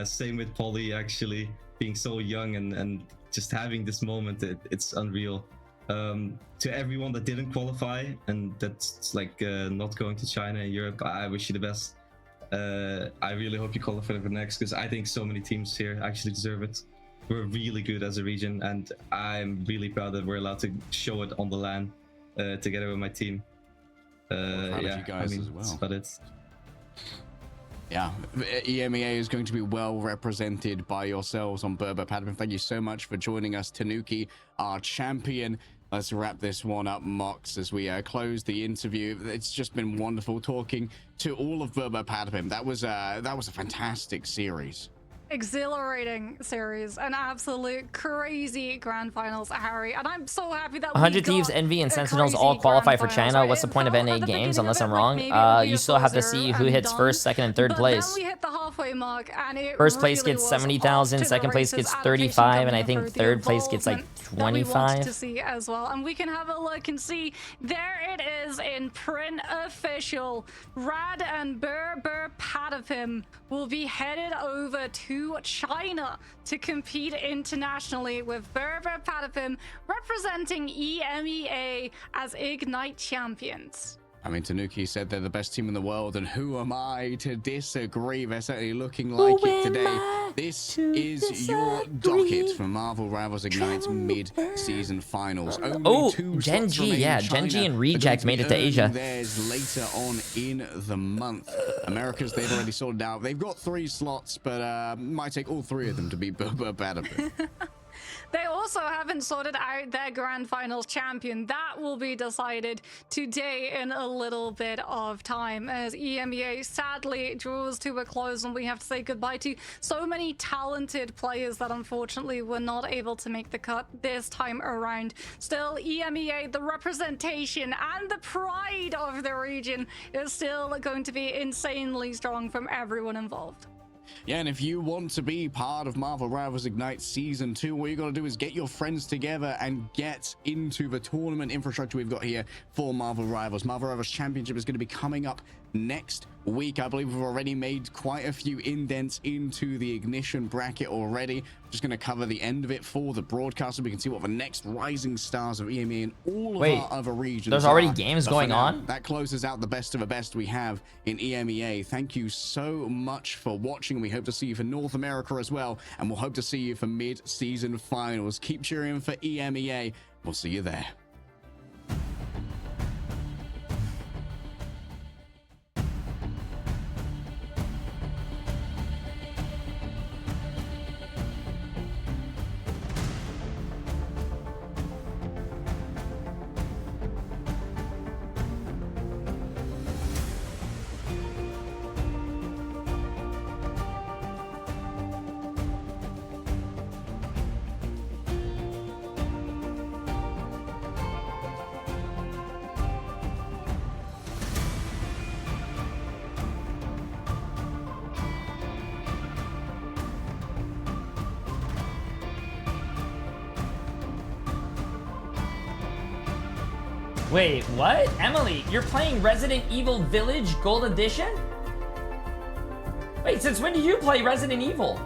Same with Polly, actually, being so young and just having this moment. It's unreal. To everyone that didn't qualify and that's like not going to China and Europe, I wish you the best. I really hope you qualify for next, because I think so many teams here actually deserve it. We're really good as a region, and I'm really proud that we're allowed to show it on the LAN together with my team. Yeah, you guys as well. that's about it. Yeah, EMEA is going to be well represented by yourselves on Berber Patterson. Thank you so much for joining us, Tanuki, our champion. Let's wrap this one up, Mox, as we close the interview. It's just been wonderful talking to all of Berber Patterson. That was a fantastic series. Exhilarating series, an absolute crazy grand finals, Harry, and I'm so happy that 100 Thieves, Envy, and Sentinels all qualify for China. What's the point of NA games, unless I'm wrong? You still have to see who hits first, second, and third place. Then we hit the halfway mark, and first place gets 70,000, second place gets 35, and I think third place gets like 25. To see as well, and we can have a look and see there it is in print official. Rad and Berber Patterson will be headed over to China to compete internationally, with Berber Patterson representing EMEA as Ignite champions. I mean, Tanuki said they're the best team in the world, and who am I to disagree? They're certainly looking like it today. This is your docket for Marvel Rivals Ignite's mid-season finals. Oh, Gen G, yeah, Gen G and Reject made it to Asia. There's later on in the month. Americas, they've already sorted out. They've got 3 slots, but might take all 3 of them to beat Berber Patterson. They also haven't sorted out their grand finals champion. That will be decided today in a little bit of time, as EMEA sadly draws to a close, and we have to say goodbye to so many talented players that unfortunately were not able to make the cut this time around. Still, EMEA, the representation and the pride of the region, is still going to be insanely strong from everyone involved. Yeah, and if you want to be part of Marvel Rivals Ignite Season 2, what you got to do is get your friends together and get into the tournament infrastructure we've got here for Marvel Rivals. Marvel Rivals Championship is going to be coming up next week. I believe we've already made quite a few indents into the ignition bracket already. Just going to cover the end of it for the broadcast so we can see what the next rising stars of EMEA and all of our other regions there's already games going on? That closes out the best of the best we have in EMEA. Thank you so much for watching. We hope to see you for North America as well, and we'll hope to see you for mid-season finals. Keep cheering for EMEA. We'll see you there. Wait, what? Emily, you're playing Resident Evil Village Gold Edition? Wait, since when do you play Resident Evil?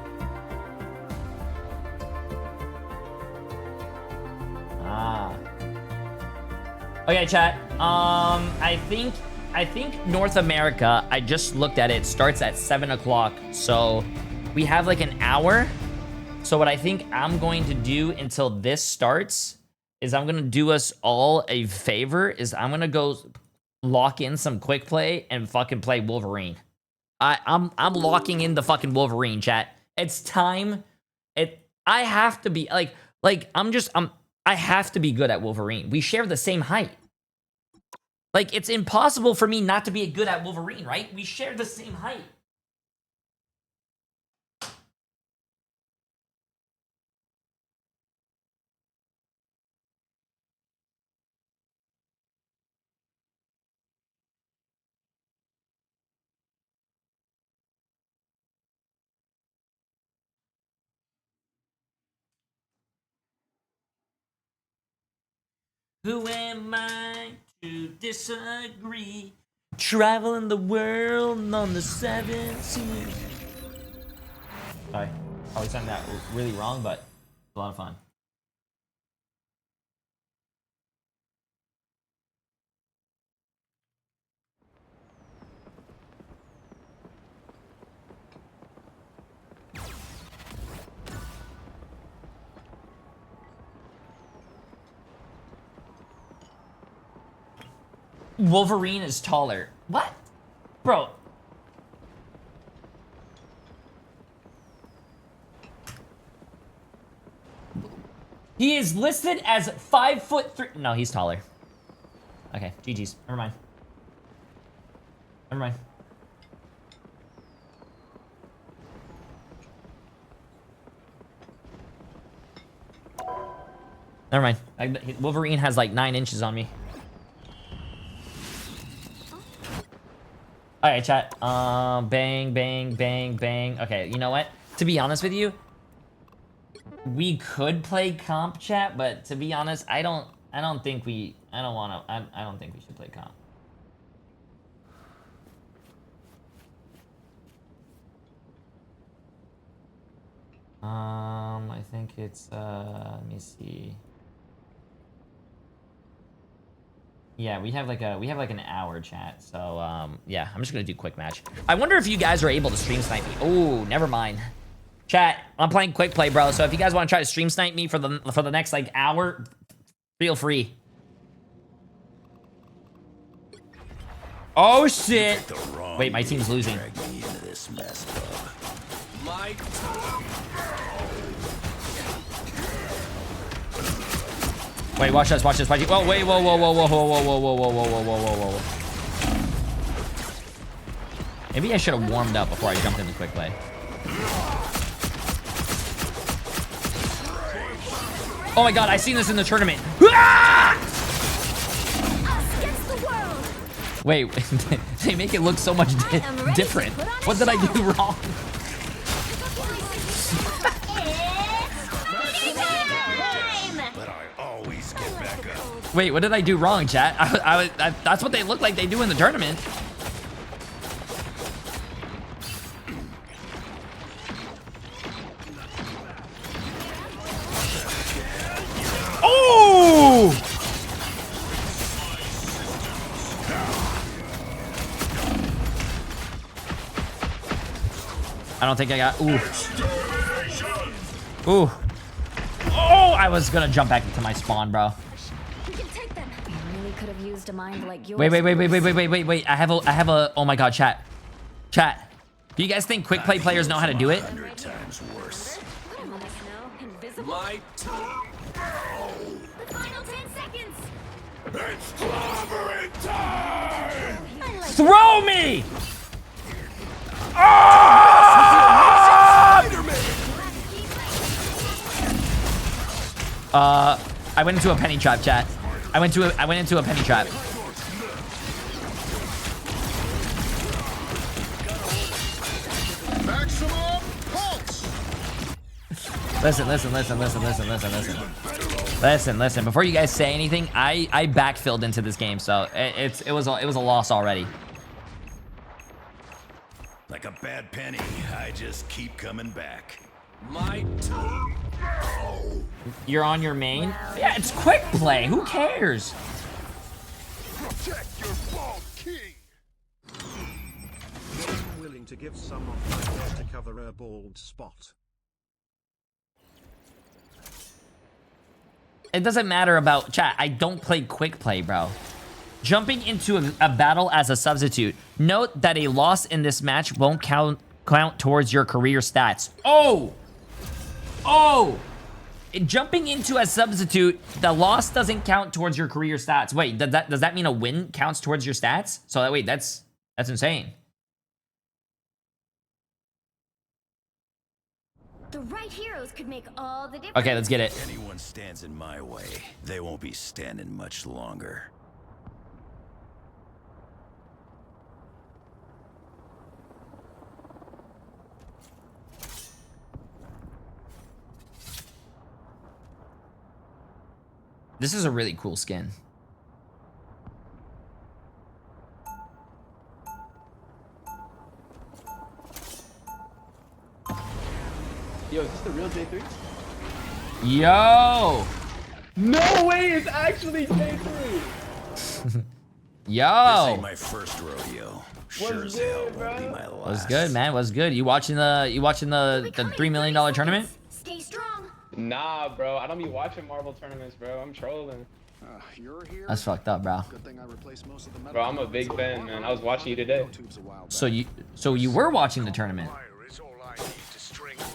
Ah. Okay, chat. I think North America, I just looked at it, starts at 7 o'clock. So we have like an hour. So what I think I'm going to do until this starts is I'm gonna do us all a favor. Is I'm gonna go lock in some quick play and fucking play Wolverine. I'm locking in the fucking Wolverine, chat. It's time. I have to be like I have to be good at Wolverine. We share the same height. Like, it's impossible for me not to be good at Wolverine, right? We share the same height. Who am I to disagree? Traveling the world on the 7 seas. Sorry, probably sang that really wrong, but it's a lot of fun. Wolverine is taller. What? Bro. He is listed as 5'3". No, he's taller. Okay, GG's. Never mind. Never mind. Never mind. Wolverine has like 9 inches on me. Alright, chat. Bang, bang, bang, bang. Okay, you know what? To be honest with you, we could play comp, chat, but to be honest, I don't think we should play comp. I think it's let me see. Yeah, we have like an hour, chat. So yeah, I'm just gonna do quick match. I wonder if you guys are able to stream snipe me. Oh, never mind. Chat, I'm playing quick play, bro. So if you guys want to try to stream snipe me for the next like hour, feel free. Oh shit! Wait, my team's losing. Wait, watch this, watch this, watch it. Whoa, wait, whoa, whoa, whoa, whoa, whoa, whoa, whoa, whoa, whoa, whoa, whoa, whoa, whoa. Maybe I should have warmed up before I jumped into quick play. Oh my god, I seen this in the tournament. Wait, they make it look so much different. What did I do wrong? Wait, what did I do wrong, chat? That's what they look like they do in the tournament. Oh! I don't think I got. Ooh. Ooh. Oh, I was gonna jump back into my spawn, bro. Wait. I have a. Oh my god, chat. Chat. Do you guys think quick play players know how to do it? 100 times worse. It's clobbering time! Throw me! I went into a penny trap, chat. I went into a penny trap. Maximum pulse! Listen. Before you guys say anything, I backfilled into this game, so it was a loss already. Like a bad penny, I just keep coming back. You're on your main? Yeah, it's quick play. Who cares? Protect your bald king! I'm willing to give some of my hair to cover a bald spot. It doesn't matter about chat. I don't play quick play, bro. Jumping into a battle as a substitute. Note that a loss in this match won't count towards your career stats. Oh! Jumping into a substitute, the loss doesn't count towards your career stats. Wait, does that mean a win counts towards your stats? So wait, that's insane. The right heroes could make all the difference. Okay, let's get it. Anyone stands in my way, they won't be standing much longer. This is a really cool skin. Yo, is this the real Jay3? Yo! No way, it's actually Jay3! Yo! This ain't my first rodeo. Sure as hell won't be my last. What's good, man? What's good? You watching the $3 million tournament? Stay strong. Nah, bro, I don't be watching Marvel tournaments, bro. I'm trolling. That's fucked up, bro. Bro, I'm a big fan, man. I was watching you today. So you were watching the tournament?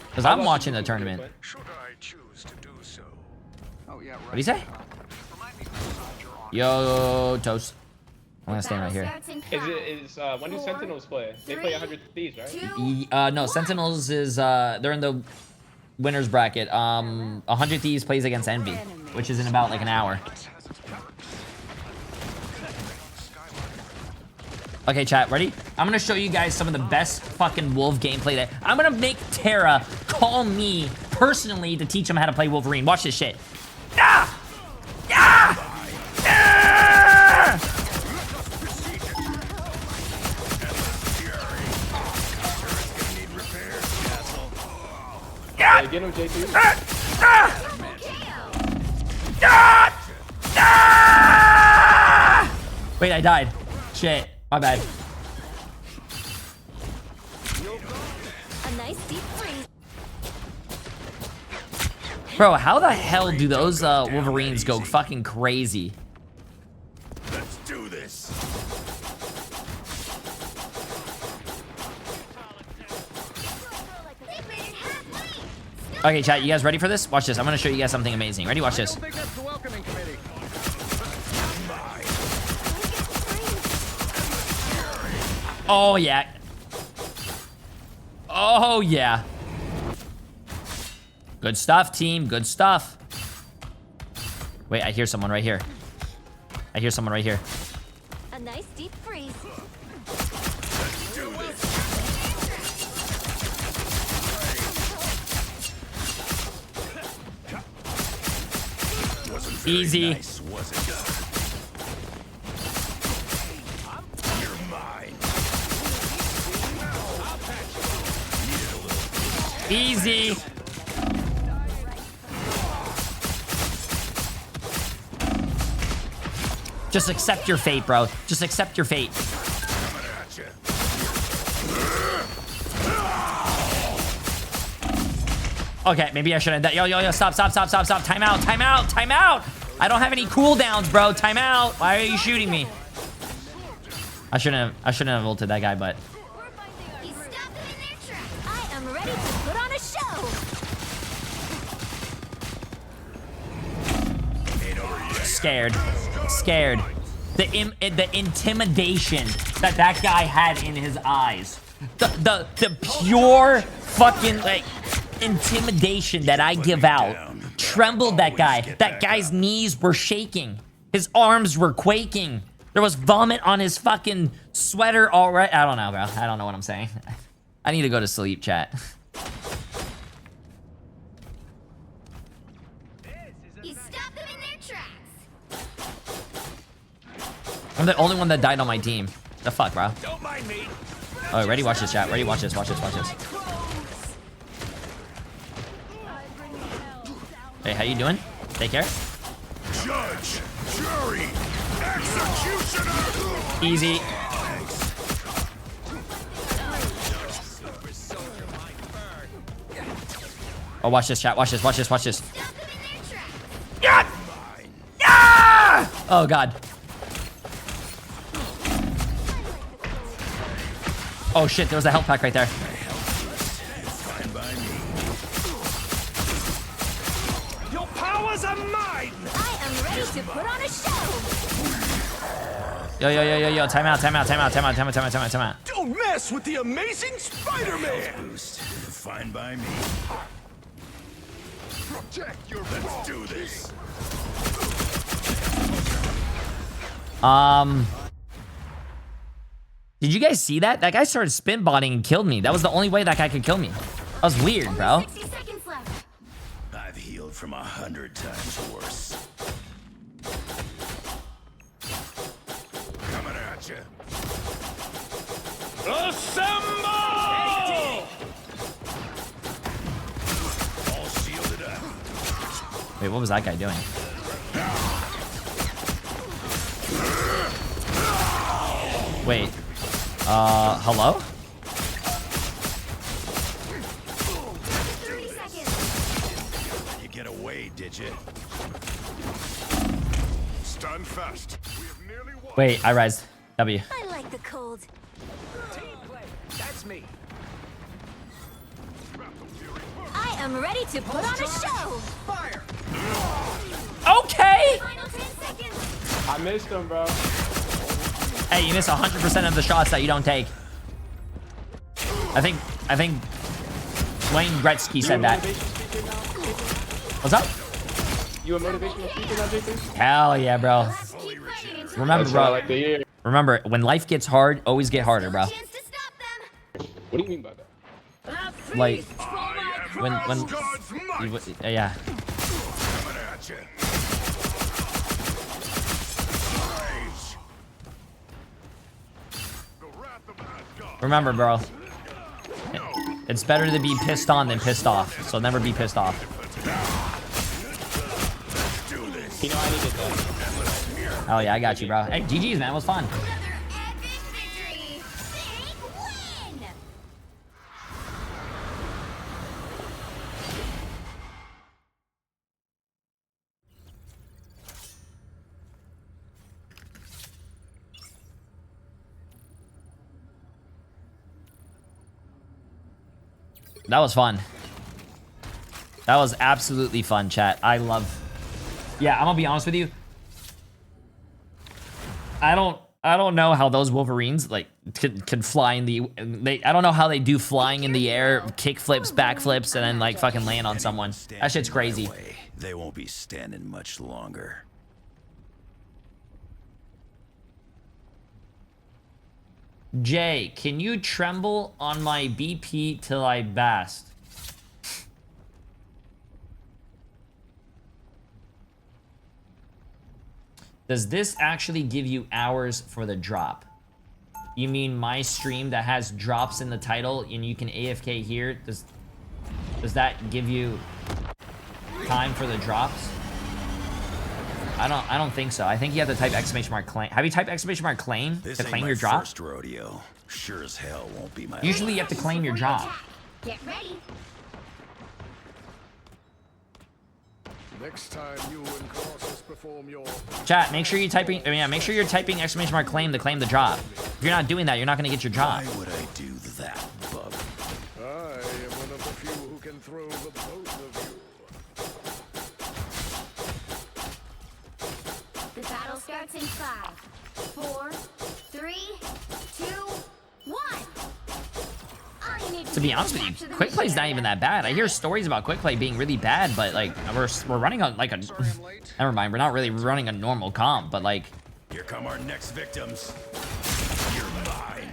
Because I'm watching the tournament. What do you say? Yo, Toast. I'm gonna stand right here. When do Sentinels play? They play 100 Thieves, right? No, Sentinels is they're in the winners bracket. 100 Thieves plays against Envy, which is in about like an hour. Okay, chat, ready? I'm gonna show you guys some of the best fucking Wolf gameplay that I'm gonna make Terra call me personally to teach him how to play Wolverine. Watch this shit. Ah! Ah! Ah! Hey, get him, Jay3. Wait, I died. Shit, my bad. A nice deep freeze. Bro, how the hell do those Wolverines go fucking crazy? Let's do this. Okay, chat, you guys ready for this? Watch this. I'm gonna show you guys something amazing. Ready? Watch this. Oh, yeah. Oh, yeah. Good stuff, team. Good stuff. Wait, I hear someone right here. I hear someone right here. A nice deep freeze. Let's do this. Wasn't very Easy. nice, was it? You're mine. Easy. Just accept your fate, bro. Just accept your fate. Coming at you. Okay, maybe I shouldn't have done. Yo, stop. Time out. I don't have any cooldowns, bro. Time out. Why are you shooting me? I shouldn't have ulted that guy, but You stopped them in their tracks. I am ready to put on a show. Ain't over yet. scared. The intimidation that guy had in his eyes. The pure fucking like intimidation that I give out trembled that guy. That guy's knees were shaking. His arms were quaking. There was vomit on his fucking sweater. All right, I don't know, bro. I don't know what I'm saying. I need to go to sleep, chat. You stopped them in their tracks. I'm the only one that died on my team. The fuck, bro? Don't mind me. Oh, ready? Watch this, chat. Ready? Watch this. Hey, how you doing? Take care. Judge, jury, executioner. Easy. Oh, watch this, chat. Watch this. Stop them in their tracks. Yeah! Oh, God. Oh, shit. There was a health pack right there. Fine by me. Your powers are mine! I am ready to put on a show. Yo. Time out. Don't mess with the amazing Spider-Man! Boost. Fine by me. Protect your Let's do this. Did you guys see that? That guy started spin botting and killed me. That was the only way that guy could kill me. That was weird, bro. 60 seconds left. I've healed from 100 times worse. Coming at you. Assemble! All shielded up. Wait, what was that guy doing? Wait. Hello? 30 seconds. You get away, did you? Run fast. We have nearly won. Wait, I rised. W. I like the cold. That's me. I am ready to put on a show. Fire. Okay. Final 10 seconds. I missed him, bro. Hey, you miss 100% of the shots that you don't take. I think Wayne Gretzky said that. What's up? You a motivational speaker now, Jay3? Hell yeah, bro. Remember, That's what I bro. like to hear. Remember, when life gets hard, always get harder, bro. Chance to stop them. What do you mean by that? Like, when yeah. Coming at you. The wrath of Asgard. Remember, bro. It's better to be pissed on than pissed off. So never be pissed off. You know I needed that. Oh yeah, I got you, bro. Hey, GG's, man. It was fun. Another epic victory. Big win. That was fun. That was absolutely fun, chat. I love... Yeah, I'm gonna be honest with you. I don't know how those Wolverines like can fly in the... I don't know how they do flying in the air, kick flips, back flips, and then like fucking land on someone. That shit's crazy. They won't be standing much longer. Jay, can you tremble on my BP till I bast? Does this actually give you hours for the drop? You mean my stream that has drops in the title and you can AFK here? Does that give you time for the drops? I don't think so. I think you have to type !claim. Have you typed !claim This to ain't claim my your drop? first rodeo. Sure as hell won't be my Usually you have to claim your drop. Get ready. Next time you and Colossus perform your Chat, make sure you're typing. Make sure you're typing !claim to claim the drop. If you're not doing that, you're not gonna get your drop. Why would I do that, bub? I am one of the few who can throw the both of you. The battle starts in 5, 4, 3, 2, 1. To be honest with you, quick play's not even that bad. I hear stories about quick play being really bad, but like we're running on like a. Never mind, we're not really running a normal comp, but like. Here come our next victims. You're mine.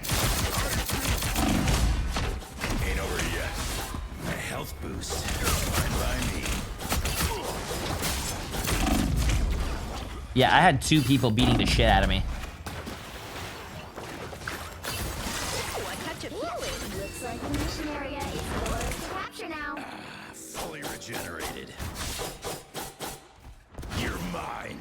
Ain't over yet. A health boost. Fine by me. Yeah, I had 2 people beating the shit out of me. Looks like the mission area is yours to capture now. Fully regenerated. You're mine.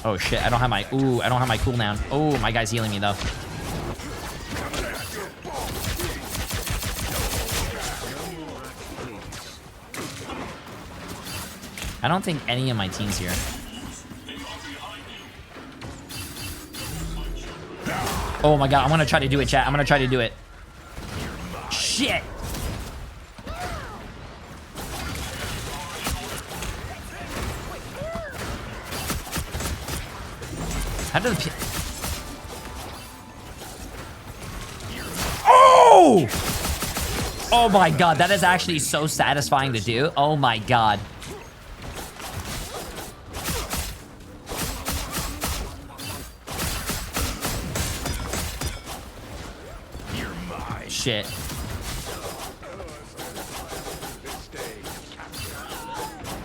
Oh shit, I don't have my cooldown. Oh, my guy's healing me though. I don't think any of my team's here. Oh my god, I'm gonna try to do it, chat. I'm gonna try to do it. Shit! How did the... Oh! Oh my god, that is actually so satisfying to do. Oh my god. Shit.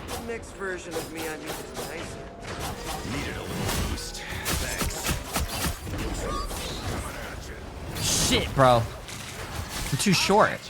The next version of me I need is nicer. Needed a little boost. Thanks. Shit, bro. I'm too short.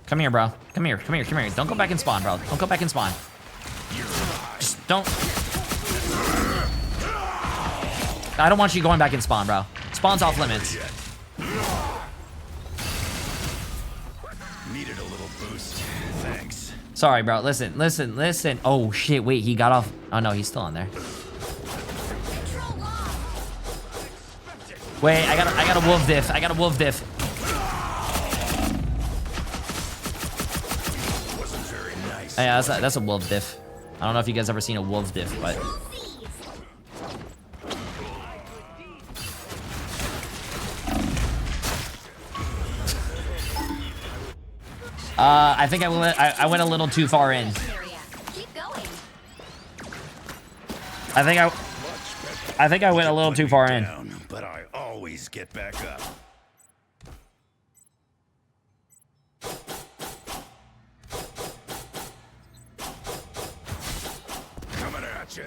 Come here, bro. Come here. Come here. Come here. Don't go back and spawn, bro. Don't go back and spawn. Just don't. I don't want you going back and spawn, bro. Spawn's off limits. Needed a little boost. Thanks. Sorry, bro. Listen, listen, listen. Oh, shit. Wait, he got off. Oh, no, he's still on there. Wait, I got a wolf diff. I got a wolf diff. Wasn't very nice. Yeah, that's a wolf diff. I don't know if you guys ever seen a wolf diff, but I think I went a little too far in. I think I went a little too far in. But I always get back up. Coming at you.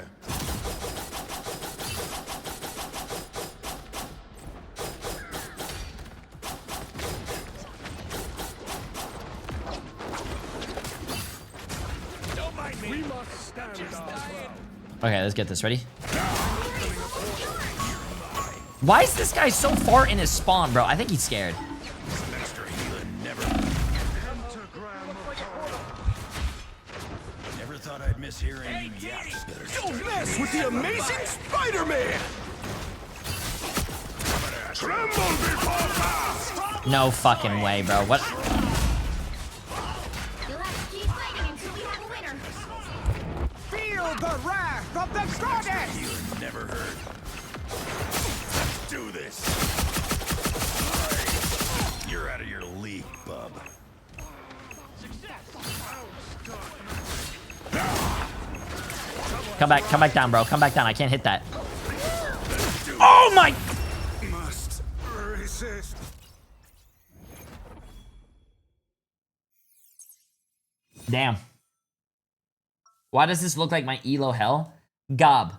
Don't mind me. We must stand Okay, let's get this. Ready? Why is this guy so far in his spawn, bro? I think he's scared. Never thought I'd miss hearing yaps. Don't mess with the amazing Spider-Man! Tremble before fast! No fucking way, bro. What? You'll have to keep fighting until we have a winner. Feel the wrath of the goddess! You never heard. Let's do this. You're out of your league, bub. Come back down, bro. Come back down. I can't hit that. Oh my! Must resist. Damn. Why does this look like my elo hell? Gob.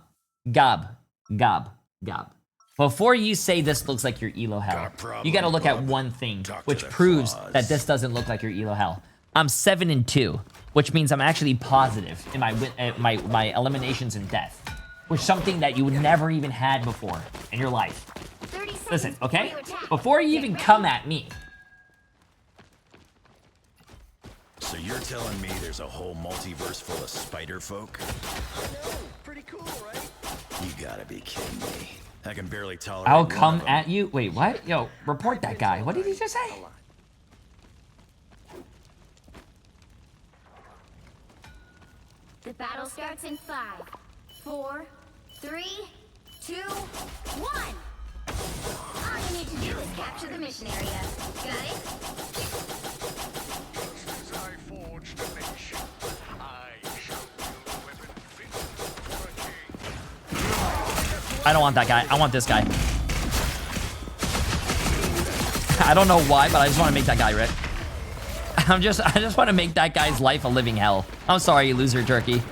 Gob. Gob. Gob. Before you say this looks like your elo hell, you gotta look at one thing, which proves that this doesn't look like your elo hell. I'm 7-2, which means I'm actually positive in my eliminations and death, which is something that you never even had before in your life. Listen, okay? Before you even come at me. So you're telling me there's a whole multiverse full of spider folk? Pretty cool, right? You gotta be kidding me. I can barely tolerate. I'll come at you. Wait, what? Yo, report that guy. What did he just say? The battle starts in 5, 4, 3, 2, 1. All you need to do is capture the mission area. Got it? Just as I forged a mission, I shall wield a weapon fit for a king. I don't want that guy. I want this guy. I don't know why, but I just want to make that guy rip. I just want to make that guy's life a living hell. I'm sorry, you loser turkey.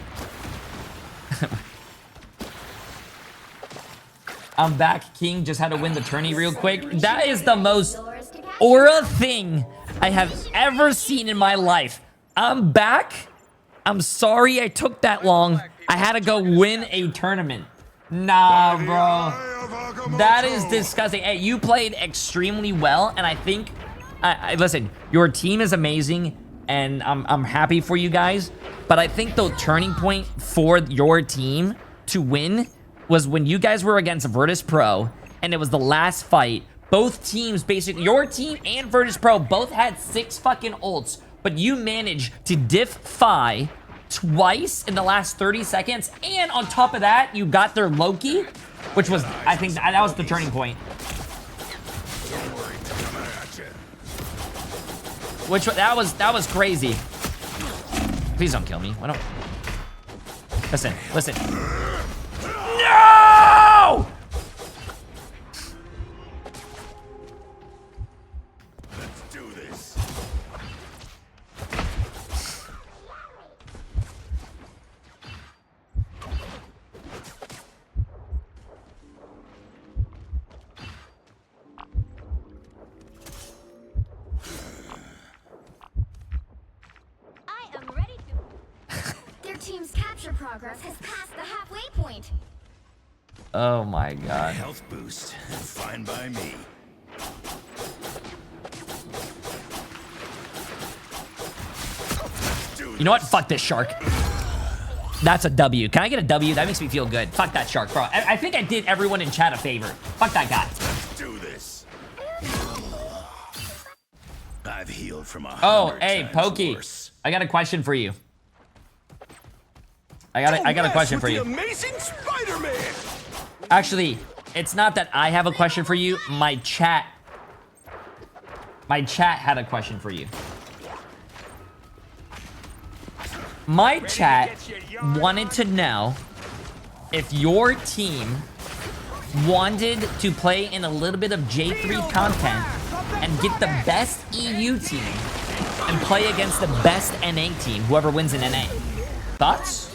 I'm back, King. Just had to win the tourney real quick. That is the most aura thing I have ever seen in my life. I'm back. I'm sorry I took that long. I had to go win a tournament. Nah, bro. That is disgusting. Hey, you played extremely well, and I think... listen, your team is amazing, and I'm happy for you guys, but I think the turning point for your team to win was when you guys were against Virtus Pro, and it was the last fight. Both teams, basically, your team and Virtus Pro both had 6 fucking ults, but you managed to diff-fi twice in the last 30 seconds, and on top of that, you got their Loki, which was, I think, that was the turning point. Which that was crazy. Please don't kill me. Why don't? Listen. No! Let's do this. Your progress has passed the halfway point. Oh my god. Health boost. Fine by me. You know what? Fuck this shark. That's a W. Can I get a W? That makes me feel good. Fuck that shark, bro. I think I did everyone in chat a favor. Fuck that guy. Let's do this. I've healed from a Oh, hey, Pokey. I got a question for you. I got a question for you. Amazing Spider-Man. Actually, it's not that I have a question for you. My chat had a question for you. My chat wanted to know if your team wanted to play in a little bit of J3 content and get the best EU team and play against the best NA team, whoever wins in NA. Thoughts?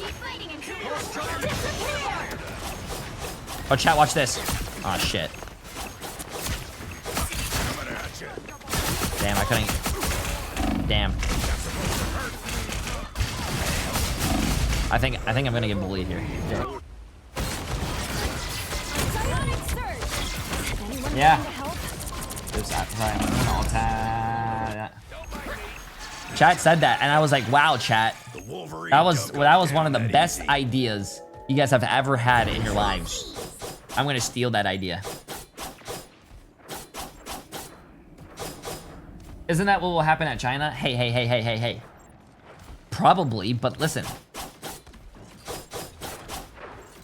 Oh, chat, watch this. Oh, shit. Damn, I couldn't. Damn. I think I'm gonna get bullied here. Yeah. Chat said that, and I was like, "Wow, chat. That was one of the best ideas you guys have ever had in your lives." I'm gonna steal that idea. Isn't that what will happen at China? Hey. Probably, but listen.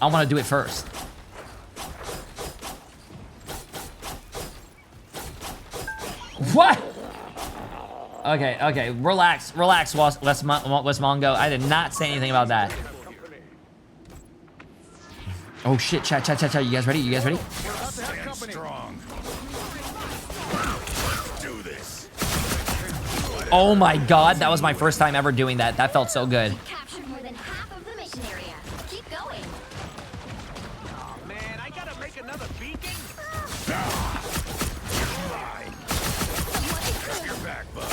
I want to do it first. What? Okay. Relax, West Mongo. I did not say anything about that. Oh shit, chat. You guys ready? Stand strong. Do this. Oh my god, that was my first time ever doing that. That felt so good. Captured more than half of the mission area. Keep going. Oh man, I gotta make another beacon. Grab your back, bud.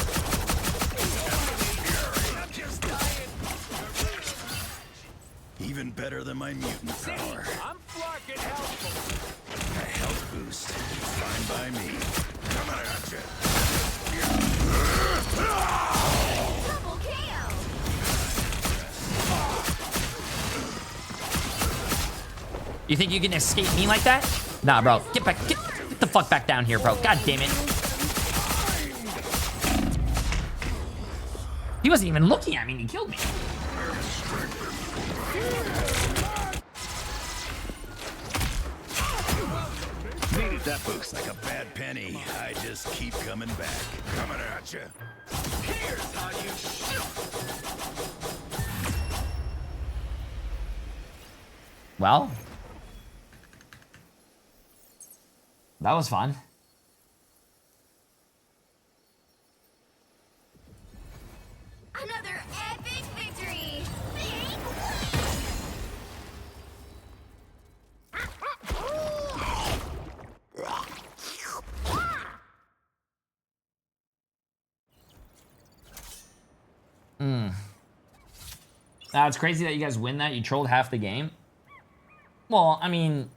I'm just dying. Even better than my mutant power. I'm flocking helpful. A health boost. Fine by me. Coming at you. Double KO. You think you can escape me like that? Nah, bro. Get the fuck back down here, bro. God damn it. He wasn't even looking at me and he killed me. Needed that boost like a bad penny. I just keep coming back. Coming at you. Here's how you shoot. Well, that was fun. Another epic victory. Now, it's crazy that you guys win that. You trolled half the game. Well, I mean,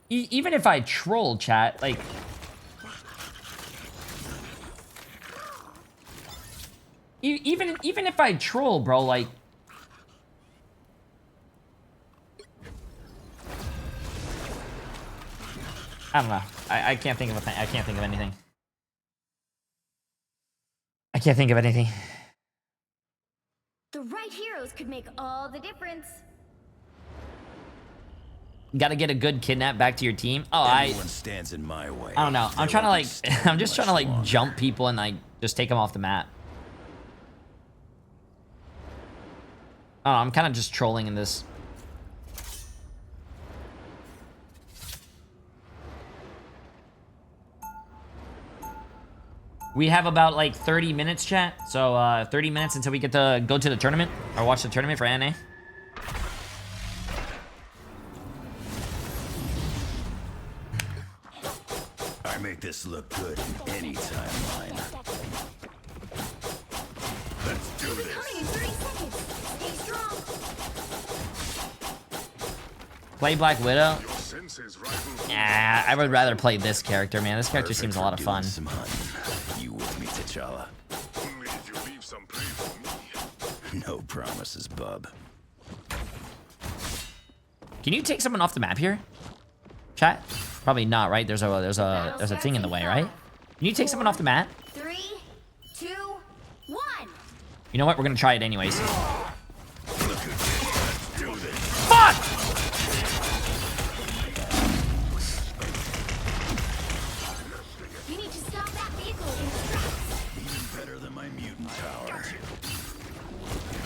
even if I troll, chat, like, even if I troll, bro, like, I don't know. I can't think of a thing. I can't think of anything. I can't think of anything. The right heroes could make all the difference. Got to get a good kidnap back to your team. Oh, Everyone stands in my way. I don't know. I'm They trying to won't be like, standing I'm just trying to much like longer. jump people and like just take them off the map. I don't know, I'm kind of just trolling in this. We have about like 30 minutes, chat. So 30 minutes until we get to go to the tournament or watch the tournament for NA. I make this look good in any timeline. Let's do this. Coming in 30 seconds. Stay strong. Play Black Widow? Your senses rival. Yeah, I would rather play this character, man. This character seems a lot of fun. Some hunting. You with me, T'Challa? Only if you leave some prey for me. No promises, bub. Can you take someone off the map here? Chat? Probably not, right? There's a thing in the way, right? Can you take someone off the map? 3, 2, 1. You know what? We're gonna try it anyways. Fuck! You need to stop that vehicle in its tracks. Even better than my mutant power.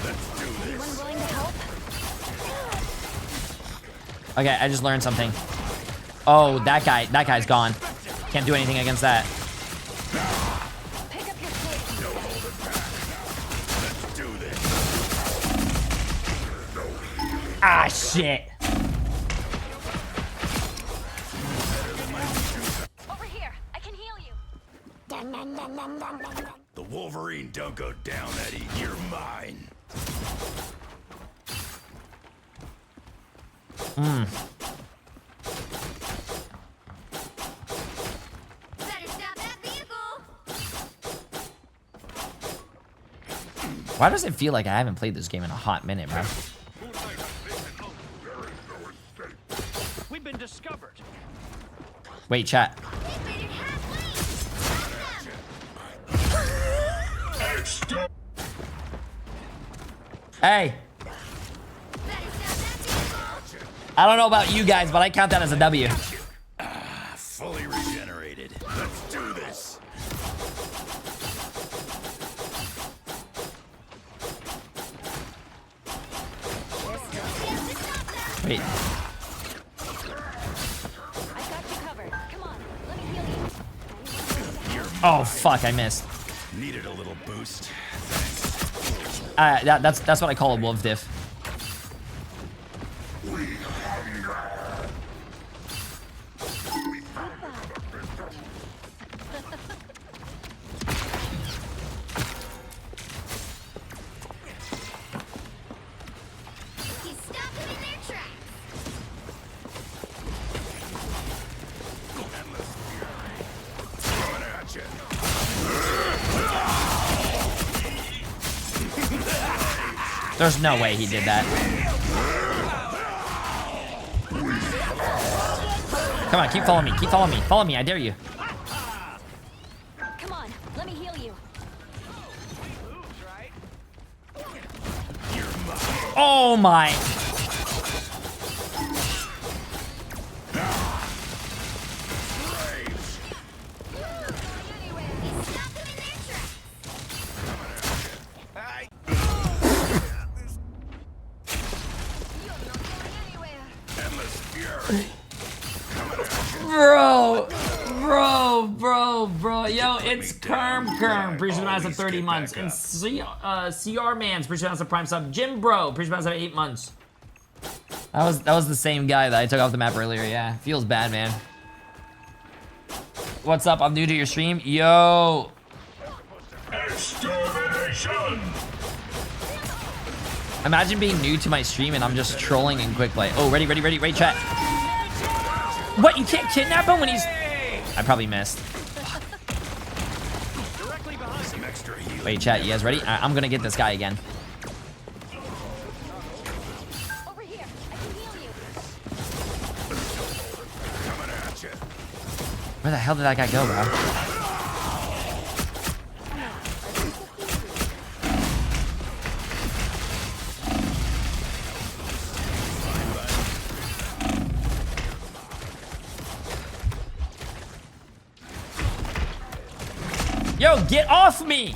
Let's do Anyone this. willing to help? Okay, I just learned something. Oh, that guy's gone. Can't do anything against that. Pick up your pace. No holding back. Let's do this. Ah, shit. Over here. I can heal you. The Wolverine don't go down, Eddie. You're mine. Better stop that vehicle. Why does it feel like I haven't played this game in a hot minute, bro? We've been discovered. Wait, chat. We've made it halfway. Hey, Better stop that vehicle. I don't know about you guys, but I count that as a W. Fully regenerated. Let's do this. Wait. I got you covered. Come on. Let me heal you. Oh, fuck, I missed. Needed a little boost. That's what I call a wolf diff. He's stopped them in their tracks. Coming at you. There's no way he did that. Come on, keep following me. Keep following me. Follow me. I dare you. Come on. Let me heal you. Oh my. He's stopped them in their tracks. You're not going anywhere. Endless fury. Bro. Yo, it's Kerm. Appreciate the of 30 months. And CR Man's appreciate the prime sub. Jim Bro, appreciate the 8 months. That was the same guy that I took off the map earlier. Yeah, feels bad, man. What's up? I'm new to your stream. Yo. Extermination! Imagine being new to my stream and I'm just trolling in quick play. Oh, ready, chat. What? You can't kidnap him when he's... I probably missed. Some extra healing. Wait, chat, you guys ready? I'm gonna get this guy again. Over here. I can heal you. Coming at you. Where the hell did that guy go, bro? Yo, get off me!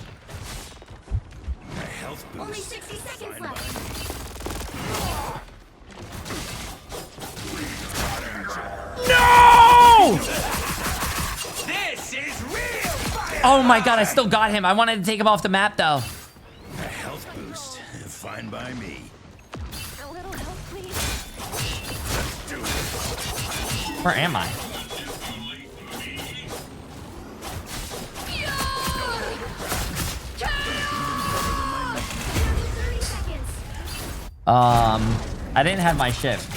A health Only boost. 60 seconds left. No! This is real. Oh my god, I still got him. I wanted to take him off the map, though. A health boost. Fine by me. A little help, please. Let's do it. Where am I? I didn't have my shift.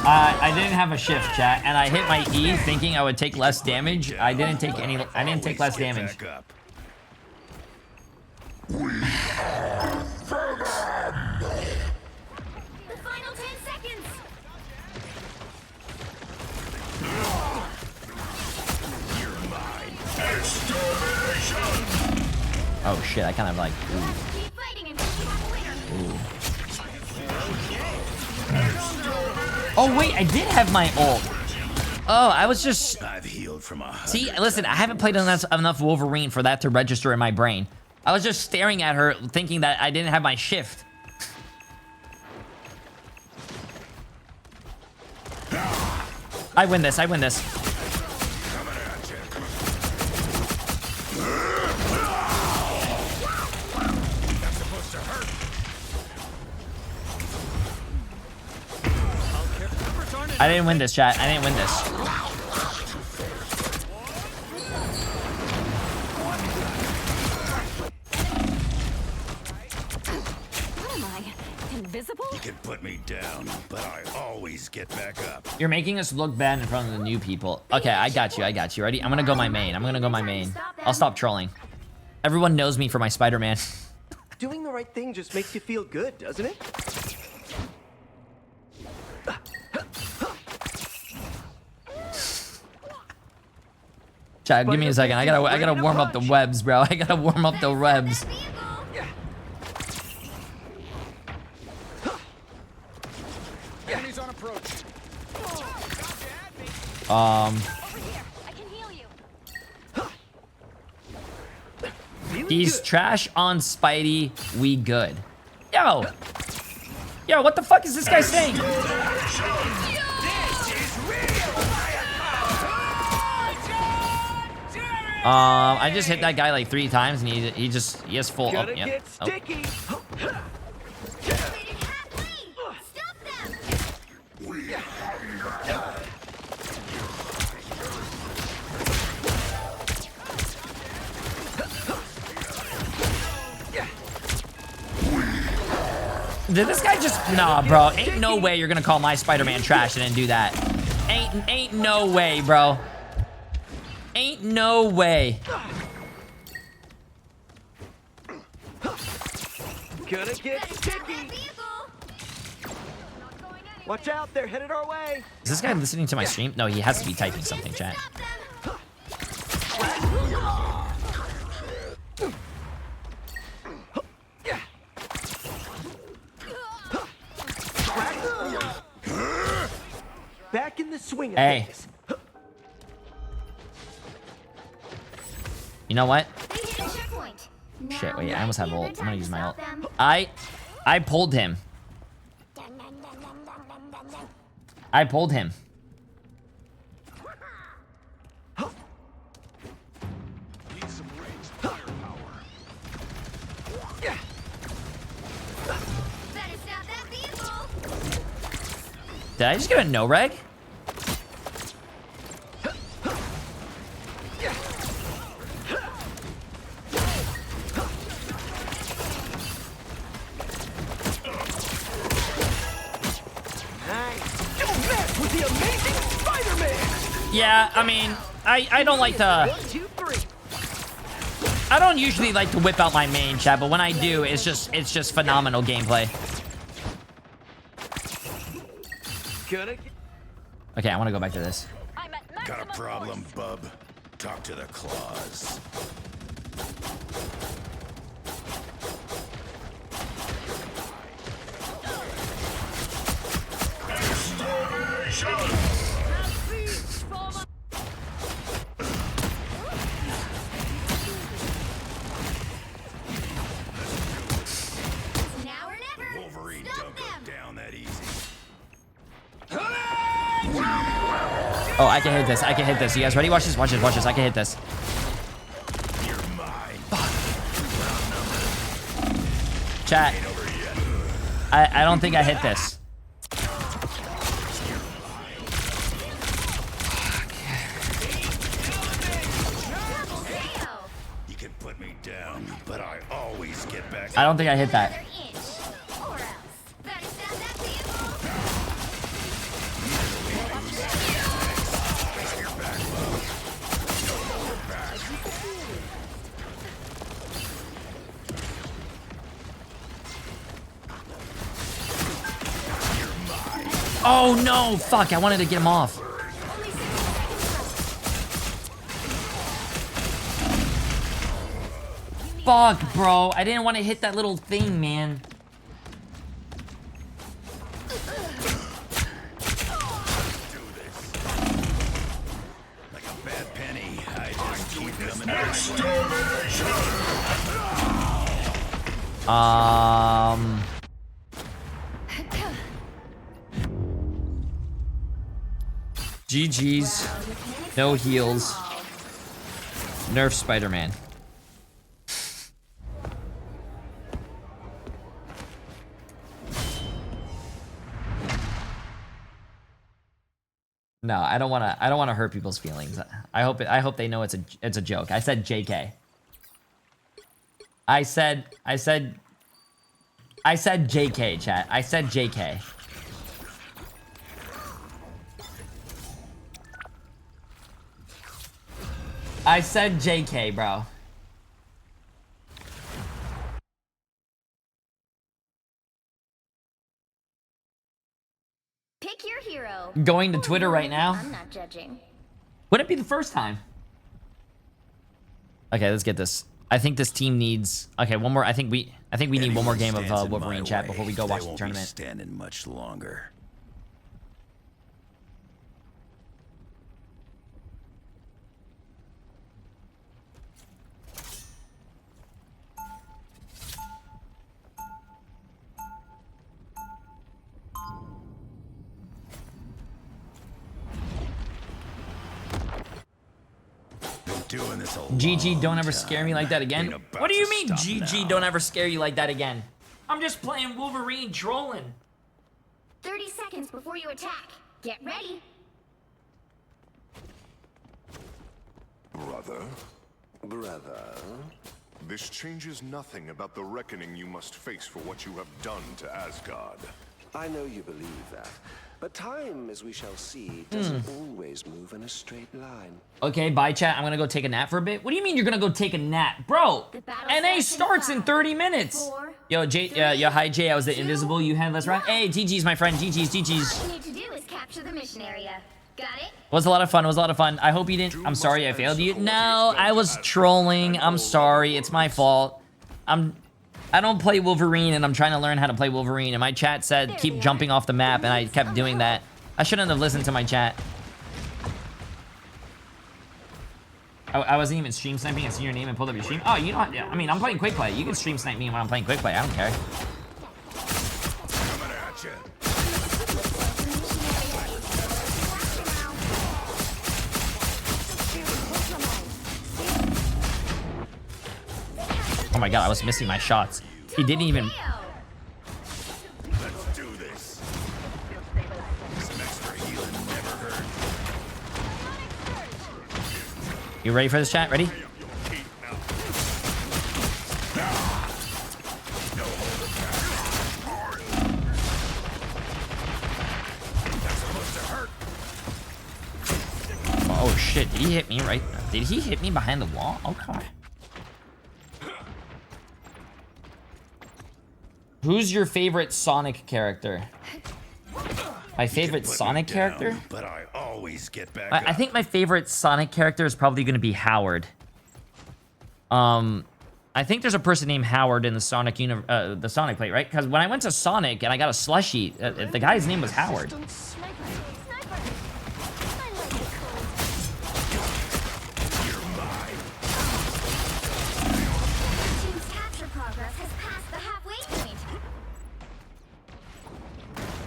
I didn't have a shift, chat, and I hit my E thinking I would take less damage. I didn't take less damage. The final 10 seconds. You're mine. Oh shit, I kind of like, Keep fighting until you have a winner. ooh. Oh wait, I did have my ult. Oh, I was just... I've healed from a... See, listen, I haven't played enough Wolverine for that to register in my brain. I was just staring at her thinking that I didn't have my shift. I win this, I win this. I didn't win this, chat. I didn't win this. What am I? Invisible? You can put me down, but I always get back up. You're making us look bad in front of the new people. Okay, I got you. I got you. Ready? I'm gonna go my main. I'm gonna go my main. I'll stop trolling. Everyone knows me for my Spider-Man. Doing the right thing just makes you feel good, doesn't it? Chat, give me a second. I gotta warm up the webs, bro. I gotta warm up the webs. Enemies on approach. Over here. I can heal you. He's trash on Spidey. We good. Yo, what the fuck is this guy saying? I just hit that guy like 3 times and he has full. Oh, yeah. Oh. Did this guy just... Nah, bro. Ain't no way you're gonna call my Spider-Man trash and then do that. Ain't no way, bro. Ain't no way. Gonna get sticky. Watch out, they're headed our way. Is this guy listening to my stream? No, he has to be typing something, chat. Back in the swing of Hey. things. You know what? They hit a checkpoint. Shit, wait, I almost have ult. I'm gonna use my ult. I pulled him. I pulled him. Need some ranged firepower. Better stop that vehicle. Did I just get a no reg? Yeah, I mean, I don't like to... I don't usually like to whip out my main, chat, but when I do, it's just phenomenal gameplay. Okay, I want to go back to this. Got a problem, bub? Talk to the claws. Now or never. Wolverine don't go down that easy. Oh, I can hit this. I can hit this. You guys ready? Watch this. Watch this. Watch this. I can hit this. You're mine. Chat. I don't think I hit this. You can put me down, but I always get back. I don't think I hit that. Or else. Better stop that vehicle. Oh no, fuck, I wanted to get him off. Fuck, bro. I didn't want to hit that little thing, man. Like a bad penny, I just keep coming back. GG's. No heals. Nerf Spider-Man. No, I don't wanna hurt people's feelings. I hope they know it's a joke. I said JK. I said JK, chat. I said JK. I said JK, bro. Pick your hero. Going to Twitter right now. I'm not judging. Wouldn't it be the first time? Okay, let's get this. I think this team needs. Okay, one more. I think we need one more game of Wolverine chat before we go watch the tournament. Standing much longer. Doing this GG, don't ever scare me like that again. What do you mean, GG, don't ever scare you like that again? I'm just playing Wolverine, trolling. 30 seconds before you attack. Get ready. Brother, this changes nothing about the reckoning you must face for what you have done to Asgard. I know you believe that, but time, as we shall see, doesn't always move in a straight line. Okay, bye chat. I'm gonna go take a nap for a bit. What do you mean you're gonna go take a nap? Bro, NA starts in 30 minutes. Yo, Jay, yo, hi Jay, I was the invisible you had last round. Hey, GG's my friend, GG's. All you need to do is capture the mission area. Got it? It was a lot of fun, I hope you didn't, I'm sorry I failed you. No, I was trolling, I'm sorry, it's my fault. I don't play Wolverine and I'm trying to learn how to play Wolverine and my chat said keep jumping off the map and I kept doing that. I shouldn't have listened to my chat. I wasn't even stream sniping. I see your name and pulled up your stream. Oh, you know what? I mean, I'm playing quick play. You can stream snipe me when I'm playing quick play. I don't care. Coming at you. Oh my god, I was missing my shots. He didn't even. Let's do this. Some extra healing never hurt. You ready for this chat? Ready? Oh shit, did he hit me right? Did he hit me behind the wall? Okay. Who's your favorite Sonic character? My favorite Sonic character? But I always get back I think my favorite Sonic character is probably going to be Howard. I think there's a person named Howard in the Sonic the Sonic plate, right? Because when I went to Sonic and I got a slushie, the guy's name was Howard.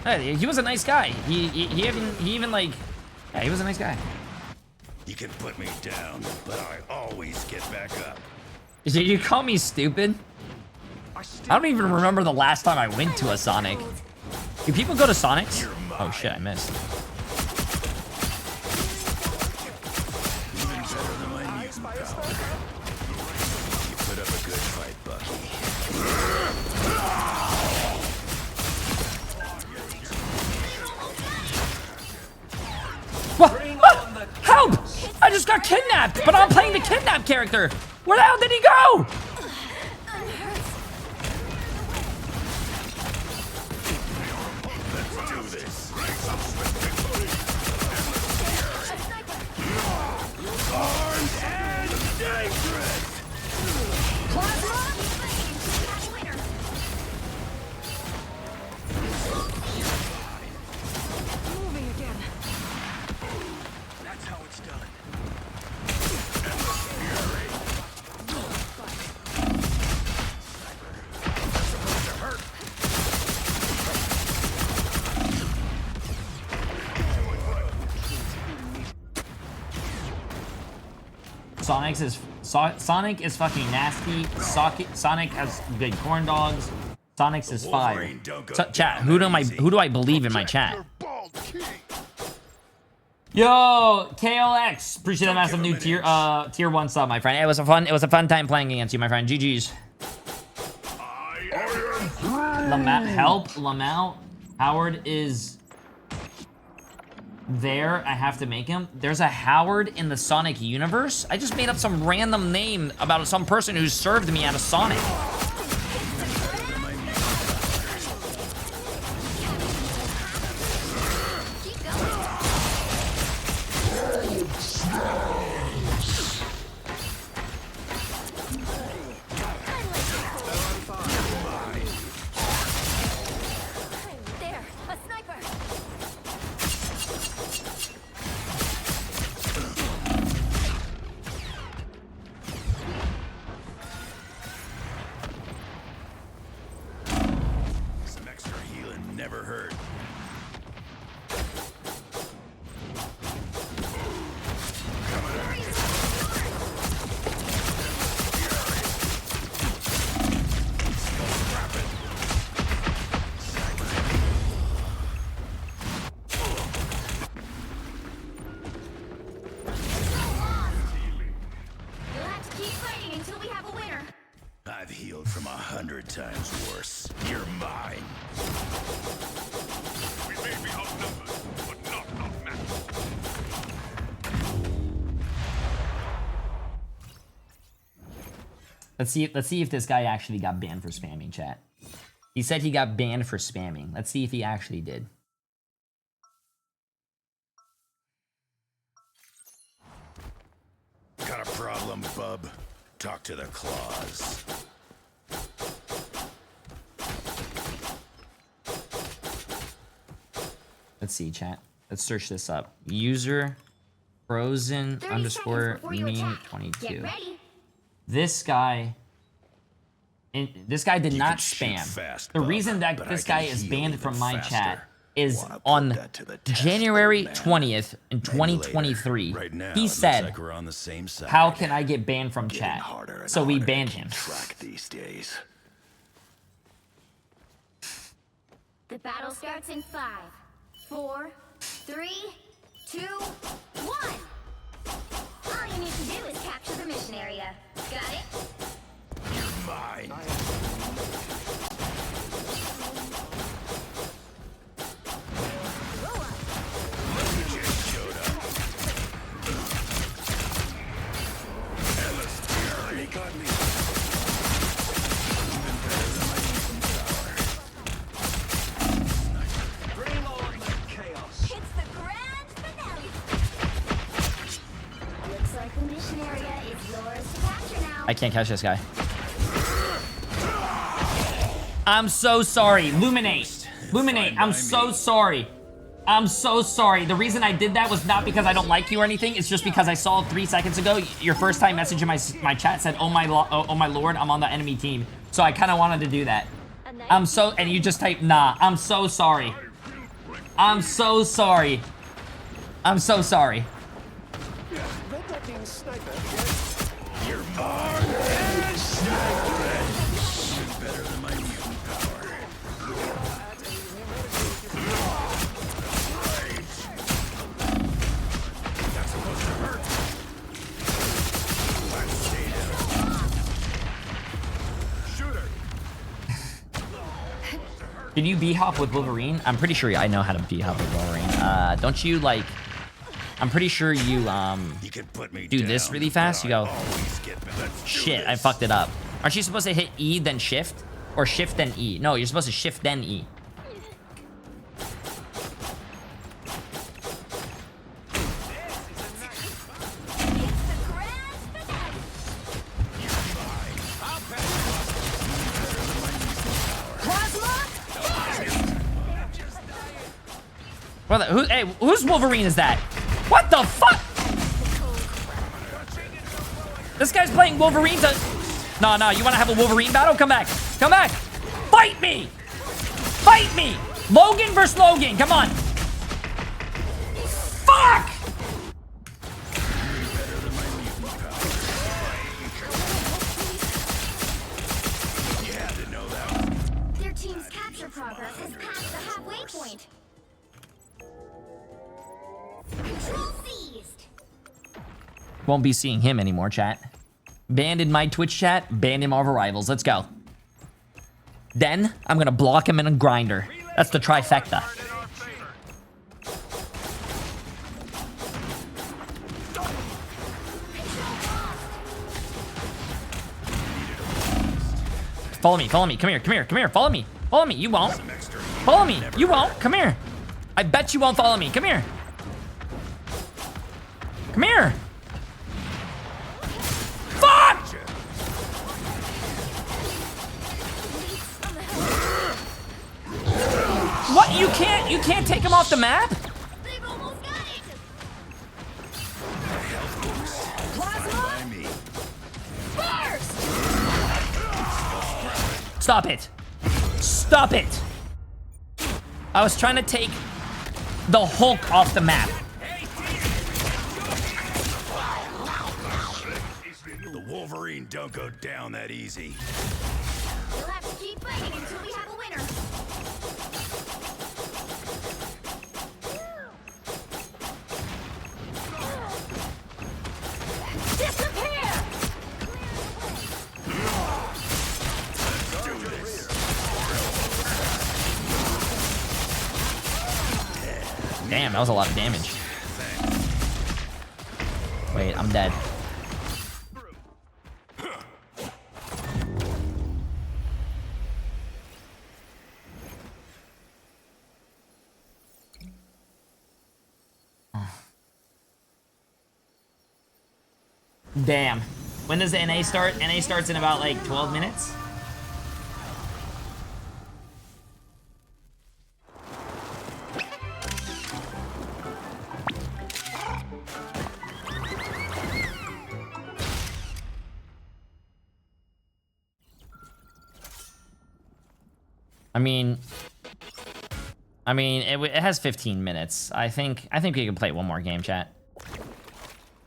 Hey, he was a nice guy. He even like, yeah, he was a nice guy. You can put me down, but I always get back up. Did you call me stupid? I don't even remember the last time I went to a Sonic. Do people go to Sonics? Oh shit, I missed. Even better than my mutant power. You put up a good fight, Bucky. What? Help! I just got kidnapped, but I'm playing the kidnapped character. Where the hell did he go? Let's do this. Sonic is fucking nasty. Sonic has good corn dogs. Sonic's is fire. So, chat, who do I believe in my chat? Yo, KLX, appreciate that massive new tier 1 sub, my friend. It was a fun time playing against you, my friend. GG's. Help, Lamau. Howard is there. I have to make him. There's a Howard in the Sonic universe. I just made up some random name about some person who served me out of Sonic. I've healed from 100 times worse. You're mine. We may be outnumbered, but not outmatched. Let's see if this guy actually got banned for spamming, chat. He said he got banned for spamming. Let's see if he actually did. Got a problem, bub? Talk to the claws. Let's see, chat. Let's search this up. User frozen underscore meme 22. This guy did not spam. Fast, the reason that this guy is banned from my chat is on January 20th in 2023. Right now, he said, like we're on the same side. how can I get banned from chat? So we banned him. Track these days. The battle starts in 5, 4, 3, 2, 1. All you need to do is capture the mission area. Got it? You're mine. I can't catch this guy. I'm so sorry. Luminate. Luminate, I'm so sorry. I'm so sorry. The reason I did that was not because I don't like you or anything. It's just because I saw 3 seconds ago your first time message in my chat said, oh my lord, I'm on the enemy team. So I kind of wanted to do that. And you just typed, nah. I'm so sorry. I'm so sorry. I'm so sorry. You're mine. Better than my mutant power. That's supposed to hurt. Let's stay down. Shooter. Can you b-hop with Wolverine? I'm pretty sure I know how to b-hop with Wolverine. Don't you, like... I'm pretty sure you do this really fast. You go, shit, I fucked it up. Aren't you supposed to hit E, then shift? Or shift, then E? No, you're supposed to shift, then E. Well, hey, whose Wolverine is that? What the fuck? This guy's playing Wolverine to... No, you want to have a Wolverine battle? Come back. Come back. Fight me. Fight me. Logan versus Logan. Come on. Fuck. won't be seeing him anymore, chat. Banned in my Twitch chat, banned in Marvel Rivals. Let's go. Then, I'm gonna block him in a grinder. That's the trifecta. Follow me, follow me. Come here, come here, come here. Follow me. Follow me. You won't. Follow me. You won't. Come here. I bet you won't follow me. Come here. Come here. Fuck! What? You can't take him off the map? Stop it. Stop it. I was trying to take the Hulk off the map. The Wolverine don't go down that easy. We'll have to keep fighting until we have a winner. Disappear! Damn, that was a lot of damage. Wait, I'm dead. Damn. When does the NA start? NA starts in about like 12 minutes. I mean, it has 15 minutes. I think we can play one more game, chat.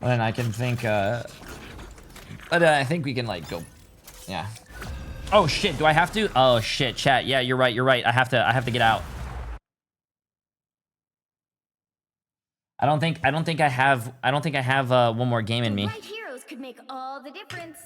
And then I can think, but I think we can like go, yeah. Oh shit, do I have to? Oh shit, chat. Yeah, you're right. I have to get out. I don't think I have one more game in me. Right heroes could make all the difference.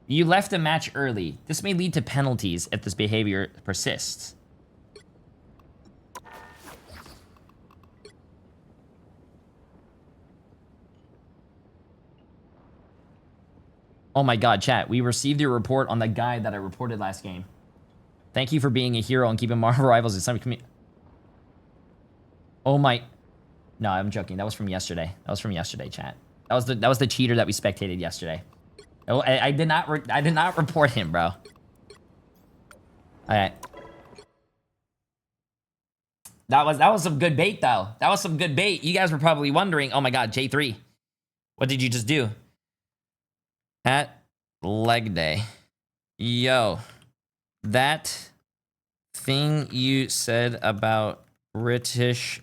You left a match early. This may lead to penalties if this behavior persists. Oh my god, chat. We received your report on the guy that I reported last game. Thank you for being a hero and keeping Marvel Rivals in some community. Oh my... No, I'm joking. That was from yesterday. That was from yesterday, chat. That was the cheater that we spectated yesterday. Oh, I did not report him, bro. Alright. That was some good bait, though. That was some good bait. You guys were probably wondering, oh my god, Jay3. What did you just do? At leg day. Yo. That thing you said about British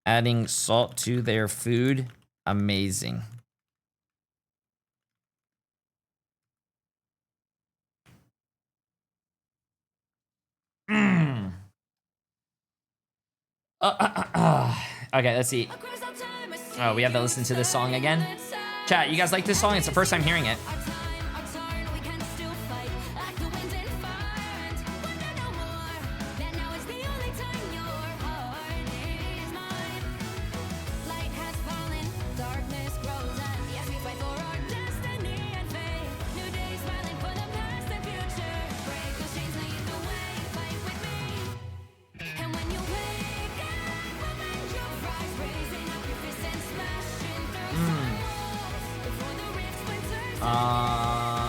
adding salt to their food, amazing. Okay, let's see. Oh, we have to listen to this song again? Chat, you guys like this song? It's the first time hearing it.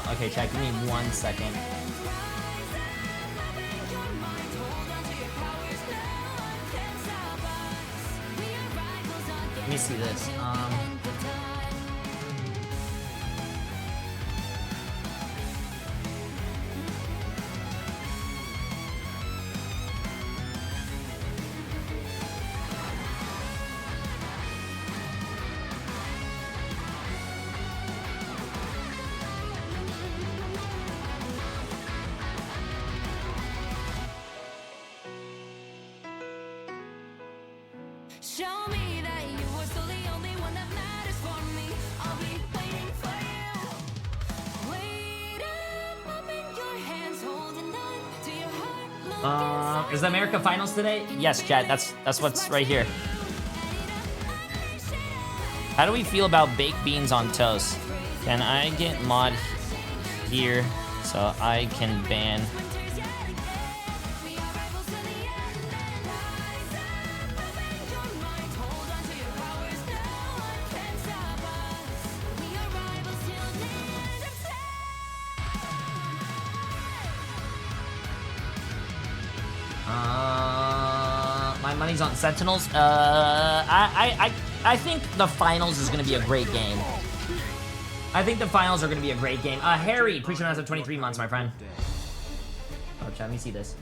Okay, chat, give me 1 second. Let me see this. Show me that you are still the only one that matters for me. I'll be waiting for you. Wait up in your hands, holding on to your heart. Is the America Finals today? Yes, chat. That's what's right here. How do we feel about baked beans on toast? Can I get mod here so I can ban? My money's on Sentinels. I think the finals is gonna be a great game. I think the finals are gonna be a great game. Harry, appreciate it for 23 months, my friend. Oh, chat, let me see this.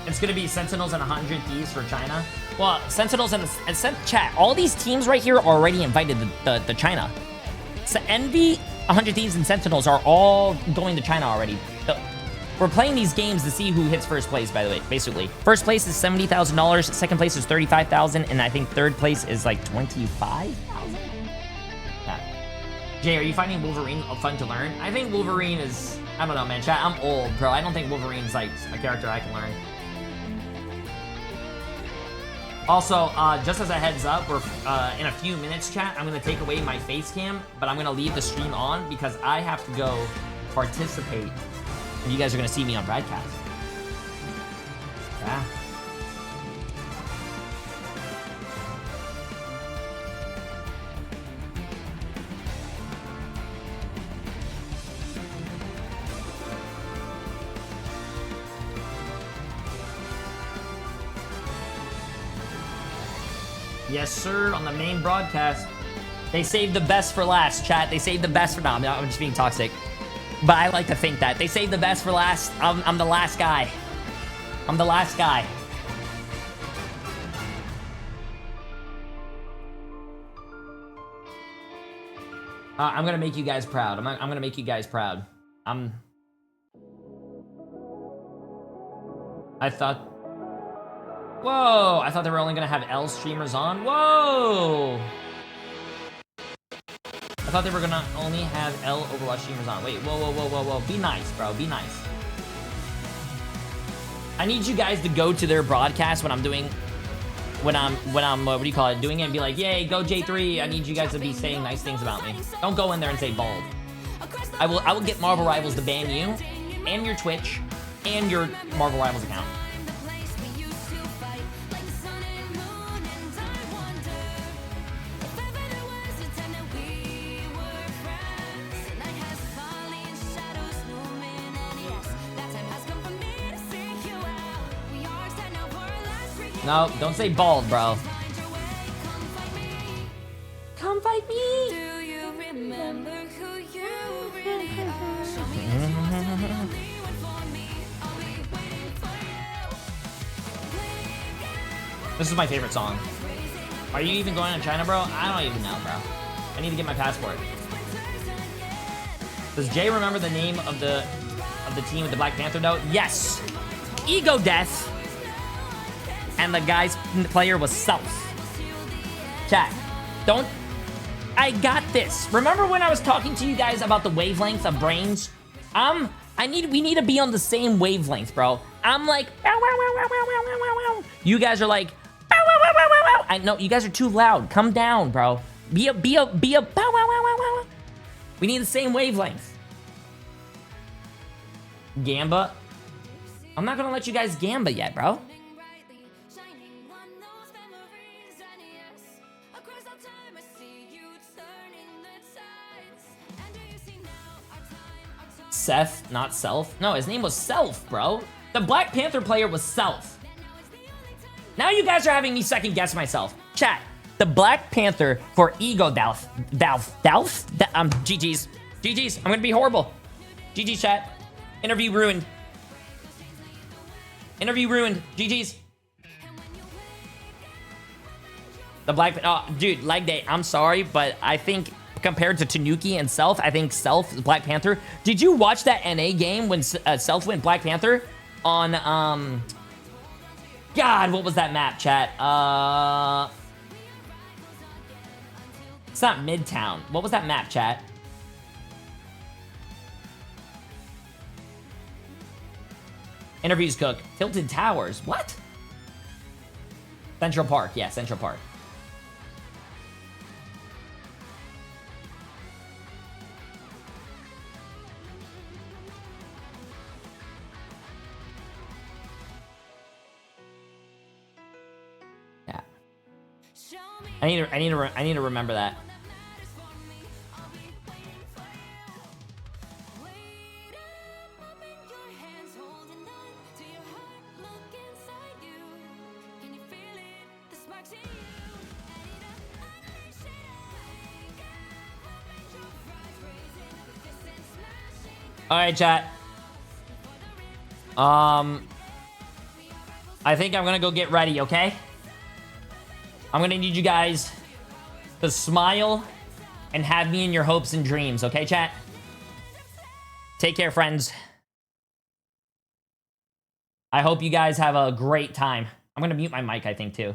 It's gonna be Sentinels and 100 Thieves for China. Well, Sentinels and chat. All these teams right here are already invited to China. So Envy, 100 Thieves, and Sentinels are all going to China already. We're playing these games to see who hits first place, by the way, basically. First place is $70,000, second place is $35,000, and I think third place is like $25,000? Yeah. Jay, are you finding Wolverine fun to learn? I think Wolverine is, I don't know, man, chat, I'm old, bro. I don't think Wolverine's like a character I can learn. Also, just as a heads up, we're in a few minutes, chat, I'm gonna take away my face cam, but I'm gonna leave the stream on because I have to go participate. And you guys are gonna see me on broadcast. Yeah. Yes, sir, on the main broadcast. They saved the best for last, chat. They saved the best for... No, I'm just being toxic. But I like to think that. They saved the best for last. I'm the last guy. I'm the last guy. I'm gonna make you guys proud. I'm gonna make you guys proud. I thought... Whoa! I thought they were only gonna have L streamers on. Whoa! I thought they were gonna only have L Overwatch streamers on. Wait, whoa, whoa, whoa, whoa, whoa. Be nice, bro. Be nice. I need you guys to go to their broadcast when I'm doing... When I'm what do you call it? Doing it and be like, yay, go Jay3. I need you guys to be saying nice things about me. Don't go in there and say bald. I will get Marvel Rivals to ban you, and your Twitch, and your Marvel Rivals account. No, don't say bald, bro. Come fight me. Do you remember who you really are? Show me that you want to be the only one for me. I'll be waiting for you. This is my favorite song. Are you even going to China, bro? I don't even know, bro. I need to get my passport. Does Jay remember the name of the team with the Black Panther note? Yes. Ego Death. And the guy's player was Self. Chat, don't... I got this. Remember when I was talking to you guys about the wavelength of brains? We need to be on the same wavelength, bro. I'm like, bow, wow, wow, wow, wow, wow, wow, wow. You guys are like, bow, wow, wow, wow, wow, wow. I know, you guys are too loud. Come down, bro. Be a, bow, wow, wow, wow, wow. We need the same wavelength. Gamba. I'm not gonna let you guys gamba yet, bro. Seth, not Self. No, his name was Self, bro. The Black Panther player was Self. Now you guys are having me second guess myself. Chat, the Black Panther for Ego GG's. GG's. I'm gonna be horrible. GG's, chat. Interview ruined. Interview ruined. GG's. The Black... Oh, dude, leg day. I'm sorry, but I think compared to Tanuki and Self, I think Self, Black Panther... Did you watch that NA game when Self went Black Panther? On, God, what was that map, chat? It's not Midtown. What was that map, chat? Interviews cook. Tilted Towers. What? Central Park. Yeah, Central Park. Yeah. I need to remember that. All right, chat. I think I'm gonna go get ready, okay? I'm gonna need you guys to smile and have me in your hopes and dreams, okay, chat? Take care, friends. I hope you guys have a great time. I'm gonna mute my mic, I think, too.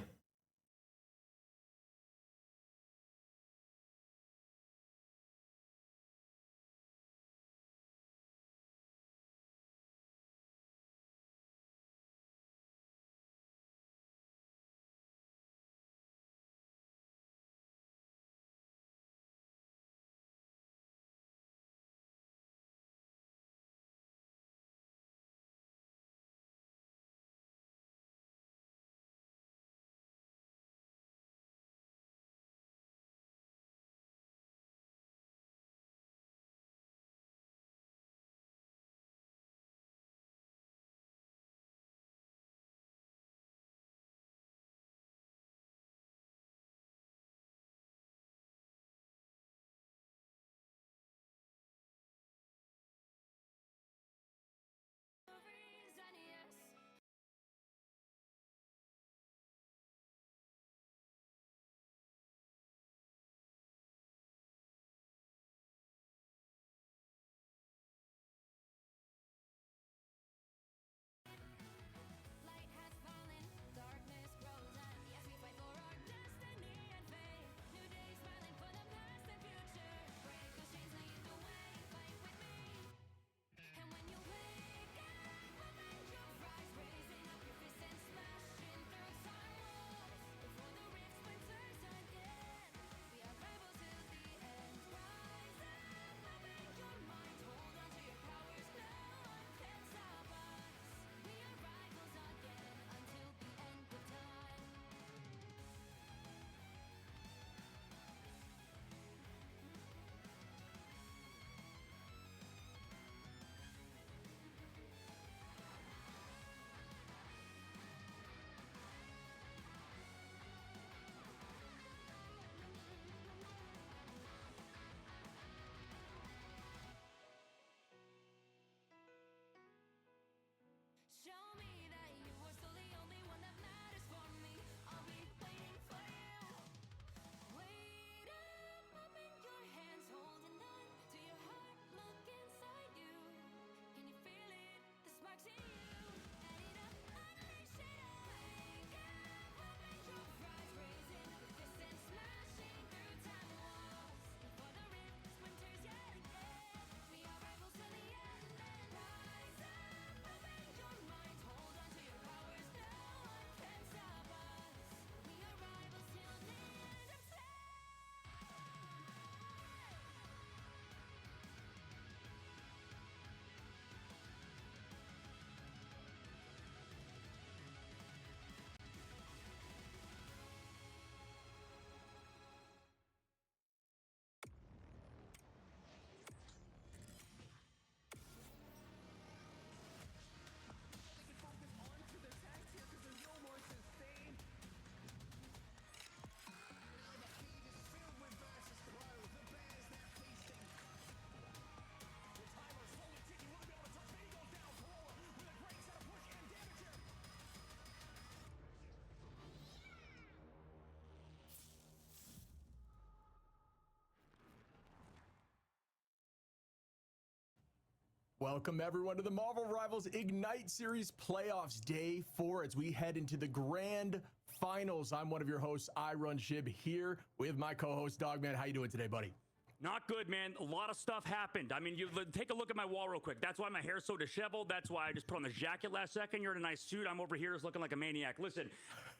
Welcome everyone to the Marvel Rivals Ignite Series Playoffs Day 4 as we head into the grand finals. I'm one of your hosts, I Run Shib, here with my co-host Dogman. How you doing today, buddy? Not good, man. A lot of stuff happened. I mean, you take a look at my wall real quick. That's why my hair's so disheveled. That's why I just put on the jacket last second. You're in a nice suit. I'm over here looking like a maniac. Listen,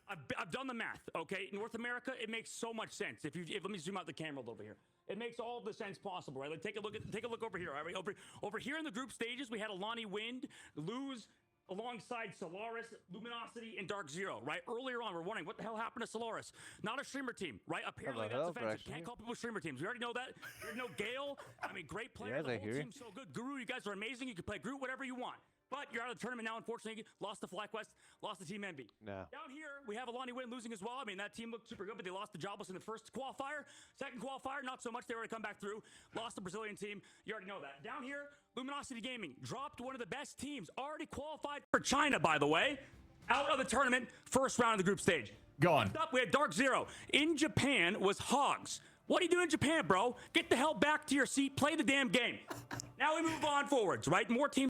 I've done the math, okay? North America, it makes so much sense. If let me zoom out the camera a little bit here. It makes all the sense possible, right? Like, take a look over here. All right, over here in the group stages, we had Alani Wind lose alongside Solaris, Luminosity, and Dark Zero, right? Earlier on, we're wondering what the hell happened to Solaris. Not a streamer team, right? Apparently that's offensive. Can't call people streamer teams. We already know that. We already know Gale. I mean, great player. Yeah, the whole team's so good. Guru, you guys are amazing. You can play Groot, whatever you want. But you're out of the tournament now, unfortunately. Lost to FlyQuest, lost to Team Envy. No. Down here, we have Alani Win losing as well. I mean, that team looked super good, but they lost to Jobless in the first qualifier. Second qualifier, not so much. They already come back through. Lost the Brazilian team. You already know that. Down here, Luminosity Gaming dropped one of the best teams. Already qualified for China, by the way. Out of the tournament, first round of the group stage. Go on. Next up, we had Dark Zero. In Japan was Hogs. What are you doing in Japan, bro? Get the hell back to your seat. Play the damn game. Now we move on forwards, right? More teams.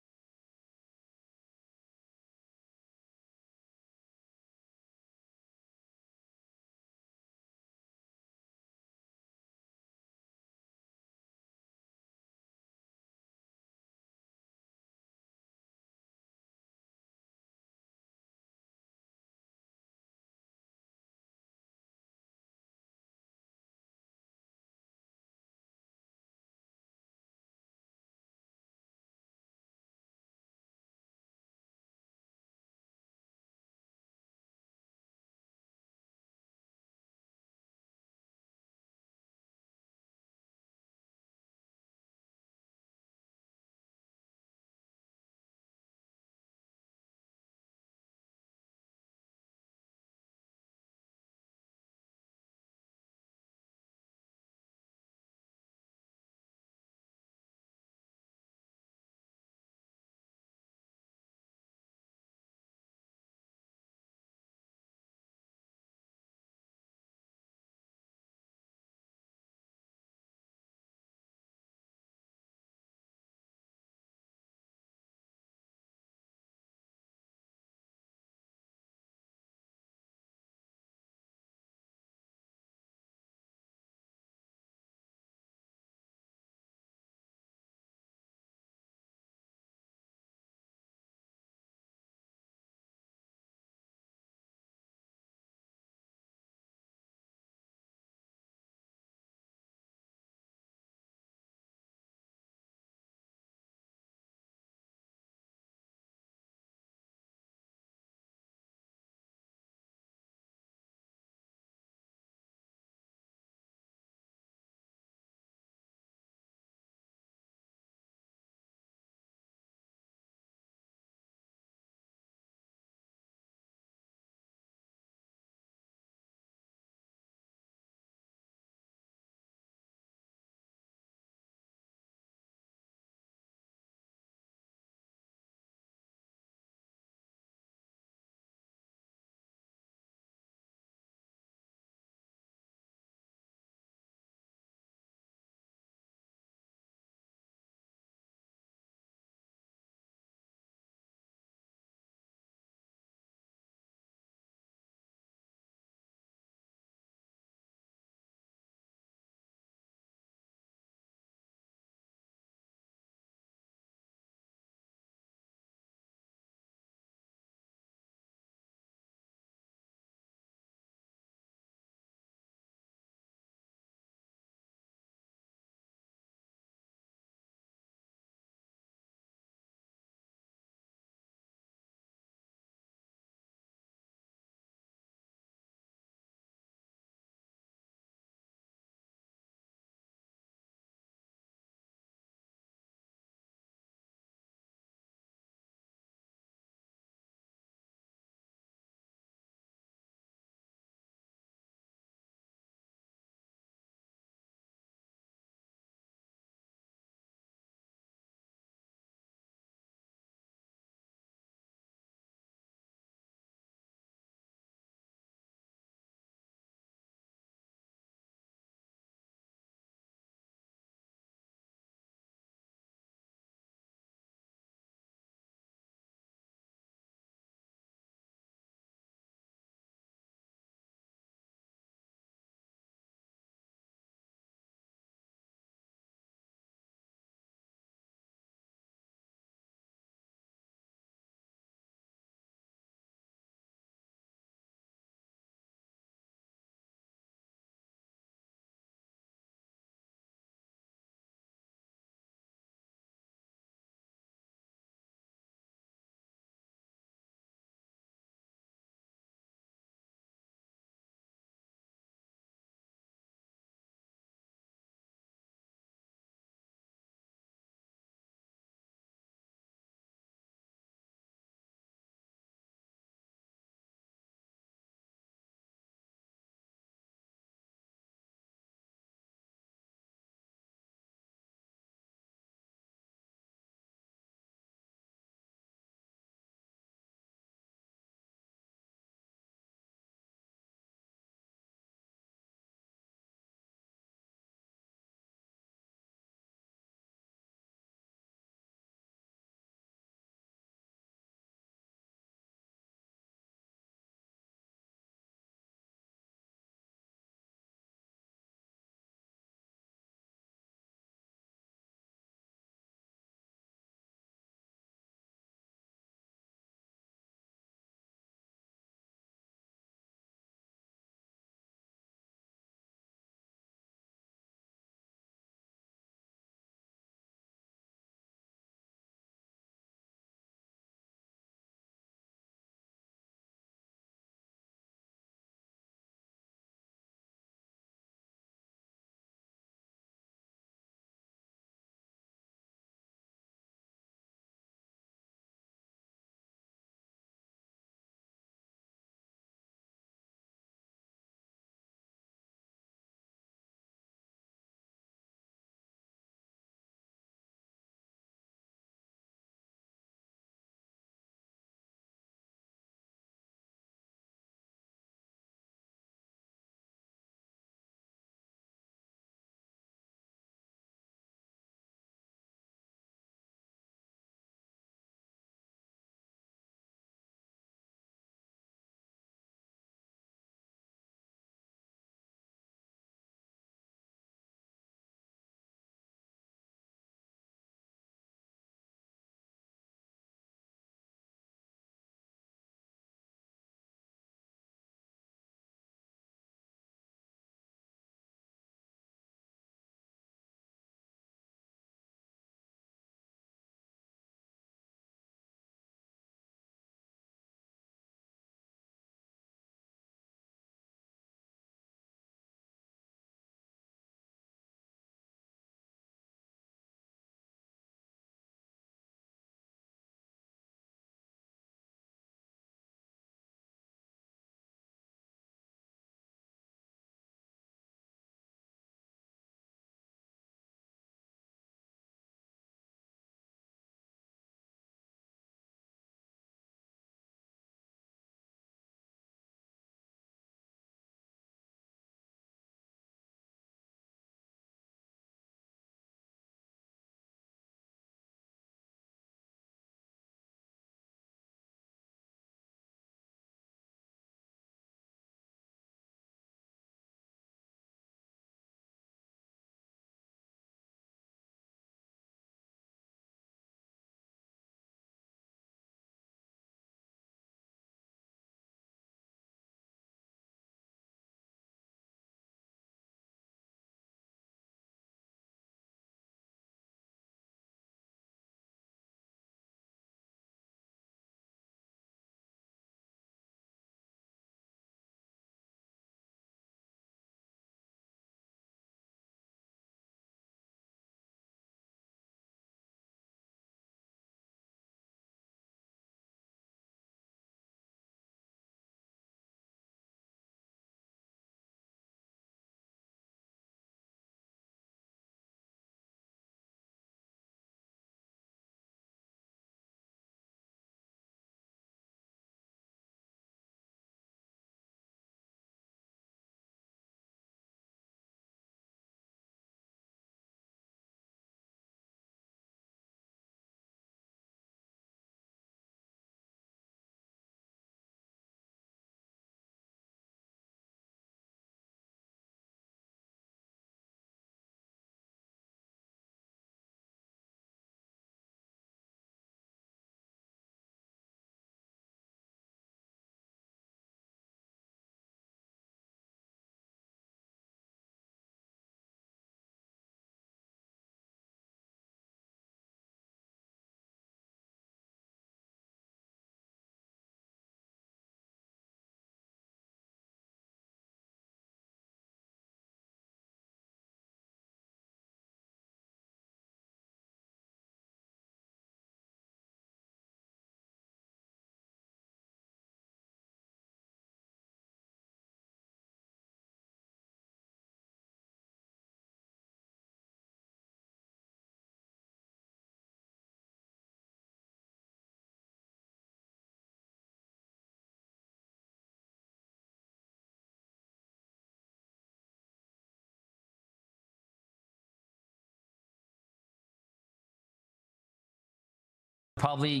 probably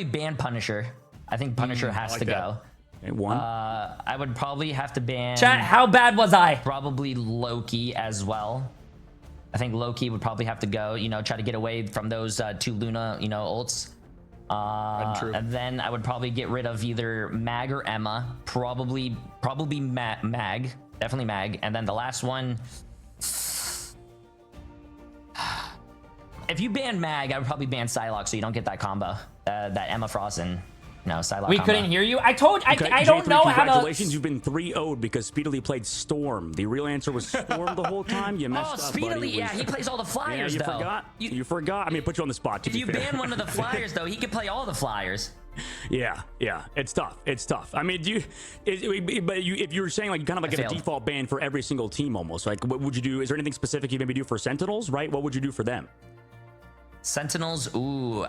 ban Punisher. I think Punisher has to go. Okay, one. I would probably have to ban... Chat, how bad was I? Probably Loki as well. I think Loki would probably have to go, you know, try to get away from those 2 Luna, you know, ults. And then I would probably get rid of either Mag or Emma. Probably Mag. Definitely Mag. And then the last one... If you ban Mag, I would probably ban Psylocke so you don't get that combo. That Emma Frost and... No, Psylocke We combo. couldn't hear you. I told you, Okay, I don't Jay3, know how to... Congratulations, you've been 3-0'd because Speedily played Storm. The real answer was Storm the whole time. You messed up, Speedily, buddy. yeah, he plays all the flyers, yeah, you though. Forgot. You forgot. I mean, put you on the spot, to If be you fair. ban one of the flyers, though, he could play all the flyers. Yeah, it's tough. It's tough. I mean, if you were saying like kind of like a default ban for every single team almost, like what would you do? Is there anything specific you maybe do for Sentinels, right? What would you do for them? Sentinels, ooh,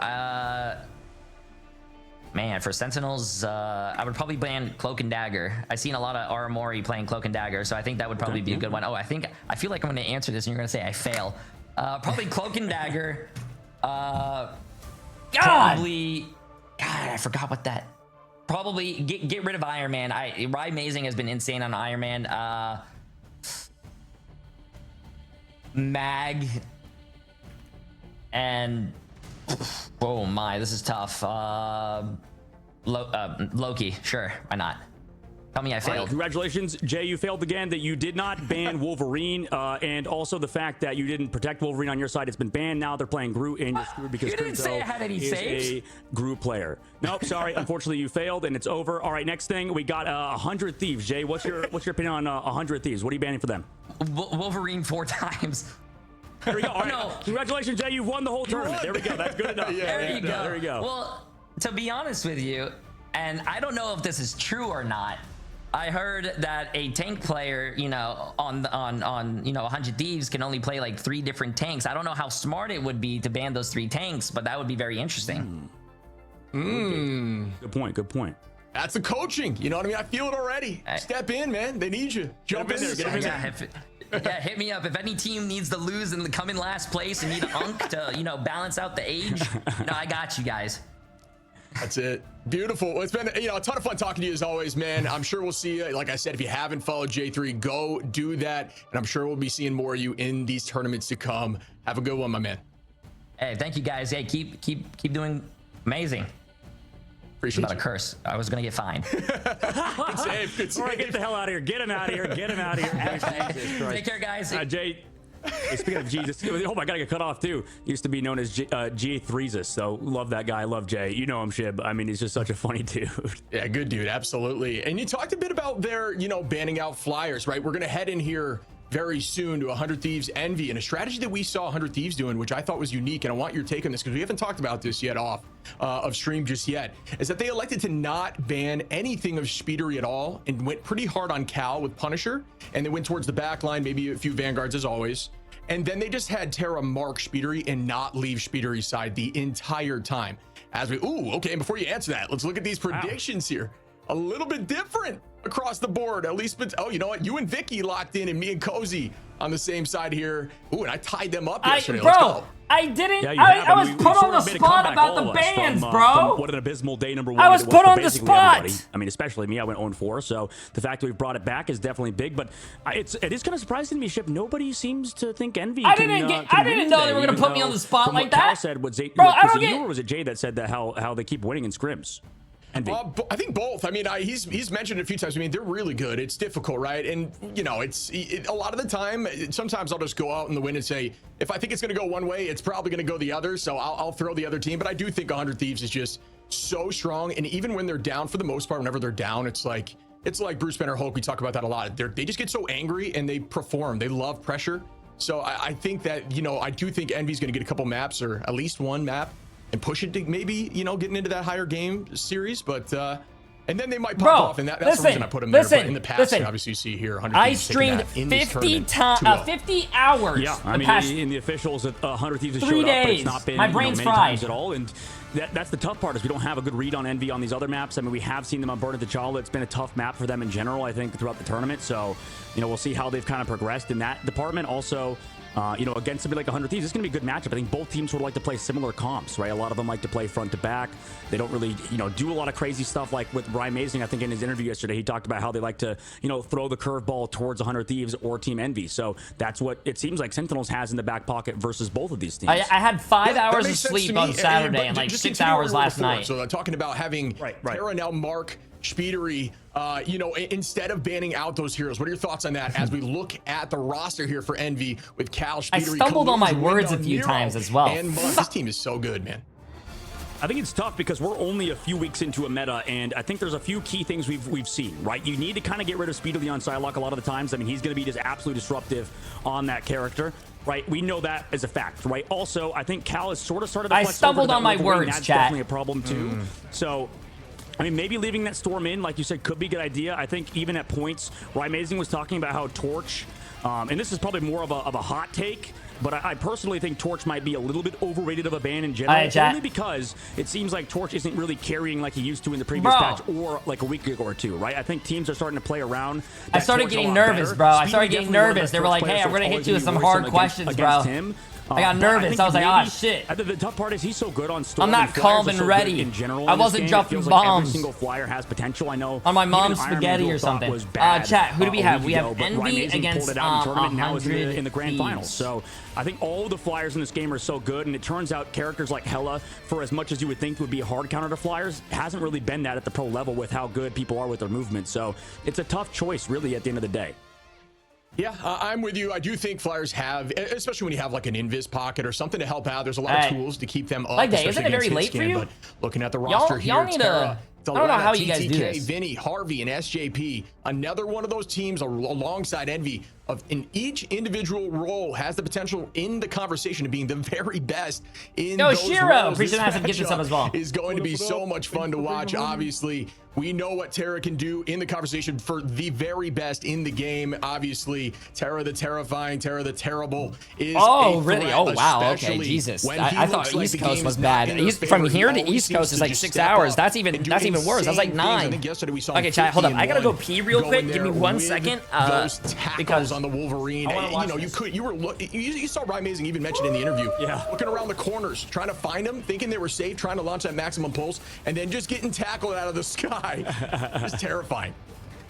man, for Sentinels, I would probably ban Cloak and Dagger. I've seen a lot of Aramori playing Cloak and Dagger, so I think that would probably be a good one. Oh, I feel like I'm going to answer this and you're going to say I fail. Probably Cloak and Dagger. Probably... God, I forgot what that... Probably get rid of Iron Man. Rye Mazing has been insane on Iron Man. Mag... And... Oh my, this is tough. Loki, sure, why not? Tell me I failed. Right, congratulations, Jay, you failed again. That you did not ban Wolverine, and also the fact that you didn't protect Wolverine on your side. It's been banned. Now they're playing Groot, and you're screwed because You didn't say I had any is saves. a Groot player. Nope, sorry. Unfortunately, you failed, and it's over. All right, next thing we got 100 Thieves. Jay, what's your opinion on 100 Thieves? What are you banning for them? Wolverine 4 times. There we go. All right. Congratulations, Jay. You've won the whole tournament. There we go. That's good enough. There you go. There we go. Well, to be honest with you, and I don't know if this is true or not, I heard that a tank player, you know, on 100 Thieves can only play like 3 different tanks. I don't know how smart it would be to ban those 3 tanks, but that would be very interesting. Good point. Good point. That's the coaching. You know what I mean? I feel it already. Step in, man. They need you. Jump in there. Get in there. Yeah, hit me up. If any team needs to lose and come in last place and need an unk to, you know, balance out the age, you know, I got you guys. That's it. Beautiful. Well, it's been, you know, a ton of fun talking to you as always, man. I'm sure we'll see you. Like I said, if you haven't followed Jay3, go do that. And I'm sure we'll be seeing more of you in these tournaments to come. Have a good one, my man. Hey, thank you guys. Hey, keep doing amazing. Appreciate about you. A curse. I was gonna get fined. Good save. Good save. All right, get the hell out of here. Get him out of here. Get him out of here. Take care, guys. Jay. Hey, speaking of Jesus, oh my God, I got cut off too. Used to be known as Jay3 so love that guy. Love Jay. You know him, Shib. I mean, he's just such a funny dude. Yeah, good dude. Absolutely. And you talked a bit about their, you know, banning out flyers, right? We're going to head in here very soon to 100 Thieves Envy, and a strategy that we saw 100 Thieves doing, which I thought was unique, and I want your take on this because we haven't talked about this yet off of stream just yet, is that they elected to not ban anything of Speedery at all and went pretty hard on Cal with Punisher, and they went towards the back line, maybe a few Vanguards as always, and then they just had Terra mark Speedery and not leave Speedery's side the entire time. As we, okay, and before you answer that, let's look at these predictions here. A little bit different across the board, at least. But oh, you know what? You and Vicky locked in, and me and Cozy on the same side here. Ooh, and I tied them up yesterday. Let's go. I didn't. Yeah, I was put on the spot about the bans, bro. What an abysmal day number 1. I was put on the spot. Everybody. I mean, especially me. I went 0-4, so the fact that we've brought it back is definitely big. But it is kind of surprising to me, Ship. Nobody seems to think Envy. I didn't know they were gonna put me on the spot like that. Cal said, was it Jay that said that how they keep winning in scrims? I think both. I mean, he's mentioned it a few times. I mean, they're really good. It's difficult, right? And you know, a lot of the time, sometimes I'll just go out in the wind and say, if I think it's going to go one way, it's probably going to go the other. So I'll throw the other team. But I do think 100 Thieves is just so strong. And even when they're down, for the most part, whenever they're down, it's like Bruce Banner Hulk. We talk about that a lot. They just get so angry and they perform. They love pressure. So I think that, you know, I do think Envy's going to get a couple maps, or at least one map, and push it to maybe, you know, getting into that higher game series, but and then they might pop off, and that's the reason I put them there. But in the past, obviously, you see here 100 I streamed 50 hours. Yeah, I mean, in the officials, 100 Thieves has 3 showed up, but days. it's not been My brain's many fried times at all. And that's the tough part, is we don't have a good read on Envy on these other maps. I mean, we have seen them on Burn at the Chala. It's been a tough map for them in general, I think, throughout the tournament. So, you know, we'll see how they've kind of progressed in that department. Also, you know, against somebody like 100 Thieves, it's going to be a good matchup. I think both teams sort of like to play similar comps, right? A lot of them like to play front to back. They don't really, you know, do a lot of crazy stuff like with Ryan Mazing. I think in his interview yesterday, he talked about how they like to, you know, throw the curveball towards 100 Thieves or Team Envy. So that's what it seems like Sentinels has in the back pocket versus both of these teams. I had 5 hours of sleep on Saturday and like 6 hours last night. So talking about having Terra now mark Speedery, you know, instead of banning out those heroes. What are your thoughts on that as we look at the roster here for Envy with Cal, Speedery, I stumbled on my words a few times as well. And this team is so good, man. I think it's tough because we're only a few weeks into a meta, and I think there's a few key things we've seen, right? You need to kind of get rid of Speedery on Psylocke a lot of the times. I mean, he's going to be just absolutely disruptive on that character, right? We know that as a fact, right? Also, I think Cal has sort of started to flex. I stumbled on my words, That's chat. definitely a problem too. So, I mean, maybe leaving that Storm in, like you said, could be a good idea. I think even at points, Ryan Mazing was talking about how Torch, and this is probably more of a hot take, but I personally think Torch might be a little bit overrated of a ban in general, only because it seems like Torch isn't really carrying like he used to in the previous patch or like a week ago or two, right? I think teams are starting to play around. I started getting nervous, bro. I started getting nervous. They were like, hey, I'm going to hit you with some hard questions, bro. I got nervous. I was like, oh, shit. The tough part is he's so good on Storm. I'm not calm and ready. In general, I wasn't dropping bombs. Like every single flyer has potential. I know. On my mom's spaghetti or something. Chat, who do we have? We have Envy against now is in the grand Thieves. finals. So I think all the flyers in this game are so good, and it turns out characters like Hela, for as much as you would think would be a hard counter to flyers, hasn't really been that at the pro level with how good people are with their movement. So it's a tough choice, really, at the end of the day. Yeah, I'm with you. I do think flyers have, especially when you have like an invis pocket or something to help out. There's a lot of tools to keep them up. Like, isn't it very late for you? But looking at the roster here, y'all need Terra, I don't know how you guys TTK, do this. Vinny, Harvey, and SJP. Another one of those teams alongside Envy in each individual role has the potential in the conversation of being the very best in those Shiro, roles. appreciate that. Get this up as well. Is going to be so much fun to watch. Obviously, we know what Terra can do in the conversation for the very best in the game. Obviously, Terra the Terrifying, Terra the Terrible is oh, a really? threat, Oh, wow. Okay, Jesus. I thought East Coast was bad. From here to East Coast is like 6 hours. That's even worse. That's like 9. Okay, chat, hold up. I gotta go pee real quick. Give me 1 second. Because on the Wolverine, you saw Ryan Mazing even mentioned in the interview. Yeah, looking around the corners, trying to find them, thinking they were safe, trying to launch that maximum pulse, and then just getting tackled out of the sky. It's terrifying.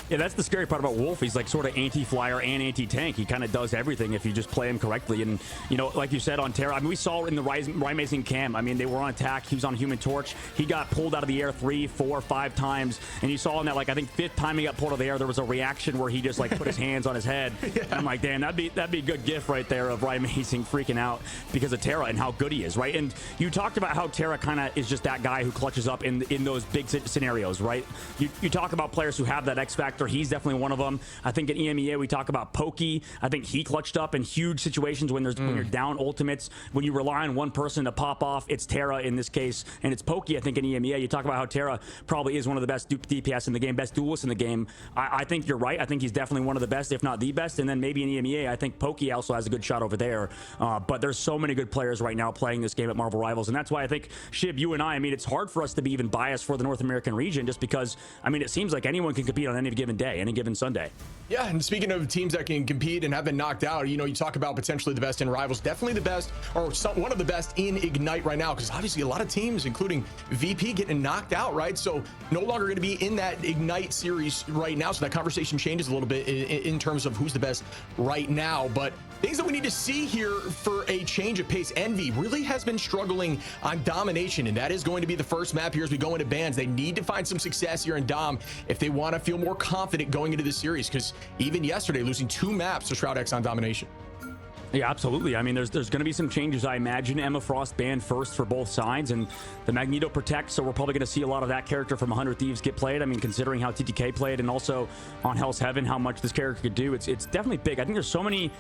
Yeah, that's the scary part about Wolf. He's like sort of anti-flyer and anti-tank. He kind of does everything if you just play him correctly. And, you know, like you said on Terra, I mean, we saw in the Ryan Mazing cam, I mean, they were on attack. He was on Human Torch. He got pulled out of the air 3, 4, 5 times. And you saw in that, like, I think 5th time he got pulled out of the air, there was a reaction where he just, like, put his hands on his head. Yeah. And I'm like, damn, that'd be a good gif right there of Ryan Mazing freaking out because of Terra and how good he is, right? And you talked about how Terra kind of is just that guy who clutches up in those big scenarios, right? You talk about players who have that X factor. He's definitely one of them. I think in EMEA we talk about Pokey. I think he clutched up in huge situations when you're down ultimates. When you rely on one person to pop off, it's Terra in this case, and it's Pokey. I think in EMEA you talk about how Terra probably is one of the best DPS in the game, best duelists in the game. I think you're right. I think he's definitely one of the best, if not the best. And then maybe in EMEA, I think Pokey also has a good shot over there. But there's so many good players right now playing this game at Marvel Rivals, and that's why I think Shib, you and I mean, it's hard for us to be even biased for the North American region, just because I mean, it seems like anyone can compete on any given day, any given Sunday. Yeah, and speaking of teams that can compete and have been knocked out, you know, you talk about potentially the best in Rivals, definitely the best, or one of the best in Ignite right now, because obviously a lot of teams, including VP, getting knocked out, right? So no longer going to be in that Ignite series right now, so that conversation changes a little bit in terms of who's the best right now. But things that we need to see here for a change of pace. Envy really has been struggling on domination, and that is going to be the first map here as we go into bans. They need to find some success here in Dom if they want to feel more confident going into this series, because even yesterday, losing 2 maps to Shroud X on domination. Yeah, absolutely. I mean, there's going to be some changes. I imagine Emma Frost banned first for both sides, and the Magneto protects, so we're probably going to see a lot of that character from 100 Thieves get played. I mean, considering how TTK played, and also on Hell's Heaven, how much this character could do, it's definitely big. I think there's so many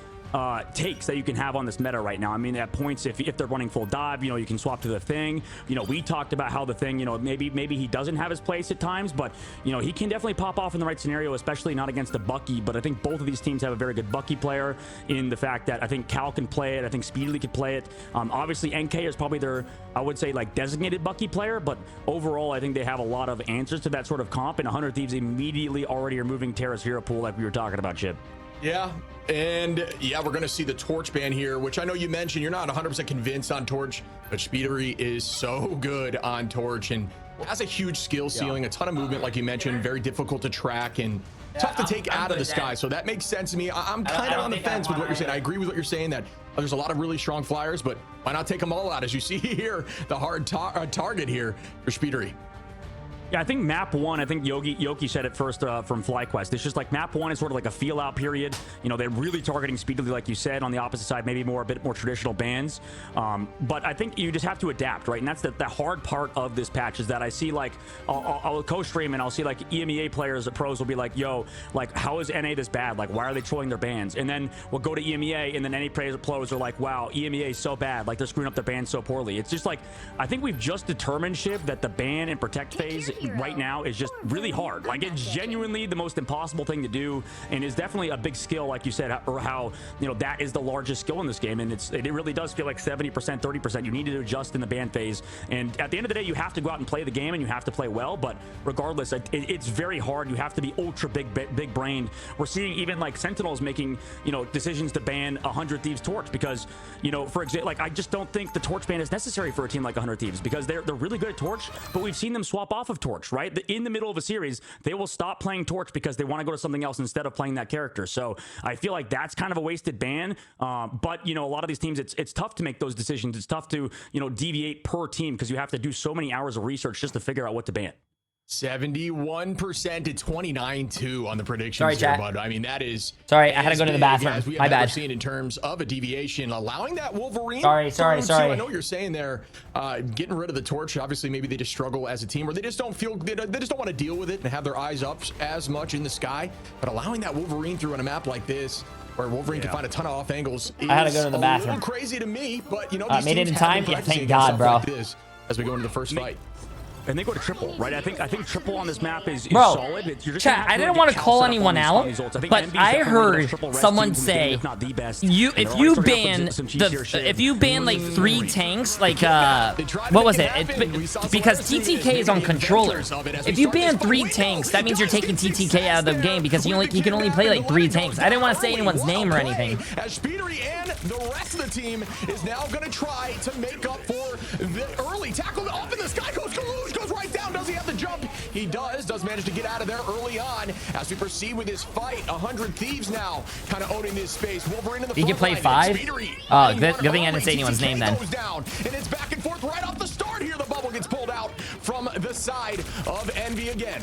takes that you can have on this meta right now. I mean, at points, if they're running full dive, you know, you can swap to the Thing. You know, we talked about how the Thing, you know, maybe he doesn't have his place at times, but, you know, he can definitely pop off in the right scenario, especially not against a Bucky. But I think both of these teams have a very good Bucky player in the fact that I think Cal can play it. I think Speedily could play it. Obviously, NK is probably their, I would say, like, designated Bucky player, but overall, I think they have a lot of answers to that sort of comp, and 100 Thieves immediately already are moving Terra's hero pool like we were talking about, Chip. Yeah. And yeah, we're going to see the Torch ban here, which I know you mentioned you're not 100% convinced on Torch, but Speedery is so good on Torch and has a huge skill ceiling, a ton of movement, like you mentioned, very difficult to track and tough to take out of the sky. So that makes sense to me. I'm kind of on the fence with what you're saying. I agree with what you're saying that there's a lot of really strong flyers, but why not take them all out? As you see here, the hard target here for Speedery. Yeah, I think map 1, I think Yoki said it first from FlyQuest. It's just like map 1 is sort of like a feel out period. You know, they're really targeting Speedery, like you said. On the opposite side, maybe a bit more traditional bans. But I think you just have to adapt, right? And that's the hard part of this patch is that I see like, I'll co-stream and I'll see like EMEA players, pros will be like, yo, like how is NA this bad? Like why are they trolling their bans? And then we'll go to EMEA and then NA pros are like, wow, EMEA is so bad. Like they're screwing up their bans so poorly. It's just like, I think we've just determined, Shib, that the ban and protect phase right now is just really hard. Like it's genuinely the most impossible thing to do and is definitely a big skill, like you said, or how, you know, that is the largest skill in this game. And it really does feel like 70%, 30%. You need to adjust in the ban phase. And at the end of the day, you have to go out and play the game and you have to play well. But regardless, it's very hard. You have to be ultra big brained. We're seeing even like Sentinels making, you know, decisions to ban 100 Thieves Torch because, you know, for example, like I just don't think the Torch ban is necessary for a team like 100 Thieves because they're really good at Torch, but we've seen them swap off of Torch, right? In the middle of a series, they will stop playing Torch because they want to go to something else instead of playing that character. So I feel like that's kind of a wasted ban. But, you know, a lot of these teams, it's tough to make those decisions. It's tough to, you know, deviate per team because you have to do so many hours of research just to figure out what to ban. 71% to 29-2 on the predictions here, bud. I mean, that is... Sorry, I had to go to the bathroom. My bad. Seen in terms of a deviation, allowing that Wolverine... Sorry. I know what you're saying there, getting rid of the Torch. Obviously, maybe they just struggle as a team, or they just don't feel... They just don't want to deal with it and have their eyes up as much in the sky. But allowing that Wolverine through on a map like this, where Wolverine can find a ton of off angles, I had to go to the bathroom. A little crazy to me, but, you know... made it in time? Yeah, thank God, bro. Like this, as we go into the first fight. And they go to triple, right? I think triple on this map is Bro, solid. chat, I didn't want to call anyone out, but I heard someone say if you ban like 3 tanks, like what was it? Because TTK is on controllers. If you ban 3 tanks, that means you're taking TTK out of the game because you can only play like 3 tanks. I didn't want to say anyone's name or anything. As Speedery and the rest of the team is now going to try to make up for the early tackle up in the sky. Goes right down. Does he have the jump? He does manage to get out of there early on as we proceed with this fight. 100 Thieves now kind of owning this space. Wolverine in the he can play 5? Oh, good thing I didn't say anyone's name then. Goes down, and it's back and forth right off the start here. The bubble gets pulled out from the side of Envy again.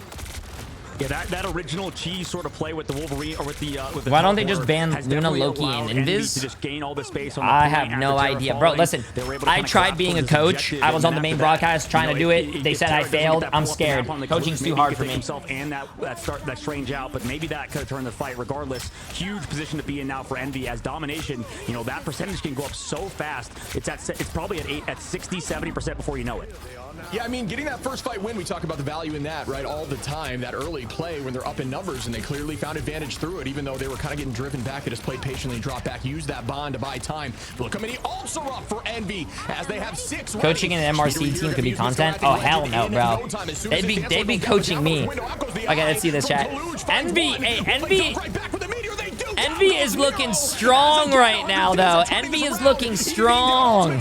Yeah, that original cheese sort of play with the Wolverine or with the why don't they just ban Luna, Loki, and Invis? To just gain all the space on the I have no idea, bro. Listen, I tried being a coach. I was on the main broadcast trying to do it. They said I failed. I'm scared. Coaching's too hard for me. And that strange out, but maybe that could have turned the fight. Regardless, huge position to be in now for Envy as domination. You know that percentage can go up so fast. It's probably at 60, 70% before you know it. Yeah, I mean, getting that first fight win, we talk about the value in that, right, all the time, that early play when they're up in numbers, and they clearly found advantage through it, even though they were kind of getting driven back. They just played patiently and dropped back, used that bond to buy time. Look how many ults are up for Envy as they have 6. Coaching an MRC team could be content? Oh, hell no, bro. They'd be coaching me. Okay, let's see this, chat. Envy is looking strong right now, though. Envy is looking strong.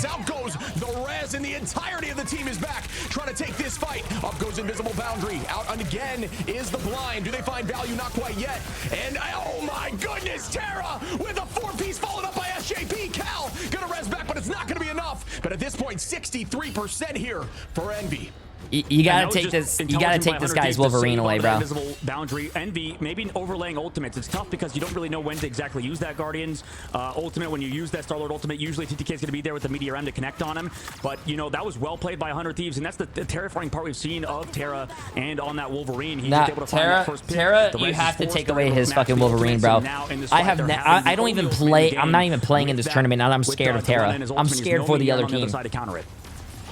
And the entirety of the team is back, trying to take this fight. Up goes Invisible Boundary. Out and again is the blind. Do they find value? Not quite yet. And oh my goodness, Terra with a 4-piece followed up by SJP. Cal gonna res back, but it's not gonna be enough. But at this point, 63% here for Envy. You gotta take this. You gotta take this guy's Wolverine away, bro. Invisible Boundary, Envy, maybe overlaying ultimates. It's tough because you don't really know when to exactly use that Guardian's ultimate. When you use that Star-Lord ultimate, usually TTK is gonna be there with the Meteor M to connect on him. But you know that was well played by 100 Thieves, and that's the terrifying part we've seen of Terra and on that Wolverine. He's just able to find that first pick. Terra, you have to take away his fucking Wolverine, bro. I don't even play. I'm not even playing in this tournament, and I'm scared of Terra. I'm scared for the other team.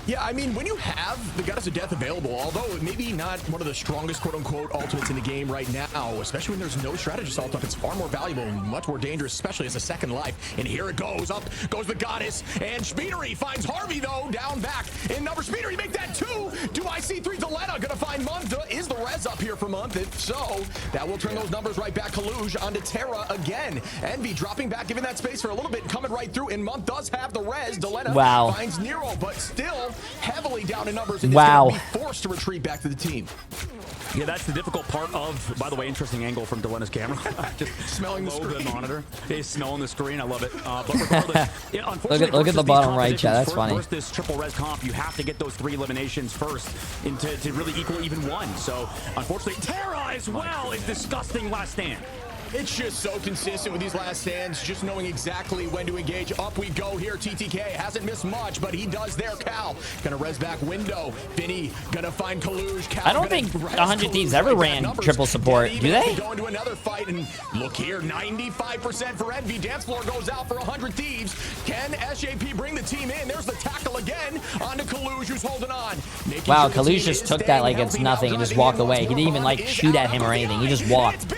Yeah, I mean, when you have the Goddess of Death available, although maybe not one of the strongest quote-unquote ultimates in the game right now, especially when there's no strategist ult up, it's far more valuable and much more dangerous, especially as a second life. And here it goes. Up goes the Goddess, and Speedery finds Harvey, though, down back in number. Speeder, you make that 2. Do I see 3? Delena gonna find Month. Is the res up here for Month? If so, that will turn those numbers right back. Kaluj onto Terra again. Envy dropping back, giving that space for a little bit, coming right through, and Month does have the res. Delena finds Nero, but still heavily down in numbers, and is gonna be forced to retreat back to the team. Yeah, that's the difficult part of, by the way, interesting angle from Delena's camera. Just smelling the screen. Monitor. He's smelling the screen. I love it. But regardless, unfortunately, look at the bottom right, chat. That's funny. First, this triple res comp, you have to get those 3 eliminations first to really equal even 1. So, unfortunately, Terra as well is disgusting last stand. It's just so consistent with these last stands, just knowing exactly when to engage. Up we go here. TTK hasn't missed much, but he does there. Cal gonna res back window. Vinny gonna find Kaluj. Cal, I don't think 100 Thieves ever ran triple support, do they? Go into another fight, and look here, 95% for Envy. Dance floor goes out for 100 Thieves. Can SJP bring the team in? There's the tackle again onto Kaluj, who's holding on. Wow, Kaluj just took that like it's nothing and just walked away. He didn't even like shoot at him or anything. He just walked.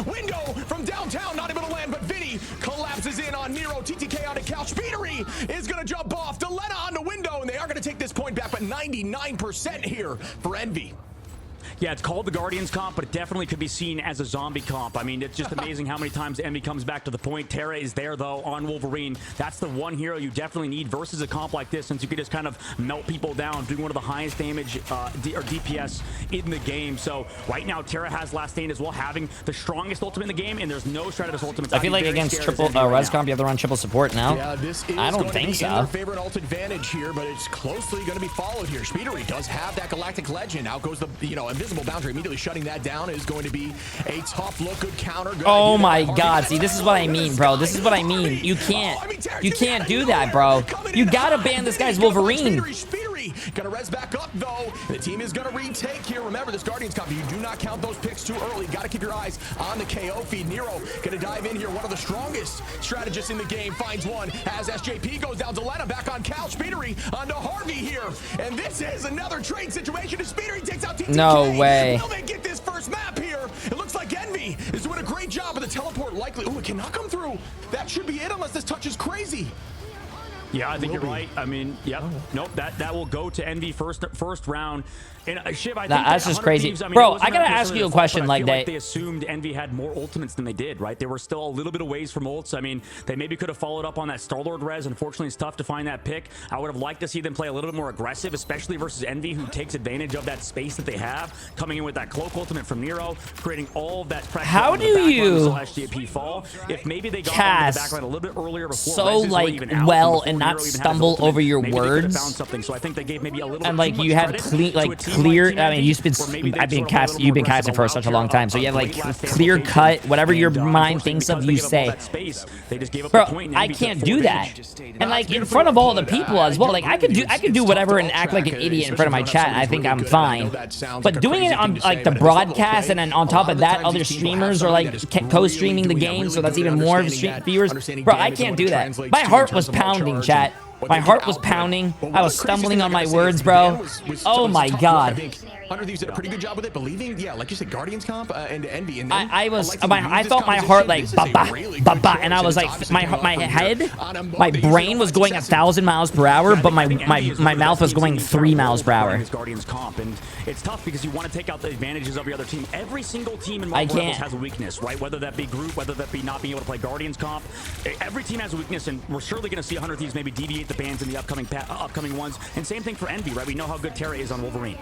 Window from downtown, not able to land, but Vinny collapses in on Nero. TTK on a couch. Speedery is going to jump off. Delena on the window, and they are going to take this point back, but 99% here for Envy. Yeah, it's called the Guardians comp, but it definitely could be seen as a zombie comp. I mean, it's just amazing how many times Envy comes back to the point. Terra is there, though, on Wolverine. That's the one hero you definitely need versus a comp like this, since you could just kind of melt people down, doing one of the highest damage or DPS in the game. So right now, Terra has last stand as well, having the strongest ultimate in the game, and there's no Stratus ultimates. I feel like against triple res comp, you have to run triple support now. Yeah, this is I don't think so. Favorite ult advantage here, but it's closely going to be followed here. Speedery does have that Galactic Legend. Out goes the invisible boundary, immediately shutting that down. Is going to be a tough look, good counter. Oh my god, see, this is what I mean, bro. This is what I mean. You can't do that, bro. You gotta ban this guy's Wolverine. Gonna res back up though. The team is gonna retake here. Remember, this Guardians comp, you do not count those picks too early. Gotta keep your eyes on the KO feed. Nero gonna dive in here. One of the strongest strategists in the game finds one as SJP goes down. Delena back on Cal. Speedery onto Harvey here. And this is another trade situation as Speedery takes out TTK. No way. Will they get this first map here? It looks like Envy is doing a great job of the teleport. Likely, ooh, it cannot come through. That should be it unless this touch is crazy. Yeah, I think you're right. I mean, yep. Nope, that will go to Envy first round. And Shiv, I think that's just crazy. Thieves, I mean, bro, I gotta ask you a question. Like they assumed Envy had more ultimates than they did, right? They were still a little bit away from ults. I mean, they maybe could have followed up on that Star-Lord res. Unfortunately, it's tough to find that pick. I would have liked to see them play a little bit more aggressive, especially versus Envy, who takes advantage of that space that they have, coming in with that cloak ultimate from Nero, creating all of that pressure. How do you fall? If maybe they got on the backline a little bit earlier before, so like well and not stumble over your words, found something. So I think they gave maybe a little and like you have clear. I mean, you've been casting for such a long time, so you have like clear cut whatever your mind thinks of, you say. Bro, I can't do that, and like in front of all the people as well. Like I could do whatever and act like an idiot in front of my chat. I think I'm fine, but doing it on like the broadcast and then on top of that, other streamers are like co-streaming the game, so that's even more viewers. Bro, I can't do that. My heart was pounding, chat. My heart was pounding. I was stumbling on my words, bro. Oh my god. 100 Thieves did a pretty good job with it, believing, yeah, like you said, Guardians comp and Envy. And I felt my heart like ba-ba, and I was like, my head, my brain was going 1,000 miles per hour, but my mouth was going 3 miles per hour. Guardians comp, and it's tough because you want to take out the advantages of your other team. Every single team in Marvel Rebels has a weakness, right? Whether that be group, whether that be not being able to play Guardians comp, every team has a weakness, and we're surely going to see 100 Thieves maybe deviate the bans in the upcoming ones. And same thing for Envy, right? We know how good Terra is on Wolverine.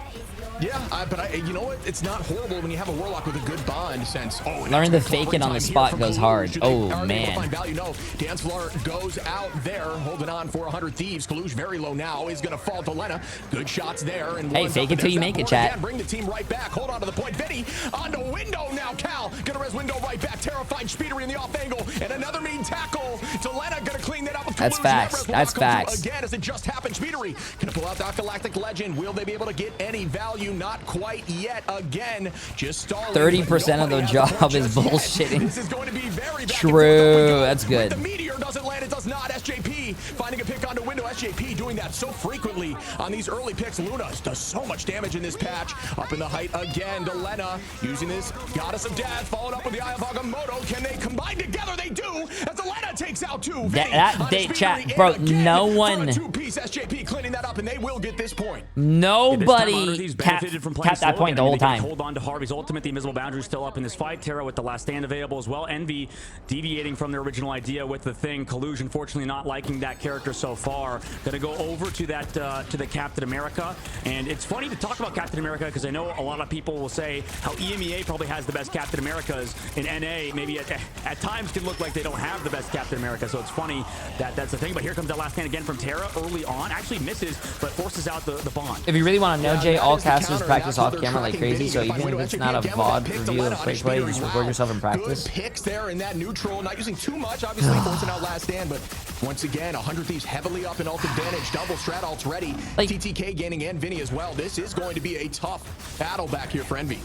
Yeah, but you know what? It's not horrible when you have a Warlock with a good bond sense. Oh, learn to fake it on the spot goes hard. Oh, man. No, Dance floor goes out there, holding on for 100 Thieves. Kaluj very low now. Is going to fall to Lena. Good shots there. And hey, fake it till you make it, chat. Again. Bring the team right back. Hold on to the point. Vinny on the window now. Cal going to res window right back. Terrifying Speedery in the off angle. And another mean tackle to Lena. Going to clean that up with Kaluj. That's facts. That's facts. Again, as it just happened, Speedery going to pull out that Galactic Legend. Will they be able to get any value? Not quite yet. Again, just stalling. 30% of the job is bullshitting. This is going to be very true. That's good. The meteor doesn't land. It does not. SJP SJP finding a pick onto Window. SJP doing that so frequently on these early picks. Luna does so much damage in this patch. Up in the height again. Delena using this Goddess of Death, followed up with the Eye of Agamotto. Can they combine together? They do. As Delena takes out two. That chat, bro. No one. Two-piece SJP cleaning that up, and they will get this point. Nobody capped that point the whole time. Hold on to Harvey's ultimate. The invisible boundary still up in this fight. Terra with the last stand available as well. Envy deviating from their original idea with the thing. Collusion, unfortunately, not liking that character so far. Gonna go over to that to the Captain America. And it's funny to talk about Captain America because I know a lot of people will say how EMEA probably has the best Captain Americas. In NA, maybe at times can look like they don't have the best Captain America. So it's funny that that's the thing. But here comes that last stand again from Terra early on. Actually misses, but forces out the bond. If you really want to know, Jay, all casters practice off camera like crazy. So even if it's not a VOD review of quick play, just record yourself in practice. Good picks there in that neutral. Not using too much, obviously, forcing out last stand. But once again, 100 Thieves heavily up in ult advantage. Double strat ults ready. TTK gaining and Vinny as well. This is going to be a tough battle back here for Envy.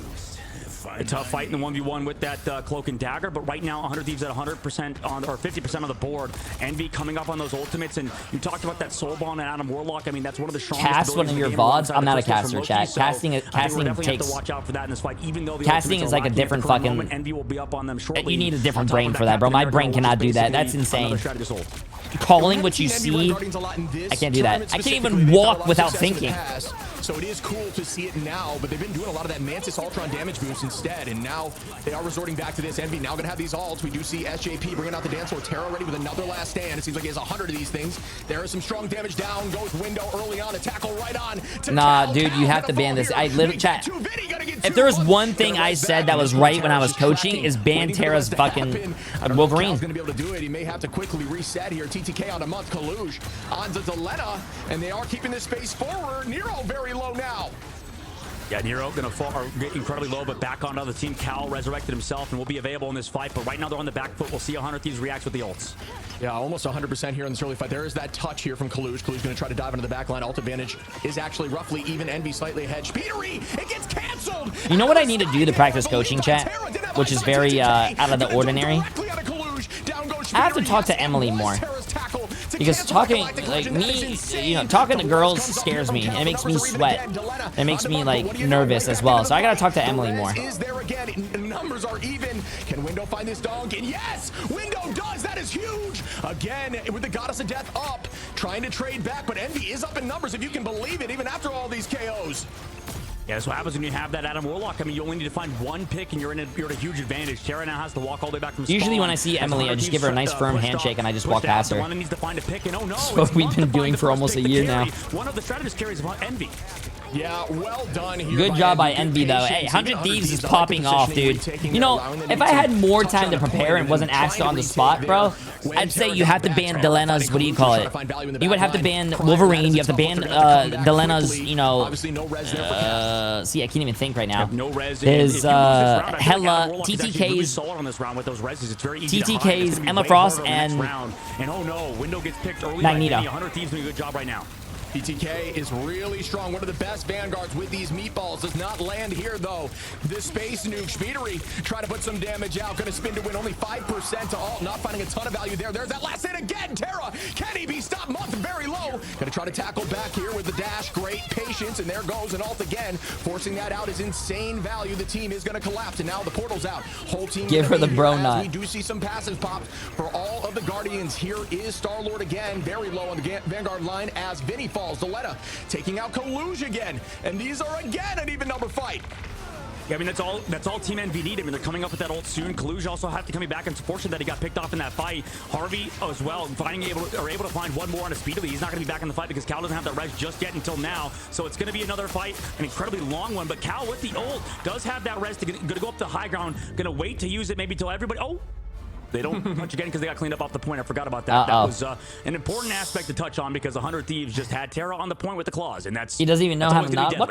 A tough fight in the 1v1 with that cloak and dagger, but right now 100 Thieves at 100% on, or 50% on the board. Envy coming up on those ultimates, and you talked about that soul bond and Adam Warlock. I mean, that's one of the strongest. Cast one of your VODs. I'm not a caster, chat. Casting takes. Have to watch out for that in this fight, even though the casting is like a different fucking. Envy will be up on them shortly. You need a different brain for that, bro. My brain cannot do that. That's insane. Calling what you see, I can't do that. I can't even walk without thinking. So it is cool to see it now, but they've been doing a lot of that Mantis Ultron damage boost instead, and now they are resorting back to this. Envy now gonna have these ults. We do see SJP bringing out the dance floor. Terra ready with another last stand. It seems like he has 100 of these things. There is some strong damage down. Goes Window early on. A tackle right on. Nah, dude, you have to ban this. I literally, chat. If there was one thing I said that was right when I was coaching, is ban Terra's fucking Wolverine. Gonna be able to do it. He may have to quickly reset here. TTK on a month. Kaluge on to Delena, and they are keeping this space forward. Nero very low now. Yeah, Nero gonna fall or get incredibly low, but back onto the team. Cal resurrected himself and will be available in this fight. But right now they're on the back foot. We'll see 100 Thieves reacts with the ults. Yeah, almost 100% here in this early fight. There is that touch here from Kaluge. Kaluge gonna try to dive into the back line. Ult advantage is actually roughly even. Envy slightly ahead. Speedery, it gets canceled. You know what I need to do to practice coaching, chat, which is very out of the ordinary. I have to talk to Emily more. Because talking, like me, you know, talking to girls scares me. It makes me sweat. It makes me like nervous as well. So I gotta talk to Emily more. Is there again? Numbers are even. Can Window find this dog? And yes, Window does. That is huge. Again, with the Goddess of Death up, trying to trade back, but Envy is up in numbers, if you can believe it, even after all these KOs. Yeah, that's what happens when you have that Adam Warlock. I mean, you only need to find one pick, and you're at a huge advantage. Terra now has to walk all the way back from spawn. Usually when I see Emily, I just give her a nice firm handshake and I just walk past her. Delena needs to find a pick, and oh no, that's what we've been doing for almost a year now. One of the strategist carries about Envy. Yeah, well done here. Good job by Envy, though. Hey, 100 Thieves is popping off, dude. You know, if I had more time to prepare and wasn't asked on the spot, bro, I'd say you have to ban Delena's, what do you call it? You would have to ban Wolverine. You have to ban Delena's, you know, see, I can't even think right now. There's Hella, TTK's, Emma Frost, and oh no, Window gets picked early. Magneto. 100 Thieves doing a good job right now. TTK is really strong. One of the best vanguards with these meatballs. Does not land here, though. The space nuke. Speedery trying to put some damage out. Going to spin to win. Only 5% to ult. Not finding a ton of value there. There's that last hit again. Terra. Can he be stopped? Month very low. Going to try to tackle back here with the dash. Great patience. And there goes an ult again. Forcing that out is insane value. The team is going to collapse. And now the portal's out. Whole team. Give her the bro nut. We do see some passive pops for all of the Guardians. Here is Star-Lord again. Very low on the Vanguard line as Vinny falls. Delena taking out Kaluge again, and these are again an even number fight. Yeah, I mean, that's all Team Envy need. I mean, they're coming up with that ult soon. Kaluge also have to come back, and it's fortunate that he got picked off in that fight. Harvey as well, able to find one more on a Speedily. He's not going to be back in the fight because Cal doesn't have that res just yet until now. So it's going to be another fight, an incredibly long one. But Cal with the ult does have that res to go up the high ground. Going to wait to use it maybe till everybody. Oh. They don't touch again because they got cleaned up off the point. I forgot about that. That was an important aspect to touch on because 100 Thieves just had Terra on the point with the claws, and that's he doesn't even know how to knob. What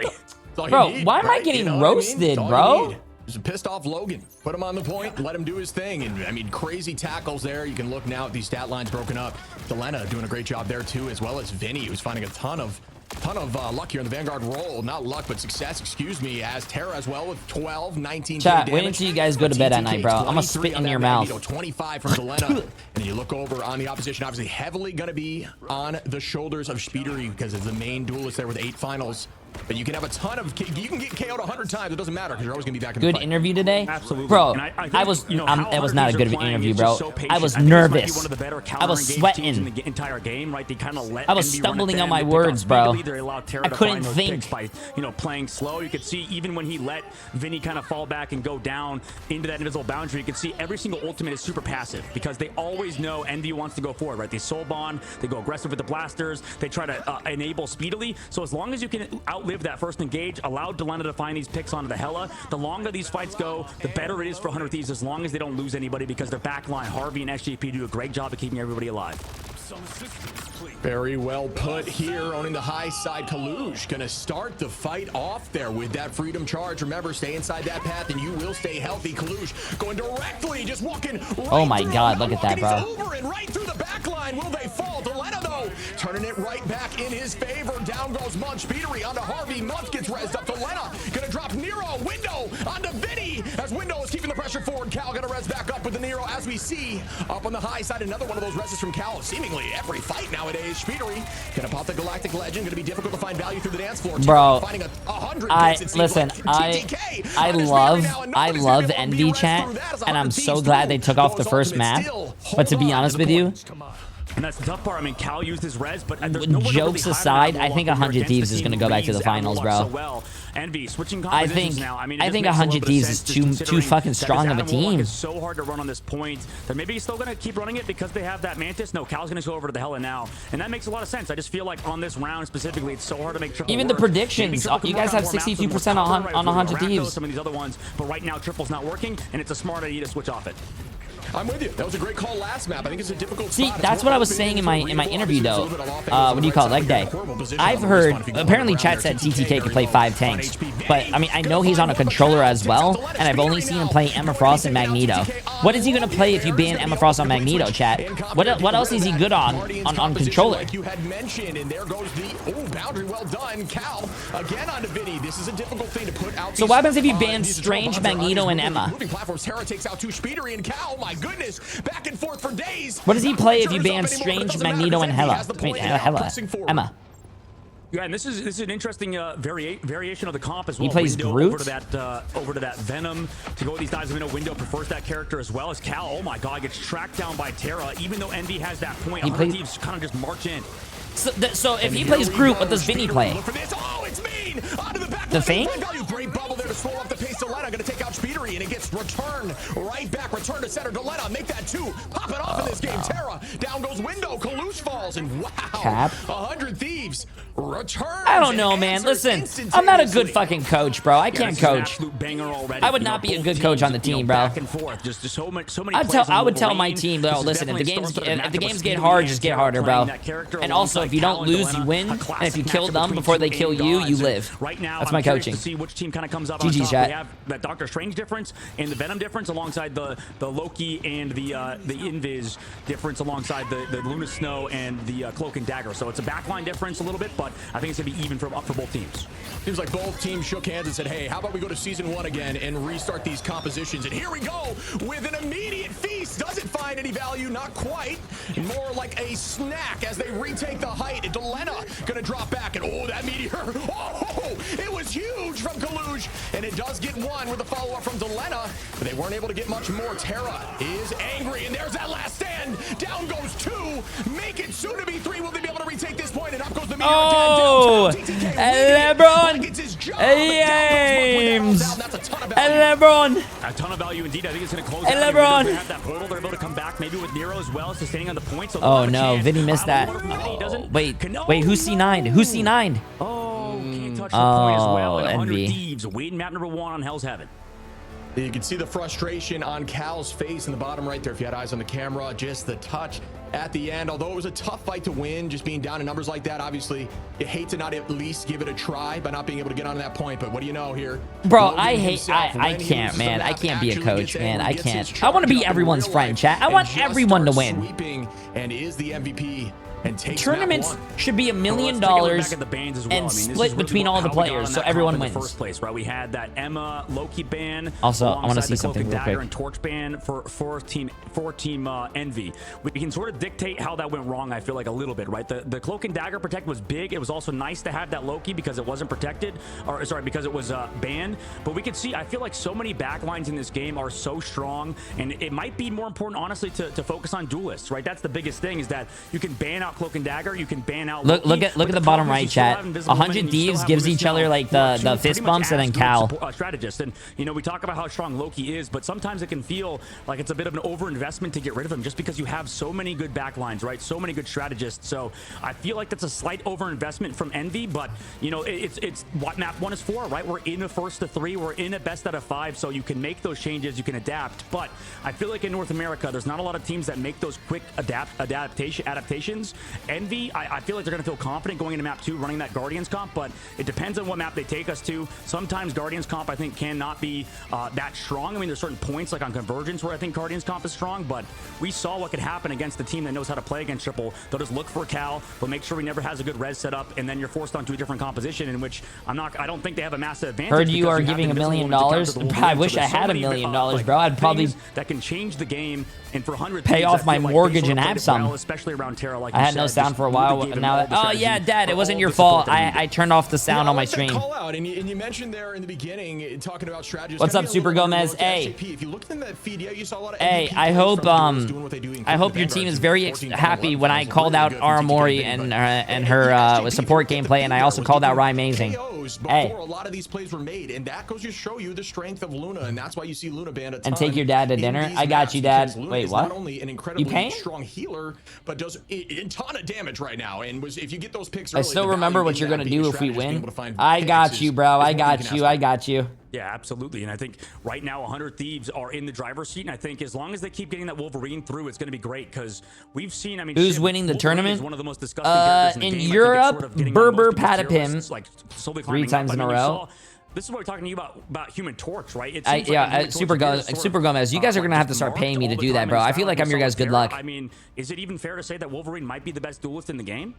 the? Bro, why am I getting roasted, bro? Just a pissed off Logan. Put him on the point, let him do his thing. And I mean, crazy tackles there. You can look now at these stat lines broken up. Delena doing a great job there too, as well as Vinny, who's finding a ton of Ton of luck here in the Vanguard roll. Not luck, but success, excuse me, as Terra as well with 12, 19 Chat, damage. wait until you guys go to bed at night, bro. I'm gonna spit in your mouth. 25 from Delena. And you look over on the opposition, obviously heavily going to be on the shoulders of Speedery because it's the main duelist there with 8 finals. But you can have a ton of, you can get KO'd 100 times. It doesn't matter because you're always going to be back in the Good fight. Interview today? Absolutely. Bro, And I think, I was, you know, it was not a good interview, bro. I was I think nervous. this might be one of the better I was counter-engaged teams sweating. in the entire game, right? They kind of let I was Envy run stumbling at on them. my They picked words, off bro. Speedily. They allowed Terra I to couldn't find those think. picks by, you know, playing slow. You could see even when he let Vinny kind of fall back and go down into that invisible boundary, you can see every single ultimate is super passive because they always know Envy wants to go forward, right? They soul bond, they go aggressive with the blasters, they try to enable Speedily. So as long as you can outlive that first engage, allow Delena to find these picks onto the Hella, the longer these fights go, the better it is for 100 Thieves as long as they don't lose anybody because their backline, Harvey and SJP, do a great job of keeping everybody alive. Very well put here, owning the high side. Kalush gonna start the fight off there with that freedom charge. Remember, stay inside that path and you will stay healthy. Kalush going directly, just walking right Oh my god, look at that, bro. over and right through the back line. Will they fall? Delena, though, turning it right back in his favor. Down goes Munch. Speedery onto Harvey. Munch gets rezzed up. Delena gonna drop Nero. Window onto Vinny as Window is keeping the pressure forward. Cal gonna res back up with the Nero as we see up on the high side. Another one of those reses from Cal. Seemingly every fight nowadays. Speedery gonna pop the Galactic Legend. Gonna be difficult to find value through the dance floor. Bro, finding 100 listen, I love Envy chat, and I'm so glad they took off the first map. But to be honest with you, and that's the tough part. I mean, Cal used his res, but there's no jokes aside, I think 100 Thieves is going to go back to the finals, bro. Envy switching I think 100 Thieves is too fucking strong of a team. It's so hard to run on this point. They're maybe still going to keep running it because they have that Mantis. No, Cal's going to go over to the Hella now, and that makes a lot of sense. I just feel like on this round specifically, it's so hard to make Triple even the work. predictions, you guys have 62% on 100 Thieves. Some of these other ones, but right now Triple's not working, and it's a smart idea to switch off it. I'm with you. That was a great call last map. I think it's a difficult See, spot. that's what I was saying in my interview though. What do you call it? Leg day. I've heard, apparently chat said TTK could play 5 tanks, but I mean I know he's on a controller as well, and I've only seen him play Emma Frost and Magneto. What is he gonna play if you ban Emma Frost on Magneto, chat? What else is he good on controller? Like you had mentioned, and there goes the boundary. Well done, Cal. Again onto Vinny. This is a difficult thing to put out. So what happens if you ban Strange, Magneto, and Emma? Moving platforms. Terra takes out 2 Speedery and Cal. My goodness, back and forth for days. What does he play if you ban Strange, Magneto, and Hella? Wait, Hella, Emma. Yeah, and this is an interesting variation of the comp as well. He plays Window Groot? over to that Venom to go with these dives. Window prefers that character as well as Cal. Oh my god, gets tracked down by Terra. Even though Envy has that point, Thieves kind of just march in. So if he plays Groot, what does Vinny play? Oh, it's mean. Onto the back. The Thing? Great bubble there to slow up the pace. Delena gonna take out Speedery, and it gets returned right back. Return to center. Delena make that 2. Pop it off in this game. Terra down goes Window. Kalush falls, and wow, Cap. 100 Thieves return. I don't know, man. Listen, I'm not a good fucking coach, bro. I can't coach. I would not be a good coach on the team, bro. Back and forth, just so many. I would tell my team, bro. Listen, if the games get hard, just get harder, bro. And also, if you don't lose, you win. And if you kill them before they kill you, you live. Right now, that's my coaching. To see which team kind of comes up on top. We have that Doctor Strange difference and the Venom difference alongside the Loki and the Invis difference alongside the Luna Snow and the Cloak and Dagger. So it's a backline difference a little bit, but I think it's gonna be even for both teams. Seems like both teams shook hands and said, hey, how about we go to season 1 again and restart these compositions? And here we go with an immediate feast. Does it find any value? Not quite. More like a snack as they retake the height. Delena gonna drop back, and oh, that meteor. Oh, it was huge from Kalush, and it does get 1 with a follow-up from Delena, but they weren't able to get much more. Terra is angry, and there's that last stand. Down goes 2. Make it soon to be 3. Will they be able to retake this point? And up goes the meteor. Oh, LeBron. James. LeBron. A ton of value indeed. I think it's going to close. LeBron. They have that portal. They're able to come back maybe with Nero as well, sustaining on the points. So oh no, Vinny missed that. Wait, who's C9'd? Who's C9'd? Oh, can't touch the point as well. And 100 Envy. Thieves waiting map number 1 on Hell's Heaven. You can see the frustration on Cal's face in the bottom right there if you had eyes on the camera. Just the touch at the end. Although it was a tough fight to win, just being down in numbers like that, obviously, you hate to not at least give it a try by not being able to get on that point. But what do you know here? Bro, I can't, man. I can't be a coach, man. I can't. I want to be everyone's friend, chat. I want everyone to win. Sweeping and is the MVP and takes Tournaments should be $1 million back at the bans as well. and I mean, this split is really between all the how we got players, on so that everyone comp in the wins. first place, right? We had that Emma Loki ban. Also, I want to alongside see the something Cloak and real Dagger quick. and Torch ban for team Envy. We can sort of dictate how that went wrong. I feel like a little bit, right? The Cloak and Dagger protect was big. It was also nice to have that Loki because it wasn't protected, or sorry, because it was banned. But we could see, I feel like so many backlines in this game are so strong, and it might be more important, honestly, to focus on duelists, right? That's the biggest thing, is that you can ban out Cloak and Dagger, you can ban out Look Loki, at the bottom right chat. 100 Thieves gives each other like the fist bumps, and then Cal. Strategist. And you know, we talk about how strong Loki is, but sometimes it can feel like it's a bit of an overinvestment to get rid of him just because you have so many good backlines, right? So many good strategists. So I feel like that's a slight overinvestment from Envy, but you know, it's what map 1 is for, right? We're in a first to 3, we're in a best out of 5, so you can make those changes, you can adapt. But I feel like in North America, there's not a lot of teams that make those quick adaptations. Envy, I feel like they're going to feel confident going into map 2, running that Guardians comp, but it depends on what map they take us to. Sometimes Guardians comp, I think, cannot be that strong. I mean, there's certain points, like on Convergence, where I think Guardians comp is strong, but we saw what could happen against the team that knows how to play against Triple. They'll just look for Cal, they'll make sure he never has a good res set up, and then you're forced onto a different composition, in which I don't think they have a massive advantage. Heard you are giving $1 million. I wish I had $1 million, bro. I'd probably that can change the game, and for 100 pay off my mortgage and have some. Especially around Terra, like I had no sound for a while. Now, oh yeah, Dad, it wasn't your fault. I turned off the sound on my stream. Call out, and you mentioned there in the beginning talking about strategies. What's up, Super Gomez? Hey, if you looked in that feed, yeah, you saw a lot of I hope your team is very happy when I called out Aramori and her support gameplay, and I also called out Rye Amazing. Hey, a lot of these plays were made, and that goes to show you the strength of Luna, and that's why you see Luna banned a ton. And take your dad to dinner. I got you, Dad. Wait, what? Not only an incredibly strong healer, but does a ton of damage right now. And if you get those picks, I still remember what you're gonna do if we win. I got you, bro. I got you. I got you. Yeah, absolutely. And I think right now 100 Thieves are in the driver's seat, and I think as long as they keep getting that Wolverine through, it's going to be great, because we've seen, I mean, who's winning the tournament? Is one of the most disgusting characters in the game. Europe, sort of Berber Patapim, like 3 times in a row. This is what we're talking to you about Human Torch, right? It Super Gomez, you guys are gonna have to start paying me to do that, bro. I feel like I'm your guys' good luck. I mean, is it even fair to say that Wolverine might be the best duelist in the game?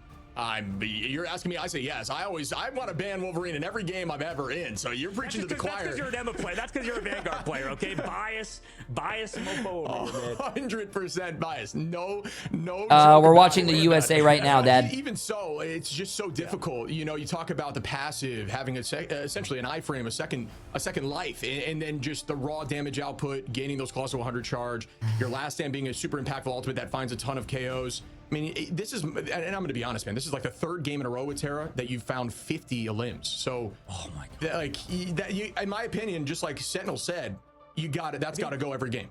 You're asking me, I say yes. I want to ban Wolverine in every game I'm ever in, so you're preaching to the choir. That's because you're an Emma player. That's because you're a Vanguard player, okay? Bias mofo over here, man. 100% bias. No. We're watching the USA right now, Dad. Even so, it's just so difficult. You know, you talk about the passive having essentially an iframe, a second life, and then just the raw damage output, gaining those close to 100 charge. Your last stand being a super impactful ultimate that finds a ton of KOs. I mean, this is, and I'm going to be honest, man, this is like the 3rd game in a row with Terra that you found 50 limbs. So, oh my God. In my opinion, just like Sentinel said, that's got to go every game.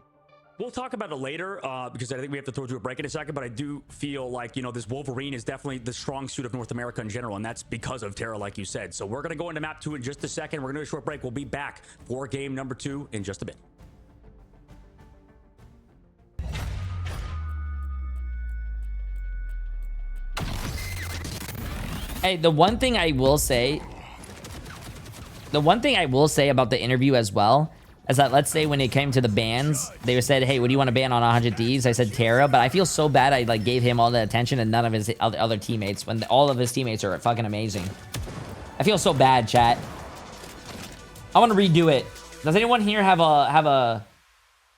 We'll talk about it later because I think we have to throw to a break in a second, but I do feel like, you know, this Wolverine is definitely the strong suit of North America in general, and that's because of Terra, like you said. So we're going to go into map 2 in just a second. We're going to do a short break. We'll be back for game number 2 in just a bit. Hey, the one thing I will say about the interview as well is that, let's say when it came to the bans, they said, hey, what do you want to ban on 100 Thieves? I said Terra, but I feel so bad I like gave him all the attention and none of his other teammates, when all of his teammates are fucking amazing. I feel so bad, chat. I want to redo it. Does anyone here have a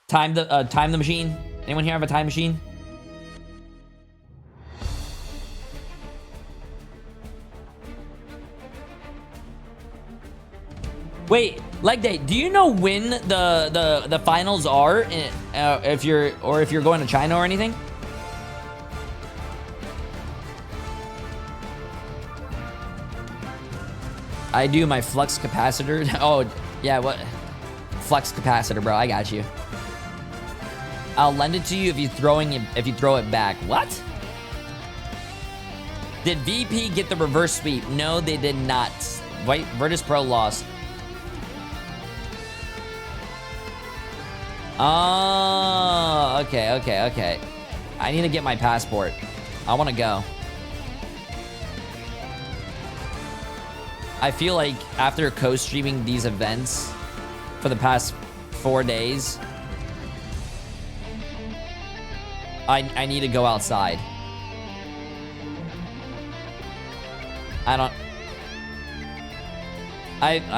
time the machine? Anyone here have a time machine? Wait, Leg Day, do you know when the finals are? If you're going to China or anything? I do my flux capacitor. Oh, yeah, what? Flux capacitor, bro. I got you. I'll lend it to you if you throw it back. What? Did VP get the reverse sweep? No, they did not. Wait, Virtus Pro lost. Oh, okay. I need to get my passport. I want to go. I feel like after co-streaming these events for the past 4 days, I need to go outside. I don't...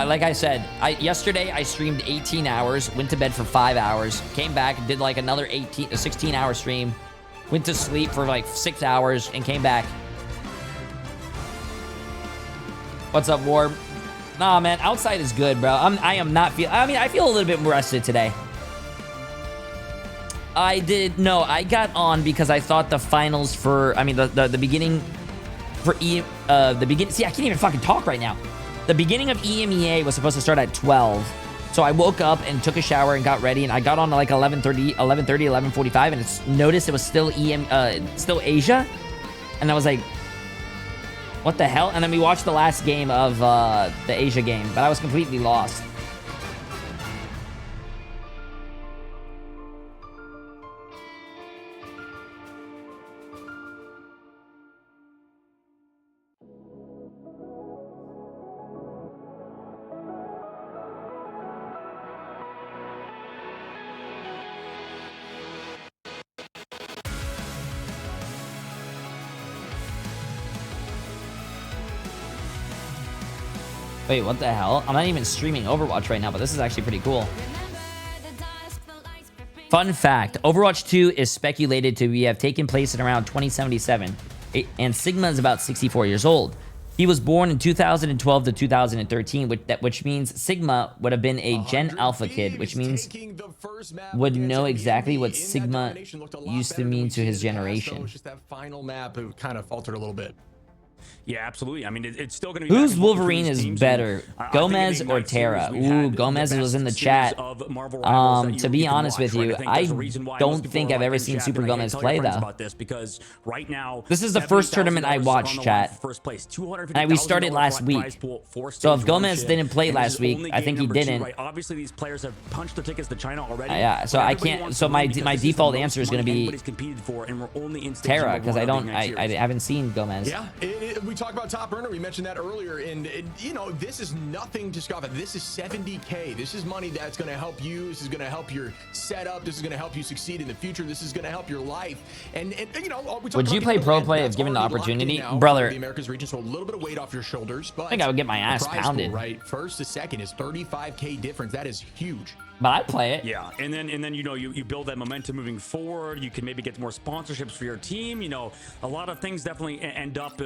like I said, yesterday I streamed 18 hours, went to bed for 5 hours, came back, did like another 16-hour stream, went to sleep for like 6 hours, and came back. What's up, Warb? Nah, man, outside is good, bro. I am not feel. I mean, I feel a little bit more rested today. I got on because I thought the finals for, I mean, the beginning for see, I can't even fucking talk right now. The beginning of EMEA was supposed to start at 12. So I woke up and took a shower and got ready, and I got on at like 11:45, and it's noticed it was still still Asia. And I was like, what the hell? And then we watched the last game of the Asia game, but I was completely lost. Wait, what the hell? I'm not even streaming Overwatch right now, but this is actually pretty cool. Fun fact, Overwatch 2 is speculated to have taken place in around 2077, and Sigma is about 64 years old. He was born in 2012 to 2013, which means Sigma would have been a Gen Alpha kid, which means would know exactly what Sigma used to mean to his generation. Just that final map, it kind of faltered a a little bit. Yeah, absolutely. I mean, it's still going to be... Whose Wolverine is better, Gomez or Terra? Ooh, Gomez was in the chat. To be honest with you, I don't think I've ever seen Super Gomez play, though. This is the first tournament I watched, chat. And we started last week. So if Gomez didn't play last week, I think he didn't. Obviously, these players have punched their tickets to China already. Yeah, so I can't... So my default answer is going to be Terra, because I haven't seen Gomez. Yeah, we talked about Top Earner. We mentioned that earlier, and you know, this is nothing to scoff at. This is 70K. This is money that's going to help you. This is going to help your setup. This is going to help you succeed in the future. This is going to help your life. And you know, would you play pro play if given the opportunity, brother? The Americas region, so a little bit of weight off your shoulders. But I think I would get my ass pounded. Right, first to second is 35K difference. That is huge. But I'd play it. Yeah, and then you know, you build that momentum moving forward. You can maybe get more sponsorships for your team. You know, a lot of things definitely end up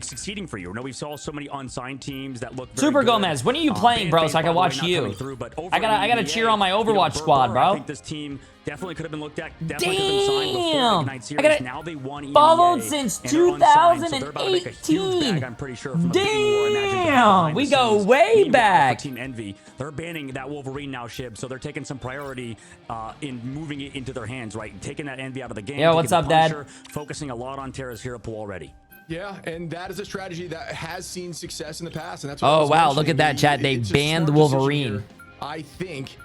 succeeding for you. You know, we saw so many unsigned teams that look very Super good. Gomez, when are you playing, bro? So I can watch you. I gotta cheer on my Overwatch squad, bro. I think this team definitely could have been looked at. Definitely could have been signed before Ignite Series. Now they won EMEA, followed since 2018. I'm pretty sure. Damn, we go way back. Team Envy, they're banning that Wolverine now, Shib, so they're taking some priority in moving it into their hands, right? Taking that Envy out of the game. Yo, what's up, Dad? Focusing a lot on Terra's hero pool already. Yeah, and that is a strategy that has seen success in the past, and that's what oh wow, look at that, chat. They banned Wolverine. I think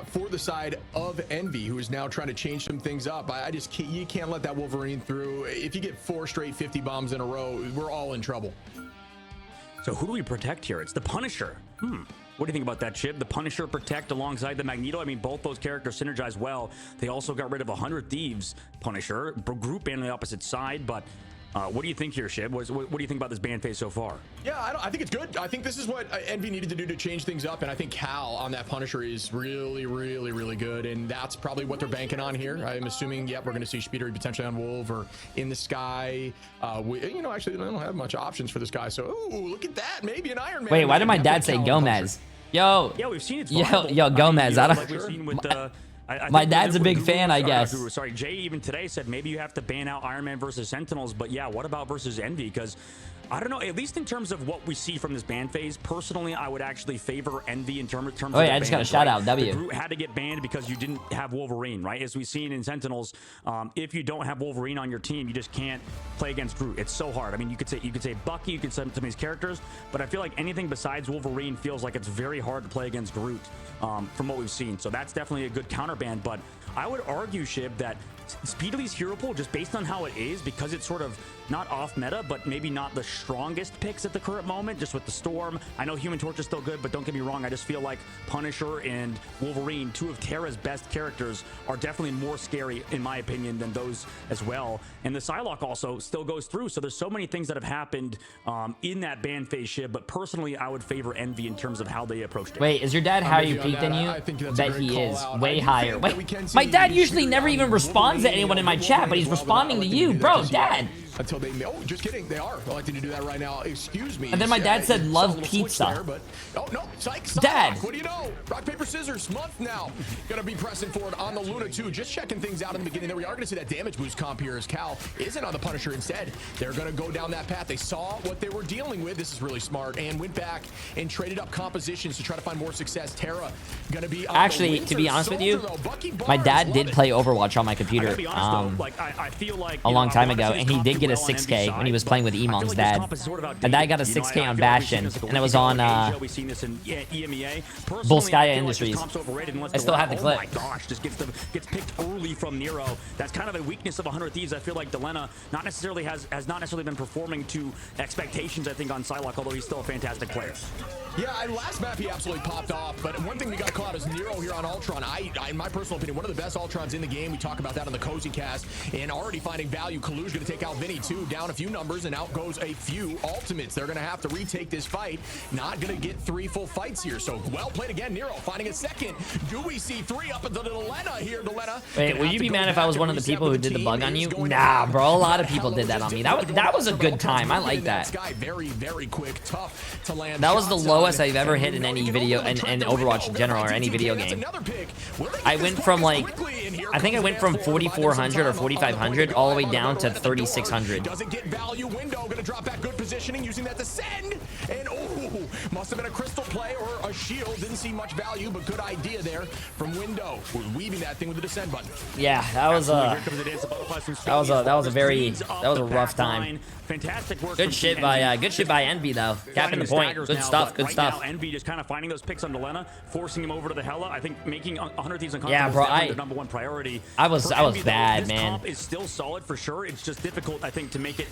for the side of Envy, who is now trying to change some things up. I just can't, you can't let that Wolverine through. If you get 4 straight 50 bombs in a row, we're all in trouble. So who do we protect here? It's the Punisher. What do you think about that, Chib? The Punisher protect alongside the Magneto. I mean, both those characters synergize well. They also got rid of 100 Thieves Punisher. Group ban on the opposite side, but what do you think here, Shib? What do you think about this ban phase so far? Yeah, I think it's good. I think this is what Envy needed to do to change things up, and I think Cal on that Punisher is really, really, really good, and that's probably what they're banking on here. I'm assuming, yep, we're going to see Speeder potentially on Wolf or in the sky. You know, actually, they don't have much options for this guy, so, ooh, look at that. Maybe an Iron Man. Wait, why did my dad say Gomez? Yo. Yeah, we've seen it. Yo, Gomez. I don't... Like we've seen with, my dad's a big fan, I guess. Sorry, Jay even today said maybe you have to ban out Iron Man versus Sentinels, but yeah, what about versus Envy? Because I don't know, at least in terms of what we see from this ban phase, personally, I would actually favor Envy in terms of... Oh yeah, I just got a shout out, W. The Groot had to get banned because you didn't have Wolverine, right? As we've seen in Sentinels, if you don't have Wolverine on your team, you just can't play against Groot. It's so hard. I mean, you could say Bucky, you could say some of these characters, but I feel like anything besides Wolverine feels like it's very hard to play against Groot from what we've seen. So that's definitely a good counter ban, but I would argue, Shib, that Speedly's hero pool, just based on how it is, because it's sort of not off meta, but maybe not the strongest picks at the current moment, just with the Storm. I know Human Torch is still good, but don't get me wrong, I just feel like Punisher and Wolverine, two of Terra's best characters, are definitely more scary, in my opinion, than those as well. And the Psylocke also still goes through, so there's so many things that have happened in that ban phase shift, but personally, I would favor Envy in terms of how they approached it. Wait, is your dad higher peaked than you? Bet he is. Way higher. Wait, my dad usually never even responds to anyone in my chat, but he's responding to you. Bro, Dad. Until they oh, just kidding, they are electing to do that right now. Excuse me. And then my dad said love pizza. There, but oh no, psych, Dad, what do you know? Rock paper scissors month now. Gonna be pressing forward on the Luna too. Just checking things out in the beginning there. We are gonna see that damage boost comp here as Cal isn't on the Punisher. Instead, they're gonna go down that path. They saw what they were dealing with. This is really smart, and went back and traded up compositions to try to find more success. Terra gonna be on actually, to be honest with you, my dad did play Overwatch on my computer a long time ago, and he did get a 6K when he was playing with Emon's dad. And I got a 6K on Bastion, and it was on Bullskaya Industries. I still have the clip. Oh my gosh, just gets picked early from Nero. That's kind of a weakness of 100 Thieves. I feel like Delena not necessarily has not necessarily been performing to expectations, I think, on Psylocke, although he's still a fantastic player. Yeah, last map he absolutely popped off, but one thing we got to call out is Nero here on Ultron. In my personal opinion, one of the best Ultrons in the game. We talk about that on the Cozy Cast, and already finding value. Kalu's going to take out Vinny too, down a few numbers, and out goes a few ultimates. They're going to have to retake this fight. Not going to get 3 full fights here, so well played again. Nero finding a second. Do we see 3 up into Delena here, Delena? Wait, would you be mad if I was one of the people who did the bug on you? Nah, bro, a lot of people did that on me. That was a good time. I like that. Very, very quick, tough to land. That was the lowest I've ever hit in any video, and Overwatch in general, or any video game. I went from like, I think I went from 4,400 or 4,500 all the way down to 3,600. Doesn't get value. Window gonna drop back, good positioning, using that to send, and oh, must have been a crystal play or a shield. Didn't see much value, but good idea there from Window. We're weaving that thing with the descend button. Yeah, that was a rough time. Fantastic work. Good shit by Envy though. Capping the point. Good stuff. Good stuff. Now, Envy just kind of finding those picks on Delena, forcing him over to the Hela. I think making 100 Thieves uncomfortable yeah, bro, is their #1 priority. I was bad, man. Comp is still solid for sure. It's just difficult, I think, to make it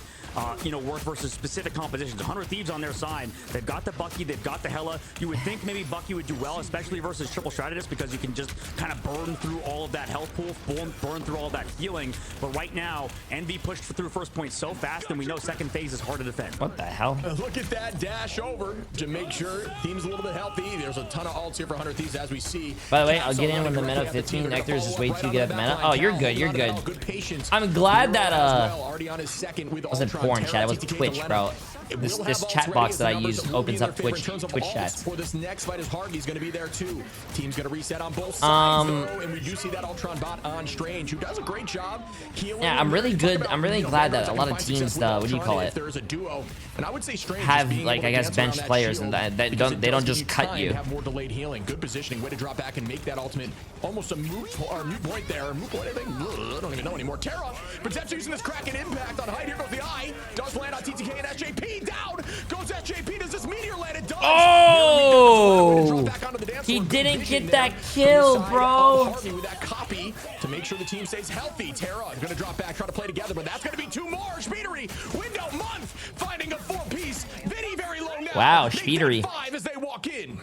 work versus specific compositions. 100 Thieves on their side. They've got the Bucky, they've got the Hela. You would think maybe Bucky would do well, especially versus Triple Strategist, because you can just kind of burn through all of that health pool, burn through all of that healing. But right now, Envy pushed through first point so fast, and we know second phase is hard to defend. What the hell? Look at that dash over to make sure team's a little bit healthy. There's a ton of ults here for 100 Thieves as we see. By the way, I'll get in when the meta 15. Nectar is just way too good at the meta. Oh, you're good. You're good. I'm glad that wasn't porn chat. It was Twitch, bro. This chat box that I use opens up Twitch chats. For this next fight, is Hardy's going to be there too. Team's going to reset on both sides, though, and we do see that Ultron bot on Strange, who does a great job healing. Yeah, I'm really good. I'm really glad that a lot of teams, what do you call it, there's a duo, and I would say Strange have, like, I guess, bench players, and they don't just cut you. Have more delayed healing. Good positioning. Way to drop back and make that ultimate almost a moot point there. Moot point, I think. I don't even know anymore. Terra, but Zep's using this Kraken impact on height. Here goes the eye. Does land on TTK and SJP. Down goes SJP. Does this meteor land? It does. Oh! He didn't get that kill, bro. With that copy to make sure the team stays healthy. Terra is going to drop back, try to play together, but that's going to be 2 more. Speedery, Window, Month, finding a 4-piece. Vinny very low now. Wow, Speedery. 5 as they walk in.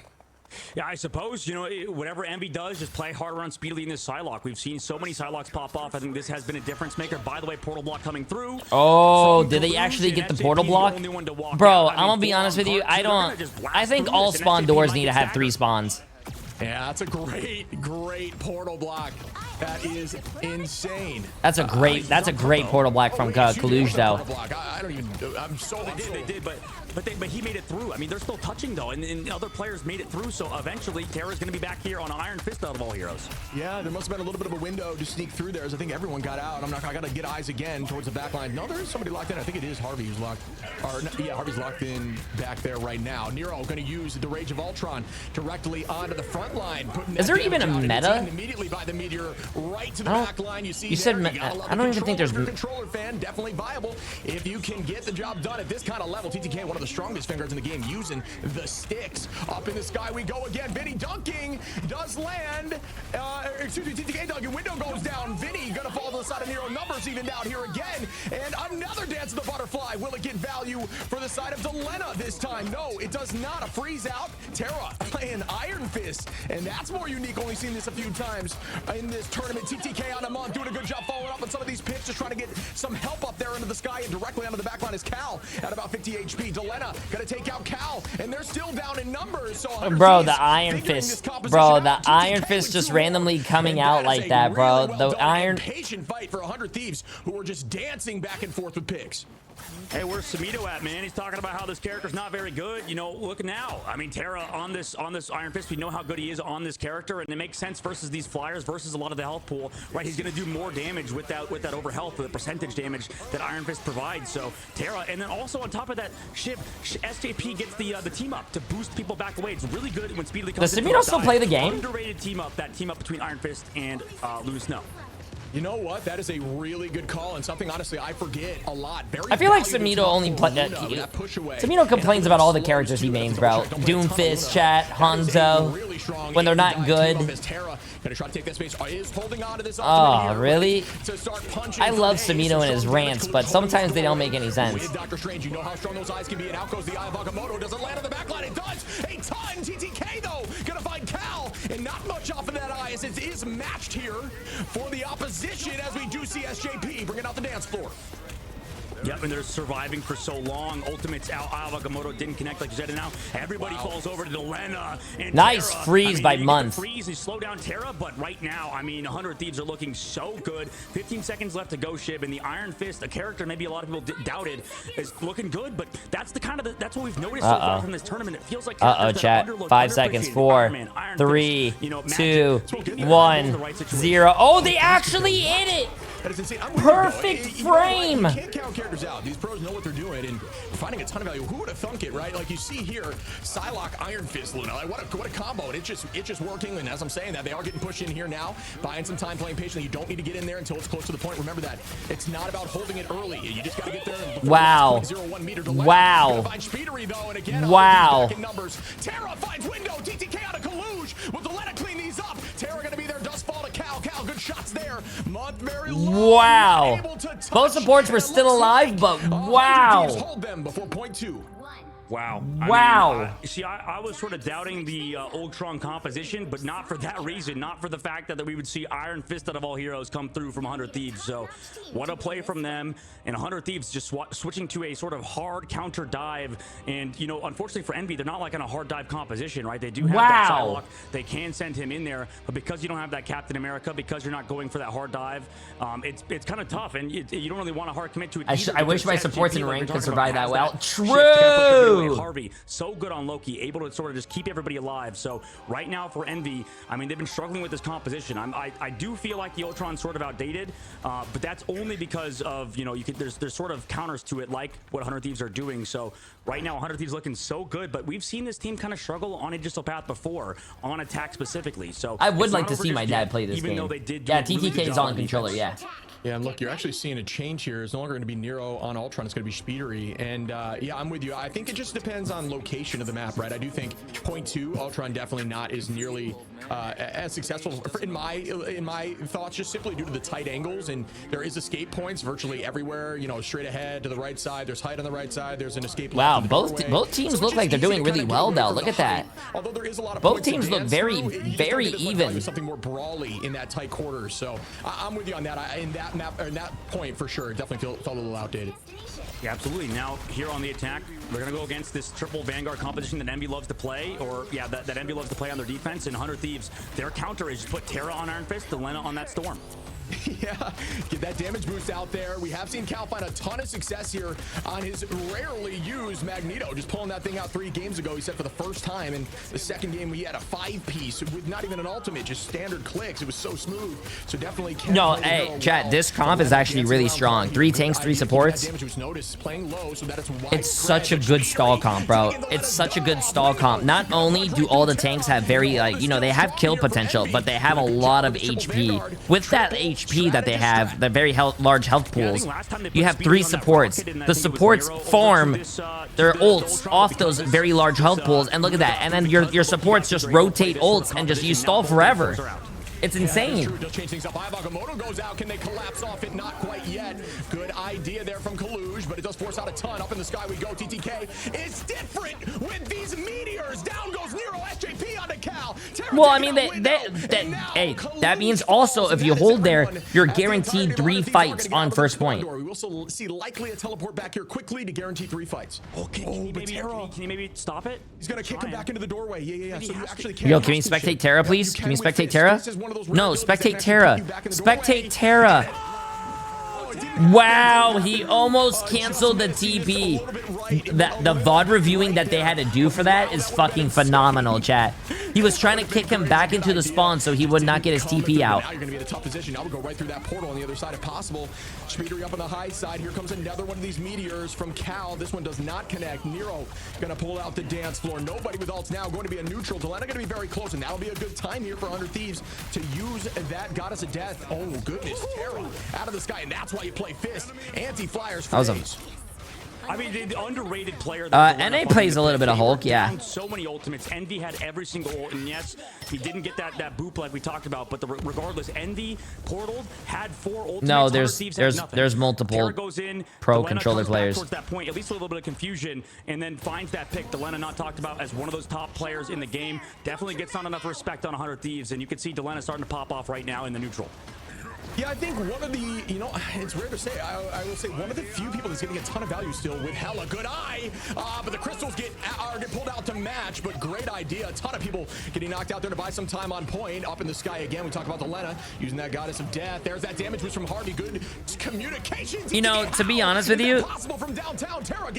Yeah, I suppose, whatever Envy does, just play harder on Speedily in this Psylocke. We've seen so many Psylocks pop off. I think this has been a difference maker. By the way, portal block coming through. Oh, did they actually get the portal block? Bro, I'm gonna be honest with you. I think all spawn doors need to have 3 spawns. Yeah, that's a great portal block. That is insane. That's a great portal block from Kaluj, though. I don't even. I'm so. They did, but he made it through. I mean, they're still touching though, and other players made it through. So eventually, Terra's going to be back here on Iron Fist out of all heroes. Yeah, there must have been a little bit of a window to sneak through there, as I think everyone got out. I got to get eyes again towards the back line. No, there is somebody locked in. I think it is Harvey who's locked. Yeah, Harvey's locked in back there right now. Nero going to use the Rage of Ultron directly onto the front line. Is there even a meta? Immediately by the meteor. right to the back line. You see, you said I don't even think there's controller fan, definitely viable if you can get the job done at this kind of level. TTK, one of the strongest fingers in the game, using the sticks. Up in the sky we go again. Vinny dunking does land. Excuse me, TTK dunking. Window goes down. Vinny gonna fall to the side of Nero. Numbers even down here again. And another dance of the butterfly. Will it get value for the side of Delena this time? No, it does not. A freeze out. Terra playing Iron Fist. And that's more unique. Only seen this a few times in this tournament. TTK on a month doing a good job following up on some of these picks, just trying to get some help up there into the sky, and directly onto the back line is Cal at about 50 HP. Delena gonna take out Cal, and they're still down in numbers. So bro, the Iron Fist, bro, the Iron Fist just randomly coming out like that, bro. The Iron patient fight for 100 Thieves, who are just dancing back and forth with picks. Hey, where's Samito at, man? He's talking about how this character's not very good. You know, look now. I mean, Terra on this Iron Fist, we know how good he is on this character, and it makes sense versus these flyers, versus a lot of the health pool, right? He's going to do more damage with that over health, the percentage damage that Iron Fist provides. So Terra, and then also on top of that, SJP gets the team up to boost people back away. It's really good when Speedily comes. Does Samito still play the game? Underrated team up, that team up between Iron Fist and Luna Snow. You know what? That is a really good call, and something honestly I forget a lot. I feel like Samito only Samito complains about all the characters he mains, bro. Doomfist, chat, Hanzo, when they're not good. Oh, really? I love Samito and his rants, but sometimes they don't make any sense. Dr. Strange, you know how strong those eyes can be, and out goes the Eye of Agamotto. Does it land on the back line? It does! A ton! TTK, though, gonna find Cal, and not much off of that eye, as it is matched here for the opposition, as we do see SJP bringing out the dance floor. Yep, and they're surviving for so long. Ultimate's out. Agamotto didn't connect, like you said, and now everybody falls over to Delena. And nice Terra. freeze by Month. Freeze, you slow down Terra, but right now, I mean, 100 Thieves are looking so good. 15 seconds left to go, Shib, and the Iron Fist, a character maybe a lot of people doubted, is looking good, but that's the kind of that's what we've noticed so far from this tournament. It feels like chat. 5 seconds. 4, 3, 2, 1, 0. Oh, they actually hit it. That is insane. Perfect frame. You can't count characters out. These pros know what they're doing, and finding a ton of value. Who would have thunk it, right? Like you see here, Psylocke, Iron Fist, Luna. Like what a combo. And it's just working. And as I'm saying that, they are getting pushed in here now, buying some time, playing patiently. You don't need to get in there until it's close to the point. Remember that it's not about holding it early. You just got to get there. And wow. 0.01 meter delay. Wow. Find Speedery, though, and again, wow. Numbers. Terra finds window. TTK out of Kaluge. Will Delena clean these up? Terra gonna be there. Does fall to Cal. Cal, good shots there. Month very low. Wow. Both supports were still alive, but wow. Hold them before point 2. Wow. Wow. See, I was sort of doubting the Ultron composition, but not for that reason. Not for the fact that we would see Iron Fist out of all heroes come through from 100 Thieves. So what a play from them. And 100 Thieves just switching to a sort of hard counter dive. And, you know, unfortunately for Envy, they're not like on a hard dive composition, right? They do have that Psylocke. They can send him in there. But because you don't have that Captain America, because you're not going for that hard dive, it's kind of tough. And you don't really want to hard commit to it. I wish my supports in rank could survive that well. True. Harvey, so good on Loki, able to sort of just keep everybody alive. So right now for Envy, I mean, they've been struggling with this composition. I do feel like the Ultron's sort of outdated, but that's only because of, you know, there's sort of counters to it, like what 100 Thieves are doing. So right now 100 Thieves looking so good, but we've seen this team kind of struggle on a Aegis Path before, on attack specifically. So I would like to see my dad play this even game. Though they did yeah, TTK is on controller, yeah. Yeah, and look, you're actually seeing a change here. It's no longer going to be Nero on Ultron. It's going to be Speedery. And yeah, I'm with you. I think it just depends on location of the map, right? I do think point 2, Ultron definitely not is nearly as successful in my thoughts, just simply due to the tight angles. And there is escape points virtually everywhere. You know, straight ahead to the right side. There's height on the right side. There's an escape. Wow, both teams look like they're doing really well, though. Look at that. Although there is a lot of both teams look very even. Something more brawly in that tight quarters. So I'm with you on that. In that map, or in that point for sure, definitely felt a little outdated. Yeah, absolutely. Now here on the attack, they're gonna go against this triple Vanguard composition that Envy loves to play, or yeah, that Envy loves to play on their defense. And 100 Thieves, their counter is just put Terra on Iron Fist, Delena on that Storm. Yeah, get that damage boost out there. We have seen Cal find a ton of success here on his rarely used Magneto. Just pulling that thing out 3 games ago, he said, for the first time. In the second game, we had a 5-piece with not even an ultimate, just standard clicks. It was so smooth. So definitely can't. No, hey, chat, this comp is actually really strong. 3 tanks, 3 supports. It's such a good stall comp, bro. It's such a good stall comp. Not only do all the tanks have very, like, you know, they have kill potential, but they have a lot of HP. With that HP that they have, the very large health pools, you have 3 supports. The supports farm their ults off those very large health pools, and look at that. And then your supports just rotate ults and just, you stall forever. It's insane. Does change things up. Bagamoto goes out. Can they collapse off it? Not quite yet. Good idea there from Kaluj, but it does force out a ton. Up in the sky we go. TTK is different with these meteors. Down goes Nero. SJP onto Cal. Well, I mean, hey, that means also if you hold there, you're guaranteed 3 fights on first point. We will also see likely a teleport back here quickly to guarantee 3 fights. Can you maybe stop it? He's gonna kick him back into the doorway. Yeah. So you actually can. Yo, can we spectate Terra, please? Can we spectate Terra? No, spectate Terra. Spectate Terra. Wow, he almost canceled the TP. The VOD reviewing that they had to do for that is fucking phenomenal, chat. He was trying to kick him back into the spawn so he would not get his TP out. Now you're going to be in a tough position. Now we'll go right through that portal on the other side if possible. Speedery up on the high side. Here comes another one of these meteors from Cal. This one does not connect. Nero going to pull out the dance floor. Nobody with ults now. Going to be a neutral. Delena going to be very close, and that'll be a good time here for 100 Thieves to use that Goddess of Death. Oh, goodness. Terra out of the sky, and that's why you play Fist. Anti-flyers for days. I mean, the underrated player. NA plays a little bit of Hulk, yeah. So many ultimates. Envy had every single ult, and yes, he didn't get that boop like we talked about. But regardless, Envy portaled, had 4 ultimates. No, there's multiple goes in, pro Delena controller players. Towards that point, at least a little bit of confusion, and then finds that pick. Delena not talked about as one of those top players in the game. Definitely gets not enough respect on 100 Thieves, and you can see Delena starting to pop off right now in the neutral. Yeah, I think one of the, you know, it's rare to say, I will say one of the few people that's getting a ton of value still with hella good eye, but the crystals get pulled out to match, but great idea. A ton of people getting knocked out there to buy some time on point. Up in the sky again, we talk about Delena using that Goddess of Death. There's that damage boost from Harvey. Good communications. You know, to be honest with you,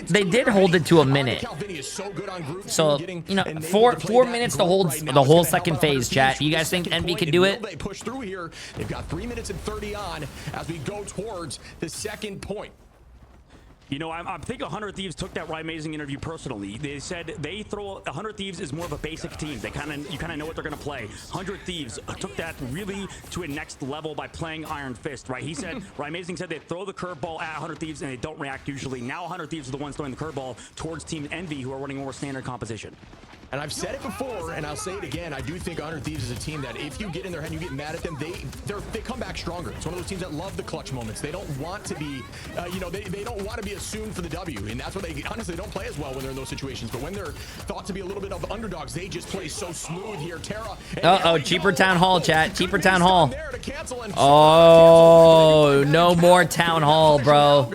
they did hold it to a minute. So, you know, 4 minutes to hold the whole second phase, chat. You guys think Envy can do it? They push through here. They've got 3 minutes and 30 on as we go towards the second point. You know, I think 100 Thieves took that Right Amazing interview personally. They said they throw 100 Thieves is more of a basic team. You kind of know what they're gonna play. 100 Thieves took that really to a next level by playing Iron Fist, right? He said Right Amazing said they throw the curveball at 100 Thieves and they don't react usually. Now 100 Thieves are the ones throwing the curveball towards Team Envy, who are running more standard composition. And I've said it before, and I'll say it again. I do think 100 Thieves is a team that if you get in their head and you get mad at them, they come back stronger. It's one of those teams that love the clutch moments. They don't want to be, you know, they don't want to be assumed for the W. And that's why they honestly don't play as well when they're in those situations. But when they're thought to be a little bit of underdogs, they just play so smooth here. Terra. Uh-oh, cheaper Town Hall, chat. Cheaper Town Hall. Oh, no more Town Hall, bro.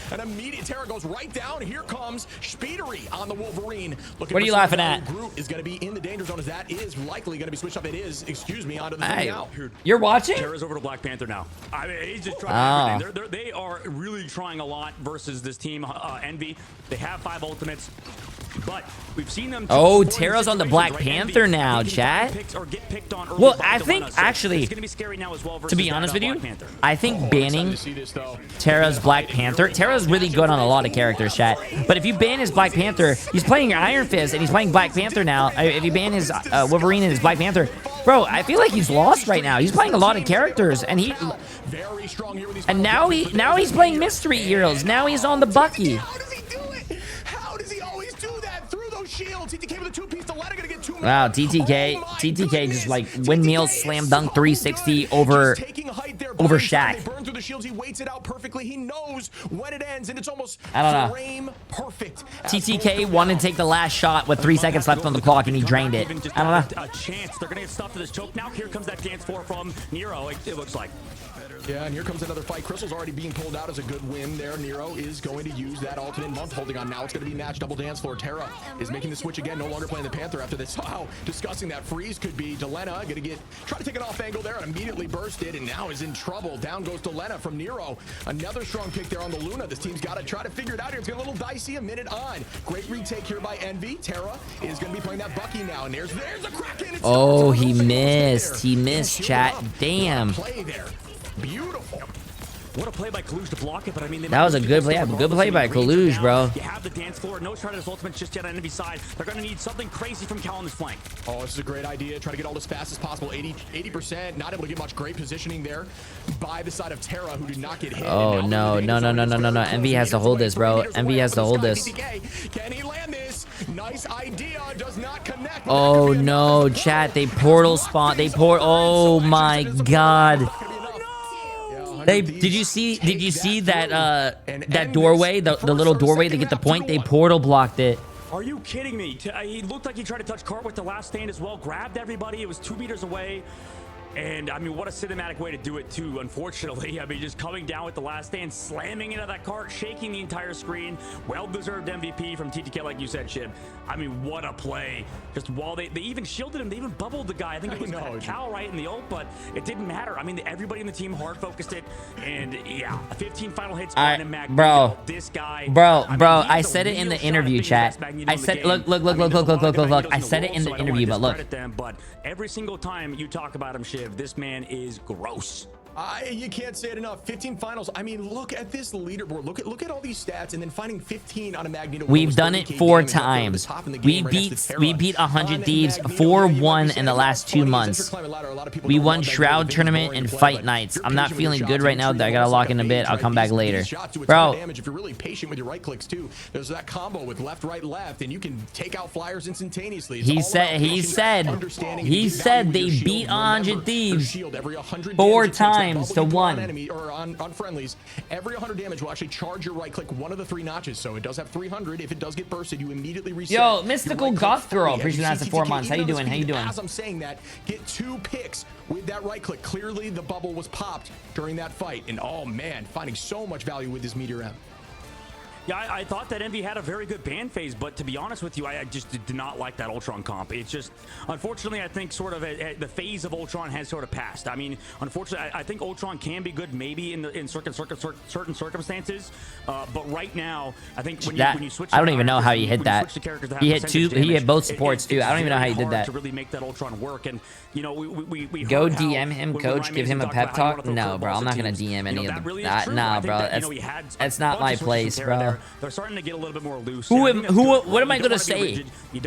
An immediate Terra goes right down. Here comes Speedery on the Wolverine. What are you laughing at? Groot is going to be in the danger zone as that is likely going to be switched up. It is, excuse me, onto the thing now. You're watching? Terra's over to Black Panther now. I mean, he's just trying everything. They are really trying a lot versus this team, Envy. They have 5 ultimates. But we've seen them. Oh, Terra's on the Black Panther now, chat. Well, I think actually, to be honest with you, I think banning Terra's Black Panther. Terra's really good on a lot of characters, chat. But if you ban his Black Panther, he's playing Iron Fist and he's playing Black Panther now. If you ban his Wolverine and his Black Panther, bro, I feel like he's lost right now. He's playing a lot of characters, and now he's playing Mystery Heroes. Now he's on the Bucky. Wow, TTK just like windmill slam dunk 360 over Shaq. Burn through the shields, he waits it out perfectly. He knows when it ends, and it's almost frame perfect. TTK wanted to take the last shot with 3 seconds left on the clock, and he drained it. I don't know. A chance. They're gonna get stuffed to this choke. Now here comes that dance floor from Nero. It looks like. Yeah, and here comes another fight. Crystal's already being pulled out as a good win there. Nero is going to use that alternate month holding on. Now it's going to be match double dance floor. Terra is making the switch again, no longer playing the Panther after this. How disgusting that freeze could be. Delena going to try to take an off angle there and immediately bursted, and now is in trouble. Down goes Delena from Nero. Another strong pick there on the Luna. This team's got to try to figure it out here. It's getting a little dicey, a minute on. Great retake here by Envy. Terra is going to be playing that Bucky now, and there's a Kraken. Oh, he missed. He missed, chat. Damn. Play there. Beautiful. What a play by Kaluj to block it, but I mean, that was a good play. Good play by Kaluj, bro. You have the dance floor. No try to his ultimate just yet on Envy's side. They're going to need something crazy from Cal on this flank. Oh, this is a great idea. Try to get all as fast as possible. 80%. Not able to get much great positioning there by the side of Terra, who did not get hit. Oh, no. Envy has to hold this, bro. Envy has to hold this. Can he land this? Nice idea. Does not connect. Oh, no, chat. They portal spawn. Oh, my God. Did you see that that doorway, the little doorway to get the point? They portal blocked it. Are you kidding me? He looked like he tried to touch Cart with the last stand as well. Grabbed everybody. It was 2 meters away. And I mean, what a cinematic way to do it too, unfortunately. I mean, just coming down with the last stand, slamming into that cart, shaking the entire screen. Well-deserved MVP from TTK, like you said, Shib. I mean, what a play. Just while they even shielded him, they even bubbled the guy. I think it was Cal right in the ult, but it didn't matter. I mean, everybody in the team hard focused it. And yeah, 15 final hits. Bro, this guy. Bro, I said it in the interview, chat. I said, look. I said it in the interview, but look. But every single time you talk about him, Shib, this man is gross. You can't say it enough. 15 finals. I mean, look at this leaderboard. Look at all these stats, and then finding 15 on a Magneto. We've done it 4 times. We beat 100 Thieves 4-1 in the last 2 months. We won Shroud Tournament and Fight Nights. I'm not feeling good right now. I gotta lock in a bit. I'll come back later, bro. If you're really patient with your right clicks too, there's that combo with left, right, left, and you can take out flyers instantaneously. He said they beat 100 Thieves 4 times. To 1 enemy or on friendlies. Every 100 damage will actually charge your right click 1 of the 3 notches, so it does have 300. If it does get bursted, you immediately reset. Yo, Mystical Goth Girl, appreciate that for 4 months. How you doing? As I'm saying that, get 2 picks with that right click. Clearly the bubble was popped during that fight, and oh man, finding so much value with this Meteor M. Yeah, I thought that Envy had a very good ban phase, but to be honest with you, I just did not like that Ultron comp. It's just, unfortunately, I think sort of the phase of Ultron has sort of passed. I mean, unfortunately, I think Ultron can be good maybe in certain circumstances, but right now, I think when you switch, I don't even know how he hit that. He hit both supports too. I don't even know how he did that. To really make that Ultron work, and you know, we go DM him, coach. Give him a pep talk. No, bro, I'm not gonna DM any of that. Nah, bro, that's not my place, bro. They're starting to get a little bit more loose. What am I gonna say?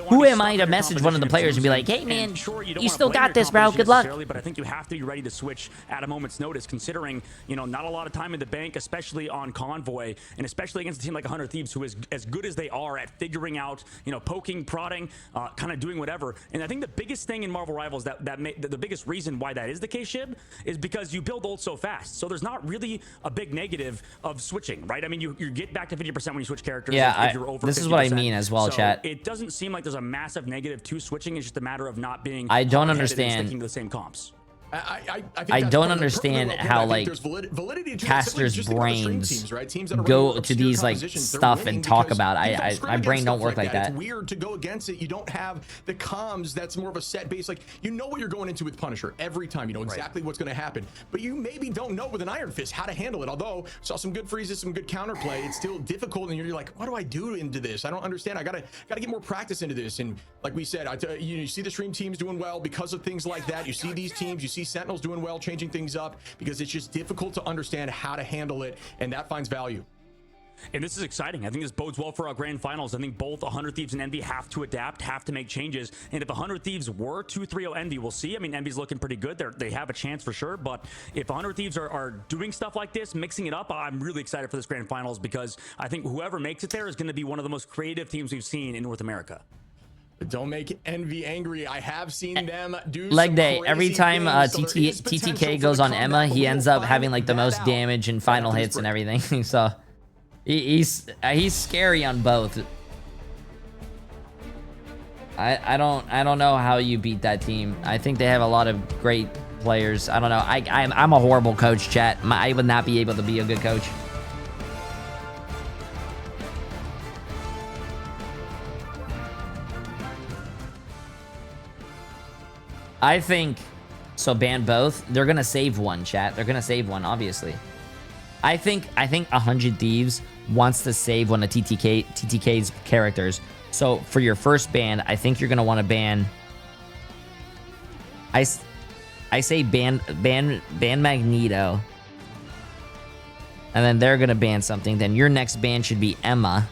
Who am I to message one of the players and be like, hey man, you still got this, bro, good luck. But I think you have to be ready to switch at a moment's notice, considering, you know, not a lot of time in the bank, especially on Convoy, and especially against a team like 100 Thieves, who is as good as they are at figuring out, you know, poking, prodding, kind of doing whatever. And I think the biggest thing in Marvel Rivals the biggest reason why that is the case, Shib, is because you build ult so fast. So there's not really a big negative of switching, right? I mean, you get back to 50% when you switch characters. Yeah, if you're over this 50%. is what I mean as well, so chat. It doesn't seem like there's a massive negative to switching. It's just a matter of not being. I don't understand. Sticking to the same comps. I don't understand how like casters' brains go to these like stuff and talk about. My brain don't work like that. It's weird to go against it. You don't have the comms. That's more of a set base. Like, you know what you're going into with Punisher every time. You know exactly what's going to happen, but you maybe don't know with an Iron Fist how to handle it. Although saw some good freezes, some good counterplay, it's still difficult, and you're like, what do I do into this? I don't understand. I gotta get more practice into this. And like we said, you see the stream teams doing well because of things like that. You see these teams, you see Sentinels doing well, changing things up, because it's just difficult to understand how to handle it, and that finds value. And this is exciting. I think this bodes well for our grand finals. I think both 100 Thieves and Envy have to adapt, have to make changes. And if 100 Thieves were 2-3-0 Envy, we'll see. I mean, Envy's looking pretty good. They have a chance for sure. But if 100 Thieves are doing stuff like this, mixing it up, I'm really excited for this grand finals, because I think whoever makes it there is going to be one of the most creative teams we've seen in North America. Don't make Envy angry. I have seen them do leg day. Every time TTK goes on Emma, he ends up having like the most damage and final hits and everything. So he's scary on both. I don't know how you beat that team. I think they have a lot of great players. I don't know. I'm a horrible coach, chat. I would not be able to be a good coach. I think so. Ban both. They're gonna save one, chat. They're gonna save one, obviously. I think 100 Thieves wants to save one of TTK's characters. So for your first ban, I think you're gonna want to ban. I say ban Magneto, and then they're gonna ban something. Then your next ban should be Emma.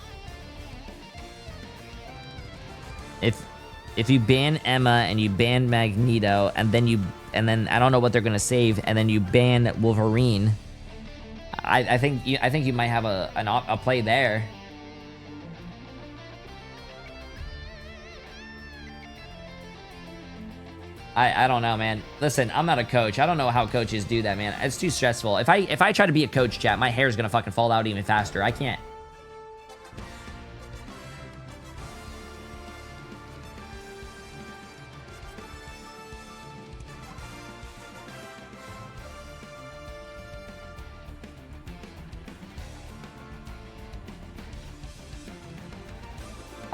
If you ban Emma and you ban Magneto, and then I don't know what they're gonna save, and then you ban Wolverine, I think you might have a play there. I don't know, man. Listen, I'm not a coach. I don't know how coaches do that, man. It's too stressful. If I try to be a coach, chat, my hair's gonna fucking fall out even faster. I can't.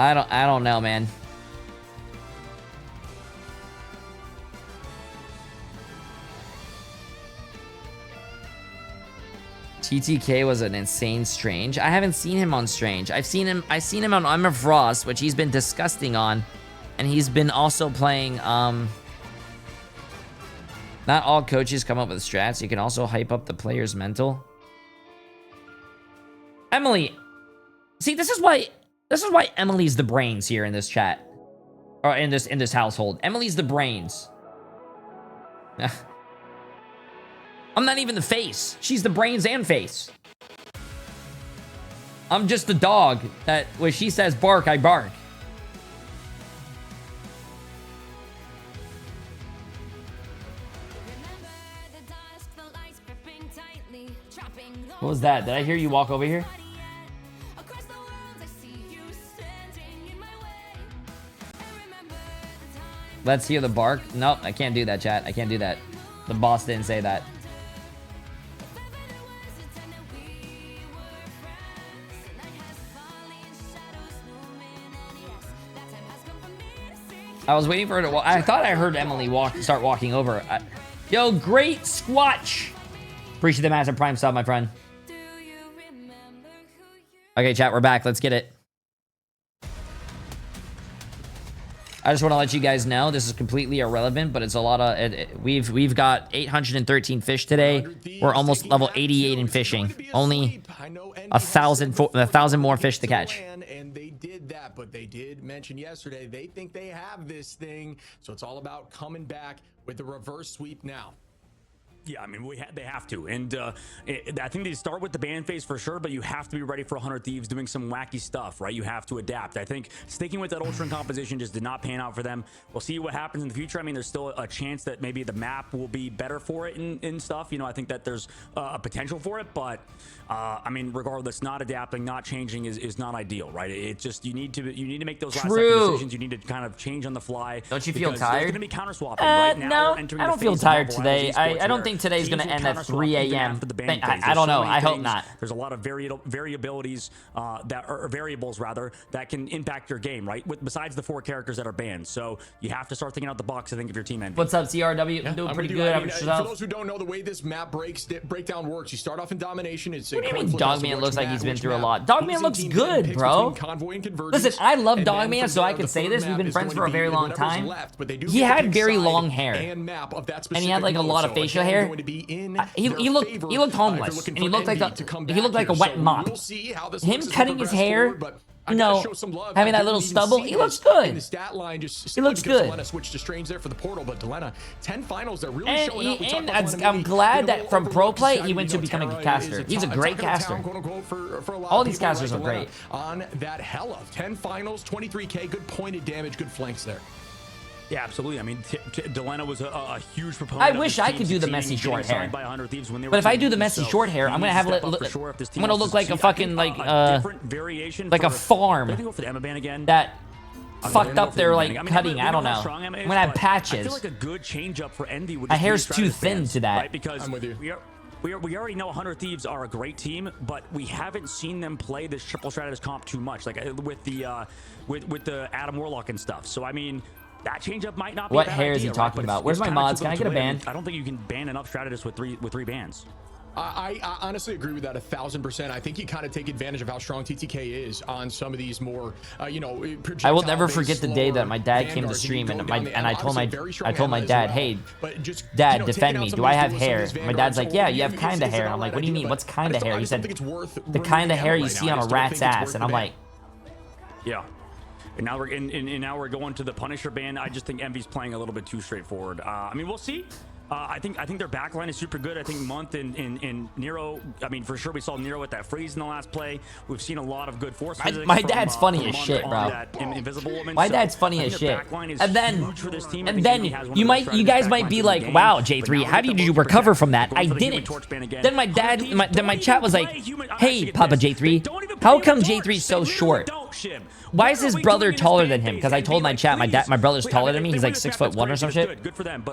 I don't know, man. TTK was an insane Strange. I haven't seen him on Strange. I've seen him on Arm of Frost, which he's been disgusting on, and he's been also playing not all coaches come up with strats. You can also hype up the player's mental. Emily, see, this is why Emily's the brains here in this chat, or in this household. Emily's the brains. I'm not even the face. She's the brains and face. I'm just the dog that when she says bark, I bark. What was that? Did I hear you walk over here? Let's hear the bark. Nope, I can't do that, chat. I can't do that. The boss didn't say that. I was waiting for her to walk. I thought I heard Emily start walking over. Yo, great Squatch. Appreciate the massive prime sub, my friend. Okay, chat, we're back. Let's get it. I just want to let you guys know this is completely irrelevant, but it's a lot of we've got 813 fish today. We're almost level 88 in fishing. Only 1,000 more fish to catch. And they did that, but they did mention yesterday they think they have this thing, so it's all about coming back with the reverse sweep now. Yeah, I mean, they have to. And I think they start with the ban phase for sure, but you have to be ready for 100 Thieves doing some wacky stuff, right? You have to adapt. I think sticking with that Ultron composition just did not pan out for them. We'll see what happens in the future. I mean, there's still a chance that maybe the map will be better for it and stuff. You know, I think that there's a potential for it, but I mean, regardless, not adapting, not changing is not ideal, right? It just, you need to make those last second decisions. You need to kind of change on the fly. Don't you feel tired? There's going to be counter swapping right now. No, I don't feel tired today. I don't think today's going to end at 3 a.m. I don't know. I hope not. There's a lot of variabilities variables that can impact your game, right? Besides the 4 characters that are banned. So you have to start thinking out the box, I think, if your team ends. What's up, CRW? I'm doing pretty good. I mean, for those who don't know the way this map breakdown works, you start off in domination. It's what do you mean Dogman looks like he's been through a lot? Dogman looks good, bro. Listen, I love Dogman, so I can say this. We've been friends for a very long time. He had very long hair, and he had like a lot of facial hair. He looked homeless, and he looked like a wet mop. Him cutting his hair, you know, having that little stubble, he looks good. He looks good. Switched to Strange there for the portal, but Delena, 10 finals, they're really showing up. And I'm glad that from pro play he went to becoming a caster. He's a great caster. All these casters are great. On that hell of 10 finals, 23k, good pointed damage, good flanks there. Yeah, absolutely. I mean, Delena was a huge proponent. I wish I could do the messy short hair. But if I do the messy short hair, I'm gonna have I'm gonna look like a fucking like a farm. Maybe go for the Emma ban again. That fucked up their like cutting. I don't know. I'm gonna have I patches. feel like a good change up for Envy would My just be hair's Stratus too thin bands, to that. right? Because I'm with you. we already know 100 Thieves are a great team, but we haven't seen them play this triple Stratus comp too much, like with the Adam Warlock and stuff. So I mean, that change-up might not be What a bad hair is he idea, talking right? about? Where's my kinda mods? too Can I little get a to win. ban? I don't think you can ban enough Stratus with three bans. I honestly agree with that 1000%. I think you kind of take advantage of how strong TTK is on some of these more, you know. I will never forget the day that my dad came to stream and I told my dad, hey, Dad, defend me. Do I have hair? My dad's like, yeah, you have kind of hair. And I'm like, what do you mean? What's kind of hair? He said, the kind of hair you see on a rat's ass. And I'm like, yeah. And now we're going to the Punisher ban. I just think Envy's playing a little bit too straightforward. I mean, we'll see. I think their backline is super good. I think Month and Nero. I mean, for sure we saw Nero with that freeze in the last play. We've seen a lot of good force. My dad's funny as shit, bro. My dad's funny as shit. And then you guys might be like, wow, J3, how did you recover from that? I didn't. Then my chat was like, hey, Papa J3, how come J3's so short? Why is his brother taller than him? Because I told my chat, my brother's taller than me. He's like 6'1" or some shit.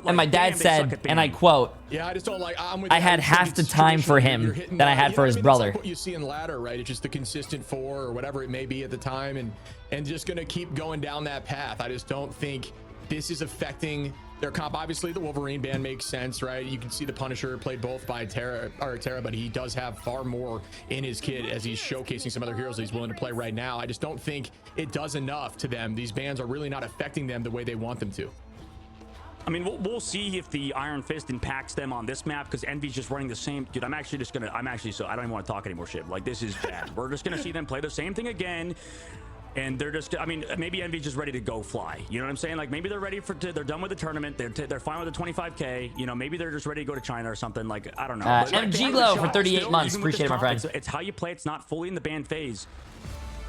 And my dad said, and I quote, yeah, I just don't like. I had half the time for him than I had for his brother. What you see in ladder, right? It's just the consistent 4 or whatever it may be at the time, and just gonna keep going down that path. I just don't think this is affecting their comp. Obviously, the Wolverine ban makes sense, right? You can see the Punisher played both by Terra, but he does have far more in his kit as he's showcasing some other heroes that he's willing to play right now. I just don't think it does enough to them. These bans are really not affecting them the way they want them to. I mean, we'll see if the Iron Fist impacts them on this map, because Envy's just running the same. Dude, I don't even want to talk anymore, shit. Like, this is bad. We're just gonna see them play the same thing again. And they're just, I mean, maybe Envy's just ready to go fly. You know what I'm saying? Like, maybe they're ready they're done with the tournament. They're fine with the 25K. You know, maybe they're just ready to go to China or something. Like, I don't know. MG Low for 38 months. Appreciate it, my friend. It's how you play. It's not fully in the ban phase.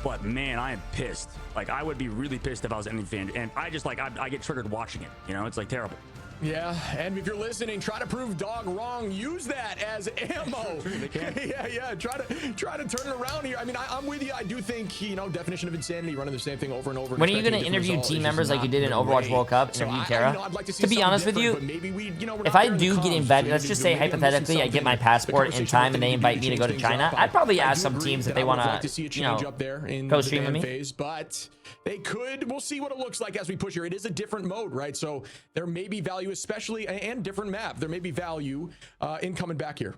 But man, I am pissed. Like, I would be really pissed if I was an Envy fan. And I just, like, I get triggered watching it. You know, it's like terrible. Yeah, and if you're listening, try to prove Dog wrong. Use that as ammo. Yeah. Try to turn it around here. I mean, I'm with you. I do think, you know, definition of insanity, running the same thing over and over. When are you going to interview team members like you did in Overwatch World Cup? Interview Terra? To be honest with you, if I do get invited, let's just say hypothetically I get my passport in time and they invite me to go to China, I'd probably ask some teams if they want to, you know, go stream with me. But they could. We'll see what it looks like as we push here. It is a different mode, right? So there may be value, especially, and different map. There may be value in coming back here.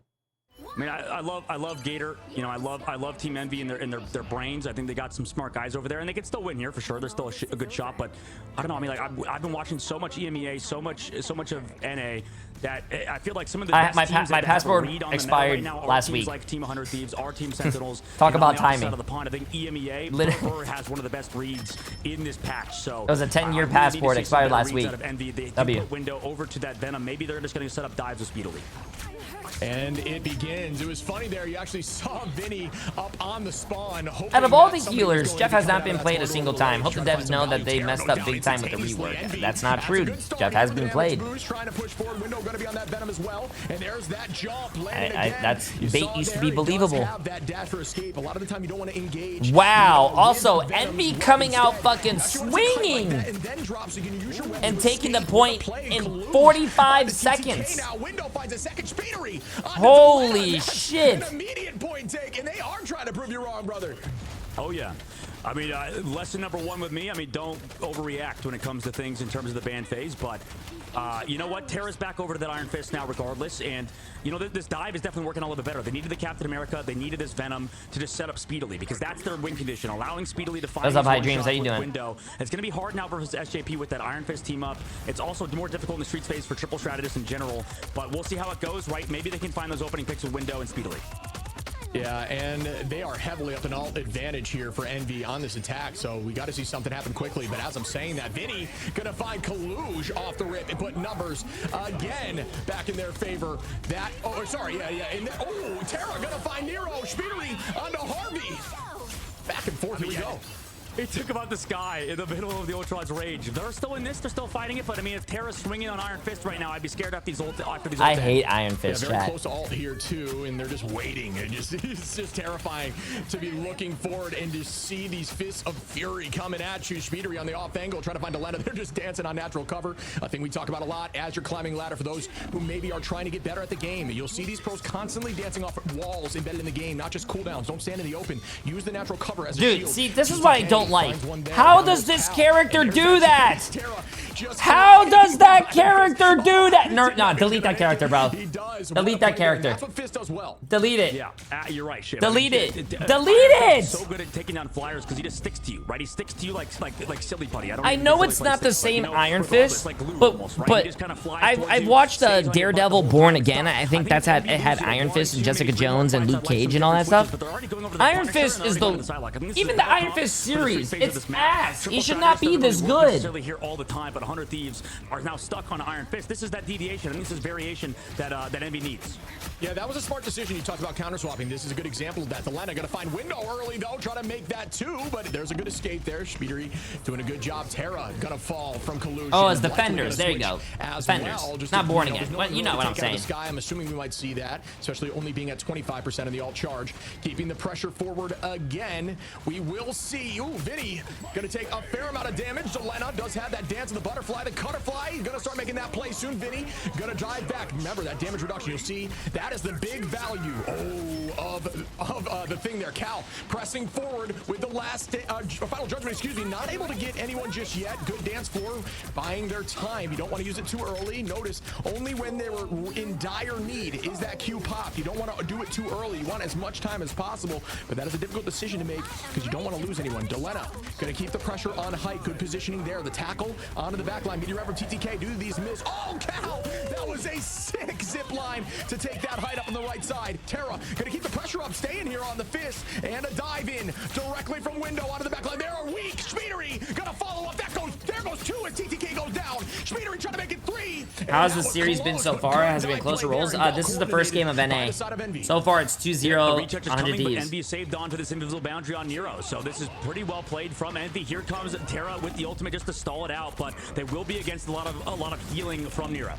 I mean, I love Gator. You know, I love Team Envy and their brains. I think they got some smart guys over there, and they can still win here for sure. They're still a good shot, but I don't know. I mean, like I've been watching so much EMEA, so much of NA, that I feel like some of the best teams my passport expired last week. Like Team 100 Thieves, our Team Sentinels. Talk about timing. Of the pond. I think EMEA has one of the best reads in this patch. So it was a 10-year passport, expired last week. They put window over to that Venom. Maybe they're just going to set up dives with Speedily. And it begins. It was funny there. You actually saw Vinny up on the spawn. Out of all the healers, Jeff has not been played a single time. Hope the devs know that they messed up big time with the rework. That's not true. Jeff has been played. That's bait used to be believable. Wow. Also, Envy coming out fucking swinging and taking the point in 45 seconds. Holy shit. An immediate point take, and they are trying to prove you wrong, brother. Oh, yeah. I mean, lesson number 1 with me, I mean, don't overreact when it comes to things in terms of the ban phase, but you know what? Terra's back over to that Iron Fist now regardless, and you know, this dive is definitely working a little bit better. They needed the Captain America, they needed this Venom to just set up Speedily, because that's their win condition, allowing Speedily to find What's up, High Dreams? How you doing? Window. It's going to be hard now versus SJP with that Iron Fist team up. It's also more difficult in the streets phase for Triple Stratus in general, but we'll see how it goes, right? Maybe they can find those opening picks with Window and Speedily. Yeah, and they are heavily up an alt advantage here for Envy on this attack, so we got to see something happen quickly. But as I'm saying that, Vinny gonna find Kaluj off the rip and put numbers again back in their favor. That, oh, sorry, yeah. And Terra gonna find Nero, Speedily onto Harvey. Back and forth, here we go. He took him out the sky in the middle of the Ultron's rage. They're still in this. They're still fighting it. But I mean, if Terra's swinging on Iron Fist right now, I'd be scared after these ult. I hate Iron Fist, very chat. close to ult here too, and they're just waiting. And it's just terrifying to be looking forward and to see these fists of fury coming at you. Speedery on the off angle, trying to find Delena. They're just dancing on natural cover. A thing we talk about a lot as you're climbing ladder for those who maybe are trying to get better at the game. You'll see these pros constantly dancing off walls embedded in the game, not just cooldowns. Don't stand in the open. Use the natural cover as a shield. Dude, see, this is what I don't like. How does this character do that? How does that character do that? No, delete that character, bro. Delete that character. That's what Fist does well. Delete it. Yeah, you're right, Shib. Delete it. Delete it. So good at taking down flyers because he just sticks to you, right? He sticks to you like silly putty. I know it's not the same Iron Fist, but I've watched Daredevil Born Again. I think it had Iron Fist and Jessica Jones and Luke Cage and all that stuff. Iron Fist is even the Iron Fist series. It's ass. He should not be this good. Here all the time, but 100 Thieves are now stuck on Iron Fist. This is that deviation. I think this is variation that Envy needs. Yeah, that was a smart decision. You talked about counter swapping. This is a good example of that. Delena gonna find window early though, try to make that too, but there's a good escape there. Speedery doing a good job. Terra gonna fall from collusion. Oh, as defenders. There you go. Defenders. Well, not Born Again. Well, you know what I'm saying. Sky. I'm assuming we might see that, especially only being at 25% of the alt charge. Keeping the pressure forward again. We will see. Ooh, Vinny gonna take a fair amount of damage. Delena does have that dance of the butterfly, the cutterfly. He's gonna start making that play soon. Vinny gonna drive back. Remember that damage reduction. You'll see that is the big value of the thing there. Cal pressing forward with the last final judgment. Excuse me. Not able to get anyone just yet. Good dance floor, buying their time. You don't want to use it too early. Notice only when they were in dire need is that Q pop. You don't want to do it too early. You want as much time as possible, but that is a difficult decision to make because you don't want to lose anyone. Delena gonna keep the pressure on height. Good positioning there. The tackle onto the back line. Meteor from TTK. Do these miss? Oh, Cal! That was a sick zip line to take that height up on the right side. Terra gonna keep the pressure up, staying here on the fist, and a dive in directly from window onto the back line. They are weak. Speedery gonna follow up. There goes two as TTK goes down. Speedery trying to make it three. How has the series been so far? Has it been closer rolls? This is the first game of NA. So far, it's 2-0 100 Ds. Envy saved onto this invisible boundary on Nero, so this is pretty well played from Envy. Here comes Terra with the ultimate just to stall it out, but they will be against a lot of healing from Nero.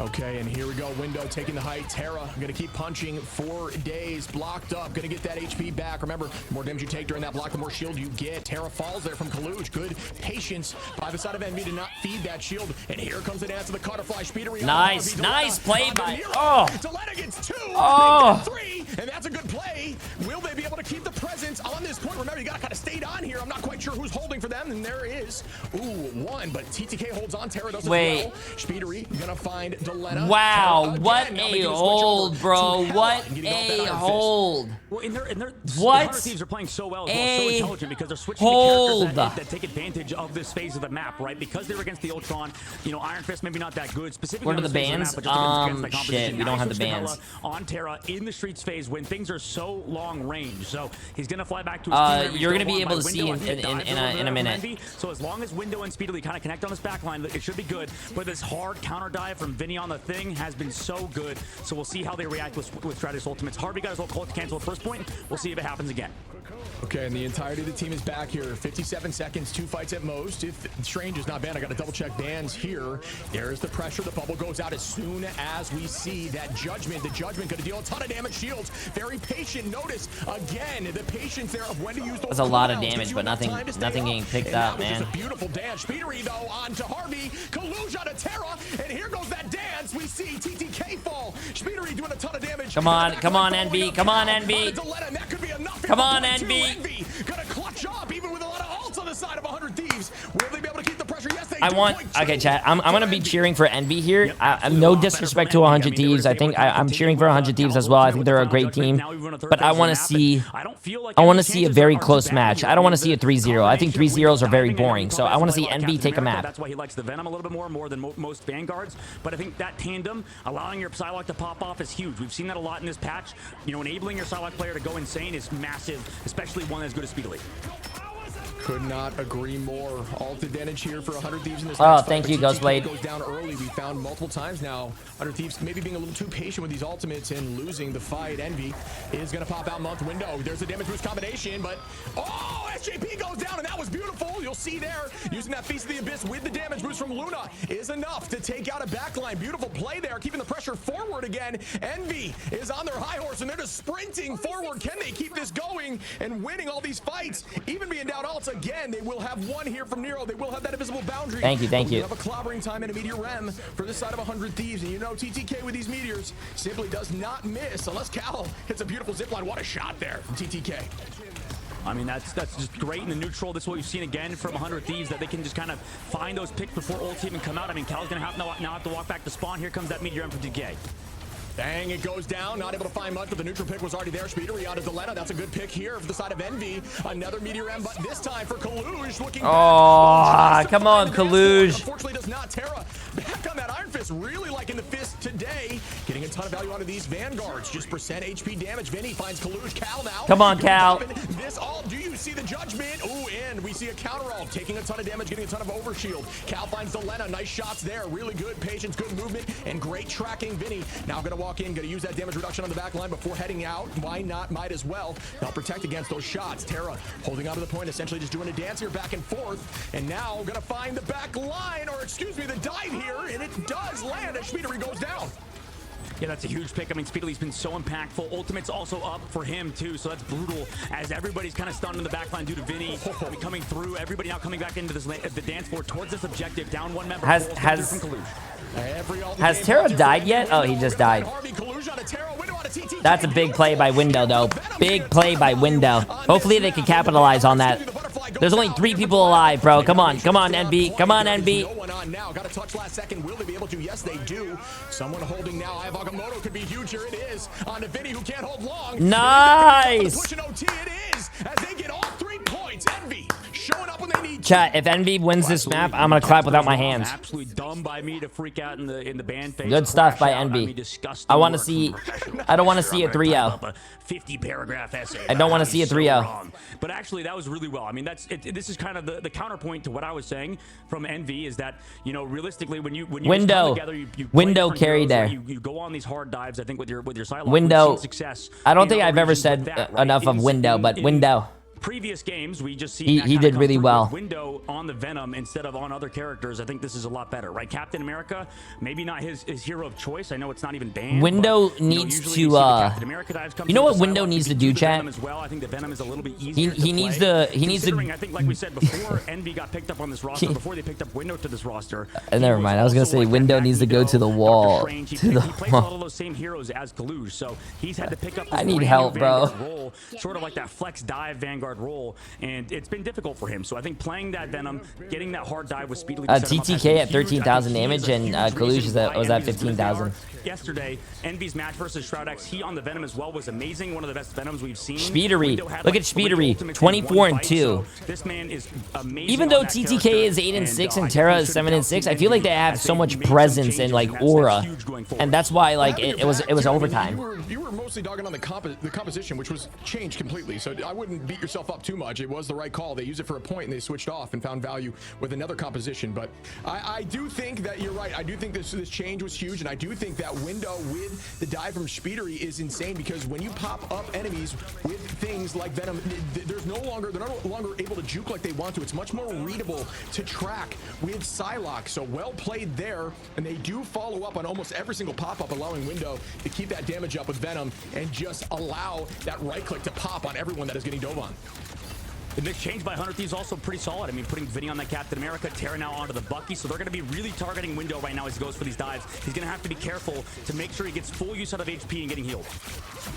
Okay, and here we go. Window taking the height. Terra gonna keep punching 4 days. Blocked up. Gonna get that HP back. Remember, the more damage you take during that block, the more shield you get. Terra falls there from Kaluj. Good patience by the side of Envy to not feed that shield. And here comes the dance of the Cutterfly. Speedery. Nice play by. Oh. Delena gets 2. Oh. 3, and that's a good play. Will they be able to keep the presence on this point? Remember, you gotta kind of stay on here. I'm not quite sure who's holding for them, and there is. Ooh, 1, but TTK holds on. Terra does as well. Speedery gonna find Delena. Wow, what a hold, bro. What a hold. Well, What Thieves are playing so well, so intelligent because they're switching hold. to characters that take advantage of this phase of the map, right? Because they're against the Ultron, you know, Iron Fist maybe not that good. Specifically, what are the bans? Shit, we don't have the bans. On Terra in the streets phase when things are so long range, so he's gonna fly back to his team. You're gonna be able to see in a minute. So as long as Window and Speedily kind of connect on this back line, it should be good. But this hard counter dive from Vinny on the thing has been so good, so we'll see how they react with Stratus Ultimates. Harvey got his ult call to cancel the first point. We'll see if it happens again. Okay, and the entirety of the team is back here. 57 seconds, 2 fights at most. If Strange is not banned, I got to double check bans here. There's the pressure. The bubble goes out as soon as we see that Judgment. The Judgment going to deal a ton of damage. Shields, very patient. Notice, again, the patience there of when to use those. That's a lot of damage, but nothing getting picked up, man. A beautiful dance. Speedery, though, on to Harvey. Kaluj on to Terra, and here goes that dance. We see TTK fall. Speedery doing a ton of damage. Come on, NB. Come on, NB. Come on, NB. Gonna clutch up even with a lot of ults on the side of 100 Thieves. Will they be able to keep the pressure? Yes, they do. Okay, chat. I'm gonna be cheering for Envy here. No disrespect to 100 Thieves. I think I'm cheering for 100 Thieves as well. I think they're a great team, but I want to see a very close match. I don't want to see a 3-0. I think 3-0s are very boring. So I want to see Envy take a map. That's why he likes the Venom a little bit more than most Vanguards. But I think that tandem, allowing your Psylocke to pop off, is huge. We've seen that a lot in this patch. You know, enabling your Psylocke player to go insane is massive, especially one as good as Speedily. Could not agree more. Alt advantage here for 100 Thieves in this. Oh, thank you, Ghostblade. Goes down early. We found multiple times now 100 Thieves maybe being a little too patient with these ultimates and losing the fight. Envy is going to pop out month window. There's a damage boost combination, but oh, SJP goes down, and that was beautiful. You'll see there, using that Feast of the Abyss with the damage boost from Luna is enough to take out a backline. Beautiful play there, keeping the pressure forward again. Envy is on their high horse, and they're just sprinting forward. Can they keep this going and winning all these fights? Even being down ults again, they will have one here from Nero. They will have that invisible boundary. Thank you, thank you. We have a clobbering time and a meteor rem for this side of 100 Thieves, and you know TTK with these meteors simply does not miss unless Cal hits a beautiful zipline. What a shot there from TTK. I mean, that's just great in the neutral. This is what we've seen again from 100 Thieves, that they can just kind of find those picks before ulti even come out. I mean, Cal's gonna now have to walk back to spawn. Here comes that meteor rem from TTK. Bang, it goes down. Not able to find much, but the neutral pick was already there. Speedery out of Delena. That's a good pick here for the side of Envy. Another Meteor M, but this time for Kaluj looking back. Come on, Kaluj. Unfortunately, does not. Terra back on that Iron Fist. Really liking the Fist today. Getting a ton of value out of these Vanguards. Just percent HP damage. Vinny finds Kaluj. Cal now. Come on, Cal. This all. Do you see the judgment? Ooh, and we see a counter ult. Taking a ton of damage, getting a ton of overshield. Cal finds Delena. Nice shots there. Really good patience, good movement, and great tracking. Vinny now going to walk in, going to use that damage reduction on the back line before heading out. Why not? Might as well. Now protect against those shots. Terra holding on to the point, essentially just doing a dance here back and forth. And now going to find the back line, or excuse me, the dive here, and it does land as Speedery goes down. Yeah, that's a huge pick. I mean, Speedery's been so impactful. Ultimate's also up for him, too, so that's brutal as everybody's kind of stunned in the backline due to Vinny coming through. Everybody now coming back into the dance floor towards this objective. Down one member. Has Terra died yet? Oh, he just died. That's a big play by Window, though. Big play by Window. Hopefully they can capitalize on that. There's only 3 people alive, bro. Come on, NB. Come on, NB. Now got a touch last second. Will they be able to? Yes, they do. Someone holding now. Agamotto could be huge. Here it is on to Vinny, who can't hold long. Nice. Pushing OT it is as they get all 3 points. Envy showing up when they need. Chat, if Envy wins this map, I'm gonna clap without my hands. Absolutely dumb by me to freak out in the band phase. Good stuff by Envy. I want to see. I don't want to see a 3-0. 50 paragraph essay. I don't want to see a 3-0. But actually, that was really well. I mean, this is kind of the counterpoint to what I was saying from Envy, is that, you know, realistically, when you Window together, you Window carry there. You go on these hard dives. I think with your silo. Window. Success. I don't think I've ever said enough of Window, but Window. Previous games, we just see he did really well. Window on the Venom instead of on other characters. I think this is a lot better, right? Captain America, maybe not his hero of choice. I know it's not even banned. Window needs to. You know what Window needs to do, chat? As well. I think the Venom is a little bit easier. He needs to. I think, like we said before, Envy got picked up on this roster. Before they picked up Window to this roster. Never mind. I was gonna say Window needs to go to the wall. He plays a lot of those same heroes as Kaluj, so he's had to pick up. I need help, bro. Role, sort of like that flex dive Vanguard role. And it's been difficult for him. So I think playing that Venom, getting that hard dive with Speedily. TTK at 13,000 damage, and Kaluj was at 15,000. Yesterday, Envy's match versus Shroud X, he on the Venom as well was amazing. One of the best Venoms we've seen. Speedery. Look at Speedery. 24-2. This man is amazing. Even though TTK is 8-6 and Terra is 7-6, I feel like they have so much presence and like aura, and that's why like it was overtime. You were mostly dogging on the composition, which was changed completely. So I wouldn't beat yourself up too much. It was the right call. They used it for a point and they switched off and found value with another composition. But I do think that you're right. I do think this change was huge, and I do think that Window with the dive from Speedery is insane, because when you pop up enemies with things like Venom, they're no longer able to juke like they want to. It's much more readable to track with Psylocke. So well played there, and they do follow up on almost every single pop-up, allowing Window to keep that damage up with Venom and just allow that right click to pop on everyone that is getting dove on. The change by 100 Thieves also pretty solid. I mean, putting Vinny on that Captain America, Terra now onto the Bucky, so they're going to be really targeting Window right now as he goes for these dives. He's going to have to be careful to make sure he gets full use out of HP and getting healed.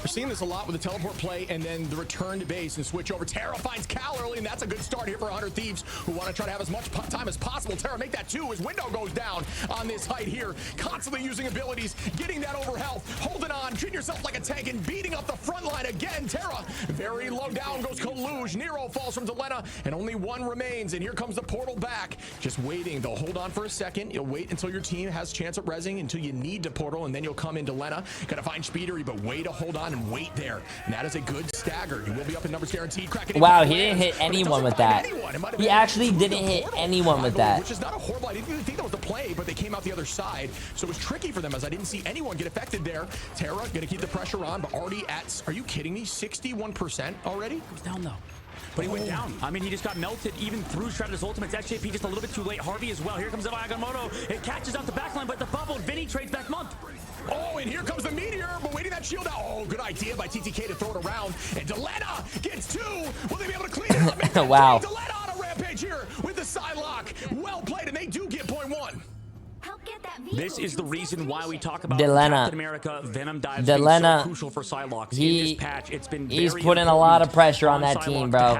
We're seeing this a lot with the teleport play and then the return to base and switch over. Terra finds Cal early, and that's a good start here for 100 Thieves, who want to try to have as much time as possible. Terra make that 2 as Window goes down on this height here, constantly using abilities, getting that over health, holding on, treating yourself like a tank, and beating up the front line again. Terra very low down goes Kaluj. Nero falls falls from Delena, and only one remains. And here comes the portal back. Just waiting. They'll hold on for a second. You'll wait until your team has a chance at rezzing, until you need to portal, and then you'll come into Delena. Gotta find Speedery, but way to hold on and wait there. And that is a good stagger. He will be up in numbers guaranteed. Wow, he didn't hit anyone with that. He actually didn't hit anyone with that. Which is not a horrible. I didn't even think that was the play, but they came out the other side. So it was tricky for them, as I didn't see anyone get affected there. Terra gonna keep the pressure on, but already at, are you kidding me? 61% already? Goes down though. But he went down. I mean, he just got melted even through Shredder's ultimate. SJP just a little bit too late. Harvey as well. Here comes the Agamotto. It catches out the backline, but the bubble. Vinny trades back month. Oh, and here comes the Meteor, but waiting that shield out. Oh, good idea by TTK to throw it around. And Delena gets 2. Will they be able to clean it up? Wow. Delena on a rampage here with the Psylocke. Well played, and they do get point 1. This is the reason why we talk about Delena. Captain America Venom dives Delena, being so crucial for Psylocke. In this patch, it's been he's very putting a lot of pressure on that team, bro.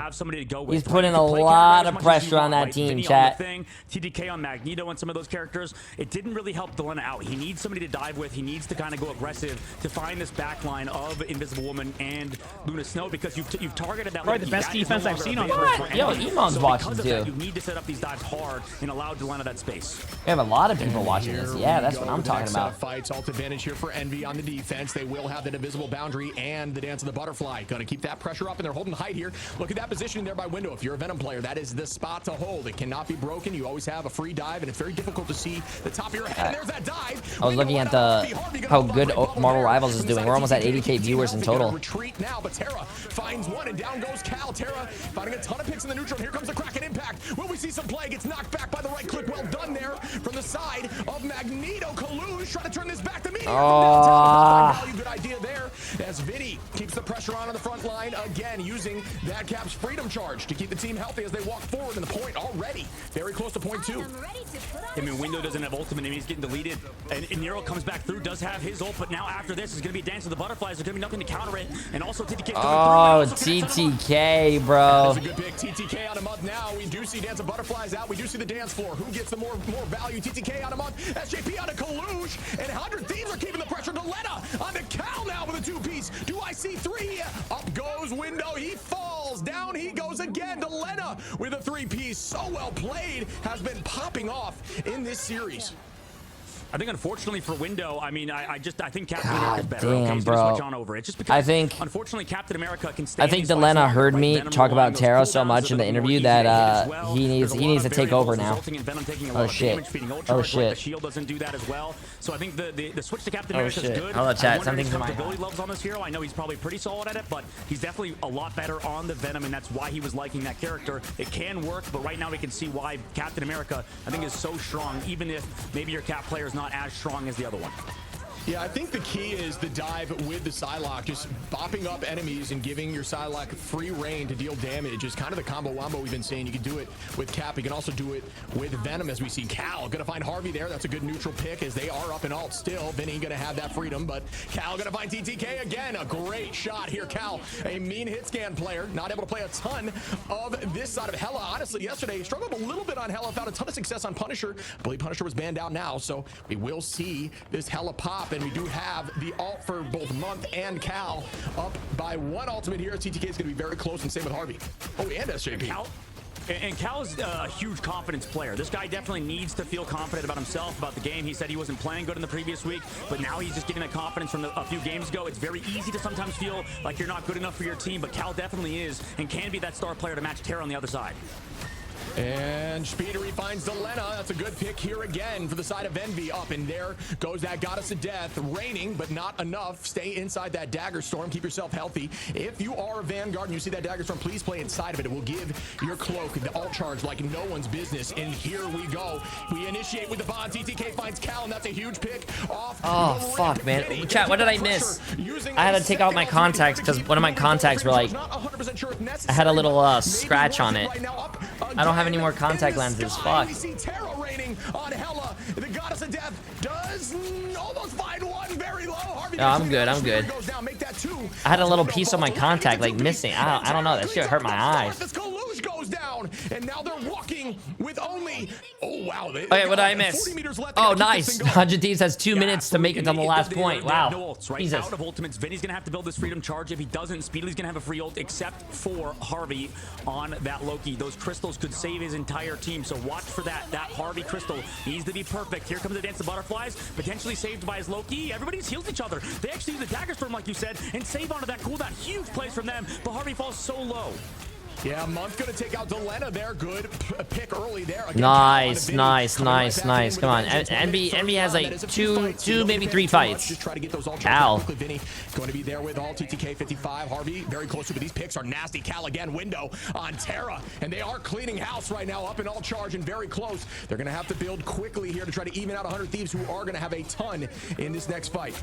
He's putting a lot of pressure on that team, chat. TDK on Magneto and some of those characters, it didn't really help Delena out. He needs somebody to dive with. He needs to kind of go aggressive to find this backline of Invisible Woman and Luna Snow, because you've targeted that. Probably the best defense I've seen on What? Yo, Emon's watching too. You need to set up these dives hard and allow Delena that space. We have a lot of people watching this. Yeah, that's what I'm talking about. Fights, alt advantage here for Envy on the defense. They will have that invisible boundary and the dance of the butterfly. Gonna keep that pressure up, and they're holding height here. Look at that positioning there by Window. If you're a Venom player, that is the spot to hold. It cannot be broken. You always have a free dive, and it's very difficult to see the top of your head. And there's that dive. I was looking at how good Marvel Rivals is doing. We're almost at 80k viewers in total. Retreat now, but Terra finds one, and down goes Cal. Terra finding a ton of picks in the neutral. Here comes the Kraken impact. Will we see some play? Gets knocked back by the right click. Well done there from the side of Magneto. Kalush trying to turn this back to me. Good idea there, as Vinny keeps the pressure on the front line again, using that Cap's freedom charge to keep the team healthy as they walk forward. And the point already very close to point 2. I mean, Window doesn't have ultimate. I mean, he's getting deleted. And Nero comes back through, does have his ult, but now after this is going to be Dance of the Butterflies. There's going to be nothing to counter it. And also TTK. Oh, TTK, bro. That's a good pick. TTK on a month now. We do see Dance of Butterflies out. We do see the dance floor. Who gets the more value? TTK on a month. SJP on a Kalush. And 100 Thieves are keeping the pressure. Delena on the Cal now with a 2-piece. Do I see 3? Up goes Window. He falls. Down he goes again. Delena with a 3-piece. So well played. Has been popping off in this series. I think, unfortunately for Window, I mean, I think Captain America is better. Damn, okay, bro. Switch on over. It's just because unfortunately Captain America can stay. I think Delena heard me talk about Terra so much in the interview that he needs to take over now. Oh shit! Oh shit! The shield doesn't do that as well. So I think the switch to Captain America is good. Hold on, chat. Something's in my eye. Loves on this hero. I know he's probably pretty solid at it, but he's definitely a lot better on the Venom, and that's why he was liking that character. It can work, but right now we can see why Captain America, I think, is so strong, even if maybe your Cap player is not as strong as the other one. Yeah, I think the key is the dive with the Psylocke, just bopping up enemies and giving your Psylocke free reign to deal damage is kind of the combo wombo we've been saying. You can do it with Cap, you can also do it with Venom, as we see Cal gonna find Harvey there. That's a good neutral pick, as they are up in alt still. Vinny gonna have that freedom, but Cal gonna find TTK again. A great shot here. Cal, a mean hit scan player, not able to play a ton of this side of Hela. Honestly, yesterday struggled a little bit on Hela, found a ton of success on Punisher. I believe Punisher was banned out now, so we will see this Hela pop. And we do have the ult for both Month and Cal up by 1 ultimate here. TTK is going to be very close, and same with Harvey. Oh, and SJP. And Cal is a huge confidence player. This guy definitely needs to feel confident about himself, about the game. He said he wasn't playing good in the previous week, but now he's just getting that confidence from a few games ago. It's very easy to sometimes feel like you're not good enough for your team, but Cal definitely is and can be that star player to match Terra on the other side. And Speedery finds Delena. That's a good pick here again for the side of Envy. Up and there goes that Goddess of Death. Raining, but not enough. Stay inside that Dagger Storm. Keep yourself healthy. If you are a Vanguard and you see that Dagger Storm, please play inside of it. It will give your cloak the ult charge like no one's business. And here we go. We initiate with the bond. TTK finds Cal, and that's a huge pick off. Oh, fuck, man. Chat, what did I miss? I had to take out my contacts because one of my contacts were like, I had a little scratch on it. I don't have any more contact lenses. Fuck. We see Terra raining on Hela. The Goddess of Death does almost find one very low. Harvey, I'm good. I'm good. I had a little piece of my contact like missing. I don't know. That shit hurt my eyes. This Kalush goes down, and now they're walking with only Oh, wow. Okay, what did I miss? Oh, nice. 100 Thieves has 2 minutes to make it to the last point. Wow. No ults, right? Jesus. Out of ultimates, Vinny's going to have to build this freedom charge. If he doesn't, Speedly's going to have a free ult, except for Harvey on that Loki. Those crystals could save his entire team, so watch for that. That Harvey crystal needs to be perfect. Here comes the Dance of Butterflies, potentially saved by his Loki. Everybody's healed each other. They actually use the Dagger Storm, like you said, and save onto that cooldown. Huge plays from them, but Harvey falls so low. Yeah, Month gonna take out Delena there. Good pick early there. Again, nice. Come on. NB has like two, maybe 3 fights. Just try to get those all Cal. Vinny going to be there with all TTK 55. Harvey very close to, but these picks are nasty. Cal again, window on Terra, and they are cleaning house right now, up in all charge and very close. They're gonna have to build quickly here to try to even out 100 Thieves, who are gonna have a ton in this next fight.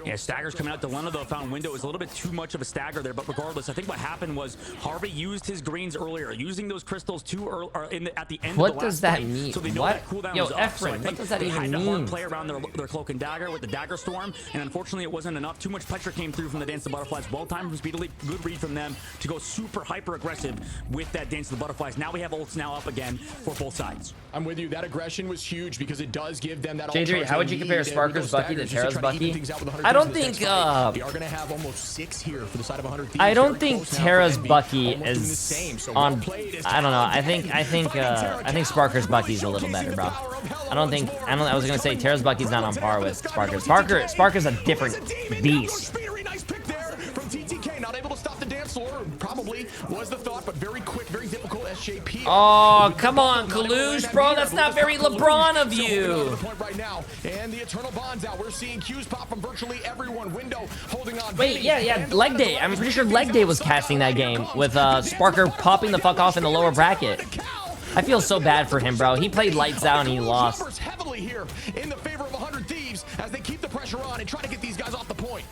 Yeah, staggers coming out. Delena though found window. It was a little bit too much of a stagger there, but regardless, I think what happened was Harvey used his greens earlier, using those crystals too early at the end. What of the does last that fight, mean? So they know What? that cooldown Yo, was up. So I Efren, think what does that they even had to mean? play around their cloak and dagger with the dagger storm, and unfortunately it wasn't enough. Too much pressure came through from the Dance of the Butterflies. Well timed from Speedily, good read from them to go super hyper aggressive with that Dance of the Butterflies. Now we have ults now up again for both sides. I'm with you. That aggression was huge because it does give them that. Jay3, how would you compare Sparker's Bucky to Terra's Bucky? I don't think they are going to have almost 6 here for the side of 100 Thieves. I don't think Terra's Bucky is on. I don't know. I think Sparker's Bucky's a little better, bro. I was gonna say Terra's Bucky's not on par with Sparker's. Sparker's a different beast. Nice pick there from TTK. Not able to stop the dance floor. Probably was the thought, but very quick, very difficult. SJP. Oh, come on, Kalush, bro. That's not very LeBron of you. Right now, and the Eternal Bond's out. We're seeing Q's pop from virtually everyone. Window holding on. Wait, yeah. Leg Day. I'm pretty sure Leg Day was casting that game with Sparker popping the fuck off in the lower bracket. I feel so bad for him, bro. He played lights out and he lost. Heavily here in the favor of 100 Thieves as they keep the pressure on and try to get these guys off the point.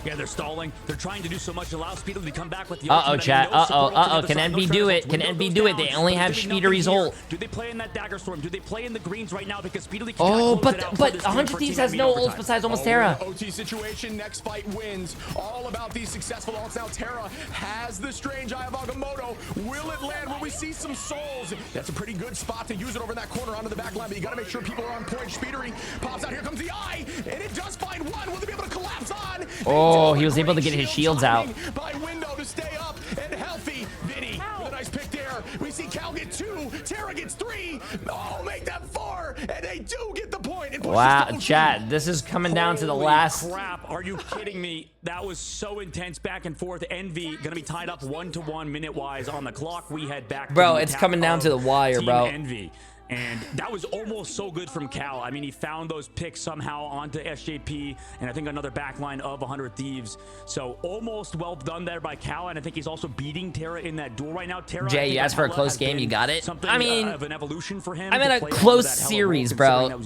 Yeah, they're stalling. They're trying to do so much. Allow Speedily to come back with the Uh-oh, chat. Can NB do it? Can NB do it? They only have Speedery's ult. Do they play in that Dagger Storm? Do they play in the greens right now? Because Speedily can but 100 Thieves has no ults besides almost Terra. OT situation. Next fight wins. All about these successful ults. Now Terra has the strange Eye of Agamotto. Will it land? Will we see some souls? That's a pretty good spot to use it over in that corner onto the back line, but you got to make sure people are on point. Speedery pops out. Here comes the Eye, and it does find one. Will they be able to collapse on? Oh, he was able to get his shields out. By window to stay up and healthy. Vinny with a nice pick there. We see Cal get 2. Terra gets 3. Oh, make that 4. And they do get the point. Wow, chat. This is coming down to the last. Crap. Are you kidding me? That was so intense back and forth. Envy going to be tied up 1-1 minute-wise on the clock. We head back. Bro, it's coming down to the wire, bro. Envy. And that was almost so good from Cal. I mean, he found those picks somehow onto SJP, and I think another backline of 100 Thieves. So almost well done there by Cal, and I think he's also beating Terra in that duel right now. Terra, Jay, you asked for a close game, you got it. I mean, of an evolution for him. I'm in a close series, bro.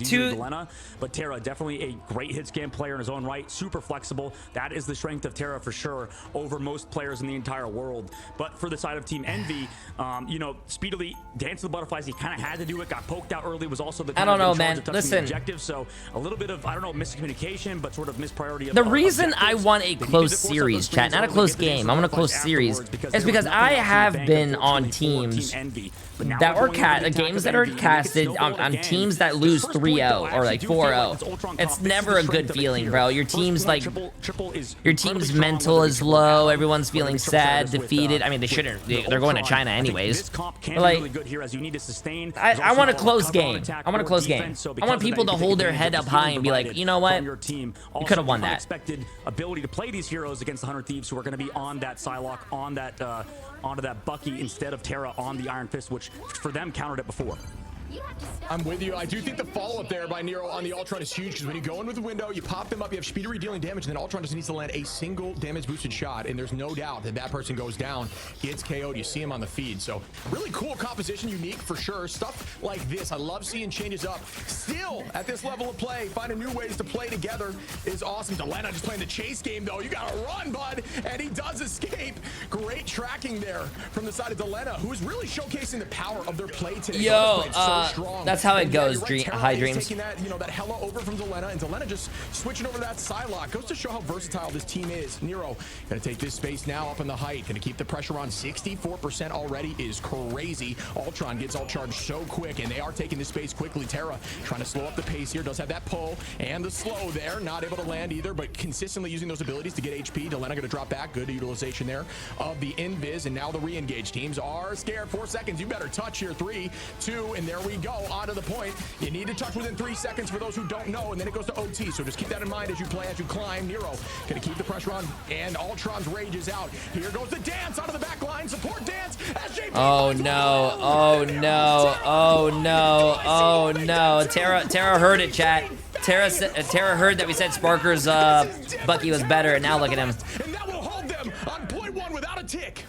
But Terra, definitely a great hit scan player in his own right. Super flexible. That is the strength of Terra for sure over most players in the entire world. But for the side of Team Envy, you know, Speedily, Dance of the Butterflies, he kind of had to do it. Got poked out early, was also the I don't know, man. Listen, objective, so a little bit of, I don't know, miscommunication, but sort of mispriority. The reason I want a close series, chat, not a close game, I want a close series, is because I have been on teams that were games that are casted on teams that lose 3-0 or like 4-0. It's never a good feeling, bro. Your team's like, your team's mental is low. Everyone's feeling sad, defeated. I mean, they shouldn't. They're going to China anyways. But like, I want a close game. I want a close game. I want people to hold their head up high and be like, you know what? You could have won that. Expected ability to play these heroes against the 100 Thieves, who are going to be on that Psylocke, on that onto that Bucky instead of Terra on the Iron Fist, which for them countered it before. I'm with you. I do think the follow-up there by Nero on the Ultron is huge, because when you go in with the window, you pop them up, you have Speedery dealing damage, and then Ultron just needs to land a single damage boosted shot, and there's no doubt that that person goes down, gets KO'd. You see him on the feed. So really cool composition, unique for sure. Stuff like this, I love seeing changes up. Still, at this level of play, finding new ways to play together is awesome. Delena just playing the chase game, though. You gotta run, bud, and he does escape. Great tracking there from the side of Delena, who is really showcasing the power of their play today. Yo, that's how it goes. High dreams. Taking that, that Hella over from Delena, and Delena just switching over to that Psylocke. Goes to show how versatile this team is. Nero gonna take this space now up in the height. Gonna keep the pressure on. 64% already is crazy. Ultron gets all charged so quick, and they are taking this space quickly. Terra trying to slow up the pace here. Does have that pull and the slow there. Not able to land either, but consistently using those abilities to get HP. Delena gonna drop back. Good utilization there of the invis, and now the re-engage teams are scared. 4 seconds. You better touch here. 3, 2, and there we go. Onto the point. You need to touch within 3 seconds for those who don't know, and then it goes to OT. So just keep that in mind as you play, as you climb. Nero gonna keep the pressure on, and Ultron's rage is out. Here goes the dance onto the back line. Support dance. Oh no! Oh no! Oh no! Oh no! Terra heard it, chat. Terra heard that we said Sparker's Bucky was better, and now look at him. And that will hold them on point 1 without a tick.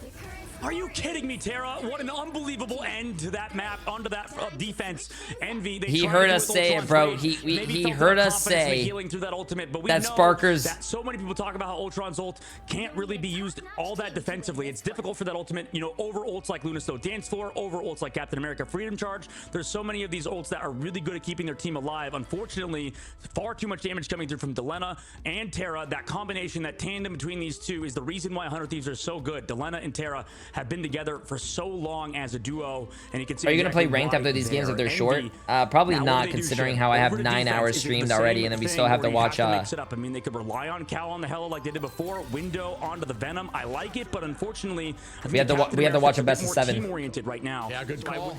Are you kidding me, Terra? What an unbelievable end to that map, onto that defense. Envy. He heard us say it, bro. He heard us say that Sparker's. That so many people talk about how Ultron's ult can't really be used all that defensively. It's difficult for that ultimate, over ults like Luna Snow Dance Floor, over ults like Captain America Freedom Charge. There's so many of these ults that are really good at keeping their team alive. Unfortunately, far too much damage coming through from Delena and Terra. That combination, that tandem between these two is the reason why 100 Thieves are so good. Delena and Terra have been together for so long as a duo, and you can see. Are you gonna play ranked after these games if they're short? Probably not, considering how I have 9 hours streamed already, and then we still have to watch. Mix it up. I mean, they could rely on Cal on the Hella like they did before. Window onto the Venom. I like it, but unfortunately, we have to watch a best of 7. Team oriented right now. Yeah, good call.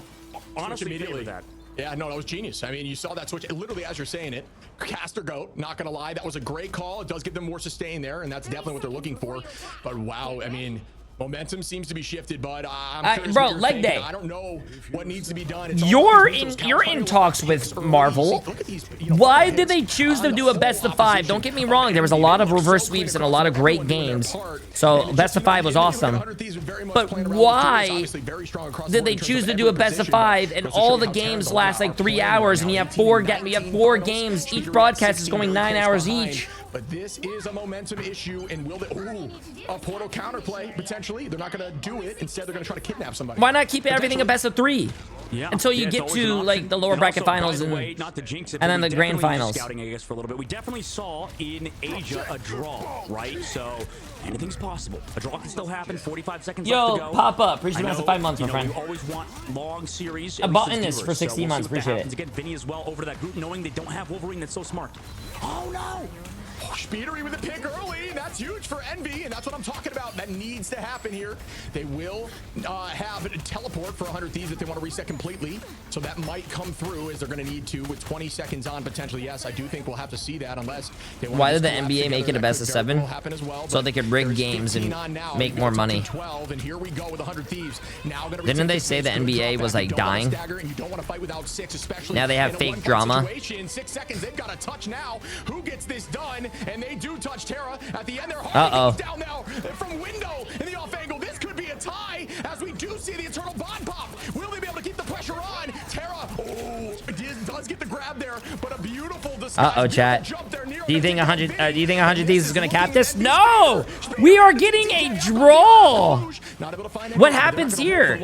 Honestly, immediately that. Yeah, no, that was genius. I mean, you saw that switch literally as you're saying it. Caster Goat, not gonna lie, that was a great call. It does give them more sustain there, and that's definitely what they're looking for. But wow, I mean, momentum seems to be shifted, but I'm bro, leg day. I don't know what needs to be done. You're in talks with Marvel. Why did they choose to do a best of 5? Don't get me wrong, there was a lot of reverse sweeps and a lot of great games. So best of 5 was awesome. But why did they choose to do a best of 5 and all the games last like 3 hours, and you have 4 games, each broadcast is going 9 hours each? But this is a momentum issue, and will they, a portal counterplay potentially? They're not gonna do it. Instead, they're gonna try to kidnap somebody. Why not keep everything a best of 3? Yeah. Until you get to like the lower bracket finals and then the grand finals. Scouting, I guess, for a little bit. We definitely saw in Asia a draw, right? So anything's possible. A draw can still happen. 45 seconds left to go. Pop up. Appreciate it for 5 months, my friend. You always want long series. I bought in this for 16 months. Appreciate it. Again, Vinny as well over to that group, knowing they don't have Wolverine. That's so smart. Oh no! Speedery with a pick early. That's huge for Envy, and that's what I'm talking about. That needs to happen here. They will have a teleport for 100 Thieves if they want to reset completely. So that might come through as they're going to need to with 20 seconds on potentially. Yes, I do think we'll have to see that unless they want. Why did the NBA make it a best of 7? So they could rig games and make more money. 12, and here we go with 100 Thieves. Now didn't they say the NBA was like dying? Now they have fake drama. 6 seconds, they've got a touch now. Who gets this done? And they do touch Terra at the end. They're down now from window in the off angle. This could be a tie as we do see the Eternal Bond pop. Will they be able to keep the pressure on? Terra, does get the grab there, but a beautiful disguise. Chat. Do you think 100 Thieves is gonna cap this? No! We are getting a draw. What happens here?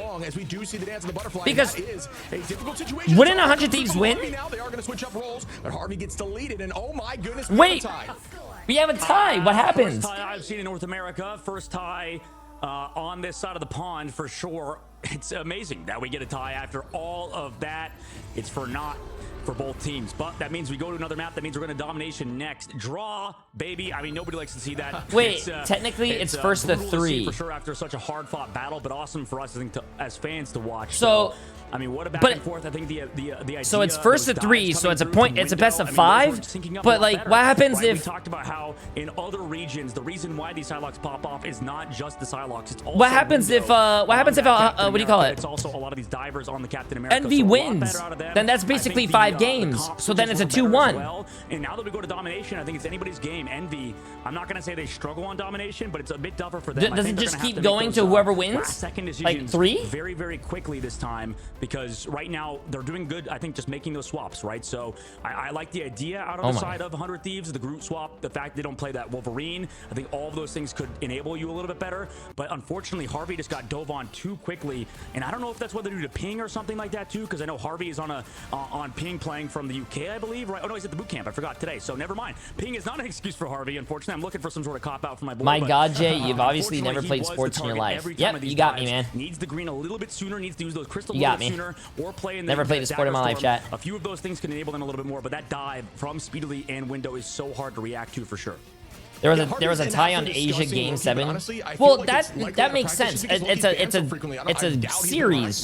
Because wouldn't 100 Thieves win? Wait. We have a tie. What happens? First tie I've seen in North America. First tie on this side of the pond for sure. It's amazing that we get a tie after all of that. It's for naught for both teams, but that means we go to another map. That means we're going to domination next. Draw, baby. I mean, nobody likes to see that. Wait, technically it's first to 3 for sure after such a hard-fought battle, but awesome for us, I think, as fans to watch. So I mean, what a back and forth. I think the idea. So it's first to 3, so it's a point. It's a best of 5. But like, what happens if? We talked about how in other regions, the reason why these Psylocks pop off is not just the Psylocks. It's also what happens if? What happens if? What do you call it? It's also a lot of these divers on the Captain America. Envy wins. Then that's basically 5 games. So then it's a 2-1. Well. And now that we go to domination, I think it's anybody's game. Envy, I'm not going to say they struggle on domination, but it's a bit tougher for them. Does it just keep going to whoever wins? Second like 3? Very, very quickly this time, because right now they're doing good, I think, just making those swaps, right? So I like the idea out on the side of 100 Thieves, the group swap, the fact they don't play that Wolverine. I think all of those things could enable you a little bit better. But unfortunately, Harvey just got dove on too quickly. And I don't know if that's whether due to ping or something like that too, because I know Harvey is on ping playing from the UK, I believe, right? Oh no, he's at the boot camp. I forgot today. So never mind. Ping is not an excuse for Harvey, unfortunately. I'm looking for some sort of cop-out for my boy. My God, Jay, you've obviously never played sports in your life. Yep, you got me, man. Needs the green a little bit sooner, needs to use those crystals you got me. sooner, or play in the never played a sport in my life, chat. A few of those things can enable them a little bit more, but that dive from Speedily and Window is so hard to react to for sure. There was a tie on Asia Game 7. Well, that makes sense. It's a series.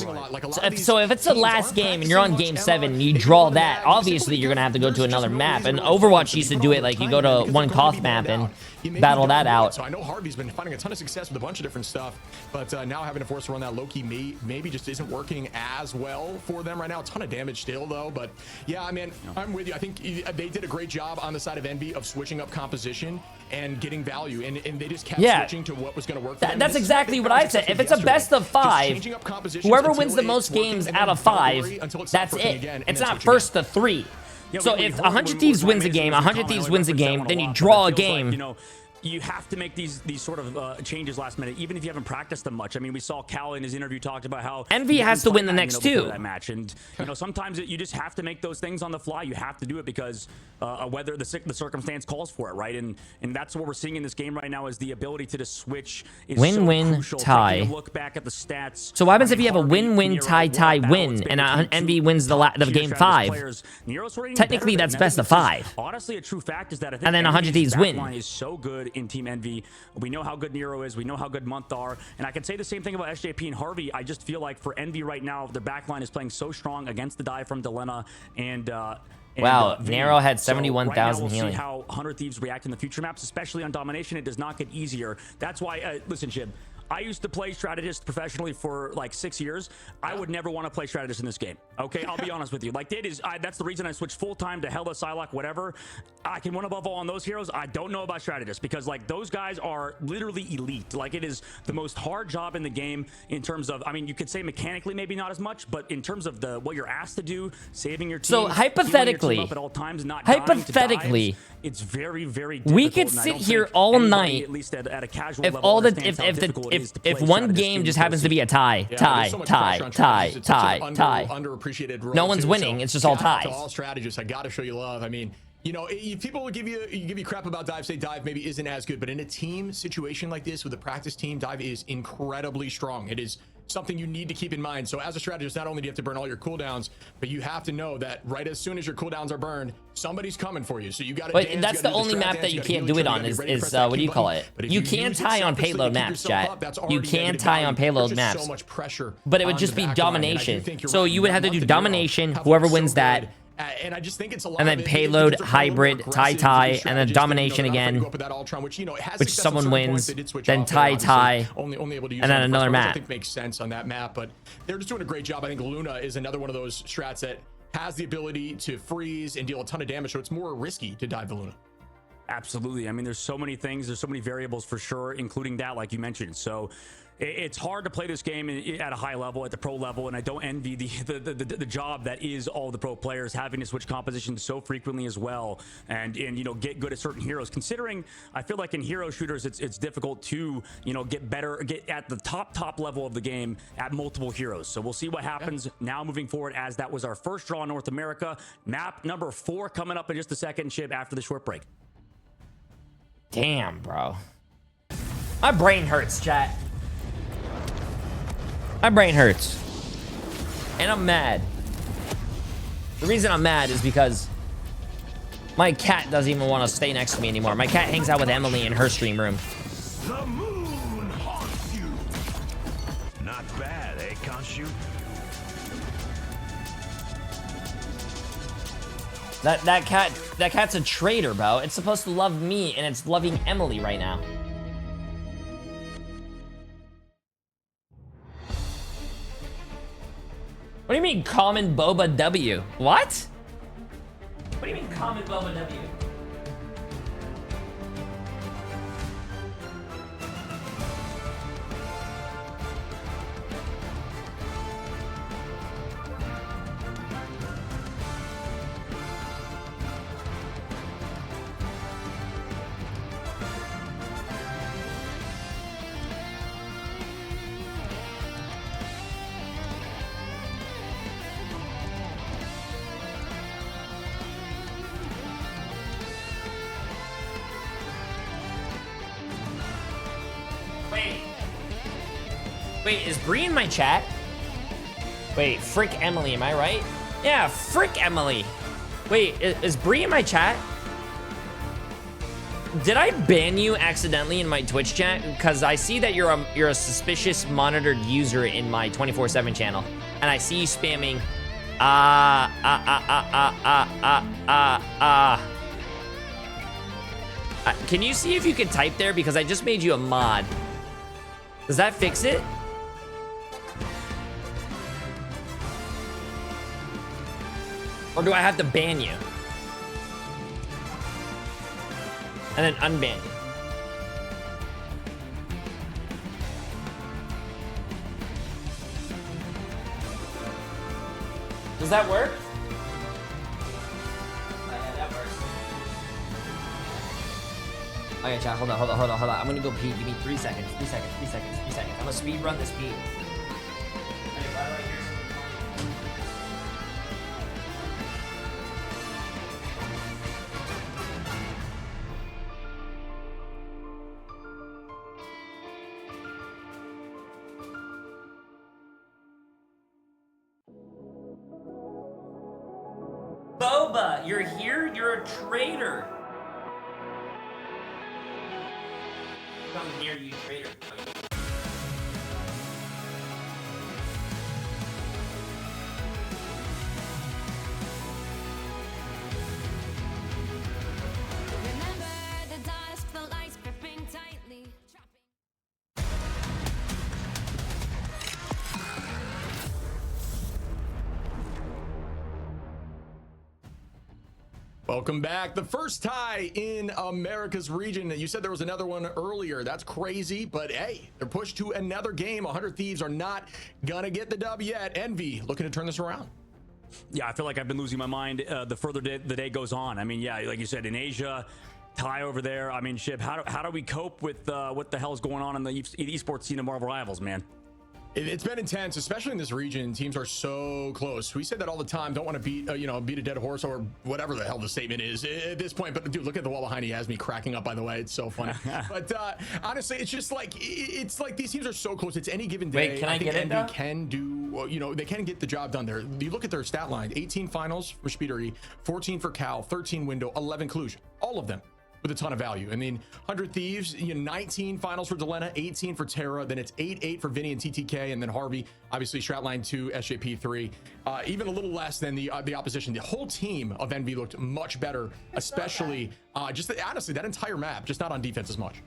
So if it's the last game and you're on Game 7 and you draw that, obviously you're gonna have to go to another map. And Overwatch used to do it like you go to one Koth map and battle that out. So I know Harvey's been finding a ton of success with a bunch of different stuff, but now having to force to run that Loki maybe just isn't working as well for them right now. A ton of damage still though, but yeah, I mean, I'm with you. I think they did a great job on the side of Envy of switching up composition and getting value, and they just kept switching to what was going to work for them. That's exactly what I said. If it's a best of 5, whoever wins the most games out of 5, that's it. It's not first to 3. So if 100 Thieves wins a game, 100 Thieves wins a game, then you draw a game. You have to make these sort of changes last minute, even if you haven't practiced them much. I mean, we saw Cal in his interview talked about how Envy has to win the next 2. That match, and sometimes you just have to make those things on the fly. You have to do it because whether the circumstance calls for it, right? And that's what we're seeing in this game right now is the ability to just switch. Is win-win tie. Look back at the stats. So what happens if you have a win-win tie win and Envy wins the game 5? Technically, that's best of 5. Honestly, a true fact is that I think and then 100 Thieves win. Is so good in Team Envy. We know how good Nero is. We know how good Month are. And I can say the same thing about SJP and Harvey. I just feel like for Envy right now, their backline is playing so strong against the dive from Delena and wow, Nero had 71,000 we'll healing. See how 100 Thieves react in the future maps, especially on domination. It does not get easier. That's why, listen, Jib, I used to play strategist professionally for like 6 years. I would never want to play strategist in this game. Okay, I'll be honest with you. Like that's the reason I switched full time to Hella, Psylocke, whatever. I can win above all on those heroes. I don't know about strategists because like those guys are literally elite. Like it is the most hard job in the game in terms of. I mean, you could say mechanically maybe not as much, but in terms of what you're asked to do, saving your team. So hypothetically, up at all times, not hypothetically, it's very, very difficult. We could sit here all night. At least at a casual if level, all the if one game just happens to be a tie. No one's winning. It's just all ties. To all strategists, I gotta show you love. I mean, people will give you crap about dive, say dive maybe isn't as good, but in a team situation like this with a practice team, dive is incredibly strong. It is something you need to keep in mind. So as a strategist, not only do you have to burn all your cooldowns, but you have to know that right as soon as your cooldowns are burned, somebody's coming for you. So you got to. But that's the only map that you can't do it on is what do you call it? You can tie on payload maps, chat. You can tie on payload maps. So much pressure. But it would just be domination. So you would have to do domination. Whoever wins that. And I just think it's a lot and then payload, hybrid, tie, and then domination again, which someone wins, then tie, and then another map. I think makes sense on that map, but they're just doing a great job. I think Luna is another one of those strats that has the ability to freeze and deal a ton of damage, so it's more risky to dive the Luna. Absolutely. I mean, there's so many things, there's so many variables for sure, including that, like you mentioned. So it's hard to play this game at a high level, at the pro level, and I don't envy the job that is all the pro players having to switch compositions so frequently as well, and get good at certain heroes. Considering I feel like in hero shooters, it's difficult to get at the top level of the game at multiple heroes. So we'll see what happens now moving forward, as that was our first draw in North America. Map number 4 coming up in just a second, Chip, after the short break. Damn, bro. My brain hurts, chat. My brain hurts. And I'm mad. The reason I'm mad is because my cat doesn't even want to stay next to me anymore. My cat hangs out with Emily in her stream room. The moon haunts you. Not bad, eh, Khonshu? That cat's a traitor, bro. It's supposed to love me, and it's loving Emily right now. What do you mean common Boba W? What? What do you mean common Boba W? Wait, is Bree in my chat? Wait, frick Emily, am I right? Yeah, frick Emily. Wait, is Bree in my chat? Did I ban you accidentally in my Twitch chat? Because I see that you're a suspicious monitored user in my 24/7 channel, and I see you spamming. Can you see if you can type there? Because I just made you a mod. Does that fix it? Or do I have to ban you? And then unban you. Does that work? Oh, yeah, that works. Okay, chat, hold on. I'm gonna go pee. Give me 3 seconds. 3 seconds. I'm gonna speed run this pee. Boba, you're here? You're a traitor. Come here, you traitor. Remember the dusk, the lights gripping tightly. Welcome back. The first tie in America's region. You said there was another one earlier. That's crazy, but hey, they're pushed to another game. 100 Thieves are not gonna get the dub yet. Envy looking to turn this around. Yeah, I feel like I've been losing my mind the further the day goes on. I mean, yeah, like you said, in Asia, tie over there. I mean, Ship, how do we cope with what the hell's going on in the esports scene of Marvel Rivals, man? It's been intense, especially in this region. Teams are so close. We say that all the time. Don't want to beat, beat a dead horse or whatever the hell the statement is at this point. But dude, look at the wall behind. He has me cracking up. By the way, it's so funny. But honestly, it's just like it's like these teams are so close. It's any given day. Wait, can I think get it? Envy can do. They can get the job done there. You look at their stat line: 18 finals for Speedery, 14 for Cal, 13 Window, 11 Collusion. All of them with a ton of value. I mean, 100 Thieves, 19 finals for Delena, 18 for Terra, then it's 8-8 for Vinny and TTK, and then Harvey, obviously Stratline 2, SJP3, even a little less than the opposition. The whole team of Envy looked much better, especially honestly, that entire map, just not on defense as much.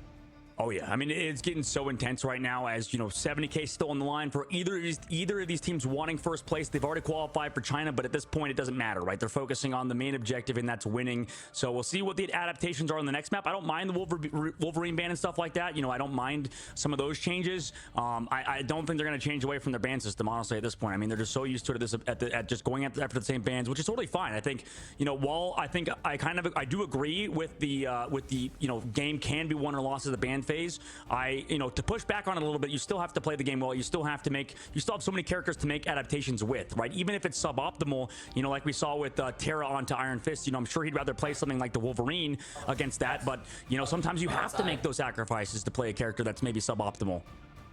Oh yeah, I mean it's getting so intense right now. As you know, 70K still on the line for either of these teams wanting first place. They've already qualified for China, but at this point it doesn't matter, right? They're focusing on the main objective, and that's winning. So we'll see what the adaptations are on the next map. I don't mind the Wolverine ban and stuff like that. I don't mind some of those changes. I don't think they're going to change away from their ban system, honestly, at this point. I mean, they're just so used to it at just going after the same bans, which is totally fine. I think while I think I do agree with the game can be won or lost as a ban phase. To push back on it a little bit, you still have to play the game well. You still have so many characters to make adaptations with, right? Even if it's suboptimal, like we saw with Terra onto Iron Fist, I'm sure he'd rather play something like the Wolverine against that, but sometimes you have to make those sacrifices to play a character that's maybe suboptimal.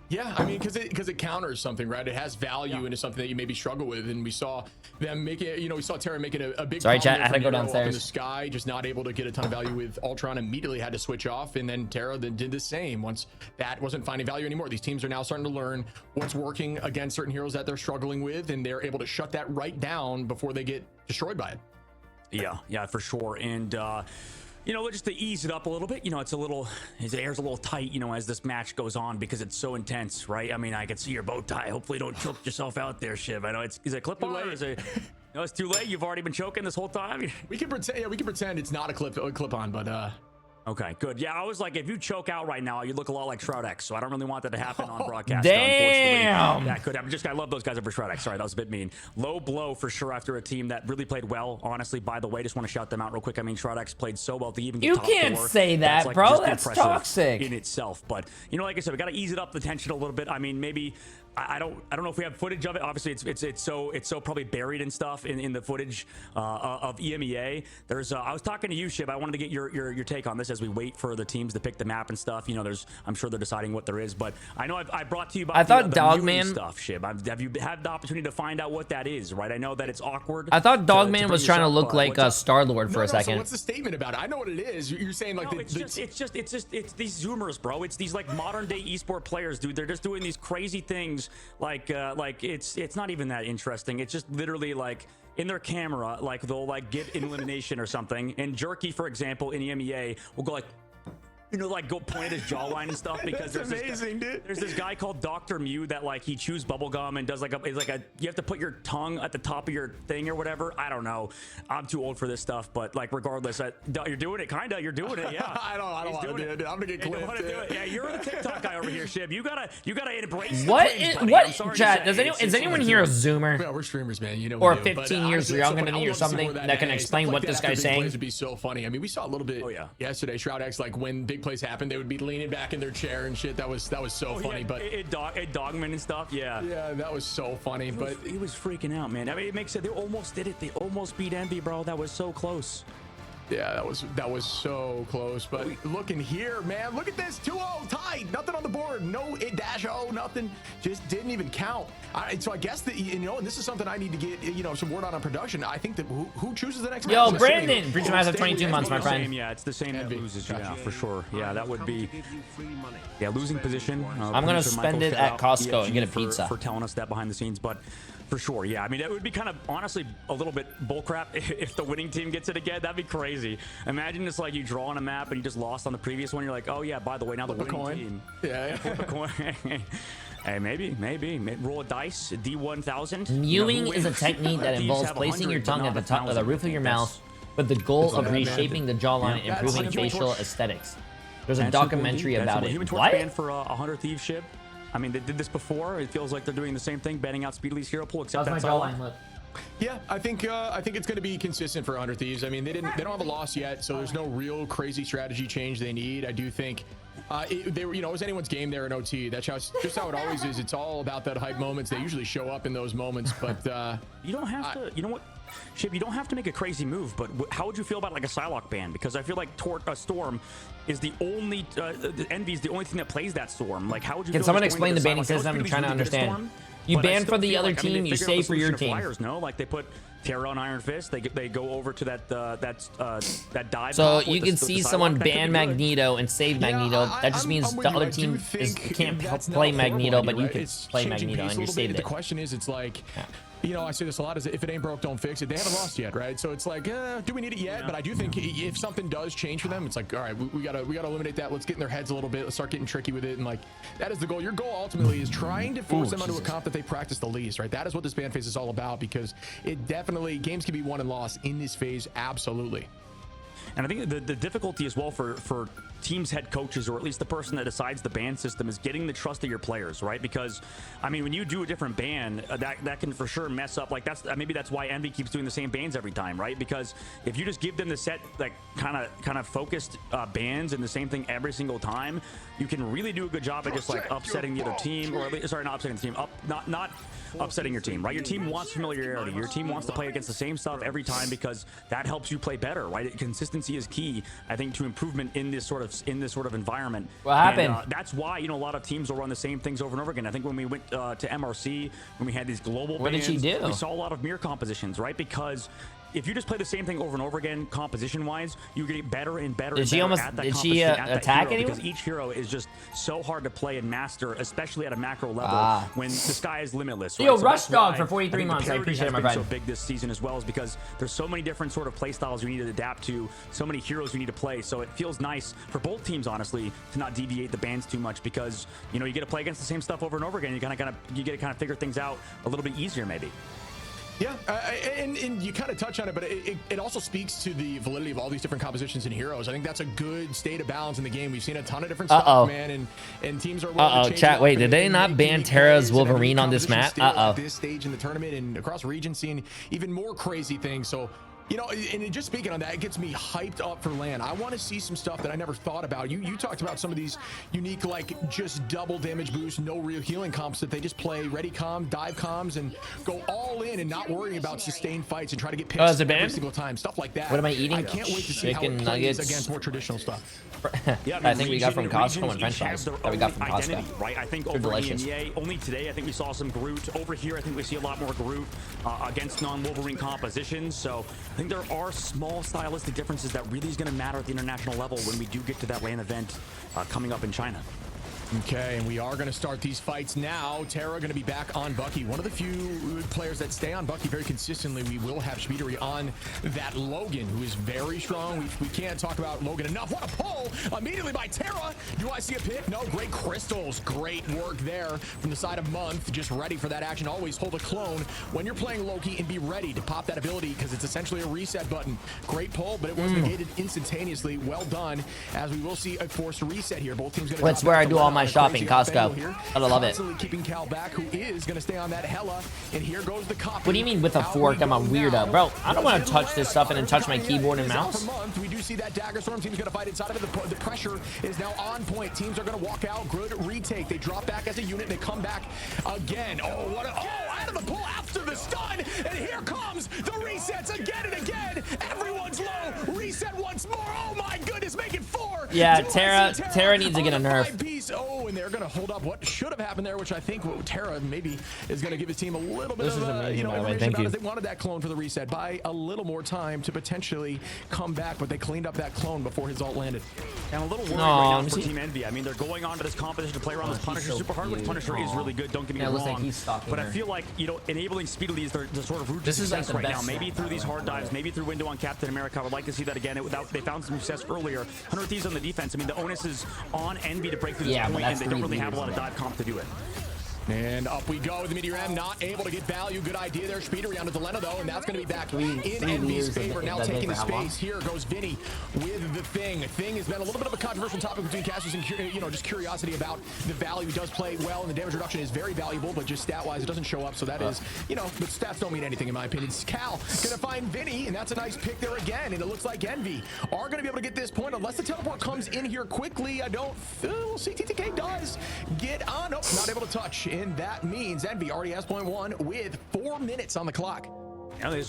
Yeah, I mean, because it counters something, right? It has value into something that you maybe struggle with, and we saw them make it. We saw Terra making a big. Sorry, chat. I had to go downstairs. Up in the sky, just not able to get a ton of value with Ultron. Immediately had to switch off, and then Terra then did the same once that wasn't finding value anymore. These teams are now starting to learn what's working against certain heroes that they're struggling with, and they're able to shut that right down before they get destroyed by it. Yeah, for sure, and. Just to ease it up a little bit, his air's a little tight, as this match goes on because it's so intense, right? I mean, I can see your bow tie. Hopefully don't choke yourself out there, Shiv. I know is it clip on or is it? No, it's too late. You've already been choking this whole time. We can pretend. Yeah, we can pretend it's not a clip on, but Okay, good. Yeah, I was like, if you choke out right now, you look a lot like Shroud X, so I don't really want that to happen on broadcast. Damn! That could happen. Just, I love those guys over Shroud X. Sorry, that was a bit mean. Low blow for sure after a team that really played well. Honestly, by the way, just want to shout them out real quick. I mean, Shroud X played so well to even get You top can't 4. say that, like, bro. That's toxic in itself. But you know, like I said, we got to ease it up the tension a little bit. I mean, maybe. I don't know if we have footage of it. Obviously, it's so probably buried and stuff in the footage of EMEA. There's I was talking to you, Shib. I wanted to get your take on this as we wait for the teams to pick the map and stuff. You know, I'm sure they're deciding what there is, but I know I brought to you about the Dogman stuff, Shib. Have you had the opportunity to find out what that is? Right? I know that it's awkward. I thought Dogman was trying to look like a Star-Lord for a second. So what's the statement about it? I know what it is. You're saying like it's just it's these Zoomers, bro. It's these like modern day esport players, dude. They're just doing these crazy things like it's not even that interesting. It's just literally like in their camera, like they'll like get an elimination or something. And Jerky, for example, in EMEA will go like, you know, like go point at his jawline and stuff because there's amazing, dude. There's this guy called Dr. Mew that like he chews bubblegum and does like you have to put your tongue at the top of your thing or whatever. I don't know. I'm too old for this stuff, but like regardless, you're doing it, kinda. You're doing it, yeah. I don't want to do it. I'm gonna get clipped. Yeah, you're the TikTok guy over here, Shib. You gotta embrace. What chat? Is anyone here a Zoomer? Yeah, we're streamers, man. You know. Or 15 years younger than me or something that can explain what this guy's saying? Would be so funny. I mean, we saw a little bit yesterday. Shroud X, like when big plays happened, they would be leaning back in their chair and shit. That was so funny. But Dogman and stuff. Yeah, that was so funny. But he was freaking out, man. I mean, it makes it. They almost did it. They almost beat Envy, bro. That was so close. Yeah, that was so close. But looking here, man, look at this 2-0 tied. Nothing on the board. No -0, nothing. Just didn't even count. So I guess that, you know, and this is something I need to get, you know, some word on production. I think that who chooses the next match? Yo, Brandon, Breach Mass of 22 months, my friend. Yeah, it's the same that loses. Yeah, for sure. Yeah, that would be losing position. I'm gonna spend it at Costco and get a pizza for telling us that behind the scenes, but. For sure, yeah. I mean, it would be kind of, honestly, a little bit bullcrap if the winning team gets it again. That'd be crazy. Imagine it's like you draw on a map and you just lost on the previous one. You're like, oh, yeah, by the way, now the winning team. Yeah. Flip a coin. Hey, maybe. Roll a dice, D1000. Mewing is a technique that involves placing your tongue at the top of the roof of your mouth with the goal of reshaping the jawline and improving facial aesthetics. There's a documentary about it. Human Torch banned for 100 Thieves, Shib. I mean, they did this before. It feels like they're doing the same thing, banning out Speedy's hero pool, except that's Yeah, I think it's going to be consistent for 100 Thieves. I mean, they don't have a loss yet, so there's no real crazy strategy change they need. I do think they were, you know, it was anyone's game there in OT. That's just how it always is. It's all about that hype moments. They usually show up in those moments, but you don't have to. You know what? Shib, you don't have to make a crazy move, but how would you feel about like a Psylocke ban? Because I feel like Storm is the only Envy is the only thing that plays that Storm. Like, how would you? Can someone explain the banning system? I'm trying to understand. You ban for the other team, you save for your team. No, like they put Terra on Iron Fist. They go over to that dive. So you can see someone ban Magneto and save Magneto. That just means the other team can't play Magneto, but you can play Magneto and you saved it. The question is, it's like. You know, I say this a lot, is if it ain't broke, don't fix it. They haven't lost yet, right? So it's like, do we need it yet? Yeah. But I do think if something does change for them, it's like, all right, we gotta eliminate that. Let's get in their heads a little bit. Let's start getting tricky with it. And like, that is the goal. Your goal ultimately is trying to force them onto a comp that they practice the least, right? That is what this ban phase is all about, because it definitely, games can be won and lost in this phase, absolutely. And I think the difficulty as well for teams' head coaches, or at least the person that decides the ban system, is getting the trust of your players, right? Because I mean, when you do a different ban, that can for sure mess up. Like maybe that's why Envy keeps doing the same bans every time, right? Because if you just give them the set like kind of focused bans and the same thing every single time, you can really do a good job at just like upsetting the other team, or at least, sorry, not upsetting the team, not upsetting your team, right? Your team wants familiarity. Your team wants to play against the same stuff every time because that helps you play better, right? Consistency is key, I think, to improvement in this sort of environment. What happened? And, that's why, you know, a lot of teams will run the same things over and over again. I think when we went to MRC, when we had these global what bans, did she do? We saw a lot of mirror compositions, right? Because if you just play the same thing over and over again, composition-wise, you get better and better. Did she attack anyone? Because each hero is just so hard to play and master, especially at a macro level when the sky is limitless. Right? Yo, so Rush Dog for 43 months. I appreciate it, my friend. So big this season as well is because there's so many different sort of play styles you need to adapt to, so many heroes you need to play. So it feels nice for both teams, honestly, to not deviate the bans too much, because you know you get to play against the same stuff over and over again. You get to kind of figure things out a little bit easier, maybe. Yeah, and you kind of touch on it, but it also speaks to the validity of all these different compositions and heroes. I think that's a good state of balance in the game. We've seen a ton of different stuff, man, and teams are willing to change chat, up wait, and did they not ban plays Terra's and Wolverine on this compositions map? still at this stage in the tournament and across region, seeing even more crazy things. So, you know, and just speaking on that, it gets me hyped up for LAN. I want to see some stuff that I never thought about. You talked about some of these unique, like, just double damage boost, no real healing comps that they just play ready comm, dive comms, and go all in and not worrying about sustained fights and try to get picks every single time. Stuff like that. What am I eating? I can't wait to see Chicken how it plays nuggets against more traditional stuff. Yeah, I think we got from Costco and French fries that we got from Costco. Right? I think They're over delicious. EMEA, only today, I think we saw some Groot. Over here, I think we see a lot more Groot against non-Wolverine compositions. So I think there are small stylistic differences that really is going to matter at the international level when we do get to that LAN event coming up in China. Okay, and we are going to start these fights now. Terra going to be back on Bucky. One of the few players that stay on Bucky very consistently. We will have Speedery on that Logan, who is very strong. We can't talk about Logan enough. What a pull immediately by Terra. Do I see a pick? No, great crystals. Great work there from the side of Month. Just ready for that action. Always hold a clone when you're playing Loki and be ready to pop that ability because it's essentially a reset button. Great pull, but it was negated instantaneously. Well done, as we will see a forced reset here. Both teams going to That's where I do all my shopping, Costco. I love it. Keeping Cal back, who is going to stay on that Hella, and here goes the copy. What do you mean with a fork? I'm a weirdo, bro. I don't want to touch this stuff and then touch my keyboard and mouse. We do see that Dagger Storm team's going to fight inside of it. The pressure is now on point. Teams are going to walk out. Good retake. They drop back as a unit. They come back again. Oh, what a, out of the pull after the stun, and here comes the resets again and again. Everyone's low. Reset once more. Oh my goodness, make it 4. Yeah, Terra needs to get a nerf. Oh, and they're going to hold up what should have happened there, which I think Terra maybe is going to give his team a little bit this of is amazing, by the way. Thank you. They wanted that clone for the reset. Buy a little more time to potentially come back, but they cleaned up that clone before his ult landed. And a little worried right now for Team Envy. I mean, they're going on to this competition to play around this Punisher super hard, which Punisher is really good. Don't get me wrong. But I feel like, you know, enabling Speedily is the sort of route to success right now. Maybe through these hard dives, maybe through window on Captain America. I would like to see that again. They found some success earlier. 100 Thieves on the defense. I mean, the onus is on Envy to break through this point, and they don't really have a lot of dive comp to do it. And up we go with the Meteor M, not able to get value. Good idea there. Speedery onto Delena though, and that's going to be back in Envy's favor. Now taking the space. Here goes Vinny with the Thing. Thing has been a little bit of a controversial topic between casters and, you know, just curiosity about the value. He does play well, and the damage reduction is very valuable, but just stat-wise, it doesn't show up. So that is, you know, but stats don't mean anything in my opinion. It's Cal going to find Vinny, and that's a nice pick there again. And it looks like Envy are going to be able to get this point unless the teleport comes in here quickly. I don't. We'll see. TTK does get on. Nope, not able to touch. And that means Envy already has point 1 with 4 minutes on the clock.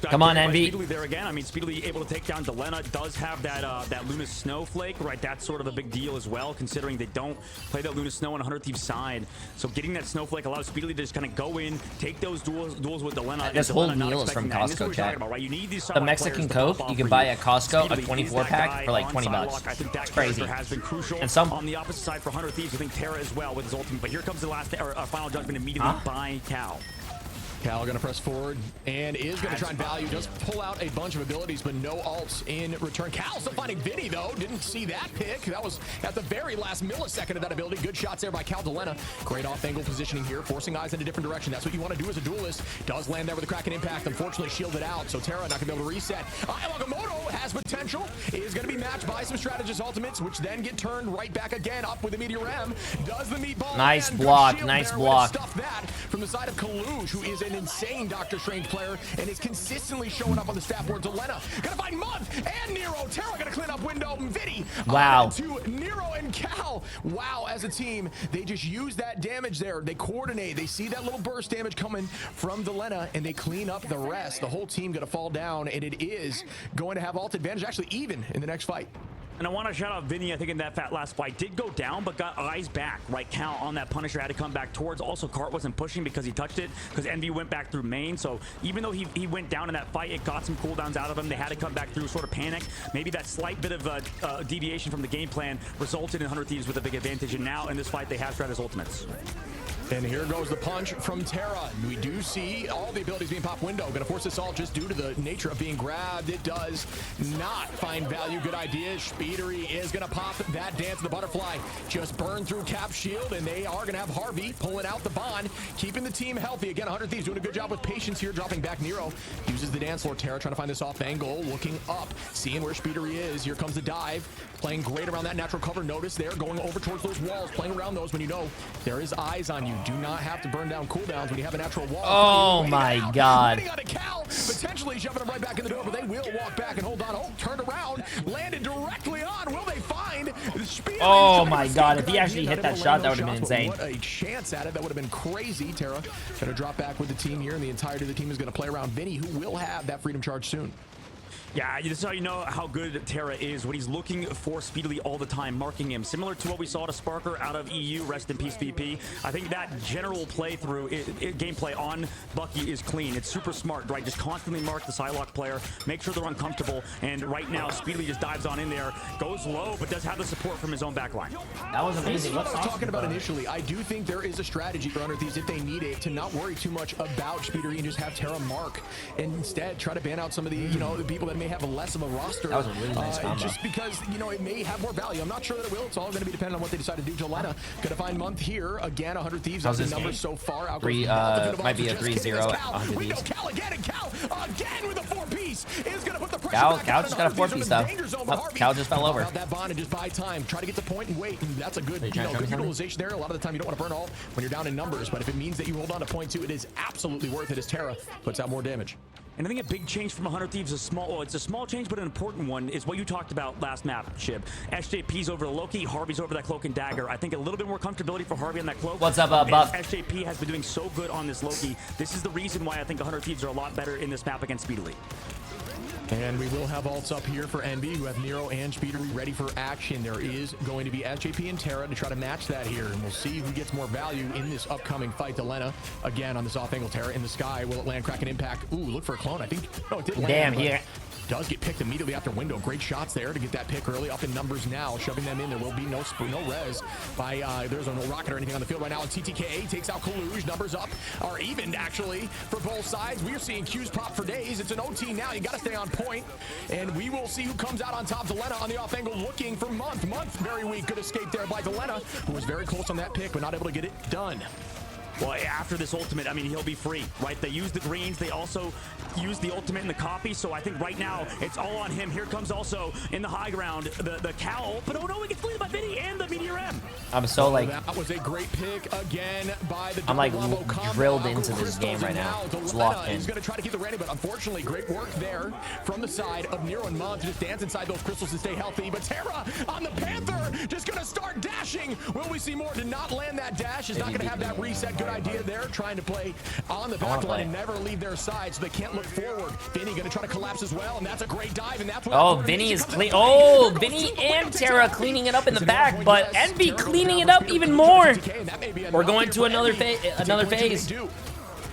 Come on, Envy. Speedily there again. I mean, Speedily able to take down Delena. Does have that Luna Snowflake, right? That's sort of a big deal as well, considering they don't play that Luna Snow on 100 Thieves side. So getting that Snowflake allows Speedily to just kind of go in, take those duels with Delena. This whole meal is from Costco, chat. Right? You need these the Mexican Coke you can buy at Costco, a 24-pack for like 20 bucks. I think that it's crazy. Has been crucial. And some on the opposite side for 100 Thieves, I think Terra as well with his ultimate. But here comes the last final judgment immediately by Cal. Cal going to press forward and is going to try and value. Does pull out a bunch of abilities, but no ults in return. Cal still finding Vinny, though. Didn't see that pick. That was at the very last millisecond of that ability. Good shots there by Cal Delena. Great off-angle positioning here, forcing eyes in a different direction. That's what you want to do as a duelist. Does land there with a Kraken impact. Unfortunately, shielded out, so Terra not going to be able to reset. Yamamoto has potential. Is going to be matched by some strategist ultimates, which then get turned right back again up with the Meteor M. Does the meatball. Nice block. Nice block. Stuff that from the side of Kaluj, who is an insane Doctor Strange player and is consistently showing up on the stat board. Delena gonna find Month and Nero. Terra gonna clean up window. Vinny. Wow. To Nero and Cal. Wow, as a team, they just use that damage there. They coordinate. They see that little burst damage coming from Delena, and they clean up the rest. The whole team gonna fall down, and it is going to have ult advantage, actually even in the next fight. And I want to shout out Vinny. I think in that last fight did go down, but got eyes back. Right, Cal on that Punisher had to come back towards. Also, Cart wasn't pushing because he touched it, because Envy went back through main. So even though he went down in that fight, it got some cooldowns out of him. They had to come back through, sort of panic. Maybe that slight bit of deviation from the game plan resulted in 100 Thieves with a big advantage. And now in this fight, they have Shredder's ultimates. And here goes the punch from Terra. We do see all the abilities being popped window. Gonna force this all just due to the nature of being grabbed. It does not find value. Good idea. Speedery is gonna pop that dance of the butterfly. Just burn through Cap shield, and they are gonna have Harvey pulling out the bond, keeping the team healthy. Again, 100 Thieves doing a good job with patience here, dropping back Nero. Uses the dance floor. Terra trying to find this off angle, looking up, seeing where Speedery is. Here comes the dive. Playing great around that natural cover. Notice there, going over towards those walls, playing around those when you know there is eyes on you. Do not have to burn down cooldowns when you have a natural wall. Oh my god. On a Cal, potentially shoving him right back in the door, but they will walk back and hold on. Oh, turned around, landed directly on. Will they find the speed? Oh my god, if he actually hit that shot, that would have been insane. What a chance at it. That would have been crazy. Terra gonna drop back with the team here, and the entirety of the team is gonna play around Vinny, who will have that freedom charge soon. Yeah, this is how you know how good Terra is, when he's looking for Speedily all the time, marking him. Similar to what we saw to Sparker out of EU, rest in peace VP. I think that general playthrough, gameplay on Bucky is clean. It's super smart, right? Just constantly mark the Psylocke player, make sure they're uncomfortable, and right now Speedily just dives on in there, goes low, but does have the support from his own backline. That was amazing. This is what I was talking about initially. I do think there is a strategy for 100 Thieves if they need it, to not worry too much about Speedery and just have Terra mark, and instead try to ban out some of the, you know, the people that may have a less of a roster. That was a really nice combo. Just because, you know, it may have more value. I'm not sure that it will. It's all going to be dependent on what they decide to do. Jolena gonna find Month here again. 100 Thieves has the numbers so far. Out might be a 3-0 at 100 Thieves. Cal again, and Cal again with a 4-piece is gonna put the pressure Cal back just got a 4-piece though. Oh, Cal just fell over. That bond and just buy time. Try to get the point and wait. And that's a good, good utilization there. A lot of the time you don't want to burn all when you're down in numbers, but if it means that you hold on to point 2, it is absolutely worth it as Terra puts out more damage. And I think a big change from 100 Thieves is small. Well, it's a small change, but an important one is what you talked about last map, Shib. SJP's over the Loki, Harvey's over that cloak and dagger. I think a little bit more comfortability for Harvey on that cloak. What's up, Buff? SJP has been doing so good on this Loki. This is the reason why I think 100 Thieves are a lot better in this map against Speedily. And we will have ults up here for Envy, who have Nero and Speedery ready for action. There is going to be SJP and Terra to try to match that here, and we'll see who gets more value in this upcoming fight. Delena, again, on this off-angle Terra in the sky. Will it land, crack, and impact? Ooh, look for a clone. I think, no, it did land. Damn, yeah. Does get picked immediately after window. Great shots there to get that pick early. Up in numbers now, shoving them in. There will be no res by, there's no rocket or anything on the field right now. And TTKA takes out Kaluge. Numbers up are evened, actually, for both sides. We are seeing Q's pop for days. It's an OT now. You got to stay on point. And we will see who comes out on top. Delena on the off angle looking for Month. Month, very weak. Good escape there by Delena, who was very close on that pick, but not able to get it done. Well, after this ultimate, I mean, he'll be free, right? They use the greens. They also use the ultimate in the copy. So I think right now it's all on him. Here comes also in the high ground the Cal. But oh no, he gets deleted by Vinny and the Meteor M. I'm so like, that was a great pick again by the I'm like drilled into this game right now. It's locked in. He's going to try to keep the Randy, but unfortunately, great work there from the side of Nero and Month to just dance inside those crystals and stay healthy. But Terra on the Panther just going to start dashing. Will we see more? Did not land that dash. Is not going to have that reset. Good idea there, trying to play on the back line and never leave their side, so they can't look forward. Vinny going to try to collapse as well, and that's a great dive, and that's what Vinny is clean. Oh, Vinny and Terra cleaning it up in the back, but Envy cleaning it up even more. We're going to another phase.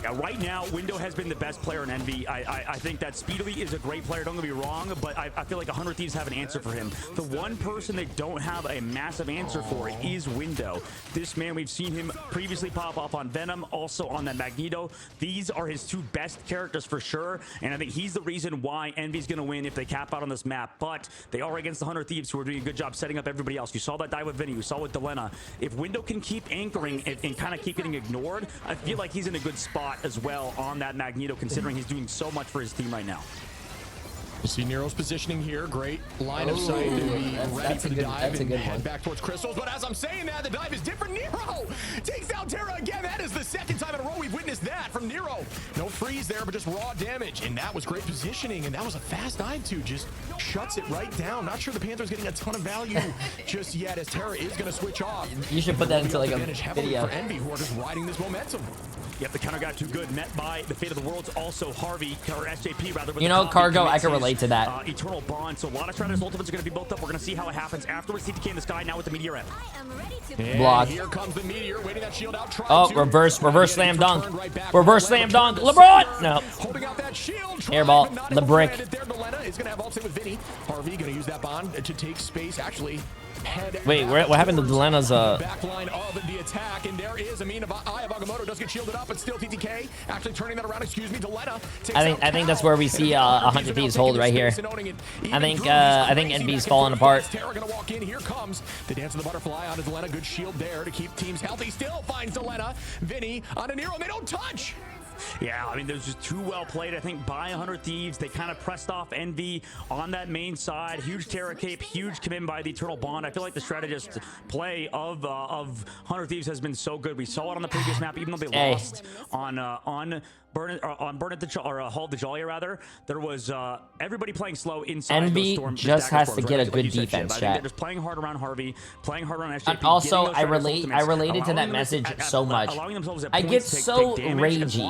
Yeah, right now, Window has been the best player in Envy. I think that Speedily is a great player, don't get me wrong, but I feel like 100 Thieves have an answer for him. The one person they don't have a massive answer for is Window. This man, we've seen him previously pop off on Venom, also on that Magneto. These are his 2 best characters for sure, and I think he's the reason why Envy's going to win if they cap out on this map, but they are against the 100 Thieves, who are doing a good job setting up everybody else. You saw that dive with Vinny, you saw with Delena. If Window can keep anchoring and kind of keep getting ignored, I feel like he's in a good spot as well on that Magneto, considering he's doing so much for his team right now. You see Nero's positioning here. Great line of sight to be ready for the dive and head back towards crystals. But as I'm saying that, the dive is different. Nero takes down Terra again. That is the second time in a row we've witnessed that from Nero. No freeze there, but just raw damage. And that was great positioning. And that was a fast dive too. Just shuts it right down. Not sure the Panther's getting a ton of value just yet, as Terra is going to switch off. You should put that into like a video for Envy, who are just riding this momentum. Yep, the counter got too good. Met by the Fate of the Worlds, also Harvey, or SJP rather. You know, Cargo, I can relate to that. Eternal Bond. So a lot of Stratus ultimates are going to be built up. We're going to see how it happens afterwards. TTK in the sky now with the Meteor. Block. Here comes the Meteor, waiting that shield out. Oh, reverse slam dunk. Reverse slam dunk. LeBron. No. Holding out that shield. Airball. The brick. Delena is going to have ultimate with Vinny. Harvey going to use that bond to take space. Actually, wait, what happened to Delena's backline of the attack, and there is Eye of Agamotto does get shielded up, but still TTK actually turning that around. Excuse me, Delena. I think that's where we see 100 Thieves hold right here. I think NB's falling apart. Terra gonna walk in. Here comes the dance of the butterfly onto Delena. Good shield there to keep teams healthy. Still finds Delena. Vinny on a Nero, and they don't touch. Yeah, I mean, there's just too well played. I think by 100 Thieves, they kind of pressed off Envy on that main side. Huge Terra Cape, huge commitment by the Eternal Bond. I feel like the strategist play of 100 Thieves has been so good. We saw it on the previous map, even though they lost on Burn It or Hold the Jolly rather. There was everybody playing slow inside. Envy just has to get a good defense, chat. They're just playing hard around Harvey, playing hard around SJP. And also, I related to that message so much. I get so ragey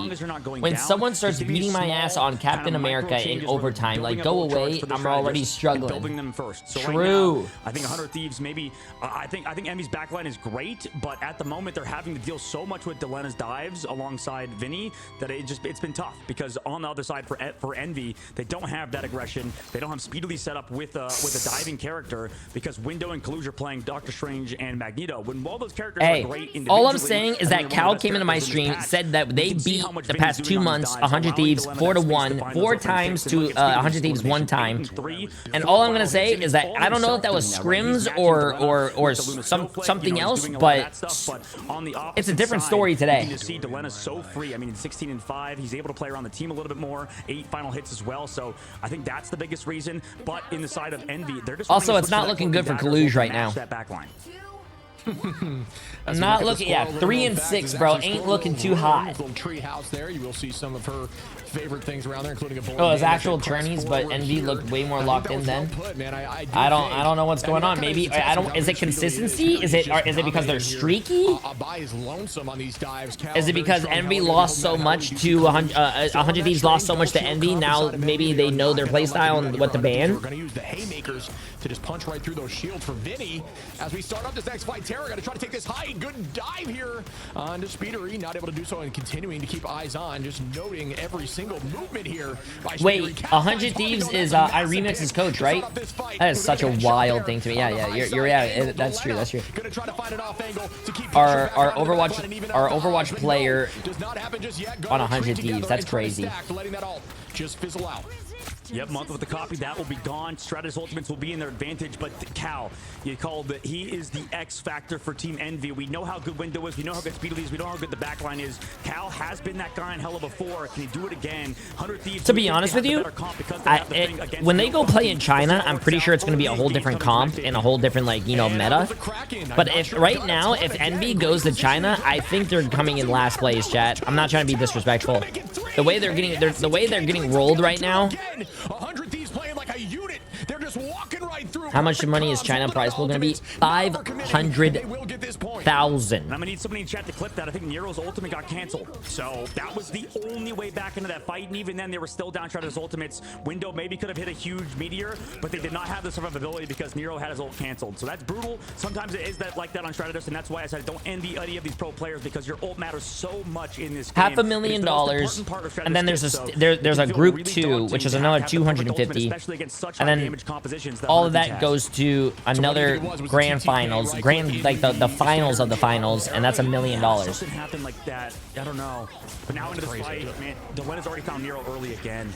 when someone starts beating my ass on Captain America in overtime. Like, go away, I'm already struggling. Building them first. So True. Right now, I think 100 Thieves maybe. I think Envy's backline is great, but at the moment they're having to deal so much with Delena's dives alongside Vinny that it's been tough, because on the other side for Envy, they don't have that aggression. They don't have speedily set up with a diving character, because Window and Kaluge are playing Doctor Strange and Magneto. When all those characters are great individually, all I'm saying is that Cal came into my stream, said that they beat the past 2 months 100 Thieves 4-1, 4 times to 100 Thieves 1 time. And all I'm gonna say is that I don't know if that was scrims or something else, but it's a different story today. You see Delena's so free. I mean, 16-5. He's able to play around the team a little bit more. 8 final hits as well. So I think that's the biggest reason. But in the side of Envy, they're just also, it's not looking good for Kaluge right now. That backline. I'm not looking. Yeah, 3 and 6, bro. Ain't looking too hot. Little tree house there. You will see some of her favorite things around there, including a board. Oh, his actual tourneys, but Envy looked way more locked in then. I don't know what's going on. Maybe is it consistency? Is it because they're streaky? Is it because Envy lost so much to 100 Thieves lost so much to Envy? Now maybe they know their playstyle and what to ban. We're gonna use the haymakers to just punch right through those shields for Vinny as we start up this next fight. Terra gonna try to take this high. Good dive here onto Speedery, not able to do so, and continuing to keep eyes on, just noting every single movement here by Speedery. Wait, 100 Thieves is iRemix's coach, right? That is such a wild thing to me. Yeah, you're that's true. That's true. Our Overwatch player on 100 Thieves. That's crazy. Just fizzle out. Yep, month with the copy, that will be gone. Stratus Ultimates will be in their advantage, but Cal, you called that he is the X factor for Team Envy. We know how good Window is, we know how good Speedily is, we know how good the backline is. Cal has been that guy in Hella before. Can he do it again? 100 Thieves. To be honest with you, when they go play in China, I'm pretty sure it's going to be a whole different comp and a whole different, like, you know, meta. But if right now, if Envy goes to China, I think they're coming in last place, chat. I'm not trying to be disrespectful. The way they're getting rolled right now. 100 Thieves playing like a unit. They're just walking right through. How much money is China prize pool going to be? 500,000. I'm gonna need somebody in chat to clip that. I think Nero's ultimate got canceled, so that was the only way back into that fight. And even then, they were still down. Stratus ultimates. Window maybe could have hit a huge meteor, but they did not have the survivability because Nero had his ult canceled. So that's brutal. Sometimes it is like that on Stratus, and that's why I said don't envy any of these pro players, because your ult matters so much in this game. $500,000, and then there's a group 2, which is another 250, and then all of that goes to another grand finals, like the finals of the finals, and that's $1 million. Something happened like that. I don't know. But now into this fight, man, Delena's already found Nero early again.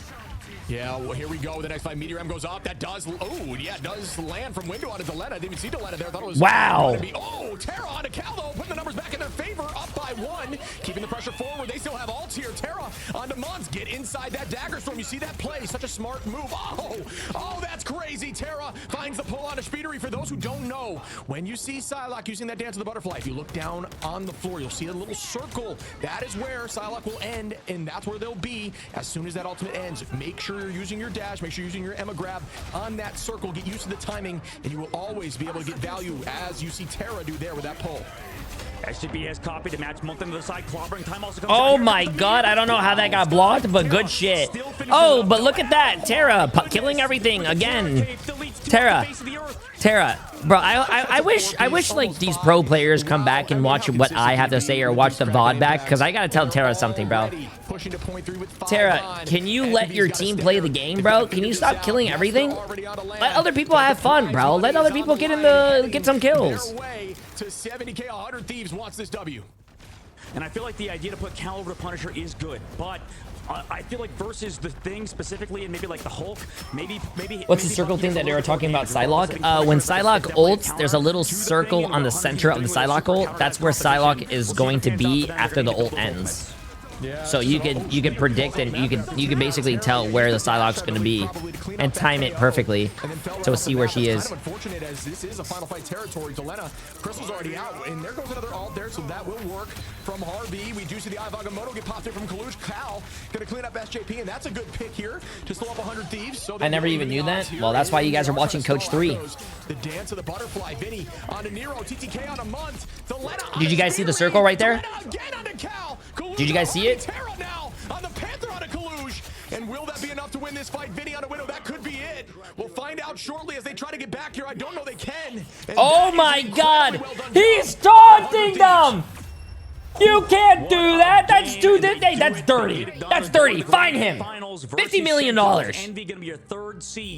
Yeah, well, here we go. The next fight, Meteor M goes up. That does, does land from Window onto Delena. Didn't even see Delena there. Thought it was wow. Oh, Terra onto Cal, though, putting the numbers back in their favor, up by 1, keeping the pressure forward. They still have ults here. Terra onto Mons, get inside that dagger storm. You see that play? Such a smart move. Oh, that's crazy. Terra finds the pull onto Speedery. For those who don't know, when you see Psylocke using that dance of the butterfly, if you look down on the floor, you'll see a little circle. That is where Psylocke will end, and that's where they'll be as soon as that ultimate ends. Make sure you're using your dash, make sure you're using your Emma grab on that circle, get used to the timing, and you will always be able to get value, as you see Terra do there with that pull. SGP has copied to match month into the side. Clobbering time also comes Oh my god, I don't know how that got blocked, but good shit. Oh, but look at that. Terra killing everything again. Terra, bro, I wish like these pro players come back and watch what I have to say or watch the VOD back, because I gotta tell Terra something, bro. Terra, can you let your team play the game, bro? Can you stop killing everything? Let other people have fun, bro. Let other people get some kills. To 70K, 100 Thieves wants this W. And I feel like the idea to put Cal over the Punisher is good, but I feel like versus the thing specifically, and maybe like the Hulk, maybe. What's the circle thing that they were talking about, Psylocke? When Psylocke ults, there's a little circle on the center of the Psylocke ult. That's where Psylocke is going to be after the ult ends. So you can predict, and you can basically tell where the Psylocke's going to be and time it perfectly to see where she is. Unfortunate as this is a final fight territory. Delena, Crystal's already out, and there goes another ult there, so that will work from Harvey. We do see the Ivagamoto get popped in from Kalush. Cal gonna clean up SJP, and that's a good pick here to slow up 100 Thieves. So I never even knew that. Well, that's why you guys are watching Coach 3. The dance of the butterfly. Vinny on to Nero. TTK on a month. Delena. Did you guys see the circle right there? Did you guys see it? Terra now on the Panther on a Kalush. And will that be enough to win this fight? Vinny on a Widow. That could be it. We'll find out shortly as they try to get back here. I don't know they can. And oh my god! He's taunting them! You can't do that! That's that's dirty. That's dirty. Fine him. $50 million.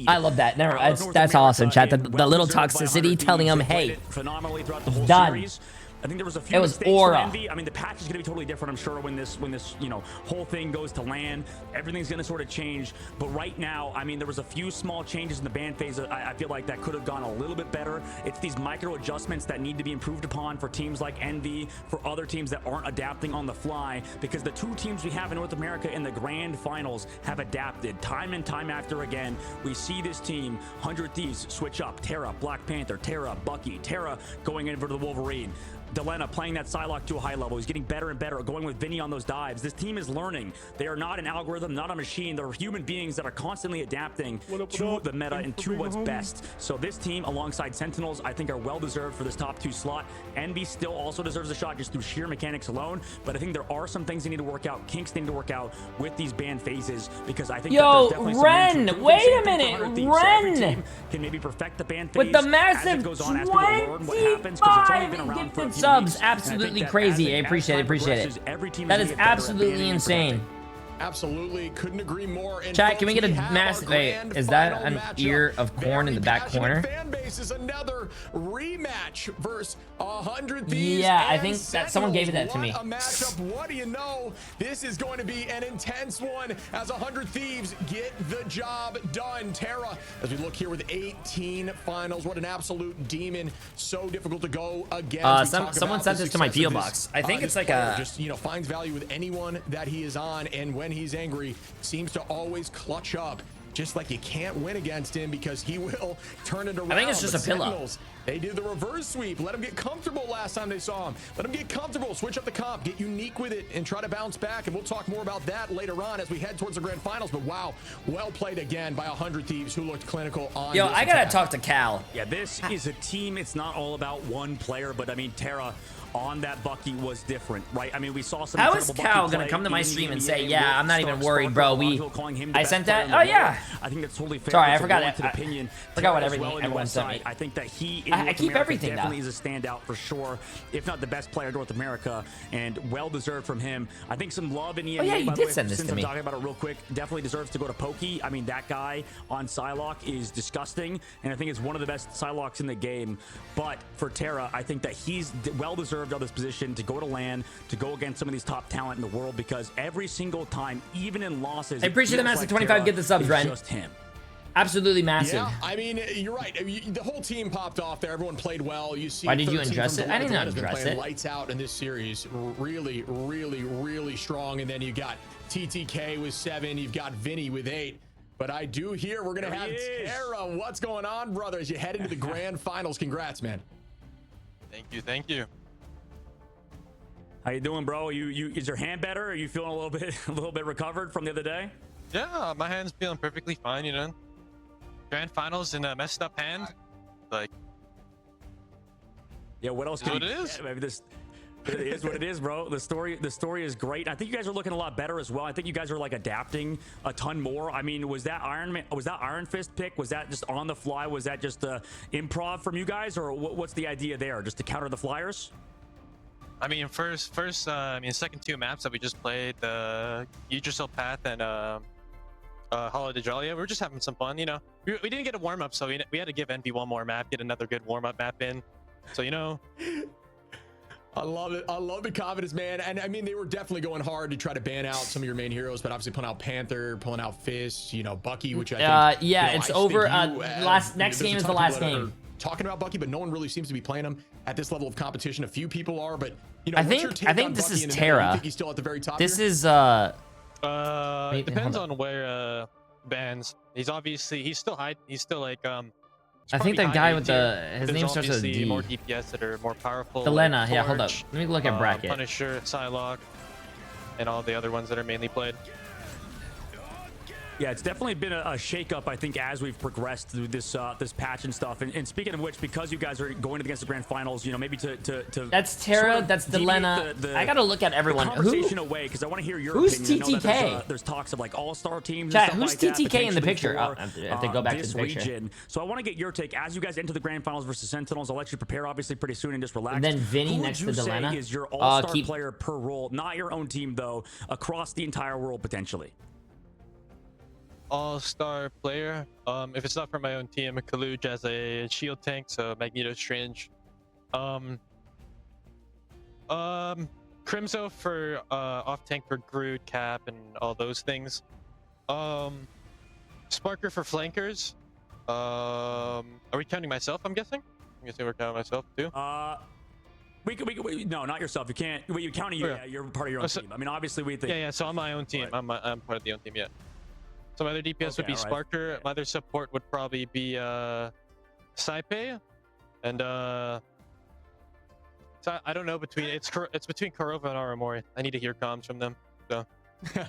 I love that. That's awesome, chat. The little toxicity telling him, hey, done. I think there was a few it was aura. Envy. I mean, the patch is going to be totally different, I'm sure, when this whole thing goes to land. Everything's going to sort of change. But right now, I mean, there was a few small changes in the ban phase. I feel like that could have gone a little bit better. It's these micro adjustments that need to be improved upon for teams like Envy, for other teams that aren't adapting on the fly, because the two teams we have in North America in the grand finals have adapted time and time after again. We see this team, 100 Thieves, switch up. Terra, Black Panther, Terra, Bucky, Terra going in for the Wolverine. Delena playing that Psylocke to a high level. He's getting better and better, going with Vinny on those dives. This team is learning. They are not an algorithm, not a machine. They're human beings that are constantly adapting to the meta and to what's best. So this team, alongside Sentinels, I think are well-deserved for this top 2 slot. Envy still also deserves a shot just through sheer mechanics alone, but I think there are some things they need to work out, kinks they need to work out with these ban phases, because I think yo, Ren, wait a minute, Ren can maybe perfect the ban phase with the massive 25 subs. Absolutely crazy. I appreciate it. That is absolutely insane. Absolutely, couldn't agree more. And chat, can we get a massive? Wait, is that an ear of corn in the back corner? Fan base is another rematch versus 100 Thieves. Yeah, I think that someone gave that to me. A matchup. What do you know? This is going to be an intense one as 100 Thieves get the job done. Terra, as we look here with 18 finals, what an absolute demon. So difficult to go against. Someone sent this to my PO box. I think it's like a just finds value with anyone that he is on, and when he's angry, seems to always clutch up. Just like you can't win against him, because he will turn it around. I think it's just a pillow. They did the reverse sweep. Let him get comfortable last time they saw him. Let him get comfortable, switch up the comp, get unique with it, and try to bounce back. And we'll talk more about that later on as we head towards the grand finals. But wow, well played again by 100 Thieves, who looked clinical on Yo, I gotta talk to Cal. Yeah, this is a team. It's not all about one player, but I mean, Terra on that Bucky was different, right? I mean, we saw some. How is Cal gonna come to my stream and say, "Yeah, I'm not even worried, bro. I sent that. Oh yeah. I think that's totally fair. Sorry, I forgot it. Opinion. Forgot what everyone sent me. I think that he. I keep everything. Definitely is a standout for sure, if not the best player in North America, and well deserved from him. I think some love in EMEA. Oh yeah, you did send this to me. Since I'm talking about it real quick, definitely deserves to go to Pokey. I mean, that guy on Psylocke is disgusting, and I think it's one of the best Psylocks in the game. But for Terra, I think that he's well deserved of this position to go to LAN, to go against some of these top talent in the world, because every single time, even in losses, I appreciate the massive 25. Get the subs, Ren. Just him. Absolutely massive. Yeah, I mean, you're right. The whole team popped off there. Everyone played well. You see, why did you address it? I didn't address it. Lights out in this series. Really, really, really strong. And then you got TTK with 7. You've got Vinny with 8. But I do hear we're gonna have Terra. What's going on, brother? As you head into the grand finals. Congrats, man. Thank you. How you doing, bro? Is your hand better? Are you feeling a little bit recovered from the other day? Yeah, my hand's feeling perfectly fine, you know. Grand finals in a messed up hand, like. Yeah, what else? What it is? Maybe this. It is what it is, bro. The story is great. I think you guys are looking a lot better as well. I think you guys are like adapting a ton more. I mean, was that Iron Fist pick? Was that just on the fly? Was that just improv from you guys, or what's the idea there? Just to counter the Flyers? I mean, second two maps that we just played, the Yggdrasil Path and Hollow de Jalia, we were just having some fun, you know. We didn't get a warm up, so we had to give Envy one more map, get another good warm up map in. So you know. I love it. I love the confidence, man. And I mean, they were definitely going hard to try to ban out some of your main heroes, but obviously pulling out Panther, pulling out Fist, you know, Bucky, which I think, yeah, you know, it's over. Next game is the last game. Talking about Bucky, but no one really seems to be playing him at this level of competition. A few people are, but you know, I think this is Terra. You think he's still at the very top? This here? is it depends on where bans. He's still high. He's still like I think the guy with his name starts with a D. More DPS that are more powerful. Delena, like yeah, hold up. Let me look at bracket. Punisher, Psylocke, and all the other ones that are mainly played. Yeah, it's definitely been a shakeup, I think, as we've progressed through this this patch and stuff. And speaking of which, because you guys are going against the grand finals, you know, maybe to that's Terra, sort of that's Delena. I gotta look at everyone. Conversation away, because I want to hear your who's opinion. TTK? There's talks of like all-star teams. Chat, and who's stuff like TTK that, in the picture? for, I have to go back to the picture. Region. So I want to get your take as you guys enter the grand finals versus Sentinels. I'll let you prepare, obviously, pretty soon and just relax. And then Vinny Who next would to you Delena. say is your all-star player per role, not your own team though, across the entire world potentially? All-star player. If it's not for my own team, Kaluj as a shield tank, so Magneto Strange. Crimzo for off tank for Groot, Cap, and all those things. Sparker for flankers. Are we counting myself? I'm guessing. I'm guessing we're counting myself too. No, not yourself. You can't. Well, you counting you. Yeah, you're part of your own team. I mean, obviously we think. Yeah. So I'm my own team. Right. I'm part of the own team. Yeah. Some other DPS would be Sparker. Right. My other support would probably be Saipe, and so I don't know between it's between Kurova and Aramori. I need to hear comms from them. So.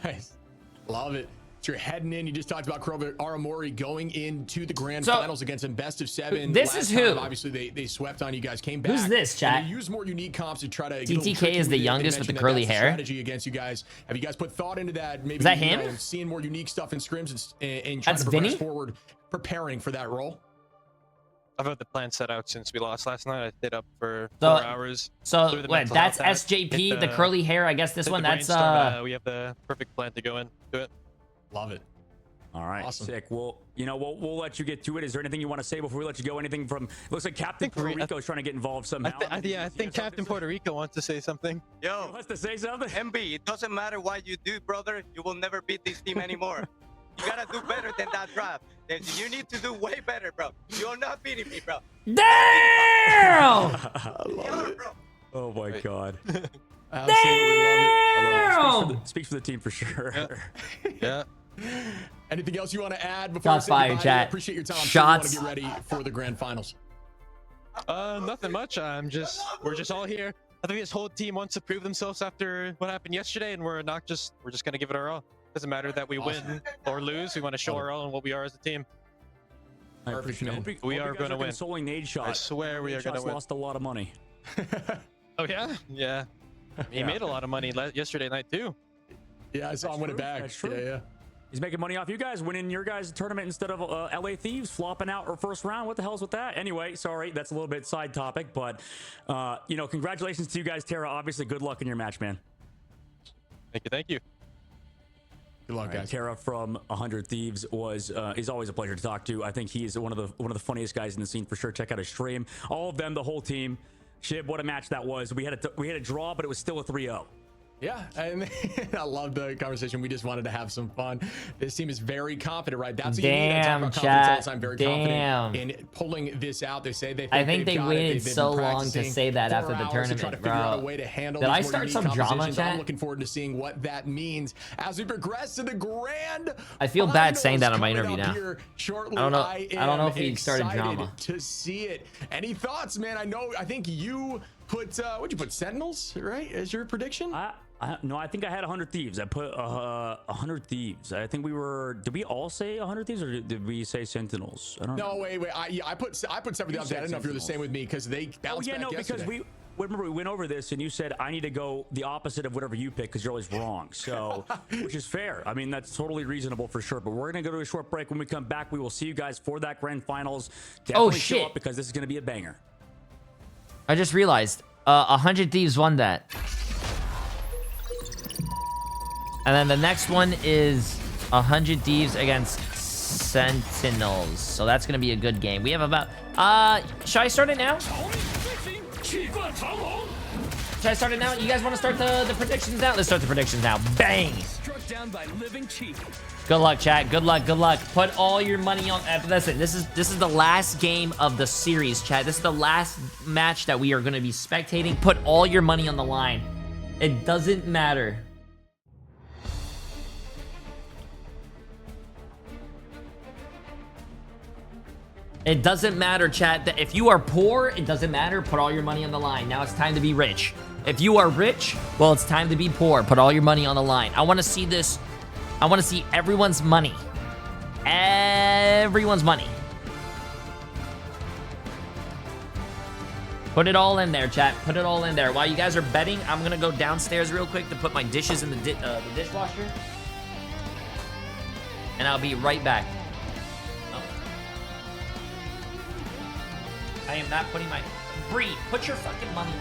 Nice. Love it. So you're heading in. You just talked about Kurova Aramori going into the grand finals against him, best of 7. This is who? Obviously, they swept on you guys. Came back. Who's this, chat? They used more unique comps to try to. TTK is the youngest with the curly hair. Strategy against you guys. Have you guys put thought into that? Maybe is that him? Know, seeing more unique stuff in scrims and trying to progress forward, preparing for that role. I've had the plan set out since we lost last night. I stayed up for 4 hours. So wait, that's SJP, the curly hair. I guess this one. That's we have the perfect plan to go into it. Love it. All right, awesome. Sick. Well, you know, we'll let you get to it. Is there anything you want to say before we let you go? Anything from? Looks like Captain Puerto Rico is trying to get involved somehow. I think Captain Puerto Rico wants to say something. Yo, he wants to say something. MB, it doesn't matter what you do, brother. You will never beat this team anymore. You gotta do better than that draft. You need to do way better, bro. You're not beating me, bro. Damn! I love it. Oh my god. Damn! Speaks for the team for sure. Yeah. Anything else you want to add before Shots fired, chat. Appreciate your time. Shots. Want to get ready for the grand finals. Nothing much. We're just all here. I think this whole team wants to prove themselves after what happened yesterday, and we're just gonna give it our all. Doesn't matter that we win or lose. We want to show our all and what we are as a team. Perfect, man. We are going to win. Consoling Nade Shot. I swear we are going to win. Lost a lot of money. Oh yeah, yeah. He made a lot of money yesterday night too. Yeah, I saw him win it back. That's true. Yeah. He's making money off you guys winning your guys' tournament instead of LA Thieves flopping out or first round. What the hell's with that? Anyway, sorry, that's a little bit side topic, but you know, congratulations to you guys, Terra. Obviously, good luck in your match, man. Thank you. Good luck, guys. Terra from 100 Thieves is always a pleasure to talk to. I think he's one of the funniest guys in the scene for sure. Check out his stream. All of them, the whole team. Shib, what a match that was. We had a draw, but it was still a 3-0. Yeah, and I love the conversation. We just wanted to have some fun. This team is very confident, right? That's what you need. I talk about confidence all the time. Very confident in pulling this out. They say they think I think they waited so long to say that after the tournament, to figure out a way to handle Did I start some drama, chat? I'm looking forward to seeing what that means as we progress to the grand. I feel bad saying that on my interview now. Shortly, I don't know if he started drama. To see it. Any thoughts, man? I think you put what'd you put, Sentinels, right, as your prediction? No, I think I had 100 Thieves. I put 100 Thieves. I think we were. Did we all say 100 Thieves, or did we say Sentinels? I don't know. No, wait. I put 70 up. I don't know if you're the same with me because they bounced back yesterday. Because remember we went over this and you said I need to go the opposite of whatever you pick because you're always wrong. So, which is fair. I mean, that's totally reasonable for sure. But we're gonna go to a short break. When we come back, we will see you guys for that grand finals. Definitely show up because this is gonna be a banger. I just realized 100 Thieves won that. And then the next one is 100 Thieves against Sentinels. So that's going to be a good game. We have about... should I start it now? Should I start it now? You guys want to start the predictions now? Let's start the predictions now. Bang! Struck down by living cheek. Good luck, chat. Good luck. Good luck. Put all your money on... listen, this is the last game of the series, chat. This is the last match that we are going to be spectating. Put all your money on the line. It doesn't matter. It doesn't matter, chat. That if you are poor, it doesn't matter. Put all your money on the line. Now it's time to be rich. If you are rich, well, it's time to be poor. Put all your money on the line. I want to see this. I want to see everyone's money. Everyone's money. Put it all in there, chat. Put it all in there. While you guys are betting, I'm going to go downstairs real quick to put my dishes in the dishwasher. And I'll be right back. I am not putting my... Bree, put your fucking money in.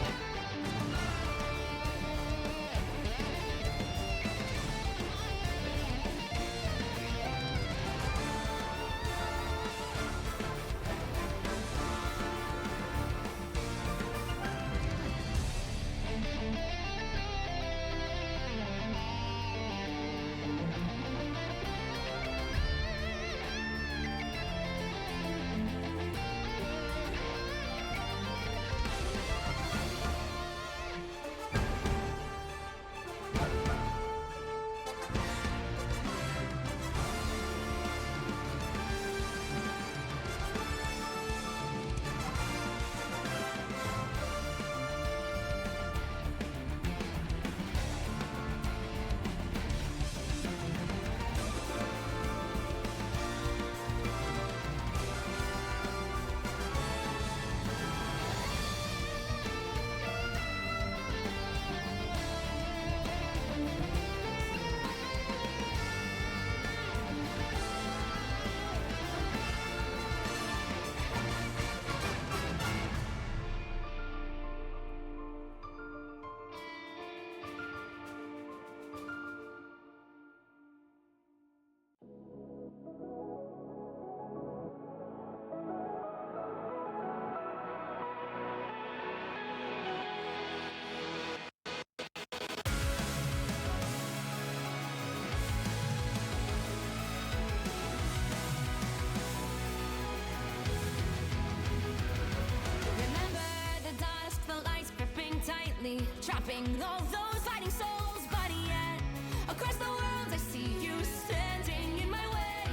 Trapping all those fighting souls, but yet across the world I see you standing in my way.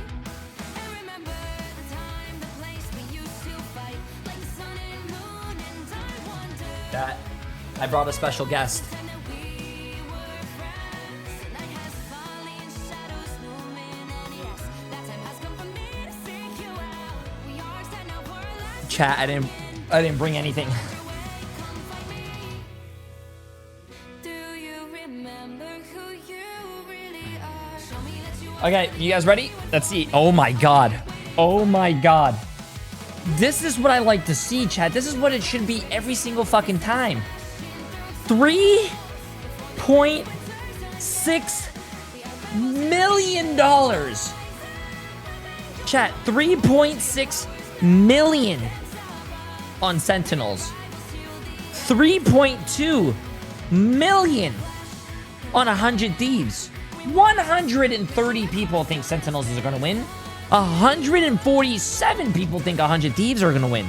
And remember the time, the place we used to fight like the sun and moon, and I wonder that I brought a special guest. Chat, I didn't bring anything. Okay, you guys ready? Let's see. Oh my god. Oh my god. This is what I like to see, chat. This is what it should be every single fucking time. $3.6 million. Chat, 3.6 million on Sentinels. 3.2 million on 100 Thieves. 130 people think Sentinels is going to win. 147 people think 100 Thieves are going to win.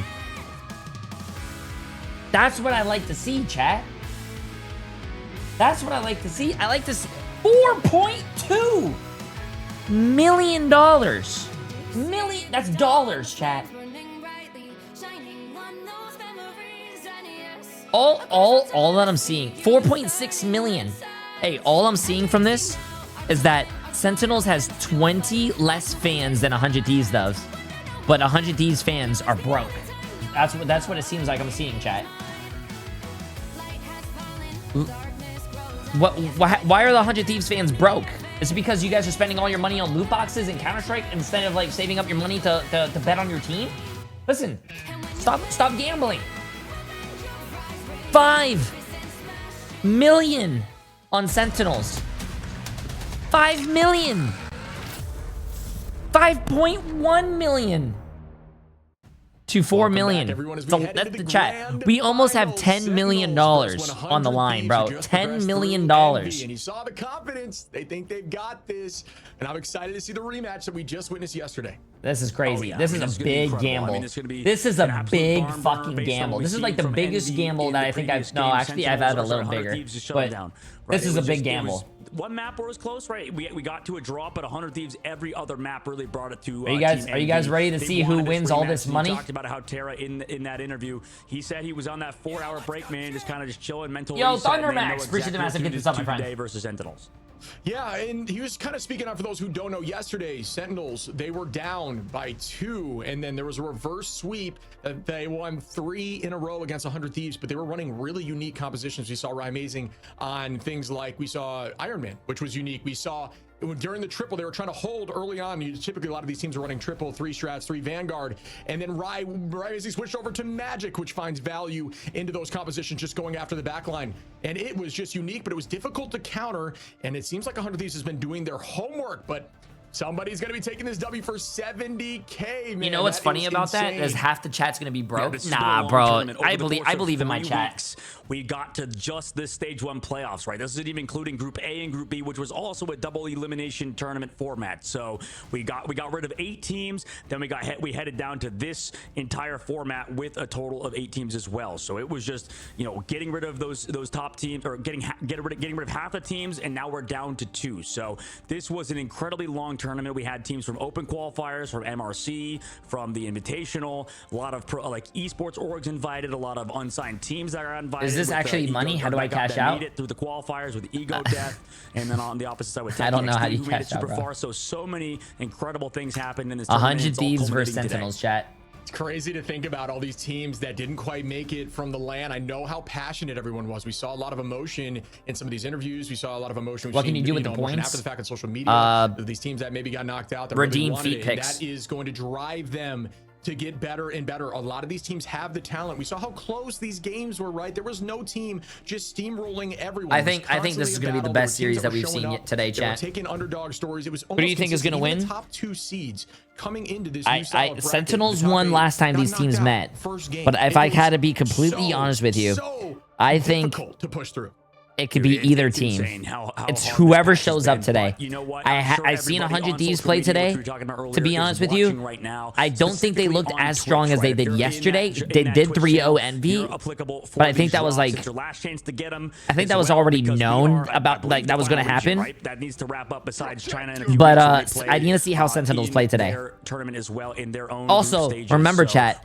That's what I like to see, chat. That's what I like to see. I like to see $4.2 million. That's dollars, chat. All that I'm seeing, 4.6 million. Hey, all I'm seeing from this is that Sentinels has 20 less fans than 100 Thieves does, but 100 Thieves fans are broke. That's what it seems like I'm seeing, chat. Why are the 100 Thieves fans broke? Is it because you guys are spending all your money on loot boxes and Counter-Strike instead of like saving up your money to bet on your team? Listen, stop gambling. 5 million on Sentinels. 5 million. 5.1 million. To 4 million. So that's the chat. We almost have $10 million on the line, bro. $10 million. And you saw the confidence. They think they've got this. And I'm excited to see the rematch that we just witnessed yesterday. This is crazy. This is a big gamble. This is a big fucking gamble. This is like the biggest gamble that I think I've... No, actually, I've had a little bigger. But this is a big gamble. One map where it was close, right? We got to a draw, but 100 Thieves, every other map really brought it to. Are you guys ready to see who wins all this money? Talked about how Terra in that interview, he said he was on that 4-hour break, man, just kind of chilling, mental. Yo, Thundermax, appreciate the massive. Get this up, my friend. Day versus Sentinels. Yeah, and he was kind of speaking out for those who don't know. Yesterday, Sentinels, they were down by 2, and then there was a reverse sweep. They won 3 in a row against 100 Thieves, but they were running really unique compositions. We saw Amazing on things like we saw Iron Man, which was unique. We saw during the triple, they were trying to hold early on. Typically, a lot of these teams are running triple, 3 strats, 3 Vanguard. And then Amazing switched over to Magic, which finds value into those compositions, just going after the backline. And it was just unique, but it was difficult to counter. And it seems like 100 Thieves has been doing their homework, but somebody's going to be taking this W for 70K, man. You know what's funny about that? Is half the chat's going to be broke. Nah, bro. I believe in my chat. We got to just this stage 1 playoffs, right? This isn't even including Group A and Group B, which was also a double elimination tournament format. So we got rid of 8 teams. Then we headed down to this entire format with a total of 8 teams as well. So it was just, you know, getting rid of those top teams, or getting rid of half the teams, and now we're down to 2. So this was an incredibly long tournament. We had teams from open qualifiers, from MRC, from the Invitational, a lot of like esports orgs invited, a lot of unsigned teams that are invited. Is this actually money? How do I cash out? Made it through the qualifiers with Ego Death, and then on the opposite side with I don't know how you cash out, bro. So many incredible things happened in this 100 Thieves versus Sentinels, chat. It's crazy to think about all these teams that didn't quite make it from the LAN. I know how passionate everyone was. We saw a lot of emotion in some of these interviews. We saw a lot of emotion. What can you do with the points? After the fact on social media, these teams that maybe got knocked out, that redeem really feet picks. That is going to drive them to get better and better. A lot of these teams have the talent. We saw how close these games were, right? There was no team just steamrolling everyone. I think this is going to be the best series that we've seen today, chat. Taking underdog stories. It was. Who do you think is going to win? Top 2 seeds coming into this new style of bracket. Sentinels won last time these teams met. But if I had to be completely honest with you, I think to push through. It could be either team. It's whoever shows up today. You know what? I've seen 100 Thieves play today. To be honest with you, I don't think they looked as strong as they did yesterday. They did 3-0 Envy, but I think that was like, I think that was already known about, like, that was going to happen. That needs to wrap up besides China. But I need to see how Sentinels play today. Also, remember, chat,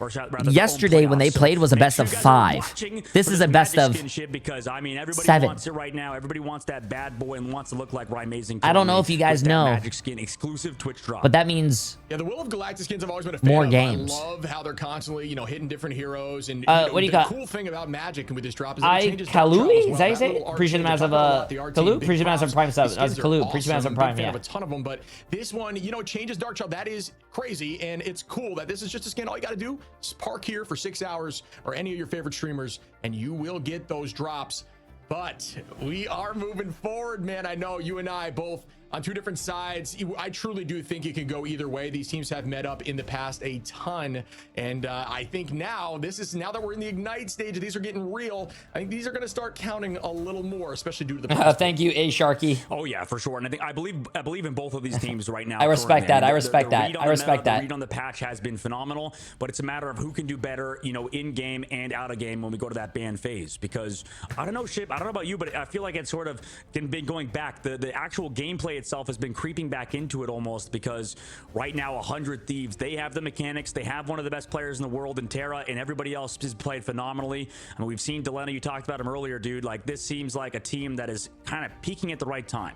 yesterday when they played was a best of 5. This is a best of 7. Right now, everybody wants that bad boy and wants to look like Amazing. I don't know if you guys know, Magic skin exclusive Twitch drop, but that means the Will of Galactic skins have always been a fan more of. games. I love how they're constantly, hitting different heroes. And what do you got? The cool thing about Magic and with this drop is Kalui, is that you say? Appreciate the massive Kalui, appreciate the massive Prime sub. Kalui, appreciate the massive Prime. Yeah, a ton of them, but this one, changes Dark Child. That is crazy, and it's cool that this is just a skin. All you got to do is park here for 6 hours or any of your favorite streamers, and you will get those drops. But we are moving forward, man. I know you and I both on 2 different sides. I truly do think it can go either way. These teams have met up in the past a ton. And I think now that we're in the Ignite stage, these are getting real. I think these are going to start counting a little more, especially due to the thank you, A Sharky. Oh yeah, for sure. And I believe in both of these teams right now. I respect that. I respect that. The read on the patch has been phenomenal, but it's a matter of who can do better, in game and out of game when we go to that ban phase. Because I don't know, Ship, I don't know about you, but I feel like it's sort of been going back. The actual gameplay itself has been creeping back into it almost, because right now 100 Thieves, they have the mechanics, they have one of the best players in the world in Terra, and everybody else has played phenomenally. I mean, we've seen Delena, you talked about him earlier, dude. Like, this seems like a team that is kind of peaking at the right time.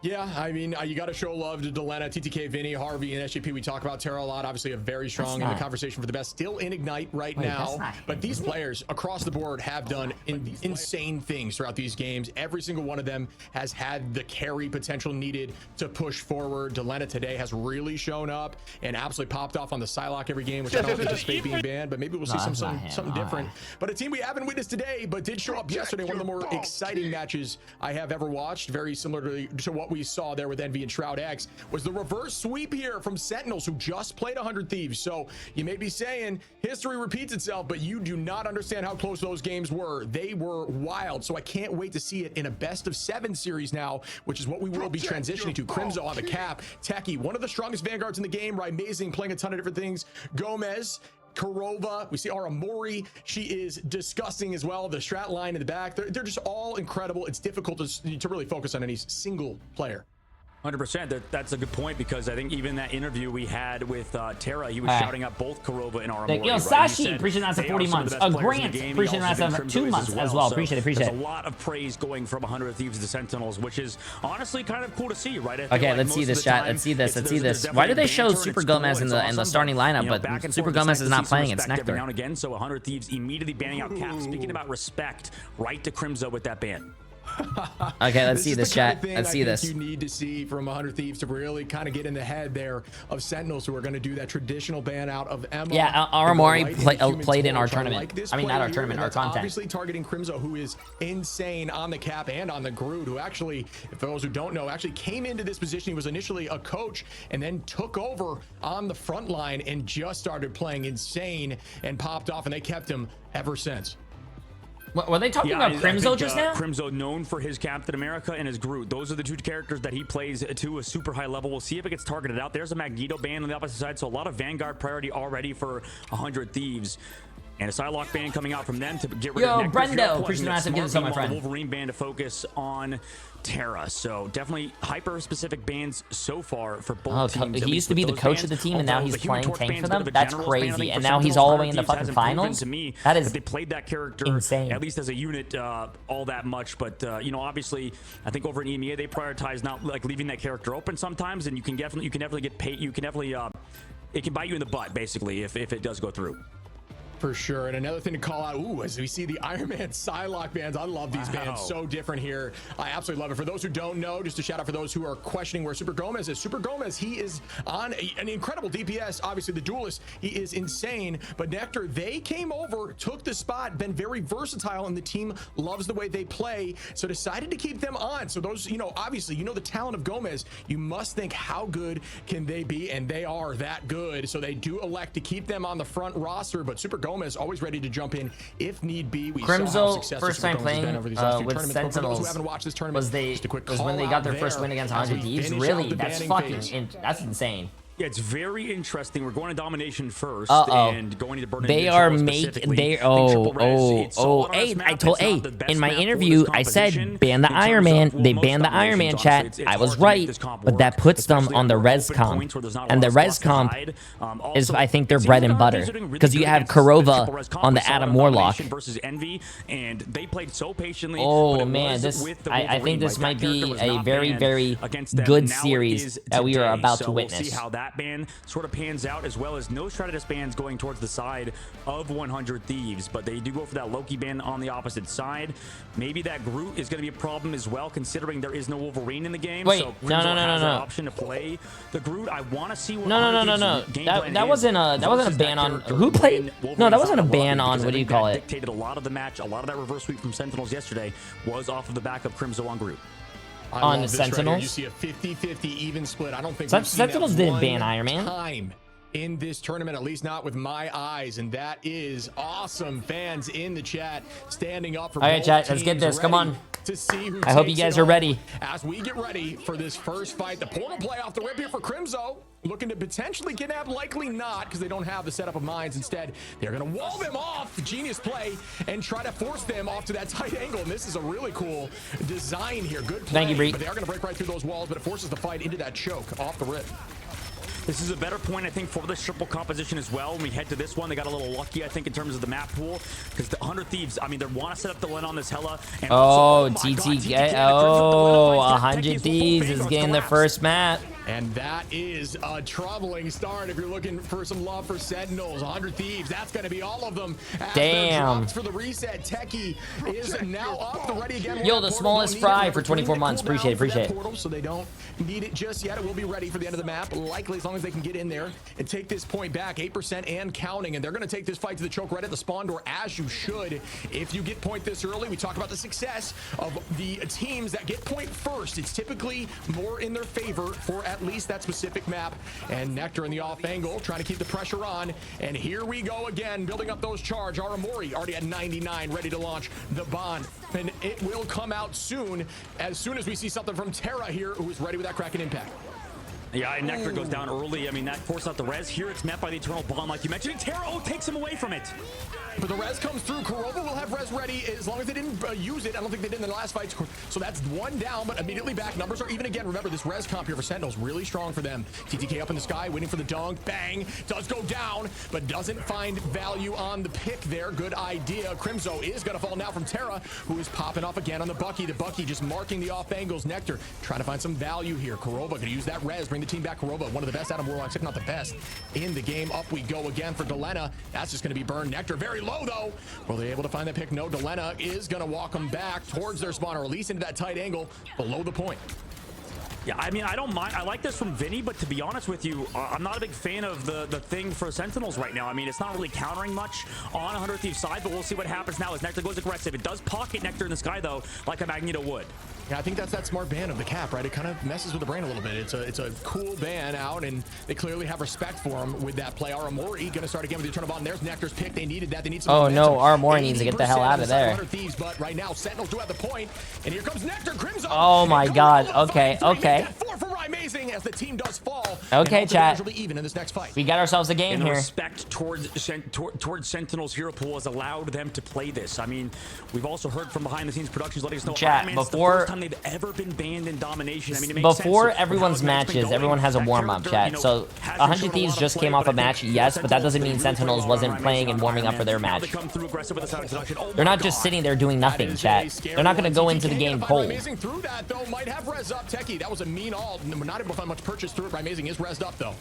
Yeah, I mean, you got to show love to Delena, TTK, Vinny, Harvey, and SJP. We talk about Terra a lot. Obviously, a very strong in the conversation for the best. Still in Ignite right now. But these players across the board have done insane things throughout these games. Every single one of them has had the carry potential needed to push forward. Delena today has really shown up and absolutely popped off on the Psylocke every game, which I don't anticipate being banned, but maybe we'll see something different. But a team we haven't witnessed today, but did show up yesterday, one of the more exciting matches I have ever watched, very similar to what we saw there with Envy and Shroud X, was the reverse sweep here from Sentinels, who just played 100 Thieves. So you may be saying history repeats itself, but you do not understand how close those games were. They were wild. So I can't wait to see it in a best of 7 series now, which is what we will be transitioning to. Crimzo on the cap, Techie, one of the strongest vanguards in the game, right? Amazing, playing a ton of different things. Gomez, Kurova, we see Aramori, she is disgusting as well. The strat line in the back, they're just all incredible. It's difficult to really focus on any single player. 100%. That's a good point, because I think even that interview we had with Terra, he was shouting out both Kurova and Aramori. Yo, Sashi, appreciate that for 40 months. Grant, appreciate that for 2 months as well. Appreciate it. There's a lot of praise going from 100 Thieves to Sentinels, which is honestly kind of cool to see, right? Okay, let's see this, chat. Let's see this. Let's see this. Why do they show Super Gomez in the starting lineup, but Super Gomez is not playing? It's Nectar. Now and again, so 100 Thieves immediately banning out Cap. Speaking about respect, right to Crimzo with that ban. Okay, let's see this, chat. Let's see this. You need to see from 100 Thieves to really kind of get in the head there of Sentinels, who are going to do that traditional ban out of Emma. Yeah, Aramori played in our tournament. I mean, not our tournament, our content. Obviously targeting Crimzo, who is insane on the cap and on the Groot, who actually, for those who don't know, actually came into this position. He was initially a coach and then took over on the front line and just started playing insane and popped off, and they kept him ever since. Were they talking about Crimzo just now? Crimzo, known for his Captain America and his Groot. Those are the 2 characters that he plays to a super high level. We'll see if it gets targeted out. There's a Magneto ban on the opposite side, so a lot of Vanguard priority already for 100 Thieves. And a Psylocke ban coming out from them to get rid of Nectar. Brendo, appreciate massive gifts on my friend. Wolverine ban to focus on Terra. So definitely hyper-specific bans so far for both teams. He used to be the coach of the team, and now he's playing tank for them? That's crazy. And now he's all the way in the fucking finals? That is they played that character insane. At least as a unit all that much. But, you know, obviously, I think over in EMEA, they prioritize not like leaving that character open sometimes, and you can definitely get paid. You can definitely, it can bite you in the butt, basically, if it does go through. For sure. And another thing to call out, as we see the Iron Man Psylocke bands. I love these bands. So different here. I absolutely love it. For those who don't know, just a shout out for those who are questioning where Super Gomez is. Super Gomez, he is on an incredible DPS. Obviously, the duelist, he is insane. But Nectar, they came over, took the spot, been very versatile, and the team loves the way they play. So decided to keep them on. So those, you know, obviously, you know the talent of Gomez. You must think, how good can they be? And they are that good. So they do elect to keep them on the front roster. But Super Gomez always ready to jump in if need be. We Crimzo, first time playing with Sentinels was when they got their first win against 100 Thieves. Really, that's that's insane. Yeah, it's very interesting. We're going to domination first and going into burn. They are making hey, I told in my interview I said ban the Iron Man. They banned the Iron Man, chat. I was right, but that puts them on the res comp, and the res comp is, I think, their bread and butter, because you have Kurova on the Adam Warlock versus Envy, and they played so patiently. Oh man, this I think this might be a very good series that we are about to witness. That ban sort of pans out, as well as no Stratus bans going towards the side of 100 Thieves, but they do go for that Loki ban on the opposite side. Maybe that Groot is going to be a problem as well, considering there is no Wolverine in the game. Wait, so no. Option to play the Groot. I want to see what no. That wasn't a ban on who played. No, that wasn't a ban on, what do you call it? Dictated a lot of the match. A lot of that reverse sweep from Sentinels yesterday was off of the back of Crimzo on Groot. On the Sentinels, you see a 50-50 even split. I don't think Sentinels didn't ban Iron Man time in this tournament, at least not with my eyes, and that is awesome. Fans in the chat standing up for. All right, chat, let's get this. Come on. To see who I hope you guys are ready. As we get ready for this first fight, the portal play off the rip here for Crimzo, looking to potentially kidnap, likely not, because they don't have the setup of mines. Instead, they're going to wall them off, genius play, and try to force them off to that tight angle. And this is a really cool design here. Good play. Thank you, Bree. But they are going to break right through those walls, but it forces the fight into that choke off the rip. This is a better point, I think, for this triple composition as well. When we head to this one, they got a little lucky, I think, in terms of the map pool, because the 100 Thieves, I mean, they want to set up the Len on this Hella. And oh, TTK. Oh, 100 Thieves is getting the first map. And that is a troubling start if you're looking for some love for Sentinels. 100 Thieves, that's going to be all of them. Damn. For the reset, Techie is now up and ready again. Yo, the smallest fry for 24 months. Appreciate it. Portal, so they don't need it just yet. It will be ready for the end of the map, likely as long as they can get in there and take this point back, 8% and counting. And they're going to take this fight to the choke right at the spawn door, as you should. If you get point this early, we talk about the success of the teams that get point first. It's typically more in their favor for at least that specific map. And Nectar in the off angle, trying to keep the pressure on. And here we go again, building up those charge. Aramori already at 99, ready to launch the Bond. And it will come out soon as we see something from Terra here, who is ready with that Kraken impact. Yeah, and Nectar goes down early. I mean, that forced out the res. Here it's met by the Eternal Bond, like you mentioned. Terra takes him away from it. But the res comes through. Kurova will have res ready as long as they didn't use it. I don't think they did in the last fight. So that's one down, but immediately back. Numbers are even again. Remember, this res comp here for Sentinels, really strong for them. TTK up in the sky, waiting for the dunk. Bang! Does go down, but doesn't find value on the pick there. Good idea. Crimzo is going to fall now from Terra, who is popping off again on the Bucky. The Bucky just marking the off angles. Nectar trying to find some value here. Kurova going to use that res, bring the team back. Kurova, one of the best out of Warlocks, if not the best in the game. Up we go again for Delena. That's just going to be burned. Nectar very low, though. Were they able to find that pick? No. Delena is going to walk them back towards their spawn, or at least into that tight angle below the point. Yeah, I mean, I don't mind. I like this from Vinny, but to be honest with you, I'm not a big fan of the thing for Sentinels right now. I mean, it's not really countering much on 100 Thieves side, but we'll see what happens now as Nectar goes aggressive. It does pocket Nectar in the sky, though, like a Magneto would. Yeah, I think that's that smart ban of the cap, right? It kind of messes with the brain a little bit. It's a cool ban out, and they clearly have respect for him with that play. Aramori going to start again with the Eternal Bond. There's Nectar's pick. They needed that. They need some momentum. No, Aramori needs to get the hell out of there. Thieves, but right now, Sentinels do have the point, and here comes Nectar. Crimson. Oh my God. Okay. Amazing as the team does fall. Okay, chat. Even in this next fight. We got ourselves a game here. Respect towards Sentinel's hero pool has allowed them to play this. I mean, we've also heard from behind the scenes productions letting us know chat before the first time they've ever been banned in domination. I mean, it makes before sense everyone's matches, everyone has a warm-up chat. So 100 Thieves just came off a match, yes, but that doesn't mean Sentinels wasn't playing and warming up for their match. They're not just sitting there doing nothing, chat. They're not going to go into the game cold. Through that though, might have res up. Techie, that was a mean all. We're not able to find much purchase through it. By Amazing is rezzed up though.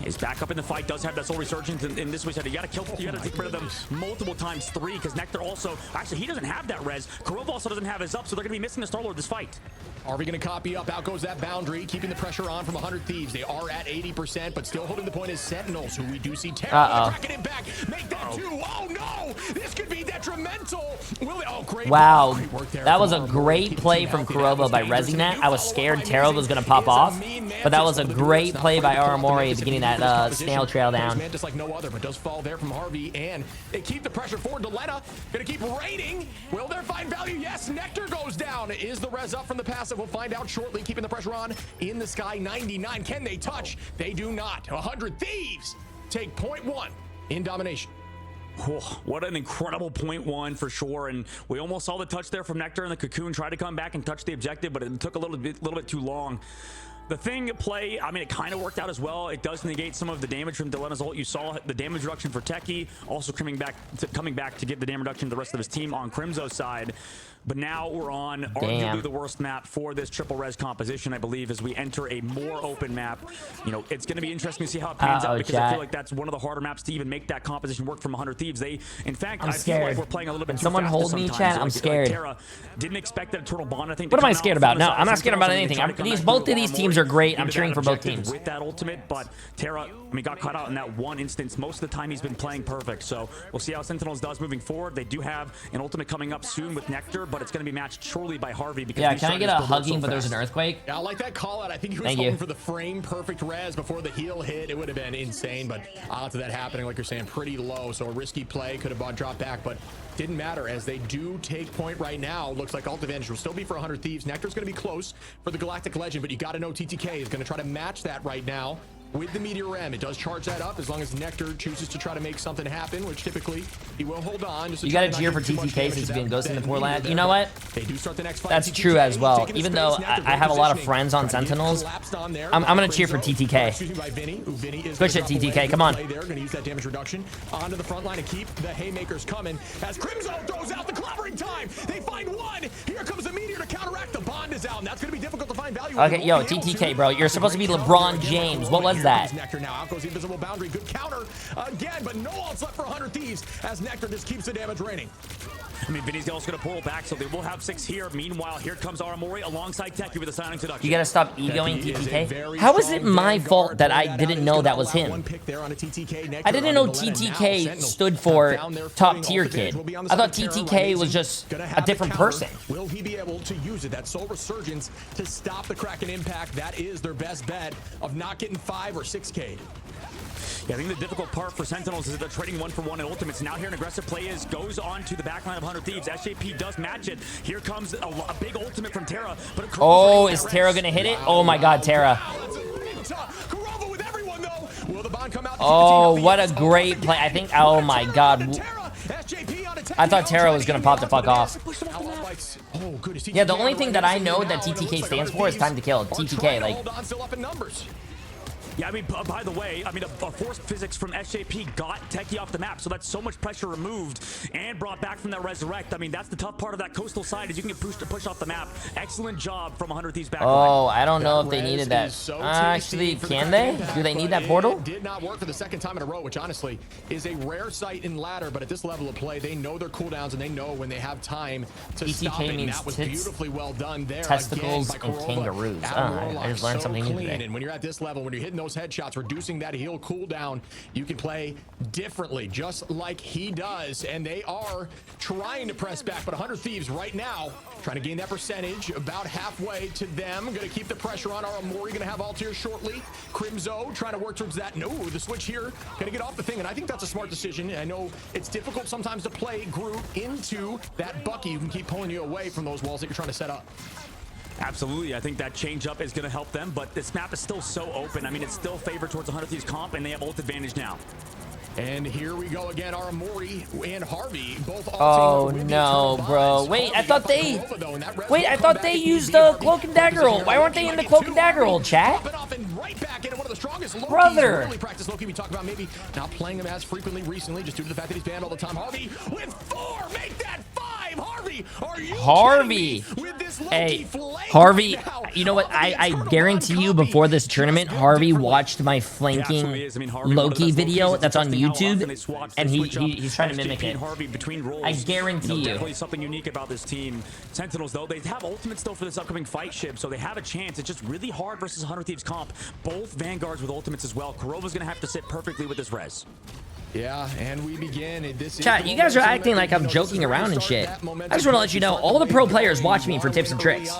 Is back up in the fight, does have that soul resurgence in this way. You gotta take rid of them multiple times, 3, because Nectar also, actually he doesn't have that res. Kurova also doesn't have his up, so they're gonna be missing the Star-Lord this fight. Are we gonna copy up? Out goes that boundary, keeping the pressure on from 100 Thieves. They are at 80%, but still holding the point is Sentinels, who we do see Terra cracking it back. Make that 2. Oh no! This could be detrimental. Will it? Oh, great. Wow, great work there. That was a great play from Kurova by rezzing that. I was scared Terra was gonna pop off, but that was a great play by Aramori to getting that snail trail down. Just like no other, but does fall there from Harvey, and they keep the pressure forward. Delena gonna keep raining. Will there find value? Yes, Nectar goes down. Is the res up from the passive? We'll find out shortly. Keeping the pressure on in the sky. 99. Can they touch? They do not. 100 Thieves take point 1 in domination. Oh, what an incredible point 1 for sure, and we almost saw the touch there from Nectar, and the Cocoon tried to come back and touch the objective, but it took a little bit too long. The thing play, I mean, it kind of worked out as well. It does negate some of the damage from Delena's ult. You saw the damage reduction for Techie, also coming back to give the damage reduction to the rest of his team on Crimzo's side. But now we're on arguably the worst map for this triple res composition, I believe, as we enter a more open map. You know, it's going to be interesting to see how it pans out, because I feel like that's one of the harder maps to even make that composition work from 100 Thieves. In fact, I feel like we're playing a little bit too fast. Someone hold me, chat. I'm scared. Terra didn't expect that Eternal Bond, I think. What am I scared about? No, I'm not scared about anything. Both of these teams are great. I'm cheering for both teams. With that ultimate, but Terra, I mean, got caught out in that one instance. Most of the time he's been playing perfect, so we'll see how Sentinels does moving forward. They do have an ultimate coming up soon with Nectar, but it's going to be matched surely by Harvey. Because can I get a hugging, but there's an earthquake? Yeah, I like that call out. I think he was hoping for the frame perfect res before the heal hit. It would have been insane, but odds of that happening, like you're saying, pretty low. So a risky play, could have dropped back, but didn't matter as they do take point right now. Looks like ult advantage will still be for 100 Thieves. Nectar's going to be close for the Galactic Legend, but you got to know TTK is going to try to match that right now. with the Meteor M. It does charge that up as long as Nectar chooses to try to make something happen, which typically he will hold on. You got to cheer for TTK since he's being ghosted in the poor lad. You know what? That's true as well. Even though I have a lot of friends on Sentinels, I'm going to cheer for TTK. Push it, TTK. Come on. They're going to use that damage reduction onto the front line and keep the haymakers coming. As Crimzo throws out the clobbering time, they find one. Here comes the Meteor to counteract. The bond is out, and that's going to be difficult to find value. Okay, yo, TTK, bro. You're supposed to be LeBron James. What was that? Nectar now out goes the invisible boundary. Good counter again, but no ults left for 100 Thieves as Nectar just keeps the damage raining. I mean, Vinny's also going to pull back, so they will have 6 here. Meanwhile, here comes Aramori alongside Techie with a signing seduction. You got to stop egoing TTK. How is it my fault that I didn't know that was him? I didn't know TTK stood for top tier kid. I thought TTK was just a different person. Will he be able to use it? That Soul Resurgence to stop the Kraken impact. That is their best bet of not getting 5 or 6K. Yeah, I think the difficult part for Sentinels is that they're trading 1-for-1 in ultimates. Now here an aggressive play goes on to the backline of 100 Thieves. SJP does match it. Here comes a big ultimate from Terra. But oh, is Terra going to hit it? Oh my god, Terra. Oh, what a great play. I think, oh my god. I thought Terra was going to pop the fuck off. Yeah, the only thing that I know that TTK stands for is time to kill. TTK, like... Yeah, I mean, by the way, I mean, a force physics from SJP got Techie off the map, so that's so much pressure removed and brought back from that resurrect. I mean, that's the tough part of that coastal side is you can get pushed to push off the map. Excellent job from 100 Thieves back. Oh, I don't know if they needed that. Actually, can they? Do they need that portal? It did not work for the second time in a row, which honestly is a rare sight in ladder, but at this level of play, they know their cooldowns and they know when they have time to stop it. And that was beautifully well done there. Testicles and kangaroos. I just learned something new today. And when you're at this level, when you're hitting those headshots, reducing that heal cooldown, you can play differently, just like he does. And they are trying to press back, but 100 Thieves right now trying to gain that percentage, about halfway to them. Going to keep the pressure on. Aramori going to have ult here shortly. Crimzo trying to work towards that. No, the switch here going to get off the thing, and I think that's a smart decision. I know it's difficult sometimes to play Groot into that Bucky who can keep pulling you away from those walls that you're trying to set up. Absolutely. I think that change up is going to help them, but this map is still so open. I mean, it's still favored towards 100 Thieves comp, and they have ult advantage now. And here we go again. Aramori and Harvey both. Oh no, bro! Wait, I thought they. Wait, I thought they used the cloak and dagger ult. Why weren't they in the cloak and dagger ult, chat? Brother. Really practice Loki. We talked about maybe not playing him as frequently recently, just due to the fact that he's banned all the time. Harvey with 4, make that 5. Harvey, are you Harvey? Hey, Harvey. You know what? I guarantee you, before this tournament, Harvey watched my flanking Loki video that's on YouTube. And he's trying to mimic it. I guarantee you. Definitely something unique about this team. Sentinels, though, they have ultimates still for this upcoming fight ship, so they have a chance. It's just really hard versus 100 Thieves comp. Both Vanguards with ultimates as well. Kurova's going to have to sit perfectly with this res. Yeah, and we begin. Chat, you guys are acting like I'm joking around and shit. I just want to let you know, all the pro players watch me for tips and tricks.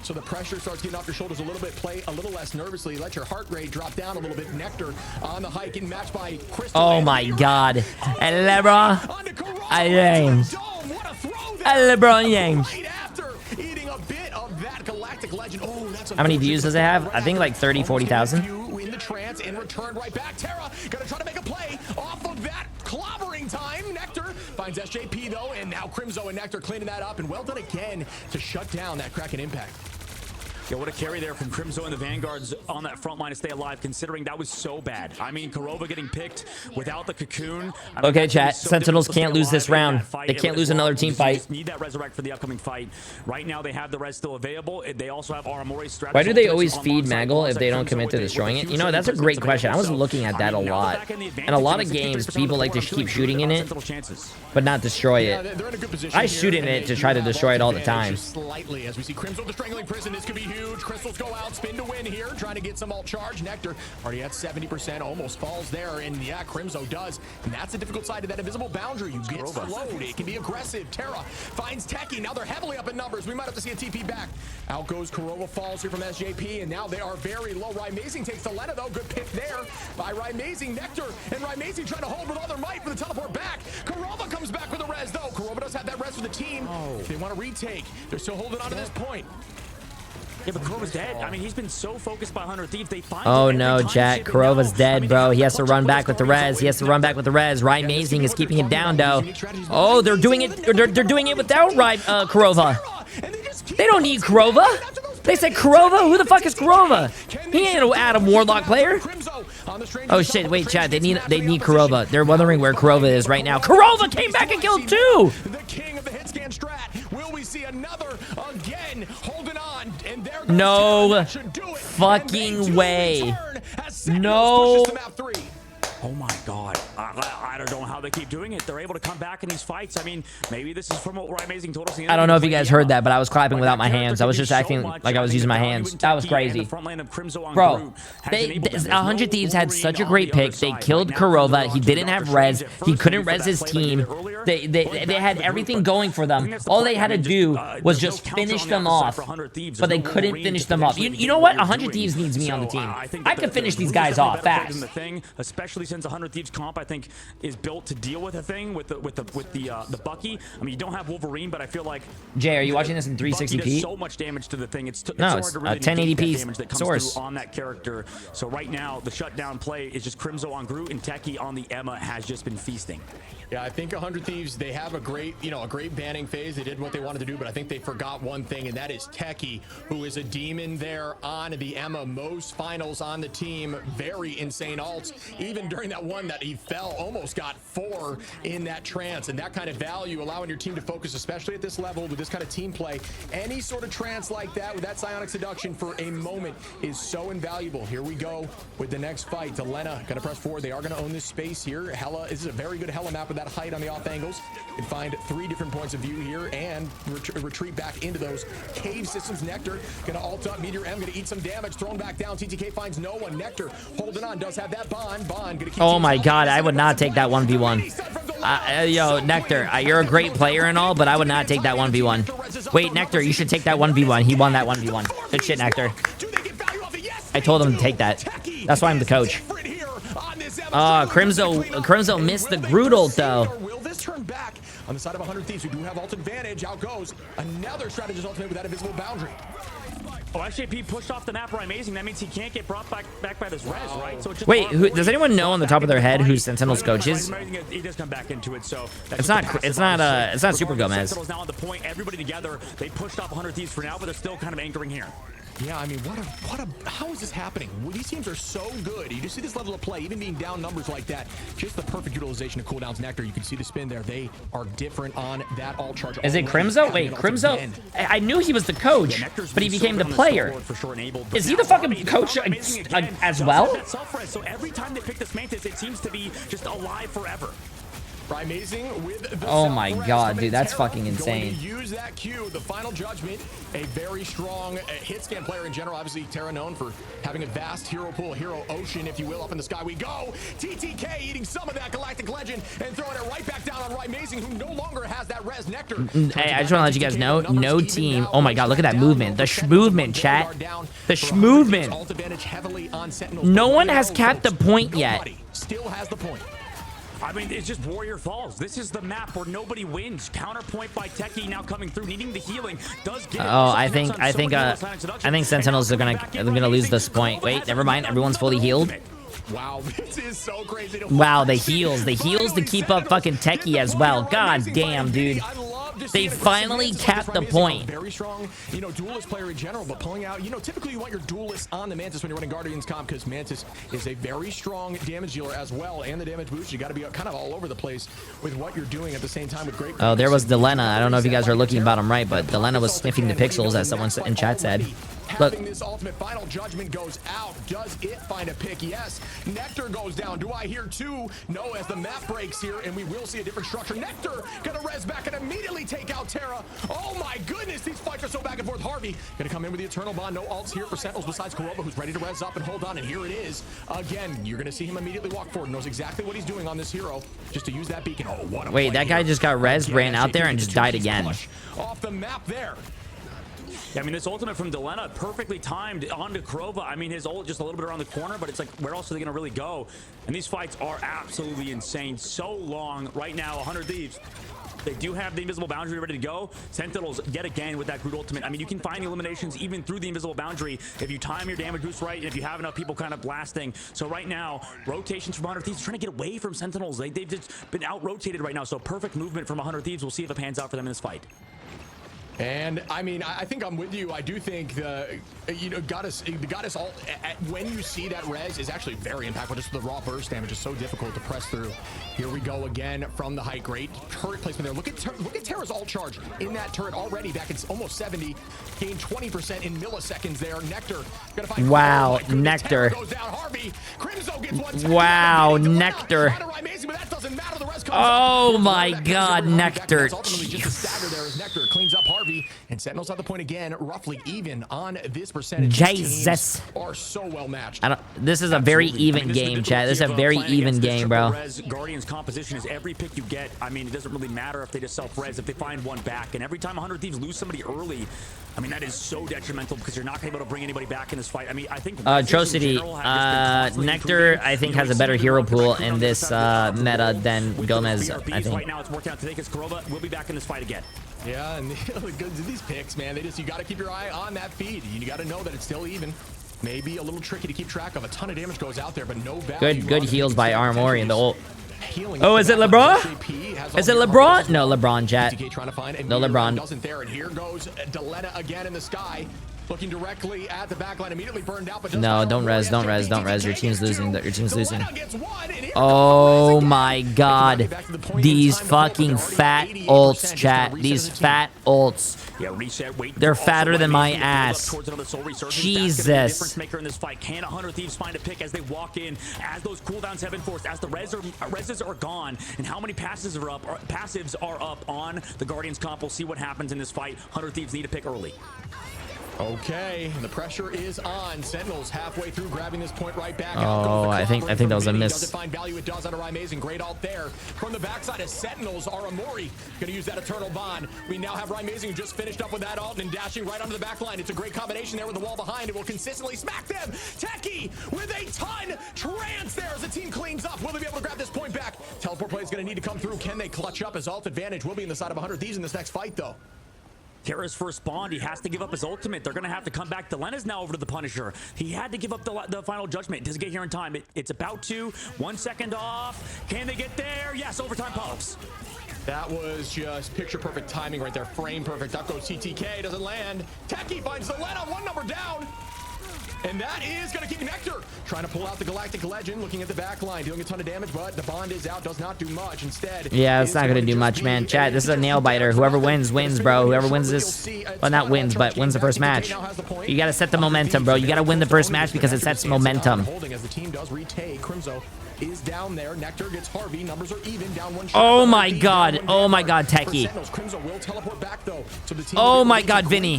So the pressure starts getting off your shoulders a little bit. Play a little less nervously. Let your heart rate drop down a little bit. Nectar on the hike and matched by Crystal. Oh my god. And LeBron James. LeBron James. How many views does it have? I think like 30, 40,000. In the trance and return right back. Terra gonna try to make a play off of that clobbering time. Nectar finds SJP though, and now Crimzo and Nectar cleaning that up, and well done again to shut down that Kraken impact. Yeah, what a carry there from Crimzo and the Vanguards on that front line to stay alive, considering that was so bad. I mean, Kurova getting picked without the cocoon. I mean, okay, chat. So Sentinels can't lose this round. They can't lose another team fight. Just need that resurrect for the upcoming fight. Right now, they have the res still available. They also have Aramori strategy. Why do they always feed Maggle if they don't commit to destroying it? You know, that's a great question. I was looking at that a lot. And a lot of games, people like to keep shooting in it, but not destroy it. I shoot in it to try to destroy it all the time. Slightly as we see Crimzo the strangling prison. This could be huge. Crystals go out, spin to win here, trying to get some ult charge. Nectar already at 70%, almost falls there, and yeah, Crimzo does. And that's the difficult side of that invisible boundary. You get slowed, it can be aggressive. Terra finds Techie. Now they're heavily up in numbers. We might have to see a TP back. Out goes Kurova, falls here from SJP, and now they are very low. Rymazing takes the Lena though. Good pick there by Rymazing. Nectar and Rymazing trying to hold with all their might for the teleport back. Kurova comes back with a res though. Kurova does have that res for the team. If they want to retake, they're still holding on to this point. Yeah, but Kurova's dead. I mean, he's been so focused by 100 Thieves. They find Oh no, chat. Kurova's dead, bro. He has to run back with the res. He has to run back with the res. Ryan Amazing is keeping it down, though. Oh, they're doing it. They're doing it without Kurova. They don't need Kurova. They said Kurova? Who the fuck is Kurova? He ain't an Adam Warlock player. Oh shit, wait, chat. They need Kurova. They're wondering where Kurova is right now. Kurova came back and killed 2! The king of the hit scan strat. Will we see another again holding on? And there goes No fucking way. No. Oh my god. I don't know how they keep doing it. They're able to come back in these fights. I mean, maybe this is from what Ryan Amazing told us. I don't know if you guys heard that, but I was clapping without my hands. I was just acting like I was using my hands. That was crazy. Bro, 100 Thieves had such a great pick. They killed Kurova. He didn't have res. He couldn't res his team. They had everything going for them. All they had to do was just finish them off, but they couldn't finish them off. You know what? 100 Thieves needs me on the team. I can finish these guys off fast. Especially since 100 Thieves comp, I think, is built to deal with a thing with the Bucky. I mean, you don't have Wolverine, but I feel like Jay, are you watching this in 360p? Bucky does so much damage to the thing. It's no, it's it's hard to a really 1080p damage that comes source through on that character. So right now, the shutdown play is just Crimzo on Groot, and Techie on the Emma has just been feasting. Yeah, I think 100 Thieves, they have a great banning phase. They did what they wanted to do, but I think they forgot one thing, and that is Techie, who is a demon there on the Emma. Most finals on the team. Very insane ults. Even during that one that he fell, almost got 4 in that trance. And that kind of value, allowing your team to focus, especially at this level, with this kind of team play. Any sort of trance like that, with that psionic seduction for a moment, is so invaluable. Here we go with the next fight. Delena gonna press forward. They are gonna own this space here. Hella, this is a very good Hella map with that height on the off angles. You can find 3 different points of view here and retreat back into those cave systems. Nectar gonna ult up. Meteor M gonna eat some damage. Thrown back down. TTK finds no one. Nectar holding on. Does have that bond. Bond gonna keep. Oh my god, I would not take that 1v1. Yo, Nectar, you're a great player and all, but I would not take that 1v1. Wait, Nectar, you should take that 1v1. He won that 1v1. Good shit, Nectar. I told him to take that. That's why I'm the coach. Crimzo missed the Groot ult, though. Will this turn back on the side of 100 Thieves, who do have ult advantage? Out goes another strategist ultimate with that invisible boundary. Oh, actually, if he pushed off the map Ryan Amazing, that means he can't get brought back by this res, right? So it's wait, does anyone know on the top of their head who Sentinel's coach is? He does come back into it, so it's not Super Gomez. Sentinel's now on the point. Everybody together. They pushed off 100 Thieves for now, but they're still kind of anchoring here. Yeah, I mean, how is this happening? Well, these teams are so good. You just see this level of play, even being down numbers like that. Just the perfect utilization of cooldowns. Nectar, you can see the spin there. They are different on that alt charge. Is it Crimzo? Wait, Crimzo? I knew he was the coach, but he became the player. Is he the fucking coach as well? So every time they pick this Mantis, it seems to be just alive forever. Amazing with the oh my god, dude, that's fucking insane. Going to use that Q, the final judgment. A very strong hit scan player in general. Obviously, Terra known for having a vast hero pool, hero ocean, if you will. Up in the sky we go. TTK eating some of that galactic legend and throwing it right back down on Right Amazing, who no longer has that res. Nectar. Hey, I just want to let you guys know, no team. Oh my god, look at that movement. The movement, chat. The movement. No one has capped the point yet. Still has the point. I mean, it's just Warrior Falls. This is the map where nobody wins. Counterpoint by Techie now coming through, needing the healing. Does get oh, I think Sentinels are gonna lose this point. Wait, never mind. Everyone's fully healed. Wow, this is so crazy. Wow, the heals to keep up fucking Techie as well. God damn, dude. They finally capped the point. Very strong, duelist player in general, but pulling out, typically you want your duelist on the Mantis when you're running Guardians comp, because Mantis is a very strong damage dealer as well, and the damage boost. You got to be kind of all over the place with what you're doing at the same time with great. Oh, there was Delena. I don't know if you guys are looking bottom right, but Delena was sniffing the pixels, as someone in chat said. Look. This ultimate final judgment goes out. Does it find a pick? Yes. Nectar goes down. Do I hear 2? No, as the map breaks here, and we will see a different structure. Nectar gonna res back and immediately take out Terra. Oh my goodness, these fights are so back and forth. Harvey gonna come in with the Eternal Bond. No ults here for Sentinels besides Kurova, who's ready to res up and hold on, and here it is. Again, you're gonna see him immediately walk forward. Knows exactly what he's doing on this hero, just to use that beacon. Oh, what a wait, that guy just got res, ran out there, and just died again. Off the map there. Yeah, I mean, this ultimate from Delena, perfectly timed onto Kurova. I mean, his ult just a little bit around the corner, but it's like, where else are they going to really go? And these fights are absolutely insane. So long right now, 100 Thieves. They do have the invisible boundary ready to go. Sentinels, yet again, with that Groot ultimate. I mean, you can find the eliminations even through the invisible boundary if you time your damage boost right and if you have enough people kind of blasting. So right now, rotations from 100 Thieves trying to get away from Sentinels. They've just been out-rotated right now, so perfect movement from 100 Thieves. We'll see if it pans out for them in this fight. And I mean, I think I'm with you. I do think the Goddess ult, when you see that res, is actually very impactful. Just the raw burst damage is so difficult to press through. Here we go again from the height. Great turret placement there. Look at Terra's ult charge in that turret already. Back at almost 70, gained 20% in milliseconds there. Nectar gotta find. Wow, Nectar. Goes down. Harvey. Crimzo gets one. Wow, Nectar. Oh my God, Nectar. Ultimately, just a stagger there as Nectar cleans up Harvey. And Sentinels at the point again, roughly even on this percentage. Jesus. Are so well matched. This is a very even game, chat. This is a very even game, bro. Guardian's composition is every pick you get. I mean, it doesn't really matter if they just self-res, if they find one back. And every time 100 Thieves lose somebody early, I mean, that is so detrimental because you're not going to be able to bring anybody back in this fight. I mean, I think Atrocity, Nectar, I think, has a better hero pool in this meta than Gomez, I think. Right now, it's working out today because Kurova will be back in this fight again. Yeah, and these picks, man, you got to keep your eye on that feed. You got to know that it's still even. Maybe a little tricky to keep track of. A ton of damage goes out there, but no value. Good heals by Armory in the ult. Oh, is it LeBron? Is it LeBron? No, LeBron, chat. No, LeBron. Doesn't there, and here goes Deletta again in the sky. Looking directly at the backline, immediately burned out. But no, don't res. Your team's losing. Your team's losing. Oh my God, these fucking fat ults, chat. These fat ults. They're fatter than my ass. Jesus. Maker in this fight. Can 100 Thieves find a pick as they walk in? As those cooldowns have been forced, as the reses are gone, and how many passives are up on the Guardians comp? We'll see what happens in this fight. 100 Thieves need a pick early. Okay, the pressure is on. Sentinels halfway through, grabbing this point right back. Oh, I think that was a miss. Does it find value? It does under Amazing. Great ult there. From the backside of Sentinels are Amori. Gonna use that Eternal Bond. We now have Amazing who just finished up with that ult and dashing right onto the back line. It's a great combination there with the wall behind. It will consistently smack them. Techie with a ton. Trance there as the team cleans up. Will they be able to grab this point back? Teleport play is gonna need to come through. Can they clutch up? His ult advantage will be in the side of 100 Thieves in this next fight, though. Terra's first bond, he has to give up his ultimate. They're going to have to come back. Delena's now over to the Punisher. He had to give up the final judgment. Doesn't get here in time. It's about to. 1 second off. Can they get there? Yes, overtime pops. That was just picture perfect timing right there. Frame perfect. Up goes TTK. Doesn't land. Techie finds Delena. One number down. And that is going to keep Nectar trying to pull out the Galactic Legend, looking at the back line, dealing a ton of damage, but the bond is out, does not do much. Instead, yeah, it's not going to do much, man. Chat, this is a nail biter. Whoever wins, bro. Whoever wins this, well, not wins, but wins the first match. You got to set the momentum, bro. You got to win the first match because it sets momentum. Holding as the team does retake. Crimzo is down there. Nectar gets Harvey. Numbers are even. Down one shot. Oh my God. Oh my God, Techie. Oh my God, Vinny.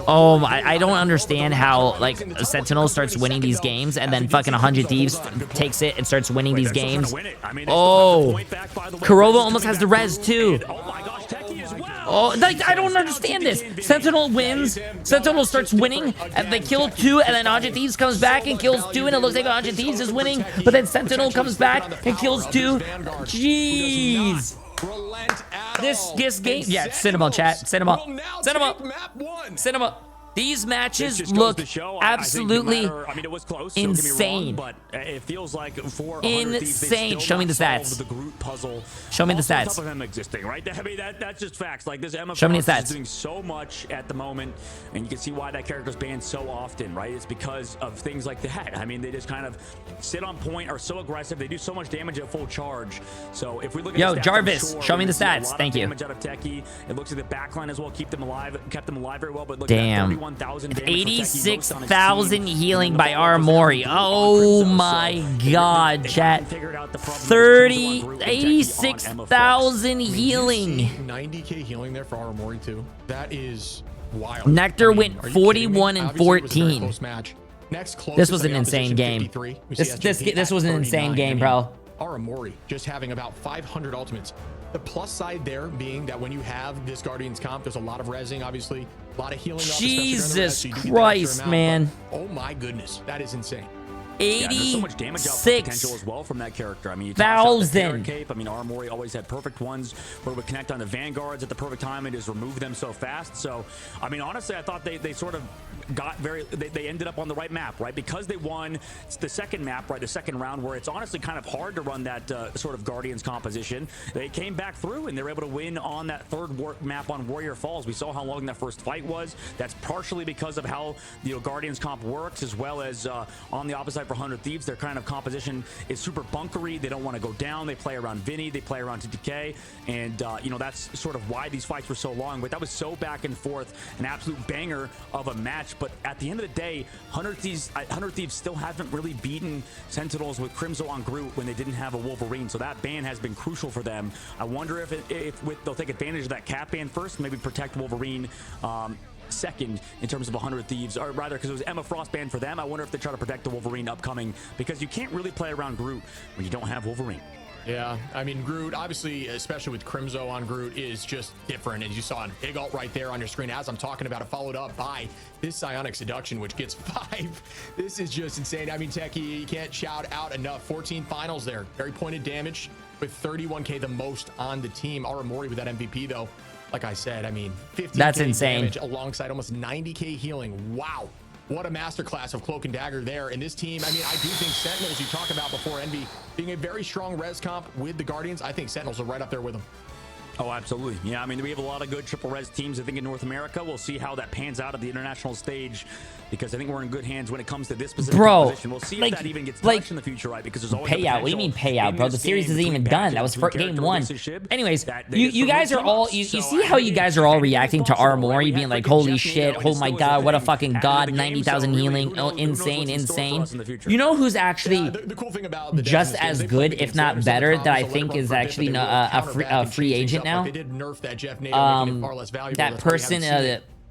Oh my, I don't understand how like Sentinel starts winning these games and then fucking 100 Thieves takes it and starts winning these games. Oh, Kurova almost has the res too. Oh, like, I don't understand this. Sentinel wins. Sentinel starts winning, and they kill 2, and then 100 Thieves comes back and kills 2, and it looks like 100 Thieves is winning, but then Sentinel comes back and kills 2. Jeez. This game, yeah, Cinema, chat. Cinema. These matches look absolutely insane. But it feels like for insane. Show me the stats. Show me the stats. Top of him existing, right? I mean, that's just facts. Like this Show me the stats. is doing so much at the moment, and you can see why that character's banned so often, right? It's because of things like that. I mean, they just kind of sit on point, are so aggressive. They do so much damage at full charge. So if we look at Yo, Jarvis, show me the stats. Thank you. Damage out of Techie. It looks like the backline as well kept them alive very well. But look, damn. 86,000 healing by Armory. Oh my God, chat. 86,000 healing. 90k healing there for Armory too. That is wild. Nectar went 41 and 14. This was an insane game. This was an insane game, bro. Armory just having about 500 ultimates. The plus side there being that when you have this Guardians comp, there's a lot of resing, obviously, a lot of healing. Jesus Christ, man. Oh my goodness, that is insane. Yeah, there's so much damage output potential as well from that character. I mean, you toss out the Terror Cape. I mean, Armory always had perfect ones where it would connect on the Vanguards at the perfect time and just remove them so fast. So, I mean, honestly, I thought they sort of got they ended up on the right map, right? Because they won the second map, right? The second round, where it's honestly kind of hard to run that sort of Guardians composition. They came back through and they were able to win on that third map on Warrior Falls. We saw how long that first fight was. That's partially because of how Guardians comp works, as well as on the opposite side for 100 Thieves, their kind of composition is super bunkery. They don't want to go down. They play around Vinny. They play around TTK. And, that's sort of why these fights were so long. But that was so back and forth, an absolute banger of a match. But at the end of the day, 100 Thieves still haven't really beaten Sentinels with Crimzo on Groot when they didn't have a Wolverine. So that ban has been crucial for them. I wonder if they'll take advantage of that cap ban first, maybe protect Wolverine second in terms of 100 Thieves, or rather, because it was Emma Frost banned for them. I wonder if they try to protect the Wolverine upcoming, because you can't really play around Groot when you don't have Wolverine. Yeah, I mean, Groot, obviously, especially with Crimzo on Groot, is just different. As you saw, a big ult right there on your screen as I'm talking about it, followed up by this Psionic Seduction, which gets 5. This is just insane. I mean, Techie, you can't shout out enough. 14 finals there. Very pointed damage with 31k, the most on the team. Aramori with that MVP, though. Like I said, I mean, 50k that's insane. Damage alongside almost 90k healing. Wow. What a masterclass of Cloak and Dagger there. And this team, I mean, I do think Sentinels, you talk about before, Envy, being a very strong res comp with the Guardians. I think Sentinels are right up there with them. Oh, absolutely. Yeah, I mean, we have a lot of good triple res teams, I think, in North America. We'll see how that pans out at the international stage, because I think we're in good hands when it comes to this specific position. We'll see if that even gets touched in the future, right? Because there's always payout. What do you mean payout, bro? The series isn't even done. That was for game 1. Anyways, you guys are all, you see how you guys are all reacting to Armory being like, holy shit, oh my god, what a fucking god, 90,000 healing, oh, insane. You know who's actually just as good, if not better, that I think is actually a free agent now? They did nerf that Jeff Nato, making it far less valuable. That person,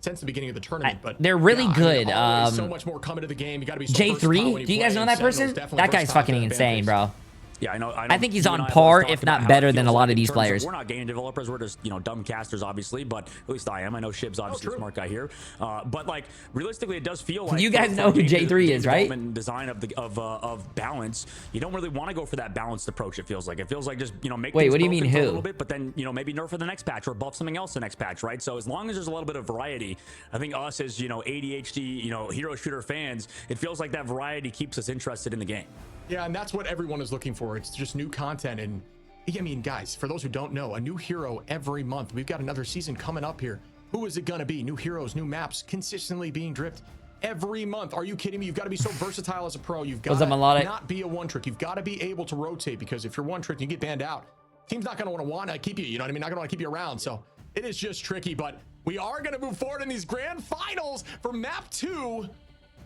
since the beginning of the tournament, but they're really good. So much more coming to the game. You got to be Jay3. Do you guys know that person? That guy's fucking insane, bro. Yeah, I know. I think he's on par, if not better, than a lot of these players. We're not game developers. We're just, dumb casters, obviously. But at least I am. I know Shib's obviously a smart guy here. But like, realistically, it does feel like you guys know who Jay3 is, right? Design of balance. You don't really want to go for that balanced approach. It feels like just make. Wait, what do you mean who? A little bit, but then maybe nerf for the next patch or buff something else the next patch, right? So as long as there's a little bit of variety, I think us as ADHD hero shooter fans, it feels like that variety keeps us interested in the game. Yeah, and that's what everyone is looking for. It's just new content. And I mean, guys, for those who don't know, a new hero every month. We've got another season coming up here. Who is it going to be? New heroes, new maps, consistently being dripped every month. Are you kidding me? You've got to be so versatile as a pro. You've got to not be a one trick. You've got to be able to rotate, because if you're one trick, you get banned out. Team's not going to want to keep you. You know what I mean? Not going to want to keep you around. So it is just tricky, but we are going to move forward in these grand finals for map 2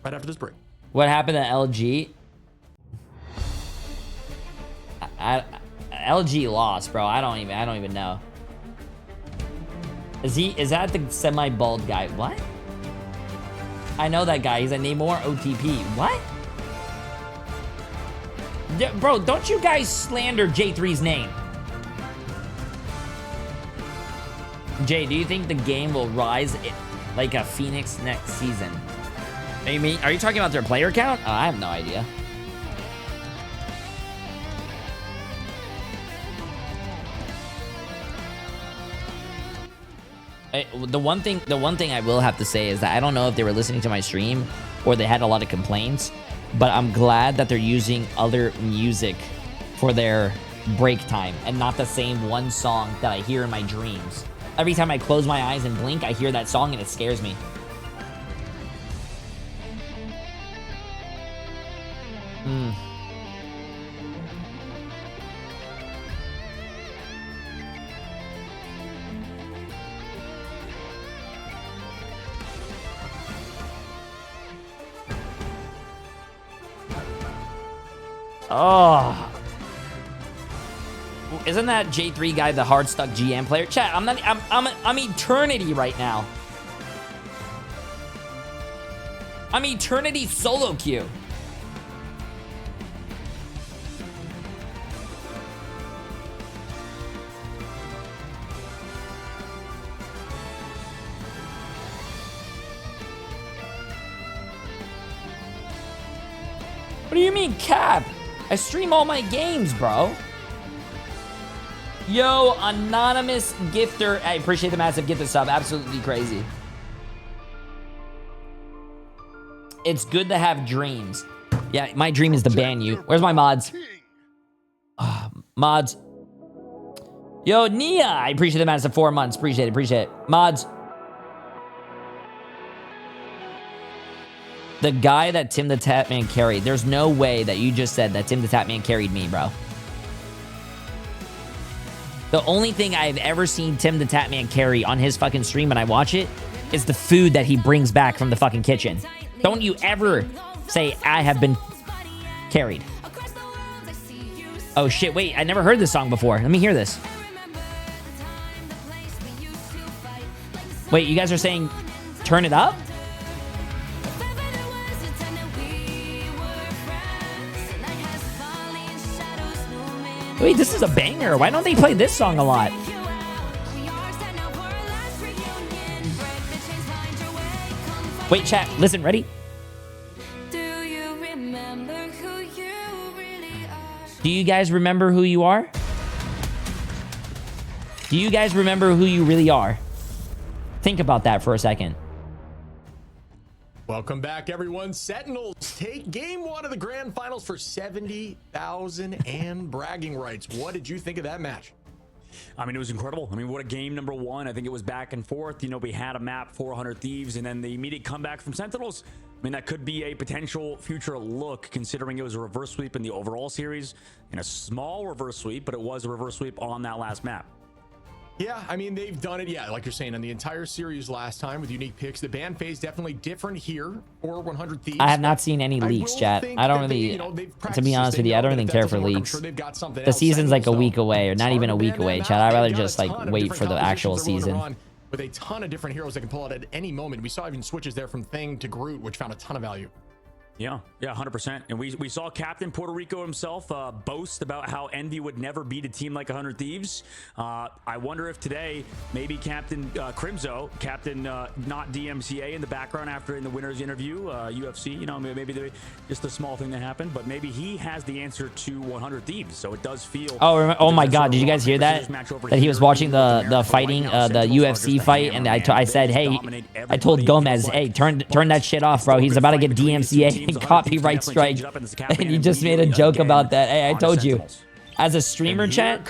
right after this break. What happened to LG? LG lost, bro. I don't even know. Is that the semi-bald guy? What? I know that guy. He's a Namor OTP. What? Bro, don't you guys slander Jay3's name. Jay, do you think the game will rise like a phoenix next season? Are you talking about their player count? Oh, I have no idea. The one thing I will have to say is that I don't know if they were listening to my stream or they had a lot of complaints, but I'm glad that they're using other music for their break time and not the same one song that I hear in my dreams. Every time I close my eyes and blink, I hear that song and it scares me. Oh, isn't that Jay3 guy the hard stuck GM player? Chat, I'm Eternity right now. I'm Eternity solo queue. What do you mean cap? I stream all my games, bro. Yo, anonymous gifter. I appreciate the massive gift sub. Absolutely crazy. It's good to have dreams. Yeah, my dream is to ban you. Where's my mods? Mods. Yo, Nia. I appreciate the massive 4 months. Appreciate it. Mods. The guy that Tim the Tatman carried. There's no way that you just said that Tim the Tatman carried me, bro. The only thing I've ever seen Tim the Tatman carry on his fucking stream when I watch it is the food that he brings back from the fucking kitchen. Don't you ever say I have been carried. Oh shit, wait, I never heard this song before. Let me hear this. Wait, you guys are saying turn it up? Wait, this is a banger. Why don't they play this song a lot? Wait, chat, listen, ready? Do you guys remember who you are? Do you guys remember who you really are? Think about that for a second. Welcome back, everyone. Sentinels take game 1 of the grand finals for 70,000 and bragging rights. What did you think of that match? I mean, it was incredible. I mean, what a game number 1. I think it was back and forth. You know, we had a map, 400 Thieves, and then the immediate comeback from Sentinels. I mean, that could be a potential future look, considering it was a reverse sweep in the overall series, and a small reverse sweep, but it was a reverse sweep on that last map. Yeah, I mean, they've done it, yeah, like you're saying, on the entire series last time with unique picks. The ban phase definitely different here for 100 Thieves. I have not seen any leaks, chat. I don't really, to be honest with you, I don't even care for leaks. The season's like a week away, or not even a week away, chat. I'd rather just like wait for the actual season. With a ton of different heroes that can pull out at any moment. We saw even switches there from Thing to Groot, which found a ton of value. Yeah, 100%. And we saw Captain Puerto Rico himself boast about how Envy would never beat a team like 100 Thieves. I wonder if today, maybe Captain Crimzo, Captain not DMCA in the background after in the winner's interview, UFC, you know, maybe just a small thing that happened, but maybe he has the answer to 100 Thieves. So it does feel... Oh my God, did you guys hear that? That he was watching the fighting, the UFC fight, and I said, hey, I told Gomez, hey, turn that shit off, bro. He's about to get DMCA. Copyright strike, and you just made a joke about that. Hey, I told you. As a streamer, chat,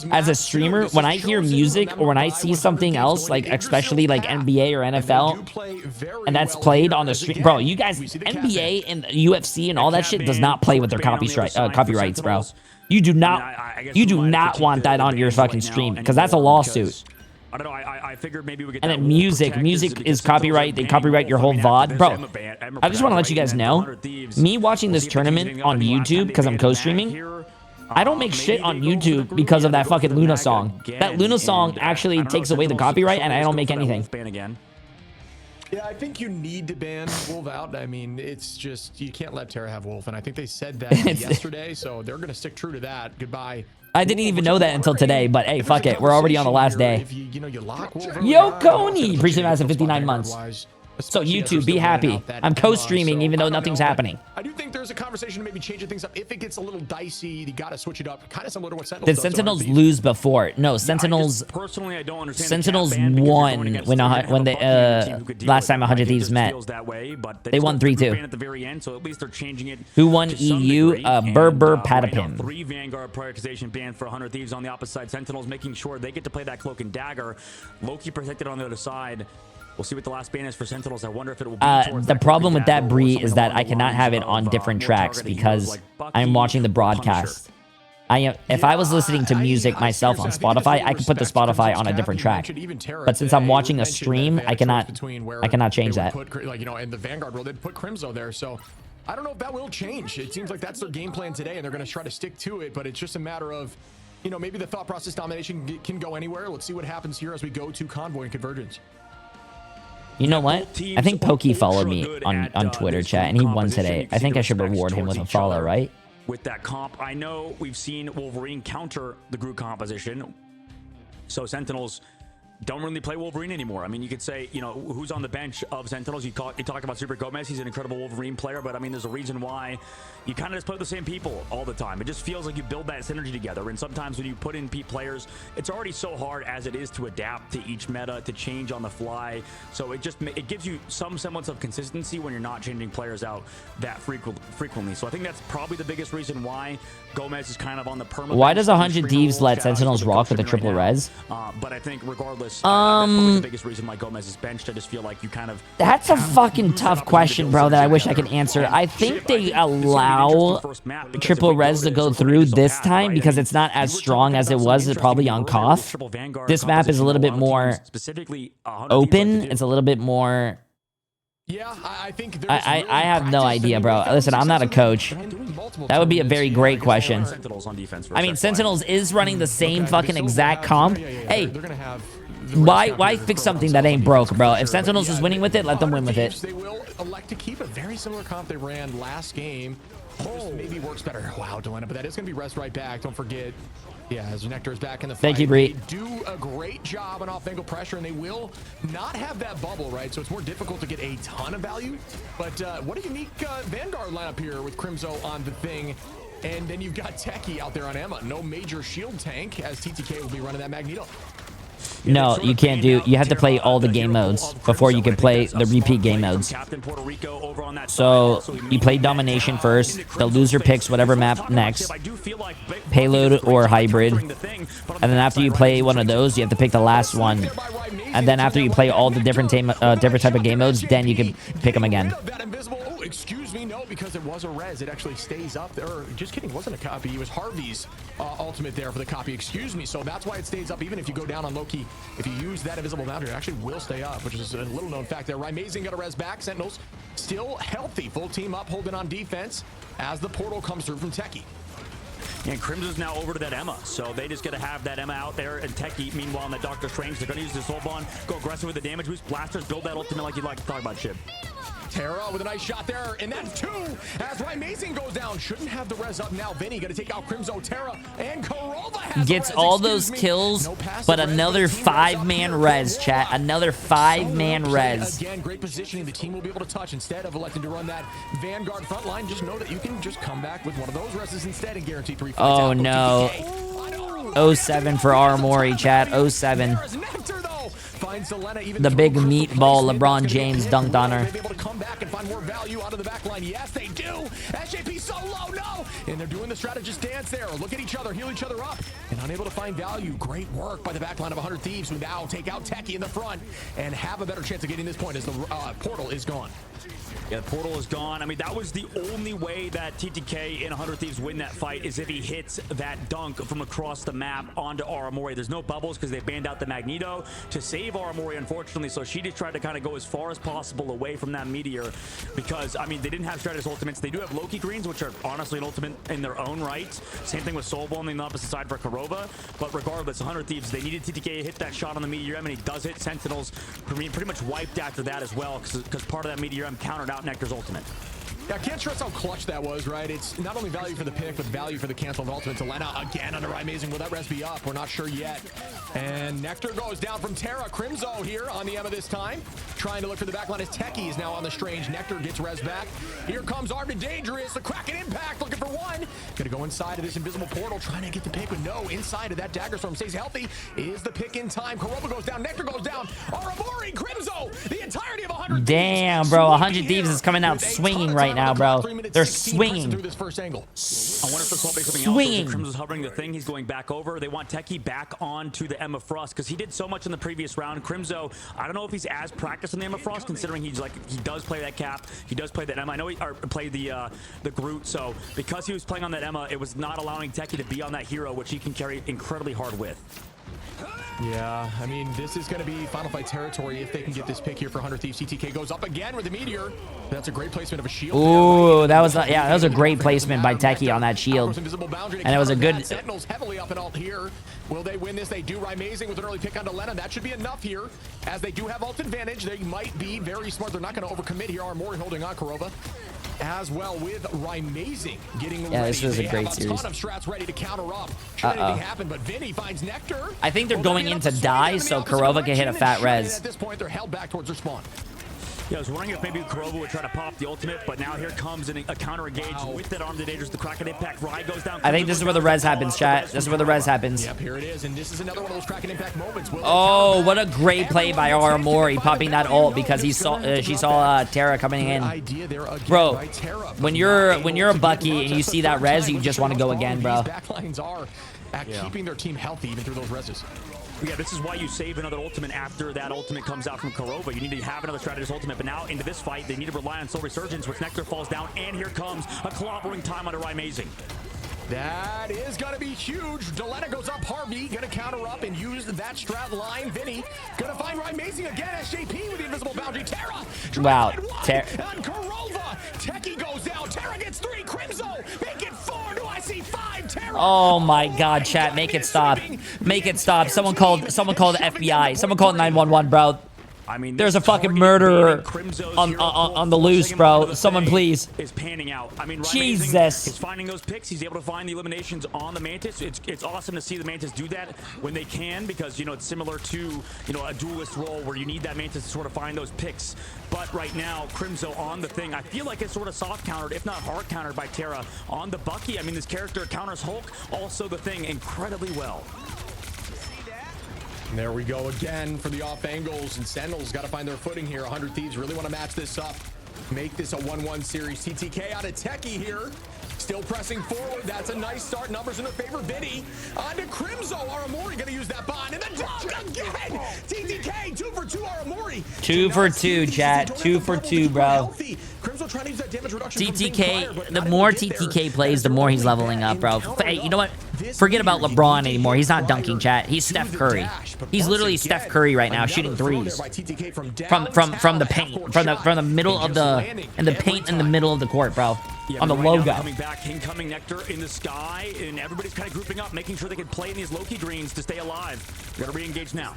as a streamer, when I hear music or when I see something else, like especially like NBA or NFL, and that's played on the stream, bro, you guys, NBA and UFC and all that shit does not play with their copyrights, bro. You do not want that on your fucking stream, because that's a lawsuit. I don't know. I figured maybe we get. And then music is copyright. They copyright your whole VOD, bro. I just want to let you guys know, me watching this tournament on YouTube because I'm co-streaming, I don't make shit on YouTube because of that fucking Luna song. That Luna song actually takes away the copyright, and I don't make anything. Yeah, I think you need to ban Wolf out. I mean, it's just, you can't let Terra have Wolf, and I think they said that yesterday, so they're going to stick true to that. Goodbye. I didn't even know that until today, but hey, fuck it. We're already on the last day. Yo, Coney! Appreciate that, 59 months. So YouTube, be happy. I'm co-streaming even though nothing's happening. I do think there's a conversation to maybe changing things up. If it gets a little dicey, you got to switch it up. Kind of similar to what Sentinels Did does. Sentinels lose before? No, Sentinels. Personally, I don't understand. Sentinels won when they last time 100 Thieves met. They won 3-2. Who won EU? Berber Patapim. 3 Vanguard prioritization ban for 100 Thieves on the opposite side. Sentinels making sure they get to play that Cloak and Dagger. Loki protected on the other side. We'll see what the last ban is for Sentinels. I wonder if it will be the problem with that, Bree, is that I cannot have it on different tracks because I'm watching the broadcast. If I was listening to music myself on Spotify, I could put the Spotify on a different track. But since I'm watching a stream, I cannot change that. Like, you know, in the Vanguard world, they'd put Crimzo there, so I don't know if that will change. It seems like that's their game plan today, and they're going to try to stick to it, but it's just a matter of, you know, maybe the thought process domination can go anywhere. Let's see what happens here as we go to Convoy and Convergence. You know what? I think Pokey followed me on Twitter, chat, and he won today. I think I should reward him with a follow, right? With that comp, I know we've seen Wolverine counter the Groot composition. So Sentinels don't really play Wolverine anymore. I mean, you could say, you know, who's on the bench of Sentinels? You talk about Super Gomez. He's an incredible Wolverine player, but I mean, there's a reason why you kind of just play with the same people all the time. It just feels like you build that synergy together. And sometimes when you put in players, it's already so hard as it is to adapt to each meta, to change on the fly. So it gives you some semblance of consistency when you're not changing players out that frequently. So I think that's probably the biggest reason why Gomez is kind of on the permanent. Why does 100 Thieves let Sentinels rock with a triple res? But I think regardless, that's probably the biggest reason why Gomez is benched. I just feel like you kind of... That's a fucking tough question, bro, that I wish I could answer. I think they allow triple res to go through this time because it's not as strong as it was probably on Koth. This map is a little bit more open. It's a little bit more... Yeah, I think I have no idea, bro. Listen, I'm not a coach. That would be a very great question. I mean, Sentinels is running the same fucking exact comp. Hey, why fix something that ain't broke, bro? If Sentinels is winning with it, let them win with it. They will elect to keep a very similar comp they ran last game. Just maybe works better. Wow, Delena, but that is going to be rest right back. Don't forget. Yeah, as Nectar is back in the fight. Thank you, Bree. They do a great job on off-angle pressure, and they will not have that bubble, right? So it's more difficult to get a ton of value. But what a unique Vanguard lineup here with Crimzo on the thing. And then you've got Techie out there on Emma. No major shield tank, as TTK will be running that Magneto. No, you can't do. You have to play all the game modes before you can play the repeat game modes. So you play Domination first. The loser picks whatever map next, Payload or Hybrid, and then after you play one of those, you have to pick the last one. And then after you play all the different type of game modes, then you can pick them again. Excuse me, no, because it was a res. It actually stays up there. Just kidding, it wasn't a copy. It was Harvey's ultimate there for the copy. Excuse me. So that's why it stays up. Even if you go down on Loki, if you use that invisible boundary, it actually will stay up, which is a little known fact there. Amazing got a res back. Sentinels still healthy. Full team up, holding on defense as the portal comes through from Techie. And Crimson's now over to that Emma, so they just got to have that Emma out there. And Techie, meanwhile, on that Doctor Strange, they're going to use the Soul Bond, go aggressive with the damage boost, blasters, build that ultimate like you'd like to talk about, Shib. Terra with a nice shot there, and that's two as Amazing goes down. Shouldn't have the res up now. Vinny gonna take out Crimzo, Terra, and Korova has gets all those kills, but another 5-man res, chat. Another 5-man res. Again, great positioning. The team will be able to touch instead of electing to run that Vanguard front line. Just know that you can just come back with one of those reses instead and guarantee 3 fights. Oh no. 07 for Aramori, chat. 07. The big meatball LeBron James dunked on her. Able to come back and find more value out of the back line. Yes, they do. SJP so low, no. And they're doing the strategist dance there. Look at each other, heal each other up, and unable to find value. Great work by the back line of 100 Thieves, who now take out Techie in the front and have a better chance of getting this point as the portal is gone. Yeah, the portal is gone. I mean, that was the only way that TTK and 100 Thieves win that fight, is if he hits that dunk from across the map onto Aramori. There's no bubbles because they banned out the Magneto to save Aramori, unfortunately. So she just tried to kind of go as far as possible away from that meteor because, I mean, they didn't have Stratus ultimates. They do have Loki greens, which are honestly an ultimate in their own right. Same thing with Soulball on the opposite side for Korova. But regardless, 100 Thieves, they needed TTK to hit that shot on the Meteor M, and he does it. Sentinels pretty much wiped after that as well because part of that Meteor M countered out Nectar's ultimate. Yeah, I can't stress how clutch that was, right? It's not only value for the pick, but value for the cancel of ultimate. Delena again under Amazing. Will that res be up? We're not sure yet. And Nectar goes down from Terra. Crimzo here on the Emma this time. Trying to look for the backline as Techie is now on the Strange. Nectar gets res back. Here comes Arvin Dangerous. The Kraken impact looking for one. Gonna go inside of this invisible portal. Trying to get the pick, but no. Inside of that Dagger Storm stays healthy. Is the pick in time? Korova goes down. Nectar goes down. Aramori, Crimzo. The entirety of 100. Damn, bro. 100 Thieves is coming out swinging right now, bro. They're swinging. Through this first angle. I wonder if this will be something else. Crimson's hovering the thing. He's going back over. They want Techie back onto the Emma Frost because he did so much in the previous round. Crimzo, I don't know if he's as practiced on the Emma Frost, considering he does play that cap. He does play that Emma. I know he played the Groot. So because he was playing on that Emma, it was not allowing Techie to be on that hero, which he can carry incredibly hard with. Yeah, I mean, this is going to be Final Fight territory if they can get this pick here for 100 Thieves. CTK goes up again with the Meteor. That's a great placement of a shield. Ooh, that was a great placement by Techie on that shield. And it was a good... Sentinels heavily up and alt here. Will they win this? They do. Amazing with an early pick on Delena. That should be enough here. As they do have ult advantage, they might be very smart. They're not going to overcommit here. Aramori holding on Korova. as well with Rymazing getting Yeah, ready. this was a great have series. A ton of strats ready to counter up. Should anything happen, but Vinny finds Nectar. I think they're going in to die so Kurova can hit a fat res. At this point, they're held back towards their spawn. Yeah, I was wondering if maybe Kurova would try to pop the ultimate, but now here comes a counter engage with that arm to Dangerous. The Kraken impact. Rye goes down. I think this is where the res happens, chat. This is where the res happens. Yep, here it is, and this is another one of those Kraken impact moments. Oh, what a great play by Aramori popping that ult because she saw Terra coming in. Bro, when you're a Bucky and you see that res, you just want to go again, bro. Backlines are at keeping their team healthy even through those reses. Yeah, this is why you save another ultimate after that ultimate comes out from Kurova. You need to have another strategist ultimate, but now into this fight, they need to rely on Soul Resurgence, which Nectar falls down, and here comes a clobbering time under Rymazing. That is going to be huge. Deletta goes up. Harvey going to counter up and use that strat line. Vinny going to find Rymazing again. SJP with the invisible boundary. Terra. Wow. And Kurova. Techie goes down. Terra gets 3. Crimzo. Make it 4. Do I see 5? Terra. Oh my God, chat. Make it stop. Make it stop. Someone called the FBI. Someone called 911, bro. I mean, there's a fucking murderer on the loose, bro. Someone please. Is panning out. I mean, Jesus. Is finding those picks. He's able to find the eliminations on the Mantis. It's awesome to see the Mantis do that when they can, because you know it's similar to a duelist role where you need that Mantis to sort of find those picks. But right now, Crimzo on the thing. I feel like it's sort of soft countered, if not hard countered by Terra on the Bucky. I mean, this character counters Hulk, also the thing, incredibly well. And there we go again for the off angles, and Sentinels got to find their footing here. 100 Thieves really want to match this up, make this a 1-1 series. TTK out of Techie here, still pressing forward. That's a nice start. Numbers in their favor. Vinny on to Crimzo. Aramori going to use that bond, and the dunk again. TTK 2 for 2. Aramori 2 for 2, chat. 2 for 2, bro. Crimzo trying to use that damage reduction. TTK, the more TTK plays, the more he's leveling up, bro. Hey, you know what? Forget about LeBron anymore. He's not dunking, chat. He's Steph Curry. He's literally Steph Curry right now, shooting threes from the paint, from the middle of the paint in the middle of the court, bro. Yeah, on the right logo. Now, coming back, incoming Nectar in the sky, and everybody's kind of grouping up, making sure they can play in these Loki greens to stay alive. We gotta re-engage now.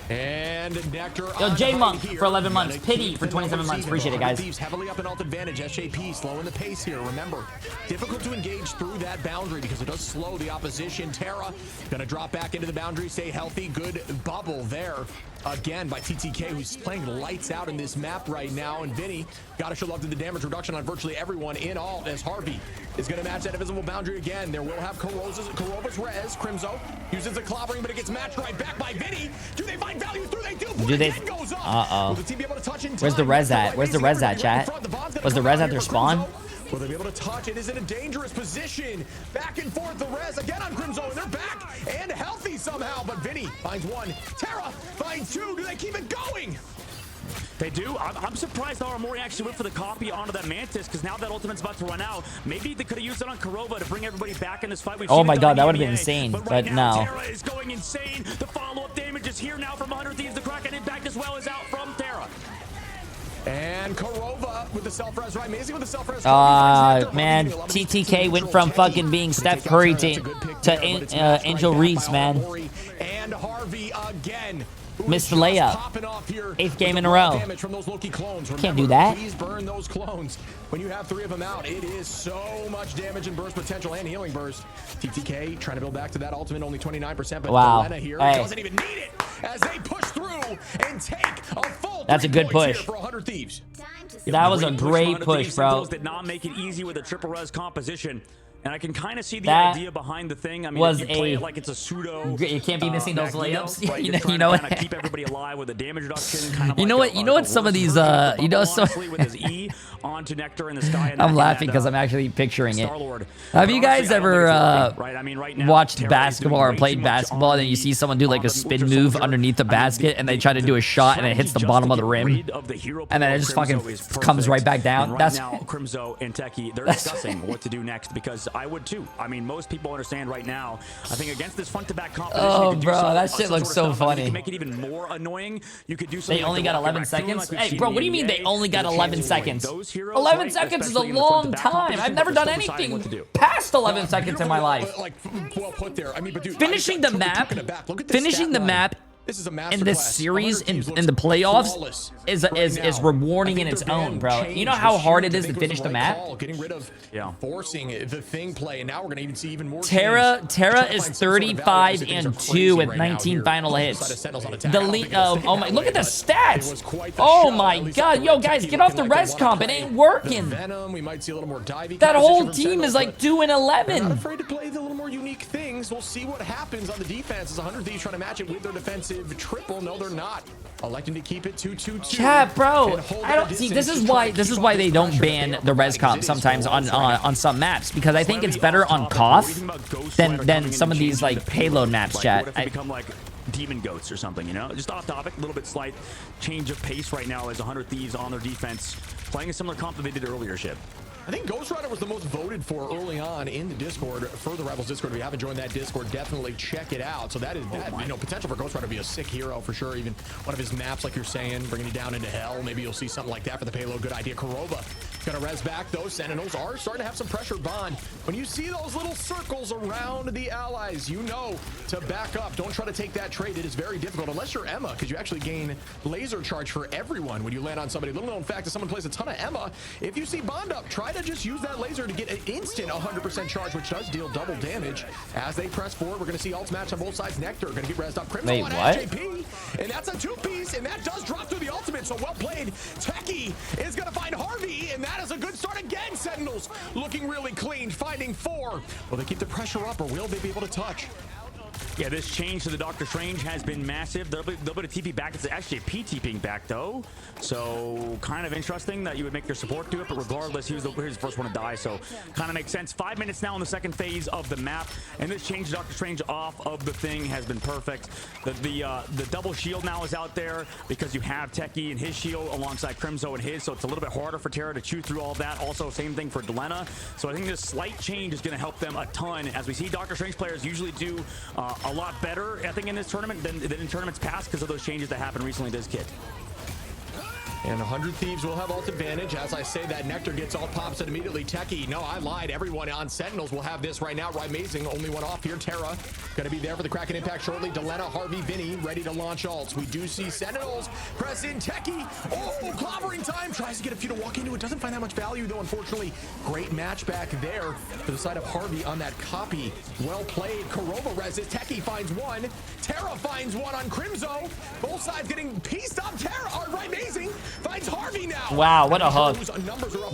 And Nectar. Yo, J Monk for 11 months. Pity for 27 months. Appreciate it, guys. Thieves heavily up in ult advantage. SJP slowing the pace here. Remember, difficult to engage through that boundary because it does slow the opposition. Terra gonna drop back into the boundary. Stay healthy. Good bubble there. Again by TTK, who's playing lights out in this map right now. And Vinny gotta show love to the damage reduction on virtually everyone in all, as Harvey is gonna match that invisible boundary again. There will have Kurova's res. Crimzo uses the clobbering, but it gets matched right back by Vinny. Do they find value through? They do. Do they? Uh-oh. Where's the res at? Where's the res at, chat? Was the res at their spawn? Will they be able to touch? It is in a dangerous position. Back and forth, the res again on Crimzo, and they're back and healthy somehow. But Vinny finds 1. Terra finds 2. Do they keep it going? They do. I'm surprised Aramori actually went for the copy onto that Mantis, because now that ultimate's about to run out. Maybe they could have used it on Kurova to bring everybody back in this fight. Oh my God, that would have been insane, but no. Terra is going insane. The follow-up damage is here now from 100 Thieves. The Kraken impact as well is out from Terra. And Kurova with the self-res, right? Amazing with the self-res. Man, TTK went from fucking being Steph Curry to Angel Reese, man. And Harvey again. Missed the layup. 8th game in a row. Can't do that. Please burn those clones. When you have 3 of them out, it is so much damage and burst potential and healing burst. TTK trying to build back to that ultimate, only 29%, but wow. Delena here doesn't even need it as they push through and take a full. That's a good push. For 100 Thieves. That was a great push, bro. Did not make it easy with a triple res composition. And I can kind of see the idea behind the thing. I mean, you play it like it's a pseudo. You can't be missing those layups. Right? you know what? Keep everybody alive with a damage reduction. Kind of you know what? You know what? Some of these, you know, some. with his E onto Nectar in the sky. I'm laughing because I'm actually picturing it. Have you guys ever watched basketball or played basketball, and then you see someone do like a spin move underneath the basket, and they try to do a shot, and it hits the bottom of the rim, and then it just fucking comes right back down? That's now Crimzo and Techie. They're discussing what to do next, because I would too. I mean, most people understand right now. I think against this front-to-back competition, oh, bro, that shit looks so funny. You can make it even more annoying. You could do something. They only got 11 seconds. Hey, bro, what do you mean they only got 11 seconds? 11 seconds is a long time. I've never done anything past 11 seconds in my life. Like, well put there. I mean, but dude, finishing the map This is a master in this class. series in the playoffs is rewarding in its own, bro. You know how hard it is to finish the map? Getting rid of forcing the thing play, and now we're gonna even see even more. Terra is 35-2 with 19 final hits. Oh my, look at the stats. Oh my god, yo guys, get off the res comp. It ain't working. That whole team is like 2-11. Not afraid to play the little more unique things. We'll see what happens on the defense. As 100 Thieves trying to match it with their defensive triple. No, they're not. Electing to keep it 2-2-2. Chat, bro. I don't see. This is why they don't ban the res comp sometimes on some maps, because I think it's better on Koth than some of these like payload maps. Chat. Become like demon goats or something, you know? Just off topic, a little bit slight change of pace right now as 100 Thieves on their defense, playing a similar comp that they did earlier, Ship. I think Ghost Rider was the most voted for early on in the Discord, for the Rivals Discord. If you haven't joined that Discord, definitely check it out. So that is potential for Ghost Rider to be a sick hero for sure. Even one of his maps, like you're saying, bringing you down into hell. Maybe you'll see something like that for the payload. Good idea. Kurova gonna res back. Those Sentinels are starting to have some pressure. Bond, when you see those little circles around the allies, you know to back up. Don't try to take that trade. It is very difficult unless you're Emma, because you actually gain laser charge for everyone when you land on somebody. Little known fact, if someone plays a ton of Emma, if you see Bond up, try to just use that laser to get an instant 100% charge, which does deal double damage. As they press forward, we're going to see ults match on both sides. Nectar going to get rezzed up. Crimson on JP, and that's a 2-piece, and that does drop through the ultimate, so well played. Techie is going to find Harvey, and that is a good start again. Sentinels looking really clean, finding 4. Will they keep the pressure up, or will they be able to touch? Yeah, this change to the Doctor Strange has been massive. They'll be a TP back. It's actually a P TPing back though, so kind of interesting that you would make your support do it. But regardless, he was the first one to die, so kind of makes sense. 5 minutes now in the second phase of the map, and this change to Doctor Strange off of the thing has been perfect. The double shield now is out there because you have Techie and his shield alongside Crimzo and his, so it's a little bit harder for Terra to chew through all that. Also, same thing for Delena. So I think this slight change is going to help them a ton, as we see Doctor Strange players usually do a lot better, I think, in this tournament than in tournaments past because of those changes that happened recently to this kit. And 100 Thieves will have ult advantage. As I say that, Nectar gets ult, pops it immediately. Techie, no, I lied. Everyone on Sentinels will have this right now. Right, amazing. Only one off here. Terra going to be there for the Kraken impact shortly. Delena, Harvey, Vinny ready to launch ults. We do see Sentinels press in. Techie, oh, clobbering time. Tries to get a few to walk into it. Doesn't find that much value, though, unfortunately. Great match back there for the side of Harvey on that copy. Well played. Kurova reses. Techie finds one. Terra finds one on Crimzo. Both sides getting pieced up. Terra, right, amazing. Finds Harvey now. Wow, what a hook.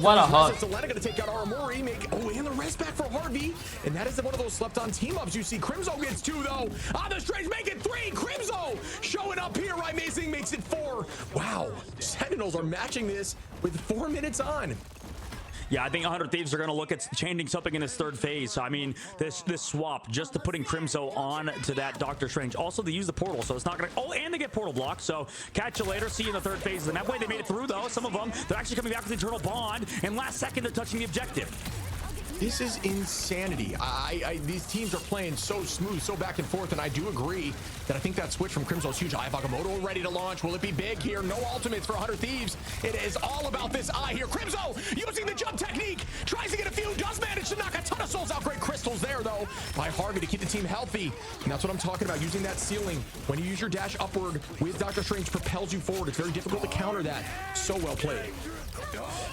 What a hook. Delena gonna take out Aramori, and the rest back for Harvey. And that is one of those slept on team ups. You see Crimzo gets 2 though. On the Strange, make it 3. Crimzo showing up here. Amazing makes it 4. Wow. Sentinels are matching this with 4 minutes on. Yeah, I think 100 Thieves are going to look at changing something in this third phase. So, I mean, this swap, just to putting Crimzo on to that Doctor Strange. Also, they use the portal, so it's not going to... Oh, and they get portal block, so catch you later. See you in the third phase of the map. Wait, they made it through, though. Some of them, they're actually coming back with the Eternal Bond, and last second, they're touching the objective. This is insanity. These teams are playing so smooth, so back and forth, and I do agree that I think that switch from Crimzo is huge. Agamotto ready to launch. Will it be big here? No ultimates for 100 Thieves. It is all about this eye here. Crimzo using the jump technique. Tries to get a few. Does manage to knock a ton of souls out. Great crystals there, though, by Harvey to keep the team healthy. And that's what I'm talking about, using that ceiling. When you use your dash upward with Doctor Strange, propels you forward. It's very difficult to counter that. So well played.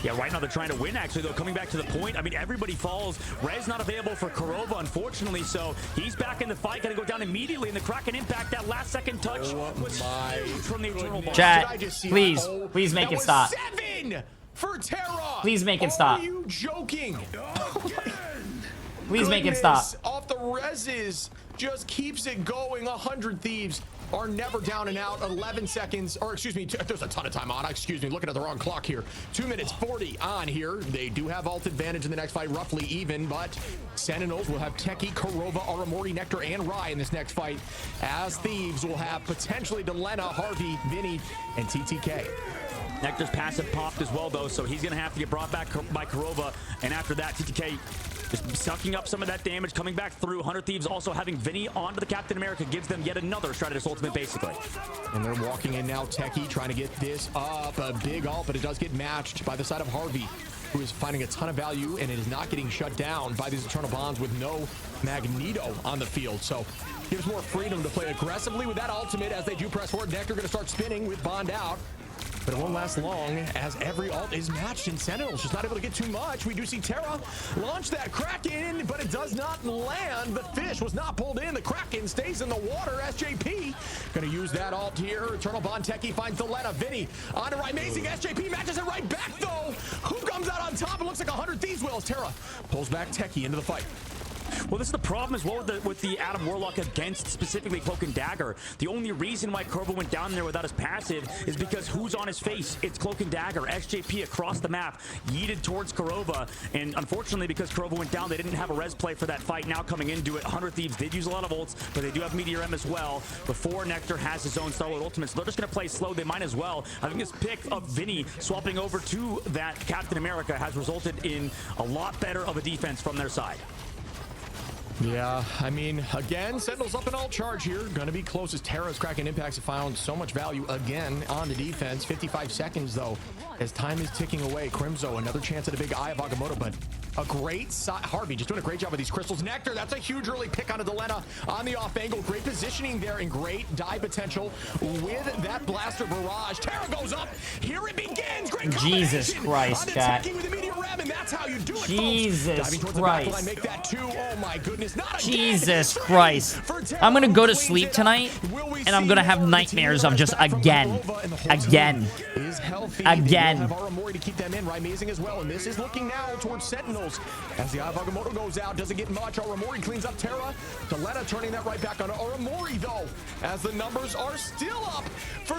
Yeah, right now they're trying to win, actually, though. Coming back to the point, I mean, everybody falls. Rez not available for Kurova, unfortunately, so he's back in the fight. Gonna go down immediately in the Kraken impact. That last second touch was from the Eternal Bond. Chat, please make it stop. 7 for Terra. Please make it stop. Are you joking? Please make it stop. Off the reses, just keeps it going. 100 Thieves are never down and out. 11 seconds, or excuse me, there's a ton of time on. Excuse me, looking at the wrong clock here. 2 minutes 40 on here. They do have ult advantage in the next fight, roughly even, but Sentinels will have Techie, Kurova, Aramori, Nectar, and Rai in this next fight, as Thieves will have potentially Delena, Harvey, Vinny, and TTK. Nectar's passive popped as well, though, so he's going to have to get brought back by Kurova, and after that, TTK just sucking up some of that damage, coming back through. 100 Thieves also having Vinny onto the Captain America gives them yet another Stratus ultimate, basically. And they're walking in now. Techie trying to get this up. A big ult, but it does get matched by the side of Harvey. who is finding a ton of value, and it is not getting shut down by these Eternal Bonds with no Magneto on the field. So gives more freedom to play aggressively with that ultimate as they do press forward. Nectar going to start spinning with Bond out. But it won't last long as every ult is matched, and Sentinel's just not able to get too much. We do see Terra launch that Kraken, but it does not land. The fish was not pulled in. The Kraken stays in the water. SJP gonna use that ult here. Eternal Bond Techie finds the Lena. Vinny on to Amazing. SJP matches it right back though. Who comes out on top? It looks like 100 Thieves will. Terra pulls back Techie into the fight. Well, this is the problem as well with the Adam Warlock against specifically Cloak and Dagger. The only reason why Corvo went down there without his passive is because who's on his face? It's Cloak and Dagger. SJP across the map, yeeted towards Korova, and unfortunately because Korova went down, they didn't have a res play for that fight. Now coming into it, 100 Thieves did use a lot of ults, but they do have Meteor M as well before Nectar has his own solo ultimate, so they're just going to play slow. They might as well. I think this pick of Vinny swapping over to that Captain America has resulted in a lot better of a defense from their side. Yeah, I mean, again, Sentinel's up in all charge here. Gonna be close as Terra's Kraken Impacts have found so much value again on the defense. 55 seconds, though, as time is ticking away. Crimzo, another chance at a big Eye of Agamotto, but a great Harvey just doing a great job with these crystals. Nectar, that's a huge early pick onto Delena on the off angle. Great positioning there and great die potential with that blaster barrage. Terra goes up. Here it begins. Great Jesus Christ, chat. with the Meteor Ram, and that's how you do it, Jesus Diving towards Christ. the back line, make that 2. Oh my goodness. Not Jesus Christ. I'm gonna go to sleep tonight and I'm gonna have nightmares of just again. To keep them in, Amazing as well, and this is looking now towards Sentinels as the Eye of Agamotto goes out. Doesn't get much. Aramori cleans up Terra. Delena turning that right back on Aramori though, as the numbers are still up for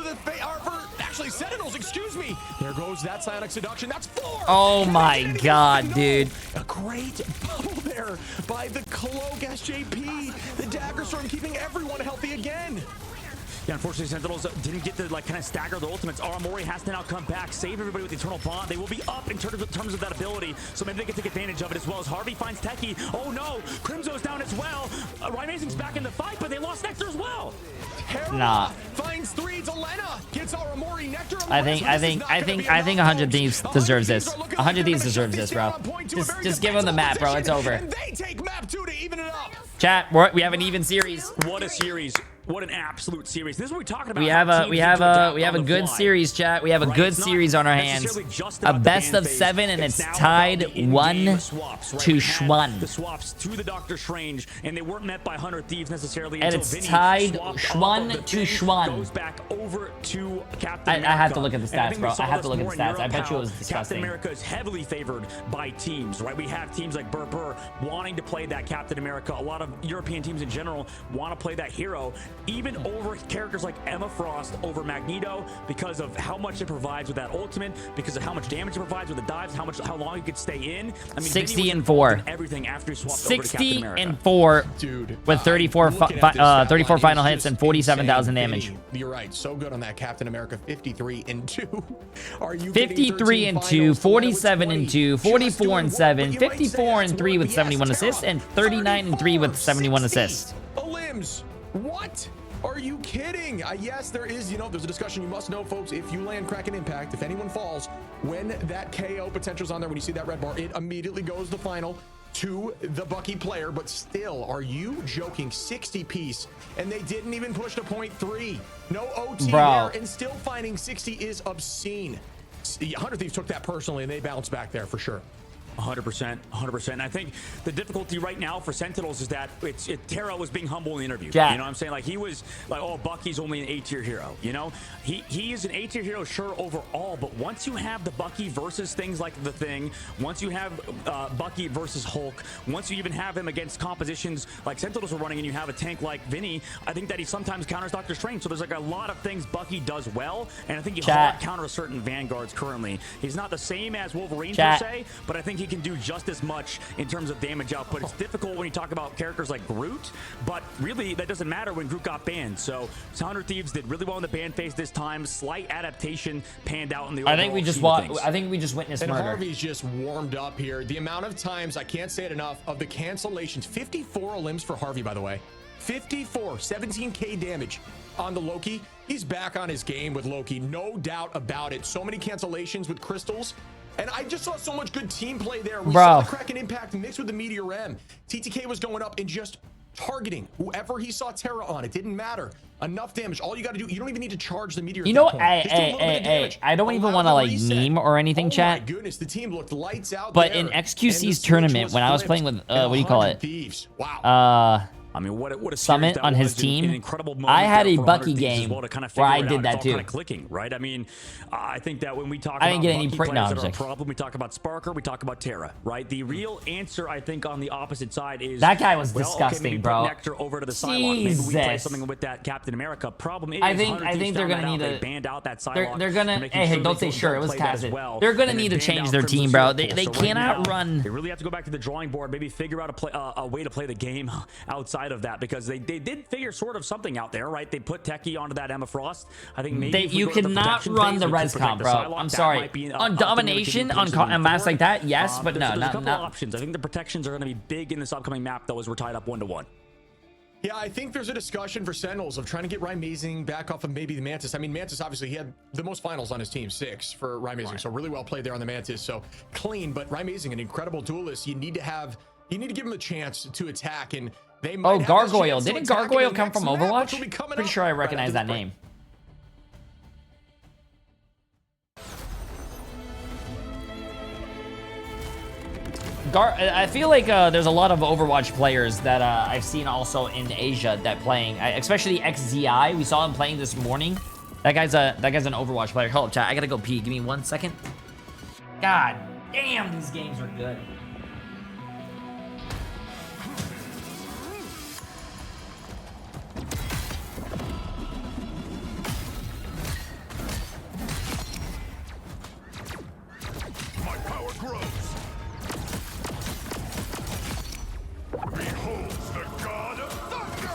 actually Sentinels. Excuse me. There goes that Psionic Seduction. That's 4. Oh my God, dude. A great bubble there by the Cloak SJP. The Dagger Storm keeping everyone healthy again. Yeah, unfortunately, Sentinels didn't get to kind of stagger their ultimates. Aramori has to now come back, save everybody with the Eternal Bond. They will be up in terms of that ability, so maybe they can take advantage of it as well as Harvey finds Techie. Oh no, Crimzo's down as well. Amazing's back in the fight, but they lost Nectar as well. Nah. Finds 3. Delena gets Aramori. Nectar. I think 100 Thieves deserves this. 100 Thieves deserves this, bro. Just give them the map, bro. It's over. And they take map 2 to even it up. Chat, we have an even series. What a series. What an absolute series. This is what we're talking about. We have a good series, chat. We have a good series on our hands. A best of 7, and it's tied 1-1. The swaps to the Doctor Strange, and they weren't met by 100 Thieves necessarily. And it's tied 1-1. Goes back over to Captain America. I have to look at the stats, bro. I have to look at the stats. I bet you it was disgusting. Captain America is heavily favored by teams, right? We have teams like Burr wanting to play that Captain America. A lot of European teams in general want to play that hero, even over characters like Emma Frost over Magneto, because of how much it provides with that ultimate, because of how much damage it provides with the dives, how long you could stay in. I mean, 60-4. Everything after he swapped over to Captain America. 60-4, dude. With 34 final hits and 47,000 damage. You're right. So good on that Captain America. 53-2. Are you 53-2, 47-2, 44-7, 54-3 with 71 assists, and 39-3 with 71 assists. Limbs. What? Are you kidding? Yes, there is, there's a discussion you must know, folks. If you land Kraken Impact, if anyone falls, when that KO potential's on there, when you see that red bar, it immediately goes the final to the Bucky player. But still, are you joking? 60 piece, and they didn't even push to 0.3. No OT there, and still finding 60 is obscene. 100 Thieves took that personally, and they bounced back there for sure. 100%, 100%. I think the difficulty right now for Sentinels is that Terra was being humble in the interview. Jack. You know what I'm saying? Like, he was like, oh, Bucky's only an A-tier hero. He is an A-tier hero, sure, overall, but once you have the Bucky versus things like The Thing, once you have Bucky versus Hulk, once you even have him against compositions like Sentinels are running, and you have a tank like Vinny, I think that he sometimes counters Doctor Strange. So there's like a lot of things Bucky does well, and I think he hard counters certain vanguards currently. He's not the same as Wolverine per se, but I think he can do just as much in terms of damage output. It's difficult when you talk about characters like Groot, but really that doesn't matter when Groot got banned. So 100 Thieves did really well in the ban phase this time. Slight adaptation panned out in the overall. I think we just witnessed and murder. Harvey's just warmed up here. The amount of times, I can't say it enough, of the cancellations. 54 limbs for Harvey, by the way. 54, 17k damage on the Loki. He's back on his game with Loki, no doubt about it. So many cancellations with crystals. And I just saw so much good team play there. We Bro. saw the Kraken impact mixed with the Meteor M. TTK was going up and just targeting whoever he saw Terra on. It didn't matter. Enough damage. All you got to do, you don't even need to charge the Meteor. You at know, that point. Just do a little bit of damage. I don't even Allow want to the like reset. meme or anything, chat. Oh my goodness, the team looked lights out But there. in And the XQC's switch tournament, when I was flipped playing with, in what do you call 100 it? Thieves. Wow. I mean, what a Summit on his team. I had a Bucky game where I did that too. Kind of clicking, right? I mean, I think that when we talk I about didn't get any Bucky players that are a like, problem, we talk about Sparker, we talk about Terra, right? The real answer, I think, on the opposite side is that guy was well, disgusting, okay, maybe bro. put Nectar over to the Psylocke. Maybe we play Jesus. something with that Captain America. Problem is, I think they're gonna need to to band out that Psylocke. They're gonna. Hey, don't say sure. It was Kazan. Well, they're gonna need to change their team, bro. They cannot run. They really have to go back to the drawing board. Maybe figure out a way to play the game outside of that, because they did figure sort of something out there, right? They put Techie onto that Emma Frost. I think maybe you cannot run the res comp, bro. I'm sorry. On domination, on maps like that, yes, but no, there's a couple not. options. I think the protections are going to be big in this upcoming map, though, as we're tied up 1-1. Yeah, I think there's a discussion for Sentinels of trying to get Rymazing back off of maybe the Mantis. I mean, Mantis, obviously, he had the most finals on his team, 6 for Rymazing. Right. So really well played there on the Mantis. So clean, but Rymazing, an incredible duelist. You need to give him a chance to attack, and they might have Gargoyle. this chance to Didn't attack in Gargoyle the come next from map, Overwatch? which will be coming Pretty up sure I right recognize after that the break. name. I feel like there's a lot of Overwatch players that I've seen also in Asia that playing, especially XZI. We saw him playing this morning. That guy's an Overwatch player. Hold up, chat. I gotta go pee. Give me 1 second. God damn, these games are good. My power grows. Beholds the god of thunder!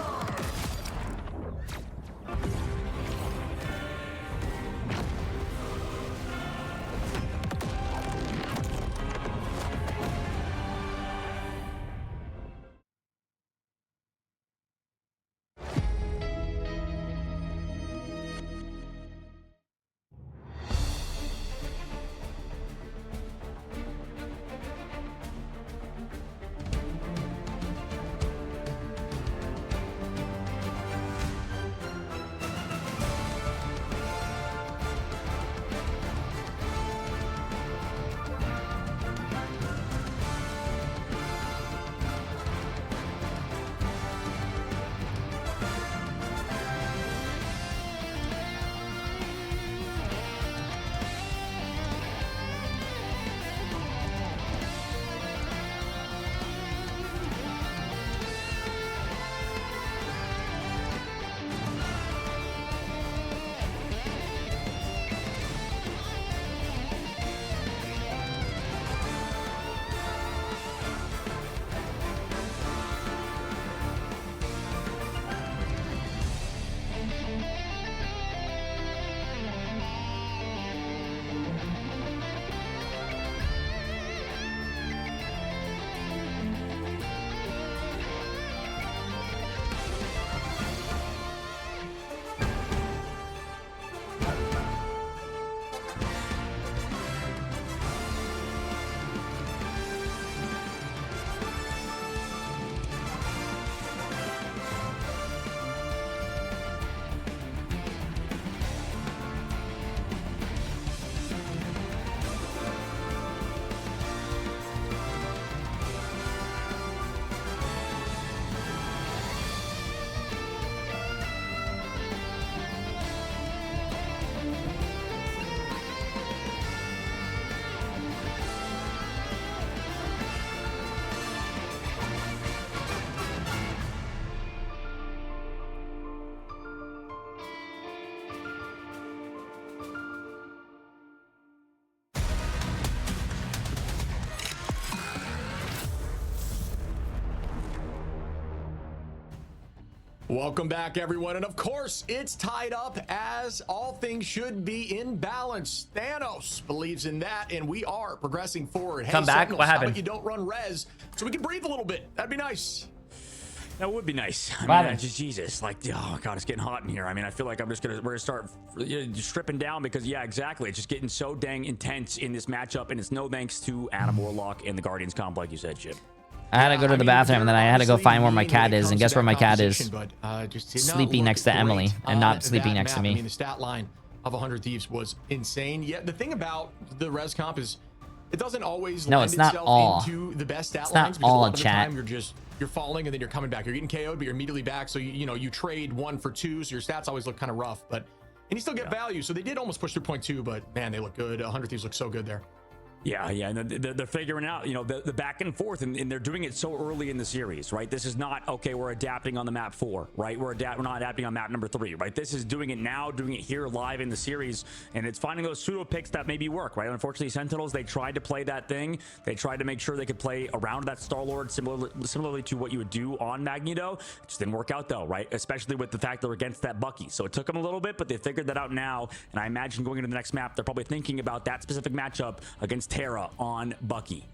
Welcome back, everyone. And of course, it's tied up as all things should be in balance. Thanos believes in that, and we are progressing forward. Come back. Sentinels, What how happened? about you don't run res so we can breathe a little bit? That'd be nice. That would be nice. I Wow. mean, just Jesus, like, oh god, it's getting hot in here. I mean, I feel like we're gonna start stripping down because, yeah, exactly. It's just getting so dang intense in this matchup, and it's no thanks to Adam Warlock and the Guardians comp, like you said, Chip. I had to go to the bathroom, and then I had to go find where my cat is, and guess where my cat is? Sleeping next to Emily, and not sleeping next to me. I mean, the stat line of 100 Thieves was insane. Yet the thing about the res comp is it doesn't always No, lend it's not itself all. into the best stat It's lines, not because a all, lot of the chat. time you're falling and then you're coming back. You're getting KO'd, but you're immediately back. So you trade 1 for 2, so your stats always look kind of rough. But and you still get value. So they did almost push through 0.2, but man, they look good. 100 Thieves look so good there. Yeah, and they're figuring out, the back and forth, and they're doing it so early in the series, right? This is not, okay, we're adapting on the map 4, right? We're not adapting on map number 3, right? This is doing it now, doing it here live in the series, and it's finding those pseudo picks that maybe work, right? Unfortunately, Sentinels, they tried to play that thing. They tried to make sure they could play around that Star-Lord, similarly to what you would do on Magneto. It just didn't work out, though, right? Especially with the fact they're against that Bucky. So it took them a little bit, but they figured that out now, and I imagine going into the next map, they're probably thinking about that specific matchup against Terra on Bucky.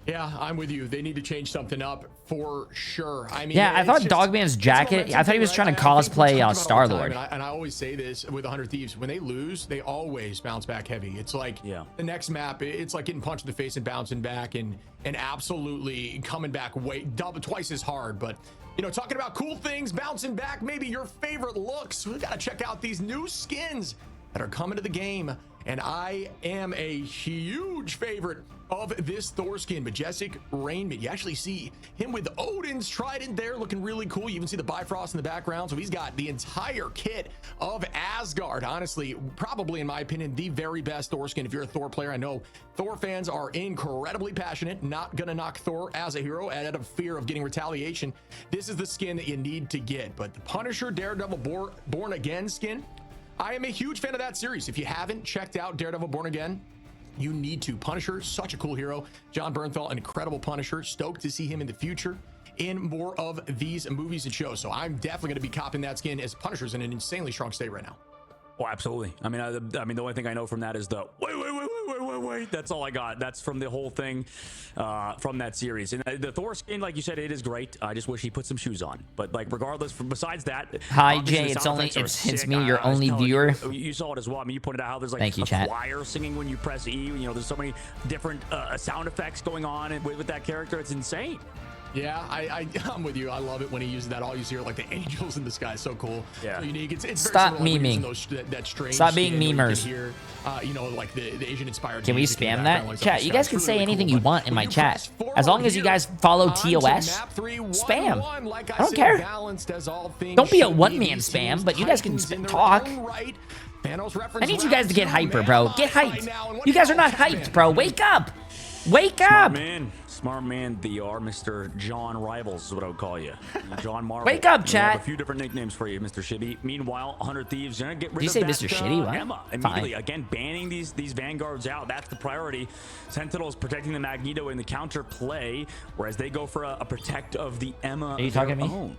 Yeah, I'm with you. They need to change something up for sure. I mean, Yeah, I thought Dogman's jacket, I thought he was trying to cosplay Star-Lord. And I always say this with 100 Thieves, when they lose, they always bounce back heavy. It's like the next map, it's like getting punched in the face and bouncing back and absolutely coming back twice as hard. But talking about cool things, bouncing back, maybe your favorite looks. We got to check out these new skins that are coming to the game. And I am a huge favorite of this Thor skin, Majestic Raiment. You actually see him with Odin's trident there, looking really cool. You even see the Bifrost in the background. So he's got the entire kit of Asgard. Honestly, probably, in my opinion, the very best Thor skin. If you're a Thor player, I know Thor fans are incredibly passionate, not gonna knock Thor as a hero out of fear of getting retaliation. This is the skin that you need to get. But the Punisher Daredevil Born Again skin, I am a huge fan of that series. If you haven't checked out Daredevil Born Again, you need to. Punisher, such a cool hero. John Bernthal, an incredible Punisher. Stoked to see him in the future in more of these movies and shows. So I'm definitely going to be copping that skin, as Punisher's in an insanely strong state right now. Oh, absolutely. I mean, the only thing I know from that is the wait. That's all I got. That's from the whole thing from that series. And the Thor skin, like you said, it is great. I just wish he put some shoes on. But like, regardless, besides that, hi Jay, it's me, your only viewer. You saw it as well. I mean, you pointed out how there's like Thank you, a chat. choir singing when you press E. There's so many different sound effects going on with that character. It's insane. Yeah, I'm with you. I love it when he uses that. All you see are like the angels in the sky. So cool. Yeah. So unique. It's Stop very memeing. That strange Stop being skin where you memers. can hear, like the Asian inspired. Can we music in the spam background, that? like Chat, the you sky. guys It's can really, say really anything cool. you want in When my you chat. press As long as you forward guys follow onto TOS, map 3, spam. 1-1, like I don't said, care. balanced as all things Don't be a should one-man These spam, teams, but you guys can Titans in their talk. own right. Thanos I reference need you guys to get round hyper, two. bro. Man, Get right hyped. now, and what You guys are not Catman? hyped, bro. Wake up. Wake up. Smart man, Mr. John Rivals is what I would call you. John Marvel. Wake up, We have chat. a few different nicknames for you, Mr. Shibby. Meanwhile, 100 Thieves gonna get rid Did you of say that, Mr. Shitty? What? Emma Fine. immediately. Again, banning these vanguards out. That's the priority. Sentinels protecting the Magneto in the counter play, whereas they go for a protect of the Emma. Are you talking to me? own.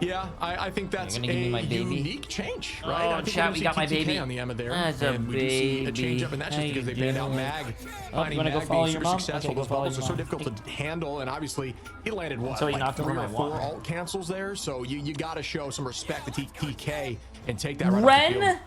Yeah, I think that's You're gonna give me my a baby? unique change, Oh, right? I think chat, we're we gonna got my see TTK baby. on the Emma there, That's a and we do see a change up, and that's just baby. because they How banned you out Mag. doing? Finding you wanna go Mag follow being your super mom? successful. Okay, go Those follow bubbles your are so mom. difficult to handle, and obviously he landed what, So you're like not 3 throwing or my 4 water. alt cancels there. So you got to show some respect to TTK and take that right off the field. Ren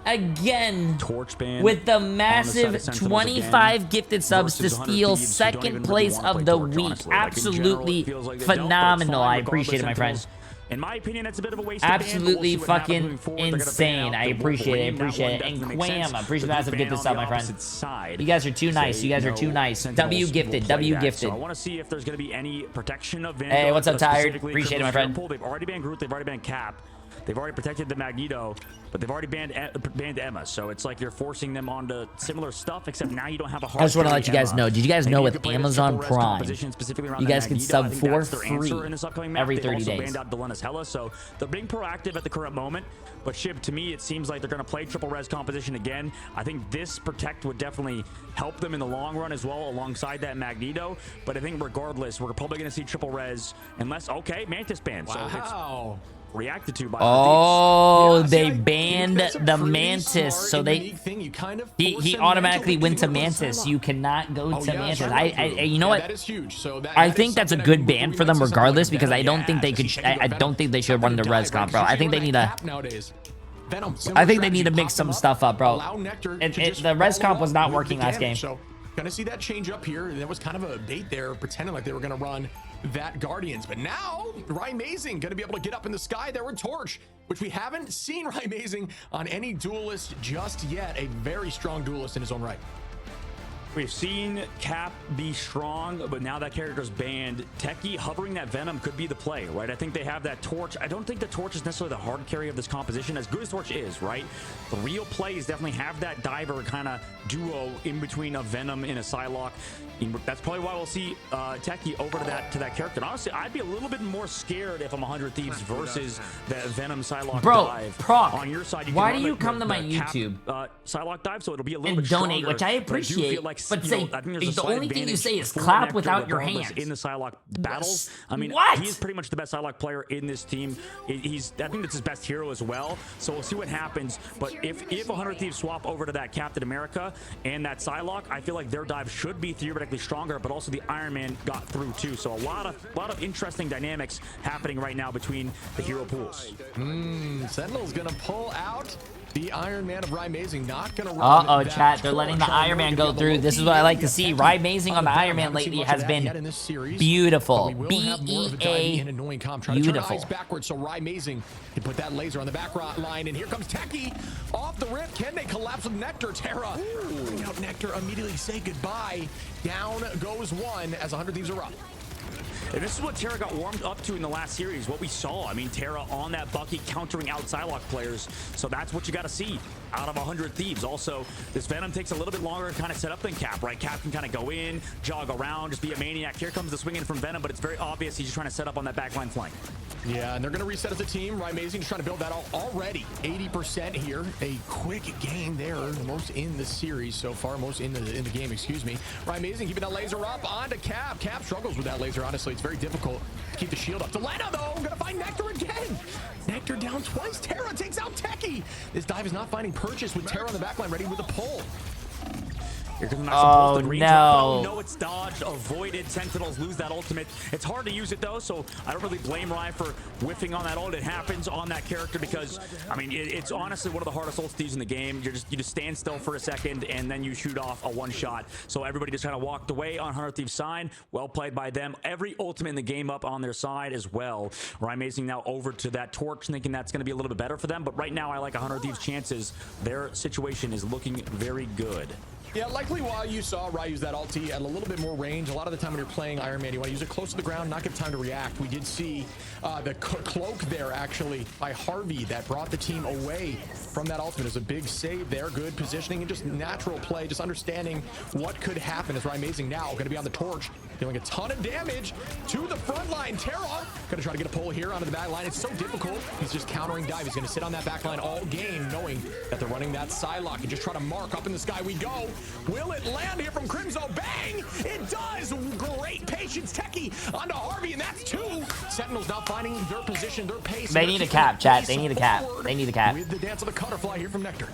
again Torch ban with the on the side massive of Sentinels 25 again gifted subs to versus 100 steal Thieves who don't second even really place wanna of play the Torch, week. honestly. Like, in general, Absolutely it feels like they don't, but it's phenomenal. fine I regardless. appreciate it, my friend. Sentinels, in my opinion, that's a bit of a waste of ban, but we'll Absolutely see what happens fucking moving forward. They're gonna ban insane. out I the appreciate it. Wolverine. That Appreciate one it. And definitely makes Quam, sense. appreciate But massive ban gifted on sub, the my friend. opposite side, You guys are too nice. say, You guys are no, too nice. Sentinels W will gifted. play W that. gifted. So I want to see if there's going to be any protection of Hey, Vanguard, what's up, Tired? specifically Appreciate it, my Criminal friend. They've already banned Groot. They've already banned Cap. They've already protected the Magneto, but they've already banned Emma. So it's like you're forcing them onto similar stuff, except now you don't have a hard I just want to let you guys Emma. know. Did you guys Maybe know you with could play this Amazon triple res Prime, composition specifically around you the guys can Magneto. sub I think for that's their answer free in this upcoming map. every They've 30 also days. banned out Delana's Hela, so they're being proactive at the current moment. But Shib, to me, it seems like they're going to play triple res composition again. I think this protect would definitely help them in the long run as well, alongside that Magneto. But I think regardless, we're probably going to see triple res unless, okay, Mantis ban. So Wow. reacted to by Oh, they banned the Mantis, so he automatically went to Mantis. You cannot go to Mantis. You know what? That is huge. So I think that's a good ban for them regardless, because I don't think they could. I don't think they should run the res comp, bro. I think they need a. I think they need to mix some stuff up, bro. The res comp was not working last game. So gonna see that change up here. There was kind of a bait there, pretending like they were gonna run that Guardians, but now Rymazing gonna be able to get up in the sky there with Torch, which we haven't seen Rymazing on any duelist just yet. A very strong duelist in his own right. We've seen Cap be strong, but now that character's banned. Techie hovering that Venom could be the play, right? I think they have that Torch. I don't think the Torch is necessarily the hard carry of this composition, as good as Torch is, right? The real play is definitely have that diver kind of duo in between a Venom and a Psylocke. That's probably why we'll see Techie over to that character. And honestly, I'd be a little bit more scared if I'm 100 Thieves versus that Venom Psylocke dive. Proc, on your side, why do you come to my YouTube Psylocke dive, so it'll be a little bit donate, stronger, which I appreciate, but say the only thing you say is clap without your hands in the Psylocke battles. I mean, he's pretty much the best Psylocke player in this team. I think that's his best hero as well. So we'll see what happens. But if 100 Thieves swap over to that Captain America and that Psylocke, I feel like their dive should be theoretically stronger, but also the Iron Man got through too. So a lot of interesting dynamics happening right now between the hero pools. Sentinel's gonna pull out the Iron Man of Rymazing, not gonna run. Chat, they're letting the Iron Man go through. This is what I like to see. Rymazing on the Iron Man lately has been beautiful. B-E-A beautiful. Backwards, so Rymazing can put that laser on the back line, and here comes Techie off the rip. Can they collapse with Nectar? Terra bring out Nectar, immediately say goodbye. Down goes one as 100 Thieves are up. And this is what Terra got warmed up to in the last series, what we saw. I mean, Terra on that Bucky countering out Psylocke players. So that's what you got to see out of 100 Thieves. Also, this Venom takes a little bit longer to kind of set up than Cap, right? Cap can kind of go in, jog around, just be a maniac. Here comes the swing in from Venom, but it's very obvious he's just trying to set up on that backline flank. Yeah, and they're going to reset as a team. Rymazing is trying to build that already. 80% here. A quick game there. Most in the series so far. Most in the game, excuse me. Rymazing keeping that laser up onto Cap. Cap struggles with that laser, honestly. It's very difficult to keep the shield up. Delena, though, going to find Nectar again. Nectar down twice. Terra takes out Techie. This dive is not finding purchase with Terra on the backline ready with a pull. Here comes oh no! No, it's dodged, avoided. Sentinels lose that ultimate. It's hard to use it though, so I don't really blame Rye for whiffing on that ult. It happens on that character because, I mean, it's honestly one of the hardest ults to use in the game. You just stand still for a second and then you shoot off a one shot. So everybody just kind of walked away on 100 Thieves' side. Well played by them. Every ultimate in the game up on their side as well. Rymazing now over to that Torch, thinking that's going to be a little bit better for them. But right now, I like 100 Thieves' chances. Their situation is looking very good. Yeah, likely while you saw Rye use that ulti at a little bit more range, a lot of the time when you're playing Iron Man, you want to use it close to the ground, not give time to react. We did see the cloak there, actually, by Harvey that brought the team away from that ultimate. It was a big save there, good positioning, and just natural play, just understanding what could happen. As Rymazing now going to be on the Torch, dealing a ton of damage to the front line. Terra going to try to get a pull here onto the back line. It's so difficult. He's just countering dive. He's going to sit on that back line all game, knowing that they're running that Psylocke and just try to mark up in the sky we go. Will it land here from Crimzo? Bang! It does! Great patience. Techie onto Harvey, and that's two. Sentinels now finding their position, their pace. They need a cap, chat. They need a cap. They need a cap. With the dance of the Cutterfly here from Nectar.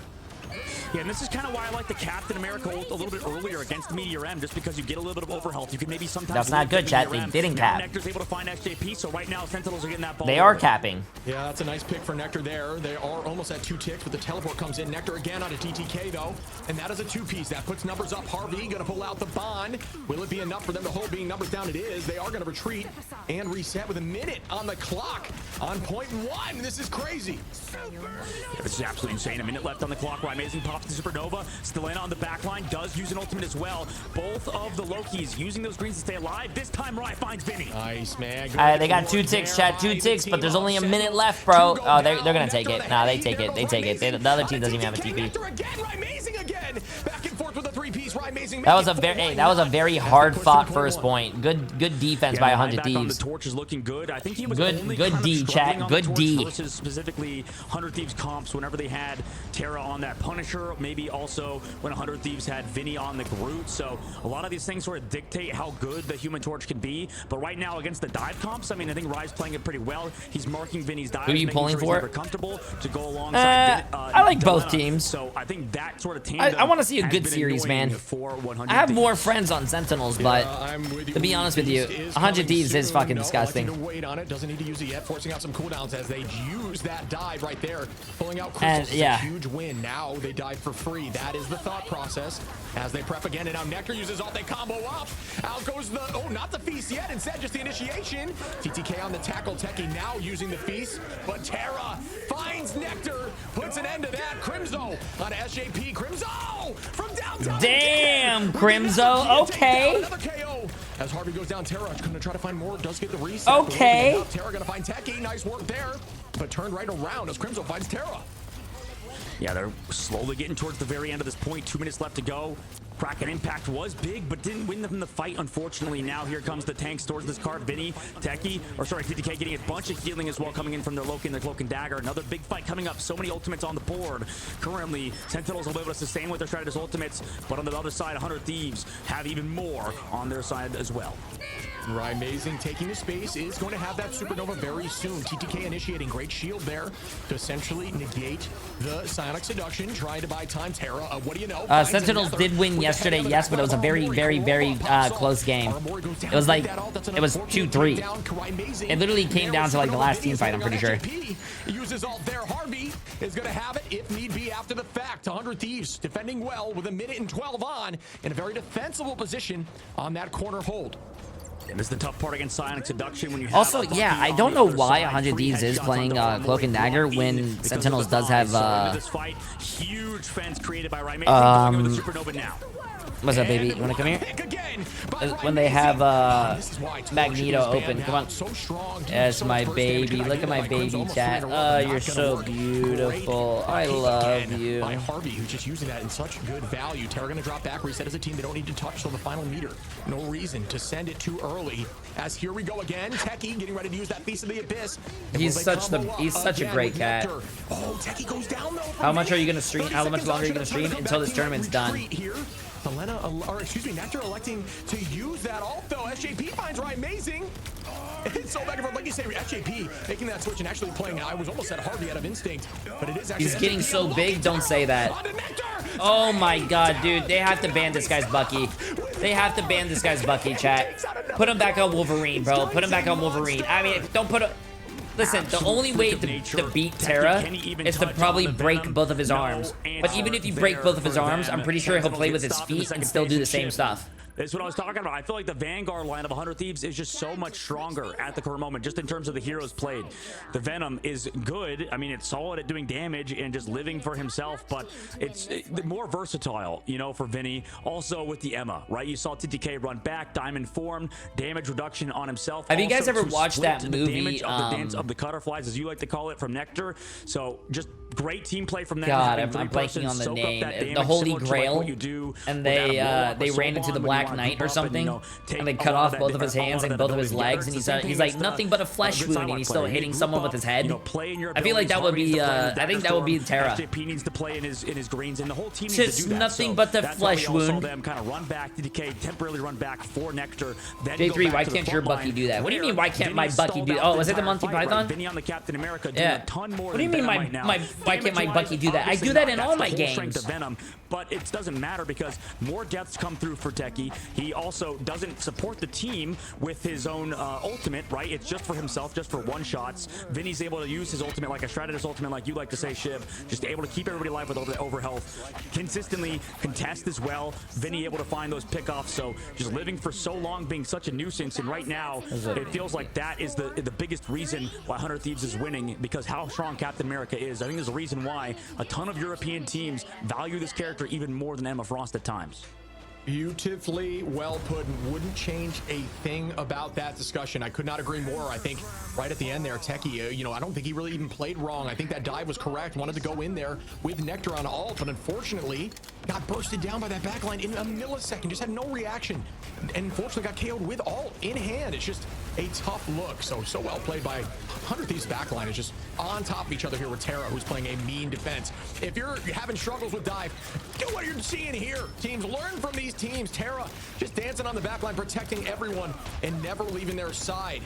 Yeah, and this is kind of why I like the Captain America ult a little bit earlier against Meteor M, just because you get a little bit of overhealth. You can maybe sometimes... That's not good, chat. They didn't cap. Nectar's able to find SJP, so right now Sentinels are getting that ball. They are capping. Yeah, that's a nice pick for Nectar there. They are almost at 2 ticks, but the teleport comes in. Nectar again on a TTK, though, and that is a 2-piece. That puts numbers up. Harvey going to pull out the Bond. Will it be enough for them to hold? Being numbers down, it is. They are going to retreat and reset with a minute on the clock on point 1. This is crazy. Yeah, this is absolutely insane. A minute left on the clock. Rymazing pops the Supernova. Still in on the back line, does use an ultimate as well. Both of the Lokis using those greens to stay alive. This time, Rye finds Vinny. Nice, man. They got 2 ticks, chat. 2 ticks, but there's only a minute left, bro. Oh, they're going to take it. Nah, they take it. They take it. The other team doesn't even have a TP. Rymazing again. Back and forth with a 3-piece. Rymazing amazing. That was a very hard fought first point. Good defense by 100 Thieves. The torch is looking good. I think he was good D, chat. Good D. Versus specifically 100 Thieves comps whenever they had Terra on that Punisher, maybe also when 100 Thieves had Vinny on the Groot. So a lot of these things sort of dictate how good the Human Torch can be. But right now against the dive comps, I mean, I think Rye's playing it pretty well. He's marking Vinny's dives. Who are you pulling for? Comfortable to go alongside. I like both teams. So I think that sort of tandem. I want to see a good series, man. I have more friends on Sentinels, but to be honest with you, 100 Thieves is fucking disgusting. Wait on it. Doesn't need to use it yet. Forcing out some cooldowns as they use that dive right there, pulling out crystals. Yeah, a huge win. Now they dive for free. That is the thought process as they prep again. And now Nectar uses all. They combo up. Out goes the not the feast yet. Instead, just the initiation. TTK on the tackle. Techie now using the feast, but Terra finds Nectar, puts an end to that. Crimzo on SJP. Crimzo from downtown. Damn, Crimzo. Okay. Another KO. As Harvey goes down, Terra going to try to find more. Does get the reset. Okay. Terra going to find Techie. Nice work there, but turned right around as Crimzo finds Terra. Yeah, they're slowly getting towards the very end of this point. 2 minutes left to go. Kraken impact was big, but didn't win them the fight, unfortunately. Now here comes the tanks towards this card. Vinny, Techie, or sorry, TTK getting a bunch of healing as well coming in from their Loki and their Cloak and Dagger. Another big fight coming up. So many ultimates on the board. Currently, Sentinels will be able to sustain with their Stratus ultimates, but on the other side, 100 Thieves have even more on their side as well. Right, amazing. Taking the space is going to have that supernova very soon. TTK initiating great shield there to essentially negate the Psionic Seduction, trying to buy time. Terra, what do you know? Sentinels did win yesterday, yes, but it was a very close game. It was like, it was 2-3. It literally came down to like the last team fight, I'm pretty sure. Uses all there. Harvey is going to have it if need be after the fact. 100 Thieves defending well with 1:12 on in a very defensible position on that corner hold. And this is the tough part against Psionic Seduction when you have also, yeah, I don't know why 100 Thieves is playing Cloak and Dagger when Sentinels does have huge fence created by Rye. What's up, baby? You wanna come here? When they have Magneto open. Come on. Yes, my baby. Look at my baby, chat. Oh, you're so beautiful. I love you. By Harvey, who's just using that in such good value. Terra gonna drop back, reset as a team. They don't need to touch till the final meter. No reason to send it too early. As here we go again. Techie getting ready to use that Feast of the Abyss. He's such a great cat. Oh, Techie goes down though. How much are you gonna stream? How much longer are you gonna stream until this tournament's done? Nectar electing to use that ult though. SJP finds Rye amazing. It's so back and forth, like you say, SJP making that switch and actually playing. I was almost at Harvey out of instinct, but it is actually. He's getting so big. Don't say that. Oh my god, dude! They have to ban this guy's Bucky. They have to ban this guy's Bucky, chat. Put him back on Wolverine, bro. Put him back on Wolverine. I mean, don't put him. Listen, the only way to beat Terra is to probably break both of his arms. But even if you break both of his arms, I'm pretty sure he'll play with his feet and still do the same stuff. That's what I was talking about. I feel like the Vanguard line of 100 Thieves is just so much stronger at the current moment, just in terms of the heroes played. The Venom is good. I mean, it's solid at doing damage and just living for himself, but it's more versatile, you know, for Vinny. Also with the Emma, right? You saw TTK run back, Diamond formed, damage reduction on himself. Have you guys ever watched that movie? The Dance of the Cutterflies, as you like to call it, from Nectar. So just great team play from them. God, I'm blanking on the name. The Holy Grail. And they ran into the Black Knight or something, and they cut off both of his hands and both of his legs, and he's like nothing but a flesh wound, and he's still hitting someone with his head. I feel like that would be I think that would be Terra. SJP needs to play in his greens, and the whole team needs just to do that. Nothing but the flesh wound. Them kind of run back, TTK temporarily run back for Nectar. Jay3, why can't your Bucky do that? What do you mean why can't my Bucky do? Oh, was it the Monty Python? Vinny on the Captain America doing Yeah. a ton more. What do you mean why can't my Bucky do that? I do that in all my games. Venom, but it doesn't matter because more deaths come through for Techie. He also doesn't support the team with his own ultimate, right? It's just for himself, just for one-shots. Vinny's able to use his ultimate like a Stratus ultimate, like you like to say, Shiv. Just able to keep everybody alive with over health. Consistently contest as well. Vinny able to find those pickoffs. So just living for so long, being such a nuisance. And right now, it feels like that is the biggest reason why 100 Thieves is winning, because how strong Captain America is. I think there's a reason why a ton of European teams value this character even more than Emma Frost at times. Beautifully well put, and wouldn't change a thing about that discussion. I could not agree more. I think right at the end there, Techie, you know, I don't think he really even played wrong. I think that dive was correct. Wanted to go in there with Nectar on ult, but unfortunately got bursted down by that backline in a millisecond. Just had no reaction, and unfortunately got KO'd with ult in hand. It's just a tough look. So well played by 100 Thieves backline. Is just on top of each other here with Terra, who's playing a mean defense. If you're having struggles with dive, do what you're seeing here. Teams, learn from these teams. Terra just dancing on the backline, protecting everyone and never leaving their side.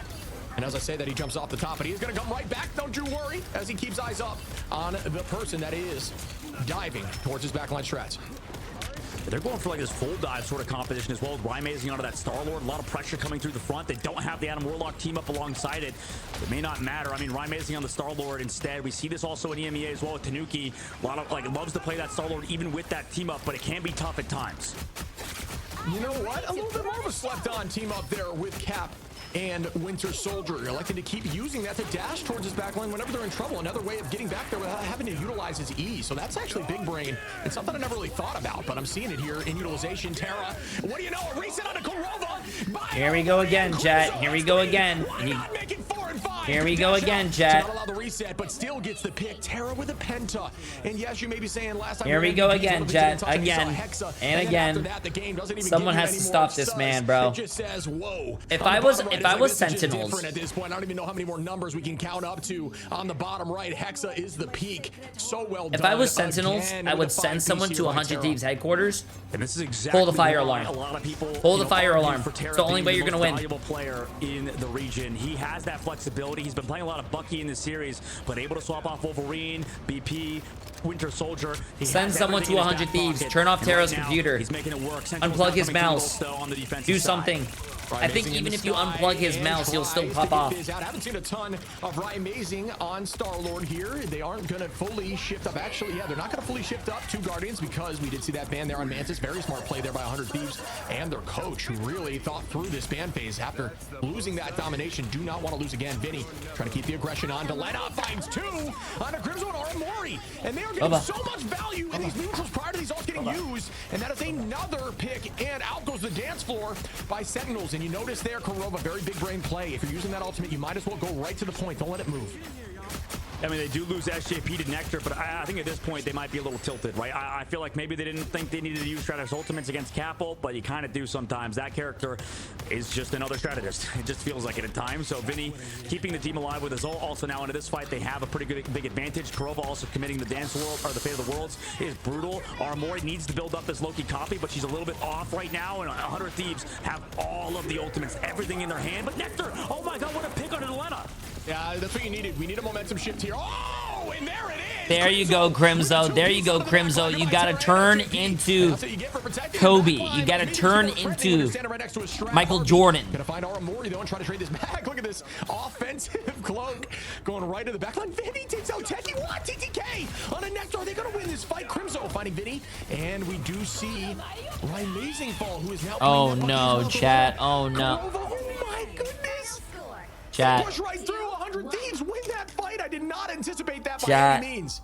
And as I say that, he jumps off the top, but he is going to come right back, don't you worry, as he keeps eyes up on the person that is diving towards his backline strats. They're going for like this full dive sort of competition as well. Rymazing onto that Star-Lord. A lot of pressure coming through the front. They don't have the Adam Warlock team up alongside it. It may not matter. I mean, Rymazing on the Star-Lord instead. We see this also in EMEA as well with Tanuki. A lot of, like, loves to play that Star-Lord even with that team up, but it can be tough at times. You know what? A little bit more of a slept-on team up there with Cap and Winter Soldier. Elected to keep using that to dash towards his backline whenever they're in trouble. Another way of getting back there without having to utilize his E. So that's actually big brain. It's something I never really thought about, but I'm seeing it here in utilization. Terra, what do you know? A reset on a Korova. Here we go again, chat. Here we go again. Here we go again, chat. Not allow the reset, but still gets the pick. Terra with a penta. And yes, you may be saying last time. Here we go again, chat. Again and again. Someone has to stop this man, bro. Just says, whoa. If I was Sentinels, at this point, I don't even know how many more numbers we can count up to on the bottom right. Hexa is the peak. So well done. If I was Sentinels, I would send someone to 100 Thieves headquarters. And this is exactly pull the fire alarm. A lot of people pull the fire alarm. It's the only way you're gonna win. Valuable player in the region. He has that flexibility. He's been playing a lot of Bucky in this series, but able to swap off Wolverine, BP, Winter Soldier. Send someone to 100 Thieves. Turn off Terra's computer. He's making it work. Unplug his mouse. Do something. I think even if you unplug his mouse, he'll still pop off. I haven't seen a ton of Rymazing on Star-Lord here. They aren't going to fully shift up. Actually, yeah, they're not going to fully shift up to Guardians because we did see that ban there on Mantis. Very smart play there by 100 Thieves and their coach, who really thought through this ban phase after losing that domination. Do not want to lose again. Vinny trying to keep the aggression on. Delena finds two on a Crimson or a Mori, and they are getting so much value in these neutrals prior to these ults getting used, and that is another pick, and out goes the dance floor by Sentinels. And you notice there, Korova, very big brain play. If you're using that ultimate, you might as well go right to the point. Don't let it move. I mean, they do lose SJP to Nectar, but I think at this point they might be a little tilted, right? I feel like maybe they didn't think they needed to use Strategist ultimates against Capel, but you kind of do sometimes. That character is just another strategist. It just feels like it at times. So Vinny keeping the team alive with his ult. Also now into this fight, they have a pretty good big advantage. Korova also committing the dance world, or the Fate of the Worlds, is brutal. Armori needs to build up this Loki copy, but she's a little bit off right now, and 100 Thieves have all of the ultimates, everything in their hand. But Nectar, oh my god, what a pick on Delena. Yeah, that's what you needed. We need a momentum shift here. Oh, and there it is. There you go, Crimzo. There you go, Crimzo. You got to turn into Kobe. You got to turn into Michael Jordan. Gonna find Aramori though and try to trade this back. Look at this offensive cloak going right to the back line. Vinny takes out Techie. What? TTK on a Nectar. Are they gonna win this fight? Crimzo finding Vinny, and we do see Rymazing fall, who is now. Oh no, chat. Oh no. Oh my goodness. Chat. Push right through. 100 Thieves win that fight. I did not anticipate that by any means.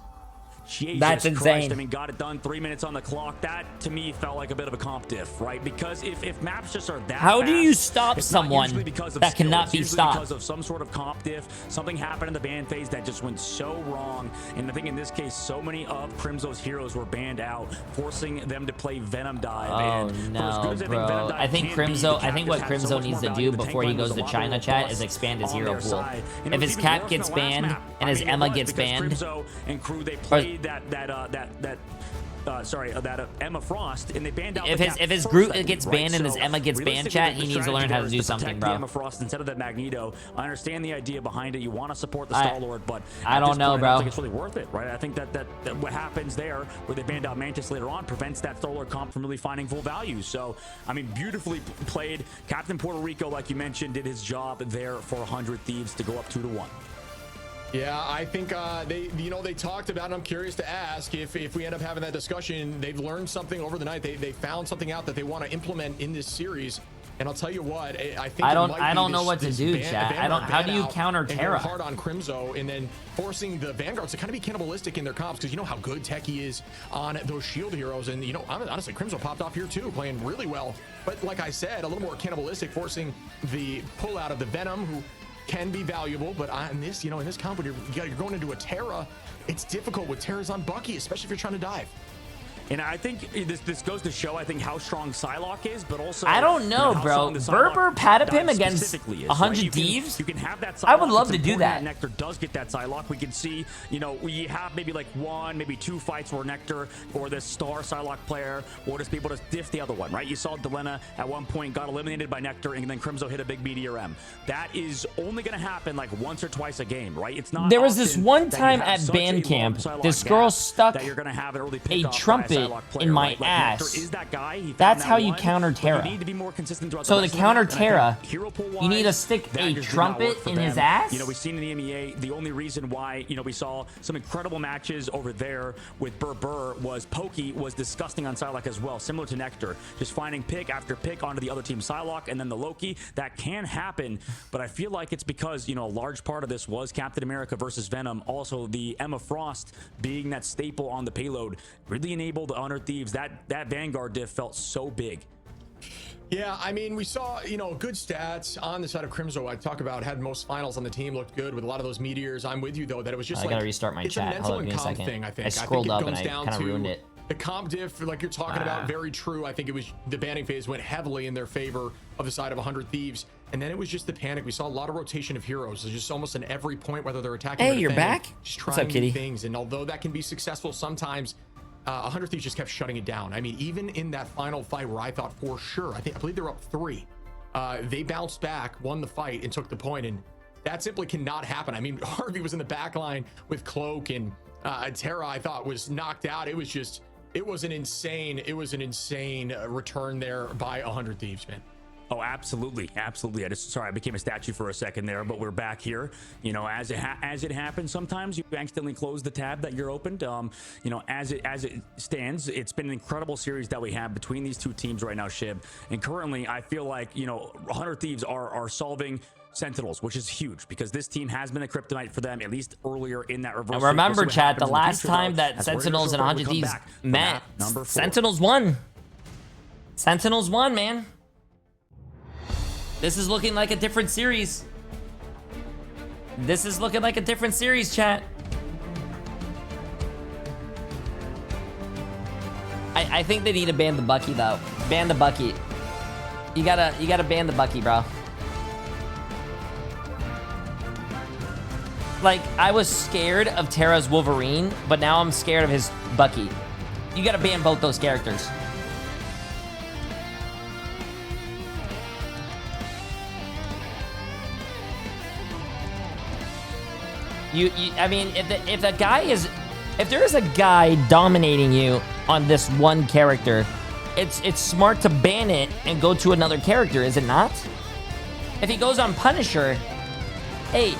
Jesus That's insane. Christ. I mean, got it done. 3 minutes on the clock. That to me felt like a bit of a comp diff, right? Because if maps just are that how do you fast, stop someone that cannot be stopped? Because of some sort of comp diff, something happened in the ban phase that just went so wrong. And I think in this case, so many of Crimzo's heroes were banned out, forcing them to play Venom Dive. Oh no, bro! I think Crimzo. I think what Crimzo needs to do before he goes to China chat is expand his hero pool. If his Cap gets banned and his Emma gets banned, Crimzo and crew, they played that Emma Frost, and they banned out. If his Groot gets banned and his Emma gets banned, chat, he needs to learn how to do something, bro. Emma Frost instead of that Magneto. I understand the idea behind it. You want to support the Star-Lord, but I don't know, bro. I don't think it's really worth it, right? I think that what happens there, where they banned out Mantis later on, prevents that Star-Lord comp from really finding full value. So, I mean, beautifully played. Captain Puerto Rico, like you mentioned, did his job there for 100 Thieves to go up 2-1. Yeah, I think they talked about, and I'm curious to ask if we end up having that discussion, they've learned something over the night. They found something out that they want to implement in this series. And I'll tell you what, I think I don't know what to do, chat. How do you counter Terra? Hard on Crimzo and then forcing the Vanguards to kind of be cannibalistic in their comps, because you know how good Techie is on those shield heroes. And you know, honestly, Crimzo popped off here too, playing really well. But like I said, a little more cannibalistic, forcing the pull out of the Venom, who can be valuable. But in this, you know, in this comp, when you're going into a Terra, it's difficult with Terras on Bucky, especially if you're trying to dive. And I think this goes to show, I think, how strong Psylocke is, but also... I don't know, bro. Berber Patapim against 100 Thieves? You can have that Psylocke. I would love to do that. Nectar does get that Psylocke. We can see, you know, we have maybe like 1, maybe 2 fights where Nectar or this star Psylocke player will just be able to diff the other one, right? You saw Delena at one point got eliminated by Nectar, and then Crimzo hit a big Meteor M. That is only going to happen like once or twice a game, right? It's not. There was this one time at band camp, this girl stuck a trumpet in my ass. That's how you counter Terra. So to counter Terra, you need to stick a trumpet in his ass? You know, we've seen in the MEA, the only reason why, you know, we saw some incredible matches over there with Burr was Pokey was disgusting on Psylocke as well, similar to Nectar. Just finding pick after pick onto the other team Psylocke and then the Loki. That can happen, but I feel like it's because, you know, a large part of this was Captain America versus Venom. Also, the Emma Frost being that staple on the payload really enabled the Honor Thieves. That Vanguard diff felt so big. Yeah, I mean, we saw, you know, good stats on the side of Crimzo. I talk about had most finals on the team, looked good with a lot of those meteors. I'm with you though that it was just I gotta restart my chat. Hold on, give me a second. Thing, I think. I scrolled up and I kind of ruined it. The comp diff, like you're talking about, very true. I think it was the banning phase went heavily in their favor of the side of 100 Thieves, and then it was just the panic. We saw a lot of rotation of heroes. It's just almost in every point, whether they're attacking. Hey, or you're defending, back. Just trying What's up, Kitty? new things, and although that can be successful sometimes. 100 Thieves just kept shutting it down. I mean, even in that final fight where I thought for sure, I believe they were up 3. They bounced back, won the fight, and took the point, and that simply cannot happen. I mean, Harvey was in the back line with Cloak, and Terra, I thought, was knocked out. It was an insane return there by 100 Thieves, man. Oh, absolutely, absolutely. I became a statue for a second there, but we're back here. You know, as it happens, sometimes you accidentally close the tab that you're opened. You know, as it stands, it's been an incredible series that we have between these two teams right now, Shib. And currently, I feel like, you know, 100 Thieves are solving Sentinels, which is huge because this team has been a kryptonite for them, at least earlier in that reverse. And remember, chat, the last time that Sentinels and 100 Thieves met, Sentinels won. Sentinels won, man. This is looking like a different series. This is looking like a different series, chat. I think they need to ban the Bucky though. Ban the Bucky. You gotta ban the Bucky, bro. Like, I was scared of Terra's Wolverine, but now I'm scared of his Bucky. You gotta ban both those characters. I mean, if there is a guy dominating you on this one character, it's smart to ban it and go to another character, is it not? If he goes on Punisher, hey,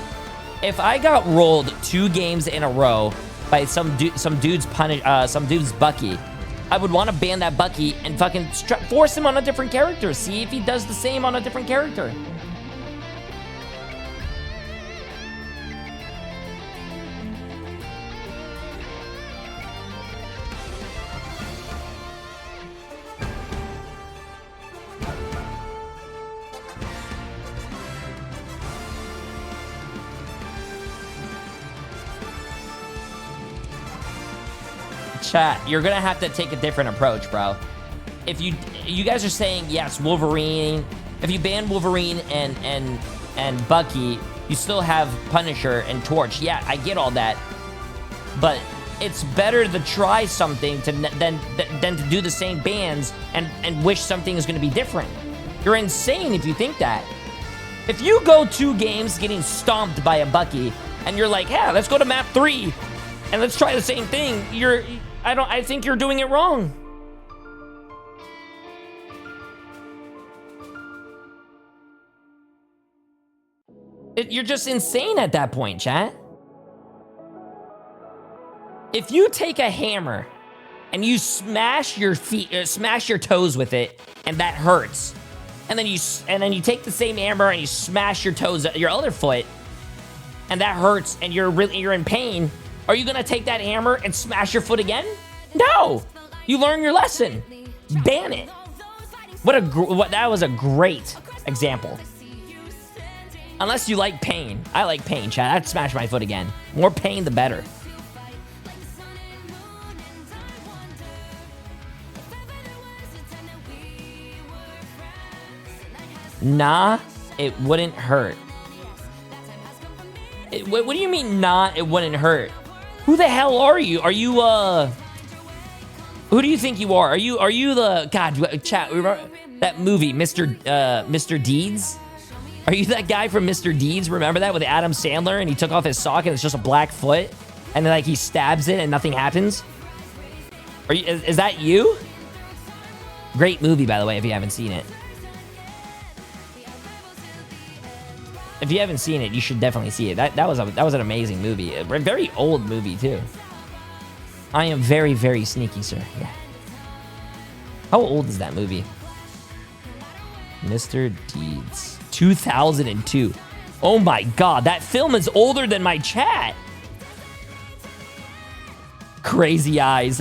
if I got rolled 2 games in a row by some dude's Bucky, I would want to ban that Bucky and fucking force him on a different character. See if he does the same on a different character. Chat, you're gonna have to take a different approach, bro. If you guys are saying yes, Wolverine. If you ban Wolverine and Bucky, you still have Punisher and Torch. Yeah, I get all that, but it's better to try something than to do the same bans and wish something is gonna be different. You're insane if you think that. If you go 2 games getting stomped by a Bucky and you're like, yeah, let's go to map 3 and let's try the same thing, I think you're doing it wrong. You're just insane at that point, chat. If you take a hammer and you smash your feet, smash your toes with it, and that hurts, and then you take the same hammer and you smash your toes, your other foot, and that hurts, and you're in pain, are you gonna take that hammer and smash your foot again? No, you learn your lesson. Ban it. That was a great example. Unless you like pain. I like pain, chat. I'd smash my foot again. More pain, the better. Nah, it wouldn't hurt. What do you mean, nah, it wouldn't hurt? Who the hell are you? Are you, who do you think you are? Are you the, God, chat, remember that movie, Mr. Deeds? Are you that guy from Mr. Deeds? Remember that with Adam Sandler and he took off his sock and it's just a black foot? And then like he stabs it and nothing happens? Is that you? Great movie, by the way, if you haven't seen it. If you haven't seen it, you should definitely see it. That was an amazing movie. A very old movie too. I am very, very sneaky, sir. Yeah. How old is that movie? Mr. Deeds. 2002. Oh my God, that film is older than my chat. Crazy Eyes.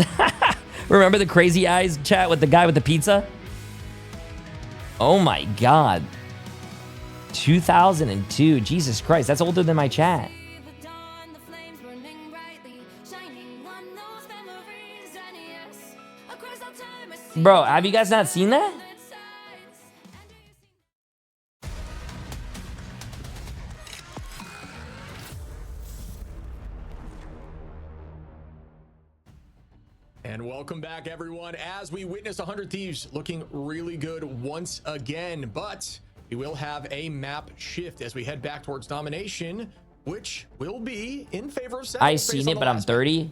Remember the Crazy Eyes chat with the guy with the pizza? Oh my God. 2002. Jesus Christ, that's older than my chat. Bro, have you guys not seen that? And welcome back, everyone, as we witness 100 Thieves looking really good once again. But we will have a map shift as we head back towards domination, which will be in favor of Sentinels. I've seen it, but I'm 30.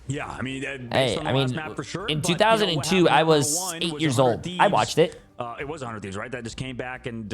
Yeah, I mean, hey, I mean, map for sure, in but, 2002, I was 8 years old. I watched it. It was 100 Thieves, right? That just came back and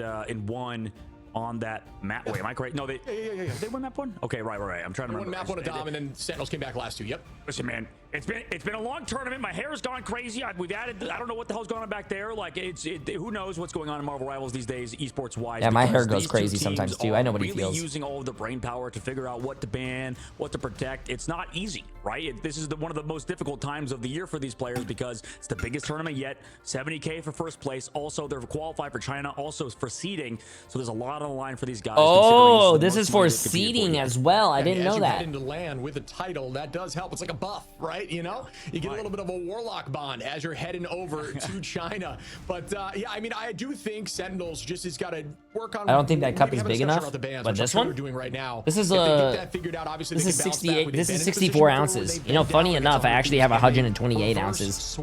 won on that map. Wait, am I correct? No, they they won map one. Okay, right. I'm trying to remember. Won map one a dom, and then Sentinels came back last two. Yep. Listen, man, it's been a long tournament. My hair's gone crazy. We've added. I don't know what the hell's going on back there. Like who knows what's going on in Marvel Rivals these days, esports wise. Yeah, my hair goes crazy sometimes too. I know what he feels. Using all of the brain power to figure out what to ban, what to protect. It's not easy, right? This is one of the most difficult times of the year for these players because it's the biggest tournament yet. 70K for first place. Also, they're qualified for China. Also for seeding. So there's a lot on the line for these guys. Oh, this is for seeding as well. I didn't know as you that. Head into land with a title, that does help. It's like a buff, right? You know, you get a little bit of a warlock bond as you're heading over to China. But yeah, I mean, I do think Sentinels just has got to work on. I don't think that cup is big enough. But this one, doing right now. This is this is 68. This is 64 ounces. You know, funny enough, I actually have 128 ounces.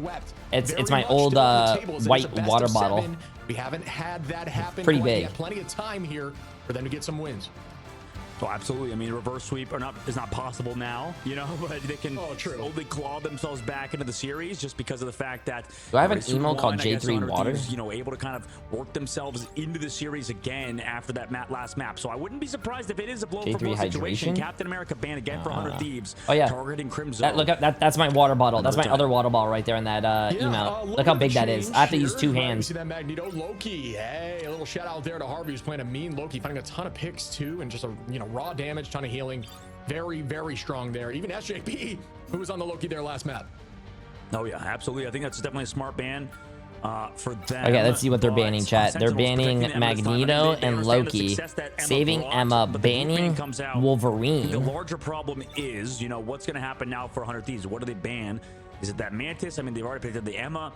It's my old white water bottle. We haven't had that happen. Pretty big. Plenty of time here for them to get some wins. So absolutely, I mean, reverse sweep is not possible now, you know, but they can slowly claw themselves back into the series just because of the fact that. Do I have an emo called Jay3 VODs? You know, able to kind of work themselves into the series again after that last map. So I wouldn't be surprised if it is a blow for blow situation. Captain America banned again for 100 Thieves. Oh yeah, targeting Crimson. Look up, that's my water bottle. That's my other water bottle right there in that email. Look how big that is. I have to use two hands. See that Magneto Loki. Hey, a little shout out there to Harvey who's playing a mean Loki, finding a ton of picks too, and just a raw damage, ton of healing. Very, very strong there. Even SJP, who was on the Loki there last map. Oh yeah, absolutely. I think that's definitely a smart ban for them. Okay, let's see what they're banning, chat. They're banning Magneto and Loki, saving Emma, banning Wolverine. The larger problem is, you know, what's going to happen now for 100 Thieves? What do they ban? Is it that Mantis? I mean, they've already picked up the Emma.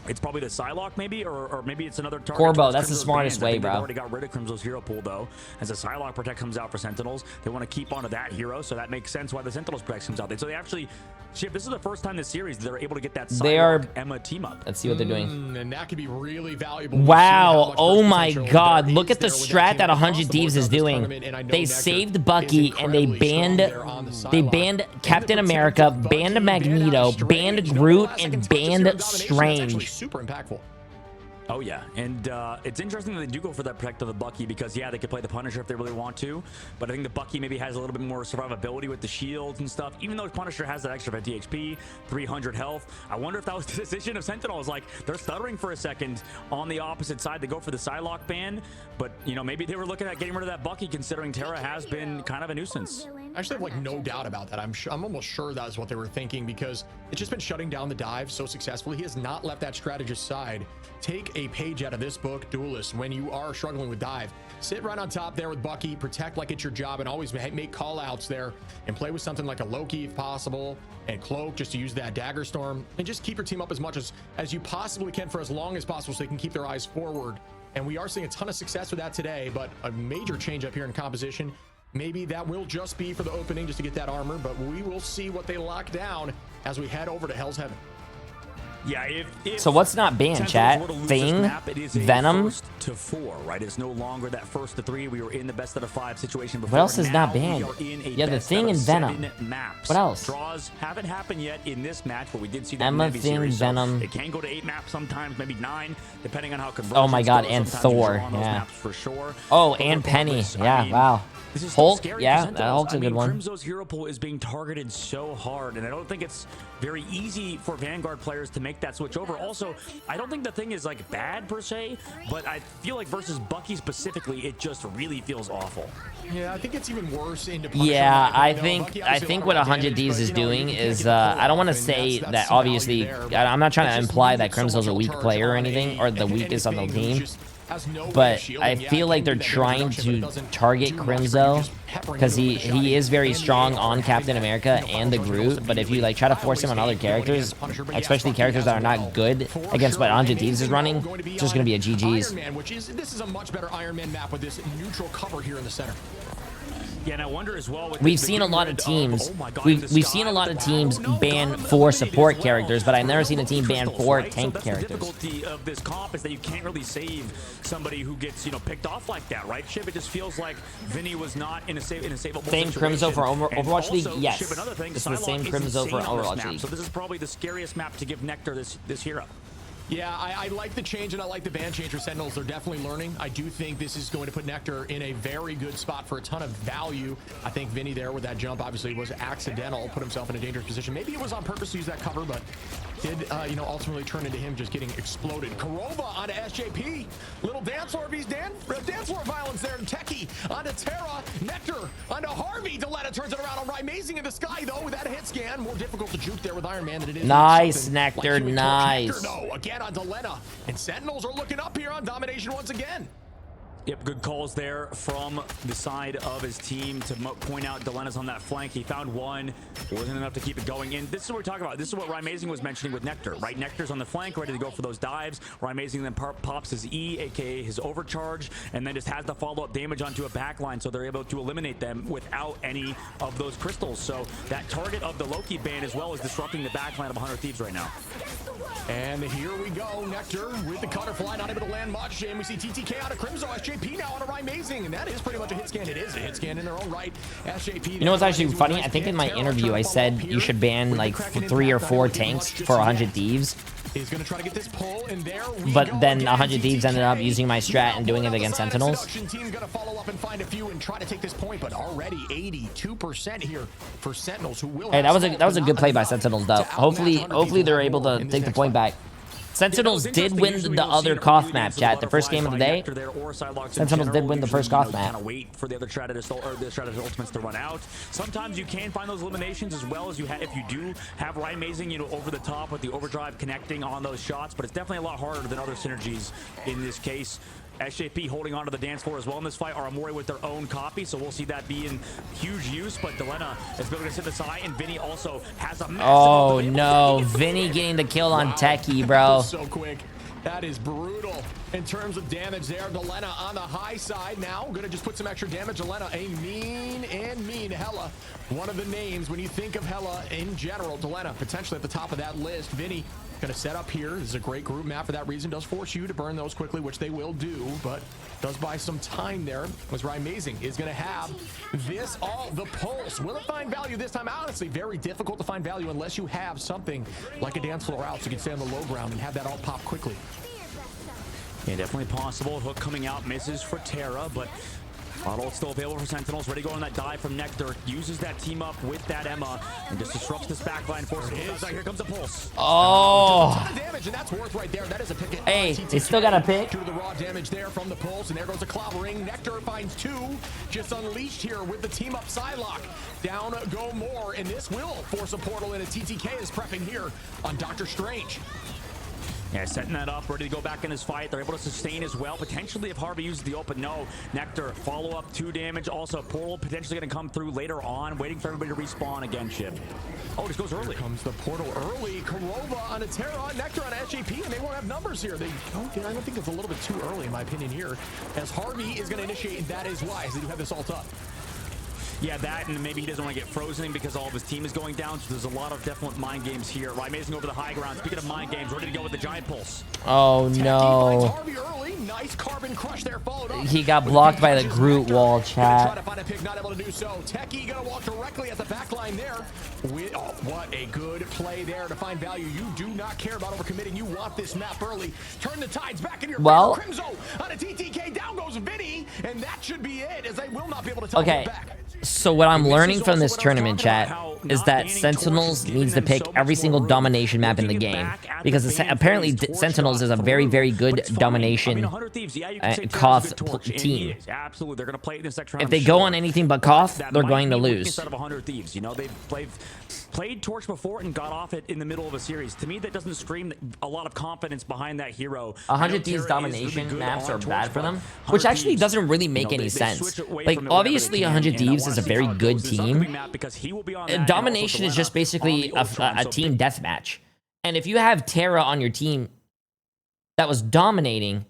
It's probably the Psylocke, maybe, or maybe it's another target. Corbo, that's the smartest way, bro. They already got rid of Crimso's hero pool, though. As the Psylocke Protect comes out for Sentinels, they want to keep onto that hero, so that makes sense why the Sentinels Protect comes out. So they actually, Ship, this is the first time this series they're able to get that Psylocke Emma team up. Let's see what they're doing. And that could be really valuable. Wow, oh my God, look at the strat that 100 Thieves is doing. They saved Bucky and they banned Captain America, banned Magneto, banned Groot, and banned Strange. Super impactful. Oh yeah, and it's interesting that they do go for that protect of the Bucky because yeah, they could play the Punisher if they really want to, but I think the Bucky maybe has a little bit more survivability with the shields and stuff. Even though Punisher has that extra 50 HP, 300 health, I wonder if that was the decision of Sentinels. Like they're stuttering for a second on the opposite side. They go for the Psylocke ban, but you know maybe they were looking at getting rid of that Bucky considering Terra has been kind of a nuisance. I actually have like no doubt about that. I'm almost sure that is what they were thinking because it's just been shutting down the dive so successfully. He has not left that strategist side. Take a page out of this book, Duelist, when you are struggling with dive. Sit right on top there with Bucky, protect like it's your job, and always make call outs there and play with something like a Loki if possible, and Cloak just to use that Dagger Storm, and just keep your team up as much as you possibly can for as long as possible so they can keep their eyes forward. And we are seeing a ton of success with that today, but a major change up here in composition. Maybe that will just be for the opening just to get that armor, but we will see what they lock down as we head over to Hell's Heaven. Yeah, if so what's not banned, chat? Thing, Venom. 1-4, right? It's no longer that 1-3. We were in the best out of 5 situation before. What else is now not banned? Yeah, the Thing and Venom. Maps. What else? Draws haven't happened yet in this match, but we did see that Emma, in the Thing, series. Venom. So it can go to 8 maps sometimes, maybe 9, depending on how conversions. Oh my God, go. and Sometimes Thor. on those Yeah. maps for sure. Oh, and Penny. Yeah, I mean, wow. this is Hulk, scary yeah, for that Hulk's a good one. Crimso's hero pool is being targeted so hard, and I don't think it's very easy for Vanguard players to make that switch over. Also, I don't think the Thing is like bad per se, but I feel like versus Bucky specifically, it just really feels awful. Yeah, I think it's even worse into Yeah, I think what 100 Thieves is doing is I don't want to say that obviously I'm not trying to imply that Crimso's a weak player or anything or the weakest on the team. But I feel like they're trying to target Crimso because he is very strong on Captain America and the Groot. But if you like try to force him on other characters, especially characters that are not good against what 100 Thieves is running, it's just going to be a GG's. This is a much better Iron Man map with this neutral cover here in the center. Yeah, and I wonder as well. We've seen a lot of teams. We've seen a lot of teams ban 4 support characters, but I've never seen a team ban 4 tank characters. The difficulty of this comp is that you can't really save somebody who gets picked off like that, right? Ship, it just feels like Vinny was not in a savable Same situation. Crimso for Overwatch League, yes. Ship, another thing, It's the same Crimso for Overwatch League. So this is probably the scariest map to give Nectar this hero. Yeah, I like the change and I like the ban change for Sentinels. They're definitely learning. I do think this is going to put Nectar in a very good spot for a ton of value. I think Vinny there with that jump obviously was accidental, put himself in a dangerous position. Maybe it was on purpose to use that cover, but did ultimately turn into him just getting exploded. Karova onto SJP. Little dance floor piece, dance floor violence there. Techie onto Terra. Nectar onto Harvey. Deletta turns it around. All right, amazing in the sky though with that hit scan. More difficult to juke there with Iron Man than it is. Nice, Nectar, nice. Nectar, though, again on Delena. And Sentinels are looking up here on domination once again. Yep, good calls there from the side of his team to point out Delena's on that flank. He found one. It wasn't enough to keep it going in. This is what we're talking about. This is what Rymazing was mentioning with Nectar, right? Nectar's on the flank, ready to go for those dives. Rymazing then pops his E, aka his overcharge, and then just has the follow-up damage onto a backline, so they're able to eliminate them without any of those crystals. So that target of the Loki ban as well is disrupting the backline of 100 Thieves right now. And here we go. Nectar with the Cutterfly, not able to land much. And we see TTK out of Crimso. SJP now on a Rymazing. And that is pretty much a hit scan. It is a hit scan in their own right. SJP. You know what's actually funny? I think in my interview I said you should ban like 3 or 4 tanks for 100 Thieves. Is going to try to get this pull, and there but then 100 Thieves ended up using my strat and doing it against Sentinels. Team's going to follow up and find a few and try to take this point, but already 82% here for Sentinels, who will. Hey, that was a good play by Sentinels though. Hopefully they're able to take the point back. Sentinels did win the other Koth map, chat. The first game of the day. Sentinels did win the first Koth map. Wait for the other Stratus ultimates to run out. Sometimes you can find those eliminations as well as you have if you do have Rymazing, over the top with the overdrive connecting on those shots, but it's definitely a lot harder than other synergies in this case. SJP holding on to the dance floor as well in this fight. Aramori with their own copy, so we'll see that be in huge use. But Delena is building to synthesize, and Vinny also has a massive. Oh no, Vinny getting the kill on Techie, bro. So quick. That is brutal in terms of damage there. Delena on the high side now. Gonna just put some extra damage. Delena, a mean Hella. One of the names when you think of Hella in general. Delena potentially at the top of that list. Vinny gonna set up here. This is a great group map for that reason. Does force you to burn those quickly, which they will do, but does buy some time there. Was Rymazing is gonna have this all the pulse. Will it find value this time? Honestly, very difficult to find value unless you have something like a dance floor out, so you can stay on the low ground and have that all pop quickly. Yeah, definitely possible. Hook coming out, misses for Terra, but Bottle still available for Sentinels. Ready to go on that dive from Nectar. Uses that team up with that Emma and just disrupts this backline. Here comes a pulse. Oh. Damage, and that's worth right there. That is a pick. Hey, they still got a pick. To the raw damage there from the pulse, and there goes the clobbering. Nectar finds 2. Just unleashed here with the team up Psylocke. Down go more, and this will force a portal, and a TTK is prepping here on Doctor Strange. Yeah, setting that up, ready to go back in his fight. They're able to sustain as well. Potentially, if Harvey uses the open, no. Nectar, follow-up, 2 damage. Also, portal potentially going to come through later on. Waiting for everybody to respawn again, Chip. Oh, this goes early. Here comes the portal early. Karova on a Terra, Nectar on SJP, and they won't have numbers here. I don't think it's a little bit too early, in my opinion, here. As Harvey is going to initiate, and that is why, as they do have this ult up. Yeah, that, and maybe he doesn't want to get frozen because all of his team is going down, so there's a lot of definite mind games here. Right, Amazing over the high ground. Speaking of mind games, ready to go with the Giant Pulse. Oh, no. Nice carbon crush there, followed up. He got blocked by the Groot wall, chat. Try to find a pick, not able to do so. Techie gonna walk directly at the back line there. Oh, what a good play there to find value. You do not care about overcommitting. You want this map early. Turn the tides back in your well, favor. Crimzo on a TTK. Down goes Vinny, and that should be it, as they will not be able to teleport back. So what I'm learning from this tournament, chat, is that Sentinels needs to pick every single domination map in the game, because apparently Sentinels is a very, very good domination Koth team. Absolutely, they're going to play it this next round. If they go on anything but Koth, they're going to lose. Instead of 100 Thieves, you know, they've played Torch before and got off it in the middle of a series. To me, that doesn't scream a lot of confidence behind that hero. 100 Thieves domination maps are bad for them, which actually doesn't really make any sense. Like, obviously 100 Thieves is a very good team. Domination is just basically a team deathmatch. And if you have Terra on your team that was dominating,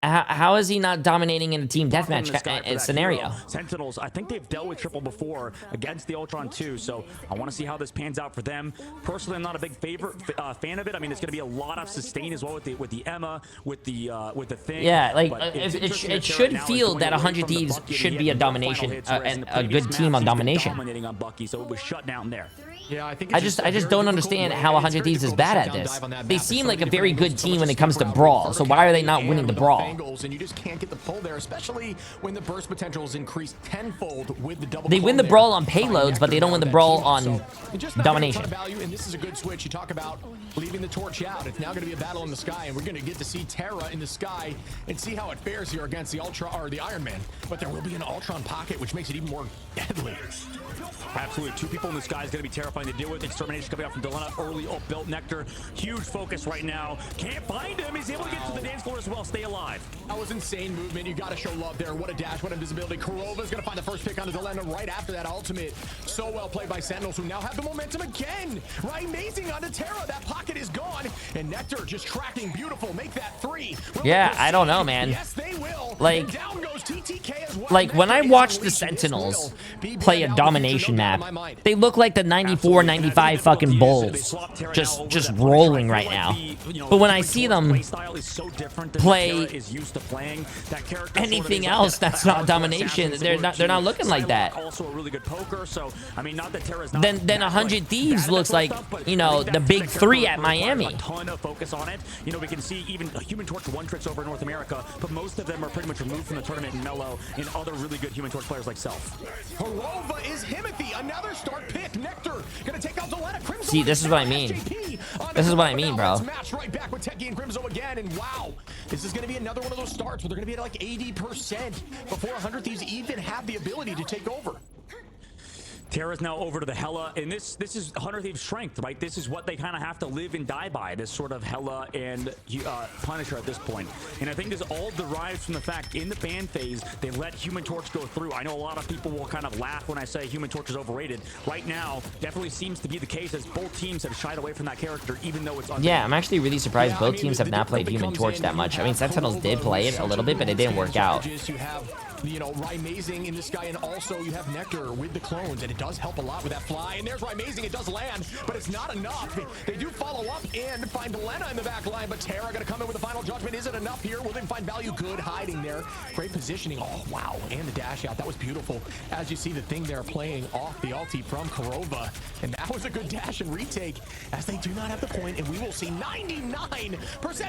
how is he not dominating in a team deathmatch scenario? Sentinels, I think they've dealt with triple before against the Ultron 2, so I want to see how this pans out for them. Personally, I'm not a big fan of it. I mean, it's going to be a lot of sustain as well with the Emma, with the thing. Yeah, like it should feel that 100 Thieves should be a domination and a good team on domination. Dominating on Bucky, so it was shut down there. Yeah, I think I just don't understand how 100 Thieves is bad at this. They seem like a very good team when it comes to brawl, so why are they not winning the brawl? And you just can't get the pull there, especially when the burst potential is increased tenfold with the double. They win the brawl on payloads, but they don't win the brawl on domination. And this is a good switch. You talk about leaving the torch out. It's now going to be a battle in the sky, and we're going to get to see Terra in the sky and see how it fares here against the the Iron Man. But there will be an Ultron pocket, which makes it even more deadly. Absolutely, 2 people in the sky is going to be terrifying to deal with. Extermination coming out from Delena, early built Nectar. Huge focus right now. Can't find him. He's able to get to the dance floor as well. Stay alive. That was insane movement. You got to show love there. What a dash, what invisibility. Karova's going to find the first pick on the Delena right after that ultimate. So well played by Sentinels, who now have the momentum again. Right, amazing onto Terra. That pocket is gone. And Nectar just tracking beautiful. Make that 3. Yeah, I don't know, man. Yes, they will. Like, down goes TTK as well. Like, when I watch the Sentinels play a domination map, they look like the 94, 95 fucking Bulls, just rolling right now. But when I see them play anything else that's not domination, they're not looking like that. Also a really good poker, so I mean, not that Terra's not. Then 100 Thieves looks like, you know, the big 3 at Miami. A ton of focus on it. You know, we can see even Human Torch one tricks over in North America, but most of them are pretty much removed from the tournament in Mellow and other really good Human Torch players like Self. Karova is Himothy, another start pick. Nectar gonna take out Delena. Crimzo. See, this is what I mean. This is what I mean, bro. Match right back with Techie and Crimzo again, and wow, this is gonna be another one of those starts where they're gonna be at like 80% before 100 Thieves even have the ability to take over. Terra's now over to the Hela, and this is 100 Thieves' strength, right? This is what they kind of have to live and die by, this sort of Hela and Punisher at this point. And I think this all derives from the fact in the ban phase, they let Human Torch go through. I know a lot of people will kind of laugh when I say Human Torch is overrated. Right now, definitely seems to be the case as both teams have shied away from that character, even though it's yeah, I'm actually really surprised both teams have not played Human Torch that much. I mean, Sentinels did play it a little bit, but it didn't work out. You have, you know, Amazing in this guy, and also you have Nectar with the clones, and it does help a lot with that fly. And there's why amazing, it does land, but it's not enough. They do follow up and find Lena in the back line, but Terra gonna come in with the final judgment. Is it enough here? Will they find value? Good hiding there. Great positioning. Oh, wow. And the dash out. That was beautiful. As you see the thing there playing off the ulti from Korova. And that was a good dash and retake as they do not have the point. And we will see 99%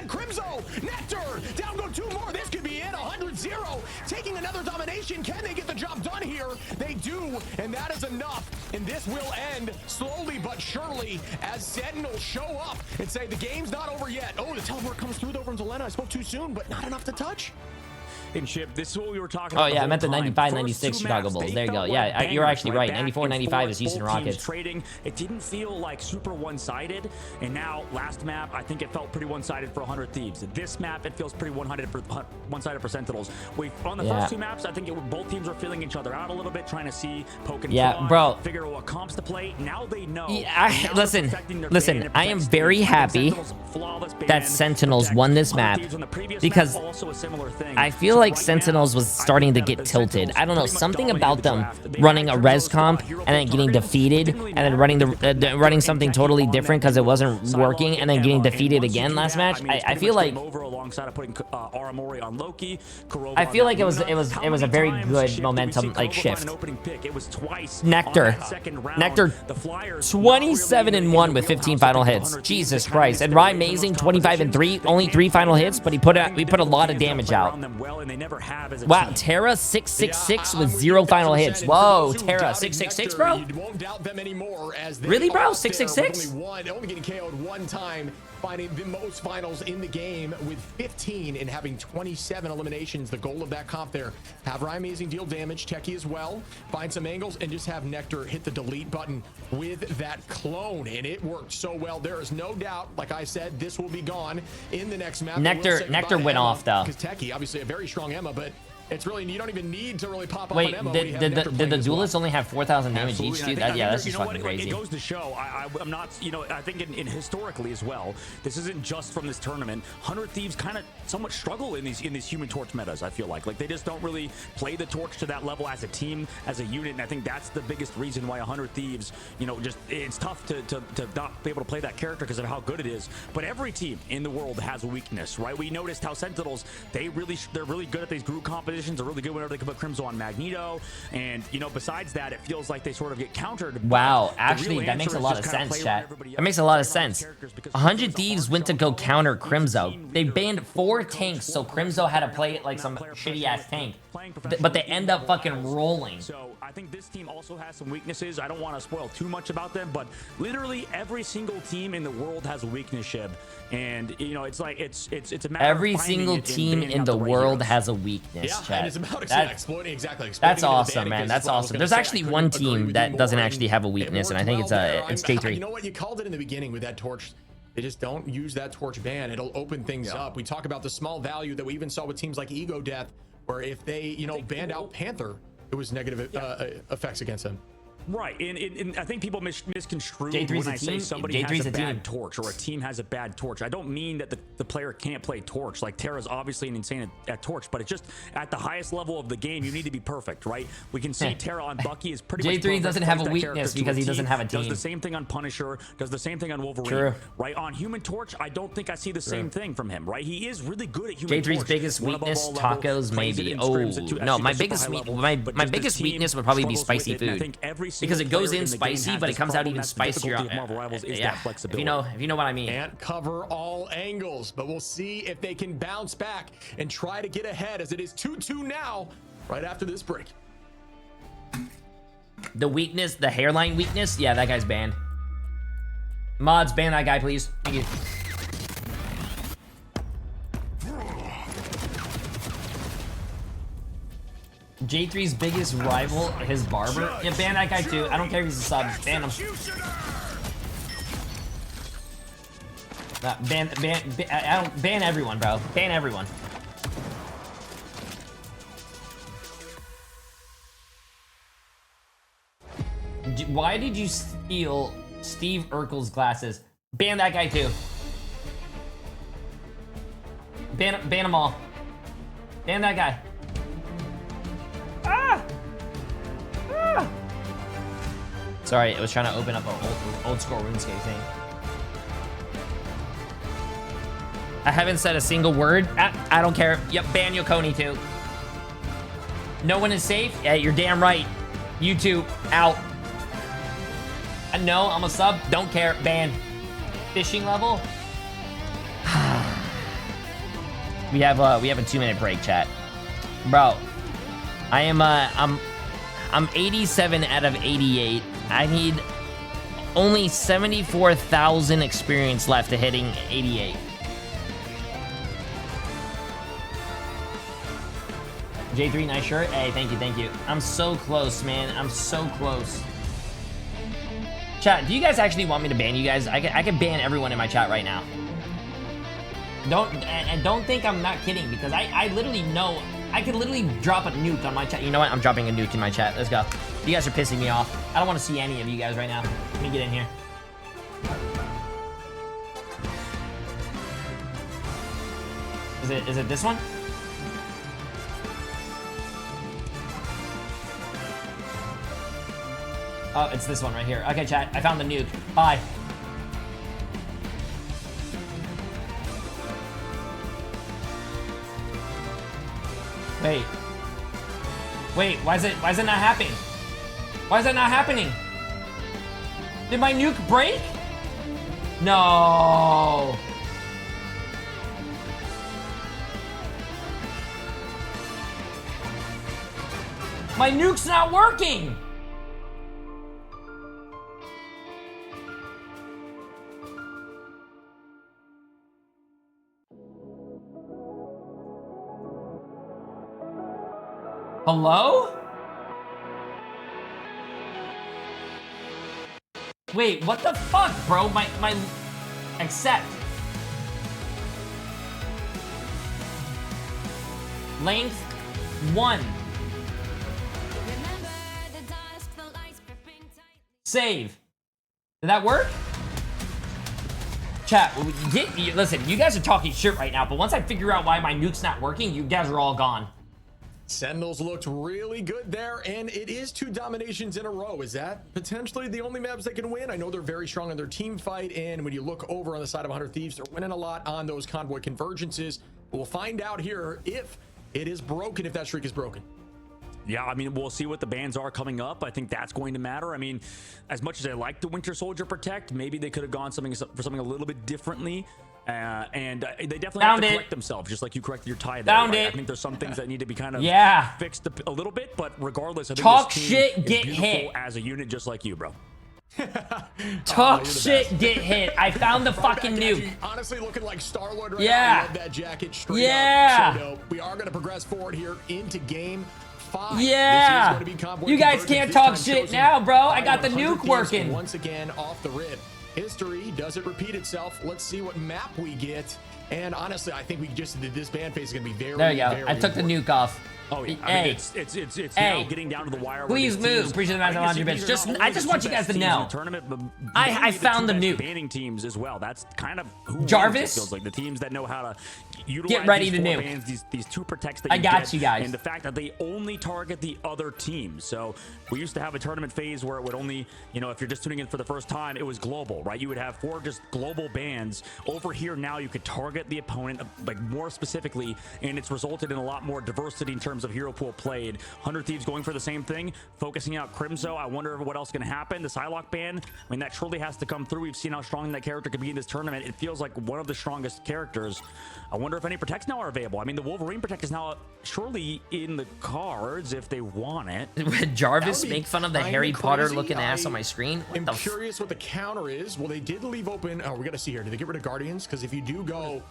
Crimzo. Nectar down go 2 more. This could be it. 100-0. Taking another domination. Can they get the job done here? They do. And that is enough. And this will end slowly but surely as Sentinels show up and say the game's not over yet. Oh, the teleport comes through over into Lena. I spoke too soon, but not enough to touch. And Chip, this is what we were talking about. Oh, yeah, I meant the 95-96 Chicago Bulls. There you go. Yeah, you're actually right. 94-95 is Houston Rockets. Trading. It didn't feel like super one-sided. And now, last map, I think it felt pretty one-sided for 100 Thieves. This map, it feels pretty one-sided for Sentinels. On the first 2 maps, I think both teams were feeling each other out a little bit, trying to see, poke and prod, bro. figure out what comps to play. Now they know. Listen, I am very happy that Sentinels won this map because I feel like Sentinels was starting to get tilted. I don't know, something about them running a res comp and then getting defeated and then running something totally different because it wasn't working and then getting defeated again last match. I feel like I feel like it was a very good momentum like shift. Nectar 27-1 with 15 final hits. Jesus Christ. And Ryan Amazing 25-3, only 3 final hits, but he put a lot of damage out. Wow, Terra 666 with 0 final hits. Whoa, Terra 666, bro. Really, bro? 666? Only getting KO'd 1 time, finding the most finals in the game with 15 and having 27 eliminations. The goal of that comp there, have Ryan Amazing deal damage, Techie as well, find some angles, and just have Nectar hit the delete button with that clone. And it worked so well. There is no doubt, like I said, this will be gone in the next map. Nectar went off, though. Because Techie, obviously a very strong Emma, but it's really, you don't even need to really pop up Wait, on Emma. did the duelists only have 4,000 damage each, dude? That's just fucking crazy. It goes to show, I'm not, I think in historically as well, this isn't just from this tournament. 100 Thieves kind of somewhat struggle in these Human Torch metas, I feel like. Like, they just don't really play the torch to that level as a team, as a unit, and I think that's the biggest reason why 100 Thieves, just, it's tough to not be able to play that character because of how good it is. But every team in the world has a weakness, right? We noticed how Sentinels, they're really good at these group competitions. Are really good whenever they can put Crimzo on Magneto, and besides that, it feels like they sort of get countered. Wow, actually, that makes a lot of sense, chat. That makes a lot of sense. 100 Thieves went to go counter Crimzo. They banned 4 tanks, so Crimzo had to play it like some shitty ass tank. But they end up fucking rolling. So I think this team also has some weaknesses. I don't want to spoil too much about them, but literally every single team in the world has a weakness, Shib. And it's like it's a matter every of single team in the world has a weakness, chat. And it's about exploiting That's awesome, man. That's awesome. There's actually one team that doesn't actually have a weakness, and I think it's Jay3. You know what? You called it in the beginning with that torch. They just don't use that torch ban. It'll open things up. We talk about the small value that we even saw with teams like Ego Death, where if they, banned out Panther, it was negative effects against them. Right, and I think people misconstrue Jay3's when I say somebody has a bad team. torch or a team has a bad torch. I don't mean that the player can't play torch. Like, Terra's obviously an insane at torch, but it's just at the highest level of the game, you need to be perfect, right? We can see Terra on Bucky is pretty much Jay3 doesn't have a weakness because he doesn't have a team. Does the same thing on Punisher, does the same thing on Wolverine. True. Right? On Human Torch, I don't think I see the same thing from him, right? He is really good at Human Torch. Jay3's biggest weakness, tacos, maybe. Oh, no, my biggest weakness would probably be spicy food. Because it goes in spicy, but it comes out even spicier. Yeah, if you know what I mean. Can't cover all angles, but we'll see if they can bounce back and try to get ahead, as it is 2-2 now, right after this break. The weakness, the hairline weakness, yeah, that guy's banned. Mods, ban that guy, please. Thank you. Jay3's biggest rival, his barber. Yeah, ban that guy too. I don't care if he's a sub. Ban him. Ban everyone, bro. Ban everyone. Why did you steal Steve Urkel's glasses? Ban that guy too. Ban them all. Ban that guy. Sorry, I was trying to open up an old school RuneScape thing. I haven't said a single word. I don't care. Yep, ban Yokoni too. No one is safe? Yeah, you're damn right. YouTube, out. No, I'm a sub. Don't care. Ban. Fishing level? we have a 2-minute break, chat. Bro, I'm 87 out of 88. I need only 74,000 experience left to hitting 88. Jay3, nice shirt. Hey, thank you, thank you. I'm so close, man. I'm so close. Chat, do you guys actually want me to ban you guys? I can ban everyone in my chat right now. Don't think I'm not kidding, because I literally know I could literally drop a nuke on my chat. You know what? I'm dropping a nuke in my chat. Let's go. You guys are pissing me off. I don't want to see any of you guys right now. Let me get in here. Is it this one? Oh, it's this one right here. Okay, chat. I found the nuke. Bye. Wait, why is it not happening? Why is that not happening? Did my nuke break? No. My nuke's not working. Hello? Wait, what the fuck, bro? My accept. Length 1. Save. Did that work? Chat, listen, you guys are talking shit right now, but once I figure out why my nuke's not working, you guys are all gone. Sentinels looked really good there, and it is 2 dominations in a row. Is that potentially the only maps they can win? I know they're very strong in their team fight, and when you look over on the side of 100 Thieves, they're winning a lot on those convoy convergences. We'll find out here if it is broken, if that streak is broken. Yeah, I mean, we'll see what the bans are coming up. I think that's going to matter. I mean, as much as I like the Winter Soldier Protect, maybe they could have gone for something a little bit differently. And they definitely have to correct themselves, just like you corrected your tie there. Right? I think there's some things that need to be kind of fixed a little bit, but regardless, I think talk this team shit, is get beautiful hit as a unit, just like you, bro. Talk shit, get hit. I found the fucking nuke. Honestly, looking like Star-Lord right now. I love that jacket straight up. So dope. We are going to progress forward here into game 5. Yeah. You guys can't talk shit now, bro. I got the nuke working. Once again, off the rip. History, does it repeat itself? Let's see what map we get. And honestly, I think we just did this ban phase is gonna be very. There you go. I took the nuke off. Oh yeah. I mean, it's now getting down to the wire. Please move. Appreciate the massive 100 bits. I just want you guys to know. I found the nuke. Banning teams as well. That's kind of who Jarvis feels like the teams that know how to utilize get ready to nuke. Bans, these 2 protects that I got you guys. And the fact that they only target the other team. So we used to have a tournament phase where it would only, you know, if you're just tuning in for the first time, it was global, right? You would have 4 just global bans. Over here now, you could target the opponent like more specifically, and it's resulted in a lot more diversity in terms of hero pool played. 100 Thieves going for the same thing, focusing out Crimzo. I wonder what else can happen. The Psylocke ban, I mean, that truly has to come through. We've seen how strong that character could be in this tournament. It feels like one of the strongest characters. I wonder if any protects now are available. I mean, the Wolverine protect is now surely in the cards if they want it. Would Jarvis make fun of the Harry Potter looking ass on my screen? I'm curious what the counter is. Well, they did leave open. Oh, we got to see here. Did they get rid of Guardians? Because if you do go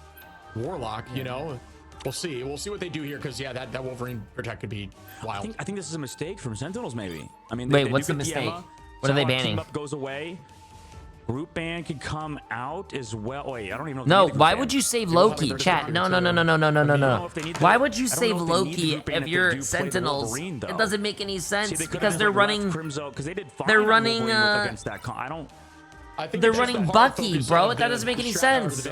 Warlock, you know, we'll see. We'll see what they do here. Because yeah, that Wolverine protect could be wild. I think this is a mistake from Sentinels. Maybe. I mean, wait, what's the mistake? What are they banning? Team up goes away. Group ban could come out as well. Wait, I don't even know. No, why would you save Loki, chat? No. Why would you save Loki if you're Sentinels? It doesn't make any sense because they're running. They're running. They're running Bucky, bro. That doesn't make any sense.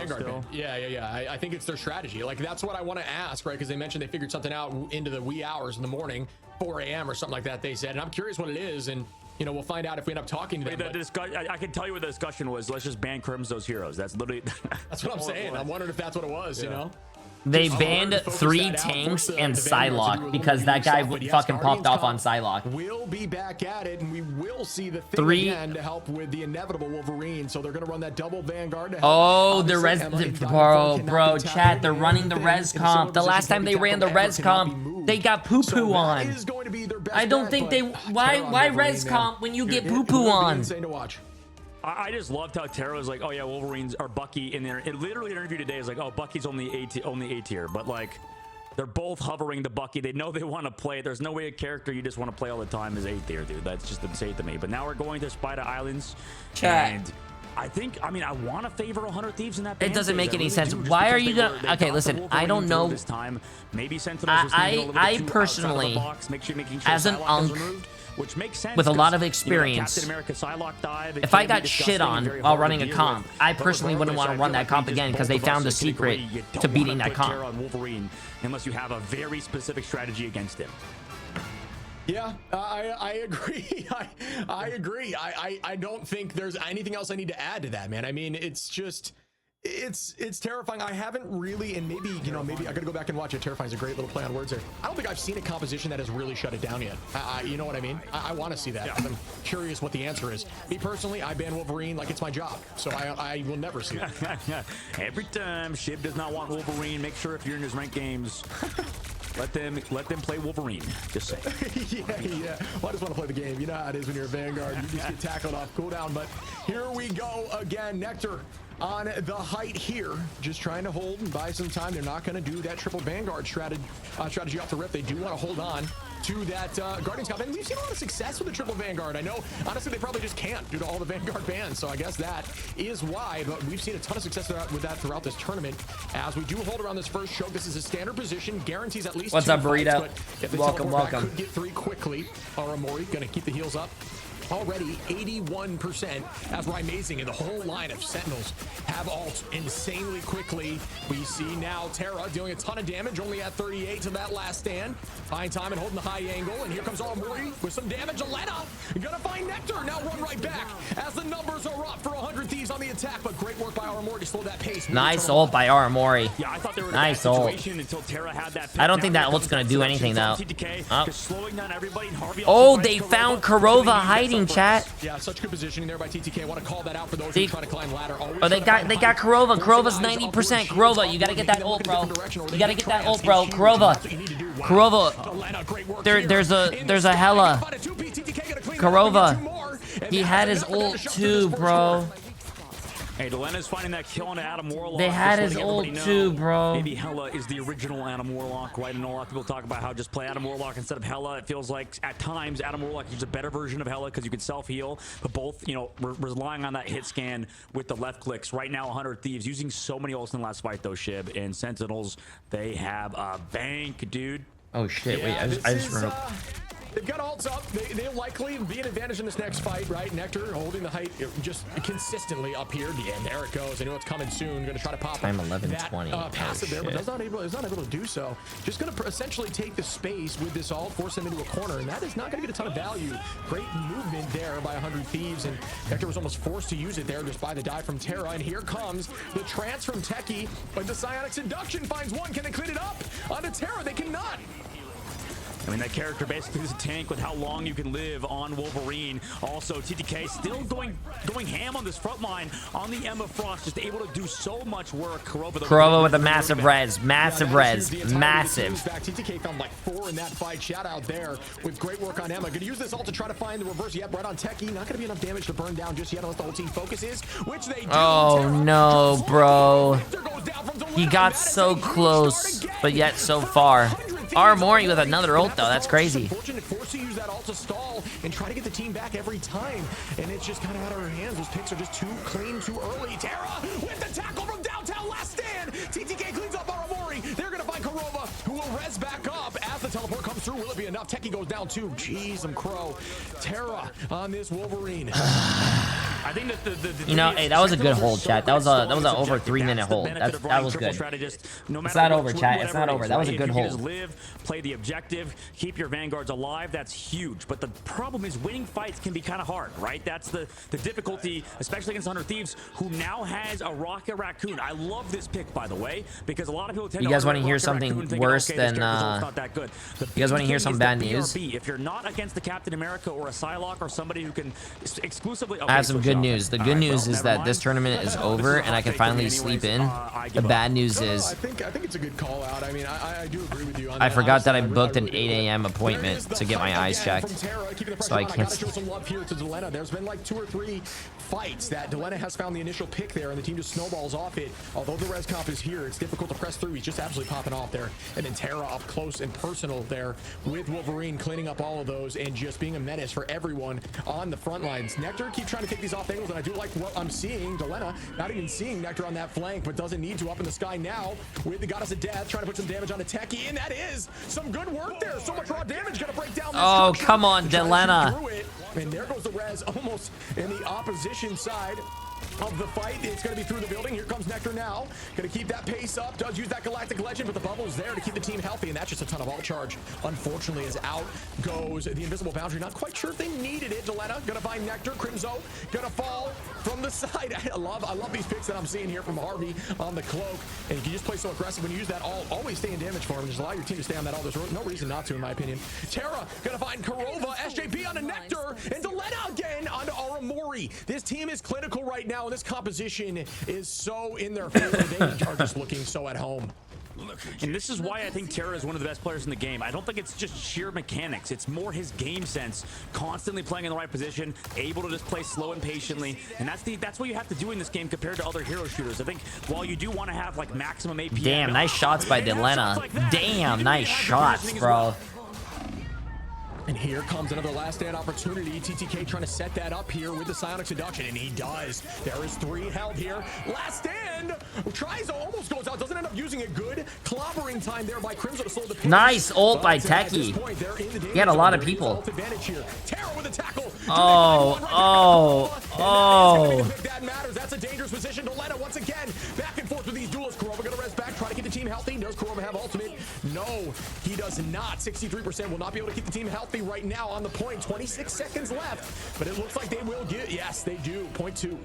Yeah. I think it's their strategy. Like that's what I want to ask, right? Because they mentioned they figured something out into the wee hours in the morning, 4 a.m. or something like that. They said, and I'm curious what it is. And you know, we'll find out if we end up talking to them. I can tell you what the discussion was. Let's just ban Crimso's heroes. That's literally. That's what I'm saying. I'm wondering if that's what it was. You know. They banned 3 tanks and Psylocke because that guy fucking popped off on Psylocke. We'll be back at it, and we will see the thing again to help with the inevitable Wolverine. So they're gonna run that double Vanguard. Oh, the res, bro, chat. They're running the res comp. The last time they ran the res comp, they got poo poo on. I don't think they. Why res comp when you get poo poo on? I just loved how Tara was like, oh yeah, Wolverines or Bucky in there. It literally interview today is like, oh, Bucky's only A tier, but like they're both hovering the Bucky. They know they want to play. There's no way a character you just want to play all the time is A tier, dude. That's just insane to me. But now we're going to Spider Islands. Chat. And I mean, I want to favor 100 Thieves in that. It doesn't make any sense. Why are you gonna? Okay, listen. I don't know. This time, maybe I personally, as an unk, which makes sense with a lot of experience, Captain America Psylocke dive, if I got shit on while running a comp, I personally wouldn't want to run that comp again because they found the secret to beating that comp. On Wolverine, unless you have a very specific strategy against him. Yeah, I agree. I agree. I don't think there's anything else I need to add to that, man. I mean, it's just. It's terrifying. I haven't really, and maybe, you know, maybe I gotta go back and watch it. Terrifying is a great little play on words there. I don't think I've seen a composition that has really shut it down yet. You know what I mean? I want to see that. I'm curious what the answer is. Me personally, I ban Wolverine like it's my job, so I will never see that. Every time Shib does not want Wolverine, make sure if you're in his ranked games, let them play Wolverine. Just say. yeah. Well, I just want to play the game. You know how it is when you're a Vanguard. You just get tackled off cooldown. But here we go again. Nectar on the height here, just trying to hold and buy some time. They're not going to do that triple Vanguard strategy off the rip. They do want to hold on to that Guardians Cup, and we've seen a lot of success with the triple Vanguard. I know, honestly, they probably just can't due to all the Vanguard bans, so I guess that is why, but we've seen a ton of success with that throughout this tournament. As we do hold around this first choke, this is a standard position, guarantees at least What's two up, Burrito? Fights, but if they welcome. could get 3 quickly. Aramori gonna keep the heals up. Already 81% as Rymazing and the whole line of Sentinels have ult insanely quickly. We see now Terra dealing a ton of damage, only at 38 to that last stand. Fine time and holding the high angle, and here comes Aramori with some damage. Alena gonna find Nectar, now run right back as the numbers are up for 100 Thieves on the attack, but great work by Aramori to slow that pace. Nice ult by Aramori. Yeah, I thought they were nice ult. Until Terra had that. I don't think that ult's gonna do anything though. Slowing down everybody, and Harvey oh, they found Kurova hiding, chat. Yeah, such good positioning there by TTK. I want to call that out for those who try to climb ladder. Oh, they got Kurova. Kurova's 90%. Kurova, you gotta get that ult, bro. You gotta get that ult, bro. Kurova. There's a Hela. Kurova. He had his ult too, bro. Hey, Delena's finding that kill on Adam Warlock. They had his ult too, bro. Maybe Hela is the original Adam Warlock, right? And a lot of people talk about how just play Adam Warlock instead of Hela. It feels like at times Adam Warlock is a better version of Hela because you can self-heal, but both, you know, relying on that hit scan with the left clicks. Right now, 100 Thieves using so many ults in the last fight, though, Shib. And Sentinels, they have a bank, dude. Oh, shit. Yeah, wait, I just remembered. They've got ults up. They'll likely be an advantage in this next fight, right? Nectar holding the height just consistently up here. Yeah, and there it goes. I know it's coming soon. Going to try to pop time that 11:20. Passive there, but is not able to do so. Just going to essentially take the space with this ult, force them into a corner, and that is not going to get a ton of value. Great movement there by 100 Thieves, and Nectar was almost forced to use it there just by the dive from Terra. And here comes the trance from Techie, but the Psionic Seduction finds one. Can they clean it up? Onto Terra, they cannot. I mean, that character basically is a tank with how long you can live on Wolverine. Also, TTK still going ham on this front line on the Emma Frost, just able to do so much work. Kurova with a massive res, massive. TTK found like 4 in that fight. Shout out there with great work on Emma. Gonna use this ult to try to find the reverse. Yep, right on Techie. Not gonna be enough damage to burn down just yet unless the whole team focuses, which they do. Oh no, bro. He got so close, but yet so far. Aramori with another ult though, that's crazy. Forced to use that ult to stall and try to get the team back every time, and it's just kind of out of her hands. Those picks are just too clean, too early. Terra with the tackle from downtown, last stand. TTK cleans up Aramori. They're gonna find Kurova, who will res back up as the teleport comes comes through. Will it be enough? Techie goes down too. Jeez, some crow. Terra on this Wolverine. I think that you know, hey, that was a good hold, chat. That was an over 3-minute hold. That was good. It's not over, chat. It's not over. That was a good hold. Just live, play the objective, keep your vanguards alive. That's huge. But the problem is winning fights can be kind of hard, right? That's the difficulty, especially against 100 Thieves, who now has a Rocket Raccoon. I love this pick, by the way, because a lot of people tend you to guys want to hear Rocket something Raccoon thinking, worse okay, this than character's not that good. you guys want to hear some bad news? If you're not against the Captain America or a Psylocke or somebody who can exclusively, I have some good news. The good news is that this tournament is over and I can finally sleep in. The bad news is I think it's a good call out. I mean, I do agree with you on I that. forgot that I booked an 8 a.m. appointment to get my eyes checked, so I can't. Show some love here to Delena. There's been like 2 or 3 fights that Delena has found the initial pick there, and the team just snowballs off it. Although the res comp is here, it's difficult to press through. He's just absolutely popping off there. And then Terra up close and personal there with Wolverine, cleaning up all of those and just being a menace for everyone on the front lines. Nectar keep trying to take these off angles, and I do like what I'm seeing. Delena not even seeing Nectar on that flank, but doesn't need to. Up in the sky now with the Goddess of Death, trying to put some damage on the Techie, and that is some good work there. So much raw damage gonna break down this Oh, structure. come on, Delena. And there goes the res almost in the opposition side of the fight. It's going to be through the building. Here comes Nectar now. Going to keep that pace up. Does use that Galactic Legend, but the bubble's there to keep the team healthy, and that's just a ton of ult charge. Unfortunately, as out goes the Invisible Boundary. Not quite sure if they needed it. Delena going to find Nectar. Crimzo going to fall from the side. I love these picks that I'm seeing here from Harvey on the cloak, and you can just play so aggressive when you use that ult. Always stay in damage for him. Just allow your team to stay on that ult. There's no reason not to, in my opinion. Terra going to find Kurova. SJP on the Nectar, and Delena again on Aramori. This team is clinical right now. This composition is so in their favor. They are just looking so at home. And this is why I think Terra is one of the best players in the game. I don't think it's just sheer mechanics. It's more his game sense, constantly playing in the right position, able to just play slow and patiently. And that's what you have to do in this game compared to other hero shooters. I think while you do want to have like maximum AP. Damn, nice shots by Delena. Damn, nice shots, bro. And here comes another last stand opportunity. TTK trying to set that up here with the Psionic Seduction, and he does. There is 3 held here. Last stand. Tries, almost goes out. Doesn't end up using a good clobbering time there by Crimzo to slow the pace. Nice ult by Techie. He had a lot of people. Terra with a tackle. Oh. That matters. That's a dangerous position. Delena once again back and forth with these duels. Kurova gonna res back, try to keep the team healthy. Does Kurova have ultimate? No, he does not. 63% will not be able to keep the team healthy right now on the point. 26 seconds left, but it looks like they will get. Yes, they do. Point 2.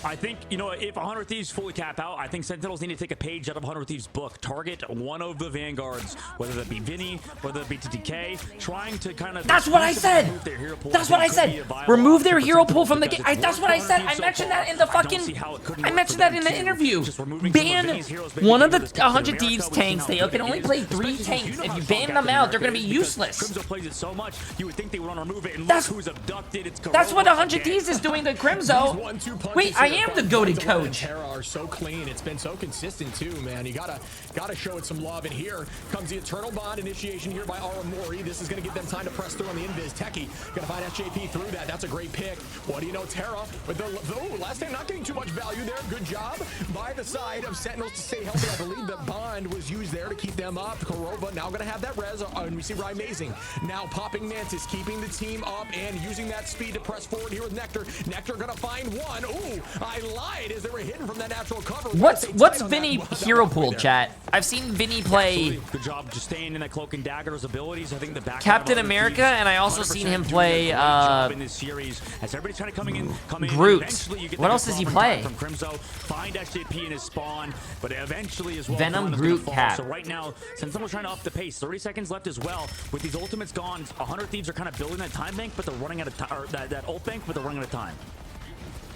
I think, you know, if 100 Thieves fully cap out, I think Sentinels need to take a page out of 100 Thieves' book. Target one of the Vanguards, whether that be Vinny, whether that be TTK, trying to kind of... That's what I said! That's what I said! Remove their hero pool from the game. That's what I said! I mentioned that in the fucking... I mentioned that in the interview. Ban one of the 100 Thieves tanks. They can only play 3 tanks. If you ban them out, they're going to be useless. Crimzo plays it so much, you would think they would want to remove it, and look who's abducted. It's that's what 100 Thieves is doing to Crimzo. Wait, I am the goated coach. Terra are so clean. It's been so consistent too, man. You gotta show it some love. And here comes the Eternal Bond initiation here by Aramori. This is gonna give them time to press through on the invis. Techie gonna find SJP through that. That's a great pick. What do you know, Terra with the last time not getting too much value there. Good job by the side of Sentinels to stay healthy. I believe that Bond was used there to keep them up. Kurova now gonna have that res, and we see Amazing now popping Mantis, keeping the team up and using that speed to press forward here with Nectar. Nectar gonna find one. Ooh, I lied as they were hidden from that natural cover. What's Vinny hero pool, chat? I've seen Vinny play. Absolutely. Good job just staying in that Cloak and Dagger's abilities. I think the back Captain America, and I also seen him play in this series as everybody's trying to come in. Groot. What else does he play? From Crimzo, find SJP in his spawn, but eventually as well. Venom, Groot, Cap. So right now, since someone's trying to up the pace, 30 seconds left as well. With these ultimates gone, 100 Thieves are kind of building that time bank, but they're running out of time. That ult bank, but they're running out of time.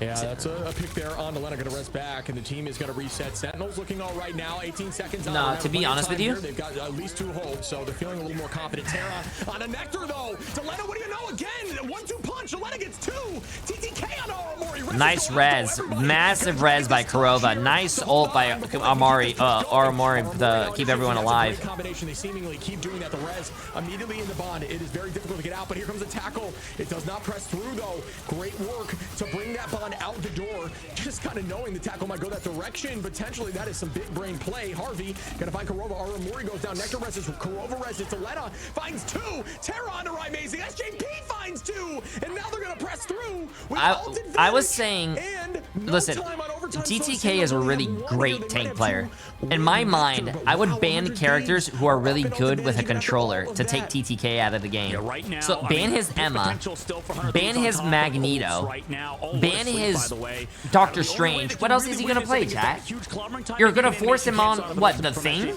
Yeah, that's a pick there on Delena. Going to rest back, and the team is going to reset. Sentinels looking all right now. 18 seconds. Nah, to be honest with you, they've got at least 2 holds, so they're feeling a little more confident. Terra on a Nectar though. Delena, what do you know? Again, 1-2 punch. Delena gets 2. TTK on Aramori. Nice res, massive res by Kurova. Nice ult by Aramori to keep everyone alive. Combination. They seemingly keep doing that. The res immediately in the bond. It is very difficult to get out, but here comes a tackle. It does not press through though. Great work to bring that bond out the door. Just just kind of knowing the tackle might go that direction, potentially that is some big brain play. Harvey gonna find Kurova. Aramori goes down. Nectar rests. Kurova rests. Alena finds 2. Terra onto Amazing. SJP finds 2. And now they're gonna press through. I was saying, listen, TTK is a really great tank player. In my mind, I would ban characters who are really good with a controller to take TTK out of the game. So ban his Emma, ban his Magneto, ban his Doctor Strange. What else is he gonna play, chat? You're gonna force him on, what, the Thing?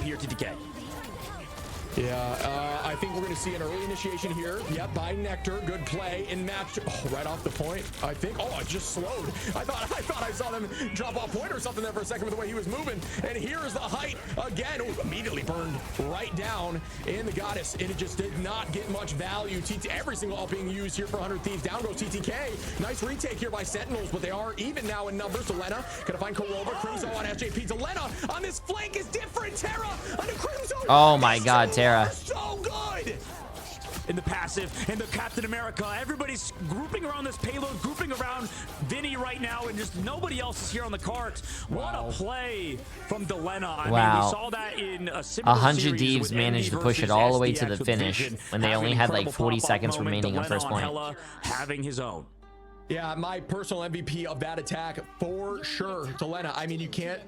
Yeah, I think we're going to see an early initiation here. Yep, by Nectar. Good play in match. Oh, right off the point, I think. Oh, it just slowed. I thought I saw them drop off point or something there for a second with the way he was moving. And here is the height again. Ooh, immediately burned right down in the Goddess. And it just did not get much value. Every single ult being used here for 100 Thieves. Down goes TTK. Nice retake here by Sentinels, but they are even now in numbers. Lena gonna find Kurova. Crimzo on SJP. Lena on this flank is different. Terra on the Crimzo. Oh my God, Terra. So good. In the passive, in the Captain America, everybody's grouping around this payload, grouping around Vinny right now, and just nobody else is here on the cart. What a play from Delena. I mean, we saw that in a similar 100 Thieves managed to push it all the way to the finish when they only had like 40 seconds remaining on first point. Having his own. Yeah, my personal MVP of that attack for sure, Delena. I mean,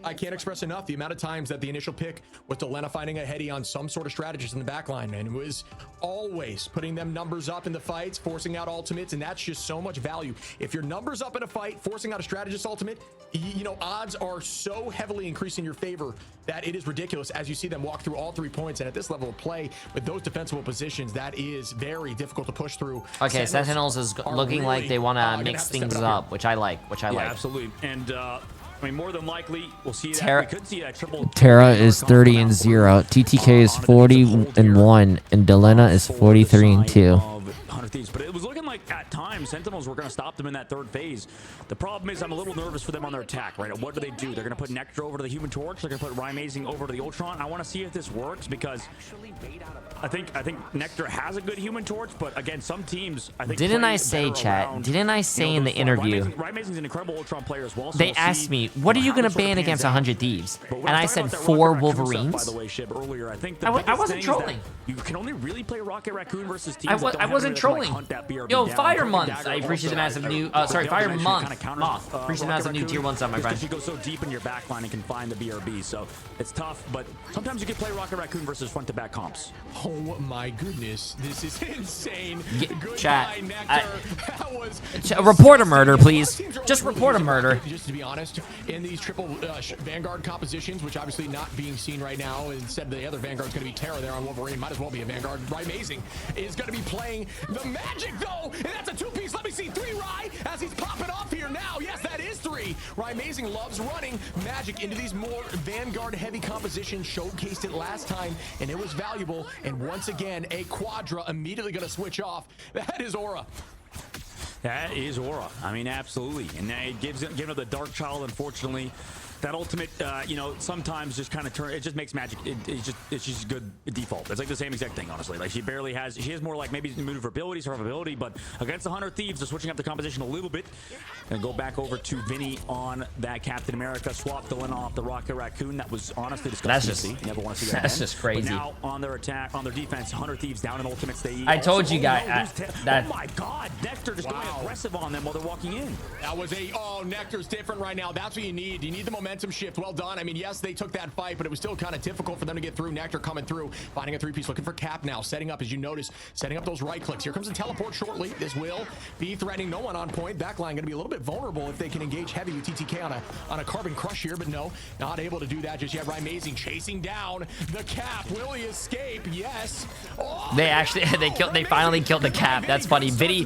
I can't express enough the amount of times that the initial pick was Delena finding a heady on some sort of strategist in the backline, and it was always putting them numbers up in the fights, forcing out ultimates, and that's just so much value. If your numbers up in a fight, forcing out a strategist ultimate, you know, odds are so heavily increasing your favor that it is ridiculous as you see them walk through all 3 points. And at this level of play with those defensible positions, that is very difficult to push through. Okay, Sentinels is looking like they want to mix things up, which I like. Yeah, absolutely. And I mean, more than likely, we'll see that. We could see that triple. Terra is 30-0. TTK is 40-1, and Delena is 43-2. But it was looking like at times Sentinels were going to stop them in that 3rd phase. The problem is I'm a little nervous for them on their attack, right? What do? They're going to put Nectar over to the Human Torch. They're going to put Amazing over to the Ultron. I want to see if this works because I think Nectar has a good Human Torch, but again, some teams I think didn't I say, chat? Didn't I say in the interview? Amazing's an incredible Ultron player as well. So they asked me, "What are you going to ban against 100 Thieves?" And I said 4 Wolverines. By the way, Shib, earlier, I think I wasn't trolling. You can only really play Rocket Raccoon versus teams. I wasn't trolling. Yo, Fire Month! I appreciate the massive new, sorry, Fire Month. Moth. Appreciate the massive new tier 1 sub, my friend. You go so deep in your backline and can find the BRB, so it's tough. But sometimes you can play Rocket Raccoon versus front to back comps. Oh my goodness, this is insane. Chat. Report a murder, please. Just report a murder. Just to be honest, in these triple Vanguard compositions, which obviously not being seen right now, instead the other Vanguard's going to be Terra there on Wolverine. Might as well be a Vanguard. Amazing is going to be playing the Magic though, and that's a 2-piece. Let me see 3 Rye as he's popping off here now. Yes, that is 3. Amazing loves running Magic into these more Vanguard heavy compositions. Showcased it last time, and it was valuable. And once again, a Quadra immediately going to switch off. That is Aura. That is Aura. I mean, absolutely. And it gives it the Dark Child, unfortunately. That ultimate, you know, sometimes just kind of it just makes Magic. It's just good default. It's like the same exact thing, honestly. Like she has more like maybe maneuverability, survivability, but against the 100 Thieves, they're switching up the composition a little bit. And go back over to Vinny on that Captain America. Swap Delena off the Rocket Raccoon. That was honestly disgusting to see. You never want to see that. That's just crazy. But now on their attack, on their defense, 100 Thieves down in ultimate stage. I told you guys that. Oh my God, Nectar just going aggressive on them while they're walking in. That was Nectar's different right now. That's what you need. You need the momentum shift. Well done. I mean, yes, they took that fight, but it was still kind of difficult for them to get through. Nectar coming through, finding a 3-piece, looking for Cap now, setting up, as you notice, setting up those right clicks. Here comes the teleport shortly. This will be threatening no one on point. Backline going to be a little bit vulnerable if they can engage heavy with TTK on a Carbon Crush here, but no, not able to do that just yet. Amazing chasing down the Cap. Will he escape? Yes. Oh, they finally killed the Cap. That's funny. Vinny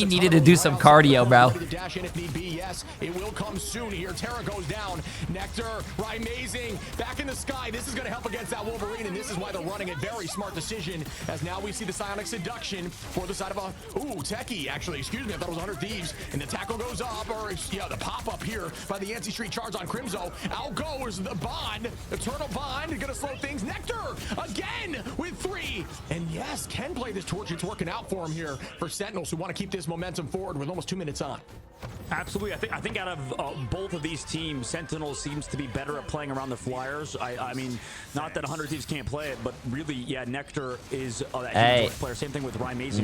needed to do some cardio, bro. Dash in if need be. Yes, it will come soon here. Terra goes down. Nectar, amazing, back in the sky. This is going to help against that Wolverine, and this is why they're running a very smart decision, as now we see the Psionic Seduction for the side of a, Techie, actually, excuse me, I thought it was 100 Thieves, and the tackle goes up, or, yeah, the pop-up here by the Yancey Street charge on Crimzo. Out goes the Bond, Eternal Bond, going to slow things. Nectar, again, with 3, and yes, can play this torch. It's working out for him here for Sentinels, who want to keep this momentum forward with almost 2 minutes on. Absolutely. I think out of both of these teams, Sentinels seems to be better at playing around the Flyers. I mean, not that 100 Thieves can't play it, but really, yeah, Nectar is that player. Same thing with Rymazing.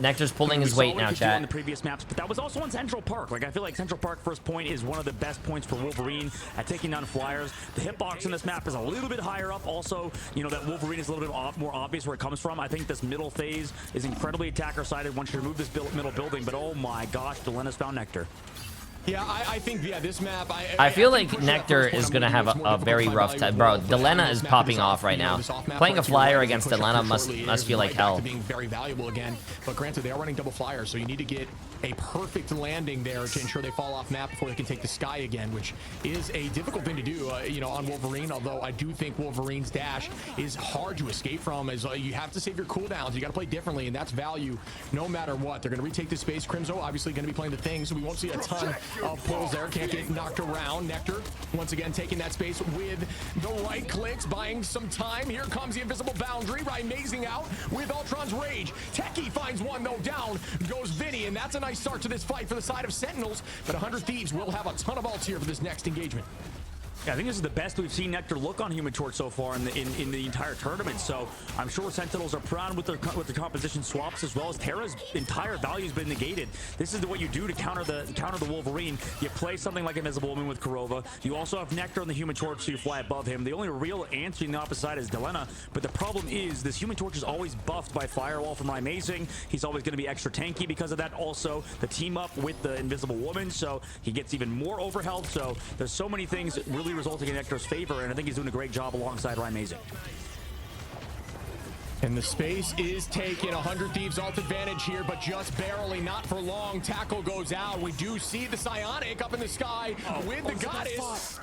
Nectar's pulling his weight now, chat. On the previous maps, but that was also on Central Park. Like, I feel like Central Park first point is one of the best points for Wolverine at taking down Flyers. The hitbox in this map is a little bit higher up. Also, you know, that Wolverine is a little bit more obvious where it comes from. I think this middle phase is incredibly attacker-sided once you remove this middle building, but oh my gosh, Delena's found Nectar. Yeah, I think, yeah, this map... I feel like Nectar is going to have a very rough time. Bro, Delena is popping off right now. Playing a Flyer against Delena must feel like hell. Being very valuable again. But granted, they are running double Flyers, so you need to get a perfect landing there to ensure they fall off map before they can take the sky again, which is a difficult thing to do, you know, on Wolverine, although I do think Wolverine's dash is hard to escape from, as you have to save your cooldowns. You got to play differently, and that's value no matter what. They're going to retake the space. Crimzo obviously going to be playing the thing, so we won't see a ton pulls there. Can't get knocked around. Nectar once again taking that space with the right clicks, buying some time. Here comes the invisible boundary. Rymazing out with Ultron's Rage. Techie finds one though. Down goes Vinny, and that's a nice start to this fight for the side of Sentinels. But 100 Thieves will have a ton of ults here for this next engagement. Yeah, I think this is the best we've seen Nectar look on Human Torch so far in the entire tournament. So I'm sure Sentinels are proud with their composition swaps, as well as Terra's entire value has been negated. This is what you do to counter the Wolverine. You play something like Invisible Woman with Kurova. You also have Nectar on the Human Torch, so you fly above him. The only real answer in the opposite side is Delena. But the problem is this Human Torch is always buffed by Firewall from Rymazing. He's always going to be extra tanky because of that. Also, the team up with the Invisible Woman, so he gets even more overhealth. So there's so many things really resulting in Nectar's favor, and I think he's doing a great job alongside Rymazing. And the space is taken. 100 Thieves ult advantage here, but just barely, not for long. Tackle goes out. We do see the Psionic up in the sky with the Goddess.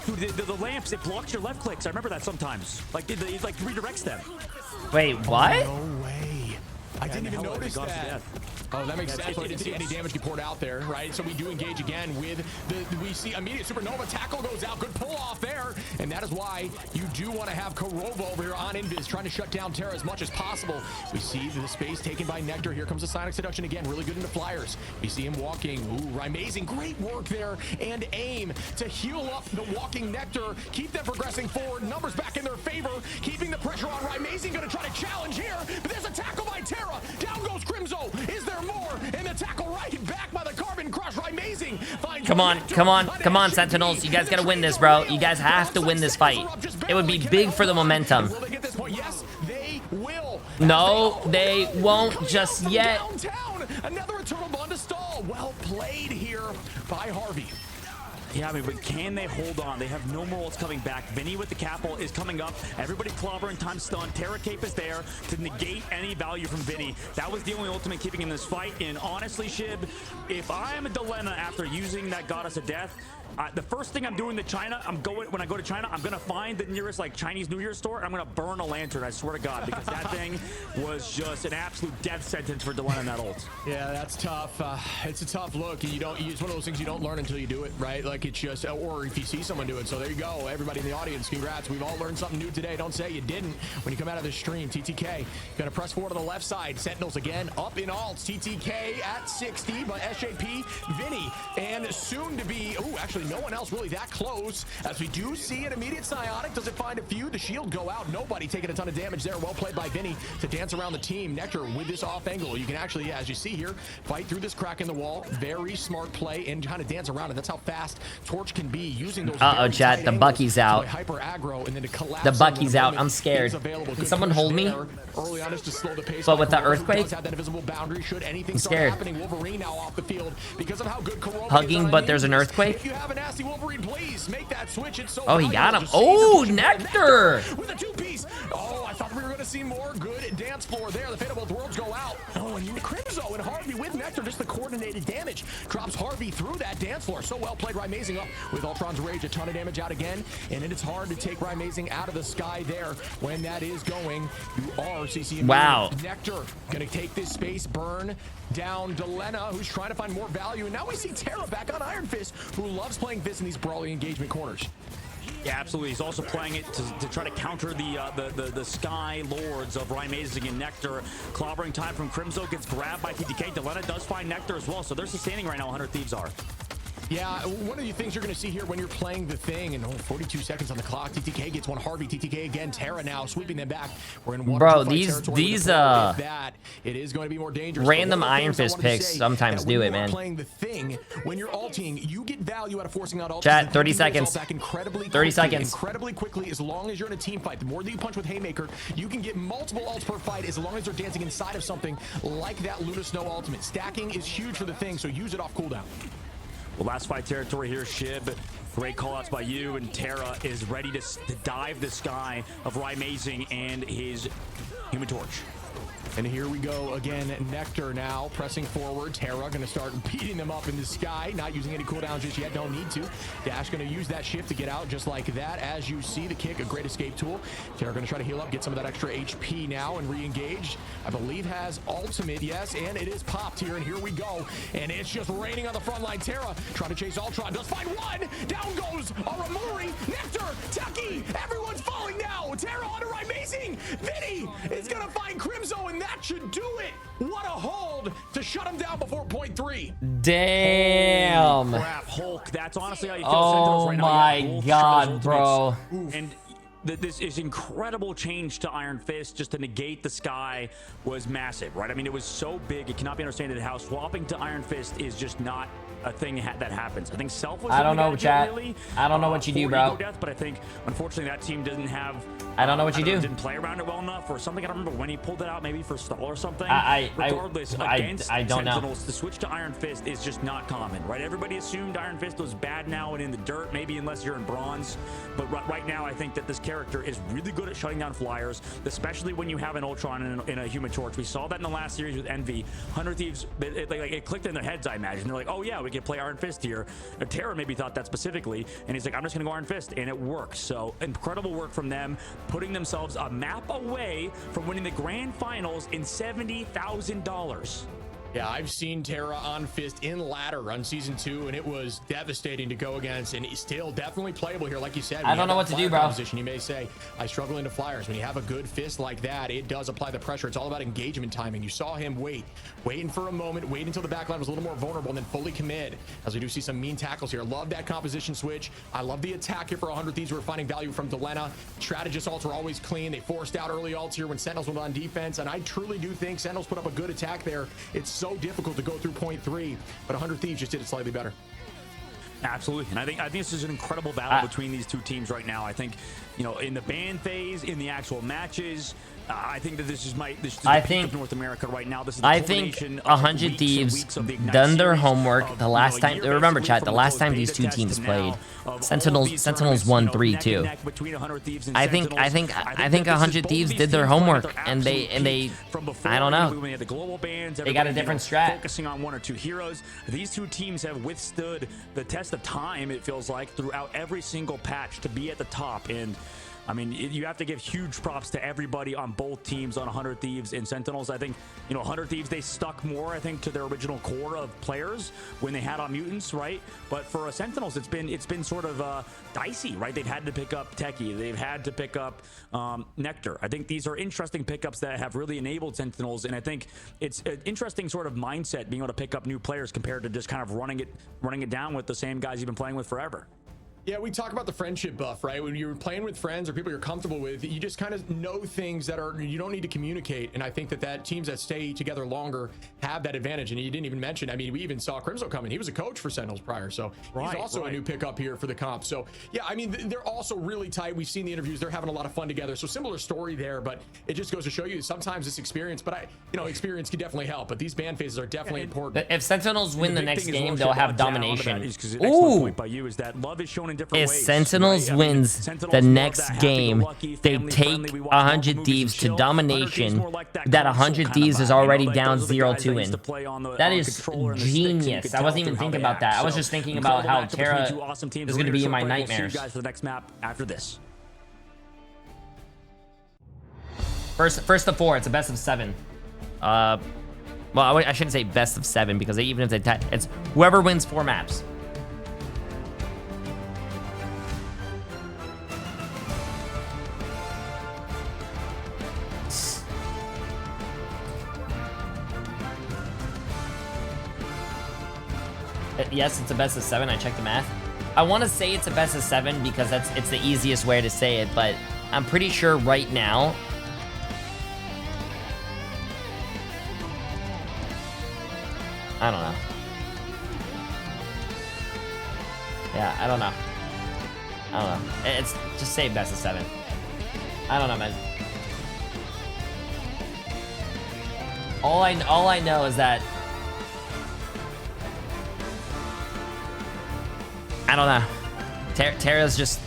Dude, the lamps, it blocks your left clicks. I remember that sometimes. Like, it like redirects them. Wait, what? No way. I didn't even notice that. Oh, that makes sense. I didn't see any damage get poured out there, right? So we do engage again with we see immediate supernova. Tackle goes out. Good pull off there. And that is why you do want to have Kurova over here on Invis, trying to shut down Terra as much as possible. We see the space taken by Nectar. Here comes the Psionic Seduction again. Really good in the Flyers. We see him walking. Ooh, Rymazing. Great work there. And aim to heal up the walking Nectar. Keep them progressing forward. Numbers back in their favor. Keeping the pressure on Rymazing. Going to try to challenge here. But there's a tackle by Terra. Down goes Crimzo. Is there more? And the tackle right back by the Carbon Crush. Rymazing. Come on, Sentinels. You guys gotta win this, bro. You guys have to win this fight. It would be big for the momentum. Will they get this point? Yes, they will. No, they won't just yet. Downtown. Another Eternal Bond to stall. Well played here by Harvey. Yeah, I mean, but can they hold on? They have no more ults coming back. Vinny with the Capel is coming up. Everybody clobbering, time stun. Terra Cape is there to negate any value from Vinny. That was the only ultimate keeping in this fight. And honestly, Shib, if I am a Delena after using that Goddess of Death, the first thing I'm doing to China, when I go to China, I'm gonna find the nearest like Chinese New Year store and I'm gonna burn a lantern, I swear to God, because that thing was just an absolute death sentence for Delena in that ult. Yeah, that's tough. It's a tough look. It's one of those things you don't learn until you do it, right? Like it's just, or if you see someone do it. So there you go, everybody in the audience, congrats. We've all learned something new today. Don't say you didn't when you come out of this stream. TTK gonna press forward on the left side. Sentinels again up in ults. TTK at 60, but SJP, Vinny, and soon to be, actually no one else really that close, as we do see an immediate Psionic. Does it find a few? The shield go out. Nobody taking a ton of damage there. Well played by Vinny to dance around the team. Nectar with this off angle. You can actually, as you see here, fight through this crack in the wall. Very smart play and kind of dance around it. That's how fast Torch can be using those. Chat, the Bucky's out. Hyper aggro and then to collapse. The Bucky's out. I'm scared. Can someone hold me? Early on is to slow the pace. But with the earthquake, that invisible boundary, should anything I'm start scared. happening, Wolverine now off the field because of how good Kurova Hugging anything, but there's an earthquake. If you have a nasty Wolverine, please make that switch. It's so Oh, he got him. Oh, Nectar. With a two-piece. Oh, I thought we were going to see more good dance floor there. The Fate of Both Worlds go out. Oh, and Crimzo and Harvey with Nectar. Just the coordinated damage. Drops Harvey through that dance floor. So well played. Amazing up with Ultron's Rage. A ton of damage out again. And it's hard to take Amazing out of the sky there when that is going. You are CC. Wow. Nectar going to take this space, burn down Delena, who's trying to find more value. And now we see Terra back on Iron Fist, who loves playing Fist in these brawling engagement corners. Yeah, absolutely. He's also playing it to try to counter the Sky Lords of Amazing and Nectar. Clobbering time from Crimzo gets grabbed by TTK. Delena does find Nectar as well, so they're sustaining right now. 100 Thieves are. Yeah, one of the things you're going to see here when you're playing the thing, and 42 seconds on the clock. TTK gets one. Harvey, TTK again. Terra now sweeping them back. We're in one. Bro, these that it is going to be more dangerous. Random Iron Fist picks sometimes do it, man. Playing the thing, when you're ulting, you get value out of forcing out ults. Chat, 30 seconds. 30 seconds. Incredibly quickly, as long as you're in a team fight. The more that you punch with Haymaker, you can get multiple ults per fight as long as they're dancing inside of something like that Luna Snow ultimate. Stacking is huge for the thing, so use it off cooldown. Well, last fight territory here, Shib. Great callouts by you, and Terra is ready to dive the sky of Amazing and his Human Torch. And here we go again. Nectar now pressing forward. Terra going to start beating them up in the sky. Not using any cooldowns just yet. Don't need to. Dash going to use that shift to get out just like that. As you see, the kick, a great escape tool. Terra going to try to heal up, get some of that extra HP now and re-engage. I believe has ultimate, yes, and it is popped here. And here we go. And it's just raining on the front line. Terra trying to chase Ultron. Does find one. Down goes Aramori. Nectar, Tucky. Everyone's falling now. Terra onto Amazing. Vinny is going to find Crimzo, and that should do it. What a hold to shut him down before point 3. Damn. Holy crap, Hulk. That's honestly how you feel. Oh right my now. God, bro. And this is incredible change to Iron Fist just to negate the sky was massive, right? I mean, it was so big. It cannot be understood how swapping to Iron Fist is just not a thing that happens. I think Self was I don't know, chat. Really, I don't know what you do, bro. Death, but I think unfortunately that team doesn't have I don't know what you do. Didn't play around it well enough or something. I don't remember when he pulled it out, maybe for stall or something. Regardless, against I don't Sentinels, know. the switch to Iron Fist is just not common, right? Everybody assumed Iron Fist was bad now and in the dirt, maybe unless you're in bronze. But right now, I think that this character is really good at shutting down flyers, especially when you have an Ultron in a Human Torch. We saw that in the last series with Envy. 100 Thieves, it clicked in their heads, I imagine. They're like, oh yeah, we can play Iron Fist here. Terra maybe thought that specifically, and he's like, I'm just gonna go Iron Fist, and it worked. So incredible work from them, putting themselves a map away from winning the grand finals in $70,000. Yeah, I've seen Terra on Fist in ladder on season 2, and it was devastating to go against, and he's still definitely playable here, like you said. I don't know what to do, bro. You may say, I struggle into flyers. When you have a good fist like that, it does apply the pressure. It's all about engagement timing. You saw him waiting for a moment, wait until the backline was a little more vulnerable, and then fully commit, as we do see some mean tackles here. Love that composition switch. I love the attack here for 100 Thieves. We're finding value from Delena. Strategist ults are always clean. They forced out early ults here when Sentinels went on defense, and I truly do think Sentinels put up a good attack there. It's so difficult to go through point 3, but 100 Thieves just did it slightly better. Absolutely, and I think this is an incredible battle between these two teams right now. I think, you know, in the ban phase, in the actual matches, I think that this is the peak of North America right now. This is the I think 100 Thieves done their homework the last time. Remember, chat, the last time these two teams played, Sentinels won 3-2. I think 100 Thieves did their homework, and they I don't know. They got a different strat. Focusing on one or two heroes. These two teams have withstood the test of time, it feels like, throughout every single patch to be at the top. And I mean, you have to give huge props to everybody on both teams, on 100 Thieves and Sentinels. I think, you know, 100 Thieves, they stuck more, I think, to their original core of players when they had on Mutants, right? But for Sentinels, it's been sort of dicey, right? They've had to pick up Techie. They've had to pick up Nectar. I think these are interesting pickups that have really enabled Sentinels, and I think it's an interesting sort of mindset being able to pick up new players compared to just kind of running it down with the same guys you've been playing with forever. Yeah, we talk about the friendship buff, right? When you're playing with friends or people you're comfortable with, you just kind of know things that are, you don't need to communicate. And I think that teams that stay together longer have that advantage. And you didn't even mention, I mean, we even saw Crimso coming. He was a coach for Sentinels prior. So he's also a new pickup here for the comp. So yeah, I mean, they're also really tight. We've seen the interviews. They're having a lot of fun together. So similar story there, but it just goes to show you sometimes this experience, but experience can definitely help. But these ban phases are definitely important. If Sentinels win the next game, they'll have domination. Ooh. If Sentinels wins the next game, they take 100 Thieves to domination. That 100 Thieves is already down 0-2 in. That is genius. I wasn't even thinking about that. I was just thinking about how Terra is going to be in my nightmares. For the next map after this. First of 4, it's a best of 7. Well, I shouldn't say best of 7 because even if they tie, it's whoever wins 4 maps. Yes, it's a best of 7. I checked the math. I want to say it's a best of 7 because it's the easiest way to say it, but I'm pretty sure right now. I don't know. Yeah, I don't know. I don't know. It's just say best of 7. I don't know, man. All I know is that I don't know. Terra's just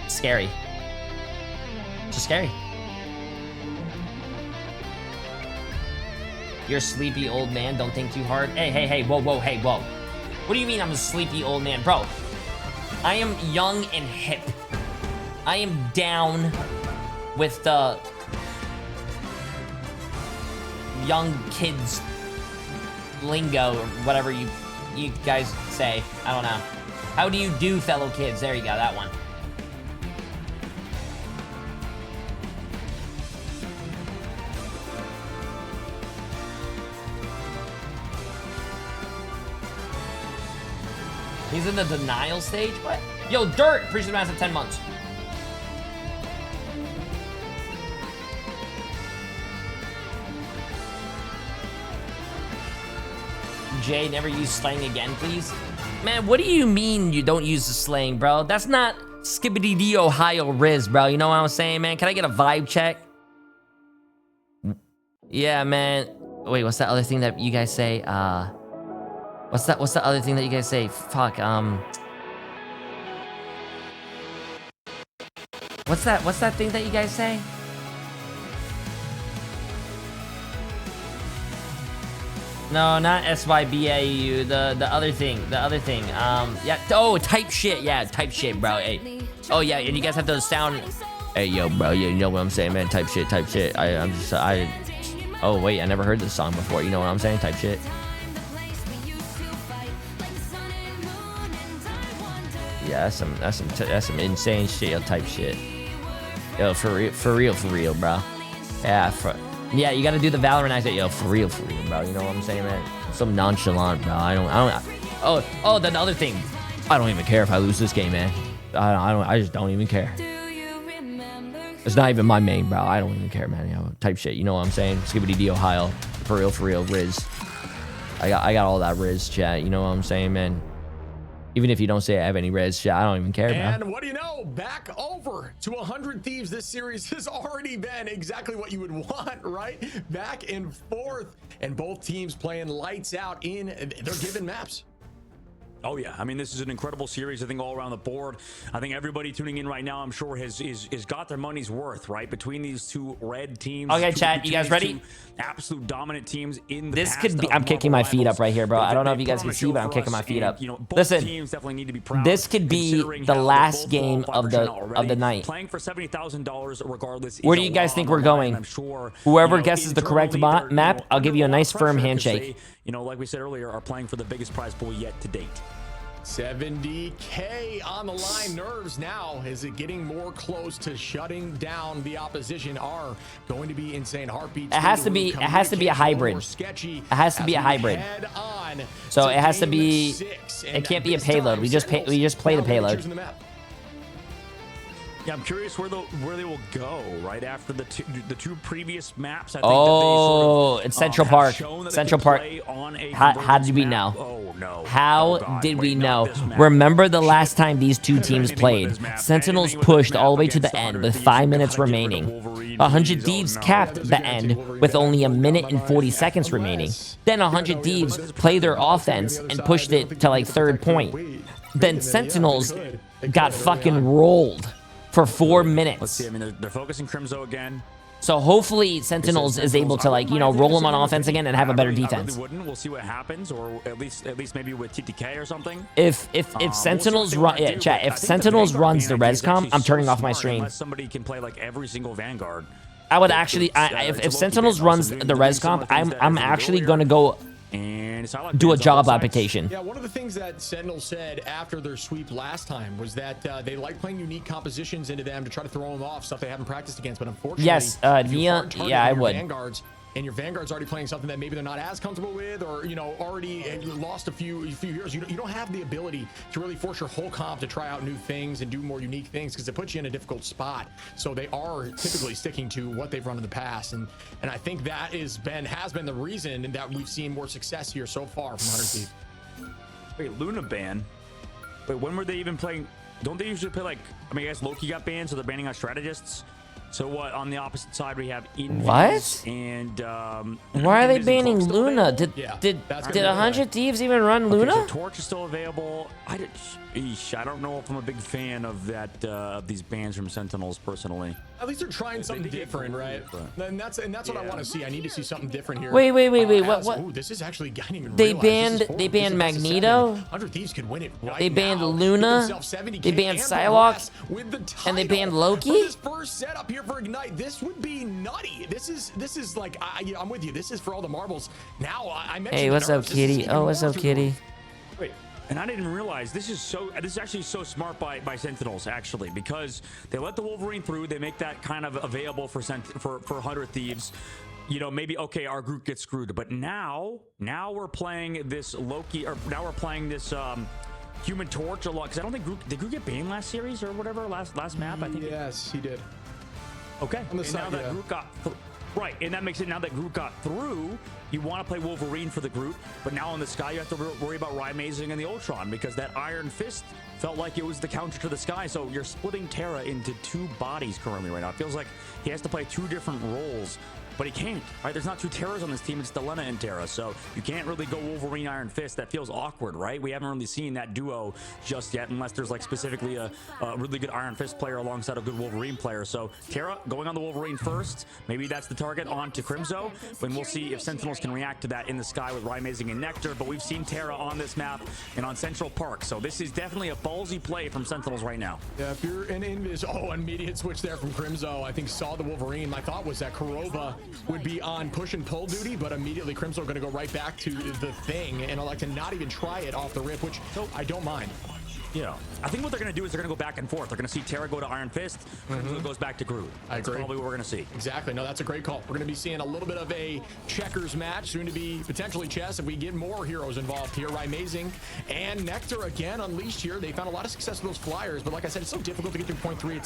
scary. Just scary. You're a sleepy old man. Don't think too hard. Hey, whoa, hey, whoa. What do you mean I'm a sleepy old man, bro? I am young and hip. I am down with the young kids lingo or whatever you guys say. I don't know. How do you do, fellow kids? There you go, that one. He's in the denial stage? What? Yo, Dirt! Appreciate the massive 10 months. Jay, never use slang again, please. Man, what do you mean you don't use the slang, bro? That's not Skibbity-Dee Ohio Riz, bro. You know what I'm saying, man? Can I get a vibe check? Yeah, man. Wait, what's that other thing that you guys say? What's the other thing that you guys say? Fuck, what's that thing that you guys say? No, not SYBAU, the other thing, yeah, oh, type shit, yeah, type shit, bro, hey. Oh, yeah, and you guys have to sound, hey, yo, bro, you know what I'm saying, man, type shit, oh, wait, I never heard this song before, you know what I'm saying, type shit. Yeah, that's some insane shit, yo, type shit. Yo, for real, bro. Yeah, you gotta do the Valorant accent, yo, for real, bro. You know what I'm saying, man? Some nonchalant, bro. Oh, the other thing. I don't even care if I lose this game, man. I just don't even care. It's not even my main, bro. I don't even care, man. Yo, type shit. You know what I'm saying? Skibbity-Dee Ohio. For real, Riz. I got all that Riz, chat. You know what I'm saying, man? Even if you don't say I have any res shit, I don't even care, bro. And what do you know? Back over to 100 Thieves. This series has already been exactly what you would want, right? Back and forth. And both teams playing lights out in their given maps. Oh yeah, I mean, this is an incredible series. I think all around the board. I think everybody tuning in right now, I'm sure, has got their money's worth, right? Between these two red teams. Okay, chat, you guys ready? Absolute dominant teams in the This could be. I'm kicking my feet up right here, bro. I don't know if you guys can see, but I'm kicking my feet up. Listen, this could be the last game of the night. Playing for $70,000 regardless. Where do you guys think we're going? Whoever guesses the correct map, I'll give you a nice firm handshake. You know, like we said earlier, are playing for the biggest prize pool yet to date. 70K on the line. Nerves now, is it getting more close to shutting down the opposition? Are going to be insane. Heartbeats. It has to be a hybrid. It has to be a hybrid. So it has to be It can't be a payload. We just play the payload. Yeah, I'm curious where they will go right after the two previous maps. I think Oh, that they it's Central Park. Central Park. How did we know? Oh no. How did we know? Remember the last time these two teams played? Sentinels pushed all the way to the end with 5 minutes remaining. 100 Thieves capped the end with only a minute and 40 seconds remaining. Then 100 Thieves played their offense and pushed it to like third point. Then Sentinels got fucking rolled for 4 minutes. Let's see. I mean, they're focusing Crimzo again. So hopefully Sentinels is able to, like, you know, roll them on offense again and have a better defense. I really wouldn't. We'll see what happens, or at least maybe with TTK or something. If Sentinels run, yeah, chat. If Sentinels runs the rescom, I'm turning off my stream. Unless somebody can play like every single Vanguard. I would actually, if Sentinels runs the rescom, I'm actually gonna go do a job application. Yeah, one of the things that Sentinel said after their sweep last time was that they like playing unique compositions into them to try to throw them off, stuff they haven't practiced against. But unfortunately, yes, Nia, yeah, I would. Vanguards, and your Vanguard's already playing something that maybe they're not as comfortable with, or, you know, already lost a few years. You don't have the ability to really force your whole comp to try out new things and do more unique things, because it puts you in a difficult spot. So they are typically sticking to what they've run in the past, and I think that has been the reason that we've seen more success here so far from 100 Thieves. Wait, Luna ban? Wait, when were they even playing? Don't they usually play, like, I mean, I guess Loki got banned, so they're banning our strategists. So what, on the opposite side we have What? And why are they banning Luna? Did 100 Thieves even run Luna? Okay, so Torch is still available. I don't know if I'm a big fan of that of these bans from Sentinels personally. At least they're trying something different, right? And that's what I want to see. I need to see something different here. Wait. What? Ooh, this is actually, I didn't even They realize banned Magneto. 100 Thieves could win it right They banned now. Luna. They banned Psylocke. And they banned Loki. For this first setup here for Ignite, this would be nutty. This is like, I'm with you. This is for all the marbles. Now I mentioned. Hey, what's up, Kitty? Oh, what's up, Kitty? Wait. And I didn't even realize this is actually so smart by Sentinels, actually, because they let the Wolverine through. They make that kind of available for 100 Thieves. You know, maybe, okay, our group gets screwed, but now we're playing this Loki, or now we're playing this Human Torch a lot, because I don't think did Groot get banned last series or whatever, last map? I think. Yes, he did. Okay. On the and side, now that Groot got right, and that makes it, now that Groot got through, you want to play Wolverine for the Groot, but now on the Sky you have to worry about Amazing and the Ultron, because that Iron Fist felt like it was the counter to the Sky. So you're splitting Terra into two bodies currently right now. It feels like he has to play two different roles, but he can't, right? There's not two Terras on this team. It's Delena and Terra, so you can't really go Wolverine Iron Fist. That feels awkward, right? We haven't really seen that duo just yet, unless there's like specifically a really good Iron Fist player alongside a good Wolverine player. So Terra going on the Wolverine first, maybe that's the target on to Crimzo, and we'll see if Sentinels can react to that in the Sky with Amazing and Nectar. But we've seen Terra on this map and on Central Park, so this is definitely a ballsy play from Sentinels right now. Yeah, if you're an Invis, immediate switch there from Crimzo. I think saw the Wolverine. My thought was that Kurova would be on push and pull duty, but immediately Crimzo are going to go right back to the thing, and I like to not even try it off the rip, which I don't mind. Yeah, I think what they're going to do is they're going to go back and forth. They're going to see Terra go to Iron Fist, Crimzo goes back to Groot. That's probably what we're going to see. Exactly. No, that's a great call. We're going to be seeing a little bit of a checkers match, soon to be potentially chess if we get more heroes involved here. Amazing and Nectar again unleashed here. They found a lot of success with those flyers, but like I said, it's so difficult to get through point 3.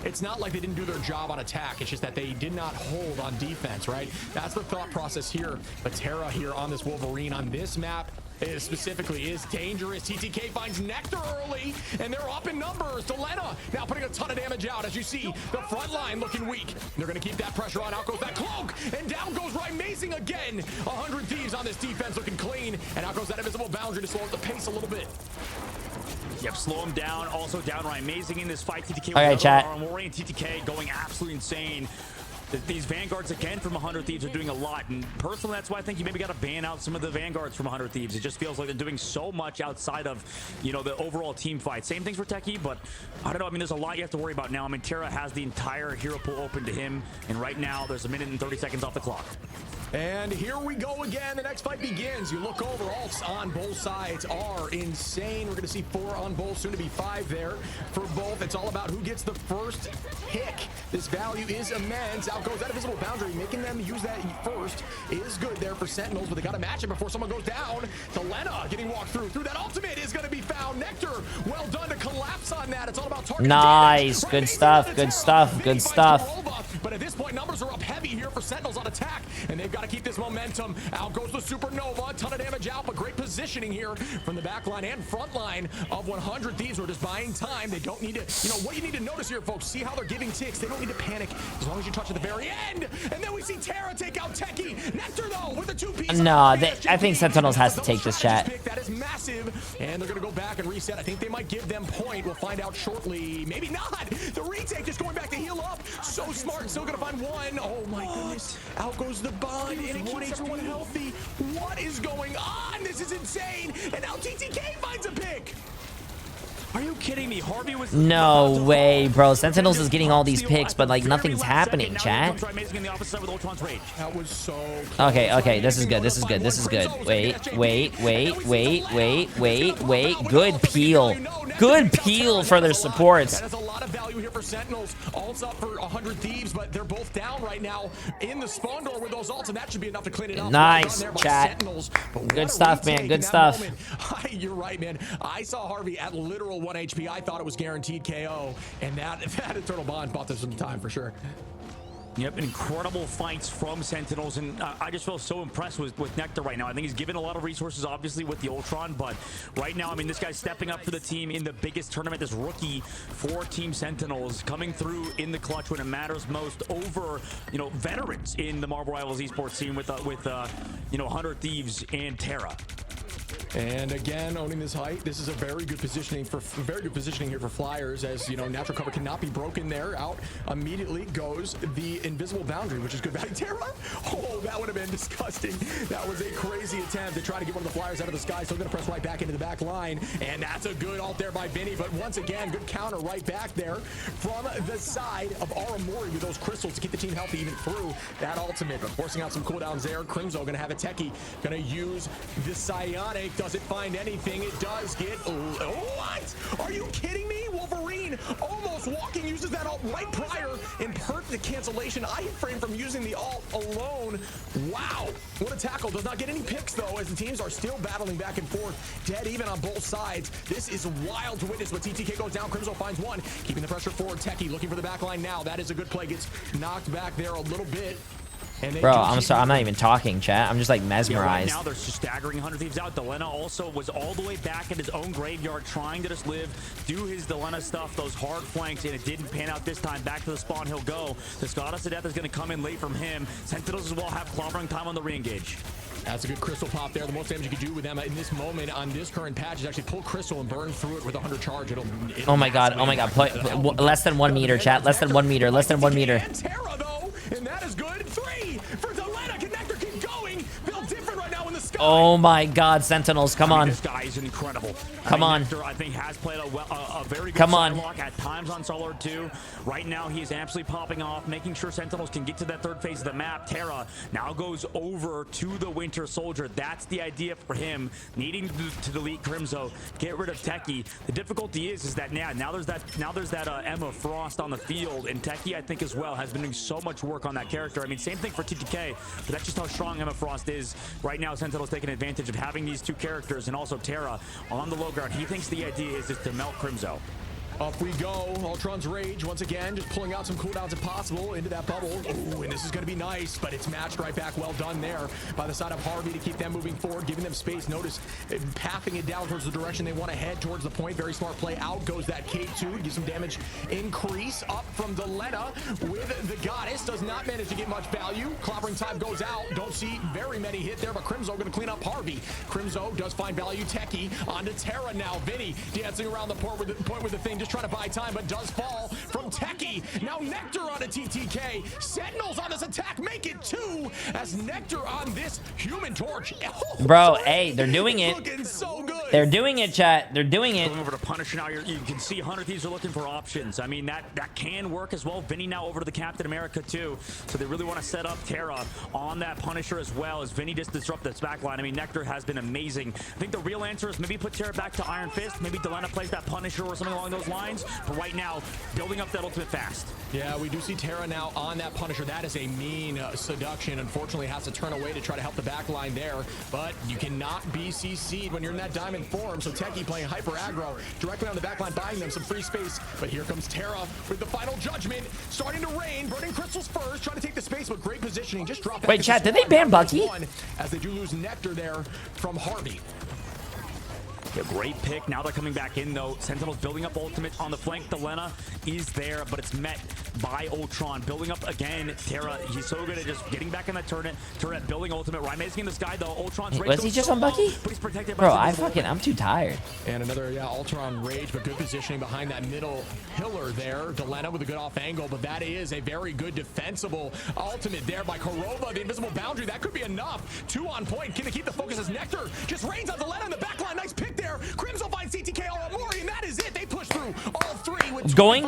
It's not like they didn't do their job on attack. It's just that they did not hold on defense, right? That's the thought process here. But Terra here on this Wolverine on this map specifically is dangerous. TTK finds Nectar early, and they're up in numbers. Delena now putting a ton of damage out. As you see, the front line looking weak. They're going to keep that pressure on. Out goes that cloak, and down goes Amazing again. 100 Thieves on this defense looking clean, and out goes that invisible boundary to slow up the pace a little bit. Yep, slow him down. Also down Amazing in this fight. TTK all right, chat. Wolverine, TTK going absolutely insane. These Vanguards again from 100 Thieves are doing a lot, and personally that's why I think you maybe got to ban out some of the Vanguards from 100 Thieves. It just feels like they're doing so much outside of, you know, the overall team fight. Same things for Techie, but I don't know. I mean, there's a lot you have to worry about now. I mean, Terra has the entire hero pool open to him, and right now there's 1 minute and 30 seconds off the clock. And here we go again. The next fight begins. You look over, ults on both sides are insane. We're going to see 4 on both, soon to be 5 there for both. It's all about who gets the first pick. This value is immense. Out goes that invisible boundary, making them use that first is good there for Sentinels, but they got to match it before someone goes down. Delena getting walked through that ultimate is going to be on that. It's all about targeting. Nice. Good stuff. Good stuff. Good stuff. But at this point, numbers are up heavy here for Sentinels on attack, and they've got to keep this momentum. Out goes the Supernova. A ton of damage out, but great positioning here from the back line and front line of 100 Thieves. Who are just buying time. They don't need to, you know, what you need to notice here, folks, see how they're giving ticks. They don't need to panic as long as you touch at the very end. And then we see Terra take out Techie. Nectar, though, with the 2-piece. No, I think Sentinels has to take this, chat. That is massive, and they're going to go back and reset. I think they might give them point. We'll find out shortly. Maybe not. The retake just going back to heal up. So smart. Still going to find one. Oh, my goodness. Out goes the bond, and it keeps everyone healthy. What is going on? This is insane. And now TTK finds a pick. Are you kidding me? Harvey was No way, bro. Sentinels is getting all these picks, but like nothing's happening, chat. That was so Okay, okay, this is good. This is good. This is good. Wait. Good peel. Good peel for their supports. That is a lot of value here for Sentinels. Ults up for 100 Thieves, but they're both down right now in the spawn door with those ults, and that should be enough to clean it up. Nice, chat. Good stuff, man. Good stuff. You're right, man. I saw Harvey at literal 1 HP. I thought it was guaranteed KO, and that Eternal Bond bought this some time for sure. Yep, incredible fights from Sentinels, and I just feel so impressed with Nectar right now. I think he's given a lot of resources, obviously, with the Ultron, but right now, I mean, this guy's stepping up for the team in the biggest tournament, this rookie for Team Sentinels, coming through in the clutch when it matters most over, you know, veterans in the Marvel Rivals esports scene with you know, 100 Thieves and Terra. And again, owning this height, this is a very good positioning here for Flyers, as you know, natural cover cannot be broken there. Out immediately goes the invisible boundary, which is good value. Terra, oh, that would have been disgusting. That was a crazy attempt to try to get one of the Flyers out of the sky. Still gonna press right back into the back line, and that's a good ult there by Vinny. But once again, good counter right back there from the side of Aramori with those crystals to keep the team healthy even through that ultimate. But forcing out some cooldowns there. Crimzo gonna have a techie, gonna use the psionic. Does it find anything? It does get... What? Are you kidding me? Wolverine almost walking, uses that ult right prior and perked the cancellation. I frame from using the ult alone. Wow. What a tackle. Does not get any picks, though, as the teams are still battling back and forth. Dead even on both sides. This is wild to witness, but TTK goes down. Crimzo finds one. Keeping the pressure forward. Techie looking for the back line now. That is a good play. Gets knocked back there a little bit. Bro, I'm sorry. I'm not even talking, chat. I'm just like mesmerized. Yeah, right now they're just staggering 100 Thieves out. Delena also was all the way back in his own graveyard trying to just live, do his Delena stuff, those hard flanks, and it didn't pan out this time. Back to the spawn he'll go. The Goddess of Death is going to come in late from him. Sentinels as well have clobbering time on the re-engage. That's a good crystal pop there. The most damage you can do with them in this moment on this current patch is actually pull crystal and burn through it with 100 charge. It'll oh my god. Oh my god. Less than 1 meter, chat. Less than 1 meter. Less than 1 meter. And Terra, though, and that is good. 3 for Delena. Connector keep going. Feel different right now in the sky. Oh my god, Sentinels. Come on. This guy is incredible. Come on. Nectar, I think, has played a very good Come on. lock at times on Solar 2. Right now, he is absolutely popping off, making sure Sentinels can get to that third phase of the map. Terra now goes over to the Winter Soldier. That's the idea for him, needing to delete Crimzo, get rid of Techie. The difficulty is that now there's that Emma Frost on the field, and Techie, I think, as well, has been doing so much work on that character. I mean, same thing for TTK, but that's just how strong Emma Frost is. Right now, Sentinel's taking advantage of having these two characters, and also Terra on the low ground. He thinks the idea is just to melt Crimzo. Up we go. Ultron's Rage once again, just pulling out some cooldowns if possible into that bubble. Ooh, and this is going to be nice, but it's matched right back. Well done there by the side of Harvey to keep them moving forward, giving them space. Notice pathing it down towards the direction they want to head, towards the point. Very smart play. Out goes that K2, give some damage increase. Up from Delena with the Goddess. Does not manage to get much value. Clobbering time goes out. Don't see very many hit there, but Crimzo going to clean up Harvey. Crimzo does find value. Techie onto Terra now. Vinny dancing around the point with the thing, just trying to buy time, but does fall from Techie. Now Nectar on a TTK. Sentinels on this attack make it 2 as Nectar on this Human Torch. Oh, bro, hey, they're doing it. Looking so good. They're doing it, chat. They're doing it. Going over to Punisher now. You can see 100 Thieves are looking for options. I mean, that can work as well. Vinny now over to the Captain America too. So they really want to set up Terra on that Punisher as well as Vinny just disrupt this backline. I mean, Nectar has been amazing. I think the real answer is maybe put Terra back to Iron Fist. Maybe Delena plays that Punisher or something along those lines. lines. But right now, building up that ultimate fast. Yeah, we do see Terra now on that Punisher. That is a mean seduction. Unfortunately, has to turn away to try to help the back line there. But you cannot be CC'd when you're in that diamond form. So Techie playing hyper aggro directly on the back line, buying them some free space. But here comes Terra with the final judgment. Starting to rain. Burning crystals first. Trying to take the space, but great positioning. Just drop back. Wait, chat, did they ban Bucky? As they do lose Nectar there from Harvey. A great pick. Now they're coming back in, though. Sentinel's building up ultimate on the flank. Delena is there, but it's met by Ultron. Building up again. Terra, he's so good at just getting back in that turret. Turret building ultimate. Right, amazing in the sky, though. Ultron's was he just on Bucky? But he's protected by Bro, I'm too tired. And another, Ultron rage, but good positioning behind that middle pillar there. Delena with a good off angle, but that is a very good defensible ultimate there by Korova. The invisible boundary, that could be enough. 2 on point. Gonna keep the focus as Nectar just rains on Delena in the back line. Nice pick there. Crims will find CTK all Mori, and that is it. They push through all 3 with going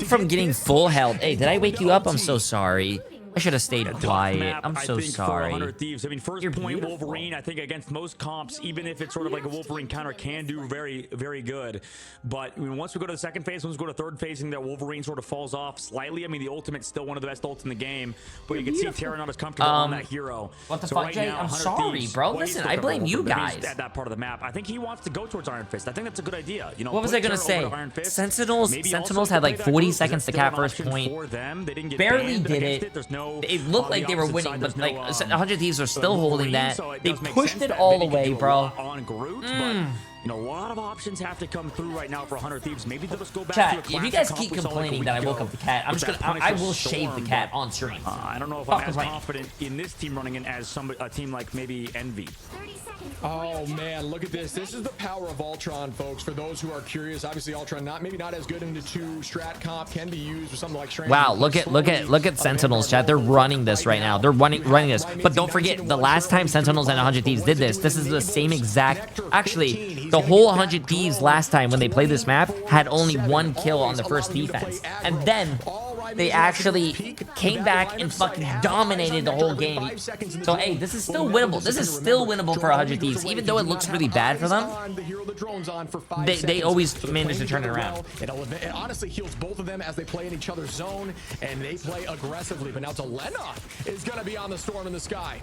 from getting full health. Hey, did I wake you up? I'm so sorry. I should have stayed quiet. I'm so sorry. 100 Thieves. I mean, first point Wolverine, I think against most comps, even if it's sort of like a Wolverine counter, can do very, very good. But I mean, once we go to the second phase, once we go to third phasing, that Wolverine sort of falls off slightly. I mean, the ultimate's still one of the best ults in the game, but you can see Terra not as comfortable on that hero. What the fuck, Jay? I'm sorry, bro. Listen, I blame you guys. At that part of the map, I think he wants to go towards Iron Fist. I think that's a good idea. You know, what was I gonna say? Sentinels had like 40 seconds to cap first point. Barely did it. It looked like they were winning, but like 100 Thieves are still holding that. They pushed it all away, bro. On Groot, but you know, a lot of options have to come through right now for 100 Thieves. Maybe they'll just go back chat, to a if you guys keep complaining that I woke up the cat, I'm just gonna I will shave the cat on stream. I don't know if I'm as confident in this team running in as a team like maybe Envy. Oh man, look at this. This is the power of Ultron, folks. For those who are curious, obviously Ultron maybe not as good into 2 strat comp, can be used with something like Strange. Wow, look at Sentinels, chat. They're running this right now. They're running this. But don't forget, the last time Sentinels and 100 Thieves did this is the same exact. Actually, the whole 100 Thieves last time when they played this map had only 1 kill on the first defense, and then they actually came back and fucking dominated the whole game. So hey, this is still winnable. This is still winnable for 100 Thieves, even though it looks really bad for them. They always manage to turn it around. It honestly heals both of them as they play in each other's zone, and they play aggressively. But now Delena is gonna be on the storm in the sky.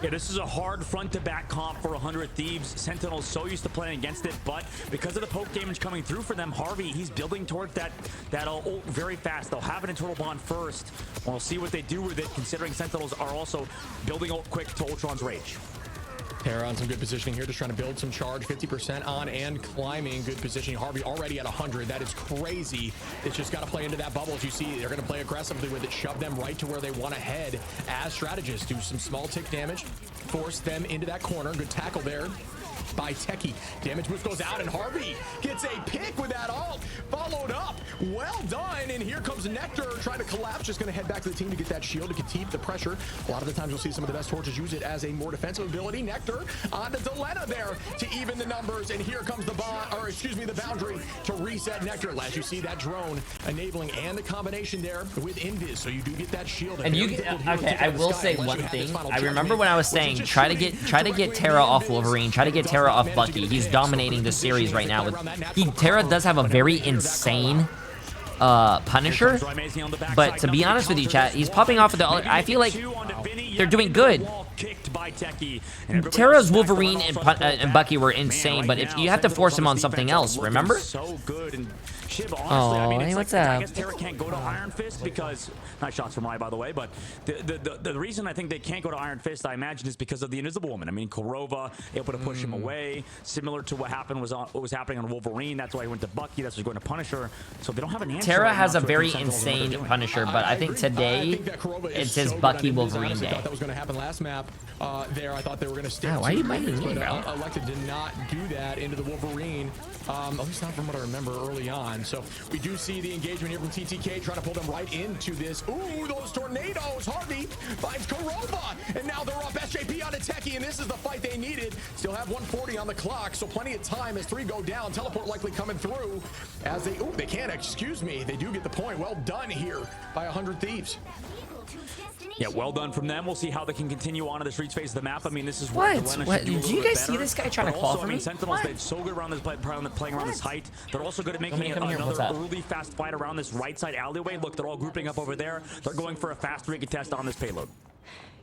Yeah, this is a hard front-to-back comp for 100 Thieves. Sentinel's so used to playing against it, but because of the poke damage coming through for them, Harvey, he's building towards that ult very fast. They'll have an internal bond first. We'll see what they do with it, considering Sentinels are also building ult quick to Ultron's rage. Terra on some good positioning here, just trying to build some charge. 50% on and climbing. Good positioning. Harvey already at 100. That is crazy. It's just got to play into that bubble. As you see, they're going to play aggressively with it. Shove them right to where they want to head as strategists. Do some small tick damage. Force them into that corner. Good tackle there by Techie. Damage boost goes out, and Harvey gets a pick with that ult. Followed up. Well done. And here comes Nectar trying to collapse. Just going to head back to the team to get that shield to keep the pressure. A lot of the times you'll see some of the best torches use it as a more defensive ability. Nectar on to Delena there to even the numbers. And here comes the boundary to reset Nectar. As you see that drone enabling and the combination there with Invis. So you do get that shield. And you get, okay, I will say one thing. I remember when I was saying try to get Terra off Wolverine, try to get Terra off Bucky. He's dominating the series right now. Terra does have a very insane Punisher, but to be honest with you, chat, he's popping off of the. I feel like they're doing good. Terra's Wolverine and Bucky were insane, but if you have to force him on something else, remember? Honestly, hey, what's up? I guess Terra can't go to Iron Fist because, nice shots from I, by the way, but the reason I think they can't go to Iron Fist, I imagine, is because of the Invisible Woman. I mean, Korova able to push him away, similar to what was happening on Wolverine. That's why he went to Bucky. That's why he's going to Punisher. So they don't have an answer. Terra right has now a very insane Punisher, but I think today it's his Bucky Wolverine day. I thought that was going to happen last map. I thought they were going to stick. Why are you biting me, bro? bro? Elected did not do that into the Wolverine. At least not from what I remember early on. So we do see the engagement here from TTK trying to pull them right into this. Ooh, those tornadoes. Harvey finds Korova, and now they're up SJP on a Techie, and this is the fight they needed. Still have 140 on the clock, so plenty of time as 3 go down. Teleport likely coming through as they can't, excuse me. They do get the point. Well done here by 100 Thieves. Yeah, well done from them. We'll see how they can continue on to the streets phase of the map. I mean, this is What? What? Did you guys see this guy trying to claw for me? Sentinels, they're so good around this playing around this height. They're also good at making another early fast fight around this right side alleyway. Look, they're all grouping up over there. They're going for a fast recontest on this payload.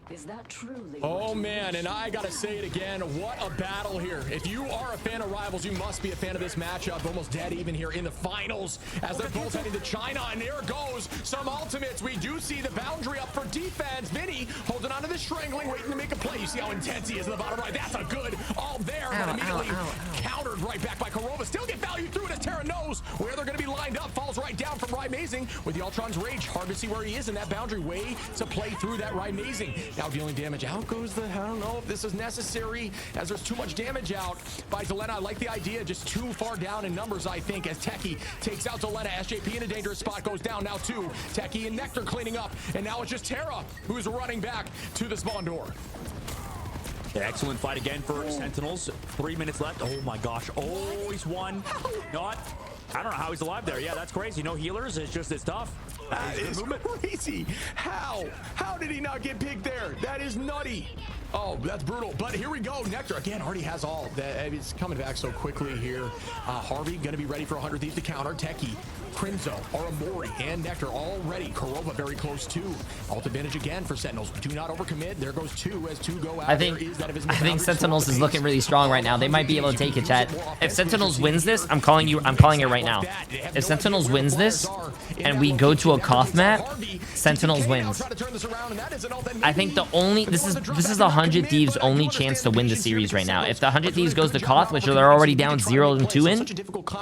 Is that truly? Oh man, and I gotta say it again. What a battle here! If you are a fan of Rivals, you must be a fan of this matchup. Almost dead even here in the finals as they're both heading to China, and there goes some ultimates. We do see the boundary up for defense. Vinny holding on to the strangling, waiting to make a play. You see how intense he is in the bottom right. That's a good all there, but immediately countered right back by Korova. Still get value through it as Terra knows where they're going to be lined up. Falls right down from Rymazing with the Ultron's Rage. Hard to see where he is in that boundary. Way to play through that Rymazing. Now dealing damage. Out goes the, I don't know if this is necessary as there's too much damage out by Delena. I like the idea, just too far down in numbers, I think, as Techie takes out Delena. SJP in a dangerous spot, goes down now too. Techie and Nectar cleaning up, and now it's just Terra who's running back to the spawn door. Yeah, excellent fight again for Sentinels. 3 minutes left. Oh my gosh. Oh, he's won. Not. I don't know how he's alive there. Yeah, that's crazy. No healers. It's tough. That is crazy. How did he not get picked there? That is nutty. Oh, that's brutal. But here we go. Nectar again already has all. It's coming back so quickly here. Harvey going to be ready for 100 Thieves to counter. Techie, Crimzo, Aramori, and Nectar all ready. Korova very close too. Ult advantage again for Sentinels. Do not overcommit. There goes two as two go out. I think Sentinels is looking really strong right now. They might be able to take it, chat. If Sentinels wins this, I'm calling it right now. If Sentinels wins this and we go to a Koth map, Sentinels wins. I think this is the 100 Thieves' only chance to win the series right now. If the 100 Thieves goes to Koth, which they're already down 0-2 in,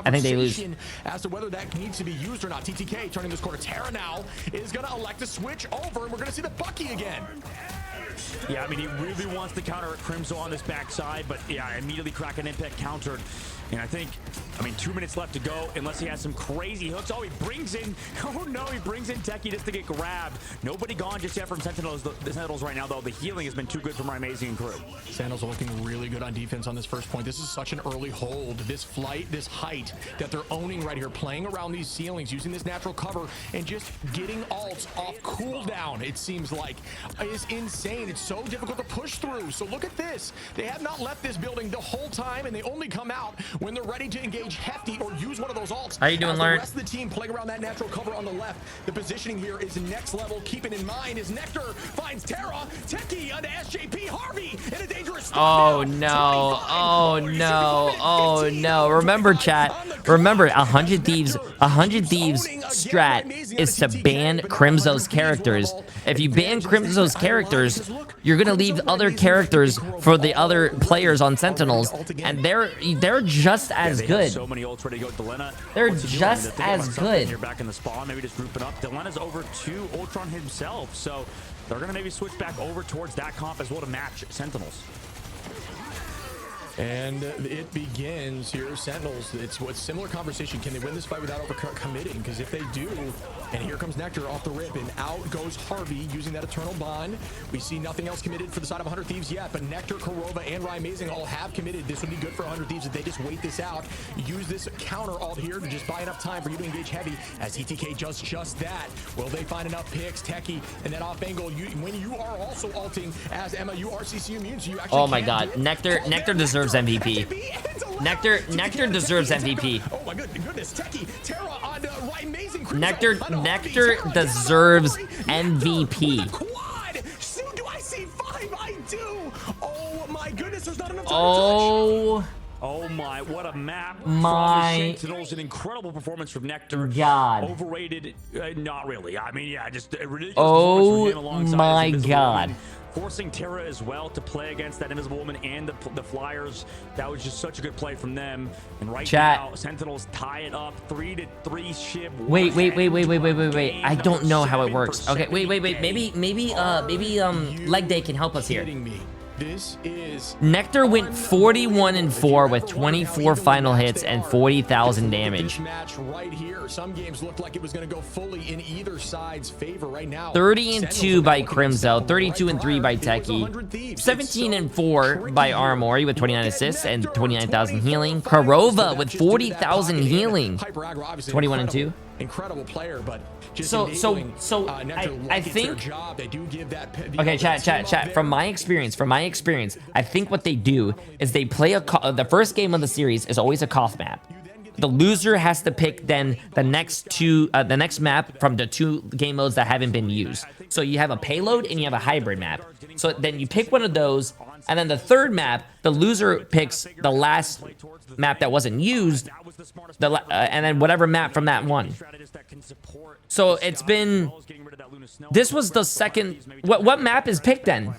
I think they lose. As to whether that needs to be used or not. TTK turning this corner. Terra now is going to elect to switch over, and we're going to see the Bucky again. Yeah, I mean, he really wants to counter Crimzo on this backside, but yeah, immediately crack an impact countered. And I think, 2 minutes left to go, unless he has some crazy hooks. Oh, he brings in, he brings in Techie just to get grabbed. Nobody gone just yet from Sentinels. The Sentinels right now, though, the healing has been too good from Rymazing and crew. Sentinels are looking really good on defense on this first point. This is such an early hold. This flight, this height that they're owning right here, playing around these ceilings, using this natural cover, and just getting ults off cooldown, it seems like, is insane. It's so difficult to push through. So look at this. They have not left this building the whole time, and they only come out when they're ready to engage Hefty or use one of those ults. How you doing, Larry? The rest of the team playing around that natural cover on the left. The positioning here is next level. Keeping in mind as Nectar finds Terra, Techie onto SJP, Harvey in a dangerous spot. Oh no! Oh no! Oh no! Remember, chat. Remember, 100 Thieves strat is to ban Crimzo's characters. If you ban Crimzo's characters, you're gonna leave other characters for the other players on Sentinels, and they're just as good. So many ults ready to go. Delena, they're just as good. You're back in the spawn, maybe just grouping up. Delena's over to Ultron himself, so they're gonna maybe switch back over towards that comp as well to match Sentinels. And it begins here. Sentinels, it's what similar conversation. Can they win this fight without over-committing? Because if they do, and here comes Nectar off the rip, and out goes Harvey using that Eternal Bond. We see nothing else committed for the side of 100 Thieves yet, but Nectar, Korova, and Rymazing all have committed. This would be good for 100 Thieves if they just wait this out. Use this counter ult here to just buy enough time for you to engage heavy as TTK does just that. Will they find enough picks? Techie, and then off angle, when you are also ulting as Emma, you are CC immune, so you actually Oh my god, Nectar deserves MVP. Nectar deserves MVP. Oh my goodness, Techie, Terra on Rymazing. Nectar deserves MVP. Quad. Soon do I see 5? I do. Oh my goodness, there's not enough time Oh. Oh my, what a map. My Sentinels, an incredible performance from Nectar. God. Overrated, not really. I mean, yeah, just a ridiculous Oh performance from him alongside my his Invisible God. Woman. Forcing Terra as well to play against that Invisible Woman and the Flyers. That was just such a good play from them. And right now, Sentinels tie it up 3-3 ship. Wait. I don't know how it works. Okay, wait. Maybe Leg Day can help us here. This is Nectar went 41-4 with 24 final hits and 40,000 damage. This match right here. Some games looked like it was going to go fully in either side's favor right now. 30-2 by Crimzo, 32-3 by Techie, 17-4 by Aramori with 29 assists and 29,000 healing. Korova with 40,000 healing, 21-2. incredible player, but just I think their job. They do give that. Okay, chat. From my experience, I think what they do is they play the first game of the series is always a Koth map. The loser has to pick then the next map from the 2 game modes that haven't been used. So you have a payload and you have a hybrid map. So then you pick one of those, and then the third map, the loser picks the last map that wasn't used, and then whatever map from that one. So it's been. This was the second. What map is picked then?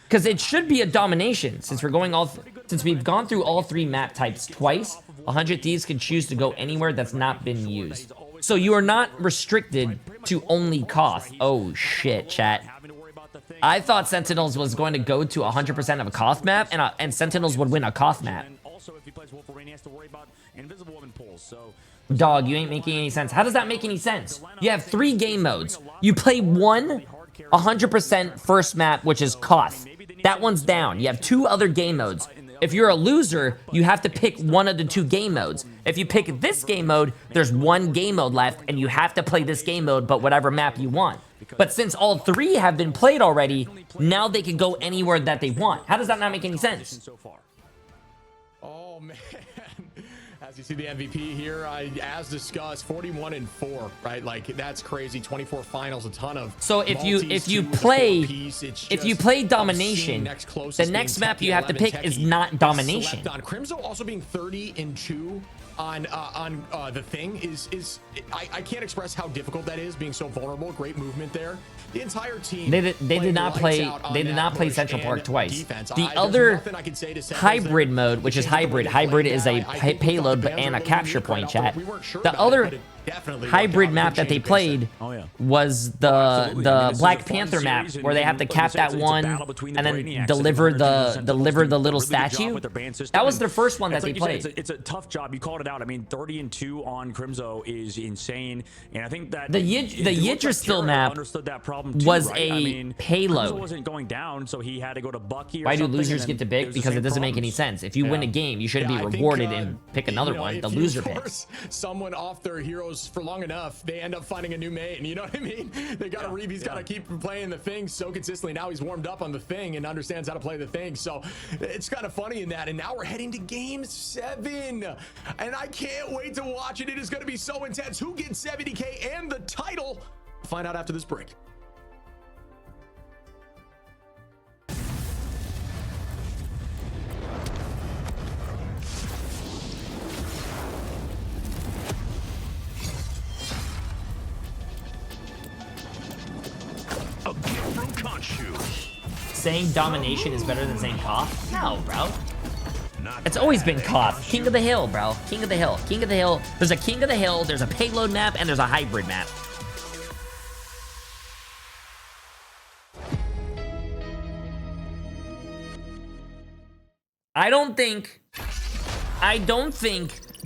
Because it should be a domination since we've gone through all 3 map types twice. 100 Thieves can choose to go anywhere that's not been used. So you are not restricted to only Koth. Oh shit, chat. I thought Sentinels was going to go to 100% of a Koth map, and Sentinels would win a Koth map. Dog, you ain't making any sense. How does that make any sense? You have 3 game modes. You play one 100% first map, which is Koth. That one's down. You have 2 other game modes. If you're a loser, you have to pick one of the 2 game modes. If you pick this game mode, there's 1 game mode left, and you have to play this game mode, but whatever map you want. But since all 3 have been played already, now they can go anywhere that they want. How does that not make any sense? Oh, man. As you see the MVP here, as discussed, 41-4, right? Like, that's crazy. 24 finals, a ton of. So if you play domination, the next map you have to pick is not domination. Crimzo also being 30-2 on the thing is I can't express how difficult that is, being so vulnerable. Great movement there. The entire team. They did not play Central Park twice. The other hybrid mode, which is hybrid is a payload and a capture point, chat. The other hybrid map that they played was the Black Panther map, where they have to cap that one and then deliver the little statue. That was their first one that they played. It's a tough job. You called it out. I mean, 30-2 on Crimzo is insane, and I think that the Yggdrasil map was a payload. Crimzo wasn't going down, so he had to go to Bucky. Why do losers get to pick? Because it doesn't make any sense. If you win a game, you shouldn't be rewarded and pick another one. The loser picks. Someone off their heroes for long enough, they end up finding a new mate, and you know what I mean? They gotta he's gotta keep playing the thing so consistently. Now he's warmed up on the thing and understands how to play the thing, so it's kind of funny in that. And now we're heading to game 7, and I can't wait to watch it. It is going to be so intense. Who gets 70K and the title? Find out after this break. A gift from Khonshu. Saying domination is better than saying Koth? No, bro. It's always been Koth. King of the Hill, bro. King of the Hill. King of the Hill. There's a King of the Hill, there's a payload map, and there's a hybrid map. I don't think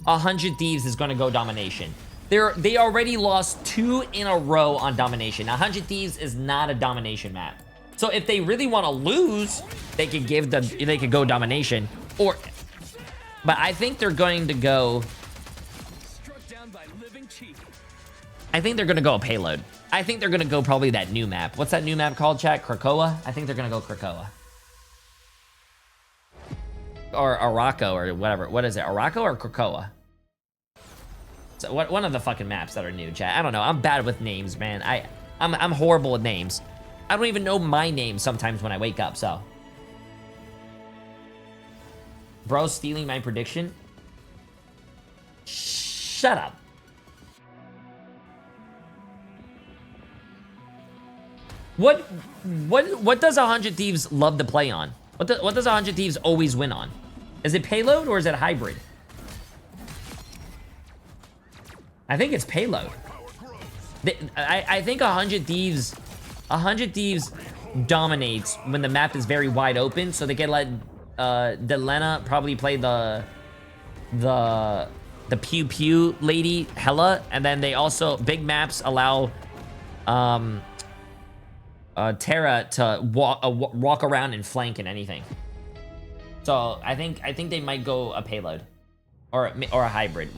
100 Thieves is going to go domination. They already lost 2 in a row on domination. 100 Thieves is not a domination map. So if they really want to lose, they could go domination, but I think they're going to go. I think they're going to go a payload. I think they're going to go probably that new map. What's that new map called, chat? Krakoa? I think they're going to go Krakoa. Or Araco or whatever. What is it? Araco or Krakoa? So one of the fucking maps that are new, chat. I don't know. I'm bad with names, man. I'm horrible with names. I don't even know my name sometimes when I wake up, so. Bro stealing my prediction? Shut up. What does 100 Thieves love to play on? What does 100 Thieves always win on? Is it payload or is it hybrid? I think it's payload. I think 100 Thieves dominates when the map is very wide open, so they can let Delena probably play the pew pew lady Hella, and then they also big maps allow Terra to walk around and flank and anything. So I think they might go a payload. Or a hybrid.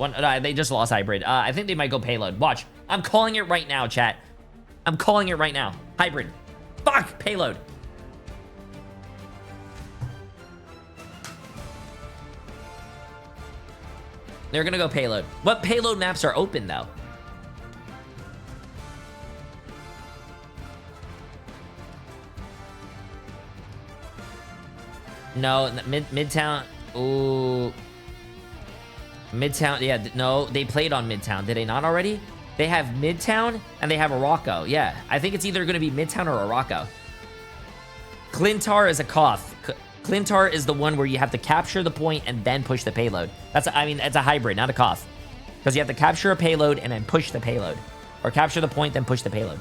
They just lost hybrid. I think they might go payload. Watch. I'm calling it right now, chat. I'm calling it right now. Hybrid. Fuck! Payload. They're gonna go payload. What payload maps are open, though? No, Midtown. Ooh. Midtown, yeah, no, they played on Midtown. Did they not already? They have Midtown and they have Morocco. Yeah, I think it's either going to be Midtown or Morocco. Clintar is a Koth. Clintar is the one where you have to capture the point and then push the payload. It's a hybrid, not a Koth. Because you have to capture a payload and then push the payload. Or capture the point, then push the payload.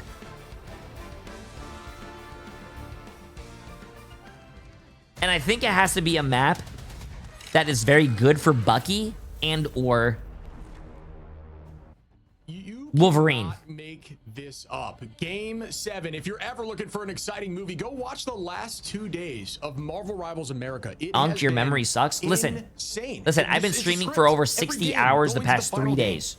And I think it has to be a map that is very good for Bucky and or Wolverine. Make this up. Game 7. If you're ever looking for an exciting movie, go watch the last 2 days of Marvel Rivals America. Unk, your memory sucks. Listen, I've been streaming for over 60 hours the past 3 days.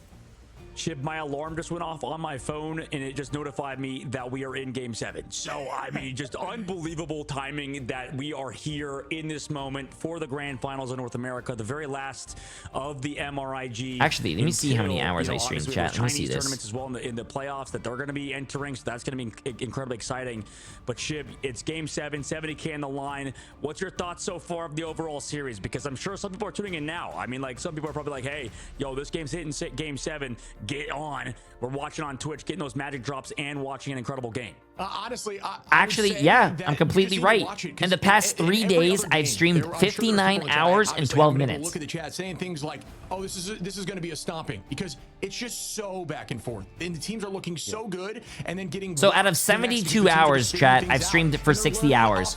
Chip, my alarm just went off on my phone and it just notified me that we are in game 7. So, I mean, just unbelievable timing that we are here in this moment for the grand finals of North America, the very last of the MRIG. Actually, let me see how many hours I streamed, chat. Let me see this. Tournaments as well in the playoffs that they're going to be entering, so that's going to be incredibly exciting. But Chip, it's game 7, 70K on the line. What's your thoughts so far of the overall series? Because I'm sure some people are tuning in now. I mean, like, some people are probably like, hey, yo, this game's hitting game 7. Get on. We're watching on Twitch, getting those magic drops and watching an incredible game. Honestly, actually, yeah, I'm completely right. In the past 3 days, I've streamed 59 hours and 12 minutes. Look at the chat saying things like, "Oh, this is going to be a stomping," because it's just so back and forth, and the teams are looking so good, and then getting. So out of 72 hours, chat, I've streamed it for 60 hours.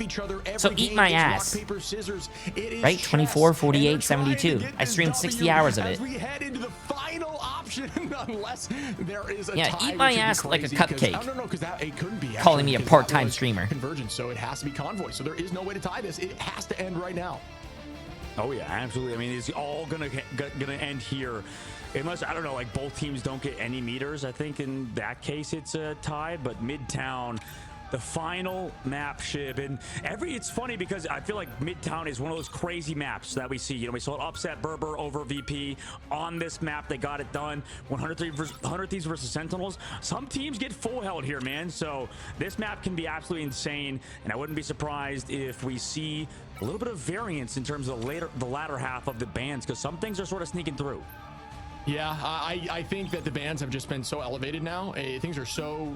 So eat my ass. Right? 24, 48, 72. I streamed 60 hours of it. We head into the final option, unless there is a yeah, eat my ass like a cupcake. I don't know, because it couldn't be. Calling me a part-time streamer. Convergence, so it has to be Convoy. So there is no way to tie this. It has to end right now. Oh yeah, absolutely. I mean, it's all gonna end here, unless I don't know, like both teams don't get any meters. I think in that case it's a tie. But Midtown, the final map, Shib, and it's funny because I feel like Midtown is one of those crazy maps that we see. You know, we saw it upset Berber over VP on this map. They got it done. 100 Thieves versus Sentinels. Some teams get full held here, man. So this map can be absolutely insane, and I wouldn't be surprised if we see a little bit of variance in terms of the latter half of the bans, because some things are sort of sneaking through. Yeah, I think that the bans have just been so elevated now. Things are so...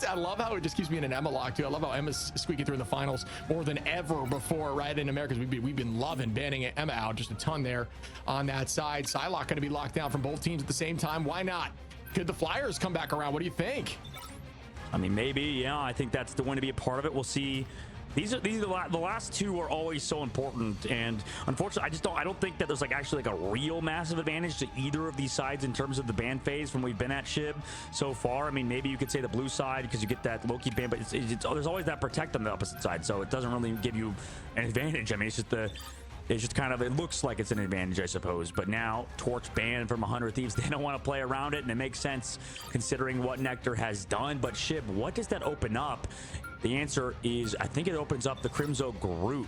I love how it just keeps me in an Emma lock, too. I love how Emma's squeaking through in the finals more than ever before, right? In America, we've been loving banning Emma out just a ton there on that side. Psylocke going to be locked down from both teams at the same time. Why not? Could the Flyers come back around? What do you think? I mean, maybe, yeah. I think that's the one to be a part of it. We'll see. These are the last two are always so important, and unfortunately, I don't think that there's actually a real massive advantage to either of these sides in terms of the ban phase when we've been at Shib so far. I mean, maybe you could say the blue side because you get that Loki ban, but there's always that protect on the opposite side, so it doesn't really give you an advantage. I mean, it's just kind of, it looks like it's an advantage, I suppose. But now, Torch banned from 100 Thieves. They don't want to play around it, and it makes sense considering what Nectar has done. But Shib, what does that open up? The answer is, I think it opens up the Crimzo Groot.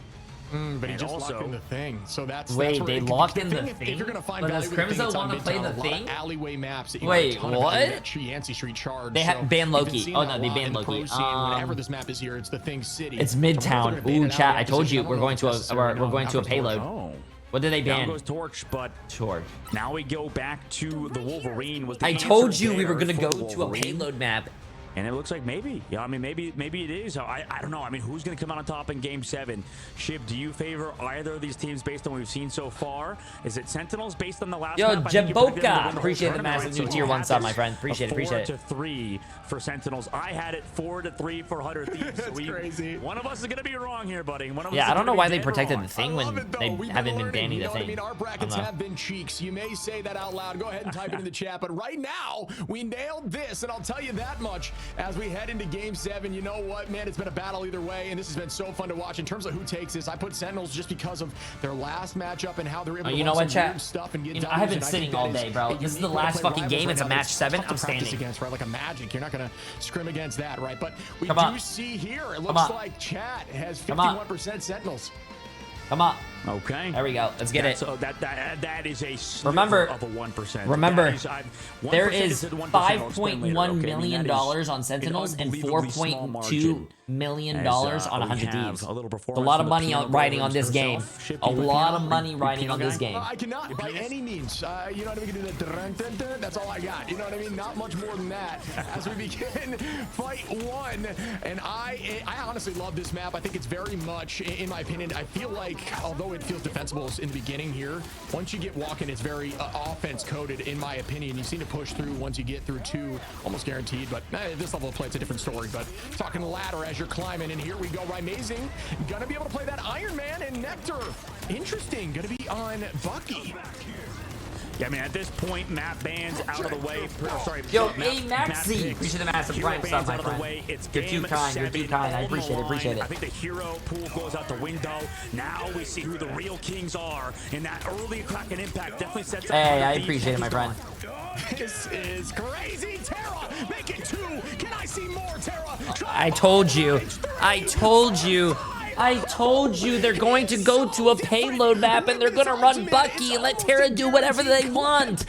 But he just locked in the thing, so that's... Wait, they locked in the thing? If you're going to find value, does Crimzo want to play the thing? Alleyway maps that you wait, what? Yancey Street charge. They have banned Loki. Oh no, they banned Loki. Whenever this map is here, it's the thing city. It's Midtown. Ooh, chat! I told you we're going to a payload. What did they ban? Down goes Torch, but Torch. Now we go back to the Wolverine. With the I told you we were going to go to a payload map. And it looks like maybe. Yeah, I mean, maybe it is. I don't know. I mean, who's going to come out on top in Game 7? Shib, do you favor either of these teams based on what we've seen so far? Is it Sentinels based on the last map? Yo, Jaboka! Appreciate the massive new tier 1 sub, my friend. Appreciate it. 4-3 for Sentinels. I had it 4-3 for 100 Thieves. That's crazy. One of us is going to be wrong here, buddy. One of us I don't know why they protected wrong. the thing when they haven't been banning the thing. I mean, our brackets have been cheeks. You may say that out loud. Go ahead and type it in the chat. But right now, we nailed this, and I'll tell you that much. as we head into game 7. You know what, man? It's been a battle either way, and this has been so fun to watch. In terms of who takes this, I put Sentinels just because of their last matchup and how they're able to you know what, chat? Stuff and get I have been sitting all day, bro. This is the last fucking game. It's a match 7. I'm standing. Against, right? Like a Magic. You're not going to scrim against that, right? But we do see here, it looks like chat has 51% Sentinels. Come on. Okay. There we go. Let's get it. So that is a remember of a 1%. Remember, there 1% is $5.1 million on Sentinels and $4.2 million on 100 Thieves. A lot of money riding on this game. A lot of money riding on this game. I cannot by any means. You know what I mean? That's all I got. You know what I mean? Not much more than that. As we begin fight 1, and I honestly love this map. I think it's very much, in my opinion, I feel like, although it feels defensible in the beginning here, once you get walking, it's very offense coded, in my opinion. You seem to push through once you get through 2, almost guaranteed. But at this level of play, it's a different story. But talking ladder as you're climbing, and here we go. Amazing. Gonna be able to play that Iron Man and Nectar. Interesting. Gonna be on Bucky. Yeah, I mean, at this point, map bans out of the way. Sorry, yo, hey, Maxi. We should have asked some prime stuff, my friend. You're too kind. You're too kind. I appreciate it. Appreciate it. I think the hero pool goes out the window. Now we see who the real kings are. And that early crack and impact definitely sets up. Hey, I appreciate it, my friend. This is crazy. Terra, make it 2. Can I see more, Terra? I told you. I told you. I told you they're going to go to a payload map and they're going to run Bucky and let Terra do whatever they want.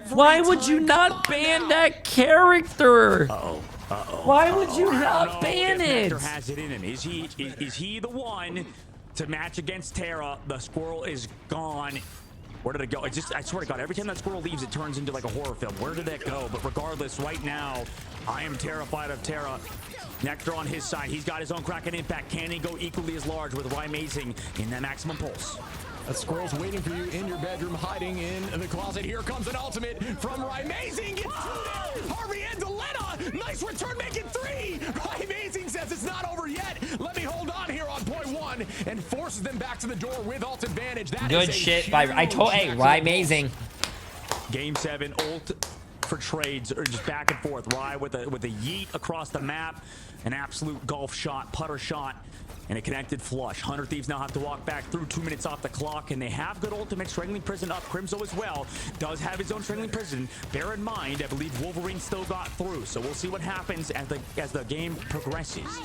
Why would you not ban that character? Why would you not ban it? Has it in him. Is he the one to match against Terra? The squirrel is gone. Where did it go? I swear to God, every time that squirrel leaves, it turns into like a horror film. Where did that go? But regardless, right now, I am terrified of Terra. Nectar on his side. He's got his own crack and impact. Can he go equally as large with Amazing in that maximum pulse? A squirrel's waiting for you in your bedroom, hiding in the closet. Here comes an ultimate from Amazing. Harvey and Delena. Nice return, making 3. Amazing says it's not over yet. Let me hold on here on point 1 and forces them back to the door with ult advantage. That good is shit by Amazing. Game 7 ult for trades or just back and forth. Rye with a yeet across the map, an absolute golf shot, putter shot, and a connected flush. 100 Thieves now have to walk back through 2 minutes off the clock, and they have good ultimate. Strangling Prison up. Crimzo as well does have his own Strangling Prison. Bear in mind, I believe Wolverine still got through, so we'll see what happens as the game progresses.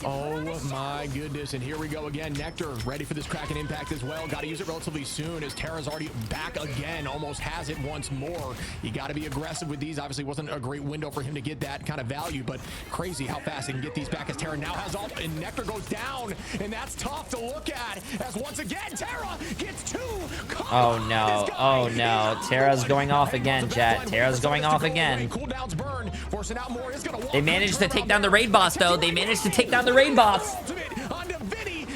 Oh my goodness, and here we go again. Nectar ready for this crack and impact as well. Got to use it relatively soon as Terra's already back again. Almost has it once more. You got to be aggressive with these. Obviously wasn't a great window for him to get that kind of value, but crazy how fast he can get these back as Terra now has ult, and Nectar goes down. And that's tough to look at as once again Terra gets 2. Oh no, oh no. Terra's going off again, chat. Terra's going off again. They managed to take down the raid boss though. They managed to take down the raid boss.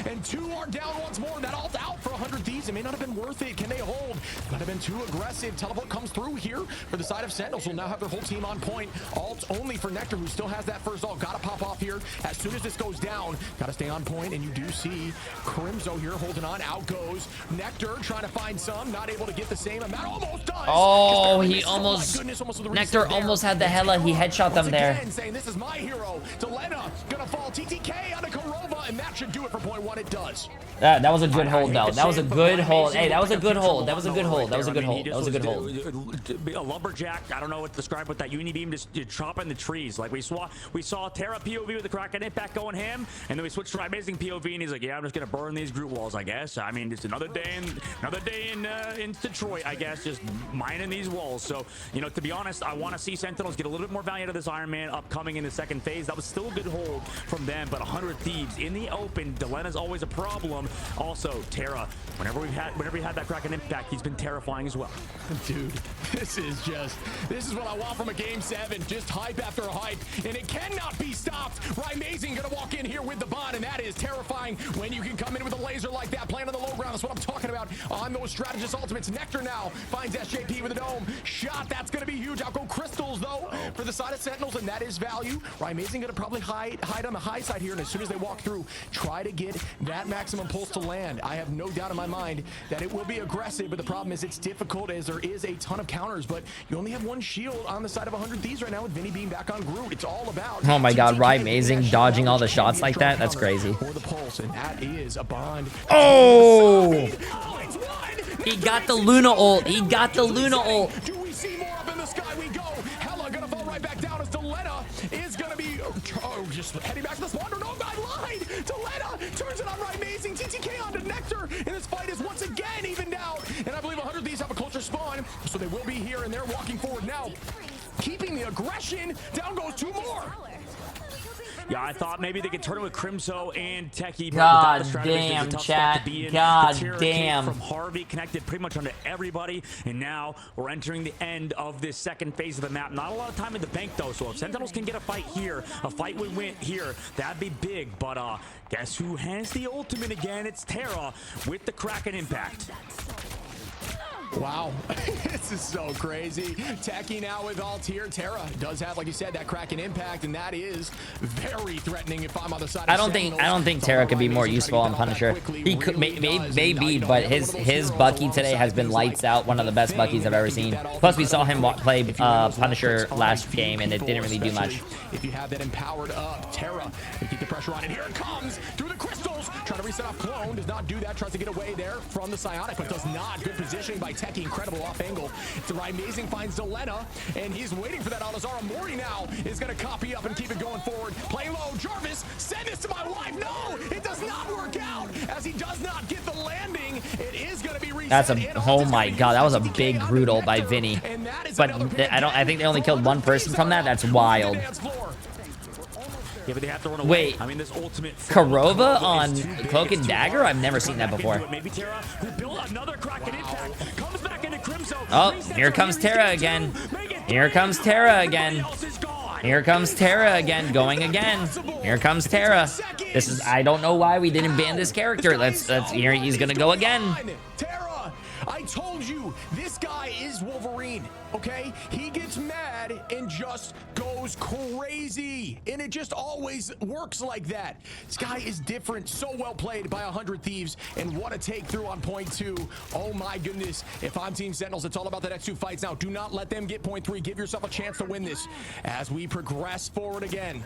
And 2 are down once more. That ult out for 100 Thieves. It may not have been worth it. Can they hold? Might have been too aggressive. Teleport comes through here for the side of Sentinels. Will now have their whole team on point. Ult only for Nectar, who still has that first ult. Gotta pop off here as soon as this goes down. Gotta stay on point, and you do see Crimzo here holding on. Out goes Nectar, trying to find some. Not able to get the same amount. Almost does. Oh, he almost. Nectar almost had the hella. He headshot them there. Saying this is my hero. Delena gonna fall. TTK on a Korova, and that should do it for point 1. It does. That was a good hold though. That was a good hold. Hey, that was a good hold. That was a good hold. That was a good hold. That was a good hold. A lumberjack. I don't know what to describe with that uni beam, just chopping the trees. Like we saw Terra POV with the crack and impact going him, and then we switched to Amazing POV, and he's like, yeah, I'm just gonna burn these group walls, I guess. I mean, just another day in Detroit, I guess, just mining these walls. So, you know, to be honest, I want to see Sentinels get a little bit more value out of this Iron Man upcoming in the second phase. That was still a good hold from them, but 100 Thieves in the open. Delena's always a problem. Also, Terra, whenever we had that crack and impact, he's been terrifying as well. Dude, this is what I want from a game 7. Just hype after hype, and it cannot be stopped. Amazing gonna walk in here with the bond, and that is terrifying when you can come in with a laser like that, playing on the low ground. That's what I'm talking about on those strategist ultimates. Nectar now finds SJP with a dome shot. That's gonna be huge. Out go Crystals though for the side of Sentinels, and that is value. Amazing gonna probably hide on the high side here, and as soon as they walk through, try to get that maximum pulse to land. I have no doubt in my mind mind that it will be aggressive, but the problem is it's difficult as there is a ton of counters, but you only have one shield on the side of 100 Thieves right now with Vinny being back on Groot. It's all about... Oh my god, Rye amazing, dodging all the shots like that. That's crazy. For the pulse, and that is a bond. Oh! He got the Luna ult. He got the Luna ult. Do we see more up in the sky? We go. Hella gonna fall right back down as Delena is gonna be just heading back to the spawner. No, I lied. Delena turns it on right. Amazing. TTK onto Nectar, and this fight is once again evened out. And I believe 100 of these have a closer spawn, so they will be here, and they're walking forward now, keeping the aggression. Down goes 2 more. Yeah, I thought maybe they could turn it with Crimso and Techie. God damn, chat. God damn. From Harvey connected pretty much onto everybody, and now we're entering the end of this second phase of the map. Not a lot of time in the bank though, so if Sentinels can get a fight here, a fight would win here, that'd be big. But guess who has the ultimate again? It's Terra with the Kraken impact. Wow, this is so crazy. Techie now with Altair. Terra does have, like you said, that Kraken impact, and that is very threatening. If I'm on the side, I don't think Terra could be more useful on Punisher. He could maybe, but his Bucky today has been lights out. One of the best Buckies I've ever seen. Plus, we saw him play Punisher last game, and it didn't really do much. If you have that empowered up, Terra, and keep the pressure on, and here it comes through the crystals. Trying to reset off Clone, does not do that. Tries to get away there from the Psionic, but does not. Good positioning by Techie, incredible off angle. It's amazing, finds Delena, and he's waiting for that. Alazara Mori now is going to copy up and keep it going forward. Play low, Jarvis, send this to my wife. No, it does not work out as he does not get the landing. It is going to be reset. That's oh my god, that was a big Groot ult by Vinny. But I think they only killed one person from that. That's wild. Yeah, but they have to run away. Wait, I mean, this ultimate Karova on Cloak and Dagger? I've never seen that before. Maybe Terra, who built another Kraken impact, comes back into Crimso. Oh, here comes Terra again. Here comes Terra again. Here comes Terra again, going again. Here comes Terra. This is, I don't know why we didn't ban this character. Let's here, he's gonna go again. Terra, I told you, this guy is Wolverine, okay? He gets mad and just goes crazy, and it just always works like that. This guy is different. So well played by 100 Thieves, and what a take through on point 2. Oh my goodness. If I'm Team Sentinels, it's all about the next 2 fights now. Do not let them get point 3. Give yourself a chance to win this as we progress forward again.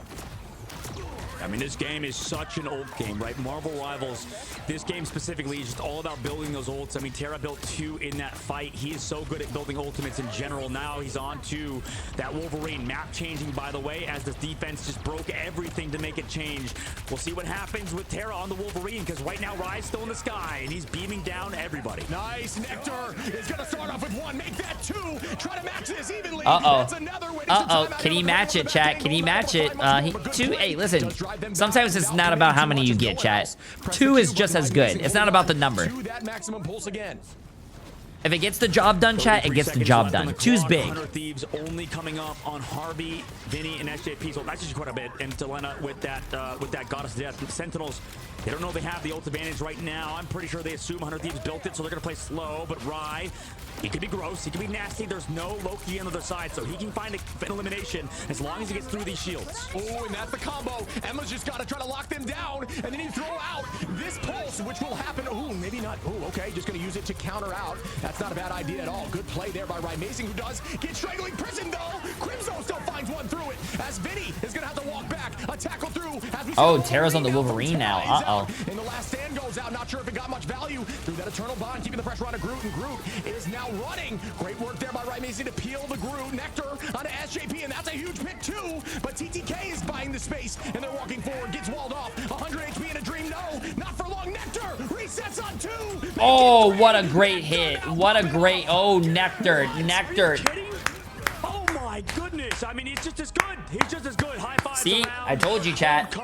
I mean, this game is such an ult game, right? Marvel Rivals, this game specifically is just all about building those ults. I mean, Terra built 2 in that fight. He is so good at building ultimates in general. Now he's on to that Wolverine map changing, by the way, as the defense just broke everything to make it change. We'll see what happens with Terra on the Wolverine, because right now Rye's still in the sky, and he's beaming down everybody. Nice. Nectar is going to start off with 1. Make that 2. Try to match this evenly. Can he match it, chat? Can he match it? 2. Hey, listen. Sometimes it's not about how many you get, chat. 2 is just as good. It's not about the number. If it gets the job done, chat, it gets the job done. 2's big. 100 Thieves only coming up on Harvey, Vinny, and SJP. So that's just quite a bit. And Delena with that Goddess of Death. Sentinels, they don't know they have the ult advantage right now. I'm pretty sure they assume 100 Thieves built it, so they're going to play slow. But Rye, he could be gross. He could be nasty. There's no Loki on the other side, so he can find an elimination as long as he gets through these shields. Oh, and that's the combo. Emma's just got to try to lock them down, and then you throw out this pulse, which will happen. Oh, maybe not. Oh, okay. Just going to use it to counter out. That's not a bad idea at all. Good play there by Rye Amazing, who does get strangling prison, though. Crimson still finds one through it, as Vinny is going to have to walk back. A tackle through. Oh, Terra's on the Wolverine now. Uh-oh. And the last stand goes out. Not sure if it got much value through that Eternal Bond, keeping the pressure on a Groot, and Groot is now running. Great work there by Rye Amazing to peel the Groot. Nectar onto SJP, and that's a huge pick, too. But TTK is buying the space, and they're walking forward. Gets walled off. 100 HP in a dream. No, not for long. Nectar resets on 2. Oh, what a great hit. What a great, oh, Nectar. Oh my goodness. I mean, he's just as good. He's just as good. High five. See, I told you, chat.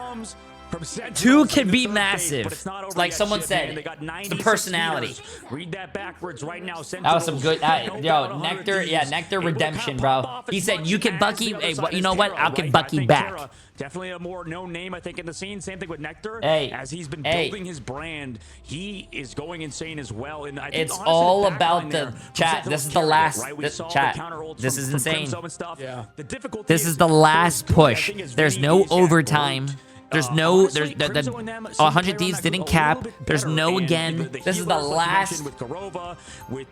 2 can be massive. Like someone said, the personality. Read that backwards right now. That was some good. Yo, Nectar, yeah, Nectar redemption, bro. He said you can Bucky. Hey, you know what? I can Bucky back. Definitely a more known name, I think, in the scene. Same thing with Nectar. Hey, as he's been building his brand, he is going insane as well. And I think, it's all about the chat. This is the last chat. This is insane. Yeah. This is the last push. There's no overtime. There's no, there's the 100 Thieves didn't cap. There's no again. This is the last.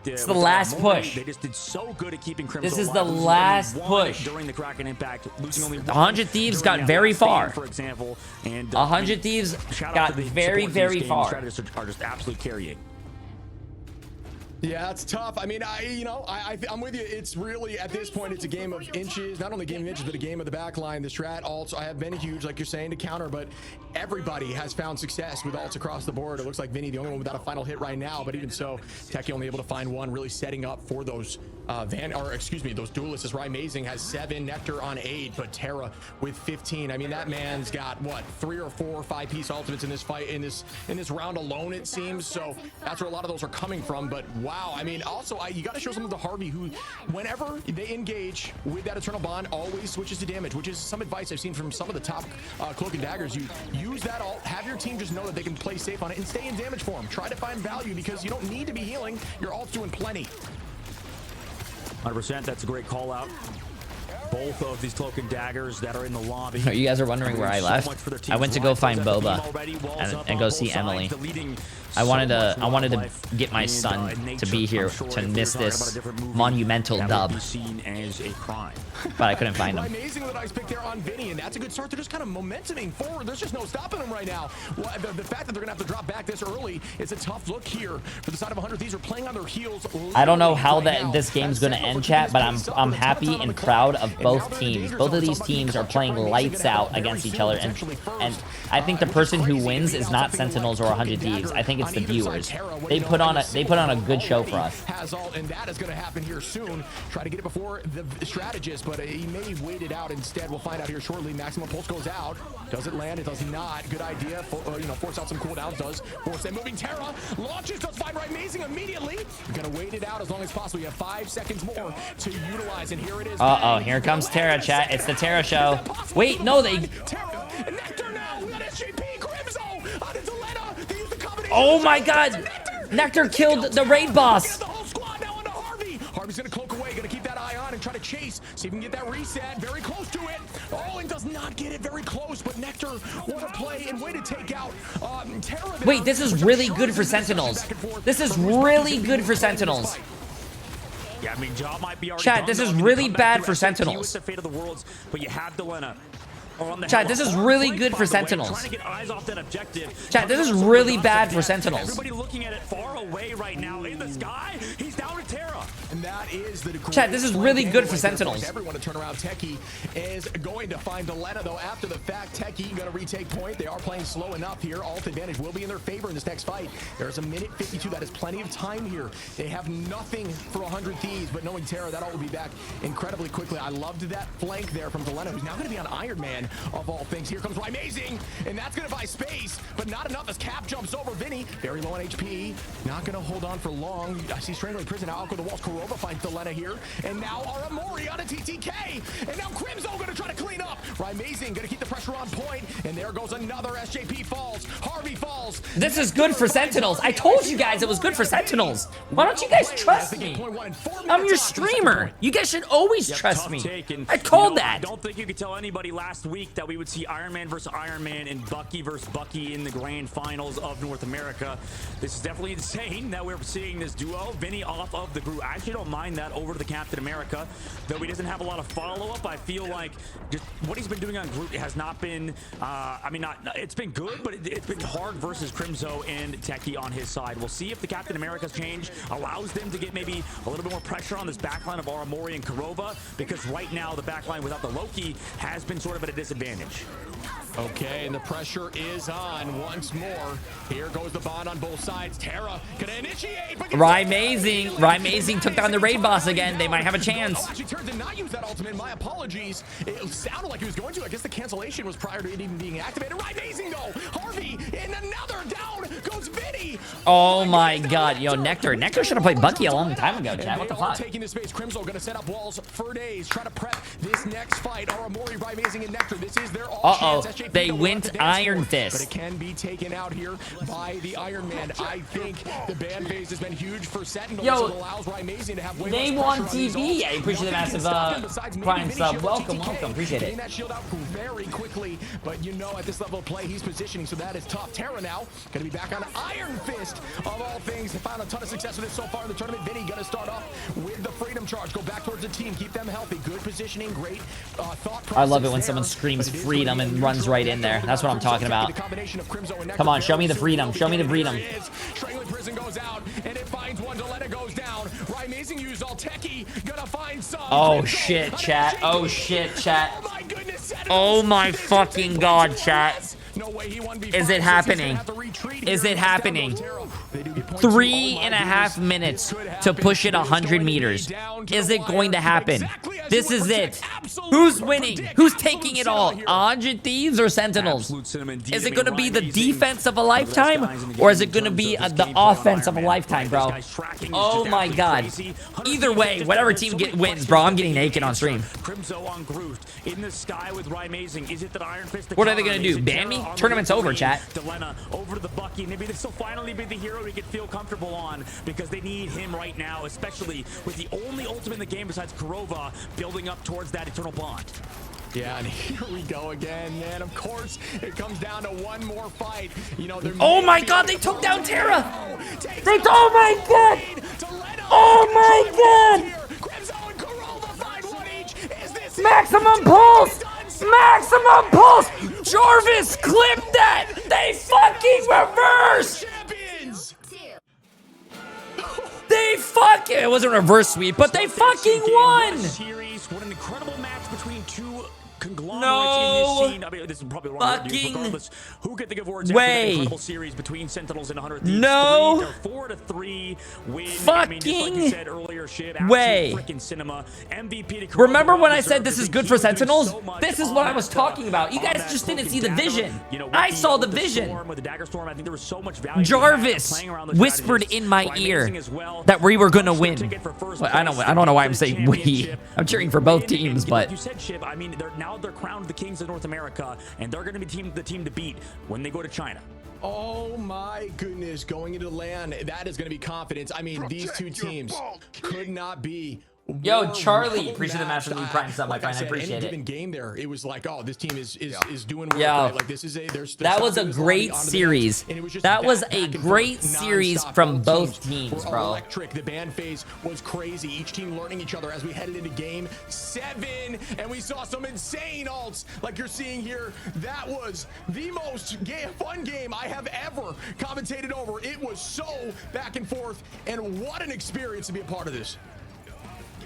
It's the last push. They just did so good at keeping Crimson This is the last push. during the Kraken impact, losing only 100 Thieves got very far. for example, and 100 Thieves got very, very far. Strategists are just absolutely carrying. Yeah, it's tough. I mean, I'm with you. It's really, at this point, it's a game of inches. Not only a game of inches, but a game of the back line. The strat alts have been huge, like you're saying, to counter, but everybody has found success with alts across the board. It looks like Vinny, the only one without a final hit right now, but even so, Techie only able to find one, really setting up for those those duelists. As Amazing has 7, Nectar on 8, but Terra with 15. I mean, that man's got what, 3 or 4 or 5 piece ultimates in this fight, in this round alone, it seems. So that's where a lot of those are coming from. But wow, I mean, also you got to show some of the Harvey, who whenever they engage with that Eternal Bond, always switches to damage, which is some advice I've seen from some of the top Cloak and Daggers. You use that ult, have your team just know that they can play safe on it and stay in damage form. Try to find value, because you don't need to be healing. Your ult's doing plenty. 100%. That's a great call out. Both of these Cloak and Daggers that are in the lobby. You guys are wondering where I left. I went to go find Boba and go see Emily. I wanted to get my son to be here to miss this monumental dub, but I couldn't find him. Amazing that I picked there on Vinny, and that's a good start. They're just kind of momentuming forward. There's just no stopping them right now. Well, the fact that they're gonna have to drop back this early, it's a tough look here for the side of 100. These are playing on their heels. I don't know how this game's gonna end, chat, but I'm happy and proud of both teams. Both of these teams are playing lights out against each other, and I think the person who wins is not Sentinels or 100 Thieves. I think it's the viewers. They put on a good show for us. And that is going to happen here soon. Try to get it before the strategist, but he may wait it out instead. We'll find out here shortly. Maximum pulse goes out. Does it land? It does not. Good idea. Force out some cooldowns. Does force that moving Terra. Launches. Does find Amazing immediately. We're going to wait it out as long as possible. You have 5 seconds more to utilize, and here it is. Uh-oh, here comes Terra, chat. It's the Terra show. Wait, no, they... Nectar now. We got SJP. Crimzo. On into Lena. They use the combination. Oh my god! Nectar killed the raid boss. The whole squad now onto Harvey. Harvey's gonna cloak away, gonna keep that eye on and try to chase. See if we can get that reset. Very close to it. Oh, and does not get it very close, but Nectar want to play and way to take out Terra. Wait, this is really good for Sentinels. This is really good for Sentinels. Yeah, I mean, job might be Chad, this is really bad for Sentinels. The fate of the worlds, but you have Delena. Chad, this is really good for Sentinels. Trying to get eyes off that objective. Chad, this is really bad for Sentinels. Everybody looking at it far away right now in the sky. He's down to Terra. And that is the Chad, this is really good for Sentinels. Everyone to turn around. Techie is going to find Delena, though, after the fact. Techie going to retake point. They are playing slow enough here. Alt advantage will be in their favor in this next fight. There's a minute 52. That is plenty of time here. They have nothing for 100 Thieves, but knowing Terra, that all will be back incredibly quickly. I loved that flank there from Delena, who's now going to be on Iron Man, of all things. Here comes Amazing, and that's going to buy space, but not enough as Cap jumps over Vinny. Very low on HP. Not going to hold on for long. I see Strangling Prison now. Out go the walls. Kurova finds Delena here, and now Aramori on a TTK, and now Crimzo going to try to clean up. Amazing going to keep the pressure on point, and there goes another SJP falls. Harvey falls. This is good for Sentinels. I told you guys it was good for Sentinels. Why don't you guys trust me? I'm your streamer. You guys should always trust me. I called that. I don't think you could tell anybody last week that we would see Iron Man versus Iron Man and Bucky versus Bucky in the grand finals of North America. This is definitely insane that we're seeing this duo. Vinny off of the group. I actually don't mind that over to the Captain America, though he doesn't have a lot of follow-up. I feel like just what he's been doing on Groot has not been, it's been good, but it's been hard versus Crimzo and Techie on his side. We'll see if the Captain America's change allows them to get maybe a little bit more pressure on this backline of Aramori and Kurova, because right now the backline without the Loki has been sort of at a disadvantage. Okay, and the pressure is on once more. Here goes the bond on both sides. Terra gonna initiate. Rymazing took down the raid boss again. They might have a chance. Oh, actually turned to not use that ultimate. My apologies. It sounded like he was going to. I guess the cancellation was prior to it even being activated. Rymazing though. Harvey, and another down goes Vinny. Oh my god, yo, Nectar should have played Bucky a long time ago, Chad. What the fuck? Taking the space. Crimzo gonna set up walls for days, try to prep this next fight. Aramori, Amazing, and Nectar. This is their all chance. They went Iron Fist. But it can be taken out here by the Iron Man. I think the ban phase has been huge for Sentinels. Yo, it allows Amazing to have way they less won pressure on TV. I appreciate the massive Prime sub. Welcome. Appreciate getting it. that shield out very quickly, but you know at this level of play he's positioning, so that is tough. Terra now gonna be back on Iron Fist of all things. They found a ton of success with it so far in the tournament. Vinny gonna start off with the Freedom Charge. Go back towards the team, keep them healthy. Good positioning, great thought process. I love it when someone screams freedom and runs right in there. That's what I'm talking about. Come on, show me the freedom. Show me the freedom. Strangling Prison goes out, and it finds one. Deletta goes down. Amazing used all techie. Gonna find some. Oh shit, chat. Oh shit, chat. Oh my fucking god, chat. Is it happening? Is it happening? 3.5 minutes to push it 100 meters. Is it going to happen? This is it. Who's winning? Who's taking it all? 100 Thieves or Sentinels? Is it going to be the defense of a lifetime? Or is it going to be the offense of a lifetime, bro? Oh my god. Either way, whatever team wins, bro, I'm getting naked on stream. What are they going to do? Ban me? Tournament's over, chat. Delena over to the Bucky. Maybe this will finally be the hero we can feel comfortable on, because they need him right now, especially with the only ultimate in the game besides Kurova building up towards that eternal bond. Yeah, and here we go again, man. Of course, it comes down to one more fight. You know, oh my god, they took down Terra! Oh my god! Oh my god! Maximum pulse! Maximum pulse! Jarvis, clip that! They fucking reversed! They fucking... It wasn't a reverse sweep, but they fucking won! What an incredible match between two conglomerates No in this scene. I mean, this is probably the wrong word to use, regardless. Who get the good words way. after the incredible series between Sentinels and 100 Thieves? No 4-3 win. Fucking I mean, just like you said earlier, Shib, way. Freaking cinema. MVP to Remember when I said this is good for Sentinels? This is what I was talking about. You guys just didn't see the vision. I saw the vision. With the Dagger Storm, I think there was so much value. Jarvis whispered in my ear that we were gonna win. Well, I don't know why I'm saying we. I'm cheering for both teams, but like you said, Shib, I mean, they're crowned the kings of North America, and they're going to be the team to beat when they go to China. Oh my goodness, going into land, that is going to be confidence. I mean, these two teams could not be. Yo, Charlie, appreciate the Master League Prime sub, my friend. I appreciate any it. given game there, it was like, oh, this team is doing well. Yeah. Like this is that was a great series. That was a great series from both teams, bro. Electric. The ban phase was crazy. Each team learning each other as we headed into game 7, and we saw some insane ults like you're seeing here. That was the most fun game I have ever commentated over. It was so back and forth, and what an experience to be a part of this.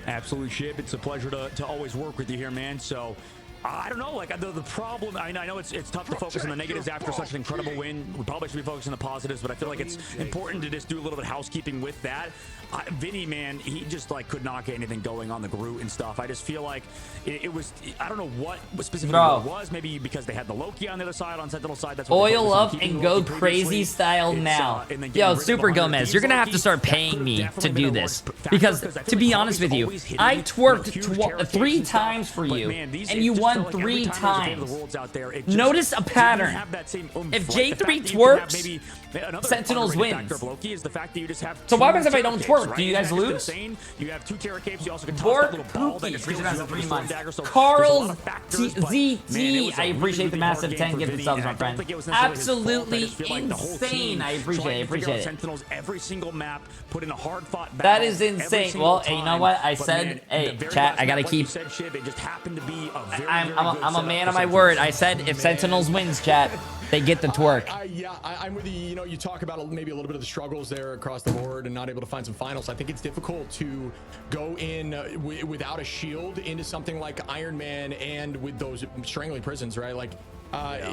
Absolute Shib. It's a pleasure to always work with you here, man. So I don't know, like the problem, I know it's tough to focus on the negatives after such an incredible win. We probably should be focusing on the positives, but I feel like it's important to just do a little bit of housekeeping with that. Vinny, man, he just like could not get anything going on the Groot and stuff. I just feel like it was, I don't know what specifically it was. Maybe because they had the Loki on the other side, on Sentinel side. That's what oil up and go crazy style now. Yo, Super Gomez, you're gonna have to start paying me to do this, because to be honest with you, I twerked 3 times for you, and you won 3 times. Notice a pattern. If Jay3 twerks, Sentinels wins. So what happens if I don't twerk? Do you guys lose? You have 2 Terra Capes. You also can toss that little ball that gets 3 months. Carl ZT, I appreciate the massive 10 gifted subs, my friend. Absolutely insane. I appreciate it. Sentinels every single map, put in a hard fought battle. That is insane. Well, hey, you know what? I said, hey, chat, I gotta keep. I'm a man of my word. I said if Sentinels wins, chat, they get the twerk. I'm with you. You know, you talk about maybe a little bit of the struggles there across the board and not able to find some finals. I think it's difficult to go in without a shield into something like Iron Man and with those strangling prisons, right? Like,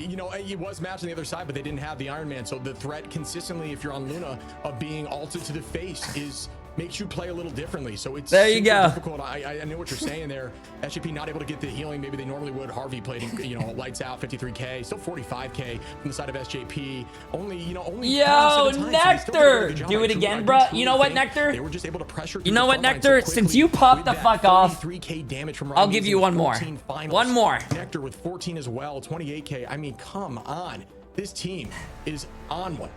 you know, it was matched on the other side, but they didn't have the Iron Man. So the threat consistently, if you're on Luna, of being ulted to the face is makes you play a little differently. So it's there you go. Difficult. I know what you're saying there. SJP not able to get the healing maybe they normally would. Harvey played, you know, lights out, 53K, still 45K from the side of SJP. Only yo, Nectar, do it again, bro. You know what, Nectar? They were just able to pressure. You know what, Nectar? Since you popped the fuck off, I'll give you one more. One more. Nectar with 14 as well, 28K. I mean, come on. This team is on one.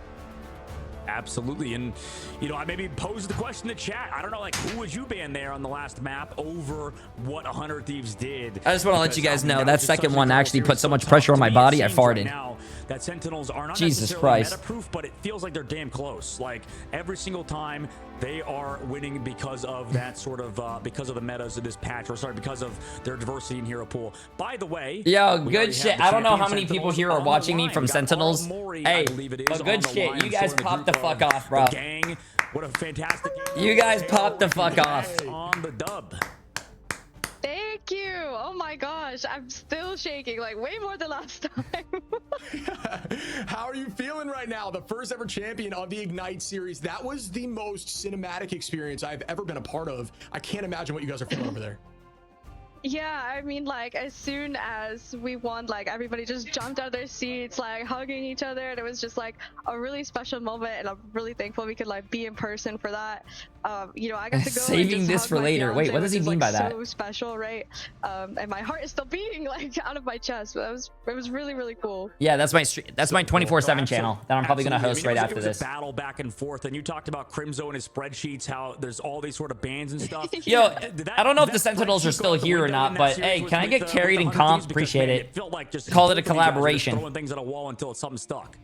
Absolutely. And, you know, I maybe posed the question in the chat. I don't know, like, who would you ban there on the last map over what 100 Thieves did? I just want to let you guys know that second one actually put so much pressure on my body, I farted. Now that Sentinels are not Jesus necessarily Christ. meta-proof, but it feels like they're damn close. Like, every single time they are winning because of that sort of, because of the metas of this patch, or sorry, because of their diversity in hero pool. By the way, yo, good shit. I don't know how many people here are watching me from Sentinels. Hey, but good shit. You guys popped the fuck off, bro. Gang, what a fantastic game. You guys popped the fuck off. On the dub. Thank you. Oh my gosh, I'm still shaking like way more than last time. How are you feeling right now? The first ever champion of the Ignite series. That was the most cinematic experience I've ever been a part of. I can't imagine what you guys are feeling over there. Yeah, I mean, like, as soon as we won, like, everybody just jumped out of their seats, like, hugging each other, and it was just, like, a really special moment, and I'm really thankful we could, like, be in person for that. You know, I got to go saving this for later. Wait, what does he mean by that? So special, right? And my heart is still beating, like, out of my chest. But it was really, really cool. Yeah, that's my 24/7 channel that I'm probably gonna host right after this. A battle back and forth, and you talked about Crimzo and his spreadsheets, how there's all these sort of bans and stuff. Yo, I don't know if the Sentinels are still here or not, but hey, can I get carried in comp? Appreciate it. Felt like just call it a collaboration. Throwing things at a wall until something stuck.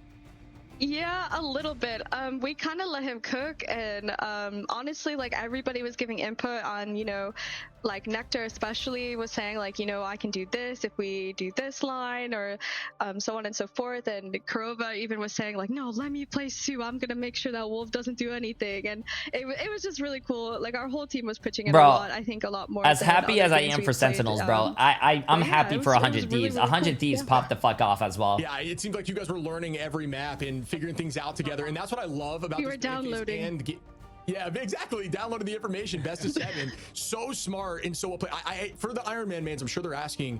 Yeah, a little bit. We kind of let him cook, and honestly, like, everybody was giving input on, you know, like Nectar especially was saying, like, you know, I can do this if we do this line, or so on and so forth. And Kurova even was saying, like, no, let me play Sue. I'm gonna make sure that Wolf doesn't do anything. And it was just really cool. Like, our whole team was pitching in a lot. I think a lot more. As happy as I am for Sentinels, bro, I'm happy for 100 Thieves. 100 Thieves popped the fuck off as well. Yeah, it seems like you guys were learning every map and figuring things out together, and that's what I love about. We were downloading. Yeah, exactly. Downloading the information, best of 7. So smart and so well played. I for the Iron Man mans, I'm sure they're asking.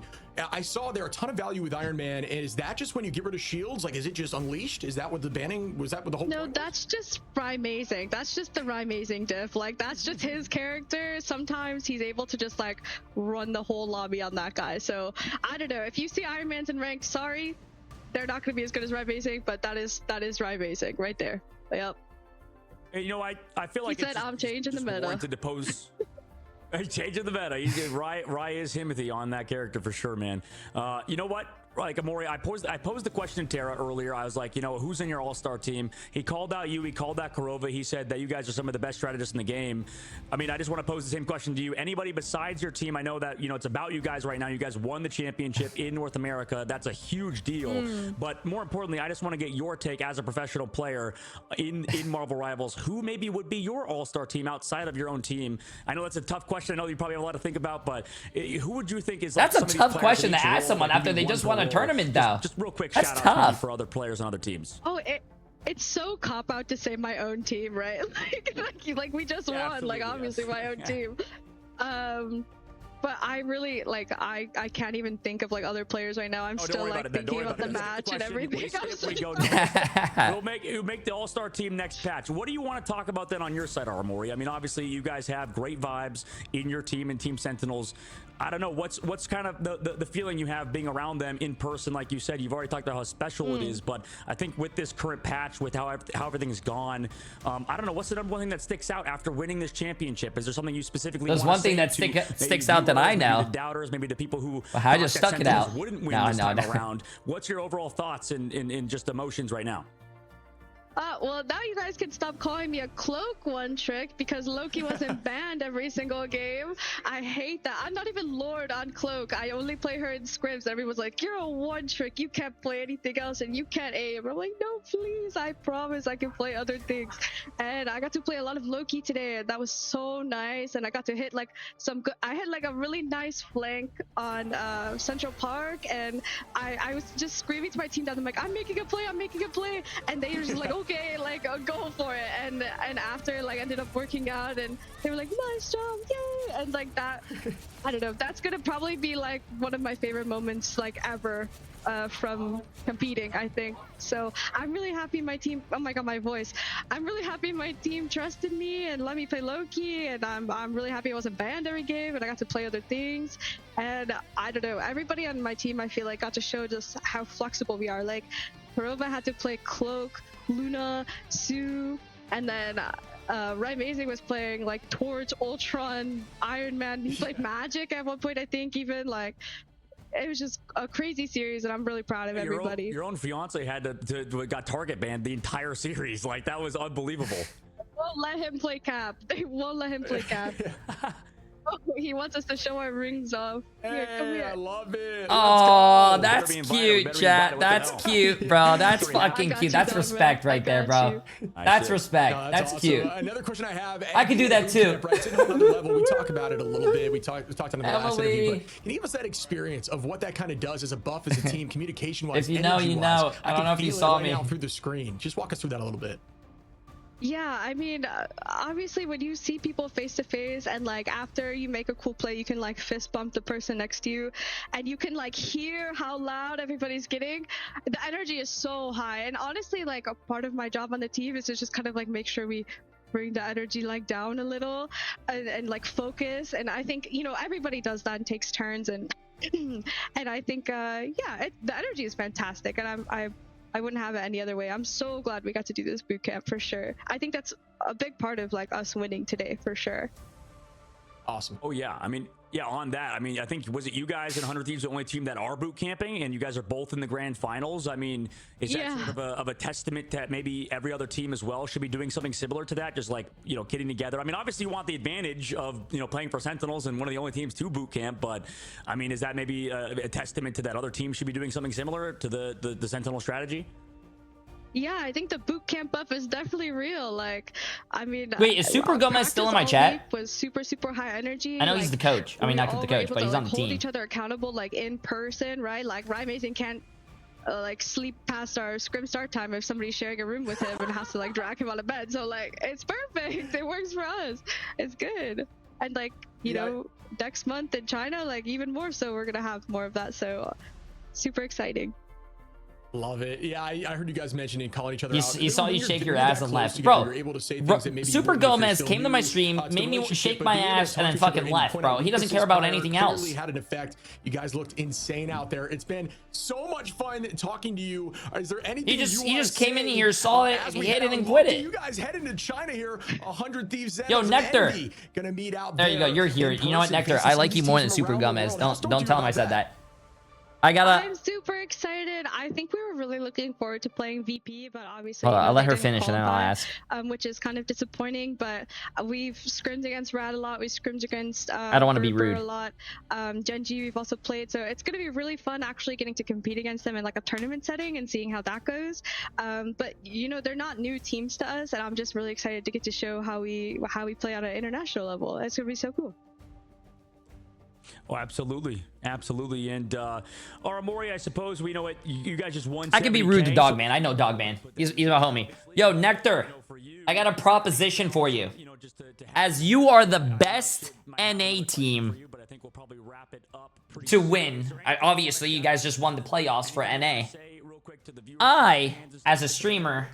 I saw there a ton of value with Iron Man. And is that just when you get rid of shields? Like, is it just unleashed? Is that what the banning was? That what the whole? No, that's just Rymazing. That's just the Rymazing diff. Like, that's just his character. Sometimes he's able to just like run the whole lobby on that guy. So I don't know. If you see Iron Man's in rank, sorry, they're not going to be as good as Rymazing, but that is Rymazing right there. Yep. You know, I feel like he said, I'm changing the meta. To depose. Changing the meta. Rye is Timothy on that character for sure, man. You know what? Like, Amori, I posed the question to Tara earlier. I was like, you know, who's in your all-star team? He called out you. He called out Kurova. He said that you guys are some of the best strategists in the game. I mean, I just want to pose the same question to you. Anybody besides your team? I know that, you know, it's about you guys right now. You guys won the championship in North America. That's a huge deal. But more importantly, I just want to get your take as a professional player in Marvel Rivals. Who maybe would be your all-star team outside of your own team? I know that's a tough question. I know you probably have a lot to think about, but who would you think is like, that's a tough question to ask someone after they just won a tournament, though. Just real quick, that's shout tough. out for other players on other teams. Oh, it's so cop out to say my own team, right? like we just won. Like, obviously my own team. But I really, like, I can't even think of, like, other players right now. I'm still, like, thinking about the match and everything. We'll make the all-star team next patch. What do you want to talk about then on your side, Armory? I mean, obviously, you guys have great vibes in your team and Team Sentinels. I don't know, what's kind of the feeling you have being around them in person? Like you said, you've already talked about how special it is, but I think with this current patch, with how everything's gone, I don't know, what's the number one thing that sticks out after winning this championship? Is there something you specifically There's one thing that sticks out that I know. The doubters, maybe the people who I just stuck it out. Wouldn't win this time around. What's your overall thoughts and just emotions right now? Well, now you guys can stop calling me a cloak one trick because Loki wasn't banned every single game. I hate that. I'm not even Lord on cloak. I only play her in scrims. Everyone's like, you're a one trick. You can't play anything else and you can't aim. I'm like, no, please. I promise I can play other things. And I got to play a lot of Loki today, and that was so nice. And I got to hit like some good. I had like a really nice flank on Central Park, and I was just screaming to my team that I'm like, I'm making a play, and they were just like, oh okay, like go for it. And after like ended up working out, and they were like, nice job, yay, and like that. I don't know. That's gonna probably be like one of my favorite moments like ever from competing, I think. So I'm really happy my team. Oh my god, my voice. I'm really happy my team trusted me and let me play Loki, and I'm really happy I wasn't banned every game and I got to play other things. And I don't know, everybody on my team I feel like got to show just how flexible we are. Like Perova had to play Cloak, Luna, Sue, and then Ry Amazing was playing like Torch, Ultron, Iron Man. He played Magic at one point, I think, even. Like, it was just a crazy series, and I'm really proud of everybody. Your own fiance had to got target banned the entire series. Like, that was unbelievable. They won't let him play Cap. They won't let him play Cap. Oh, he wants us to show our rings off. Here, come here. I love it. Oh, that's cute, chat. That's cute, bro. That's fucking cute. That's respect right there, bro. That's respect. That's cute. Another question I have. I can do that too. It's in another level. We talk about it a little bit. We talked on the last interview. But can you give us that experience of what that kind of does as a buff, as a team, communication-wise? If you know, you know. I don't know if you saw me through the screen. Just walk us through that a little bit. Yeah, I mean, obviously when you see people face to face and like after you make a cool play, you can like fist bump the person next to you and you can like hear how loud everybody's getting. The energy is so high. And honestly, like a part of my job on the team is to just kind of like make sure we bring the energy like down a little and like focus. And I think, you know, everybody does that and takes turns, and and I think yeah, the energy is fantastic, and I wouldn't have it any other way. I'm so glad we got to do this boot camp for sure. I think that's a big part of like us winning today for sure. Awesome. Oh yeah, I mean, yeah, on that, I mean, I think, was it you guys and 100 Thieves the only team that are boot camping, and you guys are both in the grand finals? I mean, is that sort of a testament that maybe every other team as well should be doing something similar to that, just like, you know, getting together? I mean, obviously you want the advantage of, you know, playing for Sentinels and one of the only teams to boot camp, but I mean, is that maybe a testament to that other team should be doing something similar to the Sentinel strategy? Yeah, I think the boot camp buff is definitely real. Like, I mean, wait, is Super Gomez still in my chat? Was super high energy. I know he's the coach. I mean, not the coach, but he's on the team. Hold each other accountable, like in person, right? Like, Ry Amazing can't like sleep past our scrim start time if somebody's sharing a room with him and has to like drag him out of bed. So like, it's perfect. It works for us. It's good. And like, you know, next month in China, like even more so, we're gonna have more of that. So super exciting. Love it. Yeah, I heard you guys mentioning calling each other out. You saw you shake your ass and left. Bro, Super Gomez came to my stream, made me shake my ass, and then fucking left, bro. He doesn't care about anything else. Had an effect. You guys looked insane out there. It's been so much fun talking to you. Is there anything he just came in here, saw it, he hit it, and quit it. You guys head into China here. 100 Thieves. Yo, Nectar. Gonna meet out there you go. You're here. You know what, Nectar? I like you more than Super Gomez. Don't tell him I said that. I'm super excited. I think we were really looking forward to playing VP, but obviously I'll let her finish and then I'll ask. Which is kind of disappointing, but we've scrimmed against Rad a lot. We scrimmed against I don't want to be rude. A lot. Genji we've also played, so it's going to be really fun actually getting to compete against them in like a tournament setting and seeing how that goes. But you know, they're not new teams to us, and I'm just really excited to get to show how we play on an international level. It's going to be so cool. Oh, absolutely. Absolutely. And Aramori, I suppose we know it. You guys just won. I can be rude to Dogman. I know Dogman. He's my homie. Yo, Nectar, I got a proposition for you. As you are the best NA team to win, obviously you guys just won the playoffs for NA. I, as a streamer,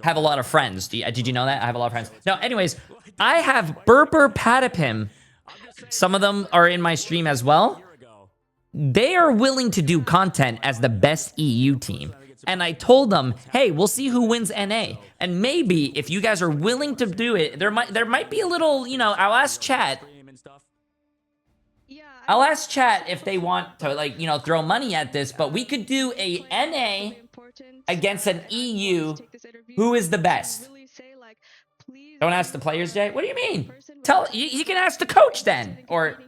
have a lot of friends. Did you know that? I have a lot of friends. No, anyways, I have Berber Patapim. Some of them are in my stream as well. They are willing to do content as the best EU team. And I told them, hey, we'll see who wins NA. And maybe if you guys are willing to do it, there might be a little, you know, I'll ask chat. I'll ask chat if they want to, like, you know, throw money at this, but we could do a NA against an EU. Who is the best? Don't ask the players, Jay. What do you mean? You can ask the coach then, or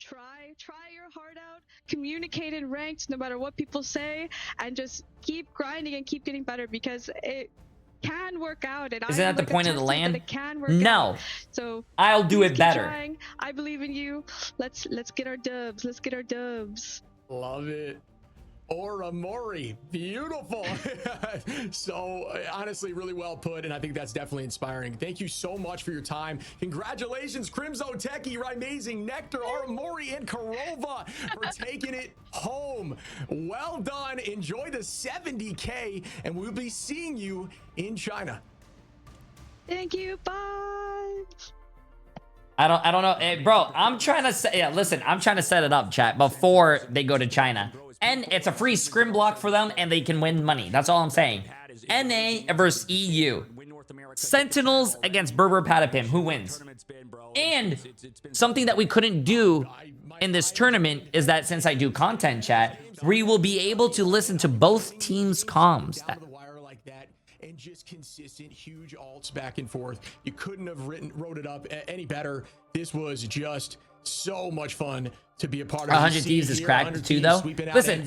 try your heart out, communicate in ranked no matter what people say, and just keep grinding and keep getting better, because it can work out. And isn't that the point of the LAN? It can work no. Out. So I'll do it better. Trying. I believe in you. Let's get our dubs. Let's get our dubs. Love it. Or Mori, beautiful. So honestly, really well put, and I think that's definitely inspiring. Thank you so much for your time. Congratulations, Crimzo Techie, Amazing, Nectar, Mori, and Karova for taking it home. Well done. Enjoy the 70K, and we'll be seeing you in China. Thank you. Bye. I don't know. Hey, bro, I'm trying to say, listen, I'm trying to set it up, chat, before they go to China. And it's a free scrim block for them, and they can win money. That's all I'm saying. NA versus EU. Sentinels against Berber Patapim. Who wins? And something that we couldn't do in this tournament is that since I do content, chat, we will be able to listen to both teams' comms. And just consistent, huge alts back and forth. You couldn't have wrote it up any better. This was just so much fun to be a part of. 100 Thieves is cracked too, though. Listen,